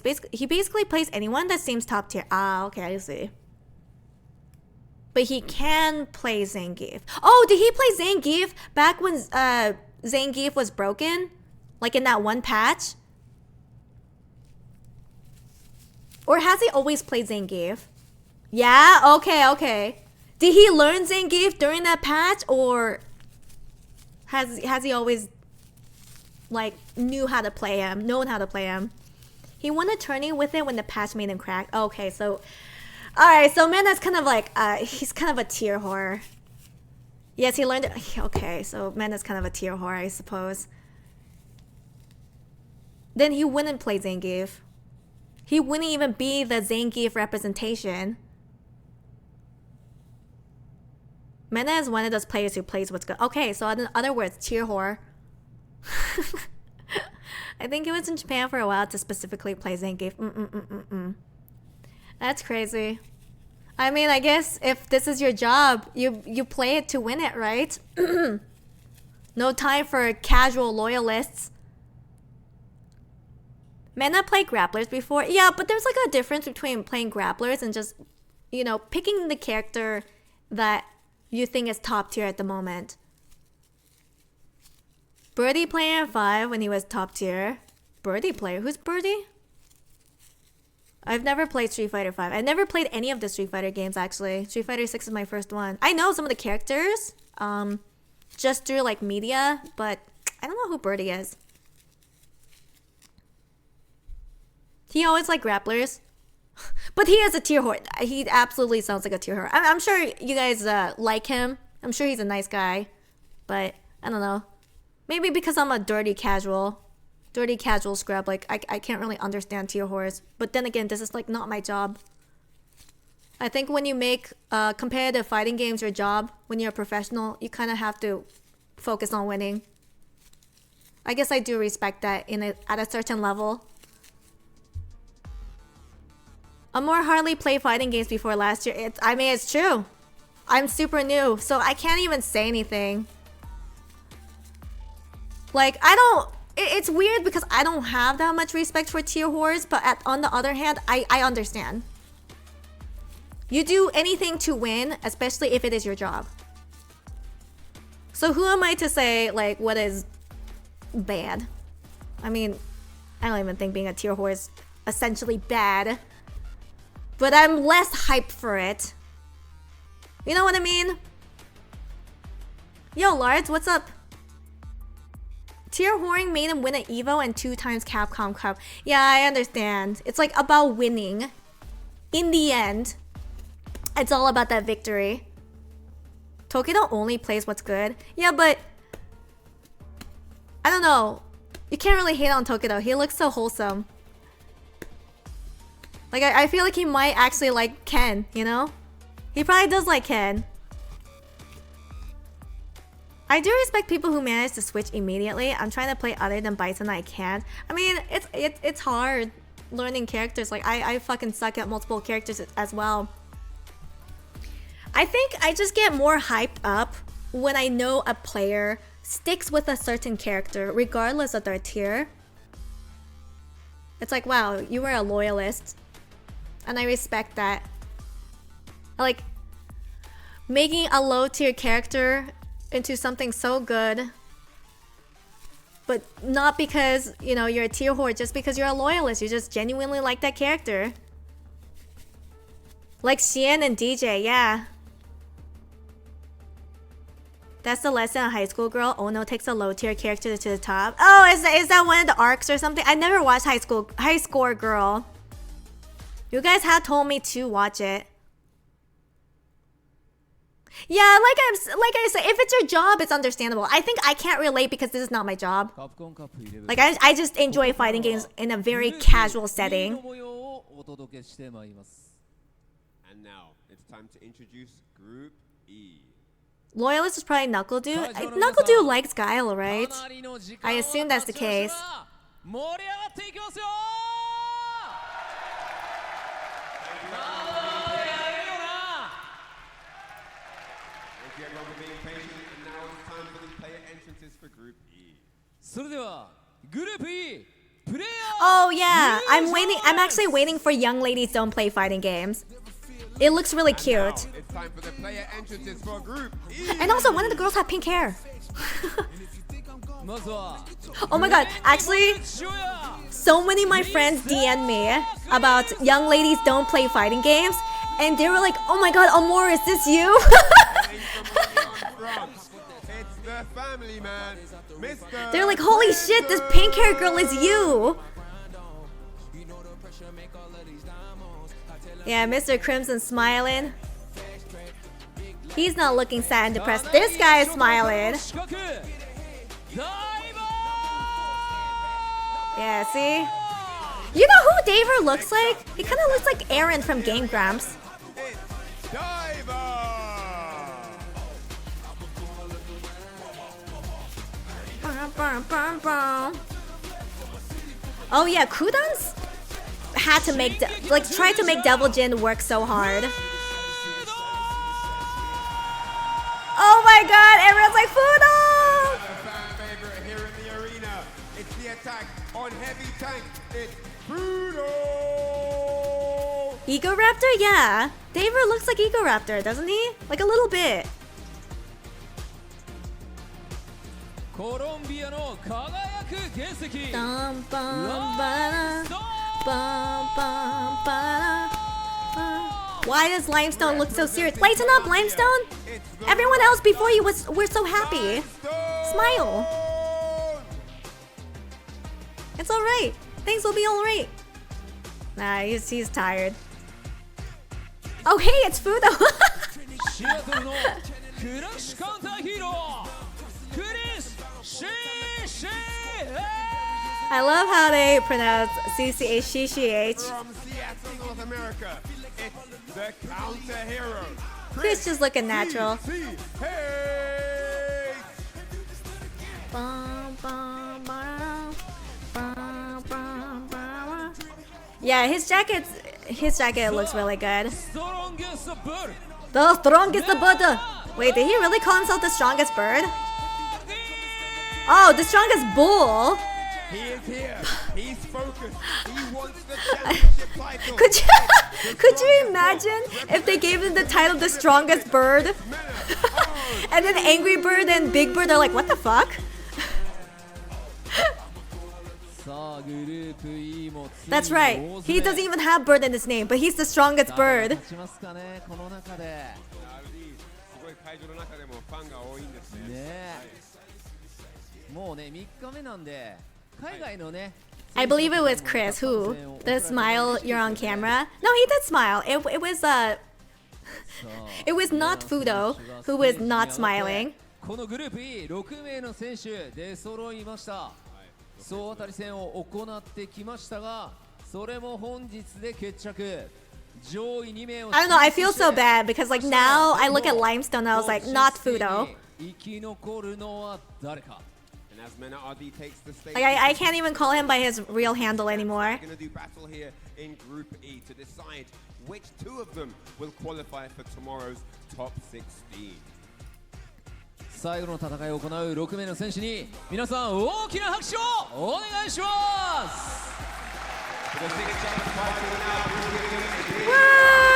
basically plays anyone that seems top tier. Ah, okay, I see. But he can play Zangief. Oh, did he play Zangief back when Zangief was broken? Like in that one patch? Or has he always played Zangief? Yeah, okay. Did he learn Zangief during that patch, or has he always like known how to play him? He won a tourney with it when the patch made him crack. Okay, so alright, so Mena's kind of like he's kind of a tier whore. Yes, he learned it. Okay, so Mena's kind of a tier whore, I suppose. Then he wouldn't play Zangief. He wouldn't even be the Zangief representation. Mena is one of those players who plays what's good. Okay, so in other words, tier whore. I think he was in Japan for a while to specifically play Zangief. That's crazy. I mean, I guess if this is your job, you play it to win it, right? No time for casual loyalists. Mena played grapplers before. Yeah, but there's like a difference between playing grapplers and just, you know, picking the character that you think is top tier at the moment. Birdie playing at 5 when he was top tier. Birdie player? Who's Birdie? I've never played Street Fighter 5. I never played any of the Street Fighter games, actually. Street Fighter 6 is my first one. I know some of the characters, just through like media, but I don't know who Birdie is. He always liked grapplers. But he is a tier whore. He absolutely sounds like a tier whore. I'm sure you guys like him. I'm sure he's a nice guy. But I don't know. Maybe because I'm a dirty casual scrub. Like I can't really understand tier whores. But then again, this is like not my job. I think when you make competitive fighting games your job, when you're a professional, you kind of have to focus on winning. I guess I do respect that at a certain level. Amor hardly played fighting games before last year. I mean, it's true. I'm super new, so I can't even say anything. Like, it's weird because I don't have that much respect for tier whores, but on the other hand, I understand. You do anything to win, especially if it is your job. So who am I to say, like, what is bad? I mean, I don't even think being a tier whore is essentially bad. But I'm less hyped for it. You know what I mean? Yo, Lards, what's up? Tier whoring made him win an Evo and 2 times Capcom Cup. Yeah, I understand. It's like about winning. In the end, it's all about that victory. Tokido only plays what's good. Yeah, but I don't know. You can't really hate on Tokido. He looks so wholesome. Like, I feel like he might actually like Ken, you know? He probably does like Ken. I do respect people who manage to switch immediately. I'm trying to play other than Bison, I can't. I mean, it's hard learning characters. Like, I fucking suck at multiple characters as well. I think I just get more hyped up when I know a player sticks with a certain character regardless of their tier. It's like, wow, you were a loyalist. And I respect that. Like, making a low tier character into something so good, but not because, you know, you're a tier whore, just because you're a loyalist. You just genuinely like that character. Like Xian and DJ, yeah. That's the lesson of high school girl. Ono takes a low tier character to the top. Oh, is that one of the arcs or something? I never watched High Score Girl. You guys have told me to watch it. Yeah, like I said, if it's your job, it's understandable. I think I can't relate because this is not my job. CAPCOM CUP 11. Like I just enjoy fighting games in a very casual setting. And now it's time to introduce Group E. Loyalist is probably Knuckle Dude. Knuckle Dude likes Guile, right? I assume that's the case. Thank you everyone for being patient, and now it's time for the player entrances for Group E. Oh yeah, I'm actually waiting for Young Ladies Don't Play Fighting Games. It looks really cute. It's time for the player entrances for Group E. And also, one of the girls have pink hair. Oh my god, actually, so many of my friends DM'd me about Young Ladies Don't Play Fighting Games, and they were like, oh my god, Amor, is this you? It's the family, man. Mr. They're like, holy shit, this pink hair girl is you. Yeah, Mr. Crimson smiling. He's not looking sad and depressed. This guy is smiling. Yeah, see? You know who Daver looks like? He kind of looks like Aaron from Game Grumps. Oh yeah, Kudans had to make tried to make Devil Jin work so hard. Oh my god, everyone's like Fudo! Fan favorite here in the arena. It's the attack on heavy tank. It's Fudo! Ego Raptor? Yeah. Daver looks like Ego Raptor, doesn't he? Like a little bit. Why does Limestone look so serious? Lighten up, Limestone! Everyone else before you were so happy. Smile. It's alright. Things will be alright. Nah, he's tired. Oh hey, it's Fudo! I love how they pronounce CCH. From Seattle, North America, it's the counter hero. Chris just looking natural. Hey! Yeah, his jacket looks really good. The strongest bird. Wait, did he really call himself the strongest bird? Oh, the strongest bull. He is here. He's focused. He wants the championship title. Could you imagine if they gave him the title the strongest bird? And then Angry Bird and Big Bird are like, what the fuck? That's right. He doesn't even have bird in his name, but he's the strongest bird. I believe it was Chris who the smile you're on camera. No, he did smile. It was it was not Fudo who was not smiling. このグループ E 6名の選手出揃いました。総当たり戦を行ってきましたが、それも本日で決着。上位2名を I don't know, I feel so bad because like now I look at Limestone and I was like, not Fudo. 生き残るのは誰か。 And as Mena RD takes the stage, Like I can't even call him by his real handle anymore. We're going to do battle here in Group E to decide which two of them will qualify for tomorrow's top 16. 最後の戦いを行う6名の選手に皆さん大きな拍手をお願いします。 Whoa!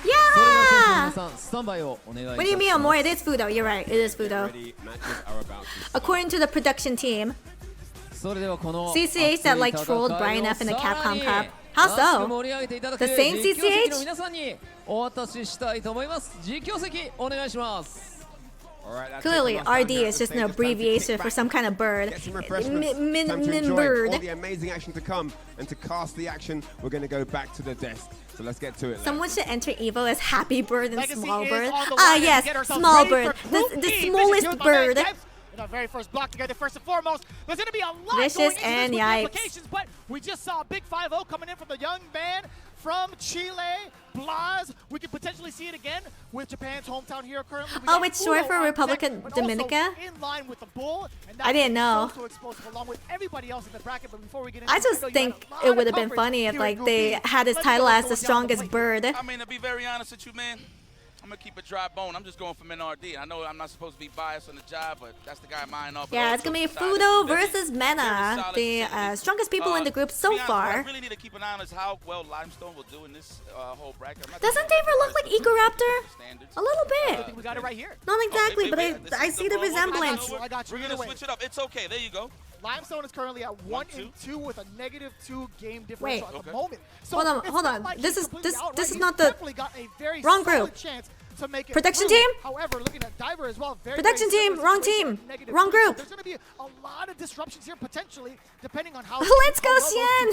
Yeah! What do you mean, Amore? It is Fudo. You're right. It is Fudo. According to the production team. CCH that like trolled Brian F in the Capcom Cup. How so? The same CCH? Clearly, RD is just an abbreviation for some kind of bird. Bird. All the amazing action to come, and to cast the action, we're going to go back to the desk. So let's get to it. Someone should enter Evo as Happy Bird and Legacy Small Bird. Ah, yes, Small Bird. The smallest bird. In our very first block together, first and foremost, there's going to be a lot Vicious going into and this with the yikes. implications, but we just saw a big 5-0 coming in from the young man from Chile, Blas. We could potentially see it again with Japan's hometown hero currently. Oh, it's short for Republic of Dominica? In line with the bull, and I didn't know. So explosive along with everybody else in the bracket. But before we get into I just think it would have been funny if like they had his title as the strongest bird. I mean, to be very honest with you, man, I'm going to keep a dry bone. I'm just going for MenRD. I know I'm not supposed to be biased on the job, but that's the guy mine off. Yeah, it's going to be Fudo versus Mena, the strongest people in the group so far. I really need to keep an eye on is how well Limestone will do in this whole bracket. Doesn't Daver look like Egoraptor? A little bit. I think we got it right here. Not exactly, but I see the resemblance. I got you. We're going to switch it up. It's okay. There you go. Limestone is currently at 1-2 with a -2 game differential at the moment. So hold on. Like this is He's not the wrong group. To make it Production through. team? However, looking at Diver as well, Production team, wrong team, wrong group. There's going to be a lot of disruptions here potentially, depending on how. Let's go, Xian.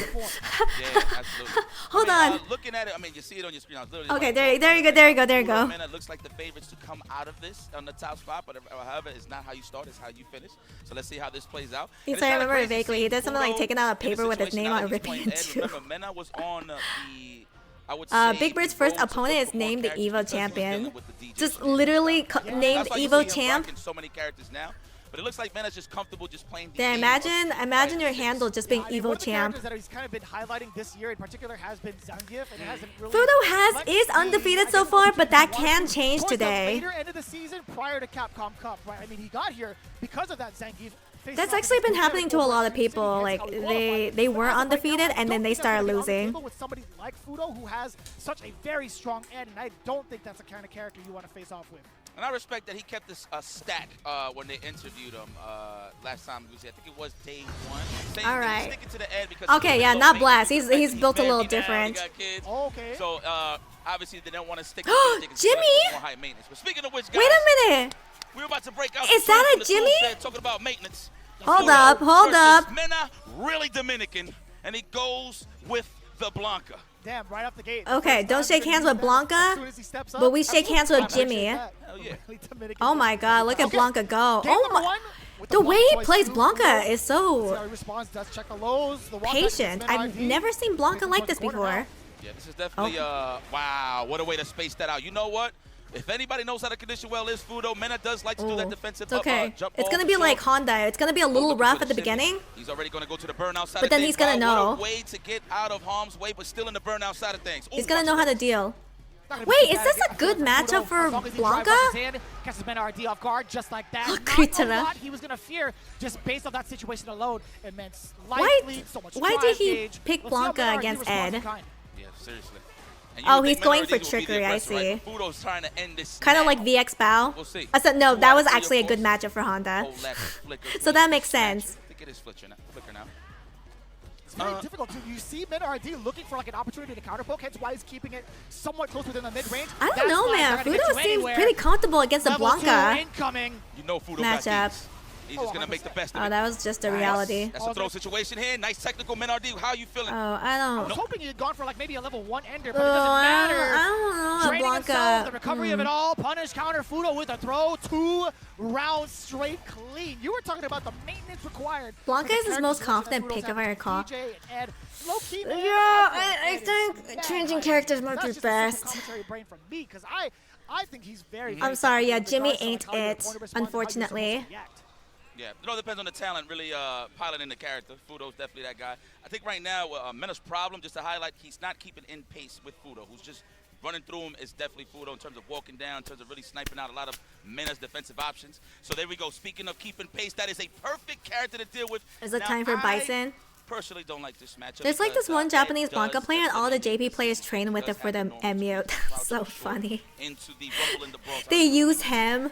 Yeah, absolutely. Hold on. Looking at it, I mean, you see it on your screen. Okay, there you go. It looks like the favorites to come out of this on the top spot, but however, it's not how you start, it's how you finish. So let's see how this plays out. Yes, I remember it vaguely. He did something like taking out a paper with his name on it, ripping it too. Remember, Mena was on the Big Bird's first opponent is named the Evo champion. Just literally named Evo champ. So many characters now, but it looks like Mena's just comfortable just playing. Yeah, imagine your handle just being Evo champ. That he's kind of been highlighting this year in particular has been Zangief, and it hasn't really. Fudo is undefeated so far, but that can change today. Later end of the season, prior to CAPCOM Cup, right? I mean, he got here because of that Zangief. That's actually been happening to a lot of people. Like they were undefeated and then they started losing. With somebody like Fudo who has such a very strong end, and I don't think that's the kind of character you want to face off with. And I respect that he kept this stat when they interviewed him last time. I think it was day 1. All right. To the end because okay, yeah, not Blast. He's built a little different. Okay. So obviously they don't want to stick. Jimmy. More high maintenance. But speaking of which, guys, wait a minute. We're about to break out. Is that a Jimmy? Talking about maintenance. Hold up. Mena, really Dominican, and he goes with the Blanca. Damn, right off the gate. Okay, don't shake hands with Blanca, but we shake hands with Jimmy. Hell yeah. Oh my God, look at Blanca go. Oh my. The way he plays Blanca is so patient. I've never seen Blanca like this before. Yeah, this is definitely, wow, what a way to space that out. You know what? If anybody knows how to condition well, is Fudo. Mena does like to do that defensive it's okay. jump it's going to be like Honda. It's going to be a little rough at the beginning. He's already going to go to the burnout side but then he's going to know. What a way to get out of harm's way, but still in the burnout side of things. He's going to know how to deal. Wait, is this a good matchup for Blanca? Catches MenRD off guard just like that. Not a lot he was going to fear just based on that situation alone. It meant why did he pick Blanca against Ed? Yeah, seriously. Oh, he's going for trickery, I see. Right? Fudo's trying to end this kind of like VX Bow. We'll see. I said, no, that was actually a good matchup for Honda. So that makes sense. I think it is flicker now. It's very difficult too. You see MenRD looking for like an opportunity to counter poke, hence why he's keeping it somewhat close within the mid-range. I don't know, man. Fudo seems pretty comfortable against the Blanca incoming. You know Fudo matchup. He's just going to make the best of it. Oh, that was just a reality. That's a throw situation here. Nice technical, Menardi. How are you feeling? Oh, I don't. I was hoping he had gone for like maybe a level 1 ender, but it doesn't matter. I don't know. Draining Blanca. himself, the recovery of it all. Punish, counter, Fudo with a throw. 2 rounds straight clean. You were talking about the maintenance required. Blanca is his most confident pick, if I recall. DJ and Ed. Low-key, man, Yeah, I think changing characters might be best. Commentary brain from me, because I think he's very. I'm sorry, yeah, Jimmy ain't it, unfortunately. Yeah, it all depends on the talent, really piloting the character. Fudo's definitely that guy. I think right now, Mena's problem, just to highlight, he's not keeping in pace with Fudo, who's just running through him is definitely Fudo in terms of walking down, in terms of really sniping out a lot of Mena's defensive options. So there we go. Speaking of keeping pace, that is a perfect character to deal with. Is it time for Bison? Personally don't like this matchup. There's like this one Japanese Blanca player and all the JP players train with it for the Emute. That's so funny. They use him.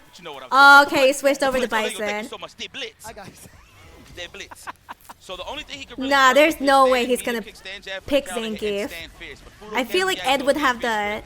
Oh, okay, he switched over to Bison. Hi, guys. They blitz. So the only thing he can really Nah, there's no way he's gonna pick Zangief. I feel like Ed would have the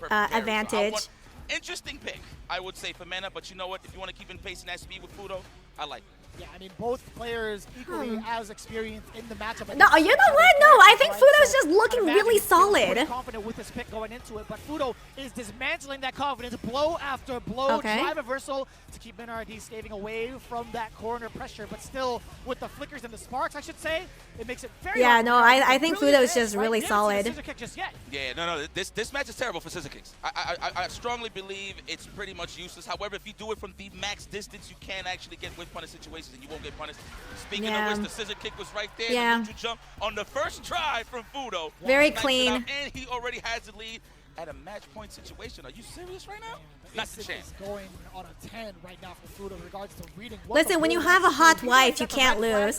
advantage. Interesting pick, I would say, for Mena, but you know what? If you want to keep in pace and that speed with Fudo, I like it. Yeah, I mean, both players equally as experienced in the matchup. No, you know what? No, I think Fudo's just looking really solid. Confident with this pick going into it, but Fudo is dismantling that confidence blow after blow. Okay. Drive reversal to keep Menardi staving away from that corner pressure, but still with the flickers and the sparks, I should say, it makes it very Yeah, hard. no, I think Fudo's just really solid. Yeah, no, this match is terrible for scissor kicks. I strongly believe it's pretty much useless. However, if you do it from the max distance, you can actually get whip punish situations and you won't get punished. Speaking of which, the scissor kick was right there. Yeah. The neutral jump on the first try from Fudo. Very Snipes it clean. out, and he already has the lead at a match point situation. Are you serious right now? Not the chance. Going on a 10 right now for Fudo in regards to reading. Listen, when you have a hot wife, you can't lose.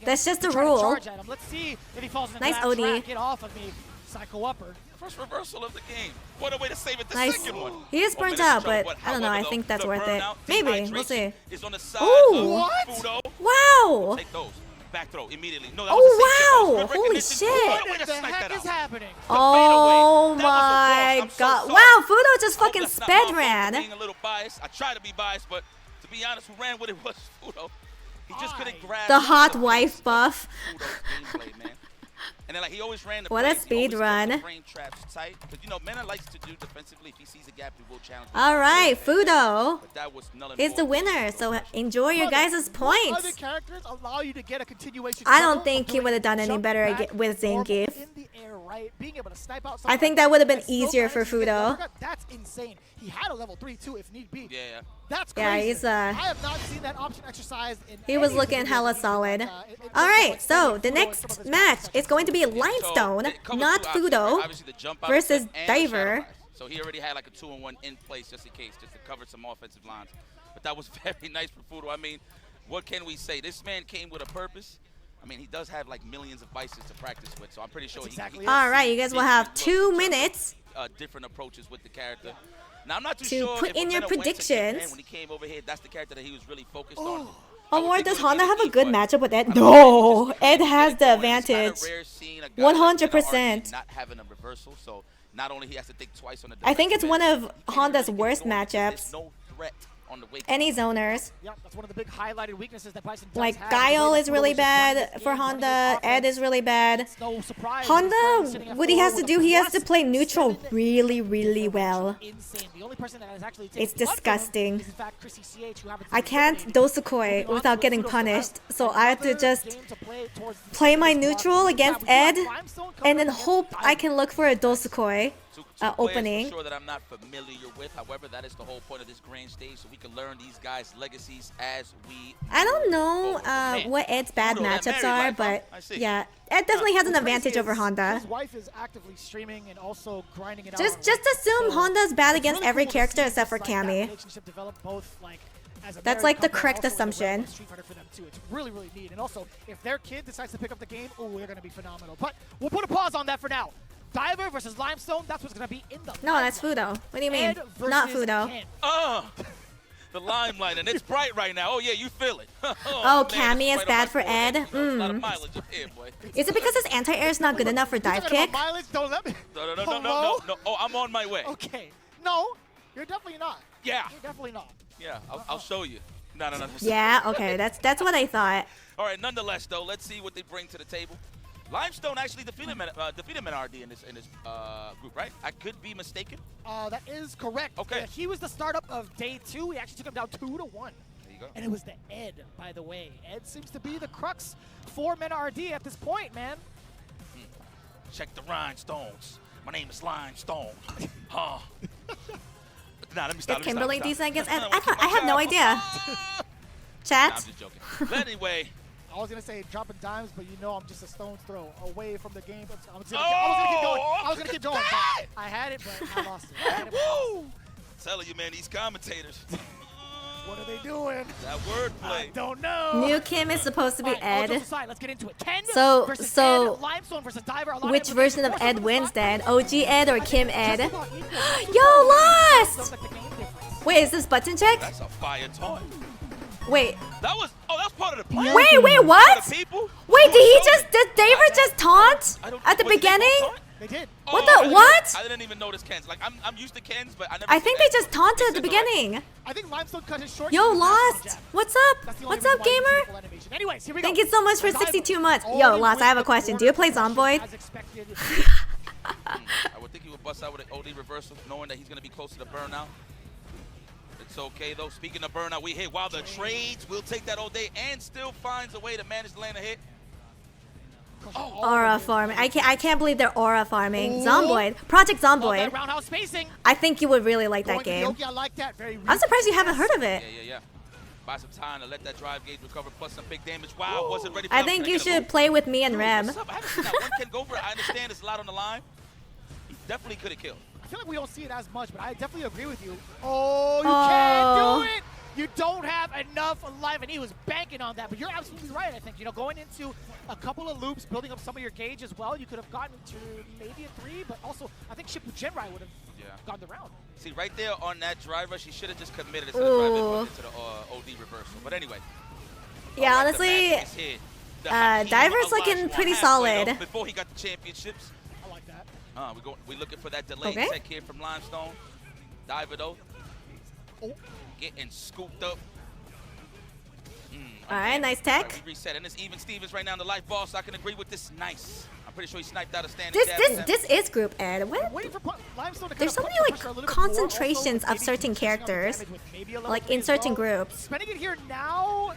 That's just the rule. Let's see if he falls in Nice that OD. trap. Get off of me, Psycho Upper. First reversal of the game. What a way to save it. The Nice. second one. He is burnt out, but I don't know. I think that's worth it. Maybe. We'll see. Is on the side Ooh. of Fudo. Wow. Take those. Back throw immediately. No, that was the same Oh, shit. wow. Holy shit. What the heck is happening? Oh my god. Wow, Fudo just fucking sped ran. Being a little biased. I try to be biased, but to be honest, who ran with it was Fudo. He just couldn't grab The hot wife buff. gameplay, man. And then, like, he always ran the What a frames. He speed always kept run. the frame traps tight. But, you know, Mena likes to do defensively. If he sees a gap, he will challenge. All right, Fudo But that was null and is the void. winner. So enjoy your guys' Other points. characters allow you to get a continuation. I don't think he would have done any better with Zangief. In the air, right? Being able to snipe out I think that would have been easier for Fudo. That's insane. He had a level 3 too if need be. Yeah. That's Yeah, crazy. he's, I have not seen that option exercised in He was any looking video hella game, solid. but, All right, so the next match is going to be Limestone, not Fudo, versus Diver. So he already had like a 2-in-1 in place just in case, just to cover some offensive lines. But that was very nice for Fudo. I mean, what can we say? This man came with a purpose. I mean, he does have like millions of vices to practice with, so I'm pretty sure he All right, you guys will have 2 minutes different approaches with the character. Now, I'm not too to sure put if in your Mena went to Japan predictions. when he came over here, that's the character that he was really focused on. Or does Honda have a good matchup with Ed? No, Ed has the advantage. 100%. Not having a reversal, so not only he has to think twice on the I think it's one of Honda's worst matchups. no threat on the wake. Any zoners. Yeah, that's one of the big highlighted weaknesses that Bison does Like have. Guile is really The way that Fudo bad is for running Honda. Ed is really bad. no surprise. Honda, what he has to do, he has to play neutral really, really well. Insane. The only person that has actually It's taken blood from him disgusting. is, in fact, Chrissy CH, who happens to I be can't eliminated. Dosukoi without getting punished, so I have to just play my neutral against Ed and then hope I can look for a Dosukoi opening. For sure that I'm not familiar with. However, that is the whole point of this grand stage, so we can learn these guys' legacies as we. I don't know what Ed's bad Fudo, that matchups married are, life, huh? but I see. yeah, Ed definitely has an What's crazy advantage over is Honda. His wife is actively streaming and also grinding it out. Just on assume Honda's bad against every cool to character see except for like that Cammy. relationship develop both, like, as a That's married like the couple, correct also as a assumption. relevant Street Fighter for them too. It's really, really neat. And also, if their kid decides to pick up the game, oh, they're going to be phenomenal. But we'll put a pause on that for now. Diver versus Limestone, that's what's going to be in the No, that's Fudo. What do you mean? Ed Not versus Fudo. Ken. The limelight, and it's bright right now. Oh yeah, you feel it. Oh, Cammy is bad for Ed? A lot of mileage up here, boy. Is it because his anti-air is not good enough for dive kick? Mileage, don't let me. No. Oh, I'm on my way. Okay. No, you're definitely not. Yeah. You're definitely not. Yeah, I'll show you. No. Yeah, okay, that's what I thought. All right, nonetheless, though, let's see what they bring to the table. Limestone actually defeated Menardi in this group, right? I could be mistaken. That is correct. Okay. He was the startup of day 2. He actually took him down 2-1. There you go. And it was the Ed, by the way. Ed seems to be the crux for Menardi at this point, man. Check the rhinestones. My name is Limestone. Huh. Nah, let me stop. Is Kimberly decent against Ed? I have no idea. Chat? Nah, I'm just joking. But anyway. I was going to say dropping dimes, but you know I'm just a stone's throw away from the game. I was going to keep going. But I had it, but I lost it. I'm telling you, man, these commentators. What are they doing? That wordplay. I don't know. New Kim is supposed to be Ed. Let's get into it. 10 versus So Ed, Limestone versus Diver. which version of Ed wins then? OG Ed or Kim Ed? Yo, lost! Wait, is this button check? That's a fire taunt. Wait. That was part of the plan. Wait, what? Wait, did Daver just taunt at the beginning? They did. What the what? I didn't even notice Ken's. Like I'm used to Ken's, but I think they just taunted at the beginning. I think Limestone cut his short. Yo, Lost. What's up? What's up, gamer? Anyways, here we go. Thank you so much for 62 months. Yo, Lost, I have a question. Do you play Zomboid? I would think he would bust out with an OD reversal, knowing that he's going to be close to the burnout. It's okay, though. Speaking of burnout, we hit while the trades will take that all day and still finds a way to manage to land a hit. Aura farming. I can't believe they're aura farming. Zomboid. Project Zomboid. Roundhouse spacing. I think you would really like that game. I like that. I'm surprised you haven't heard of it. Yeah. Buy some time to let that drive gauge recover, plus some big damage. Wow, wasn't ready for I that. think you should play with me and Rem. What's up? I haven't seen that one Ken go for it. I understand it's a lot on the line. He definitely could have killed. I feel like we don't see it as much, but I definitely agree with you. Oh, you can't do it! You don't have enough life, and he was banking on that. But you're absolutely right, I think. You know, going into a couple of loops, building up some of your gauge as well, you could have gotten to maybe a 3, but also I think Ship with Genrai would have gone the round. See, right there on that drive rush, he should have just committed it to the drive into the OD reversal. But anyway. Yeah, honestly, Diver's looking pretty solid. Before he got the championships. I like that. We're looking for that delayed tech here from Limestone. Diver, though. Getting scooped up. All right, nice tech. Right, we reset, and it's even Stevens right now in the life ball, so I can agree with this. Nice. I'm pretty sure he sniped out a standing This is Group Ed. What? There's so many like concentrations of certain characters, like in certain groups. Spending it here now.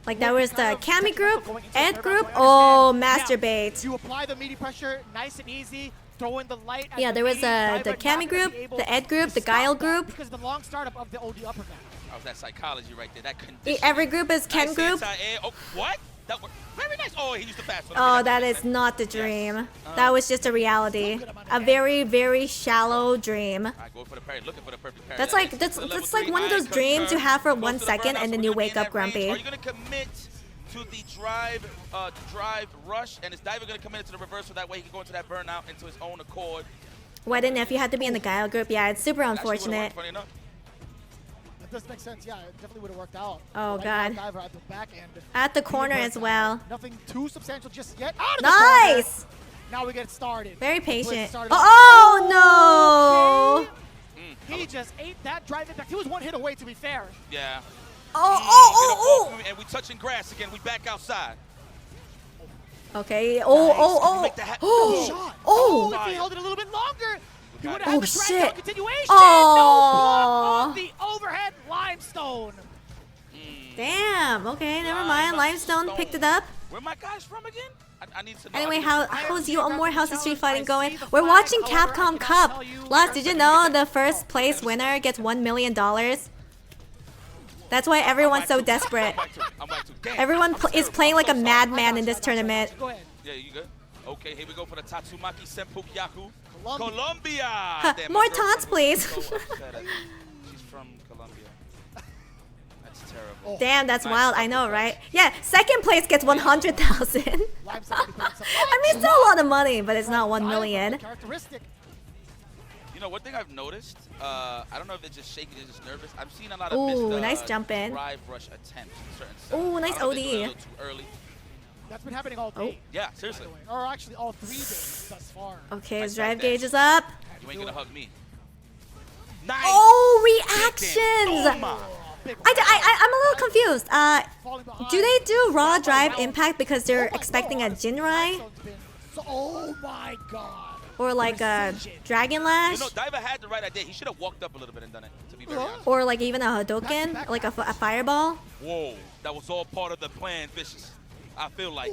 Like that was the Cami group, Ed group. Oh, masturbate. You apply the meaty pressure, nice and easy. Throw in the light. Yeah, there was the Cami group, the Ed group, the Guile group. Because the long startup of the OD upper man. That was that psychology right there. That conditioning. Every group is Ken group. Oh, what? That was very nice. Oh, he used the fast one. Oh, that is not the dream. That was just a reality. A very, very shallow dream. I go for the parry, looking for the perfect parry. That's like one of those dreams you have for 1 second and then you wake up grumpy. Are you gonna commit to the drive rush, and is Diver gonna commit to the reversal? That way he can go into that burnout into his own accord. What and if you had to be in the Guile group? Yeah, it's super unfortunate. That does make sense. Yeah, it definitely would have worked out. Oh god. Diver at the back end. At the corner as well. Nothing too substantial just yet. Nice. Now we get started. Very patient. Oh no! He just ate that drive impact. He was 1 hit away, to be fair. Yeah. Oh. And we touching grass again. We back outside. Okay. Shot. Oh. If he held it a little bit longer, he would have had the shit. continuation. Oh. No block on the overhead Limestone. Damn. Okay, never mind. Limestone picked it up. Where my guys from again? I need to know. Anyway, how's you on more House of Street Fighting going? We're watching CAPCOM CUP. Last, did you know the first place winner gets $1 million? That's why everyone's so desperate. Everyone is playing like a madman in this tournament. Yeah, you good? Okay, here we go for the Tatsumaki Senpuk Yaku. Colombia! More taunts, please. She's from Colombia. That's terrible. Damn, that's wild. I know, right? Yeah, second place gets 100,000. I mean, still a lot of money, but it's not 1 million. You know, one thing I've noticed, I don't know if it's just shaky, it's just nervous. I've seen a lot of missed nice jump in. drive rush attempts in certain sets. Ooh, nice OD. A little too early. That's been happening all day. Yeah, seriously. Or actually all 3 days thus far. Okay, his drive gauge is up. You ain't gonna hug me. Nice. Oh, reactions! I'm a little confused. Do they do raw drive impact because they're expecting a Jinrai? Oh my god. Or like a Dragon Lash? You know, Diver had the right idea. He should have walked up a little bit and done it, to be very honest. Or like even a Hadoken? Like a fireball? Whoa, that was all part of the plan, Vicious. I feel like.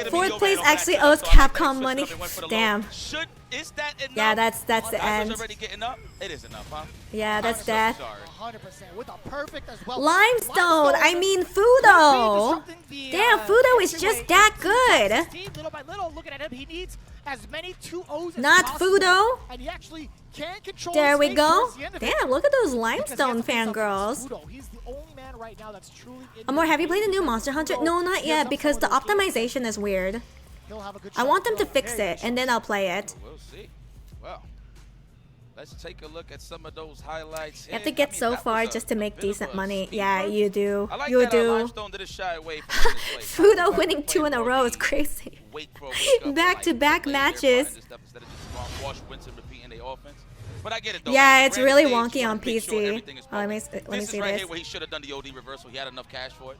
Fourth place actually owes Capcom money. Damn. Is that enough? Yeah, that's the end. Already getting up? It is enough, huh? Yeah, that's death. 100% with a perfect as well. Limestone! I mean Fudo! Damn, Fudo is just that good! Little by little, looking at him, he needs as many 2-0s as Not possible, Fudo! and he actually can control There his we fate go. towards the end of it. Damn, look at those Because he Limestone has to face up fangirls. Fudo. He's the only man right now that's truly in Amor, have you played the new Monster Hunter? No, not yet, because the optimization is weird. I want them to fix it, and then I'll play it. We'll see. Well, let's take a look at some of those highlights. You have to get so far just to make decent money. Yeah, you do. I like You that, do. Limestone didn't shy away from this play. Fudo winning 2 in a row is crazy. Back-to-back matches. But I get it though. Yeah, it's really wonky on PC. Oh, let me see Right this. here where he should have done the OD reversal. He had enough cash for it.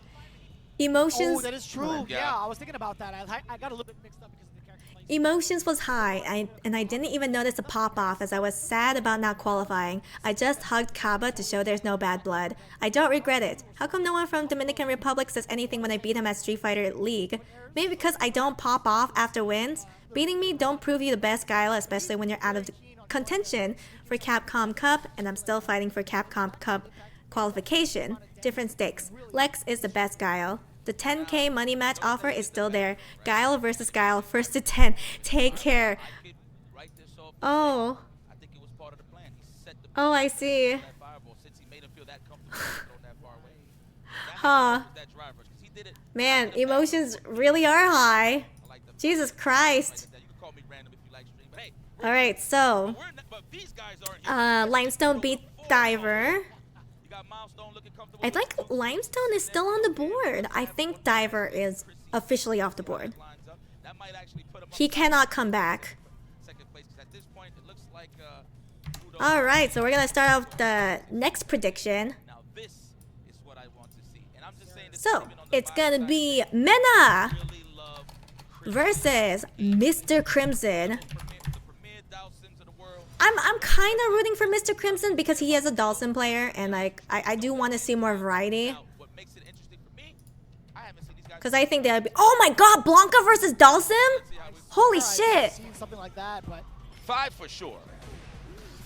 Emotions. Oh, that is true. Yeah, I was thinking about that. I got a little bit mixed up because of the character. Emotions was high, and I didn't even notice a pop-off as I was sad about not qualifying. I just hugged Kaba to show there's no bad blood. I don't regret it. How come no one from Dominican Republic says anything when I beat him at Street Fighter League? Maybe because I don't pop off after wins? Beating me don't prove you the best, Guile, especially when you're out of contention for Capcom Cup, and I'm still fighting for Capcom Cup qualification. Different stakes. Lex is the best, Guile. The 10K money match offer is still there. Guile versus Guile, first to 10. Take care. Oh. Oh, I see. Huh. Man, emotions really are high. Jesus Christ. Alright, so. Limestone beat Diver. I think Limestone is still on the board. I think Diver is officially off the board. He cannot come back. Alright, so we're gonna start off the next prediction. So, it's gonna be Mena versus Mr. Crimson. I'm kind of rooting for Mr. Crimson because he is a Dawson player, and like I do want to see more variety. Because I think that'd be. Oh my God, Blanca versus Dawson! Holy shit! Something like that, but 5 for sure.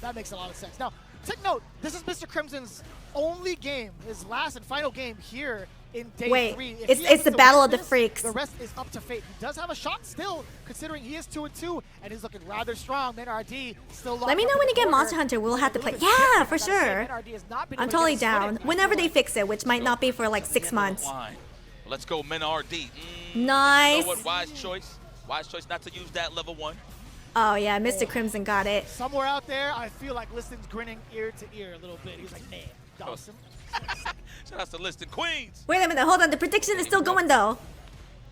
That makes a lot of sense. Now, take note. This is Mr. Crimson's only game, his last and final game here in day 3. Wait, If he it's the happens to Battle win of the this, Freaks. The rest is up to fate. He does have a shot still, considering he is 2-2, and he's looking rather strong. MinRD still. Let me know when you get Monster Hunter. We'll have to play. Yeah, for sure. I'm totally down. Whenever they fix it, which might not be for like 6 months. Let's go, MinRD. Nice. You know what? Wise choice. Wise choice not to use that level 1. Oh yeah, Mr. Crimson got it. Somewhere out there, I feel like Liston's grinning ear to ear a little bit. He's like, man, Dawson. Shout out to Liston Queens. Wait a minute, hold on. The prediction is still going though.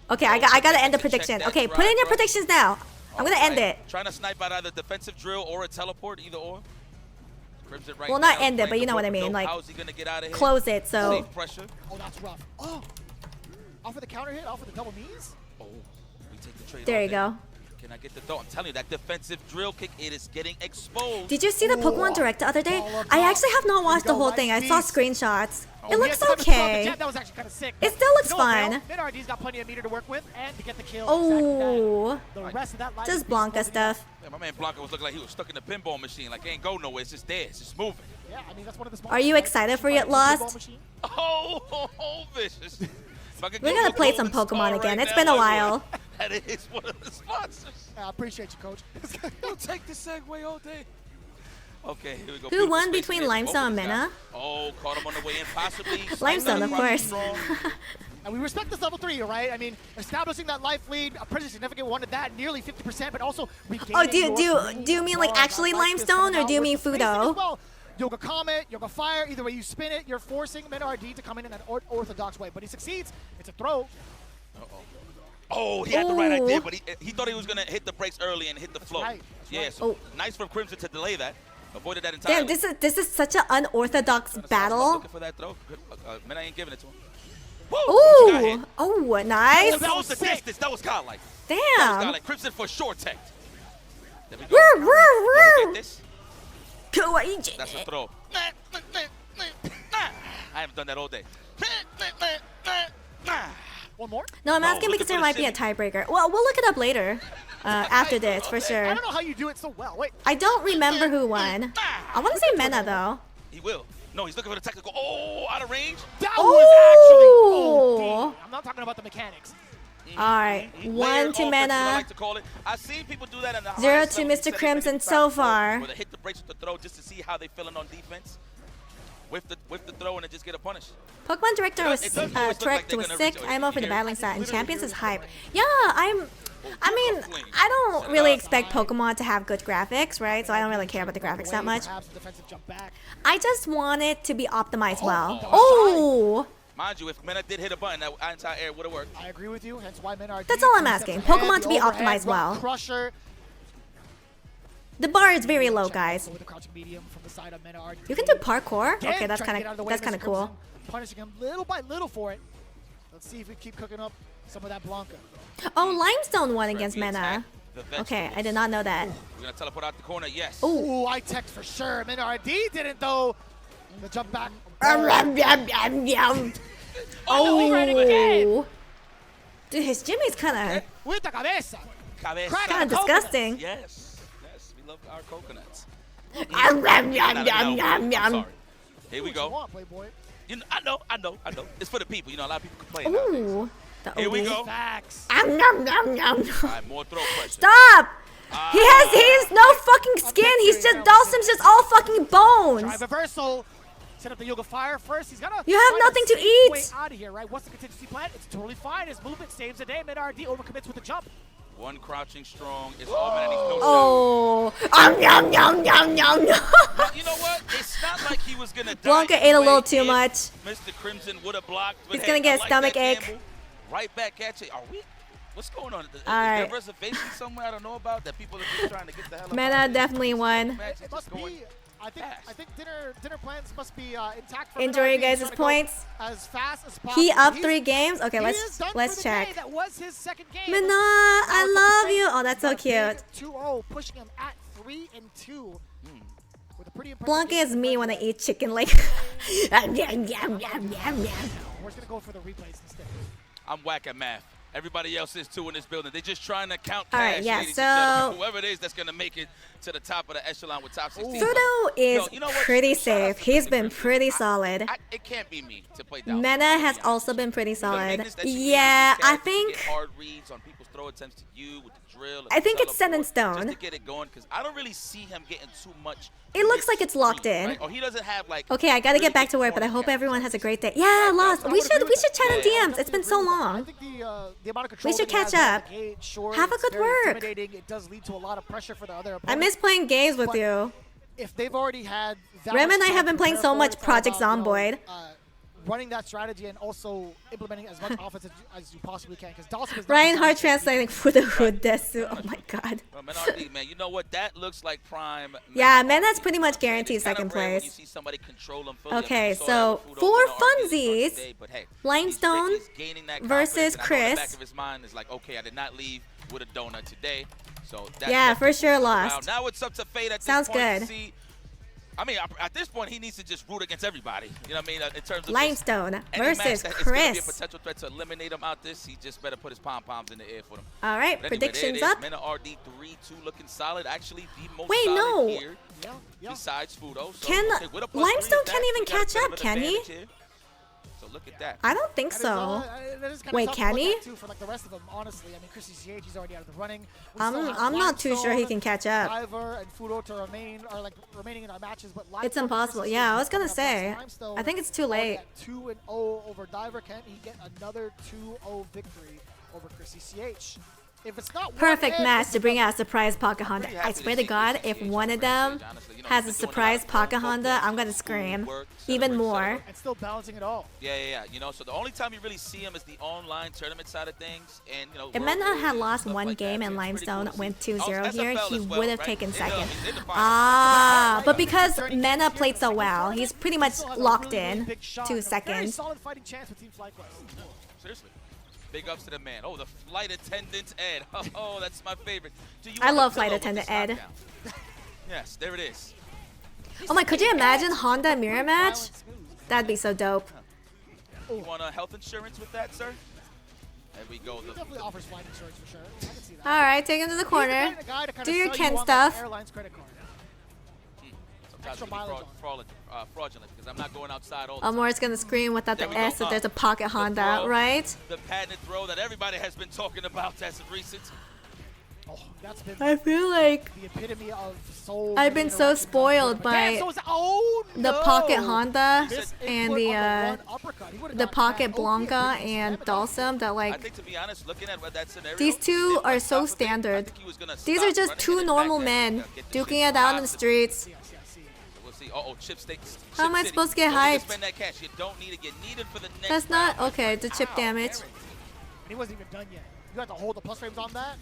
Okay, I gotta end the prediction. Okay, put in your predictions now. I'm gonna end it. Trying to snipe out either defensive drill or a teleport, either or. Crimson right Well, not now, end it, but you know what I mean. Like, close it. So. Safe pressure. Oh, that's rough. Oh, off for the counter hit, off for the double knees. Oh, we take the trade. There you go. Can I get the throw? I'm telling you, that defensive drill kick, it is getting exposed. Did you see the Pokemon Direct the other day? I actually have not watched the whole thing. I saw screenshots. It looks okay. That was actually kind of sick. It still looks fun. MinRD's got plenty of meter to work with and to get the kill. Oh, the rest of that just Blanca stuff. Yeah, my man Blanca was looking like he was stuck in the pinball machine. Like, it ain't go nowhere. It's just there. It's just moving. Yeah, I mean, that's one of the Are you excited for Yet Lost? Oh, vicious. We're gonna play some Pokemon again. It's been a while. That is one of the sponsors. I appreciate you, Coach. You'll take the segue all day. Okay, here we go. Who won between Limestone and Mena? Oh, caught him on the way in, possibly. Limestone, of course. And we respect this level 3, right? I mean, establishing that life lead, a pretty significant one at that, nearly 50%, but also regaining. Oh, do you mean like actually Limestone, or do you mean Fudo? Well, Yoga Comet, Yoga Fire, either way you spin it, you're forcing MinRD to come in an orthodox way. But he succeeds. It's a throw. Uh-oh. Oh, he had the right idea, but he thought he was going to hit the brakes early and hit the flow. Right. Yeah, so nice from Crimson to delay that. Avoided that entirely. Damn, this is such an unorthodox battle. Looking for that throw. Mena ain't giving it to him. Ooh, oh, nice. Oh, that was the distance. That was godlike. Damn. That was godlike. Crimson for short tech. There we go. Get this. That's a throw. I haven't done that all day. One more? No, I'm asking because there might be a tiebreaker. Well, we'll look it up later. After this, for sure. I don't know how you do it so well. Wait. I don't remember who won. I want to say Mena, though. He will. No, he's looking for the technical. Oh, out of range. That was actually OD. I'm not talking about the mechanics. All right, 1 to Mena. I like to call it. I've seen people do that in the 0 to Mr. Crimson so far. Where they hit the brakes with the throw just to see how they feeling on defense. With the throw and then just get a punish. Pokemon Director was sick. I'm over the battling stat and Champions is hype. Yeah, I mean, I don't really expect Pokemon to have good graphics, right? So I don't really care about the graphics that much. I just want it to be optimized well. Oh! Mind you, if Mena did hit a button, that entire air would have worked. I agree with you. Hence why Mena are. That's all I'm asking. Pokemon to be optimized well. Crusher. The bar is very low, guys. You can do parkour. Okay, that's kind of cool. Punishing him little by little for it. Let's see if we keep cooking up some of that Blanca. Oh, Limestone won against Mena. Okay, I did not know that. We're gonna teleport out the corner. Yes. Ooh, I text for sure. Mena RD didn't though. The jump back. Oh. Dude, his Jimmy's kind of with the cabeza. Kind of disgusting. Yes. Yes, we love our coconuts. Sorry. Here we go. You know, I know. It's for the people. You know, a lot of people complain. Ooh. Here we go. Facts. Right, more throw pressure. Stop! He has no fucking skin. He's just Dawson's just all fucking bones. Drive reversal. Set up the Yoga Fire first. He's gonna. You have nothing to eat. Way out of here, right? What's the contingency plan? It's totally fine. His movement saves the day. Mid RD overcommits with the jump. One crouching strong is all Mena needs. No Oh. Yum. You know what? It's not like he was gonna die. Blanca ate a little too much. Mr. Crimson would have blocked. He's gonna get a stomach ache. Right back at you. Are we? What's going on? Is right. there reservation somewhere I don't know about that people are just trying to get the hell out? Mena definitely won. It must be. I think dinner plans must be intact for Enjoy your guys' points. As fast as possible. He up 3 games. Okay, let's check. That was his second game. Mena, I love you. Oh, that's so cute. 2-0, pushing him at 3-2. With a pretty Blanca is me when I eat chicken like. We're just gonna go for the replays instead. I'm whack at math. Everybody else is too in this building. They're just trying to count cash. All right, yeah, ladies so and gentlemen. Whoever it is that's going to make it to the top of the echelon with top 16. Fudo is pretty safe. He's been pretty solid. It can't be me to play down. Mena has also been pretty solid. Yeah, I think. Hard reads on people's throw attempts to you with the drill. I think it's set in stone. Just to get it going, because I don't really see him getting too much. It looks like it's locked in. Right? Or he doesn't have like. Okay, I gotta get back to work, but I hope everyone has a great day. Yeah, Lost. We should chat in DMs. It's been so long. We should catch up. Have a good work. It does lead to a lot of pressure for the other opponent. I miss playing games with you. If they've already had. Rem and I have been playing so much Project Zomboid. Running that strategy and also implementing as much offense as you possibly can. Because Dawson is Ryan Hart translating Fudo Desu. Oh my god. Man, you know what? That looks like prime. Yeah, Mena's pretty much guaranteed second place. Okay, so for funsies, Limestone versus Chris. Back of his mind is like, okay, I did not leave with a donut today. So yeah, for sure lost. Now it's up to fate at this Sounds point good. To see. I mean, at this point, he needs to just root against everybody. You know what I mean? In terms of Limestone versus Chris. It's going to be a potential threat to eliminate him out this. He just better put his pom-poms in the air for them. All right, anyway, predictions up. Mena RD 3-2 looking solid. Actually, the most Wait, solid no. here besides Fudo. So, Can okay, Limestone can't even catch up, can he? So look at that. I don't think so. Wait, can he? For like the rest of them, honestly. I mean, Chrissy CH is already out of the running. I'm not too sure he can catch up. Diver and Fudo to remaining in our matches, but it's impossible. Yeah, I was gonna say. I think it's too late. 2-0 over Diver. Can he get another 2-0 victory over Chrissy CH? If it's not Perfect one match head, to bring out a surprise Pocket Honda. I swear to God, if one of them has a surprise Pocket Honda, I'm gonna scream even more. and still balancing it all. Yeah. You know, so the only time you really see him is the online tournament side of things, and you know. If Mena had lost one game and Limestone went 2-0 here, he would have taken second. But because Mena played so well, he's pretty much locked in to Very seconds. solid fighting chance with Team FlyQuest. Seriously. Big ups to the man. Oh, the flight attendant Ed. Oh, that's my favorite. I love flight attendant Ed. Yes, there it is. Oh my, could you imagine Honda mirror match? That'd be so dope. You want health insurance with that, sir? There we go. He definitely offers flight insurance for sure. I can see that. Alright, take him to the corner. He's the guy to kinda Do your sell you Ken on, like, stuff. airline's credit card. Sometimes it can be fraudulent because I'm not going outside all the time. Amor's gonna scream without the S if there's a Pocket Honda, throw, right? The patented throw that everybody has been talking about as of recent. Oh, that's been I feel like the epitome of so I've been so spoiled by the Pocket Honda and the Pocket Blanca and Dalsum that I like think, to be honest, looking at that scenario, these two are so standard. These are just two normal men duking it out in the streets. we'll see. Uh-oh, chip stakes. How am I supposed to get hyped? Spend that cash. You don't need to get needed for the next That's not okay. The chip damage. And he wasn't even done yet. You had to hold the plus frames on that.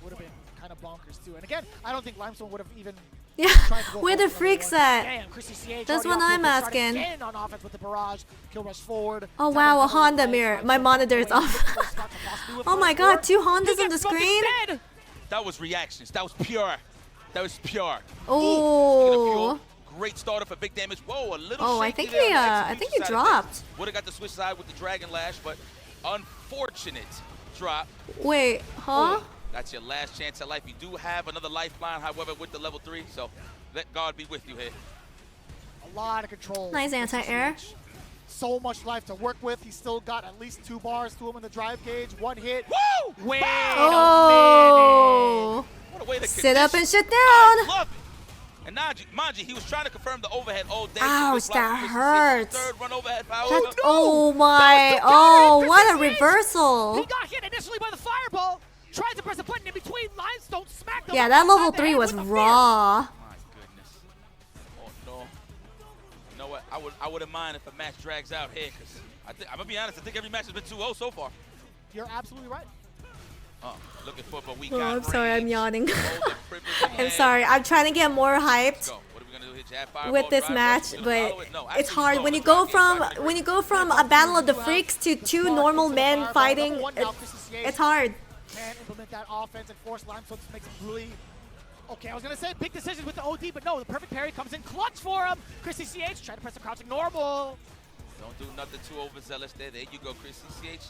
Would have been kind of bonkers too. And again, I don't think Limestone would have even. Yeah, tried to go where for the it. freaks at? Damn, Chrissy CH That's already what off I'm to a good start asking. again on offense with the barrage, kill rush forward. Oh wow, a Honda mirror. My monitor is off. Oh my god, two Hondas on the screen? That was reactions. That was pure. That was pure. Oh. Great starter for big damage. Whoa, a little Oh, I shaky think there he on the I think he execution side of dropped. things. Would have got the switch side with the Dragon Lash, but unfortunate drop. Wait, huh? Oh, that's your last chance at life. You do have another lifeline, however, with the level 3, so let God be with you here. A lot of control. Nice anti-air. So much life to work with. He's still got at least 2 bars to him in the drive gauge. One hit. Woo! Wait Oh. What a way to Sit up and shut I down. love it. And Manji, he was trying to confirm the overhead all day. Ouch, that hurts. Third run overhead power. That's, oh my, oh, what a reversal. He got hit initially by the fireball. Tried to press a button in between. Limestone smacked him. Yeah, that level 3 was raw. My goodness. Oh no. You know what? I wouldn't mind if a match drags out here, because I'm gonna be honest. I think every match has been 2-0 so far. You're absolutely right. Looking for, but we Oh, got I'm sorry, I'm yawning. I'm I'm sorry, I'm trying to get more hyped What are we gonna do here? Jab, fireball, with this drive, match, rush? but Follow it? No, it's actually, hard no, when you let's go rock it. from a battle of the freaks to two normal men fighting. It's hard. Can implement that offense and force Limestone to make some really. Okay, I was gonna say big decisions with the OD, but no, the perfect parry comes in clutch for him. Chrissy CH trying to press the crouching normal. Don't do nothing too overzealous there. There you go, Chris CH.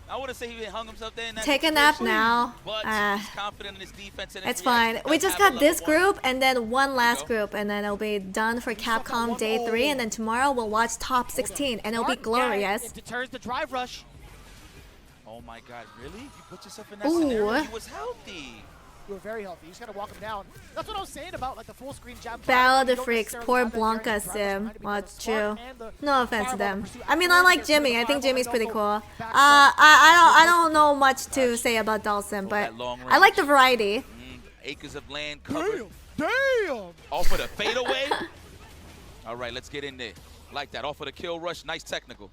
I wouldn't say he hung himself there in that Take a nap now. But he's confident in his defense and his It's fine. reaction. We Does just have a got this level 1. group and then one last group, and then it'll be done for Capcom Day 3, and then tomorrow we'll watch Top 16, and it'll be glorious. It deters the drive rush. Oh my God, really? You put yourself in that Ooh. scenario? He was healthy. You were very healthy. You just gotta walk him down. That's what I was saying about like the full screen jab. Battle of You the don't Freaks, necessarily poor have that Blanca guaranteed drive rush sim. behind it Well, because it's the spark true. and the No offense to fireball them. pursuit I mean, I like afterwards, Jimmy. the I think fireball Jimmy's and pretty also cool. back I don't know much to say about Dalsum, but I like the variety. Acres of land covered. Damn! Off of the fadeaway. All right, let's get in there. Like that. Off of the kill rush. Nice technical.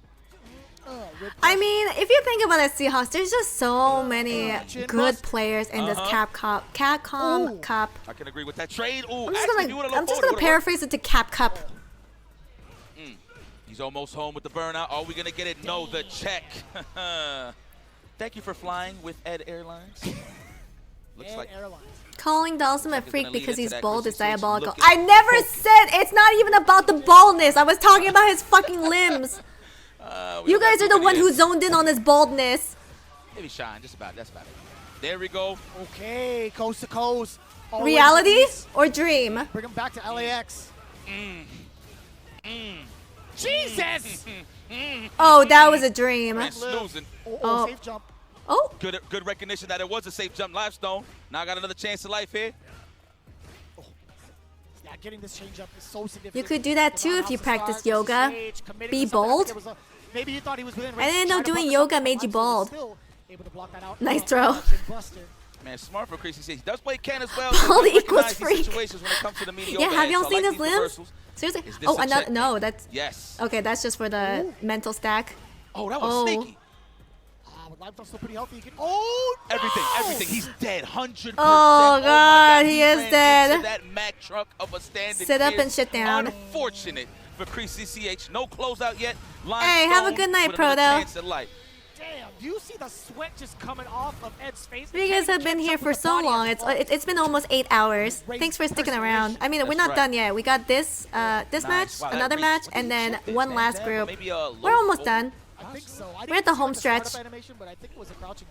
I mean, if you think about it, Seahawks, there's just so many good players in this CAPCOM Cup. I can agree with that trade. Ooh, I'm just gonna paraphrase it to Cap Cup. He's almost home with the burnout. Are we gonna get it? No, the check. Thank you for flying with Ed Airlines. Looks like Calling Dalsum a freak lead because into he's that bald is Chrissy CH diabolical. looking I never said it's not even about the baldness. I was talking about his fucking limbs. You guys are the one who zoned in on his baldness. Maybe shine. Just about it. That's about it. There we go. Okay, coast to coast. Always Reality release. or dream? Bring him back to LAX. Jesus! Oh, that was a dream. And snoozing. Oh. Safe jump. Oh. Good recognition that it was a safe jump. Limestone. Now I got another chance of life here. Yeah, getting this change up is so significant. You could do that too if you practice yoga. Be bold. Maybe you thought he was within I didn't know doing yoga made you bald. able to block that out. Nice throw. Man, smart for Chrissy. He does play Ken as well. Ball equals freak. freak. When it comes to the Yeah, have y'all seen his limbs? Seriously? Oh, another. No, that's. Yes. Okay, that's just for the mental stack. Oh, that was sneaky. Limetone's still pretty healthy. Oh, no! Everything. He's dead. 100%. Oh God, he is dead. That Mack truck of a standing. Sit up and shit down. Unfortunate for Chrissy CH. No closeout yet. Hey, have a good night, Proto. Damn, do you see the sweat just coming off of Ed's face? You guys have been here for so long. It's been almost 8 hours. Thanks for sticking around. I mean, we're not done yet. We got this match, another match, and then one last group. We're almost done. I think so. We're at the home stretch. Animation, but I think it was a crouching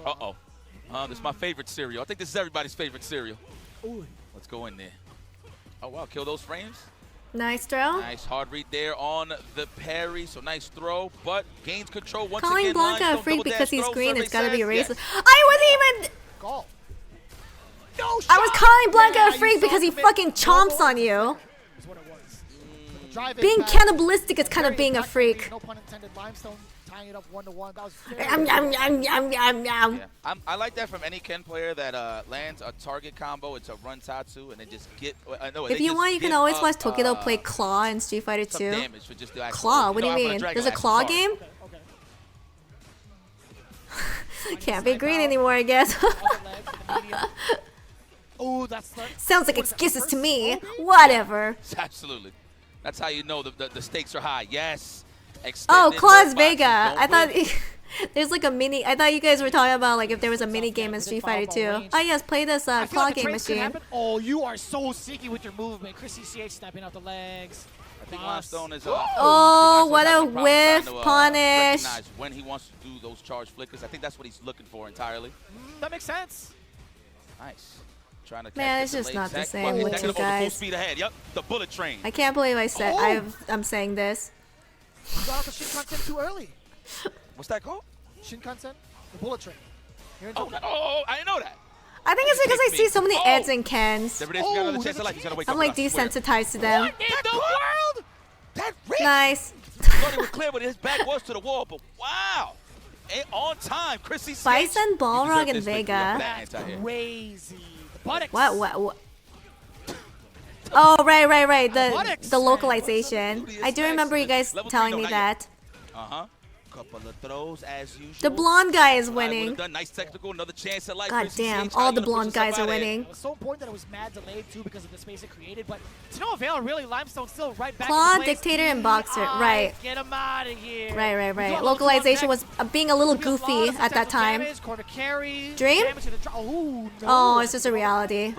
one. This is my favorite cereal. I think this is everybody's favorite cereal. Ooh. Let's go in there. Oh, wow. Kill those frames. Nice throw. Nice hard read there on the parry. So nice throw, but gains control once Calling again. Blanca a freak because he's green, it's gotta be racist. Yes. I wasn't even. Goal. I was calling Blanca a freak because he fucking chomps on you. Being cannibalistic is kind of being a freak. No pun intended. Limestone tying it up 1-1. That was I like that from any Ken player that lands a target combo. It's a run Tatsu and then just get. If you want, you can always watch Tokido play Claw in Street Fighter 2. Claw? What do you mean? There's a Claw game? Can't be green anymore, I guess. Sounds like excuses to me. Whatever. Absolutely. That's how you know the stakes are high. Yes. Oh, Claus Vega. I thought there's like a mini. I thought you guys were talking about like if there was a mini game in Street Fighter 2. Oh yes, play this Claw game machine. Oh, you are so sneaky with your movement. Chrissy CH snapping out the legs. I think Limestone is. Oh, what a whiff punish! Recognize when he wants to do those charge flickers. I think that's what he's looking for entirely. That makes sense. Nice. Trying to Man, it's just not the same with you guys. Full speed ahead. Yep, the bullet train. I can't believe I said I'm saying this. You got off the Shinkansen too early. What's that called? Shinkansen, the bullet train. Oh, I didn't know that. I think it's because I see so many Eds and Kens. I'm like desensitized to them. What in the world? That rip. Nice. Thought it was clear, but his back was to the wall. But wow, on time, Chrissy. Bison, Balrog, and Vega. That's crazy. What? Oh, right. The localization. I do remember you guys telling me that. Couple of throws as usual. The blonde guy is winning. Nice technical, another chance at life. God damn, all the blonde guys are winning. It was so important that it was mad delayed too because of the space it created, but to no avail really. Limestone still right back. Claw, Dictator, and Boxer. Right. Get him out of here. Right. Localization was being a little goofy at that time. Dream? Oh, it's just a reality.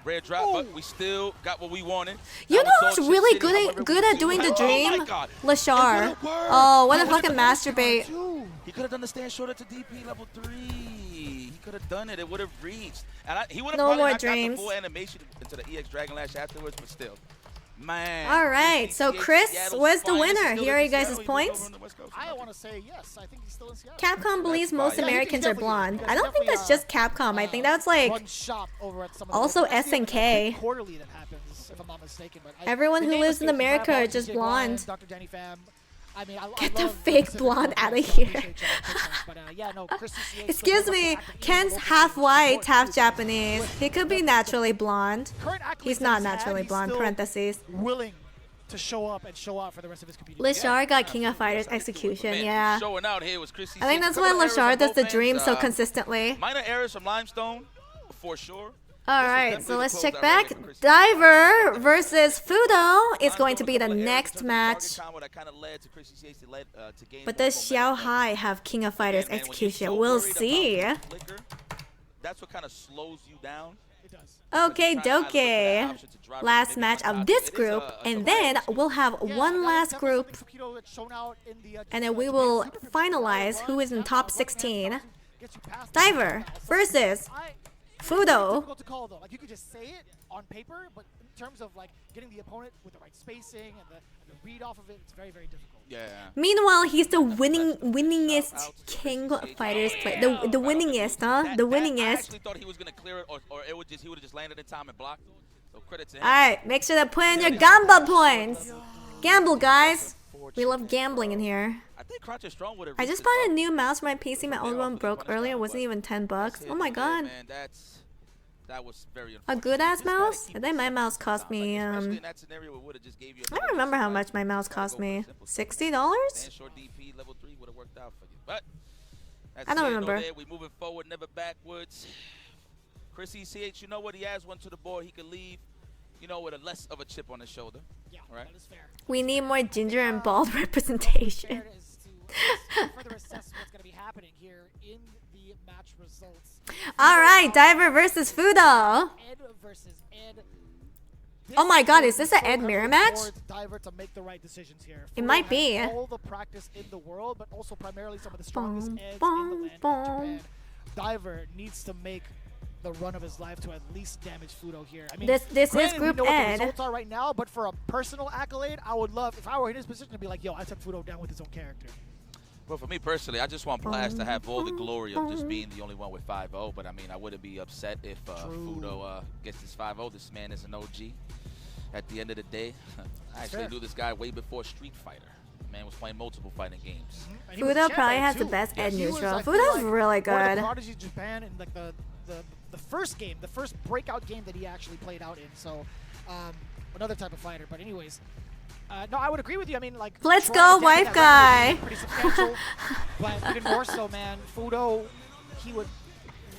Red drop, but we still got what we wanted. You know who's really good at doing the dream? Lashar. Oh, what a fucking masturbate. He could have done the stand shorter to DP level 3. He could have done it. It would have reached. And he would have probably not got the full animation into the EX Dragon Lash afterwards, but still. Man. All right, so Chris was the winner. Here are you guys' points. I want to say yes. I think he's still in Seattle. Capcom believes most Americans are blonde. I don't think that's just Capcom. I think that's like also SNK. Everyone who lives in America are just blonde. Get the fake blonde out of here. Excuse me, Ken's half white, half Japanese. He could be naturally blonde. He's not naturally blonde, parentheses. Willing to show up and show out for the rest of his community. Lashar got King of Fighters execution, yeah. Showing out here was Chrissy. I think that's why Lashar does the dream so consistently. Minor errors from Limestone, for sure. Alright, so let's check back. Diver versus Fudo is going to be the next match. But does Xiao Hai have King of Fighters execution? We'll see. That's what kind of slows you down. Okay, doke. Last match of this group, and then we'll have one last group, and then we will finalize who is in top 16. Diver versus Fudo. Difficult to call though. Like you could just say it on paper, but in terms of like getting the opponent with the right spacing and the read off of it, it's very, very difficult. Yeah. Meanwhile, he's the winningest King of Fighters player. The winningest, huh? The winningest. I actually thought he was gonna clear it, or he would have just landed in time and blocked. So credit to him. All right, make sure to put in your gamba points. Gamble, guys. We love gambling in here. I think Crouch is strong with it. I just bought a new mouse for my PC. My old one broke earlier. It wasn't even $10. Oh my god. Man, that was very a good ass mouse? I think my mouse cost me I don't remember how much my mouse cost me. $60? I don't remember. We moving forward, never backwards. Chrissy CH, you know what? He has one to the board. He could leave, you know, with a less of a chip on his shoulder. Yeah, right? that is fair. We need more ginger and bald representation. Further assess what's going to be happening here in the match results. All right, Diver versus Fudo. Ed versus Ed. Oh my god, is this an Ed mirror match? Diver to make the right decisions here. It might be. All the practice in the world, but also primarily some of the strongest Eds in the land of Japan. Diver needs to make the run of his life to at least damage Fudo here. I mean, this is Group we know what the Ed. results are right now, but for a personal accolade, I would love, if I were in his position, to be like, yo, I took Fudo down with his own character. Well, for me personally, I just want Blast to have all the glory of just being the only one with 5-0. But I mean, I wouldn't be upset if Fudo gets his 5-0. This man is an OG. At the end of the day, I actually knew this guy way before Street Fighter. The man was playing multiple fighting games. Fudo probably has the best Ed neutral. Fudo's really good. One of the prodigies of Japan in like the first game, the first breakout game that he actually played out in. So another type of fighter. But anyways. No, I would agree with you. I mean, like, let's go, wife guy. Pretty substantial, but even more so, man. Fudo, he would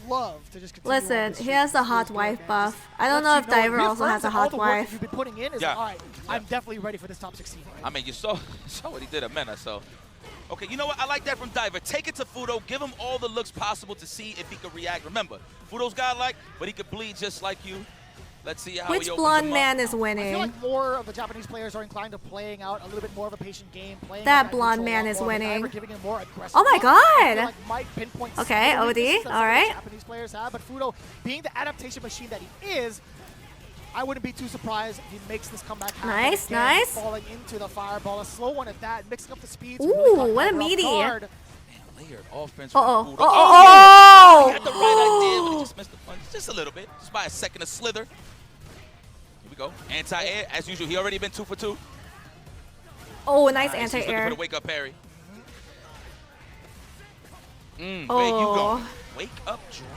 love to just continue. Listen, he has a hot wife buff. I don't know if Diver also has a hot wife. You've been putting in is all right. I'm definitely ready for this top 16. I mean, you saw what he did at Mena, so. Okay, you know what? I like that from Diver. Take it to Fudo. Give him all the looks possible to see if he could react. Remember, Fudo's godlike, but he could bleed just like you. Let's see how Which blonde man is winning? I feel like more of the Japanese players are inclined to playing out a little bit more of a patient game. That blonde man is winning. More oh my god! Like okay, OD, alright. Japanese players have, but Fudo, being the adaptation machine that he is, I wouldn't be too surprised if he makes this comeback happen. Nice, again, nice. Falling into the fireball, a slow one at that, mixing up the speeds. Ooh, really what a meaty. Layered offense. Uh-oh. Oh! He had the right idea, but he just missed the punch just a little bit, just by a second of slither. Here we go. Anti-air, as usual. He already been 2 for 2. Oh, nice He's looking anti-air. for the wake-up parry. Where you Oh. go? Wake up drive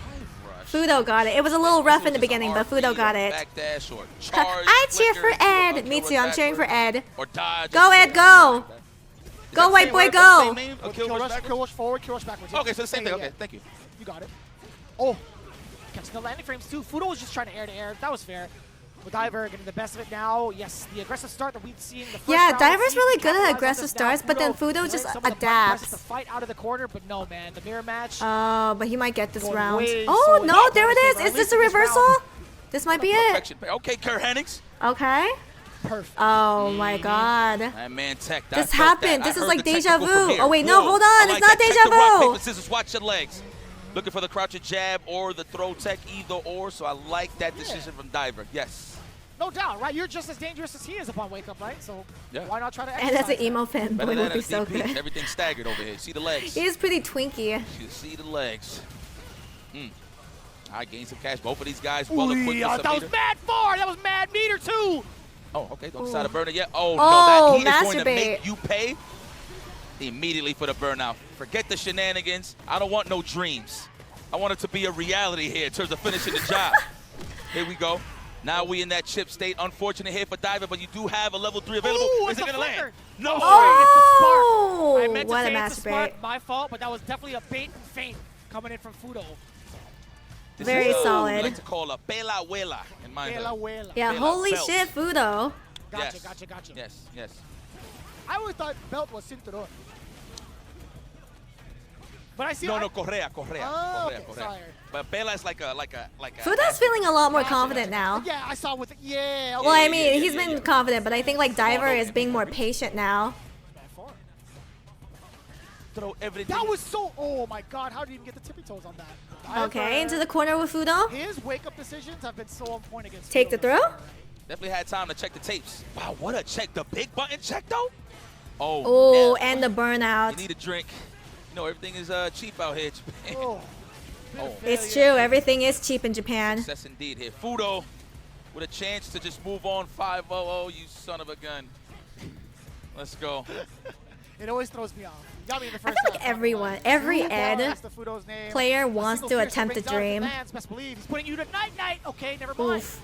rush. Fudo got it. It was a little rough in the beginning, but Fudo got it. Backdash or charge, I cheer for flicker, Ed. Me too. I'm cheering for Ed. Or dodge. Go, Ed, go. Go, white boy, go. Kill rush forward, kill rush backwards. Okay, so the same thing. Okay, thank you. You got it. Oh, catching the landing frames too. Fudo was just trying to air. That was fair. With Diver getting the best of it now. Yes, the aggressive start that we've seen. The first round Diver's really good at aggressive starts, but then Fudo just adapts. The fight out of the corner, but no, man, the mirror match. Oh, but he might get this round. Oh, no, there it is. Is this a reversal? This might be it. Okay, Kurt Hennings. Okay. Perfect. Oh my god. That man tech. This happened. This is like deja vu. Oh wait, no, hold on. It's not deja vu. Rock, paper, scissors, watch your legs. Looking for the croucher jab or the throw tech, either or. So I like that decision from Diver. Yes. No doubt, right? You're just as dangerous as he is upon wake up, right? So why not try to And as an emo fan, boy, would be so good. Everything's staggered over here. See the legs. He is pretty twinky. You see the legs. I gained some cash. Both of these guys well equipped. That was mad far. That was mad meter too. Oh, okay. Don't decide to burn it yet. Oh, no. That he is going to masturbate. make you pay immediately for the burnout. Forget the shenanigans. I don't want no dreams. I want it to be a reality here in terms of finishing the job. Here we go. Now we in that chip state. Unfortunate here for Diver, but you do have a level 3 available. Is it going to land? No. Oh, I meant to what say a it's a spark. masturbate. My fault, but that was definitely a bait and feint coming in from Fudo. This Very is solid. I like to call a Bela Wela in my head. Yeah, Bela holy belt. shit, Fudo. Gotcha. Yes. I always thought belt was cinturón. But I see. No, Correa. Oh, okay, sorry. But Bela is like a. Fudo's feeling a lot more confident now. Yeah, I saw with it. Yeah. Okay. Well, I mean, he's been confident, but I think like Diver is being more patient now. Throw everything. That was so. Oh my God! How did he even get the tippy toes on that? Okay, into the corner with Fudo. His wake-up decisions have been so on point against. Take the throw. Definitely had time to check the tapes. Wow, what a check! The big button check though. Oh, and the burnout. You need a drink. You know everything is cheap out here in Japan. It's true. Everything is cheap in Japan. Success indeed here. Fudo with a chance to just move on 5-0. You son of a gun. Let's go. It always throws me off. Got me in the I first feel like everyone, every Ed player wants to attempt a dream. Best believe he's putting you to night. Okay, never mind. Oof.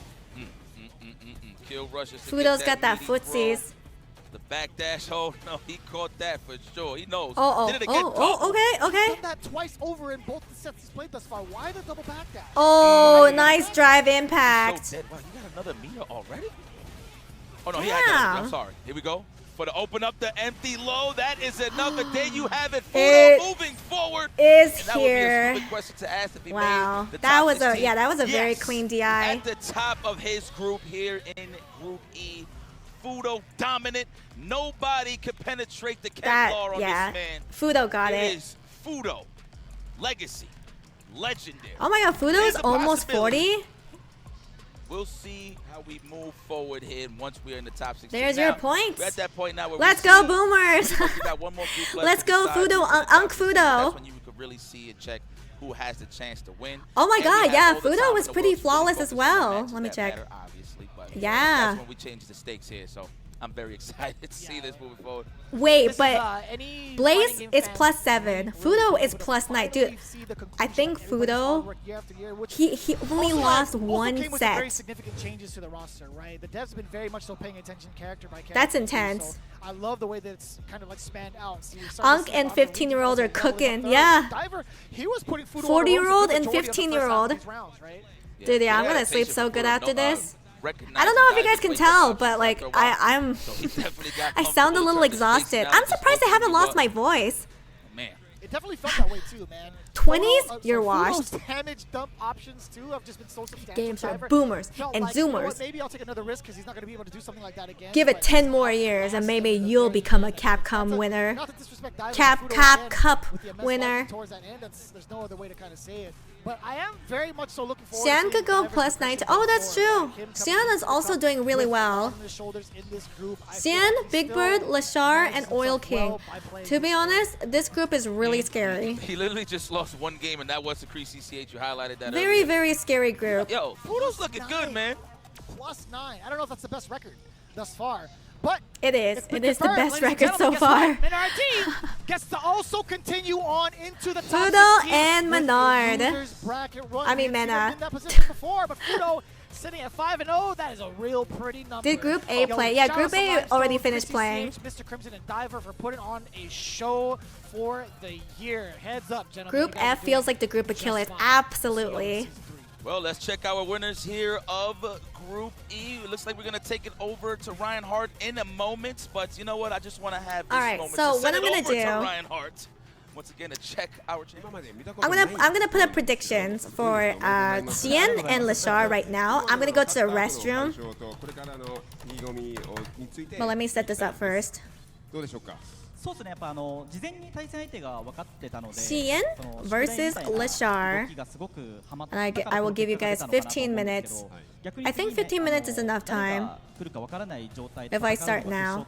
Kill rushes. Fudo's got that meaty footsies. throw. The back dash hold, no, he caught that for sure. He knows. Oh, Did it again. okay. He's done that twice over in both the sets he's played thus far. Why the double back dash? Oh, nice drive impact. So dead. Wow, you got another meter already? Oh no, he had that. I'm sorry. Here we go. For to open up the empty low, that is enough. And there you have it. Fudo moving forward. Is that here. Would be a stupid question to ask if he Wow, made the that top was 16. that was a very Yes. clean DI. At the top of his group here in Group E, Fudo dominant. Nobody could penetrate the Kevlar on this man. Fudo got it. It is Fudo, legacy, legendary. Oh my God, Fudo's There's a almost possibility. 40. We'll see how we move forward here once we're in the top 16. There's now, your points. We're at that point now where Let's we go, see- Boomers. we got one more group left Let's to go, decide Fudo, who's in the top Unk 16. Fudo. That's when you could really see and check who has the chance to win. Oh my And we God, have yeah, all the Fudo time was in the pretty world to really flawless as focus on well. matches Let me that check. matter, obviously, but Yeah. that's when we change the stakes here. So I'm very excited to see this moving forward. Wait, This is, but any Blaze fighting game is fan plus 7. Fudo is plus 9. Dude, see the conclusion I think of everybody's hard Fudo, work year after year, which he only also lost also one came with some very set. significant changes to the roster, right? The devs have been very much so paying attention character by character. That's too, intense. so I love the way that it's kind of like spanned out. So you're starting to Unk see and a lot of the 15-year-old are regions also leveling cooking. up. Yeah. Diver, he was putting Fudo on the 40-year-old ropes and the majority of the first half of 15-year-old. these rounds, right? Dude, yeah, I'm Good gonna sleep adaptation so for good Fudo. after this. I recognizing don't know if you guys guys can wake up tell, after but like a while. I'm So he definitely got I sound a comfortable little turning his face exhausted. down I'm and surprised I just haven't opening lost up. my voice. Man. It definitely felt that way too, man. 20s, you're Fudo's washed. damage dump options too have just been so substantial. Games are Diver boomers felt and like, you know what, zoomers. maybe I'll take another risk because he's not going to be able to do something like that again. Give it but 10 more years and maybe you'll become a Capcom winner. not to disrespect Diver, Cap but Fudo again, Cup with the MS winner. margin towards that end, there's no other way to kind of say it. But I am very much so looking forward Xian to could go Diver's plus 9. progression Oh, that's going true. forward. Xian is also doing really well. On his shoulders in this group. I feel Xian, like he's Big still Bird, Lashar, managing and Oil himself King. well by playing To be honest, this group is really scary. He literally just lost one game, and that was the Cree CCH. You highlighted that Very, earlier. very scary group. Yo, Fudo's looking good, man. +9. I don't know if that's the best record thus far, but It is. it's been It is the confirmed, best ladies and record so gentlemen. far. Guess what? And our team gets to also continue on into the top Fudo 16 and with a Menard. losers bracket run. I mean, We haven't seen Mena. them in that position before, but Fudo sitting at 5-0. That is a real pretty number. Did Group A play? Yeah, Group A already finished playing. Mr. Crimson and Diver for putting on a show for the year. Heads up, gentlemen. Group You guys F are feels doing like the group of just killers. fine. Absolutely. Well, let's check our winners here of Group E. It looks like we're going to take it over to Ryan Hart in a moment, but you know what? I just want to have this All right, moment so to what send I'm it gonna over to do- Ryan Hart. Once again, to check our channel. I'm gonna put up predictions for Xian and Lashar right now. I'm gonna go to the restroom. But let me set this up first. そうですね、やっぱ事前に対戦相手が分かってたので、 Xian versus Lashar. And I will give you guys 15 minutes. I think 15 minutes is enough time. If I start now.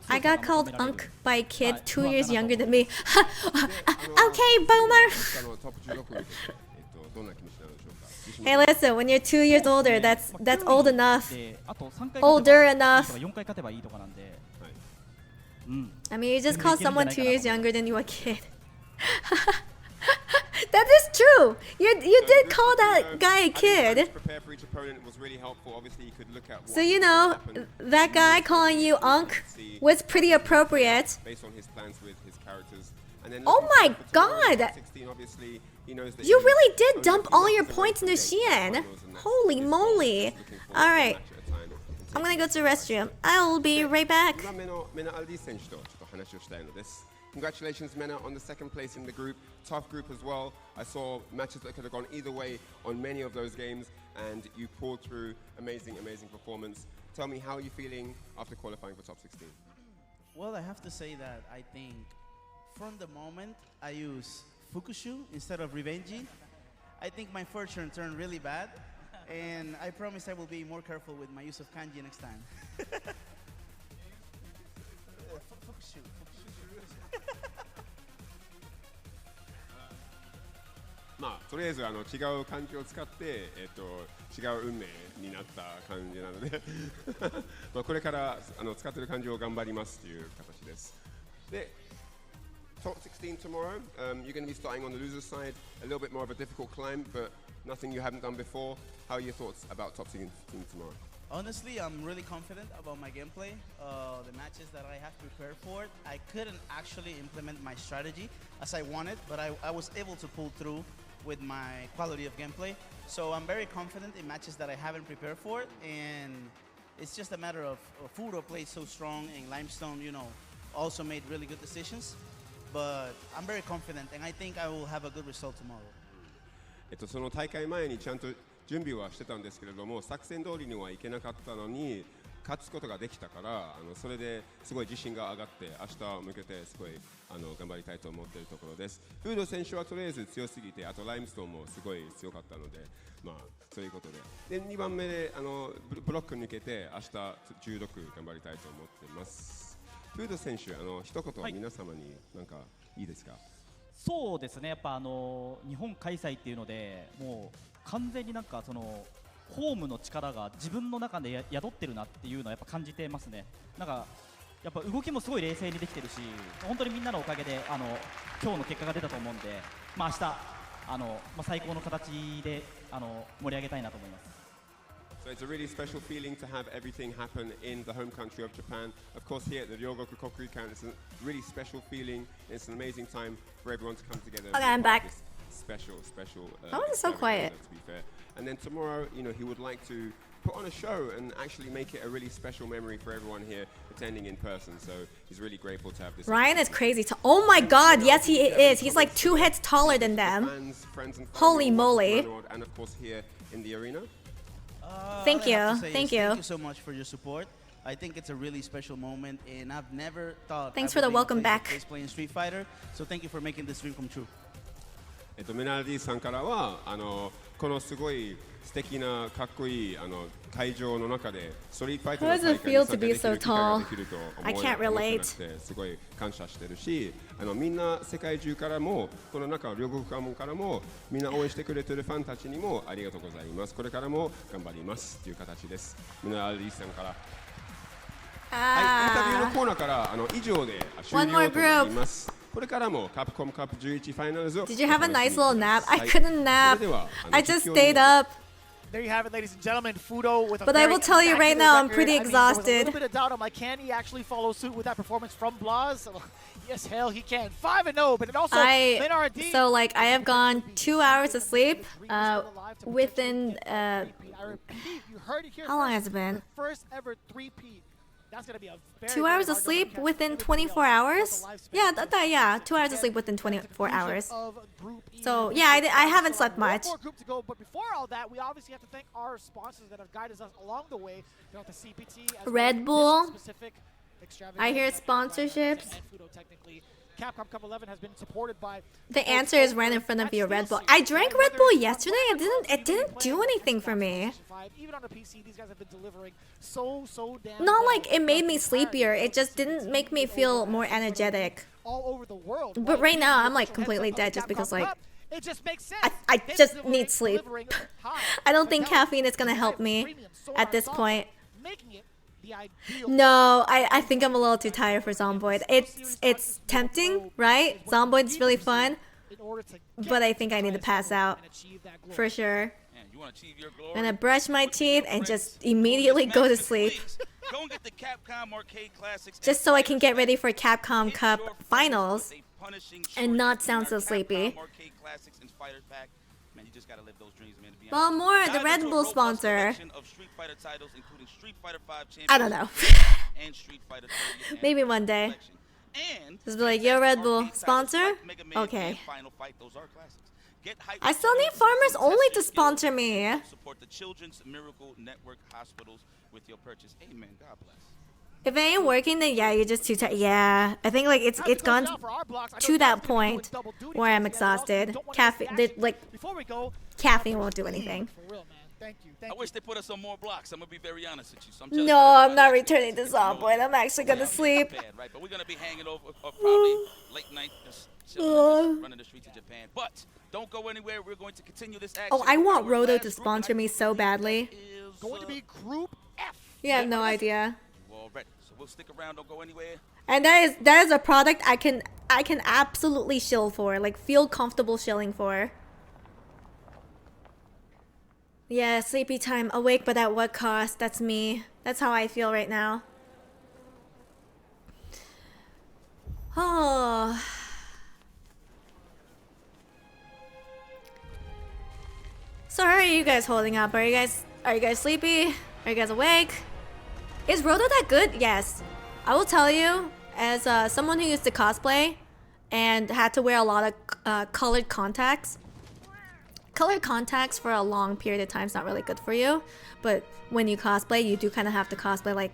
I got called Unk by a kid 2 years younger than me. Okay, boomer. Hey, listen, when you're 2 years older, that's old enough. Older enough. I mean, you just call someone 2 years younger than you a kid. That is true. You did call that guy a kid. So you know, that guy calling you Unk was pretty appropriate. Oh my god! You really did dump all your points into Xian. Holy moly. Alright. I'm gonna go to the restroom. I'll be right back. Congratulations, Mena, on the second place in the group. Tough group as well. I saw matches that could have gone either way on many of those games, and you pulled through. Amazing, amazing performance. Tell me, how are you feeling after qualifying for top 16? Well, I have to say that I think from the moment I use Fukushu instead of Revengey, I think my fortune turned really bad, and I promise I will be more careful with my use of kanji next time. Fukushu. まあとりあえず違う環境を使って、違う運命になった感じなのでまあこれから使っている感情を頑張りますという形です。で、Top 16 tomorrow, you're going to be starting on the loser side, a little bit more of a difficult climb, but nothing you haven't done before. How are your thoughts about Top 16 tomorrow? Honestly, I'm really confident about my gameplay. The matches that I have prepared for, I couldn't actually implement my strategy as I wanted, but I was able to pull through with my quality of gameplay. So I'm very confident in matches that I haven't prepared for, and it's just a matter of Furo played so strong, and Limestone, you know, also made really good decisions. But I'm very confident, and I think I will have a good result tomorrow. その大会前にちゃんと準備はしてたんですけれども、作戦通りにはいけなかったのに勝つことができたから、それですごい自信が上がって、明日向けてすごい頑張りたいと思っているところです。フード選手はとりあえず強すぎて、あとライムストーンもすごい強かったので、まあそういうことで。で2番目でブロック抜けて明日16頑張りたいと思っています。フード選手、一言皆様に何かいいですか？そうですね、やっぱ日本開催っていうので、もう完全になんかそのホームの力が自分の中で宿ってるなっていうのはやっぱ感じてますね。なんかやっぱ動きもすごい冷静にできてるし、本当にみんなのおかげで今日の結果が出たと思うんで、まあ明日最高の形で盛り上げたいなと思います。So it's a really special feeling to have everything happen in the home country of Japan. Of course, here at the Ryogoku Kokuikan, it's a really special feeling. It's an amazing time for everyone to come together. Okay, I'm back. Special. Why was it so quiet? To be fair. And then tomorrow, you know, he would like to put on a show and actually make it a really special memory for everyone here attending in person. So he's really grateful to have this. Ryan is crazy. Oh my God, yes he is. He's like 2 heads taller than them. Holy moly. And of course here in the arena. Thank you. Thank you so much for your support. I think it's a really special moment, and I've never thought. Thanks for the welcome back. Playing Street Fighter, so thank you for making this dream come true. メナルディさんからはこのすごい素敵なかっこいい会場の中でストリートファイターの大会に参加できる機会ができると思ってなくてすごい感謝してるし、みんな世界中からもこの中両国からもみんな応援してくれてるファンたちにもありがとうございます。これからも頑張りますという形です。メナルディさんから。はい、インタビューのコーナーから以上で終了となります。これからもCAPCOM CUP 11ファイナルズを Did you have a nice little nap? I couldn't nap. I just stayed up. There you have it, ladies and gentlemen. Fudo with a But I will tell you right now, I'm pretty exhausted. There was a little bit of doubt. I'm like, can he actually follow suit with that performance from Blas? Yes, hell, he can. 5-0, but it also so like I have gone 2 hours of sleep. Within how long has it been? First ever 3P. That's gonna be a very 2 hours of sleep within 24 hours? Yeah, yeah, 2 hours of sleep within 24 hours. So yeah, I haven't slept much. But before all that, we obviously have to thank our sponsors that have guided us along the way. The CPT, Red Bull. I hear sponsorships. CAPCOM Cup 11 has been supported by. The answer is right in front of you, Red Bull. I drank Red Bull yesterday. It didn't do anything for me. Even on the PC, these guys have been delivering so damn. Not like it made me sleepier. It just didn't make me feel more energetic. All over the world. But right now, I'm like completely dead just because like it just makes sense. I just need sleep. I don't think caffeine is gonna help me at this point. No, I think I'm a little too tired for Zomboid. It's tempting, right? Zomboid's really fun, but I think I need to pass out for sure. I'm gonna brush my teeth and just immediately go to sleep. Just so I can get ready for CAPCOM Cup finals and not sound so sleepy. Well, more the Red Bull sponsor. I don't know. Maybe one day. Just be like, yo, Red Bull sponsor? Okay. I still need Farmers Only to sponsor me. Support the Children's Miracle Network hospitals with your purchase. Amen. God bless. If it ain't working, then yeah, you're just too tired. Yeah, I think like it's gone to that point where I'm exhausted. Caffeine won't do anything. I wish they put us on more blocks. I'm gonna be very honest with you. So no, I'm not returning to Zomboid. I'm actually gonna sleep. Bad, right? But we're gonna be hanging over probably late night, just running the streets of Japan. But Don't go anywhere. We're going to continue this action. Oh, I want Our Roto last to group, sponsor me so badly. Going to be Group F. You have no idea. All right, so we'll stick around. Don't go anywhere. And that is a product I can absolutely shill for, like feel comfortable shilling for. Yeah, sleepy time, awake but at what cost? That's me. That's how I feel right now. Oh. So how are you guys holding up? Are you guys sleepy? Are you guys awake? Is Roto that good? Yes. I will tell you, as someone who used to cosplay and had to wear a lot of colored contacts. Colored contacts for a long period of time is not really good for you. But when you cosplay, you do kind of have to cosplay like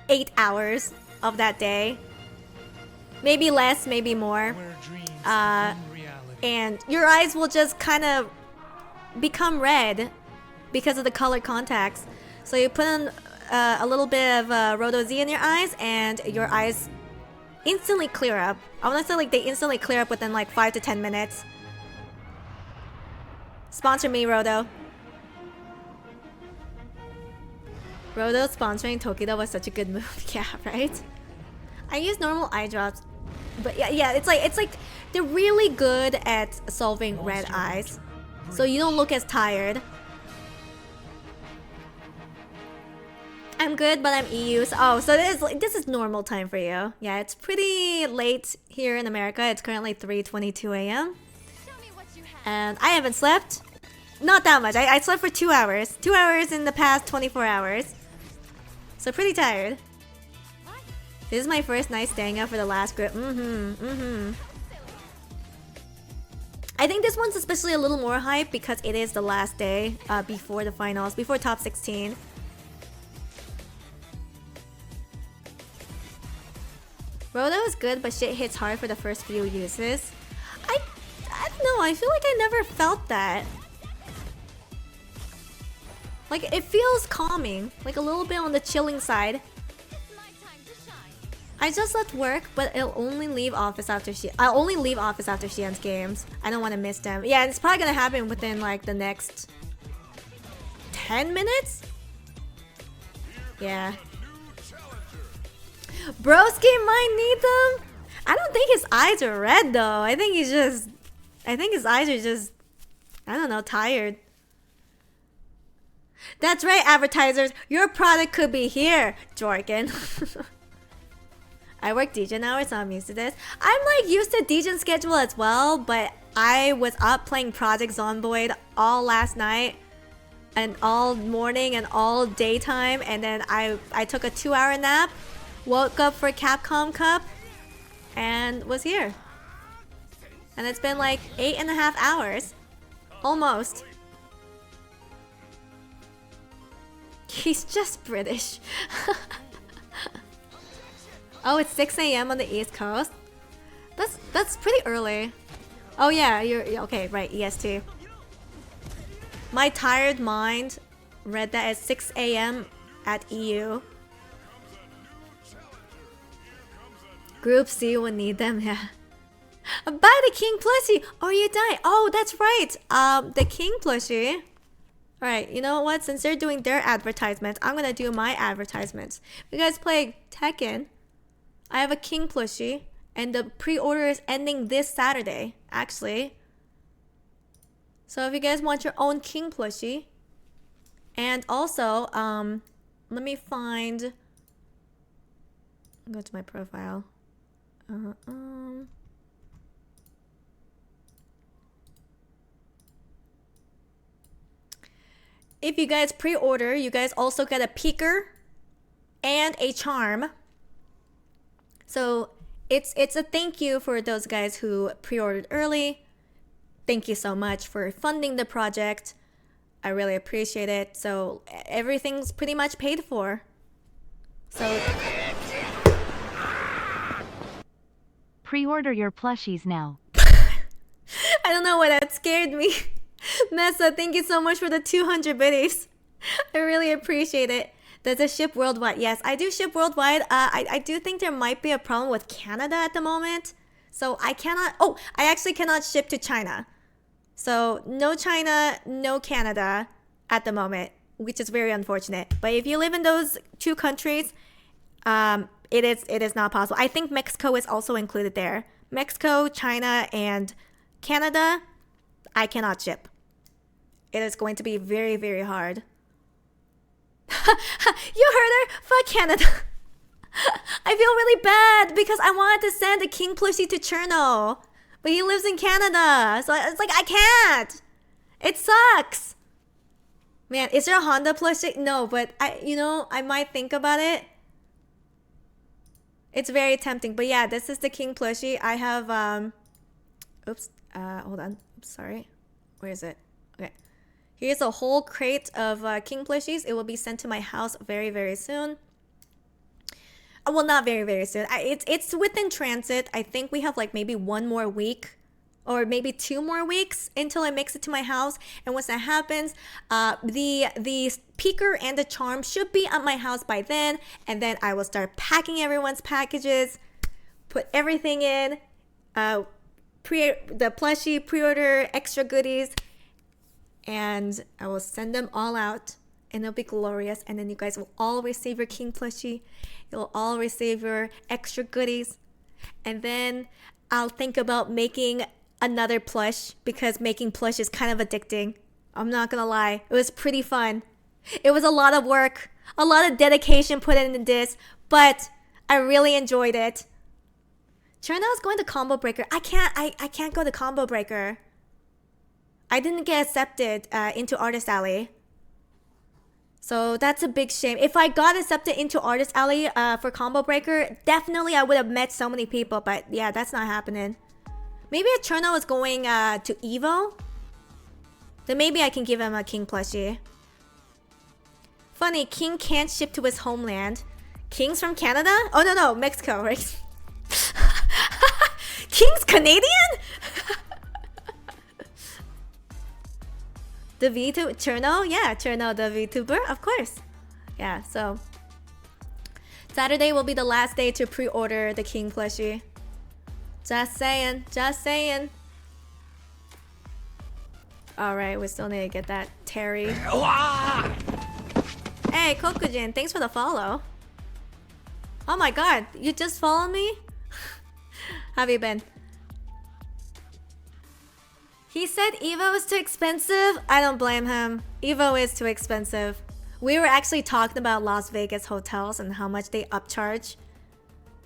8 hours of that day. Maybe less, maybe more. And your eyes will just kind of become red because of the colored contacts. So you put on a little bit of Roto Z in your eyes and your eyes instantly clear up. I want to say like they instantly clear up within like 5 to 10 minutes. Sponsor me, Roto. Roto sponsoring Tokido was such a good move. Yeah, right? I use normal eye drops. But yeah, it's like they're really good at solving red eyes. So you don't look as tired. I'm good, but I'm EU. So this is normal time for you. Yeah, it's pretty late here in America. It's currently 3:22 a.m. And I haven't slept. Not that much. I slept for 2 hours. 2 hours in the past 24 hours. So pretty tired. This is my first night staying up for the last group. I think this one's especially a little more hype because it is the last day before the finals, before top 16. Roto is good, but shit hits hard for the first few uses. I don't know, I feel like I never felt that. Like, it feels calming, like a little bit on the chilling side. I just left work, but I'll only leave office after she ends games. I don't want to miss them. Yeah, it's probably gonna happen within like the next 10 minutes? Yeah. Broski might need them. I don't think his eyes are red though. I think his eyes are just, I don't know, tired. That's right, advertisers. Your product could be here, Jorgen. I work Degen hours, so I'm used to this. I'm like used to Degen schedule as well, but I was up playing Project Zomboid all last night and all morning and all daytime, and then I took a 2-hour nap, woke up for CAPCOM Cup, and was here. And it's been like 8.5 hours. Almost. He's just British. Oh, it's 6 a.m. on the East Coast. That's pretty early. Oh yeah, you're okay, right, EST. My tired mind read that as 6 a.m. at EU. Group C will need them, yeah. Buy the King plushie or you die. Oh, that's right. The King plushie. Alright, you know what? Since they're doing their advertisements, I'm gonna do my advertisements. If you guys play Tekken, I have a King plushie, and the pre-order is ending this Saturday, actually. So if you guys want your own King plushie, and also, let me find. I'll go to my profile. If you guys pre-order, you guys also get a peeker and a charm. So it's a thank you for those guys who pre-ordered early. Thank you so much for funding the project. I really appreciate it. So everything's pretty much paid for. So pre-order your plushies now. I don't know why that scared me. Nessa, thank you so much for the 200 biddies. I really appreciate it. Does it ship worldwide? Yes, I do ship worldwide. I do think there might be a problem with Canada at the moment. So I cannot, oh, I actually cannot ship to China. So no China, no Canada at the moment, which is very unfortunate. But if you live in those two countries, it is not possible. I think Mexico is also included there. Mexico, China, and Canada, I cannot ship. It is going to be very, very hard. You heard her? Fuck Canada. I feel really bad because I wanted to send a King plushie to Cherno, but he lives in Canada, so it's like I can't. It sucks. Man, is there a Honda plushie? No, but I might think about it. It's very tempting, but yeah, this is the King plushie. I have hold on. I'm sorry. Where is it? Okay. Here's a whole crate of King plushies. It will be sent to my house very, very soon. Well, not very, very soon. It's within transit. I think we have like maybe 1 more week or maybe 2 more weeks until it makes it to my house. And once that happens, the peaker and the charm should be at my house by then. And then I will start packing everyone's packages, put everything in, the plushie, pre-order, extra goodies, and I will send them all out. And it'll be glorious. And then you guys will all receive your King plushie. You'll all receive your extra goodies. And then I'll think about making another plush because making plush is kind of addicting. I'm not gonna lie. It was pretty fun. It was a lot of work, a lot of dedication put into this, but I really enjoyed it. Cherno is going to Combo Breaker. I can't go to Combo Breaker. I didn't get accepted into Artist Alley. So that's a big shame. If I got accepted into Artist Alley for Combo Breaker, definitely I would have met so many people. But yeah, that's not happening. Maybe if Cherno is going to Evo, then maybe I can give him a King plushie. Funny, King can't ship to his homeland. King's from Canada? Oh no, Mexico, right? King's Canadian? The VTuber, Cherno? Yeah, Cherno, the VTuber, of course. Yeah, so Saturday will be the last day to pre-order the King plushie. Just saying, just saying. Alright, we still need to get that Terry. Hey, Kokujin, thanks for the follow. Oh my god, you just followed me? How have you been? He said Evo is too expensive. I don't blame him. Evo is too expensive. We were actually talking about Las Vegas hotels and how much they upcharge.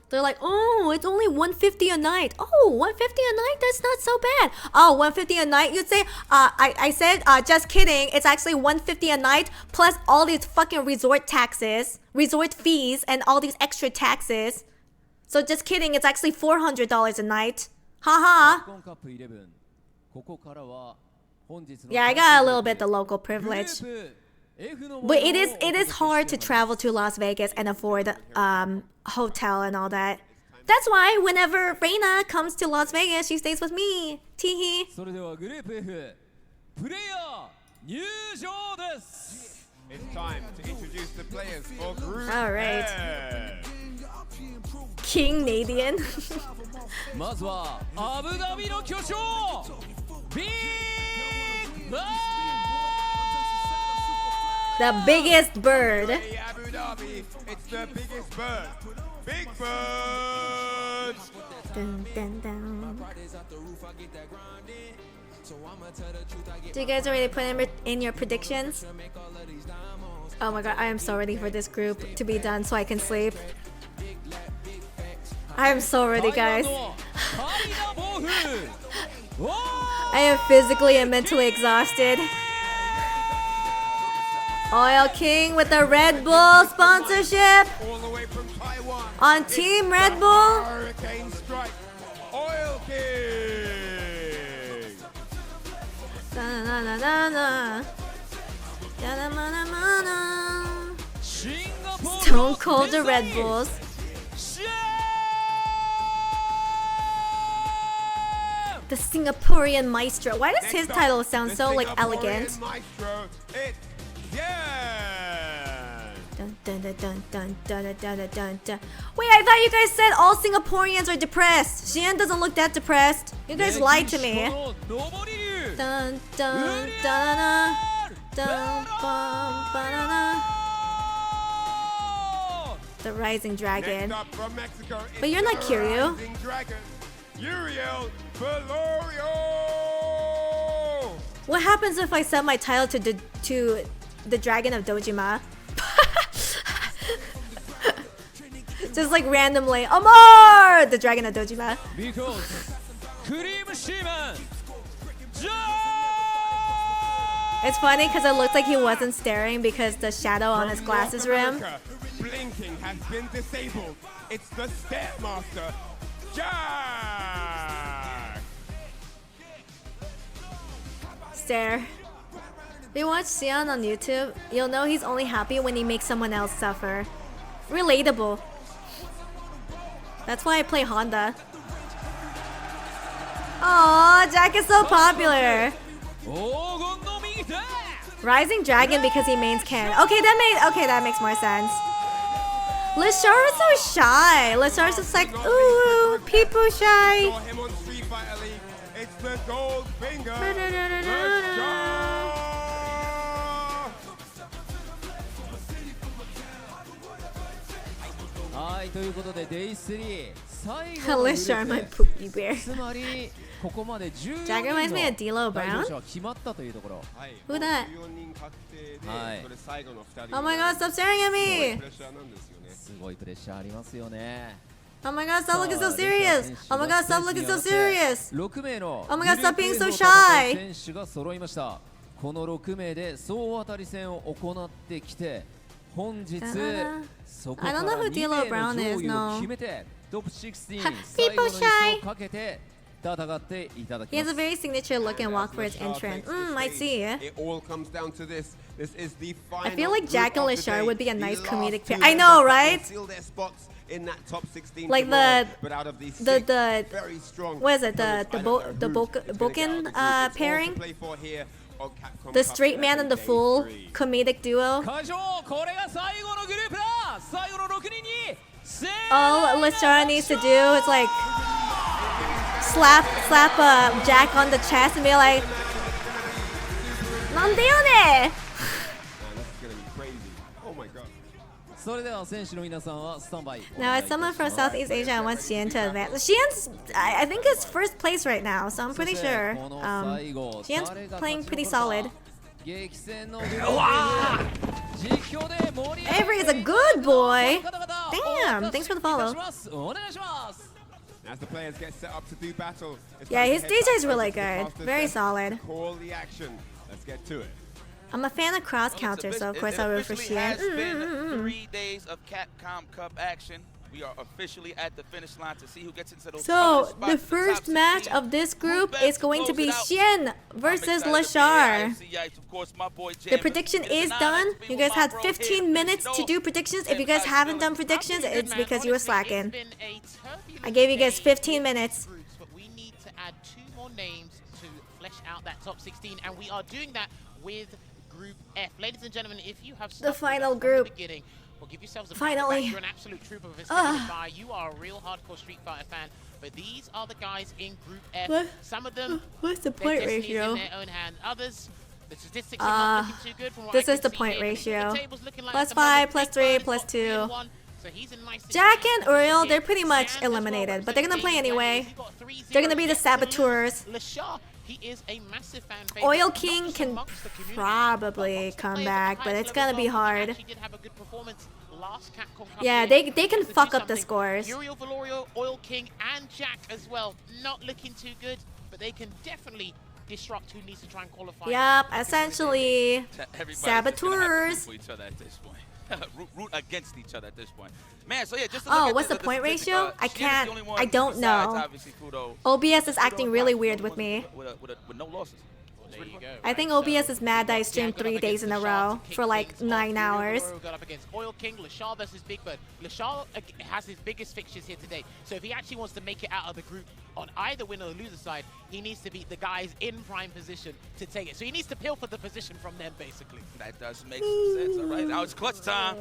They're like, oh, it's only $150 a night. Oh, $150 a night? That's not so bad. Oh, $150 a night? You'd say, I said, just kidding. It's actually $150 a night plus all these fucking resort taxes, resort fees, and all these extra taxes. So just kidding. It's actually $400 a night. Haha. Yeah, I got a little bit the local privilege. But it is hard to travel to Las Vegas and afford hotel and all that. That's why whenever Reina comes to Las Vegas, she stays with me. Teehee. It's time to introduce the players for Group All right. F. King Nadian. The biggest bird. Abu Dhabi, it's the biggest bird. Big Bird. Dun, dun, dun. Do you guys already put in your predictions? Oh my god, I am so ready for this group to be done so I can sleep. I am so ready, guys. I am physically and mentally exhausted. Oil King with the Red Bull sponsorship. All the way from Taiwan. On Team Red Bull. Hurricane Strike. Oil King. Stone Cold the Red Bulls. The Singaporean Maestro. Why does his title sound so like elegant? Maestro, it's Yan. Dun, dun, dun, dun, dun, dun, dun, dun, dun. Wait, I thought you guys said all Singaporeans are depressed. Xian doesn't look that depressed. You guys lied to me. Dun, dun, dun, dun, bum, banana. The Rising Dragon. Next up from Mexico, But you're not it's Kiryu. Rising Dragon, Uriel Velorio. What happens if I set my title to the Dragon of Dojima? Just like randomly, Amor! The Dragon of Dojima. Because Cream Shaman. It's funny because it looked like he wasn't staring because the shadow on his glasses rim. Blinking has been disabled. It's the Stepmaster, Jack. Stare. If you watch Xian on YouTube, you'll know he's only happy when he makes someone else suffer. Relatable. That's why I play Honda. Aww, Jack is so popular. Rising Dragon because he mains Ken. Okay, that makes more sense. Lishar is so shy. Lishar's just like, ooh, people shy. Saw him on Street Fighter League. It's the gold finger. Lishar, my Pookie Bear. つまりここまで14 Jack reminds me of 人 D'Lo の代 Brown. 表者は決まったというところ。 Who that? はい Oh my god, stop staring at me! すごいプレッシャーありますよね。 Oh my god, stop looking so serious! Oh my god, stop looking so serious! 6名の Oh my god, stop being so グループ A の shy! 選手が揃いました。この6名で総当たり戦を行ってきて、本日そこから I don't know who 2 D'Lo 名の Brown 上 is, 位を no. 決めてトップ16 Ha, 最後の people 椅 shy. 子をかけて戦っていただき He ま has a す。 very signature look and walk for his entrance. I see. It all comes down to this. This is the final I feel like Jack and group of the Lishar day. would be a The nice last comedic two pair. I members know, that will right? seal their spots in that top 16 Like tomorrow. But out of these six very strong what is it? The opponents, I don't know who's gonna get out of Boken the group. It's all to pairing? play for here on Capcom The Cup straight man and the Day fool 3. comedic duo. 会場、これが最後のグループだ。最後の6人に All Lishar needs to do is like slap Jack on the chest and be like, "Nande yo ne?" それでは選手の皆さんはスタンバイ。 Now, as someone from Southeast Asia, I want Xian to advance. Xian's, I think, is first place right now, so I'm pretty sure. Xian's playing pretty solid. 激戦のグループ 実況で盛り上げ Avery is a good boy. Damn, thanks for the follow. お願いします。 As the players get set up to do battle, it's Yeah, time to his head DJ is back really over to the good. master's Very desk. solid. Call the action. Let's get to it. I'm a fan of cross counters, so of course I root for Officially Xian. has been 3 days of Capcom Cup action. We are officially at the finish line to see who gets into those So, spots the in top first match 16. of this group best is to going to close be it out? Xian versus Lishar. Of course, my boy The Jammers. prediction It a is nine done. XP You with guys my had bro 15 here. minutes to do predictions. If you guys haven't done predictions, it's because you were slacking. Been a turbulent I gave you guys day 15 minutes. groups, but we need to add 2 more names to flesh out that top 16, and we are doing that with Group F. Ladies and gentlemen, if you have stuck final with us from group. the beginning, well, give yourselves a Finally. You're an absolute trooper of a sticking by. You are a real hardcore Street Fighter fan, but these are the guys in Group F. What? Some of them, What's the their point destiny is ratio? in their own hand. Others, the statistics are not looking too good from what This I is can the see point here. ratio. The table's looking like Plus at the moment, 5, plus Big 3, Bird's plus got 2. 3-1, so he's in nice Jack and Uriel, they're pretty much eliminated, but they're gonna play anyway. They're gonna be the saboteurs. Lashar, he is a massive fan favorite. Oil King can probably come back, but it's gonna be hard. Actually did have a good performance last Capcom Cup Yeah, year. they can fuck up the scores. Uriel Velorio, Oil King, and Jack as well. Not looking too good, but they can definitely disrupt who needs to try and qualify. Yup, essentially Everybody's saboteurs. just gonna have to root for each other at this point. root against each other at this point. Man, so yeah, just to Oh, look at what's the point statistic, ratio? I Xian is the can't. only one I don't besides, know. obviously, Fudo, OBS is acting Fudo really got weird the with one me. with no losses. There you go. I think OBS is mad that I streamed 3 days in a row for like 9 hours. Got up against Oil King, Lashar versus Big Bird. Lashar has his biggest fixtures here today, so if he actually wants to make it out of the group on either winner or loser side, he needs to beat the guys in prime position to take it. So he needs to peel for the position from them, basically. That does make some sense. All right, now it's clutch time.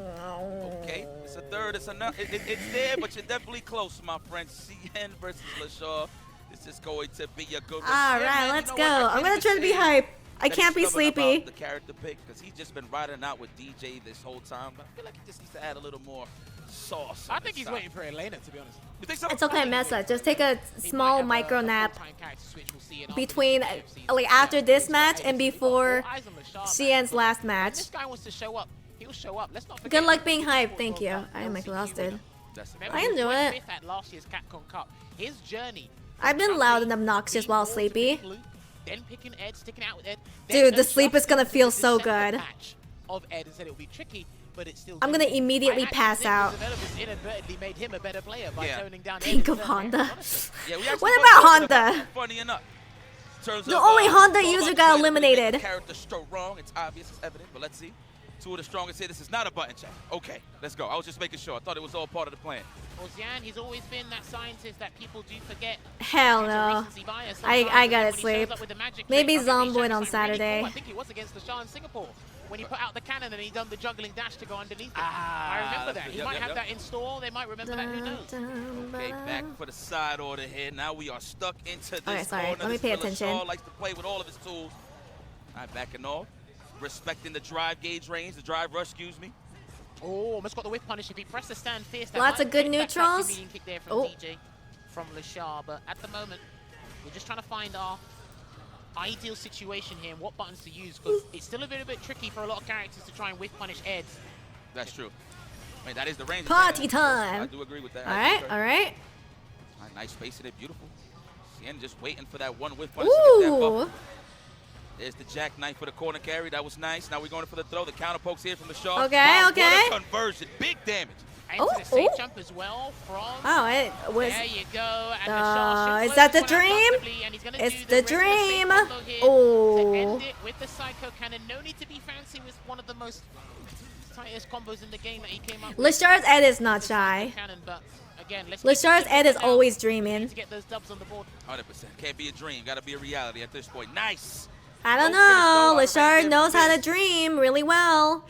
Okay, it's a third. It's enough. It's there, but you're definitely close, my friend. CN versus Lashar. This is going to be a good one. All right, let's go. I'm gonna try to be hype. I can't be sleepy. The character pick, because he's just been riding out with DJ this whole time. But I feel like he just needs to add a little more sauce. I think he's waiting for Elena, to be honest. You think so? It's okay, Mesa. Just take a small micro nap between, like, after this match and before CN's last match. This guy wants to show up. He'll show up. Let's not forget. Good luck being hyped. Thank you. I am exhausted. I enjoy it. At last year's CAPCOM Cup. His journey. I've been loud and obnoxious while sleepy. Then picking Ed, sticking out with Ed. Dude, the sleep is gonna feel so good. Of Ed and said it would be tricky, but it's still. I'm gonna immediately pass out. Inadvertently made him a better player by toning down. Think of Honda. Yeah, What about Honda? Funny enough. The only Honda user got eliminated. Character stroke wrong. It's obvious. It's evident. But let's see. Two of the strongest here. This is not a button check. Okay, let's go. I was just making sure. I thought it was all part of the plan. Well, Xian, he's always been that scientist that people do forget. Hell no. I gotta sleep. Maybe Zomboid on Saturday. I think he was against the Shah in Singapore when he put out the cannon and he done the juggling dash to go underneath it. I remember that. He might have that in store. They might remember that. Who knows? Okay, back for the side order here. Now we are stuck into this Okay, sorry. corner. Let me pay attention. Shaw likes to play with all of his tools. All right, backing off. Respecting the drive gauge range, the drive rush, excuse me. Oh, almost got the whip punish. If he presses stand fierce, lots of good neutrals. Kick there from DJ, from Lashar, but at the moment, we're just trying to find our ideal situation here and what buttons to use, because it's still a little bit tricky for a lot of characters to try and whip punish Eds. That's true. I mean, that is the range. Party time. I do agree with that. All right, all right. Nice space in it, beautiful. CN just waiting for that one whip punish to get that buffer. There's the jackknife for the corner carry. That was nice. Now we're going for the throw. The counter pokes here from the Shaw. Okay, wow, okay. What a conversion. Big damage. And the safe jump as well from. Oh, it was. There you go. And is that the dream? It's the dream. Oh. With the Psycho Cannon. No need to be fancy with one of the most tightest combos in the game that he came up with. Lishar's Ed is not shy. Lishar's Ed is always dreaming. To get those dubs on the board. 100%. Can't be a dream. Got to be a reality at this point. Nice. I don't know. Lishard knows how to dream really well.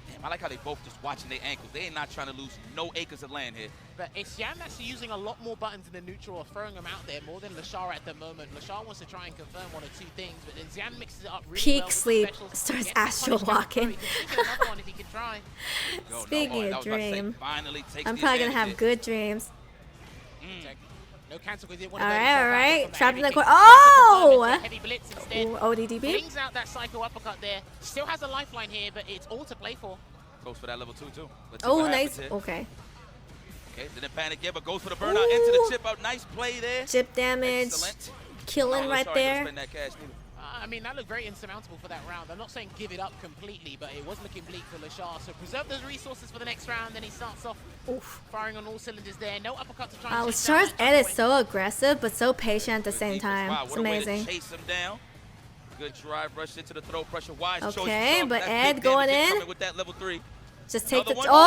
Damn, I like how they both just watching their ankles. They ain't not trying to lose no acres of land here. But it's Xian that's using a lot more buttons in the neutral or throwing them out there more than Lashar at the moment. Lashar wants to try and confirm one or two things, but then Xian mixes it up really Peak well sleep starts astral walking. Speaking of dream, I'm probably going to have good dreams. No cancel because all right. Trapped in the corner. Oh! ODDB. Brings out that Psycho uppercut there. Still has a lifeline here, but it's all to play for. Goes for that level 2 too. Oh, nice. Okay. Okay, didn't panic yet, but goes for the burnout into the chip out. Nice play there. Chip damage. Excellent. Killing right there. I mean, that looked very insurmountable for that round. I'm not saying give it up completely, but it was looking bleak for Lashar. So preserve those resources for the next round. Then he starts off firing on all cylinders there. No uppercut to try and chase Lashar's Ed is so aggressive, but so patient at the same time. Wow, it's amazing. Chase him down. Good drive rush into the throw pressure. Wise choice. Okay, but Ed going in. With that level 3. Just take the. Oh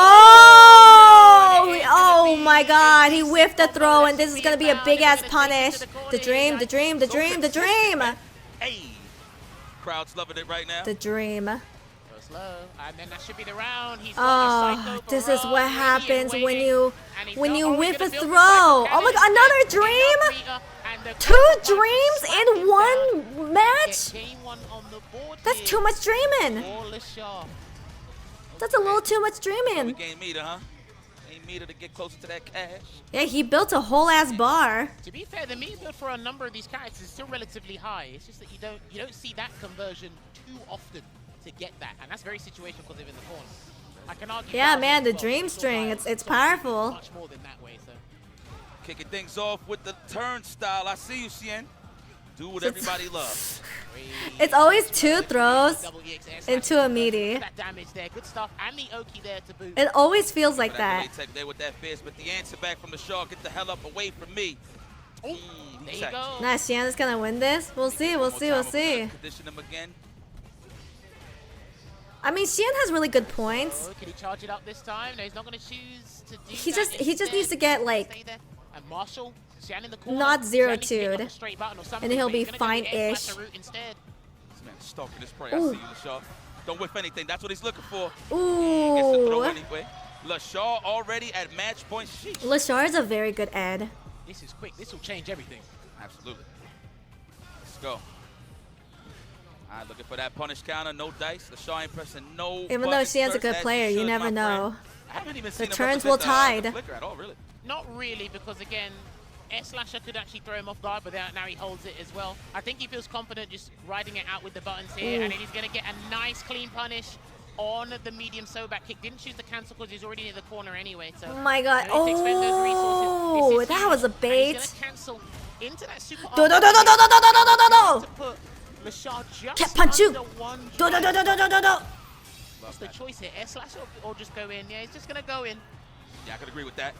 my God! He whiffed the throw, and this is gonna be a big ass punish. The dream, the dream, the dream, the dream. Hey, crowd's loving it right now. The dream. Slow, and then that should be the round. Oh, this is what happens when you whiff a throw. Oh my God! Another dream. 2 dreams in one match. That's too much dreaming. That's a little too much dreaming. Game meter, huh? Game meter to get closer to that cash. Yeah, he built a whole ass bar. To be fair, the meter build for a number of these characters is still relatively high. It's just that you don't see that conversion too often to get that, and that's very situational because they're in the corner. I can argue. Yeah, man, the dream string, it's powerful. Much more than that way, so. Kicking things off with the turnstile. I see you, Xian. Do what everybody loves. It's always 2 throws into a meaty. That damage there, good stuff, and the Oki there to boot. It always feels like that. There with that fist, but the answer back from the Shaw, get the hell up away from me. Oh, there you go. Nah, Xian's gonna win this. We'll see. We'll see. We'll see. Condition him again. I mean, Xian has really good points. Oh, can he charge it up this time? No, he's not going to choose to do He that. just needs to get like And Marshall, Xian in the corner. not Xian needs to pick up 0-2'd, a straight button or something, and then he'll but be he's gonna go the fine-ish. S-slasher route instead. This man's stalking his prey. I Ooh. see you, LaShaw. Don't whiff anything. That's what he's looking for. Ooh. Gets the throw anyway. LaShaw already at match point. Sheesh. Lashar is a very good ed. This is quick. This will change everything. Absolutely. Let's go. All right, looking for that punish counter. No dice. LaShaw ain't pressing no Even though buttons Xian's a first, good as player, you should, never my know. friend. I haven't even The seen him turns will represent the tide. flicker at all, really. Not really, because again, S-slasher could actually throw him off guard, but now he holds it as well. I think he feels confident just riding it out with the buttons here, Ooh. and then he's going to get a nice clean punish on the medium back kick. Didn't choose to cancel because he's already near the corner anyway. So Oh my god. no need to expend those resources. Oh, This is that huge, was a and bait. He's going to cancel into that super Do, do, do, do, do, do, do, do, do, do. to put LaShaw just Can't punch you. under one Do, do, do, do, do, do, do, do. What's the choice here? S-slash or just go in? Yeah, he's just going to go in. Yeah, I could agree with that.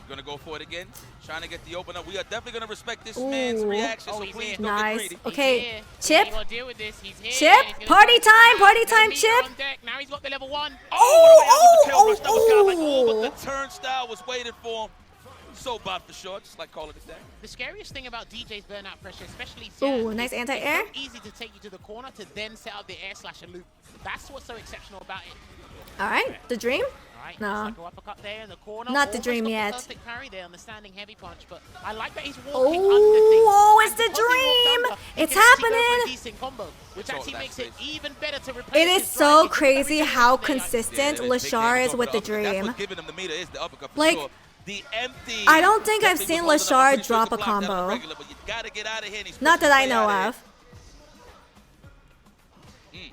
Gonna go for it again. Trying to get the open up. We are definitely gonna respect this man's Ooh. reaction, so he's please here. don't Nice. get greedy. Okay, Chip. You gotta deal with this. He's here. Chip, He's gonna party try time, to party get time, the Chip. leader on deck. Now he's got the level 1. Oh, That was kinda like, oh, but the turnstile was waiting for him. So bad for sure, just like calling it that. The scariest thing about DJ's burnout pressure, especially Ooh, Xian, nice is anti-air. It's so easy to take you to the corner to then set up the air slasher loop. That's what's so exceptional about it. All right, the dream? Right, No. like a uppercut there in the corner. Not the Almost dream got yet. The perfect parry there on the standing heavy punch, but I like that he's walking Oh, under things. oh, it's And the because he walked dream. under, he It's can actually go for a happening. decent combo, which So actually that's makes it safe. even better to replace It is his so drive kick. crazy how Yeah, consistent it is. Big Lashar damage is over with the uppercut. That's dream. what's giving him the meter is the uppercut for Like, sure. The empty. I don't think I've definitely seen was holding up. I'm Lashar pretty sure drop he a could block that on combo. regular, but you gotta get out of here, and he's Not that pushing I his know way out of. here.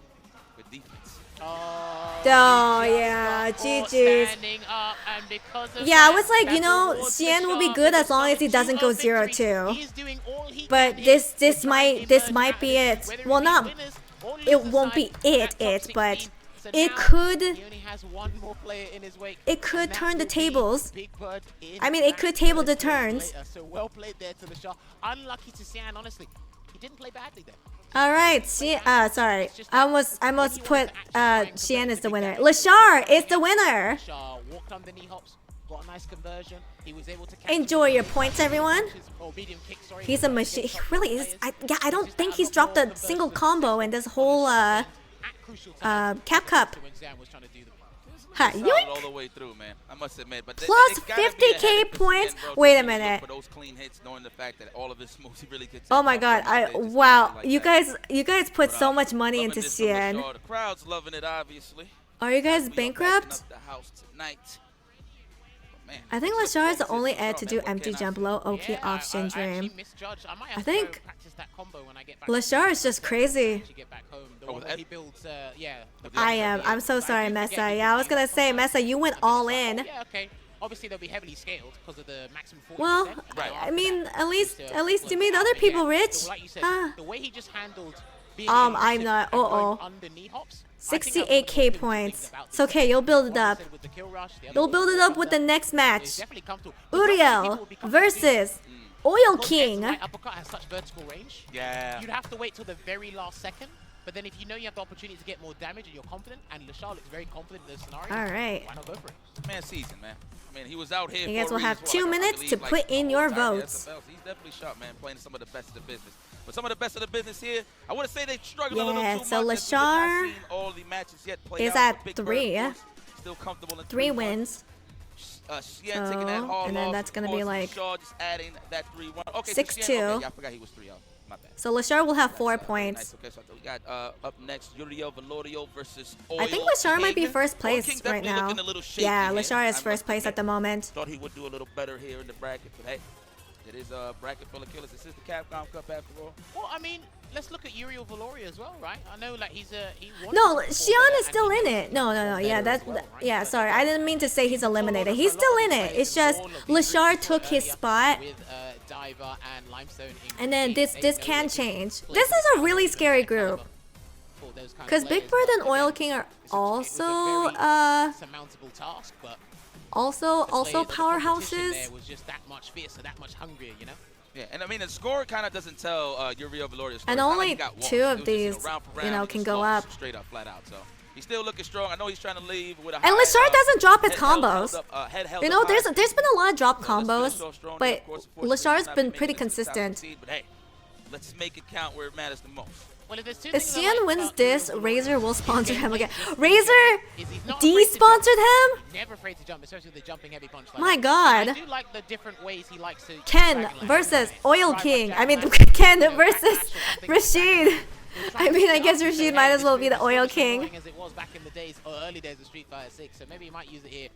Good defense. Oh, yeah, GG's. Standing up, and because of Yeah, I that, was like, that you know, rewards Xian will be Lashar good with as a long as he solid doesn't go 2-0 victory. 0-2. He is doing all he But can this here to try and emerge might out be of it. this. Whether Well, he not winners or it loses won't be aside, that top but 16, so it now could he only has one more player in his wake, it could and that turn the will be tables. Big Bird in I mean, it could table the back turns turns. later. So well played there to Lashar. Unlucky to Xian, honestly. He didn't play badly there. All right, sorry. I almost put Xian as the winner. Lashar is the winner. Lashar walked on the knee hops, got a nice conversion. He was able to Enjoy your points, everyone. medium kick, sorry. He's a machine. He really is. I don't think he's dropped a single combo in this whole Cap Cup. Ha, Solid yoink. all the way through, man. I must admit, but Plus they gotta be 50K ahead of points. Xian, bro. Wait a Look minute. For those clean hits, knowing the fact that all of his moves he really gets. Oh my god. Wow. You guys put so much money into Xian. The crowd's loving it, obviously. Are you guys We are bankrupt? lighting up the house tonight. But man, I think Lashar is the only ed to do empty jump low OK option dream. I think Lashar is just crazy. He builds, I am. I'm so sorry, Mesa. Yeah, I was gonna say, Mesa, you went all in. Yeah, okay. Obviously, they'll be heavily scaled because of the maximum 40%. Well, I mean, at least you made other people rich. So like you said, Huh. the way he just handled being I'm not. and going Uh-oh. under knee hops, 68K points. It's okay. You'll build it up. You'll build it up with the next match. Uriel versus Oil King. uppercut has such vertical range. Yeah. You'd have to wait till the very last second. But then if you know you have the opportunity to get more damage and you're confident, and Lashar looks very confident in this scenario, All right. why not go for it? Man, season, man. I mean, he was out here. You guys for a will have reason, 2 I minutes believe, to like, put in the your whole time he has votes. the belts. He's definitely sharp, man, playing some of the best of the business. But some of the best of the business here, I want to say they struggled a little Yeah, too so much. as we have Lashar not seen all the matches yet play is out. at Big Bird, 3. of course, still comfortable in 3 wins. Xian taking that So, hard and then loss, that's of gonna be course, like Lashar just adding that 3-1. Okay, 6-2. So Xian, okay, yeah, I forgot he was 3-0. My bad. So Lashar will have 4 Nice. points. Okay, so we got up next Uriel Velorio versus I think Oil Lashar might be King. first Oil place King's right definitely now. looking a little shaky Yeah, here, Lashar is I first must place at admit. the moment. Thought he would do a little better here in the bracket, but hey, it is a bracket full of killers. This is the Capcom Cup after all. Well, I mean, let's look at Uriel Veloria as well, right? I know, like, he won. No, Xian is still in it. No. Yeah, yeah. Sorry, I didn't mean to say he's eliminated. He's still in it. It's just Lashar took his spot, With Diver and Limestone in and then this can change. This is a really scary group. for those kind of Because Big players, Bird and Oil King are also surmountable task, but also the competition powerhouses. there was just that much fiercer, that much hungrier, you know? Yeah, and I mean the score kind of doesn't tell Uriel Valorio's story. And It's not like only he got washed. two It of was these, just, round for round, you know, he can just go lost up. straight up, flat out. So he's still looking strong. I know he's trying to leave with a And high, Lashard doesn't drop his head held combos. up, head held You up know, high. there's been a lot of drop Let's finish combos, off strong. but Of course, unfortunately, Lashard's he's not been making pretty it to the top consistent. 15, but hey, let's make it count where it matters the most. Well, if there's two If things I Xian like wins about this, Uriel Razor will sponsor him again. is Razor he's not afraid to de-sponsored jump. him? Never afraid to jump, especially with the jumping heavy punch. Like My that. God. I do like the different ways he likes to. Ken versus Oil King. I mean, Ken versus Rashid. I mean, I guess Rashid might as well be the Oil King. As it was back in the days, or early days of Street Fighter 6, so maybe he might use it here.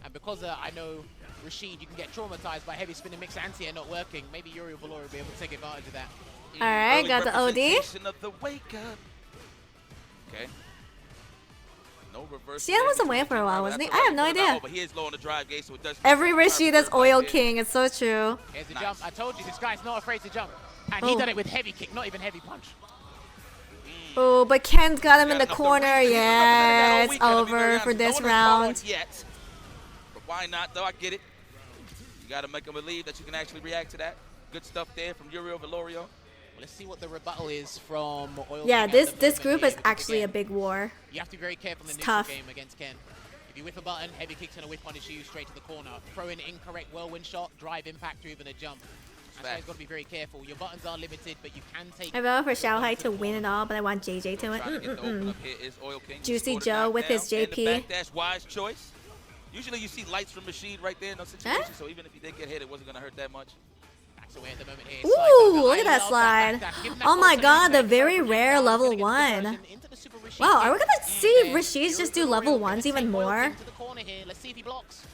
And because I know Rashid, you can get traumatized by heavy spinning mix anti-air not working. Maybe Uriel Valor will be able to take advantage of that. Alright, got the OD. Representation of the wake up. Okay. No reverse. Xian was away for a while, wasn't he? I have no idea. But he is low on the drive gate, so it does. Every Rashid is Oil King. It's so true. Here's the jump. I told you, this guy's not afraid to jump. And he done it with heavy kick, not even heavy punch. Oh, but Ken's got him in the corner. Yeah, it's over for this round. Yet. But why not, though? I get it. You got to make them believe that you can actually react to that. Good stuff there from Uriel Valorio. Let's see what the rebuttal is from Oil Yeah, King this group here, is actually a big war. You have to be very careful in the It's neutral tough. game against Ken. If you whip a button, heavy kicks and a whip punish you straight to the corner. Throw an incorrect whirlwind shot, drive impact, or even a jump. That's why you've got to be very careful. Your buttons are limited, but you can take... I vote for Xiaohai to win it all, but I want JJ to win. Juicy Joe with his JP. Backdash, wise choice. Usually you see lights from Rashid right there in those situations, so even if he did get hit, it wasn't going to hurt that much. Away at the moment here. Ooh, look at that slide. Oh my god, the very rare level 1. Wow, are we gonna see Rashid just do level 1s even more? Let's see if he blocks.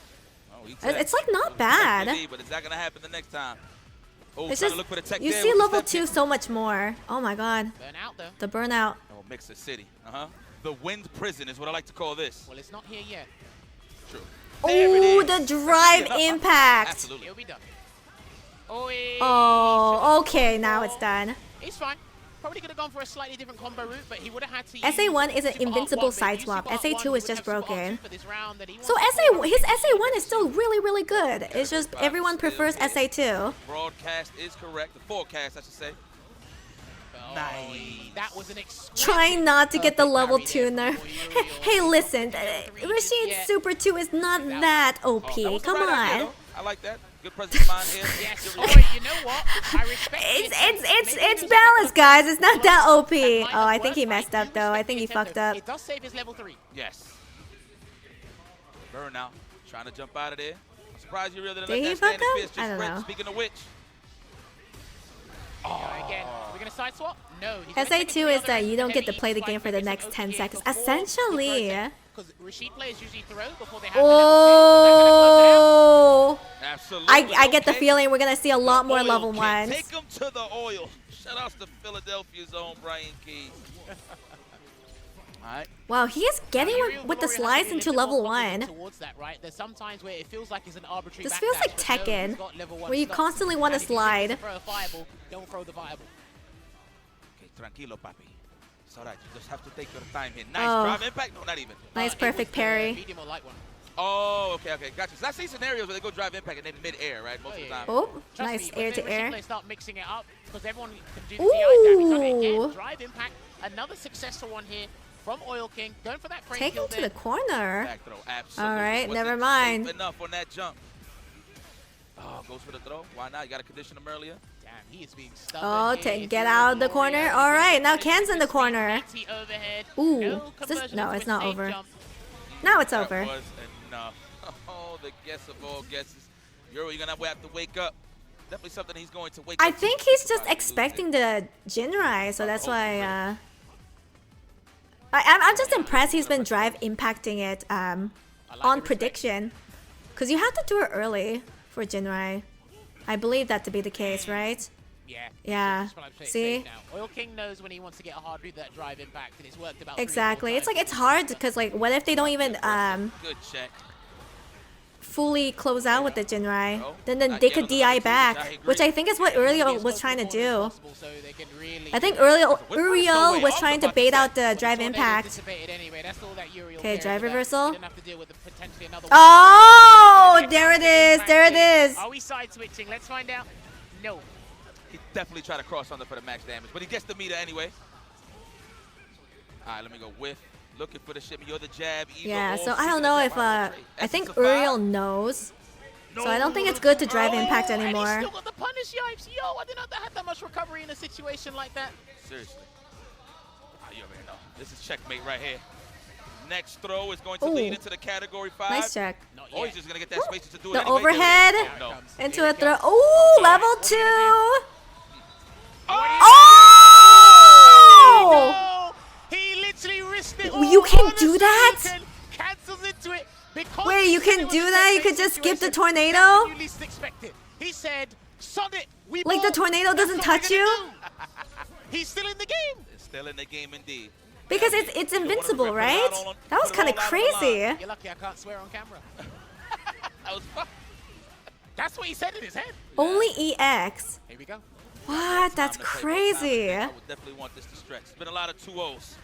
It's like not bad. But it's not going to happen the next time. Oh, It's just, look for the tech you there see with the level step 2 kick. so much more. Oh my god. Burnout though. The burnout. Oh, Mixer City. The wind prison is what I like to call this. Well, it's not here yet. True. Oh, the drive impact. Absolutely. It'll be done. Oh, okay, now it's done. It's fine. Probably could have gone for a slightly different combo route, but he would have had to SA1 is an invincible side swap. SA2 is just broken. So his SA1 is still really, really good. It's just everyone prefers SA2. Broadcast is correct. The forecast, I should say. Nice. That was an Trying not to get the level 2 nerf. Hey, listen, Rashid's Super 2 is not that OP. Come on. I like that. Good presence of mind here. Yes, boy, you know what? I respect It's balanced, guys. It's not that OP. Oh, I think he messed up though. I think he fucked up. It does save his level 3. Yes. Burnout. Trying to jump out of there. I'm surprised you really didn't Did he let that fuck stand up? fist. I don't know. Speaking of which. Again, we're gonna side swap? No. SA2 is that you don't get to play the game for the next 10 seconds. Essentially. Because Rashid players usually throw before they have Oh. Absolutely. I get the feeling we're gonna see a lot more level 1s. Take him to the oil. Shout out to Philadelphia's own Brian Keys. All right. Wow, he is getting with the slides into level 1. Towards that, right? There's sometimes where it feels like it's an arbitrary This feels like Tekken, where you constantly want to slide. Throw a fireball, don't throw the fireball. Okay, tranquilo, papi. It's all right. You just have to take your time here. Nice Oh. drive impact. No, not even. Nice perfect parry. Medium or light one. Oh, okay, gotcha. So I see scenarios where they go drive impact and then mid-air, right? Most of the time. Oh, Trust nice me, air to air. They start mixing it up because everyone can do the DI damage on it again. Ooh. Drive impact. Another successful one here from Oil King. Going for that frame Take kill him to there. the corner. Back throw, absolutely. Alright, Wasn't never mind. safe enough on that jump. Oh, goes for the throw. Why not? You got to condition him earlier. Damn, he is being stubborn. Oh, get out of the corner. Alright, now Ken's in the corner. Ooh, no, it's not over. Now it's over. That was enough. Oh, the guess of all guesses. You're going to have to wake up. Definitely something he's going to wake up. I think he's just expecting the Jinrai, so that's why. I'm just impressed he's been drive impacting it on prediction, because you have to do it early for Jinrai. I believe that to be the case, right? Yeah. Yeah. See? Oil King knows when he wants to get a hard route that drive impact, and it's worked about. Exactly. It's like it's hard because like what if they don't even Good check. fully close out with the Jinrai? Then they could DI back, which I think is what Uriel was trying to do. I think Uriel was trying to bait out the drive impact. Okay, drive reversal. Oh, there it is. There it is. Are we side switching? Let's find out. No. He definitely tried to cross under for the max damage, but he gets the meter anyway. All right, let me go with. Looking for the shimmy. You're the jab. Yeah, so I don't know if I think Uriel knows. So I don't think it's good to drive impact anymore. And he still got the punish, yipes. Yo, I didn't know they had that much recovery in a situation like that. Seriously. You already know. This is checkmate right here. Next throw is going to lead into the category 5. Nice check. Oh, he's just going to get that space to do it The anyway. overhead No. into a throw. Ooh, level 2. Oh! He literally risked it all. You can do that? Cancels into it because Wait, you can do that? You could just skip the tornado? you least expect it. He said, "Sod it, we Like the ball. tornado That's doesn't what we're touch gonna you? do." He's still in the game. It's still in the game indeed. Because it's invincible, right? That was kind of crazy. You're lucky I can't swear on camera. That was fun. That's what he said in his head. Only EX. Here we go. What? That's crazy. I would definitely want this to stretch. It's been a lot of 2-0s,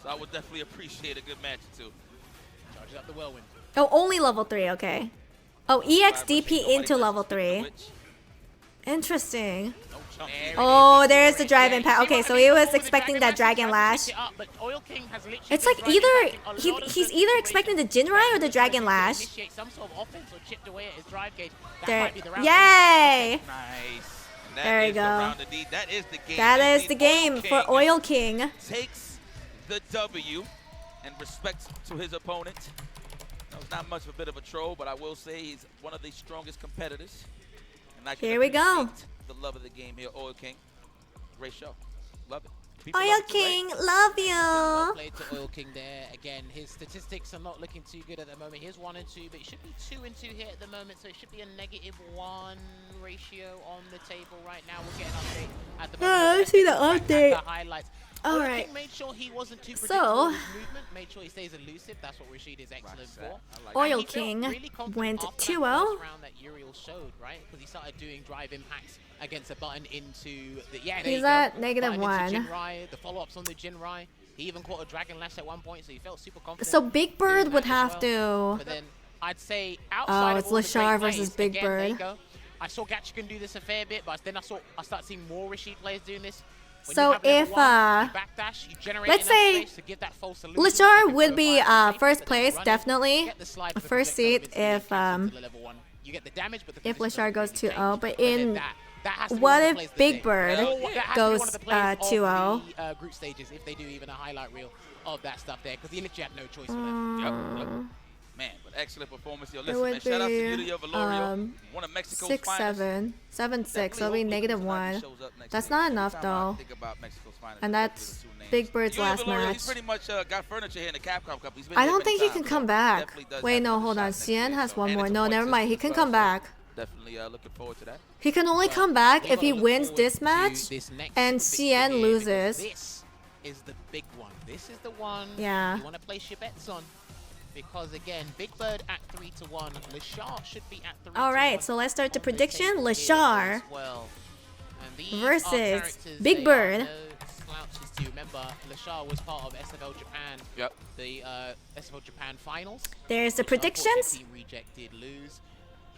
so I would definitely appreciate a good match or two. Charges up the whirlwind. Oh, only level 3, okay. Oh, EX DP into level 3. Interesting. Oh, there's the drive impact. Okay, so he was expecting that Dragon Lash. It's like either he's either expecting the Jinrai or the Dragon Lash. There, yay! Nice. There you go. That is the game. That is the game for Oil King. Takes the W and respect to his opponent. That was not much of a bit of a troll, but I will say he's one of the strongest competitors. And I can Here we go. appreciate the love of the game here, Oil King. Great show. Love it. People Oil love it too, King, right? love Well you. played to Oil King there. Again, his statistics are not looking too good at the moment. Here's 1 and 2, but it should be 2 and 2 here at the moment, so it should be a -1 ratio on the table right now. We'll get an update at the moment. I see the update. The highlights. All Oil right. King made sure he wasn't too So- predictable with his movement, made sure he stays elusive. That's what Rashid is excellent for. Oil And he felt King really confident went after that 2-0. first round that Uriel showed, right? Because he started doing drive impacts against a button into the there He's you go. at Button into -1. Jinrai, the follow-ups on the Jinrai. He even caught a Dragon Lash at one point, so he felt super confident. So Big Bird doing would that as have well. to. But then I'd say outside Oh, of it's all the great Lashar plays, versus Big again, there you Bird. go. I saw Gachican do this a fair bit, but then I start seeing more Rashid players doing this. When So you have level if, 1, you backdash, you generate let's enough say space to give that false illusion, Lashar you can would be qualify the first safety, place, but then definitely. get the slide for the First projectile seat instantly if cancels to the level 1. You get the damage, but the if position Lashar goes doesn't really 2-0. change. But then in that has to be what one of the if plays of the Big day. Bird That has to be one goes of the plays of 2-0? the, group stages, if they do even a highlight reel of that stuff there, because he literally had no choice for Mm. that. Yep. Man, but excellent performance. Yo, It listen, man, would shout out to you, be yo, Valorio, one of Mexico's finest. 6-7, 7-6. It'll be -1. That's not enough though. And that's Big Bird's last Valorio, match. he's pretty much got furniture here in the CAPCOM Cup. He's been I here don't many think he times, can so come back. definitely does Wait, have no, a hold shot on. next Cien year, has so- one and more. it's a No, point never mind. He system can as well, come so back. Definitely looking forward to that. He can only come back if he wins this match and Cien loses. This is the big one. This is the one Yeah. you want to place your bets on. Because again, Big Bird at 3-1. Lashar should be at 3-1. All right, so let's start the prediction. Lashar Well. And these are versus characters Big they Bird. are no slouches to. Remember, Lashar was part of SFL Japan. Yep. The SFL Japan finals. There's the which predictions. unfortunately Reject did lose.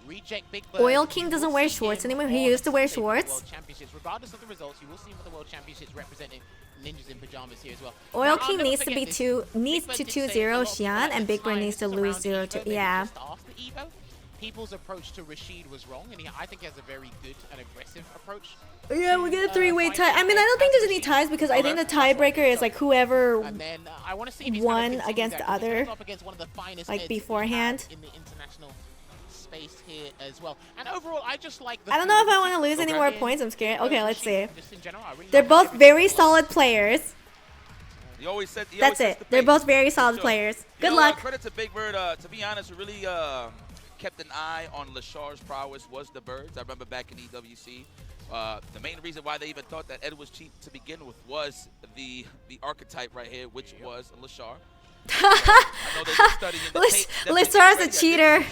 Reject Big Bird. Oil King you doesn't will wear see shorts him anymore. He on used to wear stage at the shorts. World Championships. Regardless of the results, you will see him at the World Championships representing ninjas in pajamas here as well. Oil Now, I'll King never needs to forget be this. needs Big to Bird did say a 2-0 lot of people Xian, at and the Big Bird time, needs to this is lose around 0-2. Evo, maybe Yeah. just after Evo, people's approach to Rashid was wrong, and I think he has a very good and aggressive approach. Yeah, we'll get a 3-way tie. I mean, I don't think there's any ties because I think the tiebreaker is like whoever And then I want to see if he's won gonna continue against that, the 'cause he other, comes up against one of the finest like heads that we beforehand. have in the international space here as well. And overall, I just like the I don't know if I want to lose any more points. I'm scared. Okay, let's see. They're both very solid players. He always said, he That's always sets it. the They're pace. both very solid Sure. players. You Good know, luck. Credit to Big Bird. To be honest, really kept an eye on Lashar's prowess was the Birds. I remember back in EWC, the main reason why they even thought that Ed was cheap to begin with was the archetype right here, which was Lashar. Listar's a cheater.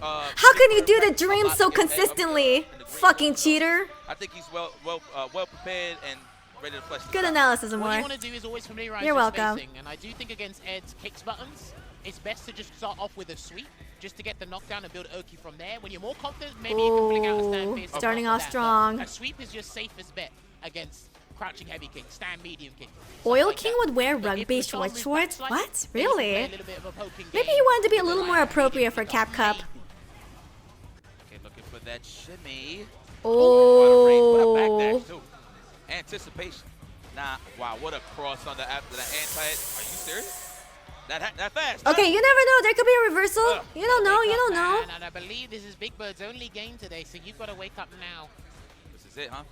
How can you do the dream so consistently? Fucking cheater. I think he's well prepared and ready to flesh this Good out. analysis, What Amor. you want to do is always familiarize You're your welcome. spacing, and I do think against Ed's kicks buttons, it's best to just start off with a sweep, just to get the knockdown and build Oki from there. When you're more confident, maybe you can fling out a stand fierce. Starting after off that, strong. but a sweep is your safest bet against crouching heavy kick, stand medium kick. Oil King would wear rugby shorts. What? Really? Maybe he wanted to be a little more appropriate for Cap Cup. Okay, looking for that shimmy. Oh. What a backdash too. Anticipation. Nah, wow, what a cross on the after the anti-hit. Are you serious? That fast? Okay, you never know. There could be a reversal. You don't know. You don't know. And I believe this is Big Bird's only game today, so you've got to wake up now. This is it, huh?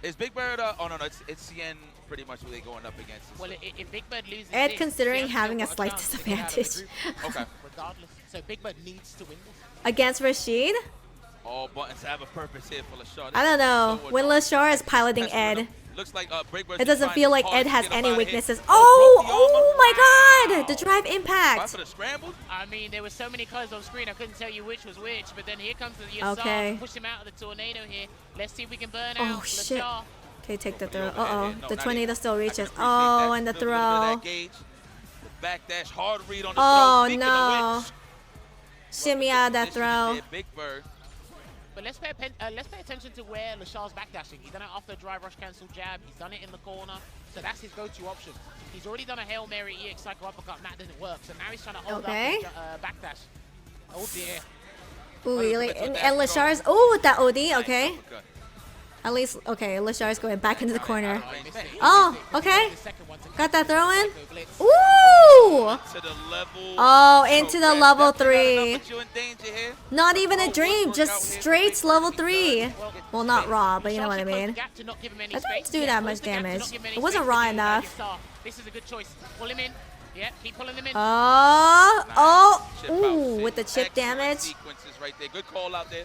Is Big Bird, oh no, it's Cien pretty much who they going up against. Well, if Big Bird loses Ed this, considering Cien's having a still got slight chance to get out of the disadvantage. group, Okay. Regardless. So Big Bird needs to win this. Against Rashid? All buttons have a purpose here for LaShaw. I don't know. When LaShar is piloting Ed, Looks like Big Bird's it doesn't trying feel his like Ed hardest to has get him any out of here. weaknesses. Broke Oh, the armor. oh my god! The drive Right impact. for the scramble? I mean, there were so many colors on screen, I couldn't tell you which was which, but then here comes the Okay. Yasar, push him out of the tornado here. Let's see if we can burn Oh out shit. LaShaw. Okay, take the throw. Uh-oh. No, The not tornado even. still reaches. I can Oh, appreciate and the that. Build a little bit of throw. that gauge. The backdash, hard read on the Oh, throw. Speaking of no. which, Shimmy out of that throw. yeah, Big Bird. But let's pay attention to where LaShaw's backdashing. He's done it after a drive rush cancel jab. He's done it in the corner. So that's his go-to option. He's already done a Hail Mary EX Cycle Uppercut, and that didn't work. So now he's trying to hold Okay. up the backdash. Oh dear. Ooh, really? And LaShar's. Oh, with that OD. Okay. At least, okay, LaShar's going back into the corner. Oh, okay. Got that throw in. Ooh! Oh, into the level 3. Not even a dream, just straight level 3. Well, not raw, but you know what I mean. That didn't do that much damage. It wasn't raw enough. This is a good choice. Pull him in. Yeah, keep pulling him in. Oh, ooh, with the chip damage. Sequences right there. Good call out there.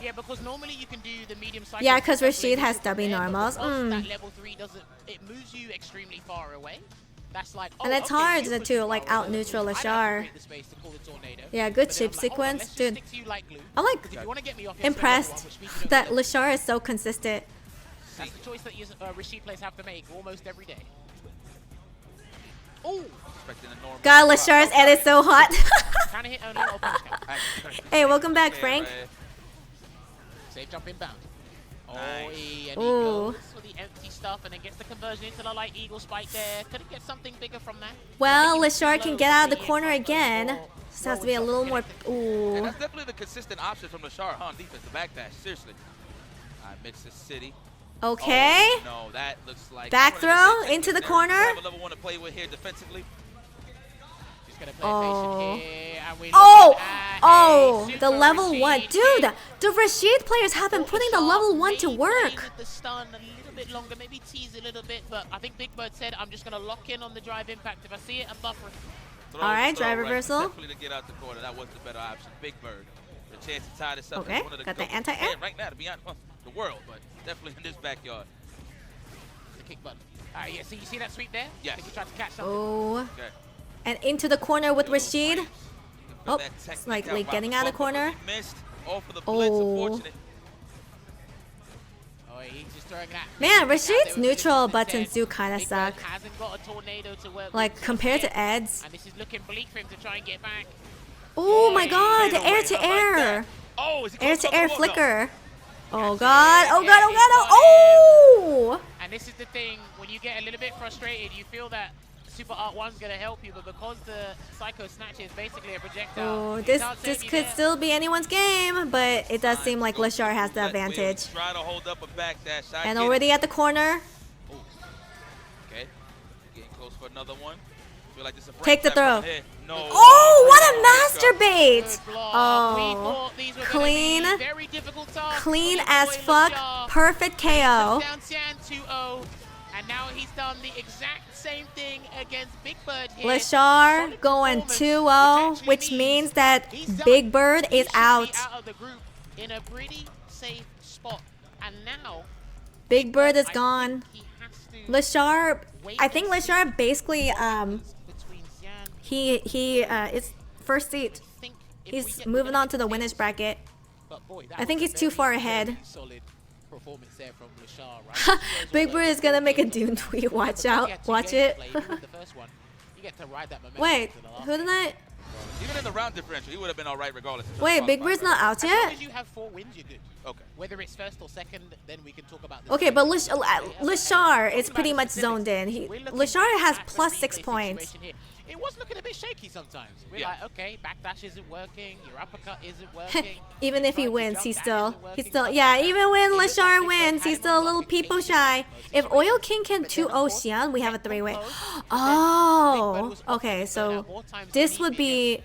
Yeah, because normally you can do the medium cycle. Yeah, because Rashid has stubby normals. That level 3 doesn't, it moves you extremely far away. That's like, And it's hard to like out neutral LaShar. Yeah, good chip sequence, dude. I'm like impressed that LaShar is so consistent. That's the choice that Rashid players have to make almost every day. Oh, God, LaShar's edit is so hot. Trying to hit only or punch count. Hey, welcome back, Frank. Safe jump inbound. Oh, and he Ooh. goes for the empty stuff and then gets the conversion into the light eagle spike there. Could it get something bigger from that? Well, LaShar can get out of the corner again. Just has to be a little more. And Ooh. that's definitely the consistent option from LaShar, huh? On defense, the backdash. Seriously. All right, mix this city. Okay. Oh, no, that looks like Back throw into the corner. Have a level 1 to play with here defensively. Just gonna play Oh. patient here, and we're Oh, looking at oh, a the super level Rashid 1. hit. Dude, the Rashid players have been putting the level 1 to Maybe work. with the stun a little bit longer, maybe tease a little bit, but I think Big Bird said, I'm just gonna lock in on the drive impact. If I see it, I'm buffering. Throw, All right, drive right. reversal. Definitely to get out the corner. That was the better option. Big Bird. The chance to tie this up. Okay, is one of the got the GOATs anti-air. in right now, to be honest, the world, but definitely in this backyard. The kick button. All right, yeah, so you see that sweep there? Yes. I think he tried to catch something. Oh. Okay. And into the corner with Rashid. Oh, That it's like technique out. getting out of the Wow, corner. Missed. All for the blitz, Oh. unfortunate. Oh, he's just throwing that. Man, Rashid's neutral buttons do kind of Big suck. Bird hasn't got a tornado to work Like, with compared just to yet, Ed's. And this is looking bleak for him to try and get back. Oh my god, the Fade away, air to how about air. that? Oh, is he Air close to up air the wall? No. flicker. Oh god, oh god, oh god, oh! And this is the thing, when you get a little bit frustrated, you feel that Super Art 1's going to help you, but because the Psycho Snatch is basically a projectile, Oh, it this can't save this you could there. still be anyone's game, but it does seem like LaShar has the advantage. Try to hold up a backdash. I And get it. already at the corner. Okay. Getting close for another one. Feel like this is a break Take the time throw. right here. No. Oh, what a master bait! Oh, thought these were gonna clean, be very difficult tasks clean for your as boy fuck, LaShar. perfect KO. Down Cian 2-0, and now he's done the exact same thing against Big Bird here. LaShar going 2-0, which means that Big Bird is out. Out of the group in a pretty safe spot, and now Big Bird is gone. LaShar, I think LaShar basically he is first seat. He's moving on to the winners bracket. I think he's too far ahead. performance there from Lashar, right? Big Bird is gonna make a Dune tweet. Watch out. Watch it. The first one, you get to ride that momentum. Wait, who did I? Even in the round differential, he would have been all right regardless. Wait, Big Bird's not out As long yet? as you have 4 wins, you're good. Okay. Whether it's first or second, then we can talk about this. Okay, but Lashar is pretty much zoned in. Lashar has plus 6 points. It was looking a bit shaky sometimes. We're like, okay, backdash isn't working, your uppercut isn't working. Even if he wins, he's still, yeah, even when Lashar wins, he's still a little people shy. If Oil King can 2-0 Xian, we have a 3-way. Oh, okay, so this would be,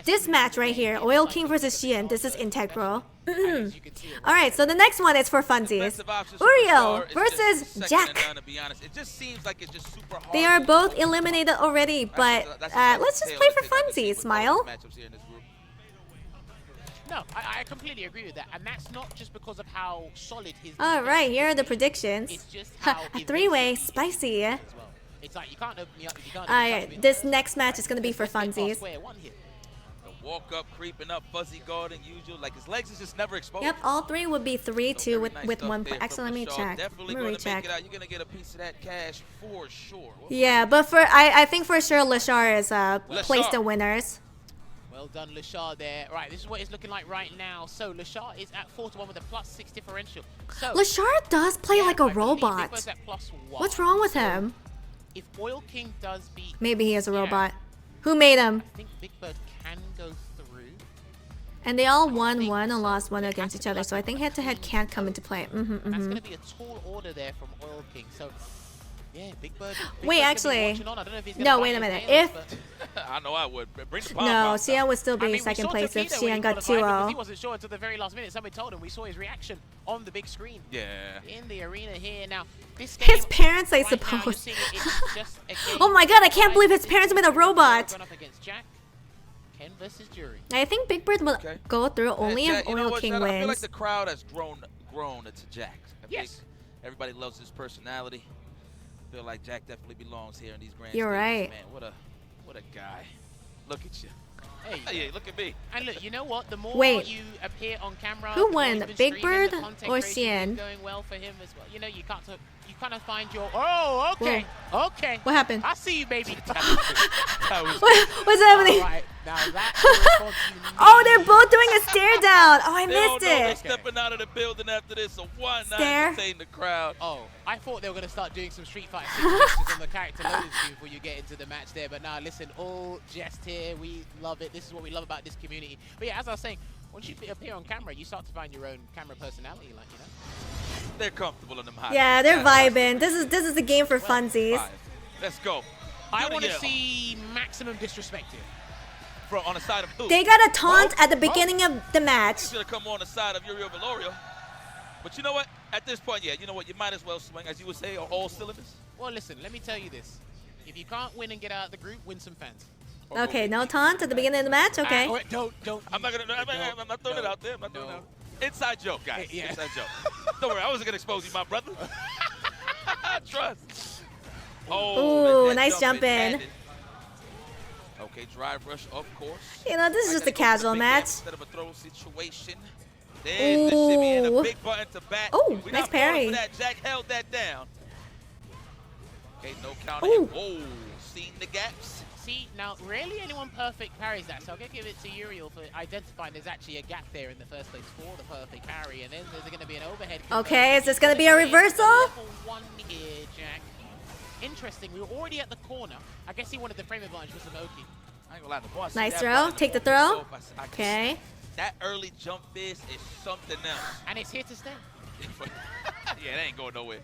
this match right here, Oil King versus Xian, this is integral. Alright, so the next one is for funsies. Uriel versus Jack. They are both eliminated already, but let's just play for funsies, Smile. No, I completely agree with that, and that's not just because of how solid his. Alright, here are the predictions. A 3-way, spicy. It's like you can't open me up if you can't. Alright, this next match is gonna be for funsies. Walk up, creeping up, fuzzy guarding, usual. Like his legs is just never exposed. Yep, all 3 would be 3-2 with 1 point. there Actually, let from me Shaw. check. Definitely Let me gonna make recheck. it out. You're gonna get a piece of that cash for sure. Yeah, but for I think for sure Lashar is placed in winners. Well done, Lashar there. Right, this is what it's looking like right now. So Lashar is at 4-1 with a +6 differential. So Lashar does play like a robot. What's wrong with him? If Oil King does beat, Maybe he is a robot. Who made him? I think Big Bird can go through. And they all won 1 and lost 1 against each other, so I think head-to-head can't come into play. That's going to be a tall order there from Oil King. So, yeah, Big Bird. Wait, actually, no, wait a minute. If I know I would. Bring the no, Xian would still be second place if Xian got 2-0. He wasn't sure until the very last minute. Somebody told him. We saw his reaction on the big screen. Yeah. In the arena here now. This His parents, I suppose. Oh my god, I can't believe his parents made a robot. Ken versus Jury. I think Big Bird will go through only if Oil King I feel like wins. the crowd has grown to Jack. Yes. Think everybody loves his personality. I feel like Jack definitely belongs here in these grand You're stages, right. Man, what a guy. Look at you. Hey, look at me. And look, you know what? The more Wait. you appear on camera, Who the more won, you've been Big streaming, Bird the content or creation is Xian? going well for him as well. You know, you can't. You kind of find your. Oh, okay, okay. What happened? I see you, baby. What's happening? All right, now that's the response you need. Oh, they're both doing a stare down. Oh, I They all missed know they're it. stepping out of the building after this, so why not Stare. entertain the crowd? Oh, I thought they were going to start doing some Street Fighter situations on the character loading screen before you get into the match there. But now, listen, all jest here. We love it. This is what we love about this community. But yeah, as I was saying, once you appear on camera, you start to find your own camera personality, like, you know. They're comfortable in them high. Yeah, they're vibing. This is a game for funsies. Let's go. I want to see maximum disrespect here. On the side of who? They got a taunt at the beginning of the match. He's gonna come on the side of Uriel Valorio. But you know what? At this point, yeah, you know what? You might as well swing, as you would say, on all cylinders. Well, listen, let me tell you this. If you can't win and get out of the group, win some fans. Okay, no taunt at the beginning of the match? Okay. Don't. I'm not throwing it out there. I'm not throwing it out. Inside joke, guys. Yeah. Inside joke. Don't worry, I wasn't gonna expose you, my brother. Trust. Oh, Ooh, nice jump in. Okay, drive rush, of course. You know, this is just a casual match. Instead of a throw situation. There's the shimmy and a big button to bat. Oh, We're nice not falling parry. for that. Jack held that down. Okay, no counter. Whoa, seen the gaps. See, now, rarely anyone perfect parries that, so I'm going to give it to Uriel for identifying there's actually a gap there in the first place for the perfect parry, and then there's going to be an overhead. Okay, is this going to be a reversal? Level 1 here, Jack. Interesting, we were already at the corner. I guess he wanted the frame advantage with Samoki. I ain't gonna lie, the boss. Nice throw. Take the throw. Okay. That early jump fist is something else. And it's here to stay. Yeah, that ain't going nowhere.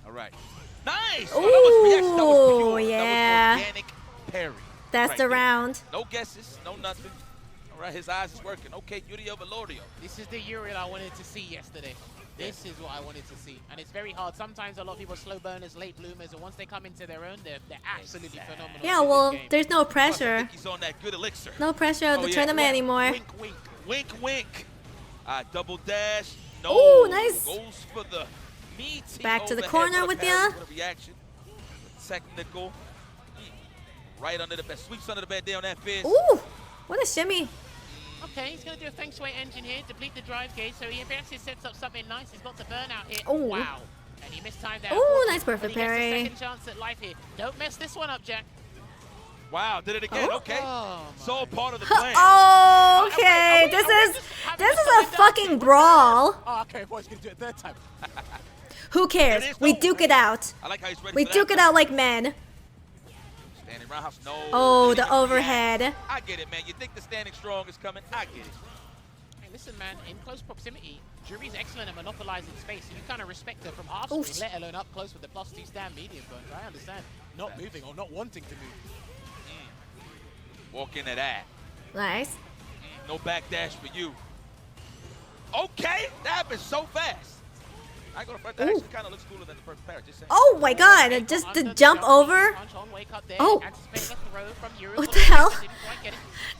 All right. Nice! Ooh, that was reaction. That was pure. yeah. That was organic parry. That's right the there. round. No guesses, no nothing. All right, his eyes is working. Okay, Uriel Valorio. This is the Uriel I wanted to see yesterday. This is what I wanted to see. And it's very hard. Sometimes a lot of people are slow burners, late bloomers, and once they come into their own, they're absolutely phenomenal. Yeah, well, there's no pressure. He's on that good elixir. No pressure of the tournament anymore. Wink, wink, wink, wink. Double dash. No. Ooh, nice. Goes for the meaty Back to the overhead. corner What a with parry, ya. what a reaction. Technical. Right under the bed. Sweeps under the bed there on that fist. Ooh, what a shimmy. Okay, he's going to do a Feng Shui engine here, deplete the drive gauge, so he actually sets up something nice. He's got the burnout here. Ooh. Wow. And he mistimed that. Ooh, nice perfect but he gets parry. a second chance at life here. Don't mess this one up, Jack. Wow, did it again. Oh. Okay. It's all part of the plan. Oh, okay. This is a fucking brawl. Oh, okay, boy, he's gonna do it third time. Who cares? We duke it out. I like how he's ready We for duke that. it out like men. Standing roundhouse, no. Oh, the overhead. I get it, man. You think the standing strong is coming? I get it. Hey, listen, man, in close proximity, Jury's excellent at monopolizing space, so you kind of respect her from half Oof. screen, let alone up close with the +2 stand medium burn. I understand not moving or not wanting to move. Walk into that. Nice. No backdash for you. Okay, that happened so fast. I go to front. That actually kind of looks cooler than the first pair. Just saying. Oh my god, just the jump over. Oh. What the hell?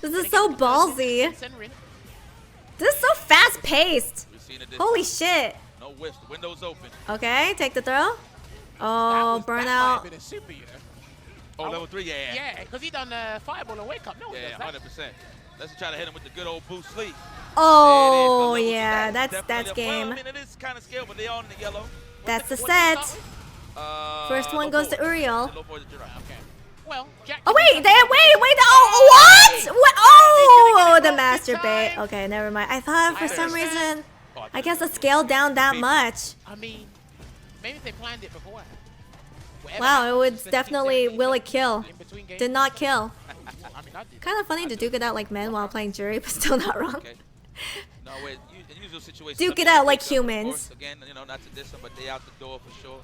This is so ballsy. This is so fast paced. Holy shit. No whiffs. The window's open. Okay, take the throw. Oh, burnout. Oh, level 3, yeah. Yeah, because he done fireball and wake up. No one Yeah, does that. 100%. Let's try to hit him with the good old boost sleep. Oh, There it is, yeah, definitely that's a- game. Well, I mean, it is kind of scale, but they all in the yellow. That's the set. First one goes to Uriel. Okay. Well, Jack. Oh wait, wait! Oh, what? Oh, the master bait. Okay, never mind. I thought for some reason, I guess it scaled down that much. I mean, maybe they planned it before. Wow, it would definitely will it kill. Did not kill. Kind of funny to duke it out like men while playing jury, but still not wrong. No, wait, in usual situations, Duke it I mean, out like of course, humans. Again, you know, not to diss them, but they out the door for sure.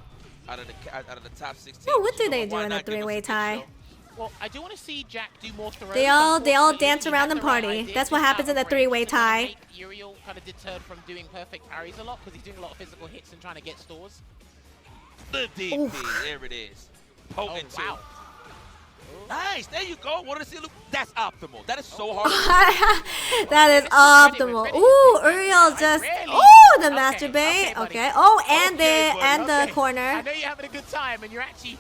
Out of the top 16. Oh, what do they do Why in a not give us three-way good tie? show? Well, I do want to see Jack do more throws. They all Unfortunately, dance he around had and the right party. idea, That's what just happens in a out of three-way range, so gonna tie. make Uriel kind of deterred from doing perfect parries a lot because he's doing a lot of physical hits and trying to get stores. The DP, there it is. Potent too. wow. Nice, there you go. Wanted to see a loop. That's optimal. That is so hard. That is optimal. Ooh, Uriel just. Oh, the master bait. Okay. Oh, and the corner. I know you're having a good time and you're actually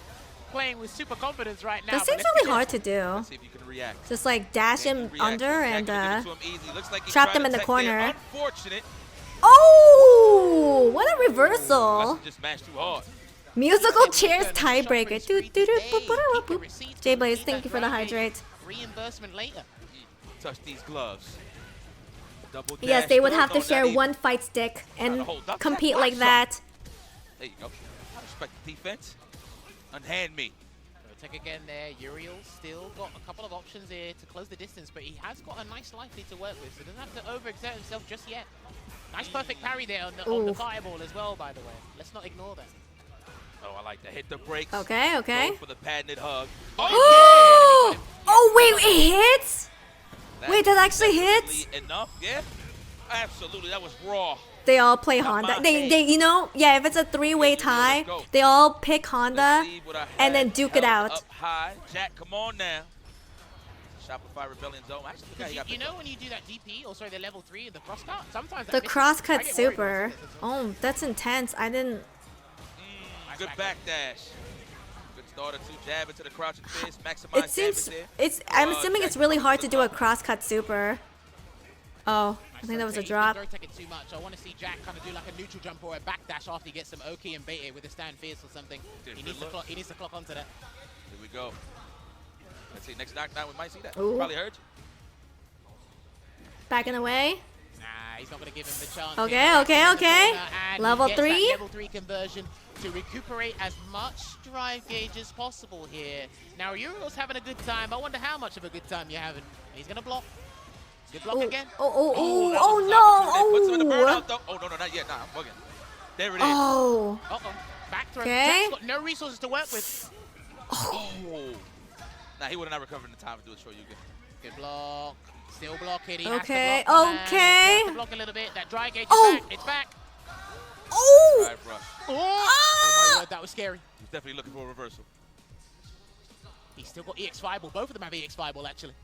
playing with super confidence right now. That seems really hard to do. Let's see if you can react. Just like dash him under and Like trap them in the corner. Unfortunate. Oh, what a reversal. Just mashed too hard. Musical chairs tiebreaker. J-Blaze, thank you for the hydrate. Reimbursement later. Touch these gloves. Double Yes, dash they would throw. have to No, share not even. one fight stick and hold up. compete Watch like out. that. There you go. I respect the defense. Unhand me. Take again there. Uriel's still got a couple of options here to close the distance, but he has got a nice life lead to work with, so doesn't have to overexert himself just yet. Nice perfect parry there on the fireball as well, by the way. Let's not ignore that. Oh, I like to hit the brakes. Okay, okay. Go for the patented hug. Oh, oh wait, it hits? Wait, that actually hits? Enough, yeah? Absolutely, that was raw. They all play Honda. They, you know, yeah, if it's a three-way tie, they all pick Honda and then duke it out. Up high. Jack, come on now. Shopify Rebellion Zone. Actually, look how he got you know when you do that DP, or sorry, the level 3 in the cross cut, sometimes The that misses. crosscut I get worried super. Oh, that's intense. I didn't. Good backdash. Good starter to jab into the crouching fist. Maximize It seems damage it's. I'm assuming it's really hard to do a crosscut super. Oh, I think that was a drop. Don't take it too much. I want to see Jack kind of do like a neutral jump or a backdash after he gets some Oki and bait it with a stand fierce or something. He needs to clock onto that. Here we go. Let's see. Next knockdown, we might see that. Ooh. Probably heard you. Backing away. Nah, he's not going to give him the chance. Okay, here. okay, okay. And Level he gets that 3. level 3 conversion to recuperate as much drive gauge as possible here. Now, Uriel's having a good time. I wonder how much of a good time you're having. He's going to block. Good block again. Oh no! Puts him in the burnout, though. Oh, no, not yet. Nah, I'm bugging. There it is. Oh. Uh-oh. Back throw. Okay. Jack's got no resources to work with. Oh. Nah, he would have not recovered in the time to do a throw you get. Good block. Still blocking. He Okay, has to block, man. okay. He has to block a little bit. That dry gauge is back. It's back. Oh! Drive rush. Oh my word, that was scary. He's definitely looking for a reversal. He's still got EX Fireball. Both of them have EX Fireball, actually.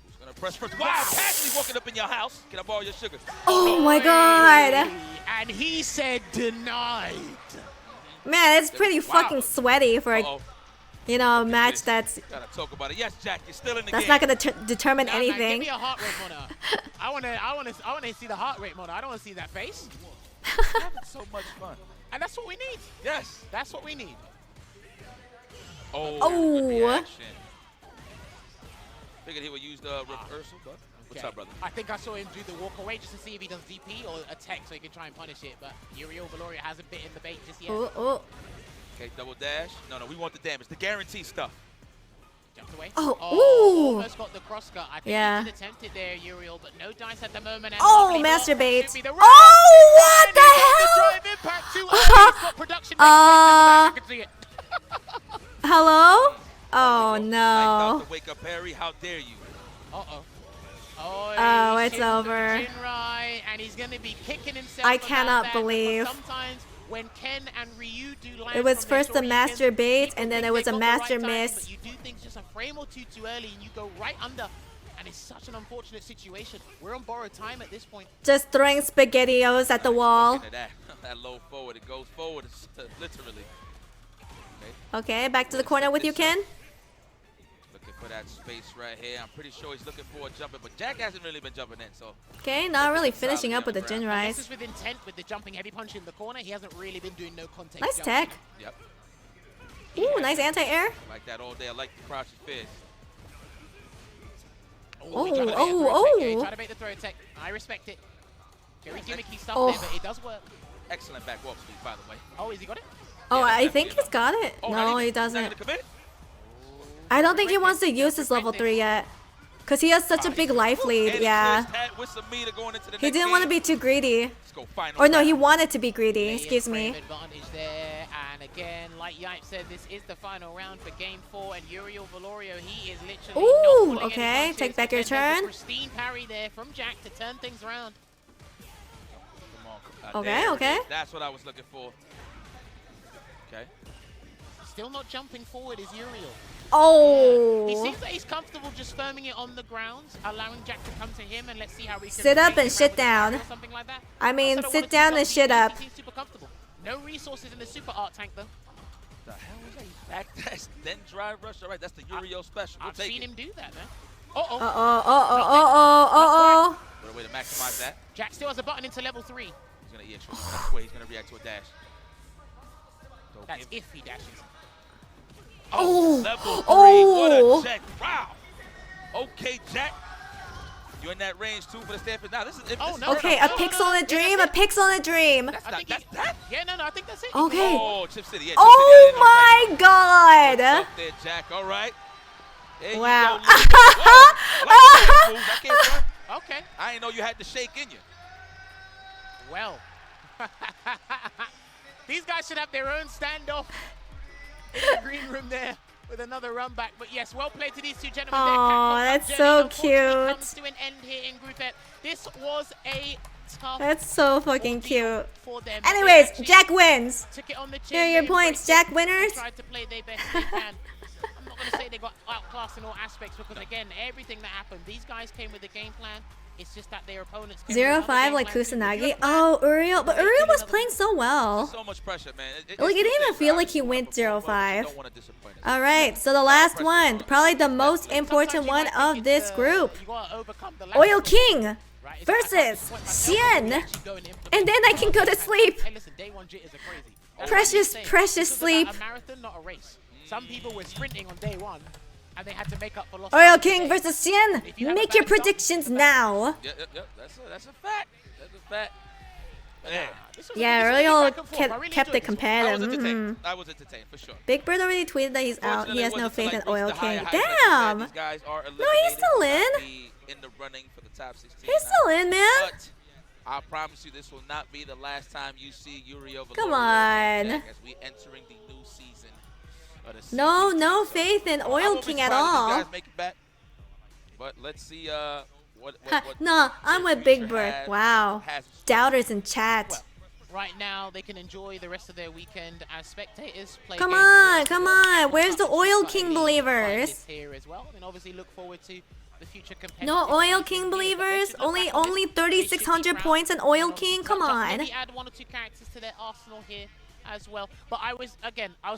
Who's going to press first? Wow, casually walking up in your house. Can I borrow your sugar? Oh my god. And he said denied. Man, it's pretty fucking sweaty for a You know, a match that's Gotta talk about it. Yes, Jack, you're still in the that's game. not gonna determine Give anything. me a heart rate monitor. I wanna see the heart rate monitor. I don't wanna see that face. Having so much fun. And that's what we need. Yes. That's what we need. Oh. Oh. Good reaction. Figured he would use the reversal, but what's up, brother? I think I saw him do the walk away just to see if he does DP or a tech so he can try and punish it, but Uriel Valoria hasn't bitten the bait just yet. Oh. Okay, double dash. No, we want the damage. The guarantee stuff. Jumped away. Oh, ooh. Almost got the cross cut. I think Yeah. he did attempt it there, Uriel, but no dice at the moment. And Oh, luckily masturbate. should be the right Oh, what the hell? drive impact too early. He's got production next to him. I can see it. Hello? Oh Like no. Dr. Wake up, Harry. How dare you? Uh-oh. Oh, it's over. Jinrai, and he's going to be kicking himself. I about cannot that, believe. because sometimes when Ken and Ryu do land It was from first a their master shurikens, bait, people and then think it was they a got the right master timing, miss. But you do things just a frame or two too early, and you go right under. And it's such an unfortunate situation. We're on borrowed time at this point. Just throwing spaghettios at the wall. Look at that. That low forward. It goes forward, literally. Okay, back to the corner with you, Ken. Looking for that space right here. I'm pretty sure he's looking for a jumper, but Jack hasn't really been jumping in, so. Okay, not really finishing up with the Jin This Rise. is with intent with the jumping heavy punch in the corner. He hasn't really been doing no contact. Nice jumping. tech. Yep. Ooh, nice anti-air. I like that all day. I like the crouching fist. Oh, he tried to bait a oh, throw tech. Yeah, he oh. tried to bait the throw tech. I respect it. Very gimmicky stuff Oh. there, but it does work. Excellent back walk speed, by the way. Oh, has he got it? Oh, I think he's got it. Oh, No, he not doesn't. gonna commit? I don't think he wants to use his level 3 yet. Because he has such a big life lead, And he yeah. clears that with some meter going into the He next didn't want to game. be too greedy. Let's go final Or no, round. he wanted to be greedy, excuse me. Frame advantage there, and again, like Yipe said, this is the final round for Game 4, and Uriel Valorio, he is literally Ooh, not pulling any okay, punches, take back your and there's a turn. pristine parry there from Jack to turn things around. Come on. Okay, There it okay. is. That's what I was looking for. Okay. Still not jumping forward is Uriel. Oh. He seems like he's comfortable just firming it on the ground, allowing Jack to come to him, and let's see how we can Sit up make and him shit with a parry down. or something like that. I mean, Also don't sit wanna down see and shit Dr. up. He seems super comfortable. No resources in the super art tank though. The hell was that? Back dash, then drive rush. All right, that's the Uriel special. We'll I've take seen it. him do that, man. Uh-oh, uh-oh. What a way to maximize that. Jack still has a button into level 3. He's gonna EX. That's the way he's gonna react to a dash. That's if he dashes. Oh. Level 3. Oh. What a check. Wow. Okay, Jack. You're in that range too for the Stanford. Now this is. Okay, a pixel in a dream, a pixel in a dream. I think that's that. Yeah, no, I think that's it. Okay. Oh, Chip City. Yeah, Chip Oh City. I didn't know my Good god. stuff there, Jack. All right. There you Wow. go, Whoa. I like that, I can't front. Okay. I didn't know you had the shake in you. Well. These guys should have their own standoff in the green room there with another run back. But yes, well played to these two gentlemen. Their Aw, CAPCOM that's Cup so journey unfortunately cute. comes to an end here in Group F. This was a tough That's so fucking cute. for them. They Anyways, actually Jack wins. took it on the chin. Here are your They points, embraced Jack it. winners. They tried to play their best they can. I'm not going to say they got outclassed in all aspects because, again, everything that happened, these guys came with a game plan. It's just that their opponents came with another 0-5 game like plan too. Kusanagi. Oh, Uriel. But Uriel was playing so well. So much pressure, man. Like, it didn't even feel like he went 0-5. Alright, so the last one. Probably the most important one of this group. Oil King versus Xian. And then I can go to sleep. Hey, listen, day one jitters are crazy. That's Precious, what I'm saying. precious This was sleep. a marathon, not a race. Some people were sprinting on day one, and they had to make up for lost Oil time King today. versus Xian. If you have a Make your bad start, predictions now. Yep. That's a fact. That's a fact. Yeah. Yeah, Uriel kept it competitive. Mhm. I was entertained for sure. Big Bird already tweeted that he's out. He has no faith in Oil King. Damn. Damn. No, he's still in. In the running for the top 16. He's still in, man. But I promise you, this will not be the last time you see Uriel. Come on. As we entering the new season. Of the No faith in Oil King at all. Guys make it back. But let's see what No, I'm with Big Bird. Wow. Doubters in chat. Right now, they can enjoy the rest of their weekend as spectators play Come games on, with come the on. Where's the Oil slightly King believers? biased here as well, and obviously look forward to the future competitive No Oil seasons King here, but they believers? should look back on Only this. They should be 3,600 proud. points in Oil You know, King? Come sometimes on. Maybe add one or two characters to their arsenal here as well. But I was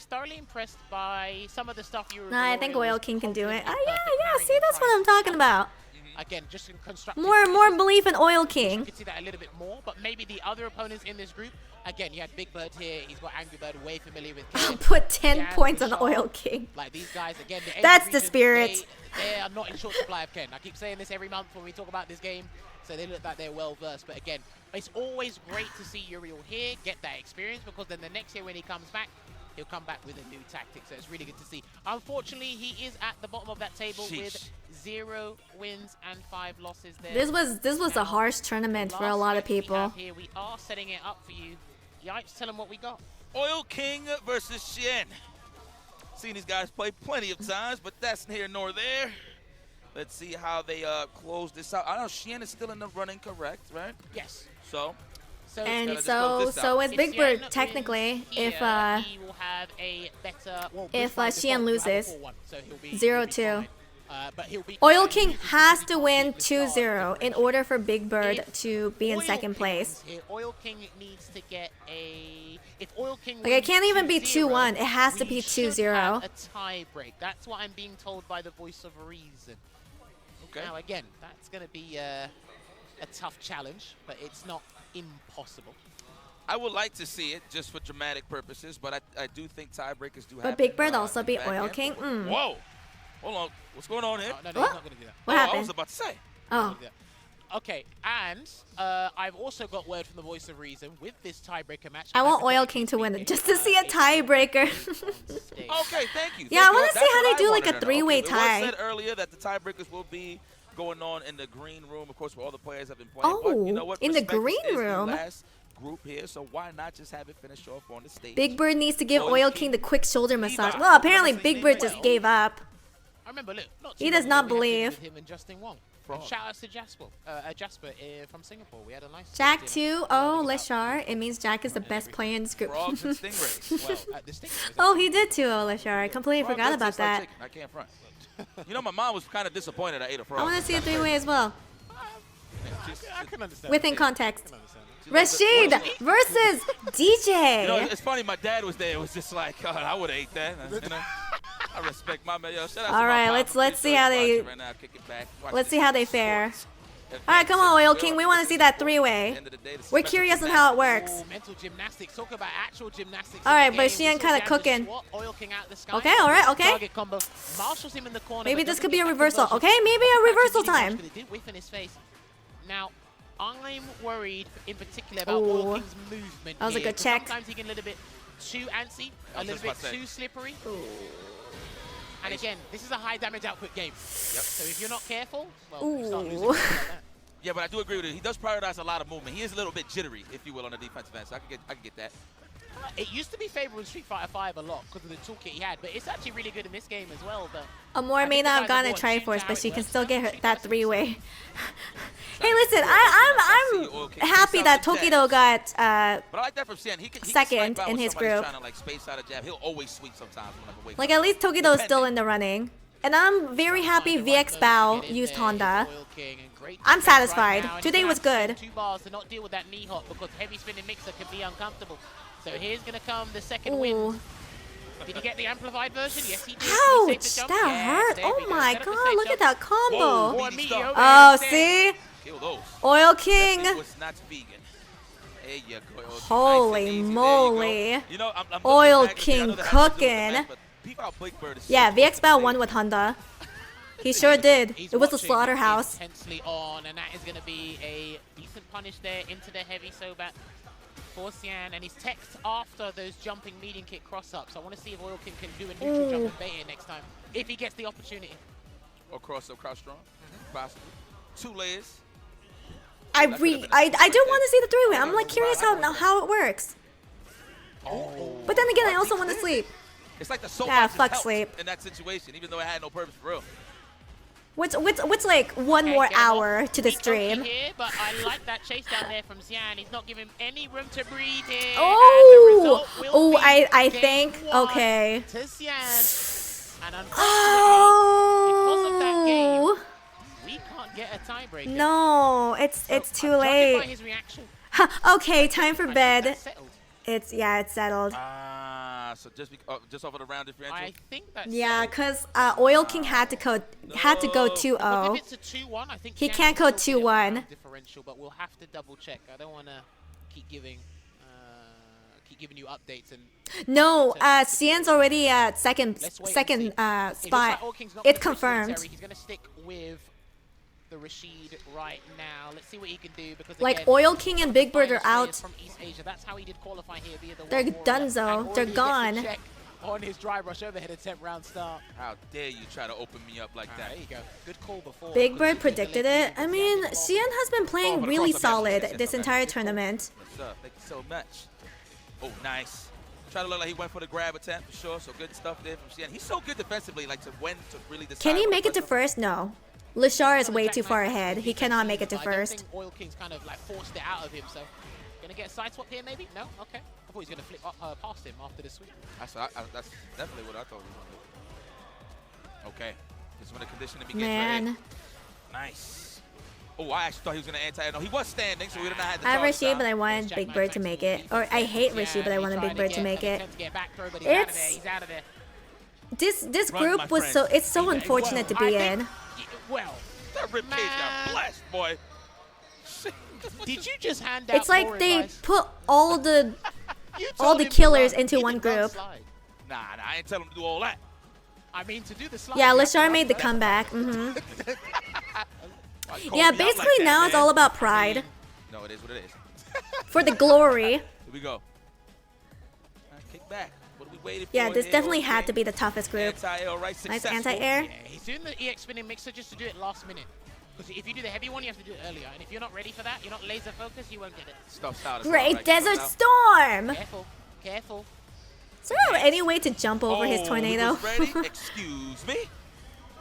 thoroughly impressed by some of the stuff you were Nah, I think revealing. Oil King can do it. Yeah, see, that's what I'm talking about. Again, just in constructive More belief in Oil King. You could see that a little bit more, but maybe the other opponents in this group, again, you had Big Bird here. He's got Angry Bird, way familiar with Ken. Put 10 Jan, points on Bishop. Oil King. Like these guys, again, the That's Asian the region, spirit. They are not in short supply of Ken. I keep saying this every month when we talk about this game, so they look like they're well versed. But again, it's always great to see Uriel here get that experience, because then the next year when he comes back, he'll come back with a new tactic. So it's really good to see. Unfortunately, he is at the bottom of that table with 0 wins and 5 losses there. This was a harsh tournament for a lot of people. Here we are setting it up for you. Yipes, tell them what we got. Oil King versus Xian. Seen these guys play plenty of times, but that's here nor there. Let's see how they close this out. I know Xian is still in the running, correct, right? Yes. So is Big Bird technically if he will have a better, Xian loses 0-2. But he'll be Oil King has to win 2-0 in order for Big Bird to be in second place. Oil King needs to get a. If Oil King Like, it can't even be 2-1. It has to be 2-0. A tie break. That's what I'm being told by the voice of reason. Okay. Now again, that's going to be a tough challenge, but it's not impossible. I would like to see it just for dramatic purposes, but I do think tiebreakers do happen. But Big Bird also beat Oil King. Whoa. Hold on. What's going on here? No, he's not going to do that. What happened? I was about to say. Oh. Okay, and I've also got word from the voice of reason with this tiebreaker match. I want Oil King to win it just to see a tiebreaker. Okay, thank you. Yeah, I want to see That's how what they do I like wanted a to know. three-way Okay, tie. It was said earlier that the tiebreakers will be going on in the green room, of course, where all the players have been playing. Oh, but you know what? in the Respect green is the room? last group here, so why not just have it finish off on the stage? Big Bird needs to give Oil King the quick shoulder massage. Well, apparently Big Bird just gave up. I remember, look, not He too does long not ago, we had believe. with him and Justin Wong. And shout out to Jasper from Singapore. We had a nice Jack dinner. 2, oh, Leshar. It means Jack is the best player in this group. Frogs and stingrays. Well, the stingrays. Oh, he did too, oh, Leshar. I completely Frog forgot does about taste like that. chicken. I can't front. You know, my mom was kind of disappointed I ate a frog. I want to see a three-way as well. I can understand. Within context. I can understand. Rashid versus DJ. You know, it's funny. My dad was there. It was just like, God, I would have ate that. You know, I respect my man. Yo, shout out to All my right, pops. let's see He's how watching they right now, kick it back. Watch let's this. see how they fare. All right, come on, Oil King. We want to see that three-way. We're curious on how it works. Ooh, mental gymnastics. Talk about actual gymnastics. All in right, the but game. Xian We saw kinda Jan cooking. just swat Oil King out the sky. Okay, all right, okay. Target combo. Marshals him in the corner. Maybe but this doesn't could be get a that reversal. conversion. Okay, maybe a reversal time. But it did whiff in his face. Now, I'm worried in particular about Oil King's movement. That was a here, good 'cause check. Sometimes he can a little bit too antsy, a little bit too slippery. And again, this is a high damage output game. So if you're not careful, well, you start losing like that. Yeah, but I do agree with you. He does prioritize a lot of movement. He is a little bit jittery, if you will, on the defensive end. So I can get that. It used to be favorable in Street Fighter 5 a lot because of the toolkit he had, but it's actually really good in this game as well. But Amor may think the not have guys are gotten a more Triforce, attuned to but how she it can works. still get her, that three-way. Hey, listen, I'm happy that Tokido got But I like that from Xian. He can second swipe out in when his somebody's group. trying to like space out a jab. He'll always sweep sometimes when I'm away. like at least Tokido is still in the running, and I'm very happy VX Bao used Honda. I'm satisfied. Today was good. 2 bars to not deal with that knee hop because heavy spinning mixer can be uncomfortable. So here's gonna come the second win. Did he get the amplified version? Yes, he did. Ouch, He saved the jump. that Yes, hurt. there Oh we go. my Set up the god, safe look at jump. that combo. More meteor Oh, there. see? Kill those. Oil King. That was not vegan. There you go. Oil King. Holy Nice and easy. moly. You know, I'm looking Oil back and see, I know King that has to do with the cooking. match, but peep how Big Bird is Yeah, so VX Bao won with Honda. He sure did. He's It was a watching slaughterhouse. intensely on, and that is going to be a decent punish there into the heavy Sobat for Xian, and he's teched after those jumping medium kick cross-ups. I want to see if Oil King can do a neutral jump and bait it next time, if he gets the opportunity. Or cross up, crouch strong. Possibly. 2 layers. I do want to see the three-way. I'm like curious how it works. But then again, I also want to sleep. It's like the soap Yeah, box fuck helped sleep. in that situation, even though it had no purpose for real. What's like one more hour to the stream? Here, but I like that chase down there from Xian. He's not giving any room to breathe here. Oh, I think okay. To Xian. And Oh. because of that game, we can't get a tiebreaker. No, it's too Judging by late. his reaction, Okay, time for bed. It's settled. So just off of the round differential. I think that's Yeah, cause Oil King had to go 2-0. If it's a 2-1, I think He Xian can't can go still get a 2-1. differential, but we'll have to double check. I don't want to keep giving you updates and. No, Xian's already at second spot. It's confirmed. He's gonna stick with the Rashid right now. Let's see what he can do because Like again, Oil King and Big Bird are out. from East Asia. That's how he did qualify here via the They're World Warrior. donezo. And They're already gone. gets a check on his dry brush overhead attempt round start. How dare you try to open me up like that? There you go. Good call before. Big Bird predicted it. I mean, Xian has been playing really solid this entire tournament. What's up? Thank you so much. Oh, nice. Try to look like he went for the grab attempt for sure. So good stuff there from Xian. He's so good defensively, like to when to really decide. Can he what make it to person- first? No. Lashar is way too far ahead. He cannot make it to I don't first. think Oil King's kind of like forced it out of him. So, gonna get a side swap here maybe? No? Okay. I thought he was gonna flip up past him after the sweep. That's definitely what I thought he was gonna do. Okay. Just when the conditioning begins. Man. Right here. Nice. Oh, I actually thought he was gonna anti. No, he was standing, so we didn't have to. I have Rashid, but I wanted Big Bird to make it. Or I hate Rashid, but I wanted Big Bird to make it. It's this group was it's so unfortunate to be in. Well, that ribcage got blessed, boy. Did you just hand out? It's like more they advice? put all the told him to killers run. into He one did not group. slide. Nah, I ain't telling him to do all that. I mean, to do the slide. Yeah, you have to Lashar run made the first. comeback. Why you call Yeah, me out basically like that, now it's man? all about pride No, it is what it is. for the glory. Here we go. Kick back. What are we waiting for? Yeah, this here? definitely had to be the toughest group. Anti-air, right? Nice Successful. anti-air. Yeah, he's doing the EX spinning mixer just to do it last minute. Because if you do the heavy one, you have to do it earlier. And if you're not ready for that, you're not laser focused, you won't get it. Stuff's out. Great Desert Storm! Careful, careful. Is there any way to jump over his tornado? Excuse me?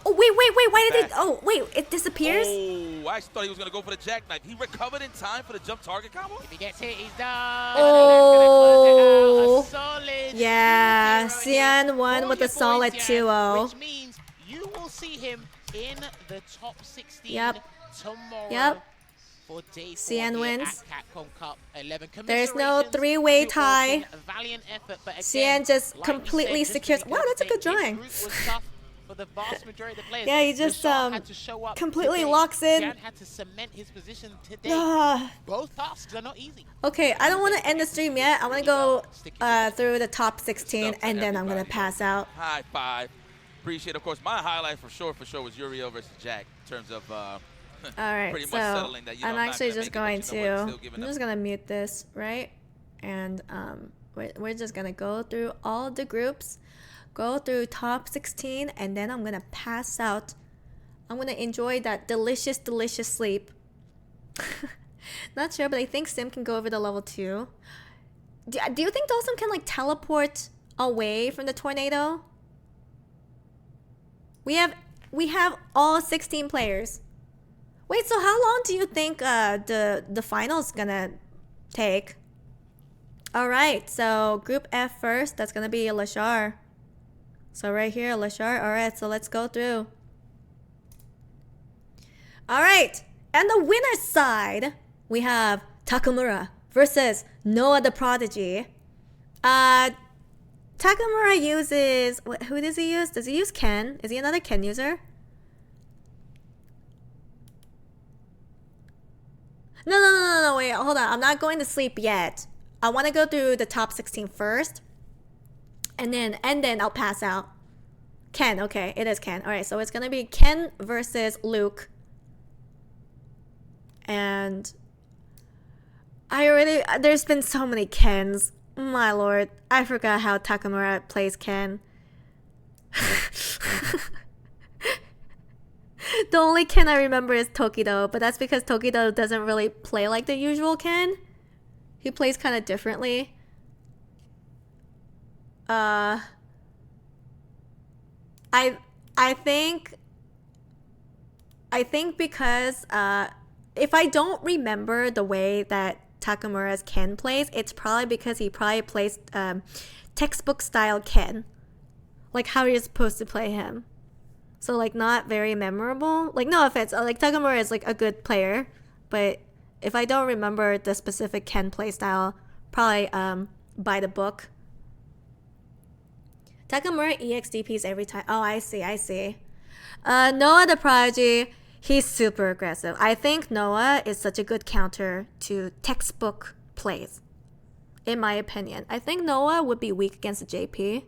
Oh, wait, why did it? Oh, wait, it disappears? Oh, I thought he was going to go for the jackknife. He recovered in time for the jump target combo? If he gets hit, he's done. Oh, solid yeah, Xian won with a solid 2-0. Which means you will see him in the top 16 Yep. tomorrow. Yep. For day 4 Xian here wins. at CAPCOM Cup 11. There's no Commiserations three-way to tie. Orkin. A valiant effort, but again, Xian just like you completely said, secures. just to Wow, that's a good this drawing. group was tough for the vast majority of the players. Yeah, he just Rashad had to show up completely today. locks in. Xian had to cement his position today. Ah. Both tasks are not easy. Okay, I don't want to end the stream yet. I want to go through the top 16 and then I'm going to pass out. High five. Appreciate it. Of course, my highlight for sure was Uriel versus Jack in terms of Alright, pretty so much settling that, I'm not actually gonna just make it, but going you know what, to, still giving I'm up. just going to mute this, right? And we're just going to go through all the groups, go through top 16, and then I'm going to pass out. I'm going to enjoy that delicious, delicious sleep. Not sure, but I think Sim can go over the level 2. Do you think Dawson can like teleport away from the tornado? We have all 16 players. Wait, so how long do you think the final's gonna take? All right, so Group F first. That's gonna be Lashar. So right here, Lashar. All right, so let's go through. All right, and the winner's side, we have Takamura versus Noah the Prodigy. Takamura uses, who does he use? Does he use Ken? Is he another Ken user? No, wait, hold on. I'm not going to sleep yet. I want to go through the top 16 first. And then I'll pass out. Ken, okay, it is Ken. All right, so it's going to be Ken versus Luke. And there's been so many Kens. My lord, I forgot how Takamura plays Ken. The only Ken I remember is Tokido, but that's because Tokido doesn't really play like the usual Ken. He plays kind of differently. I think because if I don't remember the way that Takamura's Ken plays, it's probably because he probably plays textbook style Ken, like how you're supposed to play him. So like not very memorable. Like no offense, like Takamura is like a good player, but if I don't remember the specific Ken play style, probably by the book. Takamura EXDPs every time. Oh, I see. Noah the Prodigy, he's super aggressive. I think Noah is such a good counter to textbook plays, in my opinion. I think Noah would be weak against a JP.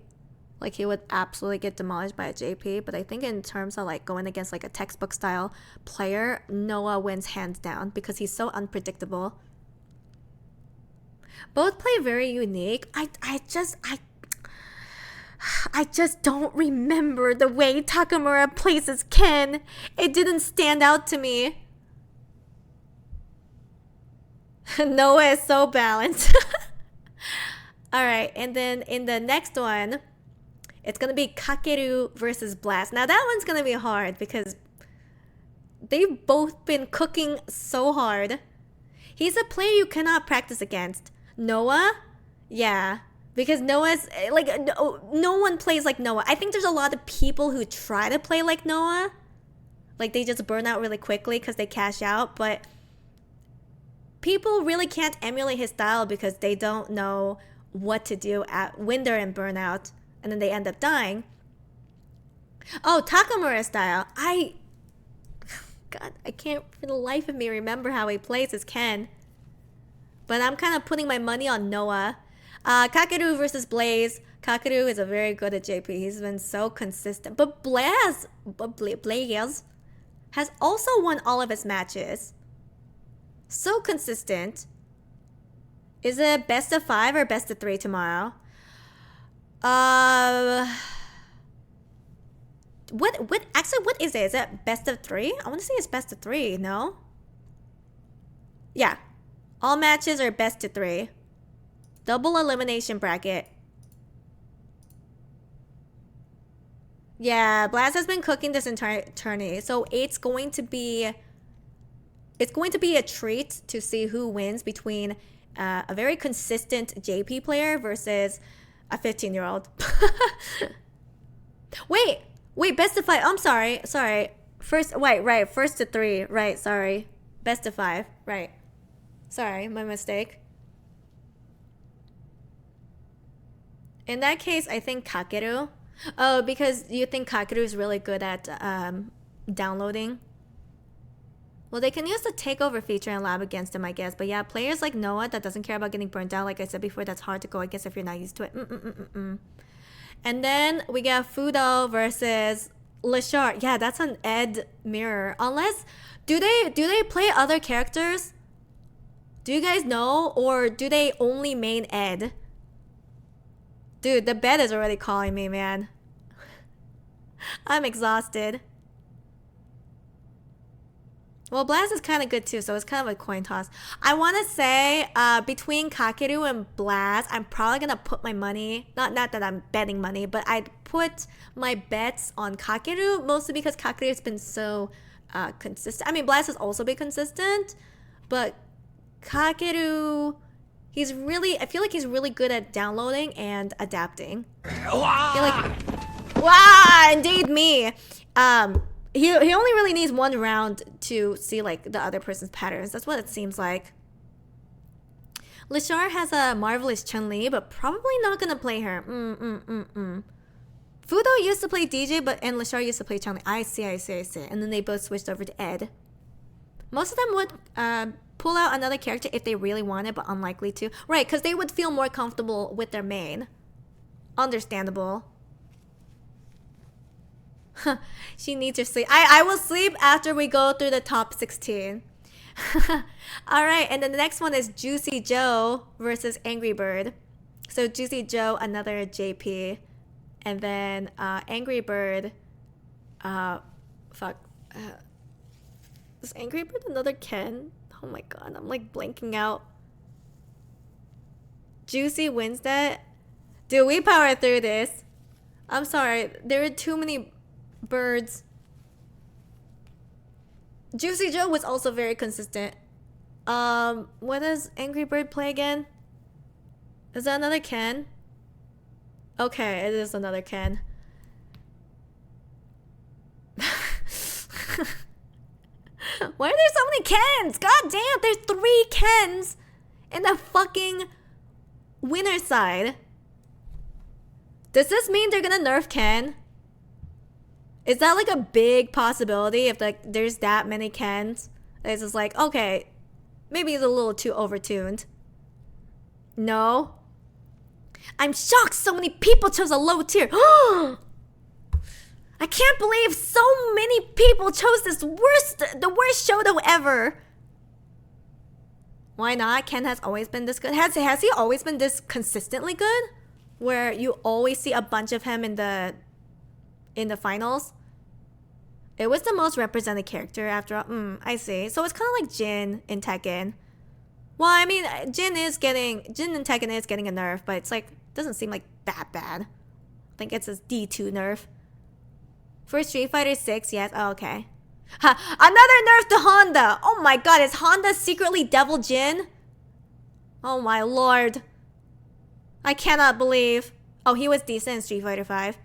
Like, he would absolutely get demolished by a JP. But I think in terms of like going against like a textbook style player, Noah wins hands down because he's so unpredictable. Both play very unique. I just don't remember the way Takamura plays his Ken. It didn't stand out to me. Noah is so balanced. Alright, and then in the next one, it's gonna be Kakeru versus Blast. Now that one's gonna be hard because they've both been cooking so hard. He's a player you cannot practice against. Noah? Yeah. Because Noah's, like, no one plays like Noah. I think there's a lot of people who try to play like Noah. Like, they just burn out really quickly because they cash out. But people really can't emulate his style because they don't know what to do when they're in burnout. And then they end up dying. Oh, Takamura style. God, I can't for the life of me remember how he plays his Ken. But I'm kind of putting my money on Noah. Kakeru versus Blaze. Kakeru is a very good at JP. He's been so consistent. But Blaze has also won all of his matches. So consistent. Is it best of 5 or best of 3 tomorrow? What is it? Is it best of 3? I want to say it's best of 3, no? Yeah. All matches are best of 3. Double elimination bracket. Yeah, Blast has been cooking this entire tourney, so it's going to be a treat to see who wins between a very consistent JP player versus a 15-year-old. Wait, best of 5. I'm sorry. First to 3. Right, sorry. Best of 5. Right. Sorry, my mistake. In that case, I think Kakeru. Oh, because you think Kakeru is really good at downloading? Well, they can use the takeover feature and lab against him, I guess. But yeah, players like Noah that doesn't care about getting burnt out, like I said before, that's hard to go against if you're not used to it. And then we got Fudo versus Lashar. Yeah, that's an Ed mirror. Unless, do they play other characters? Do you guys know? Or do they only main Ed? Dude, the bed is already calling me, man. I'm exhausted. Well, Blast is kind of good too, so it's kind of a coin toss. I want to say between Kakeru and Blast, I'm probably going to put my money, not that I'm betting money, but I'd put my bets on Kakeru, mostly because Kakeru has been so consistent. I mean, Blast has also been consistent, but Kakeru, I feel like he's really good at downloading and adapting. Wow, indeed me. He only really needs one round to see like the other person's patterns. That's what it seems like. Lashar has a marvelous Chun-Li, but probably not gonna play her. Fudo used to play DJ, and Lashar used to play Chun-Li. I see. And then they both switched over to Ed. Most of them would pull out another character if they really wanted, but unlikely to. Right, because they would feel more comfortable with their main. Understandable. She needs her sleep. I will sleep after we go through the top 16. Alright, and then the next one is Juicy Joe versus Angry Bird. So Juicy Joe, another JP. And then Angry Bird. Is Angry Bird another Ken? Oh my god, I'm like blanking out. Juicy wins that. Dude, we power through this. I'm sorry, there are too many birds. Juicy Joe was also very consistent. What does Angry Bird play again? Is that another Ken? Okay, it is another Ken. Why are there so many Kens? God damn, there's 3 Kens in the fucking winner side, does this mean they're gonna nerf Ken? Is that like a big possibility if like there's that many Kens? It's just like, okay, maybe it's a little too overtuned. No? I'm shocked so many people chose a low tier. I can't believe so many people chose the worst Shoto ever. Why not? Ken has always been this good. Has he always been this consistently good? Where you always see a bunch of him in the finals? It was the most represented character after all. I see. So it's kind of like Jin in Tekken. Well, I mean, Jin in Tekken is getting a nerf, but it's like, doesn't seem like that bad. I think it's a D2 nerf. For Street Fighter 6, yes. Oh, okay. Ha, another nerf to Honda. Oh my god, is Honda secretly Devil Jin? Oh my lord. I cannot believe. Oh, he was decent in Street Fighter 5.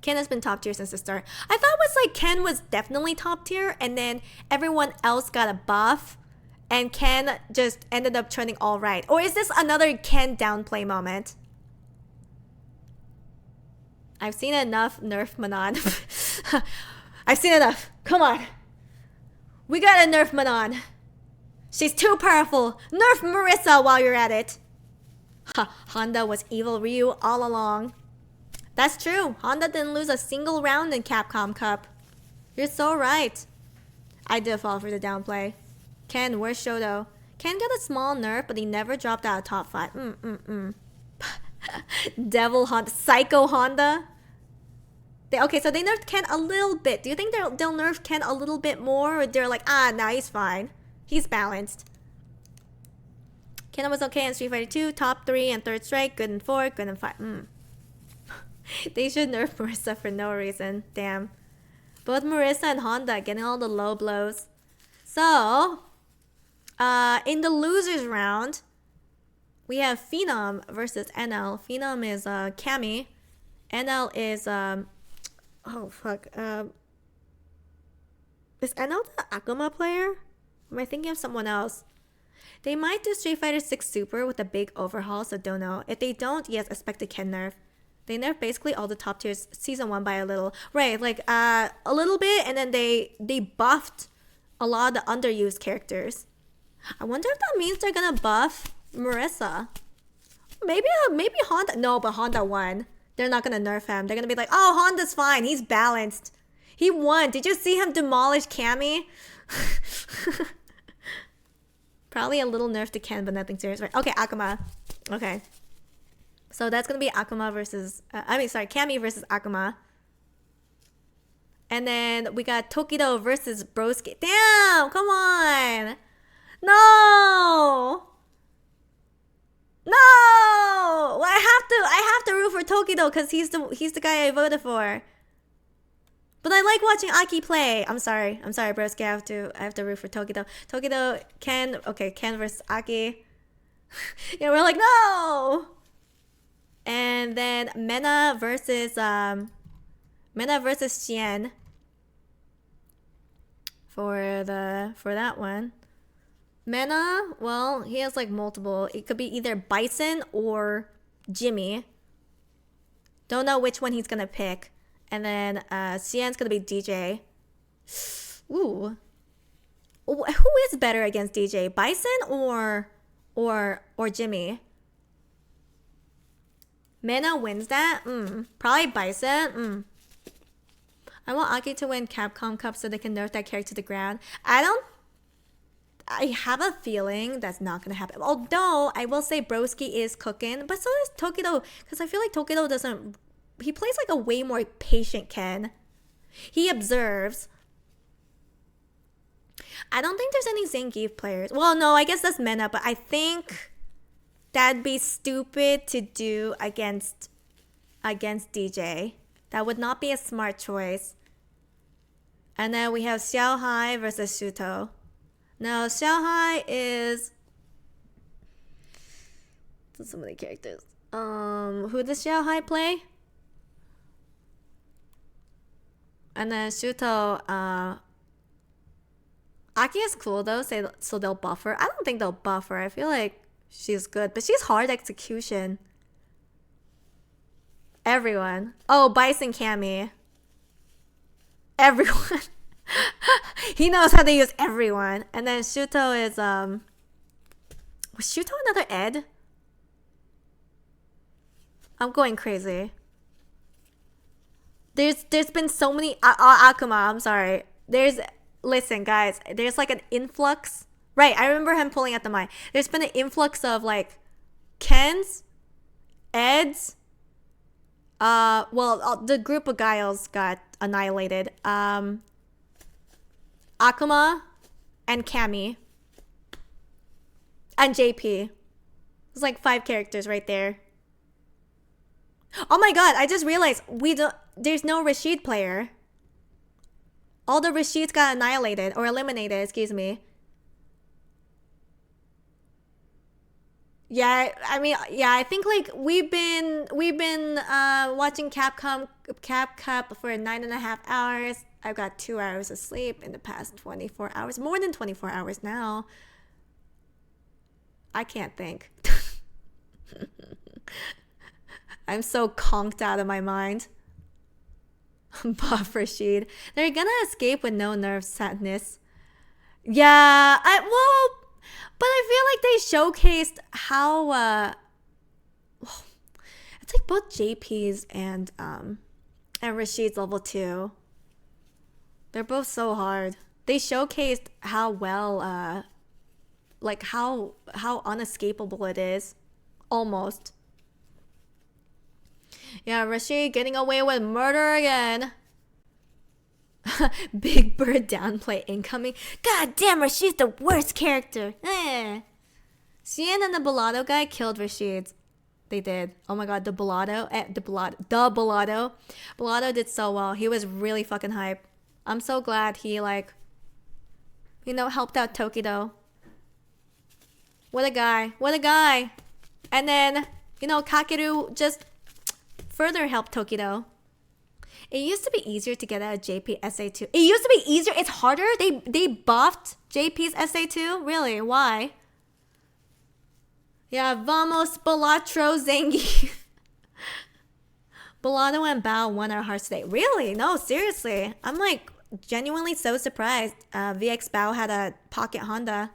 Ken has been top tier since the start. I thought it was like Ken was definitely top tier and then everyone else got a buff and Ken just ended up turning all right. Or is this another Ken downplay moment? I've seen enough nerf Manon. I've seen enough. Come on. We gotta nerf Manon. She's too powerful. Nerf Marissa while you're at it. Honda was evil Ryu all along. That's true. Honda didn't lose a single round in Capcom Cup. You're so right. I did fall for the downplay. Ken, where's Shoto? Ken got a small nerf, but he never dropped out of top 5. Devil Honda. Psycho Honda. Okay, so they nerfed Ken a little bit. Do you think they'll nerf Ken a little bit more? Or they're like, nah, he's fine. He's balanced. Ken was okay in Street Fighter 2. Top 3 and third strike. Good in 4. Good in 5. They should nerf Marissa for no reason. Damn. Both Marissa and Honda getting all the low blows. So, in the losers round, we have Phenom versus NL. Phenom is Cammy. NL is oh fuck. Is NL the Akuma player? Am I thinking of someone else? They might do Street Fighter 6 Super with a big overhaul, so don't know. If they don't, yes, expect a Ken nerf. They nerf basically all the top tiers season 1 by a little. Right, like a little bit, and then they buffed a lot of the underused characters. I wonder if that means they're gonna buff Marissa. Maybe Honda. No, but Honda won. They're not gonna nerf him. They're gonna be like, oh, Honda's fine. He's balanced. He won. Did you see him demolish Cammy? Probably a little nerf to Ken, but nothing serious. Right? Okay, Akuma. Okay. So that's gonna be Akuma versus, Cammy versus Akuma. And then we got Tokido versus Broski. Damn, come on. No. No. Well, I have to root for Tokido because he's the guy I voted for. But I like watching Aki play. I'm sorry, Broski. I have to root for Tokido. Tokido, Ken. Okay, Ken versus Aki. Yeah, we're like no. And then Mena versus Xian for that one. Mena, well, he has like multiple. It could be either Bison or Jimmy. Don't know which one he's gonna pick. And then Xian's gonna be DJ. Ooh. Who is better against DJ? Bison or Jimmy? Mena wins that? Probably Bison. I want Aki to win Capcom Cup so they can nerf that character to the ground. I have a feeling that's not gonna happen. Although I will say Broski is cooking, but so is Tokido, because I feel like Tokido doesn't. He plays like a way more patient Ken. He observes. I don't think there's any Zangief players. Well, no, I guess that's Mena, but I think that'd be stupid to do against DJ. That would not be a smart choice. And then we have Xiao Hai versus Shuto. Now, Xiao Hai is... There's so many characters. Who does Xiao Hai play? And then Shuto, Aki is cool though, so they'll buffer. I don't think they'll buffer. I feel like She's good, but she's hard execution. Everyone. Oh, Bison Cammy. Everyone. He knows how to use everyone. And then Shuto is was Shuto another Ed? I'm going crazy. There's been so many Akuma, I'm sorry. Listen guys, there's like an influx. Right, I remember him pulling at the mic. There's been an influx of like Kens, Eds, well, the group of Guiles got annihilated. Akuma and Cammy and JP. It's like 5 characters right there. Oh my god, I just realized there's no Rashid player. All the Rashids got annihilated or eliminated, excuse me. Yeah, I mean, yeah, I think like we've been watching CAPCOM Cup for 9.5 hours. I've got 2 hours of sleep in the past 24 hours, more than 24 hours now. I can't think. I'm so conked out of my mind. Buff Rashid. They're gonna escape with no nerve sadness. Yeah, but I feel like they showcased how it's like both JP's and Rashid's level 2. They're both so hard. They showcased how well like how unescapable it is. Almost. Yeah, Rashid getting away with murder again. Big Bird downplay incoming. God damn, Rashid's the worst character. Cien and the Bellado guy killed Rashid. They did. Oh my god, the Bellado. Bellado did so well. He was really fucking hype. I'm so glad he like, you know, helped out Tokido. What a guy. What a guy. And then, you know, Kakeru just further helped Tokido. It used to be easier to get out of JP SA2. It used to be easier. It's harder. They buffed JP's SA2. Really? Why? Yeah, vamos Balatro Zengi. Bellado and Bao won our hearts today. Really? No, seriously. I'm like genuinely so surprised. VX Bao had a pocket Honda.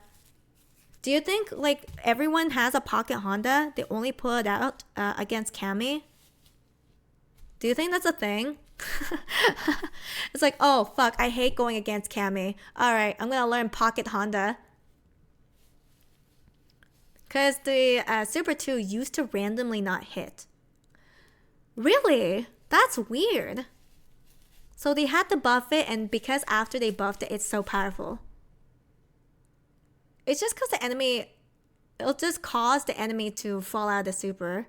Do you think like everyone has a pocket Honda? They only pull it out against Cammy? Do you think that's a thing? It's like, oh fuck, I hate going against Cammy. Alright, I'm gonna learn pocket Honda. Because the Super 2 used to randomly not hit. Really? That's weird. So they had to buff it, and because after they buffed it, it's so powerful. It's just because the enemy... It'll just cause the enemy to fall out of the Super.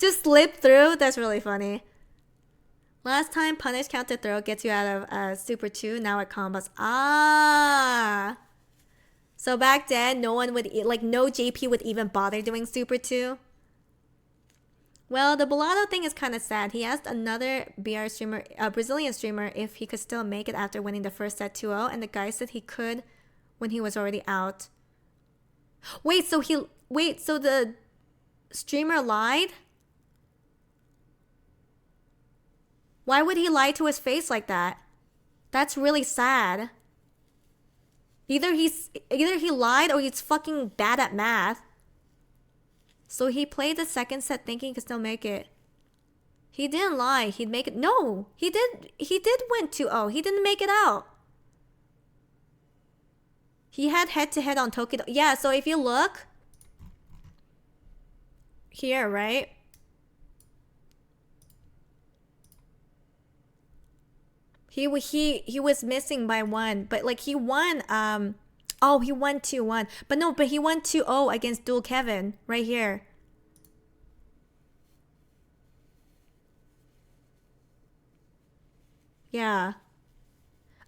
Just slip through? That's really funny. Last time punish counter throw gets you out of Super 2, now it combos. Ah! So back then, no one would, like no JP would even bother doing Super 2. Well, the Bellado thing is kind of sad. He asked another BR streamer, Brazilian streamer, if he could still make it after winning the first set 2-0, and the guy said he could when he was already out. Wait, so the streamer lied? Why would he lie to his face like that? That's really sad. Either he lied or he's fucking bad at math. So he played the second set thinking he could still make it. He didn't lie. He'd make it. No, he did win 2-0. He didn't make it out. He had head-to-head on Tokido. Yeah, so if you look here, right? He was missing by 1, but like he won oh, he won 2-1. But no, but he won 2-0 against Dual Kevin right here. Yeah.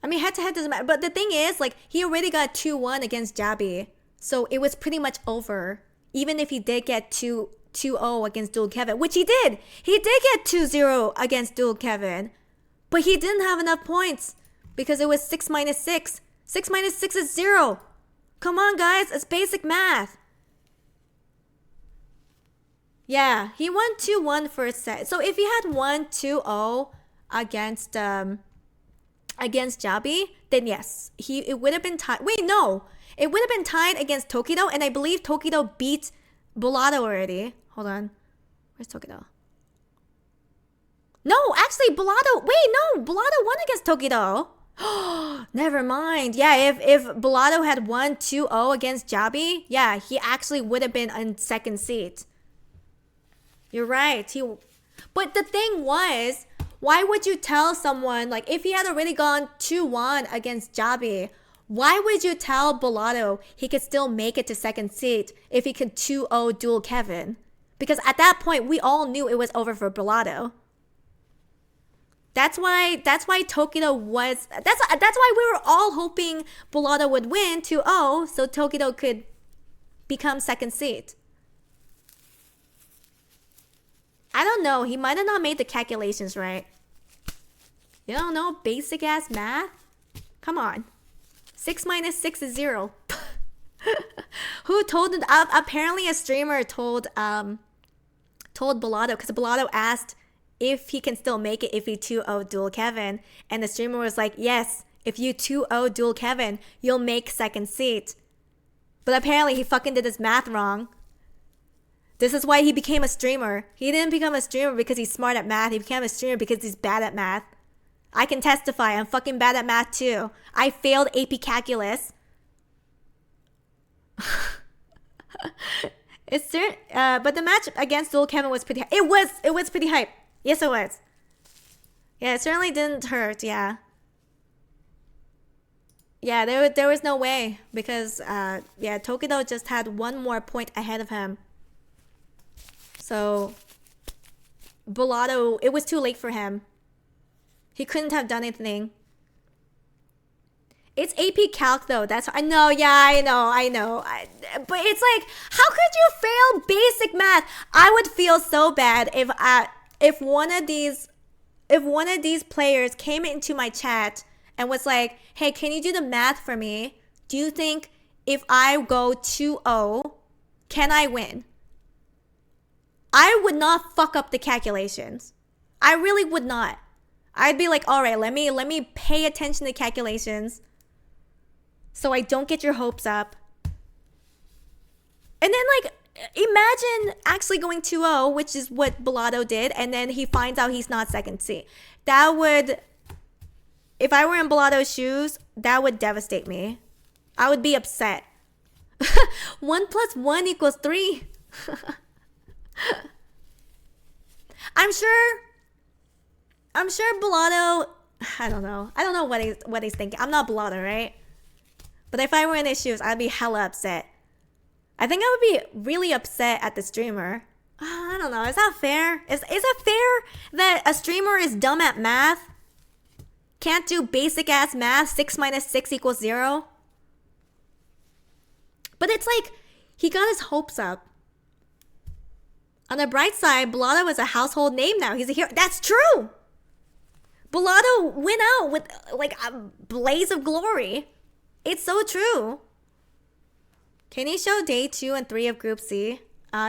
I mean, head to head doesn't matter, but the thing is, like, he already got 2-1 against Jabby. So it was pretty much over. Even if he did get 2-0 against Dual Kevin, which he did. He did get 2-0 against Dual Kevin. But he didn't have enough points because it was 6 minus 6. 6 minus 6 is 0. Come on, guys. It's basic math. Yeah, he won 2-1 first set. So if he had won 2-0 against Jabi, then yes, it would have been tied. Wait, no. It would have been tied against Tokido, and I believe Tokido beat Bolado already. Hold on. Where's Tokido? No, actually, Bolado. Wait, no. Bolado won against Tokido. Never mind. Yeah, if Bolado had won 2-0 against Jabi, yeah, he actually would have been in second seat. You're right. But the thing was, why would you tell someone, like, if he had already gone 2-1 against Jabi, why would you tell Bolado he could still make it to second seat if he could 2-0 duel Kevin? Because at that point, we all knew it was over for Bolado. That's why Tokido was... That's why we were all hoping Bolado would win 2-0 so Tokido could become second seat. I don't know. He might have not made the calculations right. You don't know basic ass math? Come on. 6 minus 6 is 0. Who told it? Apparently a streamer told Bolado, because Bolado asked if he can still make it if he 2-0 duel Kevin. And the streamer was like, yes, if you 2-0 duel Kevin, you'll make second seat. But apparently he fucking did his math wrong. This is why he became a streamer. He didn't become a streamer because he's smart at math. He became a streamer because he's bad at math. I can testify. I'm fucking bad at math too. I failed AP Calculus. But the match against Duel Kevin was pretty... It was pretty hype. Yes, it was. Yeah, it certainly didn't hurt. Yeah. Yeah, there was no way because yeah, Tokido just had one more point ahead of him. So Bolado, it was too late for him. He couldn't have done anything. It's AP Calc though. That's I know. Yeah, I know. But it's like, how could you fail basic math? I would feel so bad if one of these players came into my chat and was like, "Hey, can you do the math for me? Do you think if I go 2-0, can I win?" I would not fuck up the calculations. I really would not. I'd be like, all right, let me pay attention to calculations so I don't get your hopes up. And then, like, imagine actually going 2-0, which is what Bolado did, and then he finds out he's not second seat. That would, if I were in Bolado's shoes, that would devastate me. I would be upset. 1 + 1 = 3. I'm sure Bolado, I don't know what he's thinking. I'm not Bolado, right? But if I were in his shoes, I'd be hella upset. I think I would be really upset at the streamer. I don't know. Is that fair? Is it fair that a streamer is dumb at math? Can't do basic ass math? 6 - 6 = 0? But it's like, he got his hopes up. On the bright side, Bolado is a household name now. He's a hero. That's true. Bolado went out with like a blaze of glory. It's so true. Can you show day 2 and 3 of Group C?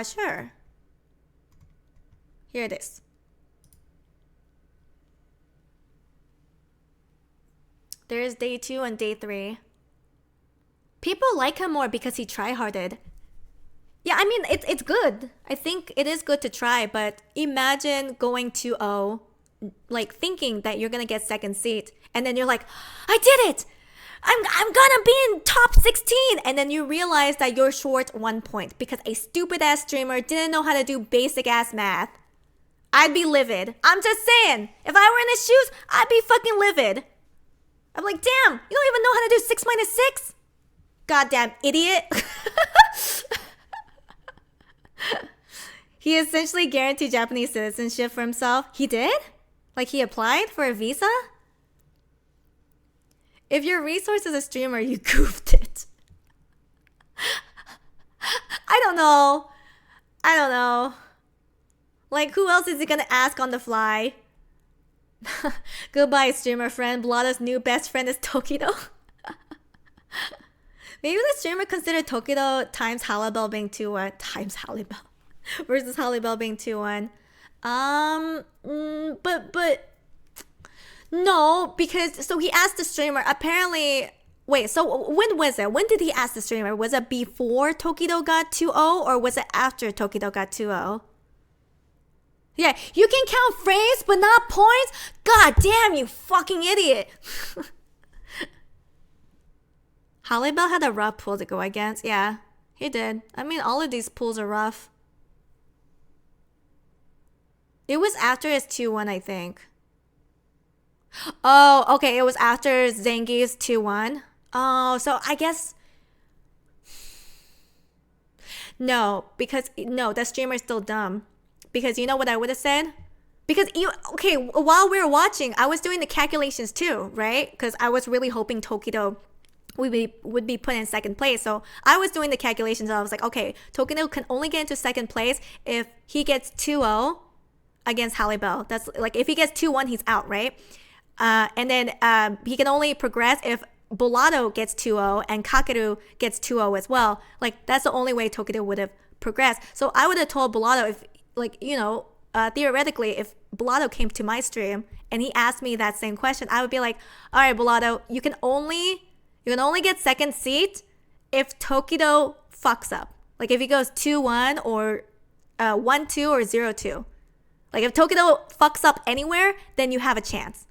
Sure. Here it is. There's day 2 and day 3. People like him more because he tryharded. Yeah, I mean, it's good. I think it is good to try, but imagine going 2-0, like thinking that you're gonna get second seat, and then you're like, I did it! I'm gonna be in top 16! And then you realize that you're short 1 point because a stupid ass streamer didn't know how to do basic ass math. I'd be livid. I'm just saying, if I were in his shoes, I'd be fucking livid. I'm like, damn, you don't even know how to do 6 - 6? Goddamn idiot. He essentially guaranteed Japanese citizenship for himself. He did? Like he applied for a visa? If your resource is a streamer, you goofed it. I don't know. Like, who else is he gonna ask on the fly? Goodbye, streamer friend. Bolado's new best friend is Tokido. Maybe the streamer considered Tokido times Halibel being 2 times Halibel. versus Holly Bell being 2-1. But no, because so he asked the streamer apparently. Wait, so when was it? When did he ask the streamer? Was it before Tokido got 2-0 or was it after Tokido got 2-0? Yeah, you can count frames but not points? God damn, you fucking idiot. Holly Bell had a rough pool to go against. Yeah, he did. I mean, all of these pools are rough. It was after his 2-1, I think. Oh, okay, it was after Zangief's 2-1. Oh, so I guess... No, because... No, that streamer is still dumb. Because you know what I would have said? Because you... Okay, while we were watching, I was doing the calculations too, right? Because I was really hoping Tokido would be put in second place. So I was doing the calculations. I was like, okay, Tokido can only get into second place if he gets 2-0 against Holly Bell. That's like, if he gets 2-1, he's out, right? And then he can only progress if Bolado gets 2-0 and Kakeru gets 2-0 as well. Like, that's the only way Tokido would have progressed. So I would have told Bolado if, like, you know, theoretically, if Bolado came to my stream and he asked me that same question, I would be like, all right, Bolado, you can only get second seat if Tokido fucks up. Like, if he goes 2-1 or 1-2 or 0-2. Like, if Tokido fucks up anywhere, then you have a chance.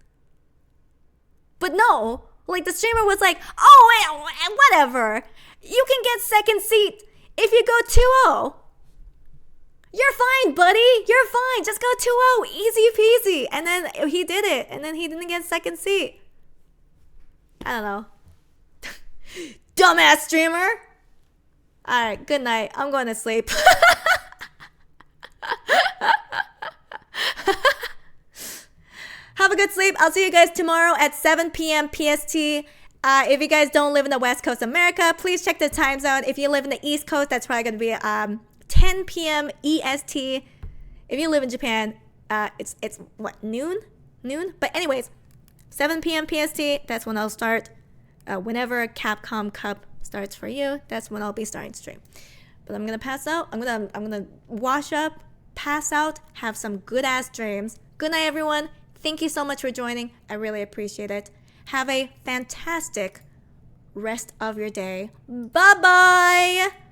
But no, like the streamer was like, oh, whatever. You can get second seat if you go 2-0. You're fine, buddy. You're fine. Just go 2-0. Easy peasy. And then he did it. And then he didn't get second seat. I don't know. Dumbass streamer. All right, good night. I'm going to sleep. Have a good sleep. I'll see you guys tomorrow at 7 p.m. PST. If you guys don't live in the West Coast of America, please check the time zone. If you live in the East Coast, that's probably going to be 10 p.m. EST. If you live in Japan, it's what, noon? But anyways, 7 p.m. PST, that's when I'll start. Whenever CAPCOM Cup starts for you, that's when I'll be starting stream. But I'm going to pass out. I'm gonna wash up, pass out, have some good-ass dreams. Good night, everyone. Thank you so much for joining. I really appreciate it. Have a fantastic rest of your day. Bye-bye.